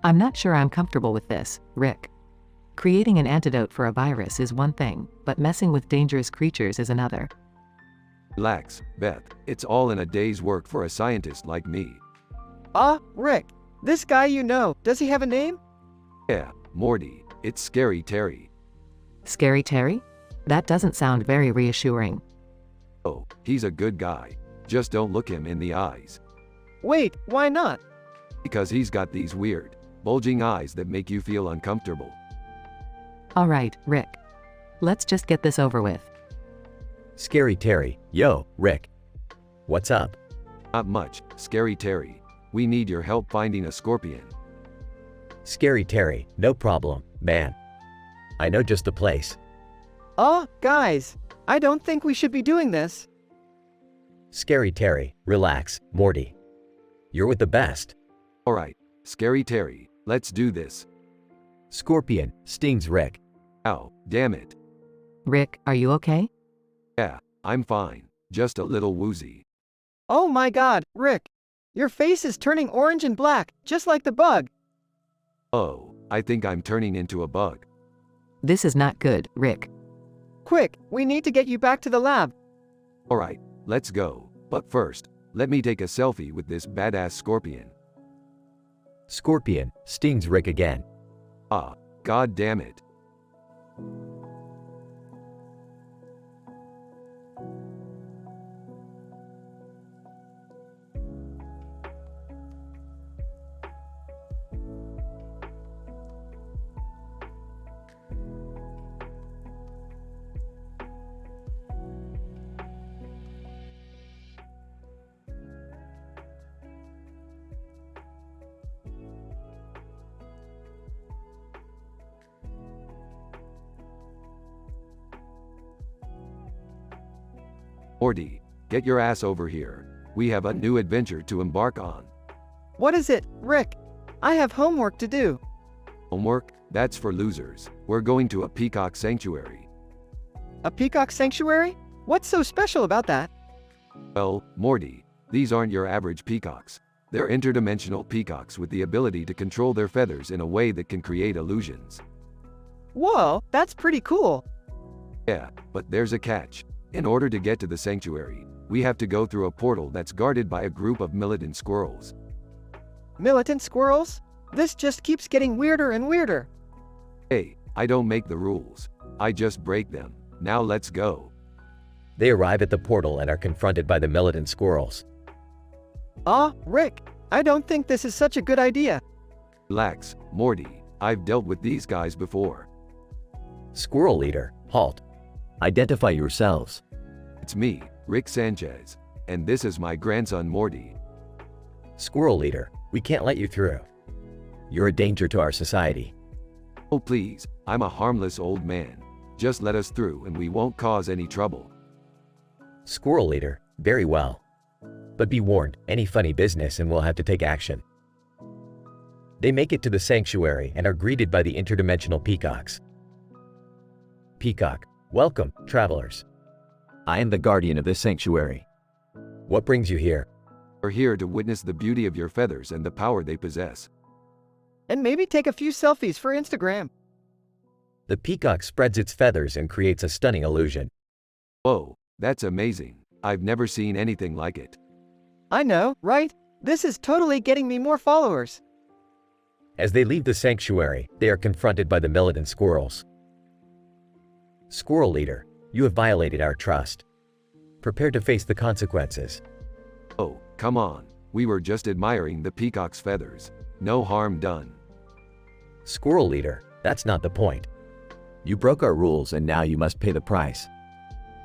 I'm not sure I'm comfortable with this, Rick. Creating an antidote for a virus is one thing, but messing with dangerous creatures is another. Relax, Beth. It's all in a day's work for a scientist like me. Rick, this guy you know, does he have a name? Yeah, Morty. It's Scary Terry. Scary Terry? That doesn't sound very reassuring. Oh, he's a good guy. Just don't look him in the eyes. Wait, why not? Because he's got these weird, bulging eyes that make you feel uncomfortable. All right, Rick. Let's just get this over with. Scary Terry, yo, Rick. What's up? Not much, Scary Terry. We need your help finding a scorpion. Scary Terry, no problem, man. I know just the place. Guys, I don't think we should be doing this. Scary Terry, relax, Morty. You're with the best. Alright, Scary Terry, let's do this. Scorpion, stings Rick. Ow, damn it. Rick, are you okay? Yeah, I'm fine. Just a little woozy. Oh my god, Rick. Your face is turning orange and black, just like the bug. Oh, I think I'm turning into a bug. This is not good, Rick. Quick, we need to get you back to the lab. Alright, let's go. But first, let me take a selfie with this badass scorpion. Scorpion, stings Rick again. Ah, god damn it. Morty, get your ass over here. We have a new adventure to embark on. What is it, Rick? I have homework to do. Homework? That's for losers. We're going to a peacock sanctuary. A peacock sanctuary? What's so special about that? Well, Morty, these aren't your average peacocks. They're interdimensional peacocks with the ability to control their feathers in a way that can create illusions. Whoa, that's pretty cool. Yeah, but there's a catch. In order to get to the sanctuary, we have to go through a portal that's guarded by a group of militant squirrels. Militant squirrels? This just keeps getting weirder and weirder. Hey, I don't make the rules. I just break them. Now let's go. They arrive at the portal and are confronted by the militant squirrels. Rick, I don't think this is such a good idea. Relax, Morty. I've dealt with these guys before. Squirrel leader, halt. Identify yourselves. It's me, Rick Sanchez. And this is my grandson Morty. Squirrel leader, we can't let you through. You're a danger to our society. Oh please, I'm a harmless old man. Just let us through and we won't cause any trouble. Squirrel leader, very well. But be warned, any funny business and we'll have to take action. They make it to the sanctuary and are greeted by the interdimensional peacocks. Peacock, welcome, travelers. I am the guardian of this sanctuary. What brings you here? We're here to witness the beauty of your feathers and the power they possess. And maybe take a few selfies for Instagram. The peacock spreads its feathers and creates a stunning illusion. Whoa, that's amazing. I've never seen anything like it. I know, right? This is totally getting me more followers. As they leave the sanctuary, they are confronted by the militant squirrels. Squirrel leader, you have violated our trust. Prepare to face the consequences. Oh, come on. We were just admiring the peacock's feathers. No harm done. Squirrel leader, that's not the point. You broke our rules and now you must pay the price.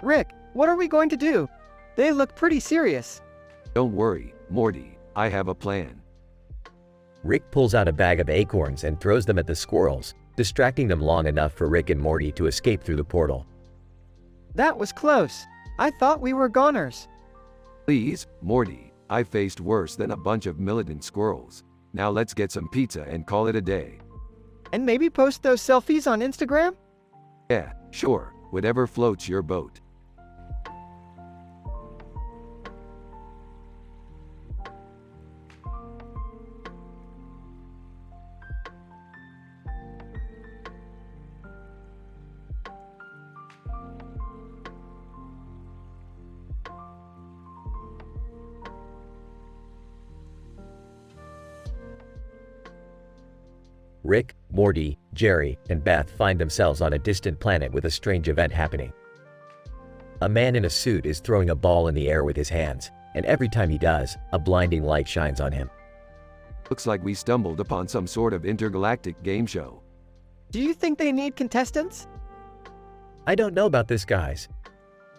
Rick, what are we going to do? They look pretty serious. Don't worry, Morty. I have a plan. Rick pulls out a bag of acorns and throws them at the squirrels, distracting them long enough for Rick and Morty to escape through the portal. That was close. I thought we were goners. Please, Morty. I faced worse than a bunch of militant squirrels. Now let's get some pizza and call it a day. And maybe post those selfies on Instagram? Yeah, sure. Whatever floats your boat. Rick, Morty, Jerry, and Beth find themselves on a distant planet with a strange event happening. A man in a suit is throwing a ball in the air with his hands, and every time he does, a blinding light shines on him. Looks like we stumbled upon some sort of intergalactic game show. Do you think they need contestants? I don't know about this, guys.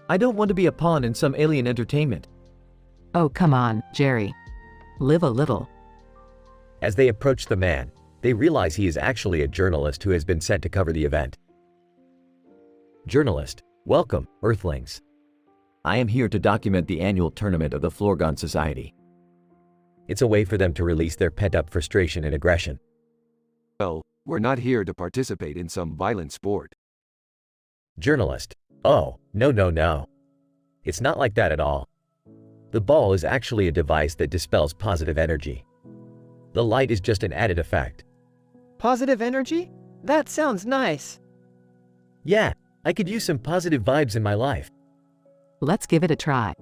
I don't want to be a pawn in some alien entertainment. Oh, come on, Jerry. Live a little. As they approach the man, they realize he is actually a journalist who has been sent to cover the event. Journalist, welcome, Earthlings. I am here to document the annual tournament of the Florgon Society. It's a way for them to release their pent-up frustration and aggression. Well, we're not here to participate in some violent sport. Journalist, oh, no. It's not like that at all. The ball is actually a device that dispels positive energy. The light is just an added effect. Positive energy? That sounds nice. Yeah, I could use some positive vibes in my life. Let's give it a try.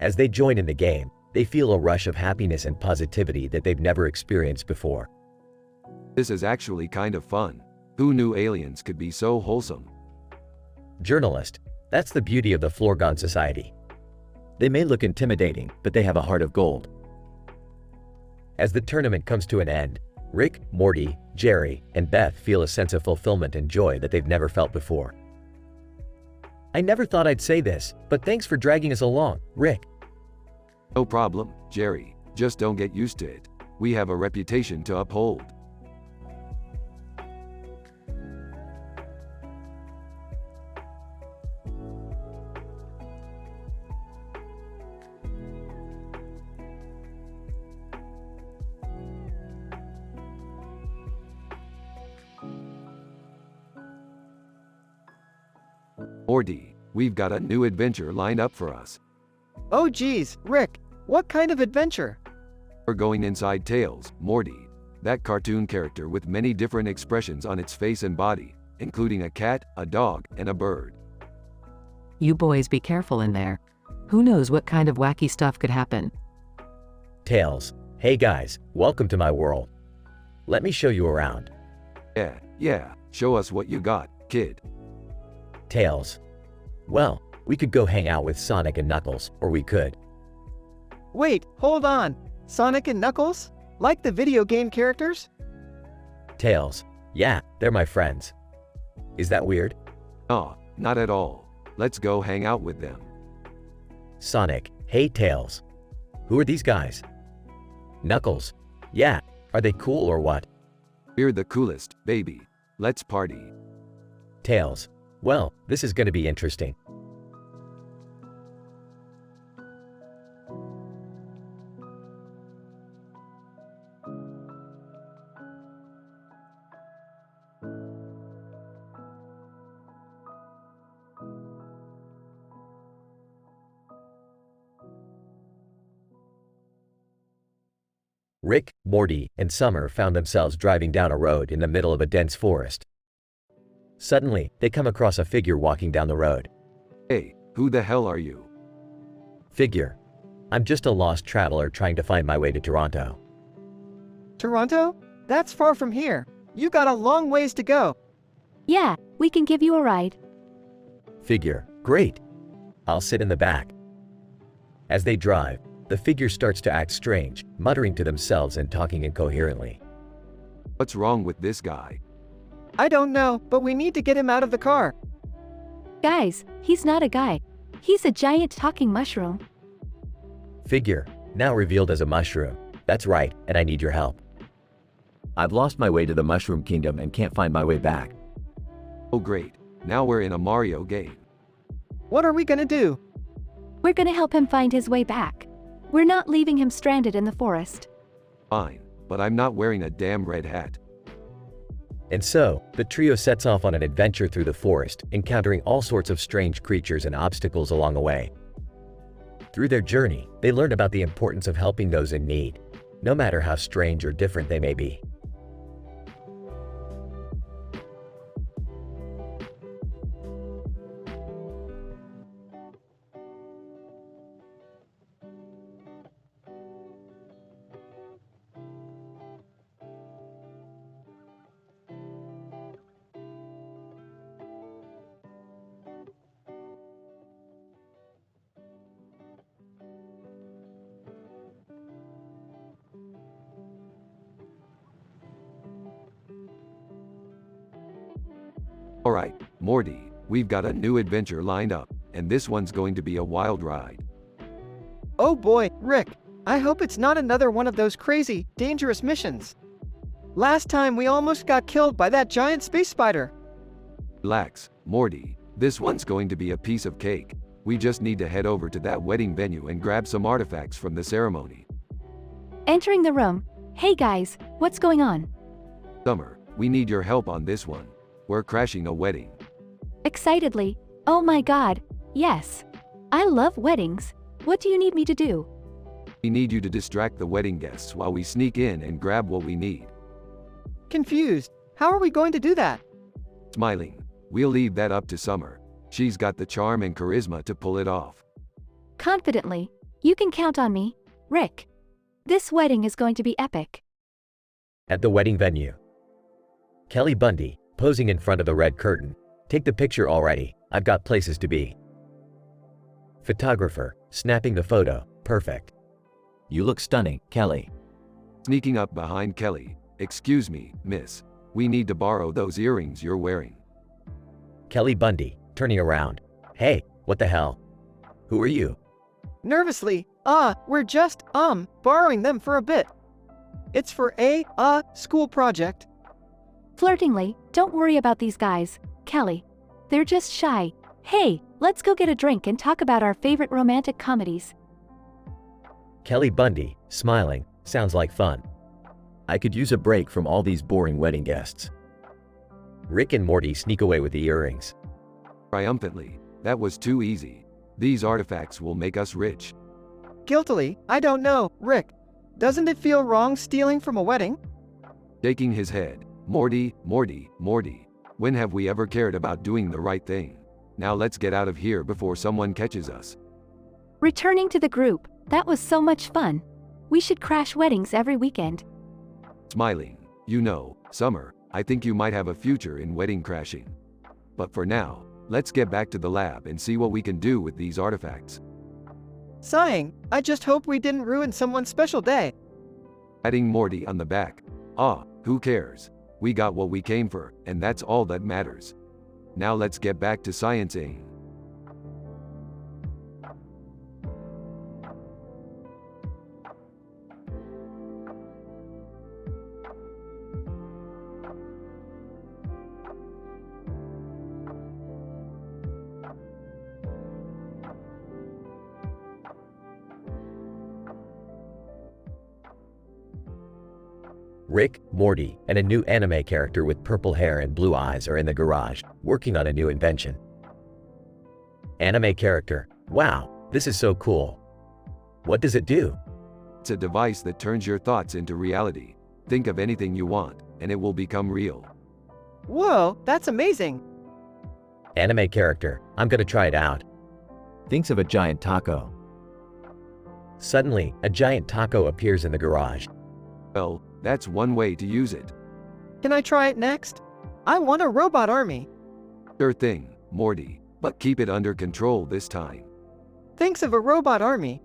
As they join in the game, they feel a rush of happiness and positivity that they've never experienced before. This is actually kind of fun. Who knew aliens could be so wholesome? Journalist, that's the beauty of the Florgon Society. They may look intimidating, but they have a heart of gold. As the tournament comes to an end, Rick, Morty, Jerry, and Beth feel a sense of fulfillment and joy that they've never felt before. I never thought I'd say this, but thanks for dragging us along, Rick. No problem, Jerry. Just don't get used to it. We have a reputation to uphold. Morty, we've got a new adventure lined up for us. Oh geez, Rick, what kind of adventure? We're going inside Tails, Morty, that cartoon character with many different expressions on its face and body, including a cat, a dog, and a bird. You boys be careful in there. Who knows what kind of wacky stuff could happen? Tails, hey guys, welcome to my world. Let me show you around. Yeah, show us what you got, kid. Tails. Well, we could go hang out with Sonic and Knuckles, or we could. Wait, hold on. Sonic and Knuckles? Like the video game characters? Tails. Yeah, they're my friends. Is that weird? Aw, not at all. Let's go hang out with them. Sonic, hey Tails. Who are these guys? Knuckles. Yeah, are they cool or what? We're the coolest, baby. Let's party. Tails. Well, this is gonna be interesting. Rick, Morty, and Summer found themselves driving down a road in the middle of a dense forest. Suddenly, they come across a figure walking down the road. Hey, who the hell are you? Figure. I'm just a lost traveler trying to find my way to Toronto. Toronto? That's far from here. You got a long ways to go. Yeah, we can give you a ride. Figure. Great. I'll sit in the back. As they drive, the figure starts to act strange, muttering to themselves and talking incoherently. What's wrong with this guy? I don't know, but we need to get him out of the car. Guys, he's not a guy. He's a giant talking mushroom. Figure. Now revealed as a mushroom. That's right, and I need your help. I've lost my way to the Mushroom Kingdom and can't find my way back. Oh great, now we're in a Mario game. What are we gonna do? We're gonna help him find his way back. We're not leaving him stranded in the forest. Fine, but I'm not wearing a damn red hat. And so, the trio sets off on an adventure through the forest, encountering all sorts of strange creatures and obstacles along the way. Through their journey, they learn about the importance of helping those in need, no matter how strange or different they may be. Alright, Morty, we've got a new adventure lined up, and this one's going to be a wild ride. Oh boy, Rick, I hope it's not another one of those crazy, dangerous missions. Last time we almost got killed by that giant space spider. Relax, Morty, this one's going to be a piece of cake. We just need to head over to that wedding venue and grab some artifacts from the ceremony. Entering the room. Hey guys, what's going on? Summer, we need your help on this one. We're crashing a wedding. Excitedly. Oh my god, yes. I love weddings. What do you need me to do? We need you to distract the wedding guests while we sneak in and grab what we need. Confused. How are we going to do that? Smiling. We'll leave that up to Summer. She's got the charm and charisma to pull it off. Confidently. You can count on me, Rick. This wedding is going to be epic. At the wedding venue. Kelly Bundy, posing in front of the red curtain. Take the picture already, I've got places to be. Photographer, snapping the photo, perfect. You look stunning, Kelly. Sneaking up behind Kelly. Excuse me, miss. We need to borrow those earrings you're wearing. Kelly Bundy, turning around. Hey, what the hell? Who are you? Nervously, we're just, borrowing them for a bit. It's for a, school project. Flirtingly, don't worry about these guys, Kelly. They're just shy. Hey, let's go get a drink and talk about our favorite romantic comedies. Kelly Bundy, smiling, sounds like fun. I could use a break from all these boring wedding guests. Rick and Morty sneak away with the earrings. Triumphantly, That was too easy. These artifacts will make us rich. Guiltily, I don't know, Rick. Doesn't it feel wrong stealing from a wedding? Shaking his head. Morty, Morty, Morty. When have we ever cared about doing the right thing? Now let's get out of here before someone catches us. Returning to the group, that was so much fun. We should crash weddings every weekend. Smiling. You know, Summer, I think you might have a future in wedding crashing. But for now, let's get back to the lab and see what we can do with these artifacts. Sighing, I just hope we didn't ruin someone's special day. Patting Morty on the back. Ah, who cares? We got what we came for, and that's all that matters. Now let's get back to sciencing. Rick, Morty, and a new anime character with purple hair and blue eyes are in the garage, working on a new invention. Anime character. Wow, this is so cool. What does it do? It's a device that turns your thoughts into reality. Think of anything you want, and it will become real. Whoa, that's amazing. Anime character. I'm gonna try it out. Thinks of a giant taco. Suddenly, a giant taco appears in the garage. Well, that's one way to use it. Can I try it next? I want a robot army. Sure thing, Morty, but keep it under control this time. Thinks of a robot army.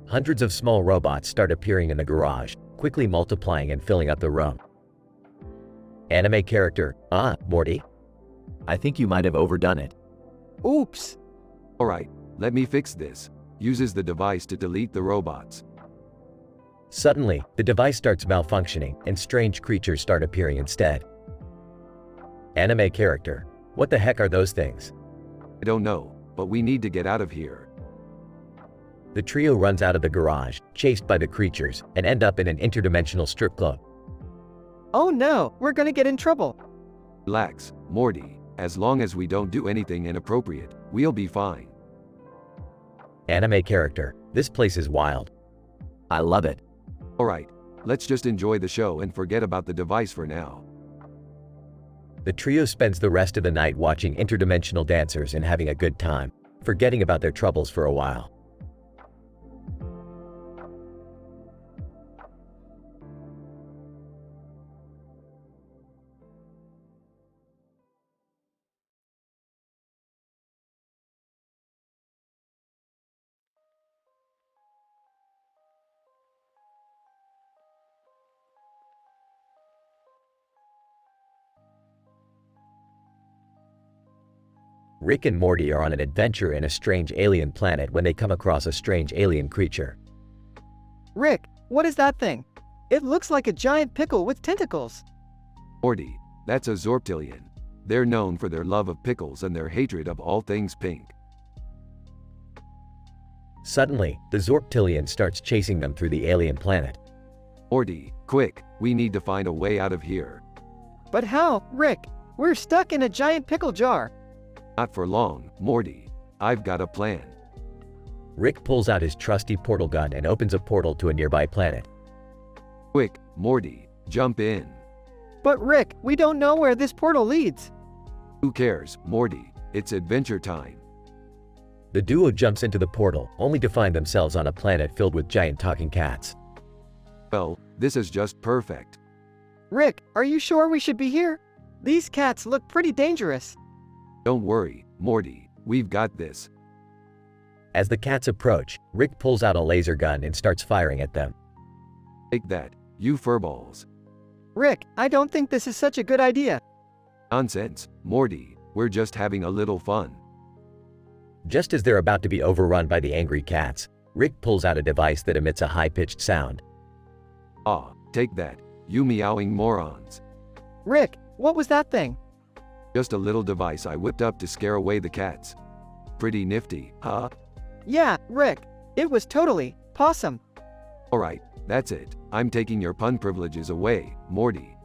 Hundreds of small robots start appearing in the garage, quickly multiplying and filling up the room. Anime character. Morty. I think you might have overdone it. Oops. Alright, let me fix this. Uses the device to delete the robots. Suddenly, the device starts malfunctioning and strange creatures start appearing instead. Anime character. What the heck are those things? I don't know, but we need to get out of here. The trio runs out of the garage, chased by the creatures, and end up in an interdimensional strip club. Oh no, we're gonna get in trouble. Relax, Morty. As long as we don't do anything inappropriate, we'll be fine. Anime character. This place is wild. I love it. Alright, let's just enjoy the show and forget about the device for now. The trio spends the rest of the night watching interdimensional dancers and having a good time, forgetting about their troubles for a while. Rick and Morty are on an adventure in a strange alien planet when they come across a strange alien creature. Rick, what is that thing? It looks like a giant pickle with tentacles. Morty, that's a Zorptilian. They're known for their love of pickles and their hatred of all things pink. Suddenly, the Zorptilian starts chasing them through the alien planet. Morty, quick, we need to find a way out of here. But how, Rick? We're stuck in a giant pickle jar. Not for long, Morty. I've got a plan. Rick pulls out his trusty portal gun and opens a portal to a nearby planet. Quick, Morty, jump in. But Rick, we don't know where this portal leads. Who cares, Morty? It's adventure time. The duo jumps into the portal, only to find themselves on a planet filled with giant talking cats. Well, this is just perfect. Rick, are you sure we should be here? These cats look pretty dangerous. Don't worry, Morty, we've got this. As the cats approach, Rick pulls out a laser gun and starts firing at them. Take that, you furballs. Rick, I don't think this is such a good idea. Nonsense, Morty, we're just having a little fun. Just as they're about to be overrun by the angry cats, Rick pulls out a device that emits a high-pitched sound. Take that, you meowing morons. Rick, what was that thing? Just a little device I whipped up to scare away the cats. Pretty nifty, huh? Yeah, Rick, it was totally possum. Alright, that's it. I'm taking your pun privileges away, Morty.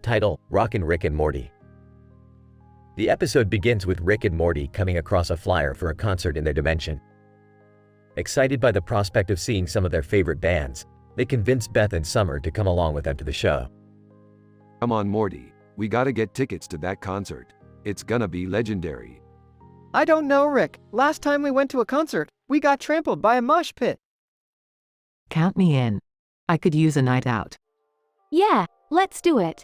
Title: Rockin' Rick and Morty. The episode begins with Rick and Morty coming across a flyer for a concert in their dimension. Excited by the prospect of seeing some of their favorite bands, they convince Beth and Summer to come along with them to the show. Come on, Morty. We gotta get tickets to that concert. It's gonna be legendary. I don't know, Rick. Last time we went to a concert, we got trampled by a mosh pit. Count me in. I could use a night out. Yeah, let's do it.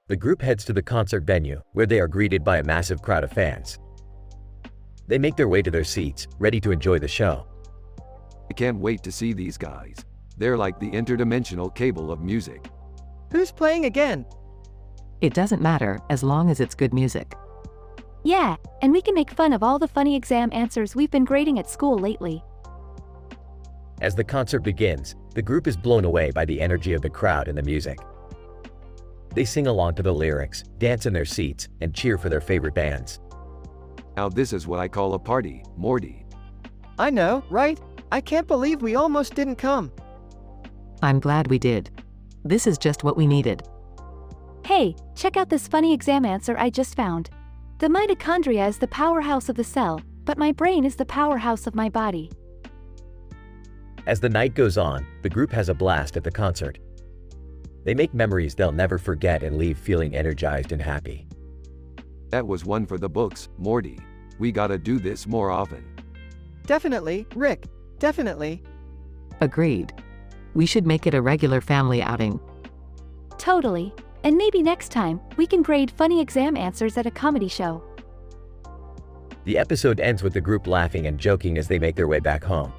The group heads to the concert venue, where they are greeted by a massive crowd of fans. They make their way to their seats, ready to enjoy the show. I can't wait to see these guys. They're like the interdimensional cable of music. Who's playing again? It doesn't matter as long as it's good music. Yeah, and we can make fun of all the funny exam answers we've been grading at school lately. As the concert begins, the group is blown away by the energy of the crowd and the music. They sing along to the lyrics, dance in their seats, and cheer for their favorite bands. Now this is what I call a party, Morty. I know, right? I can't believe we almost didn't come. I'm glad we did. This is just what we needed. Hey, check out this funny exam answer I just found. The mitochondria is the powerhouse of the cell, but my brain is the powerhouse of my body. As the night goes on, the group has a blast at the concert. They make memories they'll never forget and leave feeling energized and happy. That was one for the books, Morty. We gotta do this more often. Definitely, Rick. Definitely. Agreed. We should make it a regular family outing. Totally. And maybe next time, we can grade funny exam answers at a comedy show. The episode ends with the group laughing and joking as they make their way back home.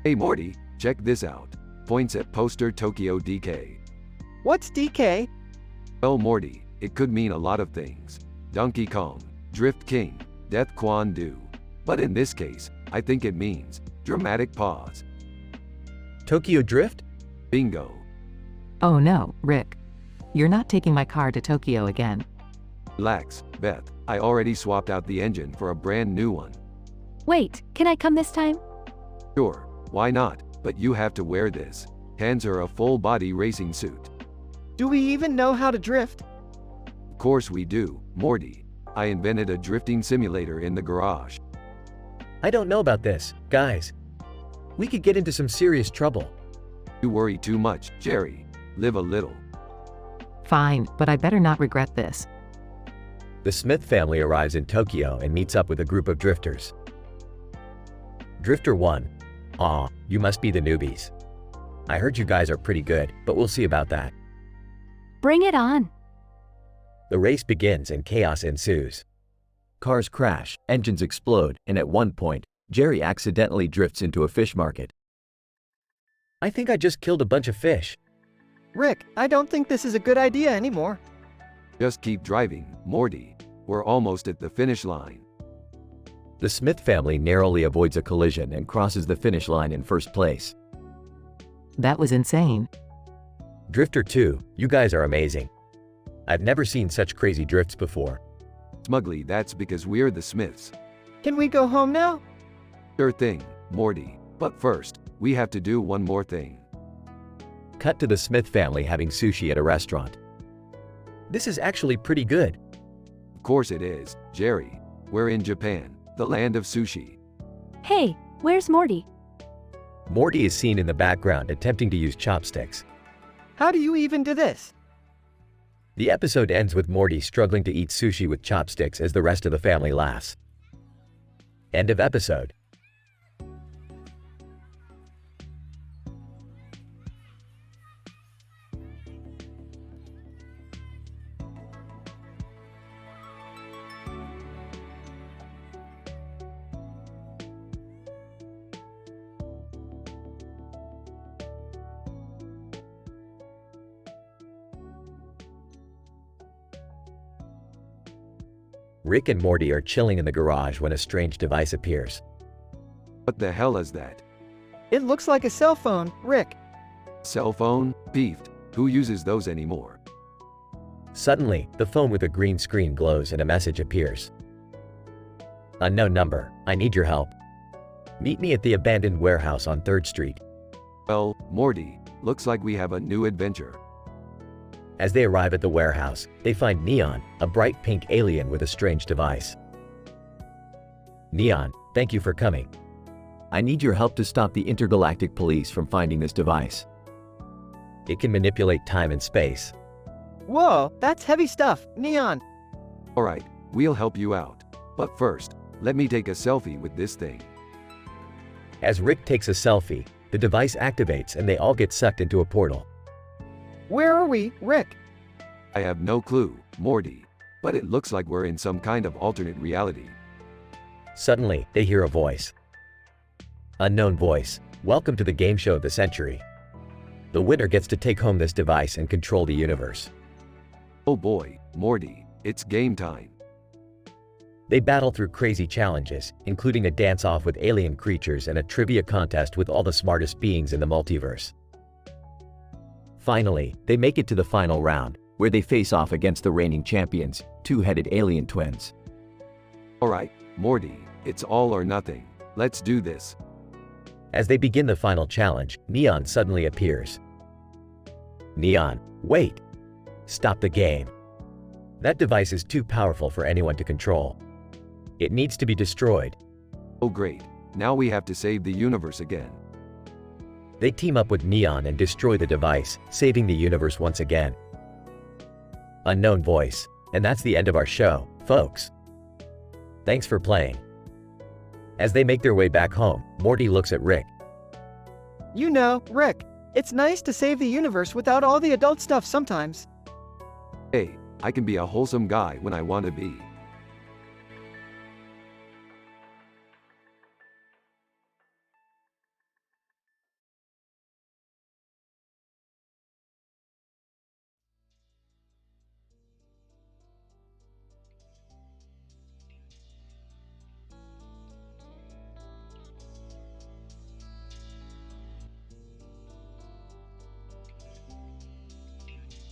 Hey Morty, check this out. Points at poster Tokyo DK. What's DK? Well Morty, it could mean a lot of things. Donkey Kong, Drift King, Death Quan Du. But in this case, I think it means dramatic pause. Tokyo Drift? Bingo. Oh no, Rick. You're not taking my car to Tokyo again. Relax, Beth. I already swapped out the engine for a brand new one. Wait, can I come this time? Sure, why not? But you have to wear this. Hands are a full-body racing suit. Do we even know how to drift? Of course we do, Morty. I invented a drifting simulator in the garage. I don't know about this, guys. We could get into some serious trouble. You worry too much, Jerry. Live a little. Fine, but I better not regret this. The Smith family arrives in Tokyo and meets up with a group of drifters. Drifter 1. Aw, you must be the newbies. I heard you guys are pretty good, but we'll see about that. Bring it on. The race begins and chaos ensues. Cars crash, engines explode, and at one point, Jerry accidentally drifts into a fish market. I think I just killed a bunch of fish. Rick, I don't think this is a good idea anymore. Just keep driving, Morty. We're almost at the finish line. The Smith family narrowly avoids a collision and crosses the finish line in first place. That was insane. Drifter 2, you guys are amazing. I've never seen such crazy drifts before. Smugly, that's because we're the Smiths. Can we go home now? Sure thing, Morty. But first, we have to do one more thing. Cut to the Smith family having sushi at a restaurant. This is actually pretty good. Of course it is, Jerry. We're in Japan, the land of sushi. Hey, where's Morty? Morty is seen in the background attempting to use chopsticks. How do you even do this? The episode ends with Morty struggling to eat sushi with chopsticks as the rest of the family laughs. End of episode. Rick and Morty are chilling in the garage when a strange device appears. What the hell is that? It looks like a cell phone, Rick. Cell phone? Beefed. Who uses those anymore? Suddenly, the phone with a green screen glows and a message appears. Unknown number, I need your help. Meet me at the abandoned warehouse on 3rd Street. Well, Morty, looks like we have a new adventure. As they arrive at the warehouse, they find Neon, a bright pink alien with a strange device. Neon, thank you for coming. I need your help to stop the intergalactic police from finding this device. It can manipulate time and space. Whoa, that's heavy stuff, Neon. Alright, we'll help you out. But first, let me take a selfie with this thing. As Rick takes a selfie, the device activates and they all get sucked into a portal. Where are we, Rick? I have no clue, Morty. But it looks like we're in some kind of alternate reality. Suddenly, they hear a voice. Unknown voice, welcome to the game show of the century. The winner gets to take home this device and control the universe. Oh boy, Morty, it's game time. They battle through crazy challenges, including a dance-off with alien creatures and a trivia contest with all the smartest beings in the multiverse. Finally, they make it to the final round, where they face off against the reigning champions, two-headed alien twins. Alright, Morty, it's all or nothing. Let's do this. As they begin the final challenge, Neon suddenly appears. Neon, wait! Stop the game. That device is too powerful for anyone to control. It needs to be destroyed. Oh great, now we have to save the universe again. They team up with Neon and destroy the device, saving the universe once again. Unknown voice. And that's the end of our show, folks. Thanks for playing. As they make their way back home, Morty looks at Rick. You know, Rick, it's nice to save the universe without all the adult stuff sometimes. Hey, I can be a wholesome guy when I want to be.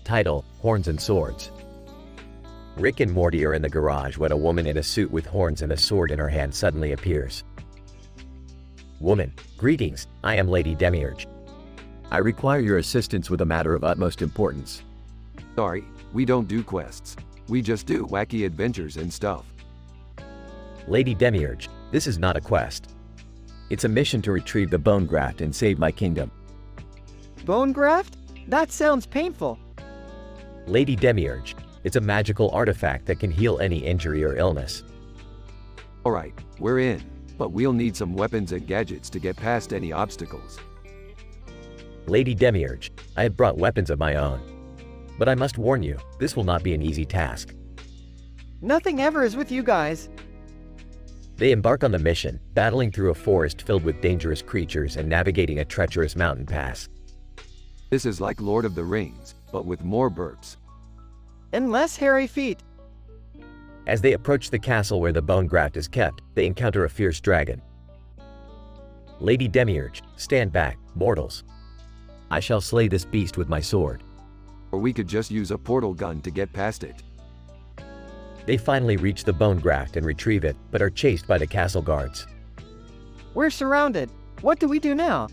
Title, Horns and Swords. Rick and Morty are in the garage when a woman in a suit with horns and a sword in her hand suddenly appears. Woman, greetings, I am Lady Demiurge. I require your assistance with a matter of utmost importance. Sorry, we don't do quests. We just do wacky adventures and stuff. Lady Demiurge, this is not a quest. It's a mission to retrieve the bone graft and save my kingdom. Bone graft? That sounds painful. Lady Demiurge, it's a magical artifact that can heal any injury or illness. Alright, we're in. But we'll need some weapons and gadgets to get past any obstacles. Lady Demiurge, I have brought weapons of my own. But I must warn you, this will not be an easy task. Nothing ever is with you guys. They embark on the mission, battling through a forest filled with dangerous creatures and navigating a treacherous mountain pass. This is like Lord of the Rings, but with more burps. And less hairy feet. As they approach the castle where the bone graft is kept, they encounter a fierce dragon. Lady Demiurge, stand back, mortals. I shall slay this beast with my sword. Or we could just use a portal gun to get past it. They finally reach the bone graft and retrieve it, but are chased by the castle guards. We're surrounded. What do we do now?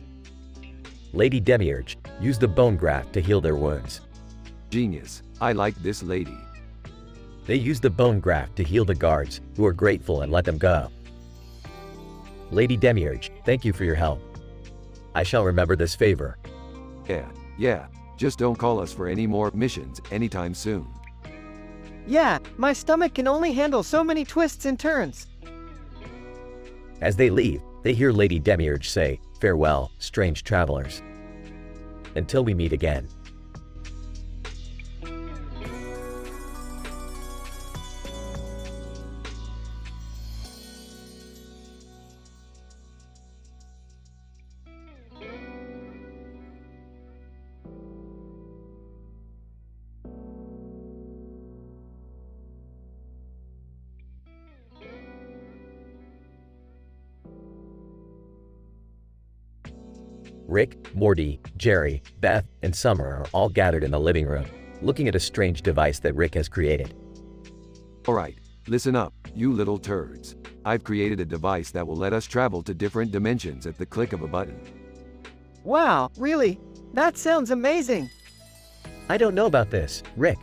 Lady Demiurge, use the bone graft to heal their wounds. Genius. I like this lady. They use the bone graft to heal the guards, who are grateful and let them go. Lady Demiurge, thank you for your help. I shall remember this favor. Yeah. Just don't call us for any more missions anytime soon. Yeah, my stomach can only handle so many twists and turns. As they leave, they hear Lady Demiurge say, farewell, strange travelers. Until we meet again. Rick, Morty, Jerry, Beth, and Summer are all gathered in the living room, looking at a strange device that Rick has created. Alright, listen up, you little turds. I've created a device that will let us travel to different dimensions at the click of a button. Wow, really? That sounds amazing. I don't know about this, Rick.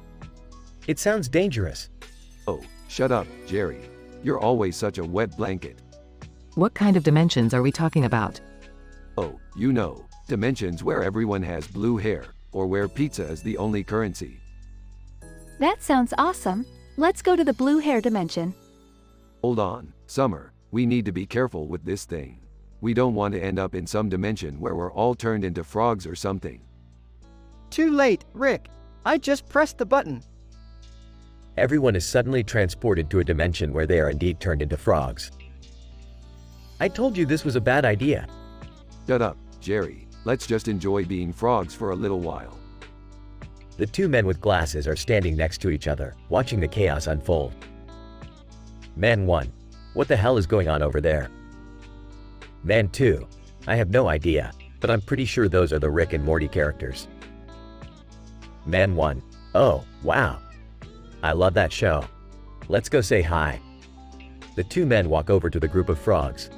It sounds dangerous. Oh, shut up, Jerry. You're always such a wet blanket. What kind of dimensions are we talking about? Oh, you know, dimensions where everyone has blue hair, or where pizza is the only currency. That sounds awesome. Let's go to the blue hair dimension. Hold on, Summer, we need to be careful with this thing. We don't want to end up in some dimension where we're all turned into frogs or something. Too late, Rick. I just pressed the button. Everyone is suddenly transported to a dimension where they are indeed turned into frogs. I told you this was a bad idea. Shut up, Jerry. Let's just enjoy being frogs for a little while. The two men with glasses are standing next to each other, watching the chaos unfold. Man 1. What the hell is going on over there? Man 2. I have no idea, but I'm pretty sure those are the Rick and Morty characters. Man 1. Oh, wow. I love that show. Let's go say hi. The two men walk over to the group of frogs.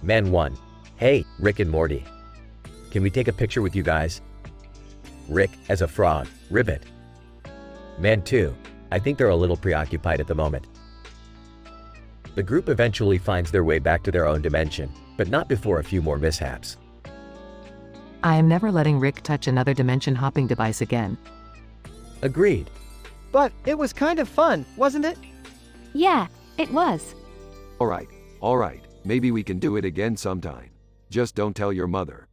Man 1. Hey, Rick and Morty. Can we take a picture with you guys? Rick, as a frog, ribbit. Man 2. I think they're a little preoccupied at the moment. The group eventually finds their way back to their own dimension, but not before a few more mishaps. I am never letting Rick touch another dimension hopping device again. Agreed. But it was kind of fun, wasn't it? Yeah, it was. Alright, maybe we can do it again sometime. Just don't tell your mother.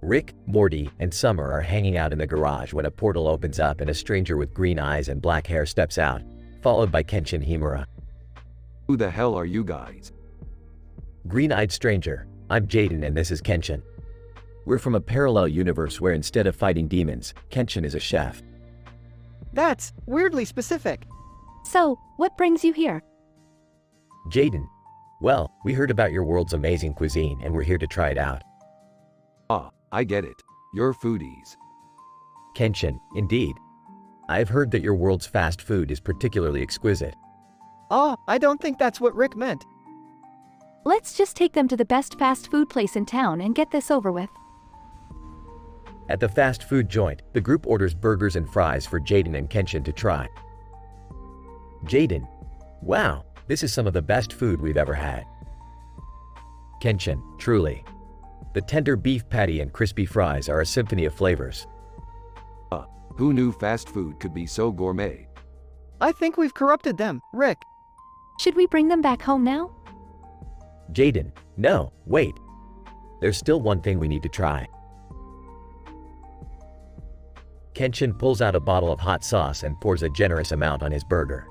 Rick, Morty, and Summer are hanging out in the garage when a portal opens up and a stranger with green eyes and black hair steps out, followed by Kenshin Himura. Who the hell are you guys? Green-eyed stranger, I'm Jaden and this is Kenshin. We're from a parallel universe where instead of fighting demons, Kenshin is a chef. That's weirdly specific. So, what brings you here? Jaden. Well, we heard about your world's amazing cuisine and we're here to try it out. Ah, I get it. You're foodies. Kenshin, indeed. I've heard that your world's fast food is particularly exquisite. Oh, I don't think that's what Rick meant. Let's just take them to the best fast food place in town and get this over with. At the fast food joint, the group orders burgers and fries for Jaden and Kenshin to try. Jaden. Wow, this is some of the best food we've ever had. Kenshin, truly. The tender beef patty and crispy fries are a symphony of flavors. Who knew fast food could be so gourmet? I think we've corrupted them, Rick. Should we bring them back home now? Jaden, no, wait. There's still one thing we need to try. Kenshin pulls out a bottle of hot sauce and pours a generous amount on his burger.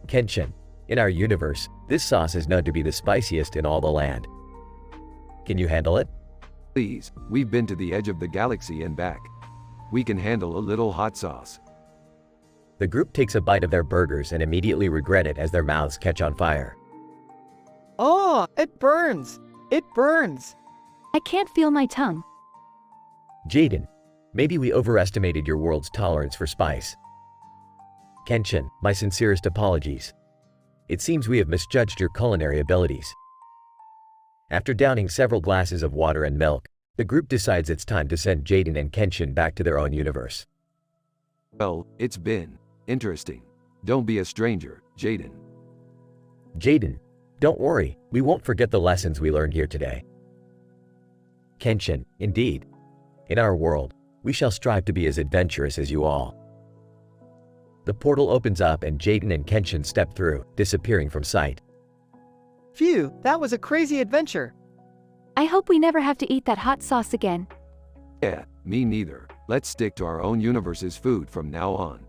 Kenshin, in our universe, this sauce is known to be the spiciest in all the land. Can you handle it? Please, we've been to the edge of the galaxy and back. We can handle a little hot sauce. The group takes a bite of their burgers and immediately regret it as their mouths catch on fire. Oh, it burns. It burns. I can't feel my tongue. Jaden, maybe we overestimated your world's tolerance for spice. Kenshin, my sincerest apologies. It seems we have misjudged your culinary abilities. After downing several glasses of water and milk, the group decides it's time to send Jaden and Kenshin back to their own universe. Well, it's been interesting. Don't be a stranger, Jaden. Jaden, don't worry, we won't forget the lessons we learned here today. Kenshin, indeed. In our world, we shall strive to be as adventurous as you all. The portal opens up and Jaden and Kenshin step through, disappearing from sight. Phew, that was a crazy adventure. I hope we never have to eat that hot sauce again. Yeah, me neither. Let's stick to our own universe's food from now on.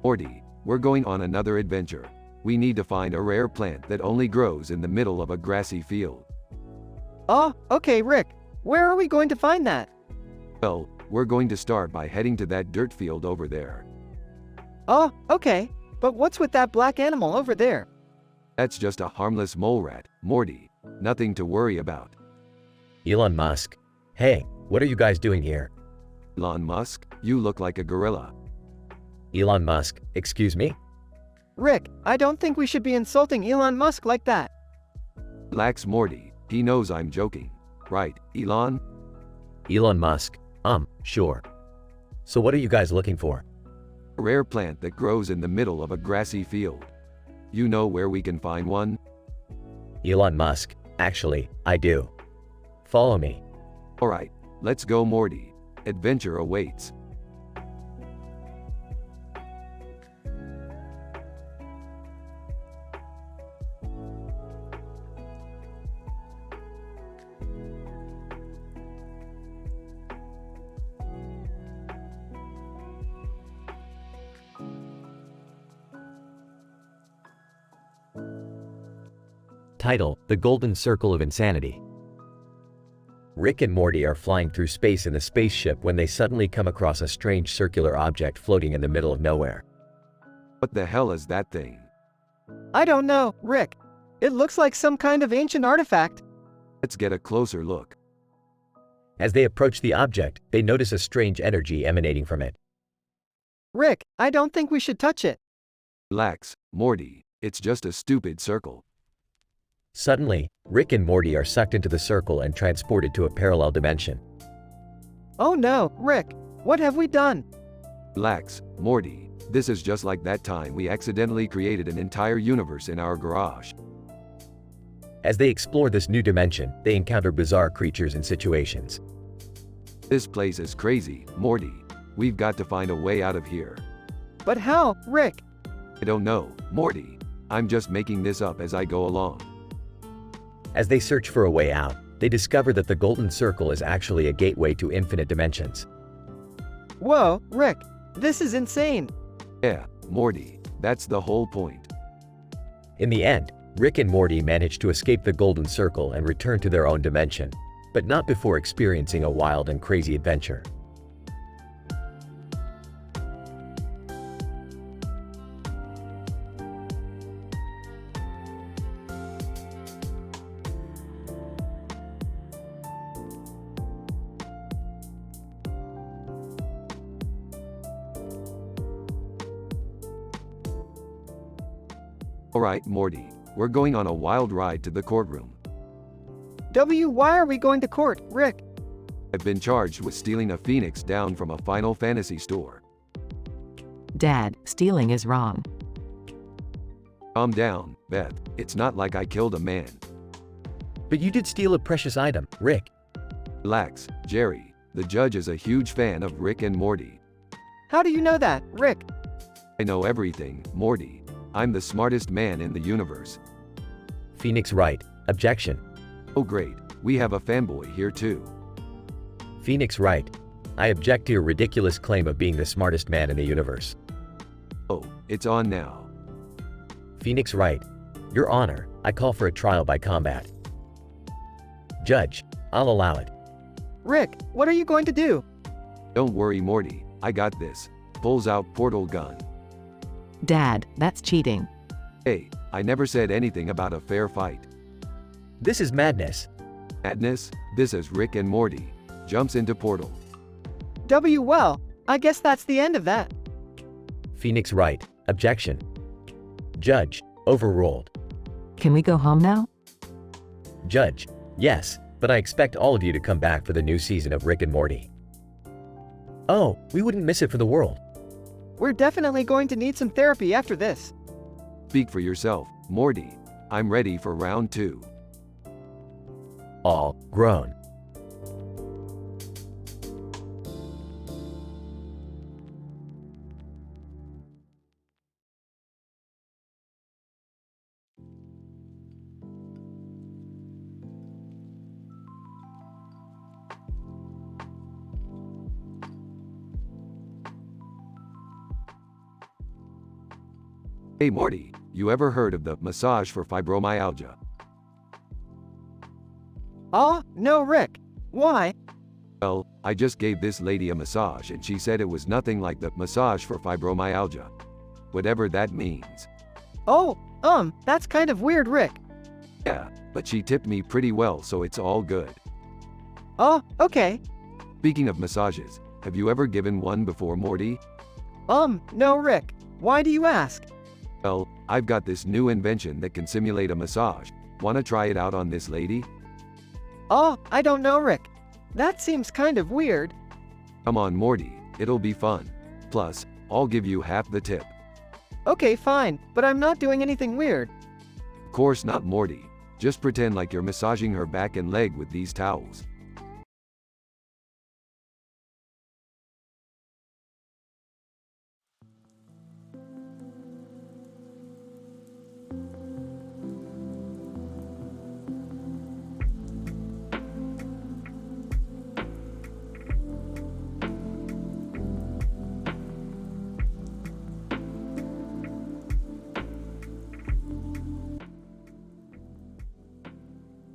Morty, we're going on another adventure. We need to find a rare plant that only grows in the middle of a grassy field. Oh, okay, Rick. Where are we going to find that? Well, we're going to start by heading to that dirt field over there. Oh, okay. But what's with that black animal over there? That's just a harmless mole rat, Morty. Nothing to worry about. Elon Musk. Hey, what are you guys doing here? Elon Musk, you look like a gorilla. Elon Musk, excuse me? Rick, I don't think we should be insulting Elon Musk like that. Relax, Morty. He knows I'm joking. Right, Elon? Elon Musk. Sure. So what are you guys looking for? A rare plant that grows in the middle of a grassy field. You know where we can find one? Elon Musk. Actually, I do. Follow me. Alright, let's go, Morty. Adventure awaits. Title: The Golden Circle of Insanity. Rick and Morty are flying through space in a spaceship when they suddenly come across a strange circular object floating in the middle of nowhere. What the hell is that thing? I don't know, Rick. It looks like some kind of ancient artifact. Let's get a closer look. As they approach the object, they notice a strange energy emanating from it. Rick, I don't think we should touch it. Relax, Morty. It's just a stupid circle. Suddenly, Rick and Morty are sucked into the circle and transported to a parallel dimension. Oh no, Rick. What have we done? Relax, Morty. This is just like that time we accidentally created an entire universe in our garage. As they explore this new dimension, they encounter bizarre creatures and situations. This place is crazy, Morty. We've got to find a way out of here. But how, Rick? I don't know, Morty. I'm just making this up as I go along. As they search for a way out, they discover that the Golden Circle is actually a gateway to infinite dimensions. Whoa, Rick. This is insane. Yeah, Morty. That's the whole point. In the end, Rick and Morty manage to escape the Golden Circle and return to their own dimension, but not before experiencing a wild and crazy adventure. Alright, Morty. We're going on a wild ride to the courtroom. Why are we going to court, Rick? I've been charged with stealing a phoenix down from a Final Fantasy store. Dad, stealing is wrong. Calm down, Beth. It's not like I killed a man. But you did steal a precious item, Rick. Relax, Jerry. The judge is a huge fan of Rick and Morty. How do you know that, Rick? I know everything, Morty. I'm the smartest man in the universe. Phoenix Wright. Objection. Oh great, we have a fanboy here too. Phoenix Wright. I object to your ridiculous claim of being the smartest man in the universe. Oh, it's on now. Phoenix Wright. Your Honor, I call for a trial by combat. Judge, I'll allow it. Rick, what are you going to do? Don't worry, Morty. I got this. Pulls out portal gun. Dad, that's cheating. Hey, I never said anything about a fair fight. This is madness. Madness? This is Rick and Morty. Jumps into portal. Well, I guess that's the end of that. Phoenix Wright. Objection. Judge, overruled. Can we go home now? Judge, yes, but I expect all of you to come back for the new season of Rick and Morty. Oh, we wouldn't miss it for the world. We're definitely going to need some therapy after this. Speak for yourself, Morty. I'm ready for round 2. All grown. Hey Morty, you ever heard of the massage for fibromyalgia? Oh, no, Rick. Why? Well, I just gave this lady a massage and she said it was nothing like the massage for fibromyalgia. Whatever that means. Oh, that's kind of weird, Rick. Yeah, but she tipped me pretty well, so it's all good. Oh, okay. Speaking of massages, have you ever given one before, Morty? No, Rick. Why do you ask? Well, I've got this new invention that can simulate a massage. Wanna try it out on this lady? Oh, I don't know, Rick. That seems kind of weird. Come on, Morty, it'll be fun. Plus, I'll give you half the tip. Okay, fine, but I'm not doing anything weird. Of course not, Morty. Just pretend like you're massaging her back and leg with these towels.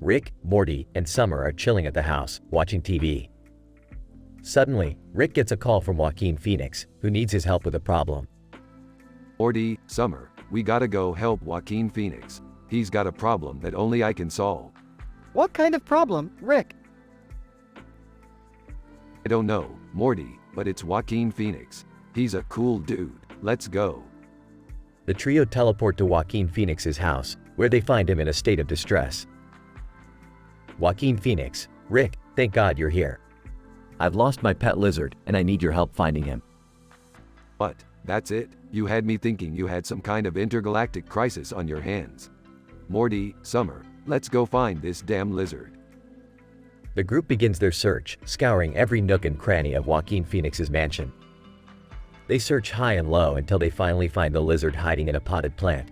Rick, Morty, and Summer are chilling at the house, watching TV. Suddenly, Rick gets a call from Joaquin Phoenix, who needs his help with a problem. Morty, Summer, we gotta go help Joaquin Phoenix. He's got a problem that only I can solve. What kind of problem, Rick? I don't know, Morty, but it's Joaquin Phoenix. He's a cool dude. Let's go. The trio teleport to Joaquin Phoenix's house, where they find him in a state of distress. Joaquin Phoenix, Rick, thank God you're here. I've lost my pet lizard, and I need your help finding him. What? That's it? You had me thinking you had some kind of intergalactic crisis on your hands. Morty, Summer, let's go find this damn lizard. The group begins their search, scouring every nook and cranny of Joaquin Phoenix's mansion. They search high and low until they finally find the lizard hiding in a potted plant.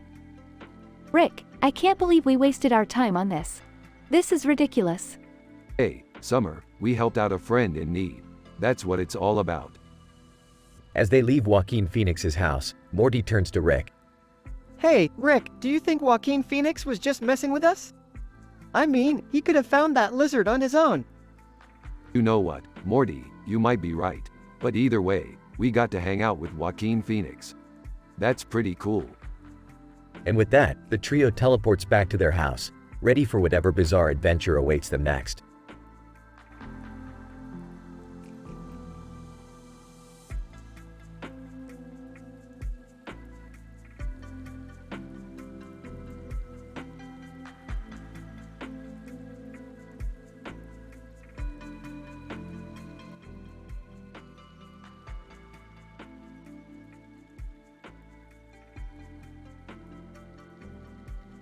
Rick, I can't believe we wasted our time on this. This is ridiculous. Hey, Summer, we helped out a friend in need. That's what it's all about. As they leave Joaquin Phoenix's house, Morty turns to Rick. Hey, Rick, do you think Joaquin Phoenix was just messing with us? I mean, he could have found that lizard on his own. You know what, Morty, you might be right. But either way, we got to hang out with Joaquin Phoenix. That's pretty cool. And with that, the trio teleports back to their house, ready for whatever bizarre adventure awaits them next.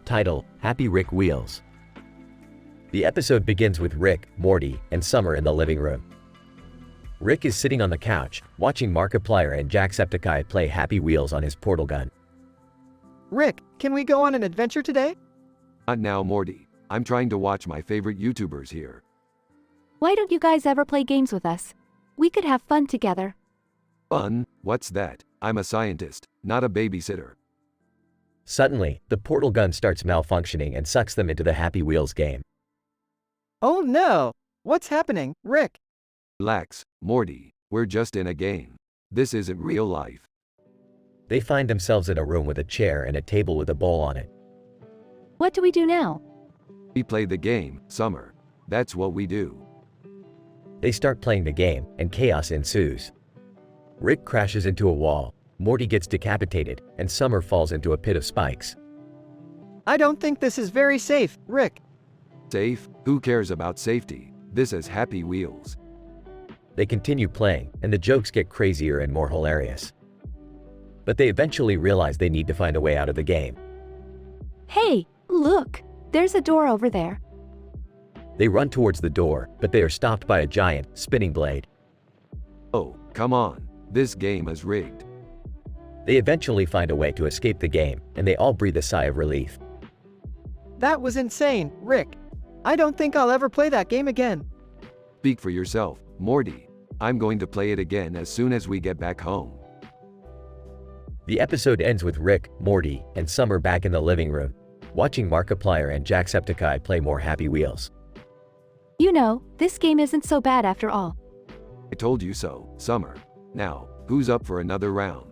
Title: Happy Rick Wheels. The episode begins with Rick, Morty, and Summer in the living room. Rick is sitting on the couch, watching Markiplier and Jacksepticeye play Happy Wheels on his portal gun. Rick, can we go on an adventure today? Not now, Morty. I'm trying to watch my favorite YouTubers here. Why don't you guys ever play games with us? We could have fun together. Fun? What's that? I'm a scientist, not a babysitter. Suddenly, the portal gun starts malfunctioning and sucks them into the Happy Wheels game. Oh no! What's happening, Rick? Relax, Morty. We're just in a game. This isn't real life. They find themselves in a room with a chair and a table with a bowl on it. What do we do now? We play the game, Summer. That's what we do. They start playing the game, and chaos ensues. Rick crashes into a wall, Morty gets decapitated, and Summer falls into a pit of spikes. I don't think this is very safe, Rick. Safe? Who cares about safety? This is Happy Wheels. They continue playing, and the jokes get crazier and more hilarious. but they eventually realize they need to find a way out of the game. Hey, look! There's a door over there. They run towards the door, but they are stopped by a giant, spinning blade. Oh, come on. This game is rigged. They eventually find a way to escape the game, and they all breathe a sigh of relief. That was insane, Rick. I don't think I'll ever play that game again. Speak for yourself, Morty. I'm going to play it again as soon as we get back home. The episode ends with Rick, Morty, and Summer back in the living room, watching Markiplier and Jacksepticeye play more Happy Wheels. You know, this game isn't so bad after all. I told you so, Summer. Now, who's up for another round?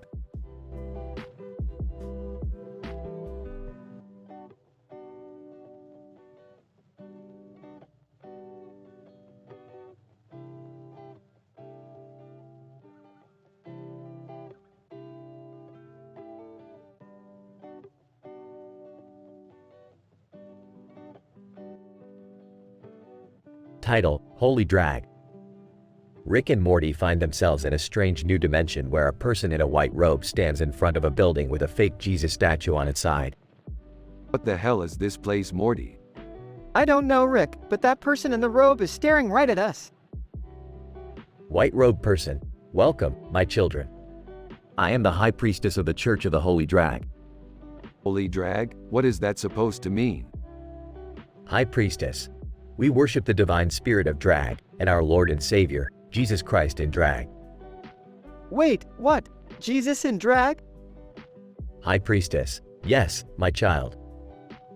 Title: Holy Drag. Rick and Morty find themselves in a strange new dimension where a person in a white robe stands in front of a building with a fake Jesus statue on its side. What the hell is this place, Morty? I don't know, Rick, but that person in the robe is staring right at us. White robe person: welcome, my children. I am the High Priestess of the Church of the Holy Drag. Holy drag? What is that supposed to mean? High Priestess: we worship the divine spirit of drag and our Lord and Savior, Jesus Christ in drag. Wait, what? Jesus in drag? High Priestess: yes, my child.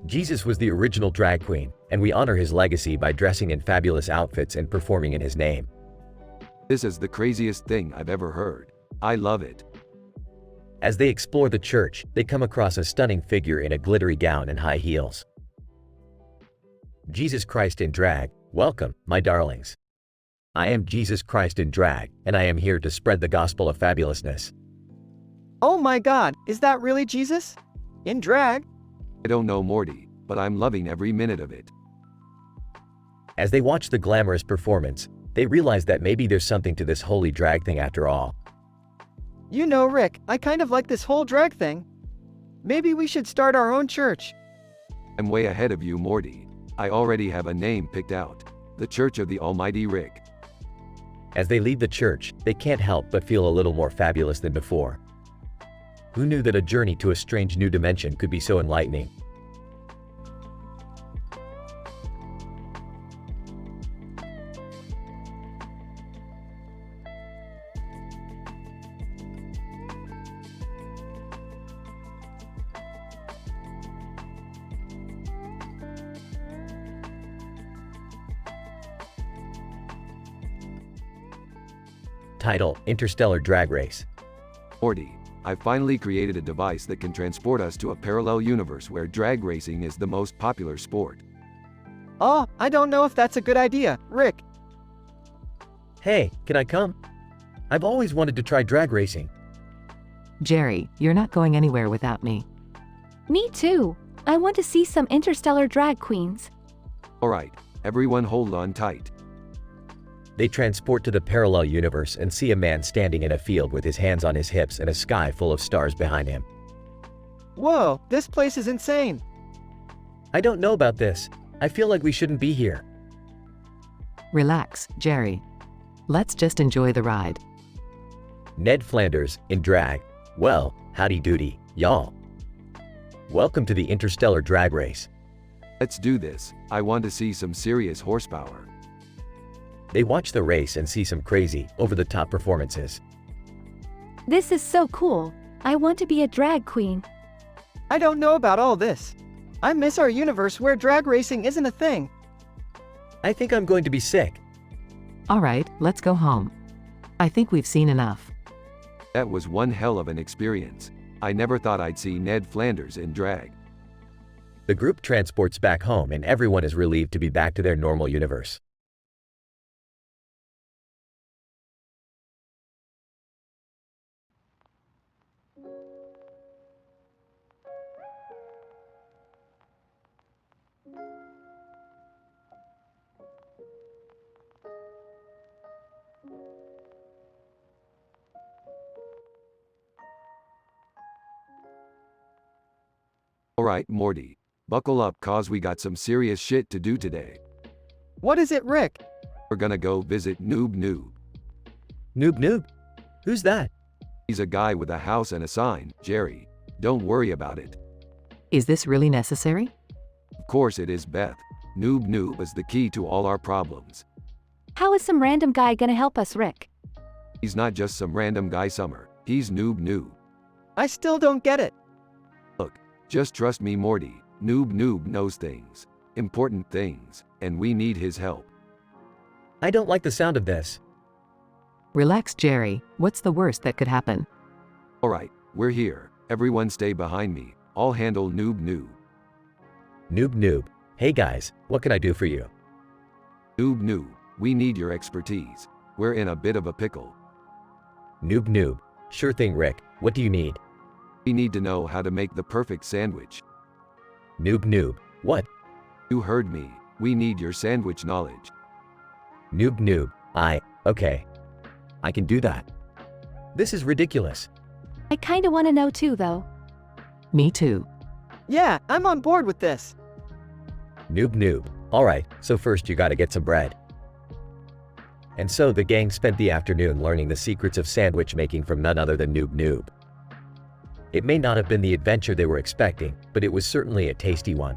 Jesus was the original drag queen, and we honor his legacy by dressing in fabulous outfits and performing in his name. This is the craziest thing I've ever heard. I love it. As they explore the church, they come across a stunning figure in a glittery gown and high heels. Jesus Christ in drag: welcome, my darlings. I am Jesus Christ in drag, and I am here to spread the gospel of fabulousness. Oh my God, is that really Jesus? In drag? I don't know, Morty, but I'm loving every minute of it. As they watch the glamorous performance, they realize that maybe there's something to this holy drag thing after all. You know, Rick, I kind of like this whole drag thing. Maybe we should start our own church. I'm way ahead of you, Morty. I already have a name picked out. The Church of the Almighty Rick. As they leave the church, they can't help but feel a little more fabulous than before. Who knew that a journey to a strange new dimension could be so enlightening? Title: Interstellar Drag Race. Morty, I finally created a device that can transport us to a parallel universe where drag racing is the most popular sport. Oh, I don't know if that's a good idea, Rick. Hey, can I come? I've always wanted to try drag racing. Jerry, you're not going anywhere without me. Me too. I want to see some interstellar drag queens. Alright, everyone hold on tight. They transport to the parallel universe and see a man standing in a field with his hands on his hips and a sky full of stars behind him. Whoa, this place is insane. I don't know about this. I feel like we shouldn't be here. Relax, Jerry. Let's just enjoy the ride. Ned Flanders, in drag. Well, howdy doody, y'all. Welcome to the Interstellar Drag Race. Let's do this. I want to see some serious horsepower. They watch the race and see some crazy, over-the-top performances. This is so cool. I want to be a drag queen. I don't know about all this. I miss our universe where drag racing isn't a thing. I think I'm going to be sick. All right, let's go home. I think we've seen enough. That was one hell of an experience. I never thought I'd see Ned Flanders in drag. The group transports back home and everyone is relieved to be back to their normal universe. Alright, Morty. Buckle up cause we got some serious shit to do today. What is it, Rick? We're gonna go visit Noob Noob. Noob Noob? Who's that? He's a guy with a house and a sign, Jerry. Don't worry about it. Is this really necessary? Of course it is, Beth. Noob Noob is the key to all our problems. How is some random guy gonna help us, Rick? He's not just some random guy Summer. He's Noob Noob. I still don't get it. Look, just trust me, Morty. Noob Noob knows things. Important things. And we need his help. I don't like the sound of this. Relax, Jerry. What's the worst that could happen? Alright, we're here. Everyone stay behind me. I'll handle Noob Noob. Noob Noob. Hey guys, what can I do for you? Noob Noob, we need your expertise. We're in a bit of a pickle. Noob Noob. Sure thing, Rick. What do you need? We need to know how to make the perfect sandwich. Noob Noob. What? You heard me. We need your sandwich knowledge. Noob Noob. Okay. I can do that. This is ridiculous. I kinda wanna know too, though. Me too. Yeah, I'm on board with this. Noob Noob. Alright, so first you gotta get some bread. And so the gang spent the afternoon learning the secrets of sandwich making from none other than Noob Noob. It may not have been the adventure they were expecting, but it was certainly a tasty one.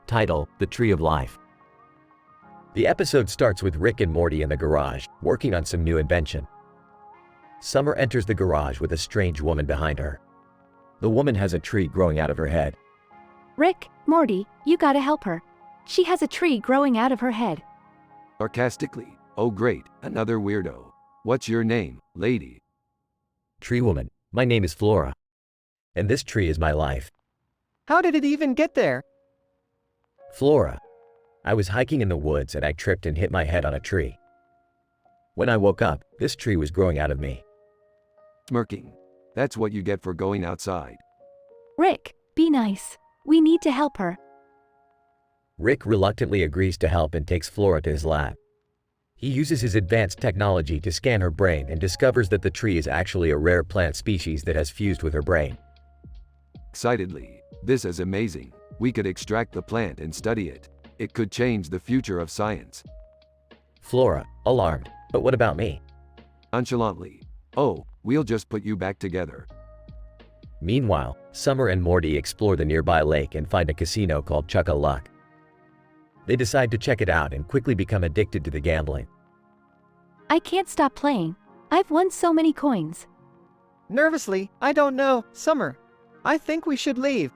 Title: The Tree of Life. The episode starts with Rick and Morty in the garage, working on some new invention. Summer enters the garage with a strange woman behind her. The woman has a tree growing out of her head. Rick, Morty, you gotta help her. She has a tree growing out of her head. Sarcastically. Oh great, another weirdo. What's your name, lady? Tree woman, my name is Flora. And this tree is my life. How did it even get there? Flora. I was hiking in the woods and I tripped and hit my head on a tree. When I woke up, this tree was growing out of me. Smirking. That's what you get for going outside. Rick, be nice. We need to help her. Rick reluctantly agrees to help and takes Flora to his lab. He uses his advanced technology to scan her brain and discovers that the tree is actually a rare plant species that has fused with her brain. Excitedly. This is amazing. We could extract the plant and study it. It could change the future of science. Flora, alarmed. But what about me? Nonchalantly. Oh, we'll just put you back together. Meanwhile, Summer and Morty explore the nearby lake and find a casino called Chuck-a-Luck. They decide to check it out and quickly become addicted to the gambling. I can't stop playing. I've won so many coins. Nervously, I don't know, Summer. I think we should leave.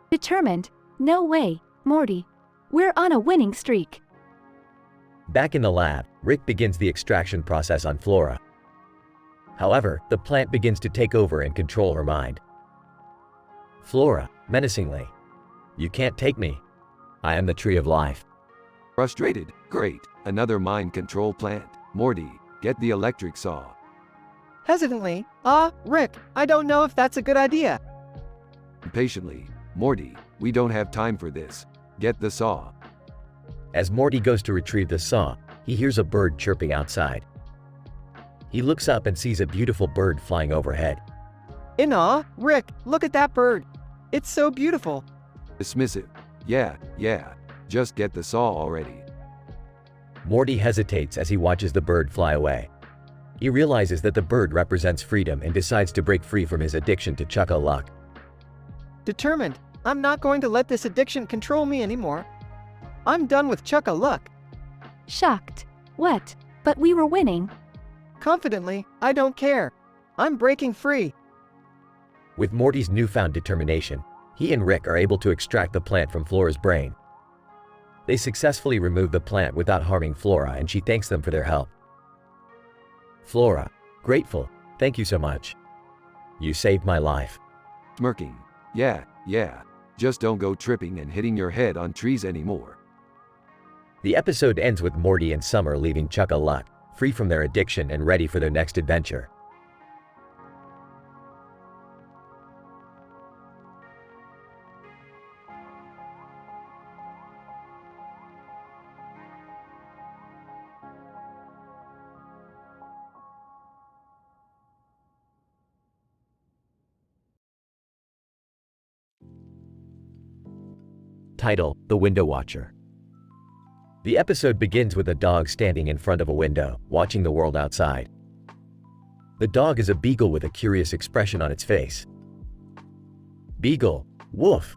Determined. No way, Morty. We're on a winning streak. Back in the lab, Rick begins the extraction process on Flora. However, the plant begins to take over and control her mind. Flora, menacingly. You can't take me. I am the Tree of Life. Frustrated. Great. Another mind control plant. Morty, get the electric saw. Hesitantly, Rick, I don't know if that's a good idea. Impatiently. Morty, we don't have time for this. Get the saw. As Morty goes to retrieve the saw, he hears a bird chirping outside. He looks up and sees a beautiful bird flying overhead. In awe, Rick, look at that bird. It's so beautiful. Dismissive. Yeah, just get the saw already. Morty hesitates as he watches the bird fly away. He realizes that the bird represents freedom and decides to break free from his addiction to Chuck-a-Luck. Determined, I'm not going to let this addiction control me anymore. I'm done with Chuck-a-Luck. Shocked. What? But we were winning. Confidently, I don't care. I'm breaking free. With Morty's newfound determination, he and Rick are able to extract the plant from Flora's brain. They successfully remove the plant without harming Flora, and she thanks them for their help. Flora, grateful, thank you so much. You saved my life. Smirking. Yeah. Just don't go tripping and hitting your head on trees anymore. The episode ends with Morty and Summer leaving Chuck-a-Luck, free from their addiction and ready for their next adventure. Title: The Window Watcher. The episode begins with a dog standing in front of a window, watching the world outside. The dog is a beagle with a curious expression on its face. Beagle, woof!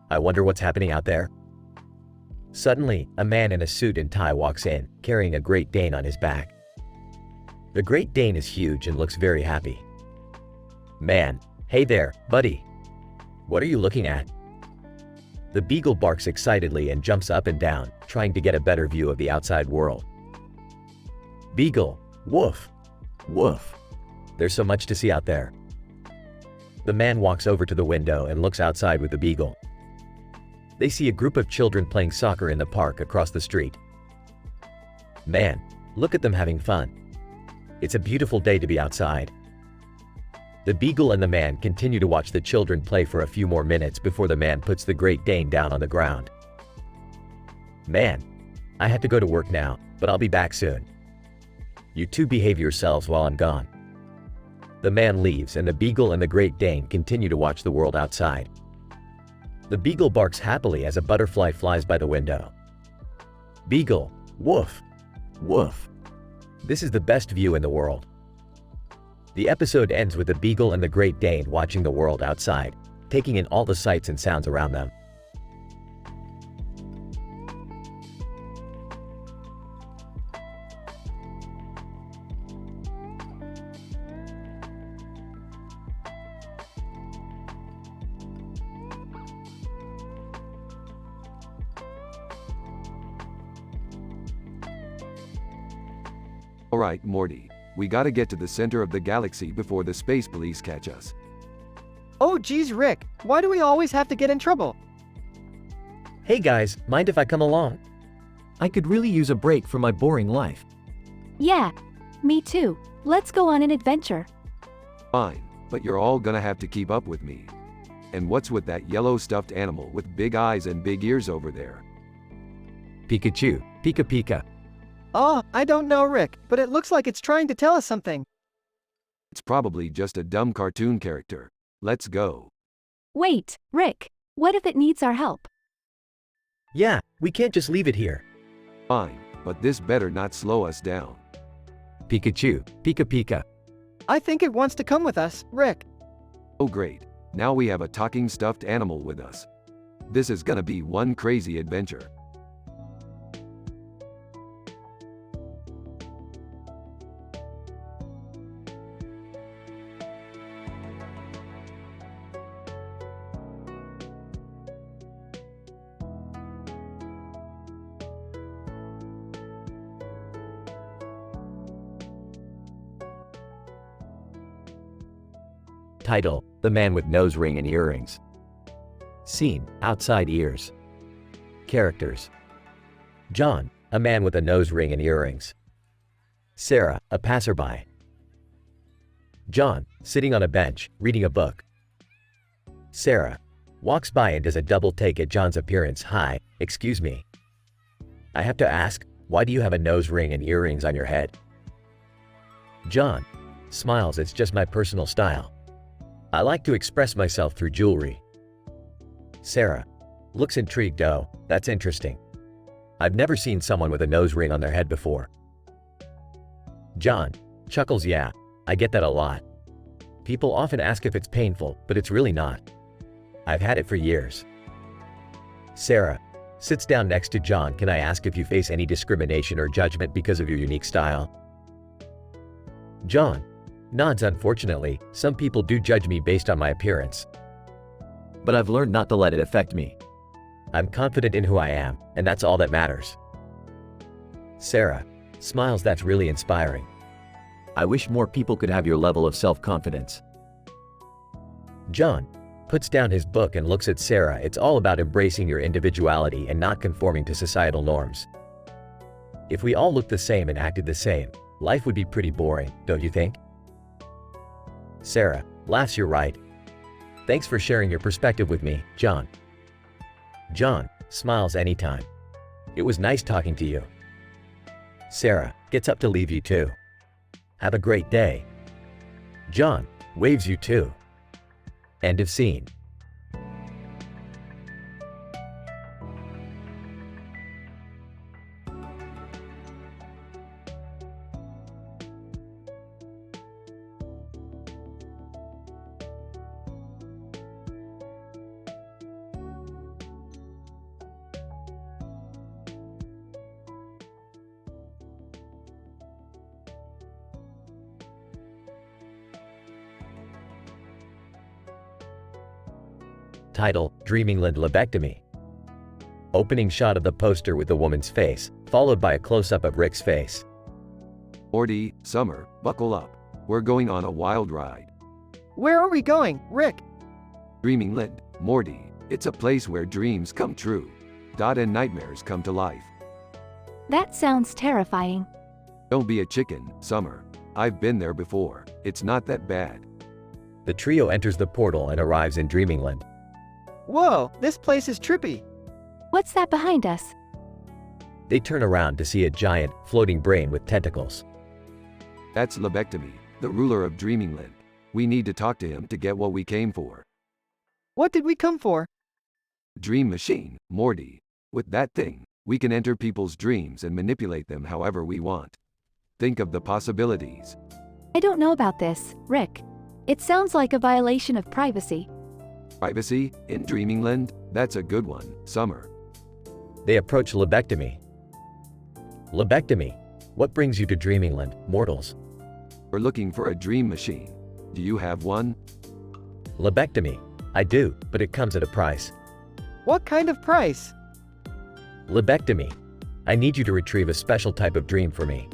I wonder what's happening out there. Suddenly, a man in a suit and tie walks in, carrying a Great Dane on his back. The Great Dane is huge and looks very happy. Man, hey there, buddy. What are you looking at? The beagle barks excitedly and jumps up and down, trying to get a better view of the outside world. Beagle, woof! Woof! There's so much to see out there. The man walks over to the window and looks outside with the beagle. They see a group of children playing soccer in the park across the street. Man, look at them having fun. It's a beautiful day to be outside. The beagle and the man continue to watch the children play for a few more minutes before the man puts the Great Dane down on the ground. Man, I have to go to work now, but I'll be back soon. You two behave yourselves while I'm gone. The man leaves and the beagle and the Great Dane continue to watch the world outside. The beagle barks happily as a butterfly flies by the window. Beagle, woof! Woof! This is the best view in the world. The episode ends with the beagle and the Great Dane watching the world outside, taking in all the sights and sounds around them. Alright, Morty. We gotta get to the center of the galaxy before the space police catch us. Oh geez, Rick, why do we always have to get in trouble? Hey guys, mind if I come along? I could really use a break from my boring life. Yeah, me too. Let's go on an adventure. Fine, but you're all gonna have to keep up with me. And what's with that yellow stuffed animal with big eyes and big ears over there? Pikachu, Pika Pika. Oh, I don't know, Rick, but it looks like it's trying to tell us something. It's probably just a dumb cartoon character. Let's go. Wait, Rick, what if it needs our help? Yeah, we can't just leave it here. Fine, but this better not slow us down. Pikachu, Pika Pika. I think it wants to come with us, Rick. Oh great, now we have a talking stuffed animal with us. This is gonna be one crazy adventure. Title: The Man with Nose Ring and Earrings. Scene: outside ears. Characters: John, a man with a nose ring and earrings. Sarah, a passerby. John, sitting on a bench, reading a book. Sarah walks by and does a double take at John's appearance. Hi, excuse me. I have to ask, why do you have a nose ring and earrings on your head? John smiles. It's just my personal style. I like to express myself through jewelry. Sarah looks intrigued. Oh, that's interesting. I've never seen someone with a nose ring on their head before. John chuckles. Yeah, I get that a lot. People often ask if it's painful, but it's really not. I've had it for years. Sarah sits down next to John. Can I ask if you face any discrimination or judgment because of your unique style? John nods. Unfortunately, some people do judge me based on my appearance. But I've learned not to let it affect me. I'm confident in who I am, and that's all that matters. Sarah smiles. That's really inspiring. I wish more people could have your level of self-confidence. John puts down his book and looks at Sarah. It's all about embracing your individuality and not conforming to societal norms. If we all looked the same and acted the same, life would be pretty boring, don't you think? Sarah laughs. You're right. Thanks for sharing your perspective with me, John. John smiles. Anytime. It was nice talking to you. Sarah gets up to leave. You too. Have a great day. John waves. You too. End of scene. Title: Dreamingland Lobectomy. Opening shot of the poster with the woman's face, followed by a close-up of Rick's face. Morty, Summer, buckle up. We're going on a wild ride. Where are we going, Rick? Dreamingland, Morty. It's a place where dreams come true. And nightmares come to life. That sounds terrifying. Don't be a chicken, Summer. I've been there before. It's not that bad. The trio enters the portal and arrives in Dreamingland. Whoa, this place is trippy. What's that behind us? They turn around to see a giant, floating brain with tentacles. That's Lobectomy, the ruler of Dreamingland. We need to talk to him to get what we came for. What did we come for? Dream machine, Morty. With that thing, we can enter people's dreams and manipulate them however we want. Think of the possibilities. I don't know about this, Rick. It sounds like a violation of privacy. Privacy in Dreamingland? That's a good one, Summer. They approach Lobectomy. Lobectomy. What brings you to Dreamingland, mortals? We're looking for a dream machine. Do you have one? Lobectomy. I do, but it comes at a price. What kind of price? Lobectomy. I need you to retrieve a special type of dream for me.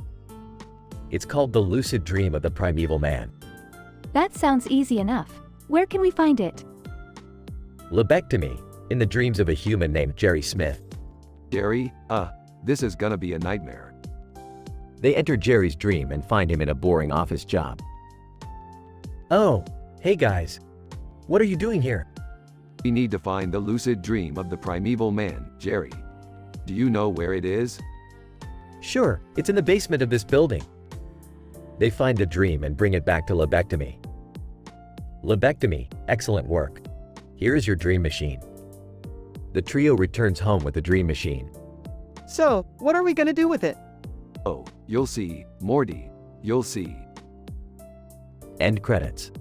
It's called the lucid dream of the primeval man. That sounds easy enough. Where can we find it? Lobectomy. In the dreams of a human named Jerry Smith. Jerry? This is gonna be a nightmare. They enter Jerry's dream and find him in a boring office job. Oh, hey guys. What are you doing here? We need to find the lucid dream of the primeval man, Jerry. Do you know where it is? Sure, it's in the basement of this building. They find the dream and bring it back to Lobectomy. Lobectomy, excellent work. Here is your dream machine. The trio returns home with the dream machine. So, what are we gonna do with it? Oh, you'll see, Morty. You'll see. End credits.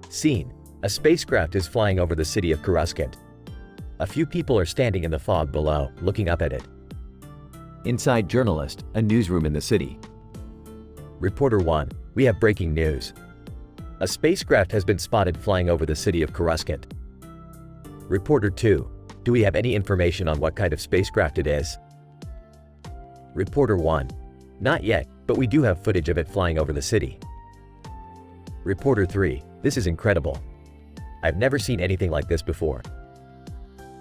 Scene. A spacecraft is flying over the city of Coruscant. A few people are standing in the fog below, looking up at it. Inside Journalist, a newsroom in the city. Reporter 1, we have breaking news. A spacecraft has been spotted flying over the city of Coruscant. Reporter 2, do we have any information on what kind of spacecraft it is? Reporter 1, not yet, but we do have footage of it flying over the city. Reporter 3, this is incredible. I've never seen anything like this before.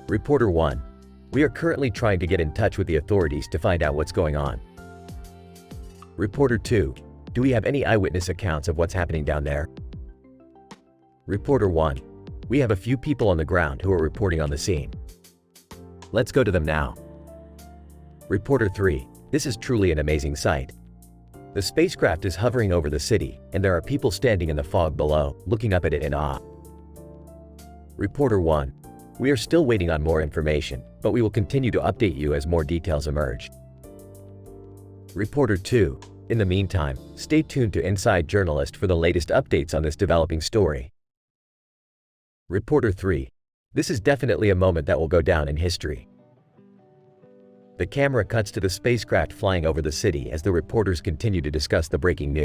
Reporter 1, we are currently trying to get in touch with the authorities to find out what's going on. Reporter 2, do we have any eyewitness accounts of what's happening down there? Reporter 1, we have a few people on the ground who are reporting on the scene. Let's go to them now. Reporter 3, this is truly an amazing sight. The spacecraft is hovering over the city, and there are people standing in the fog below, looking up at it in awe. Reporter 1, we are still waiting on more information, but we will continue to update you as more details emerge. Reporter 2, In the meantime, stay tuned to Inside Journalist for the latest updates on this developing story. Reporter 3. This is definitely a moment that will go down in history. The camera cuts to the spacecraft flying over the city as the reporters continue to discuss the breaking news.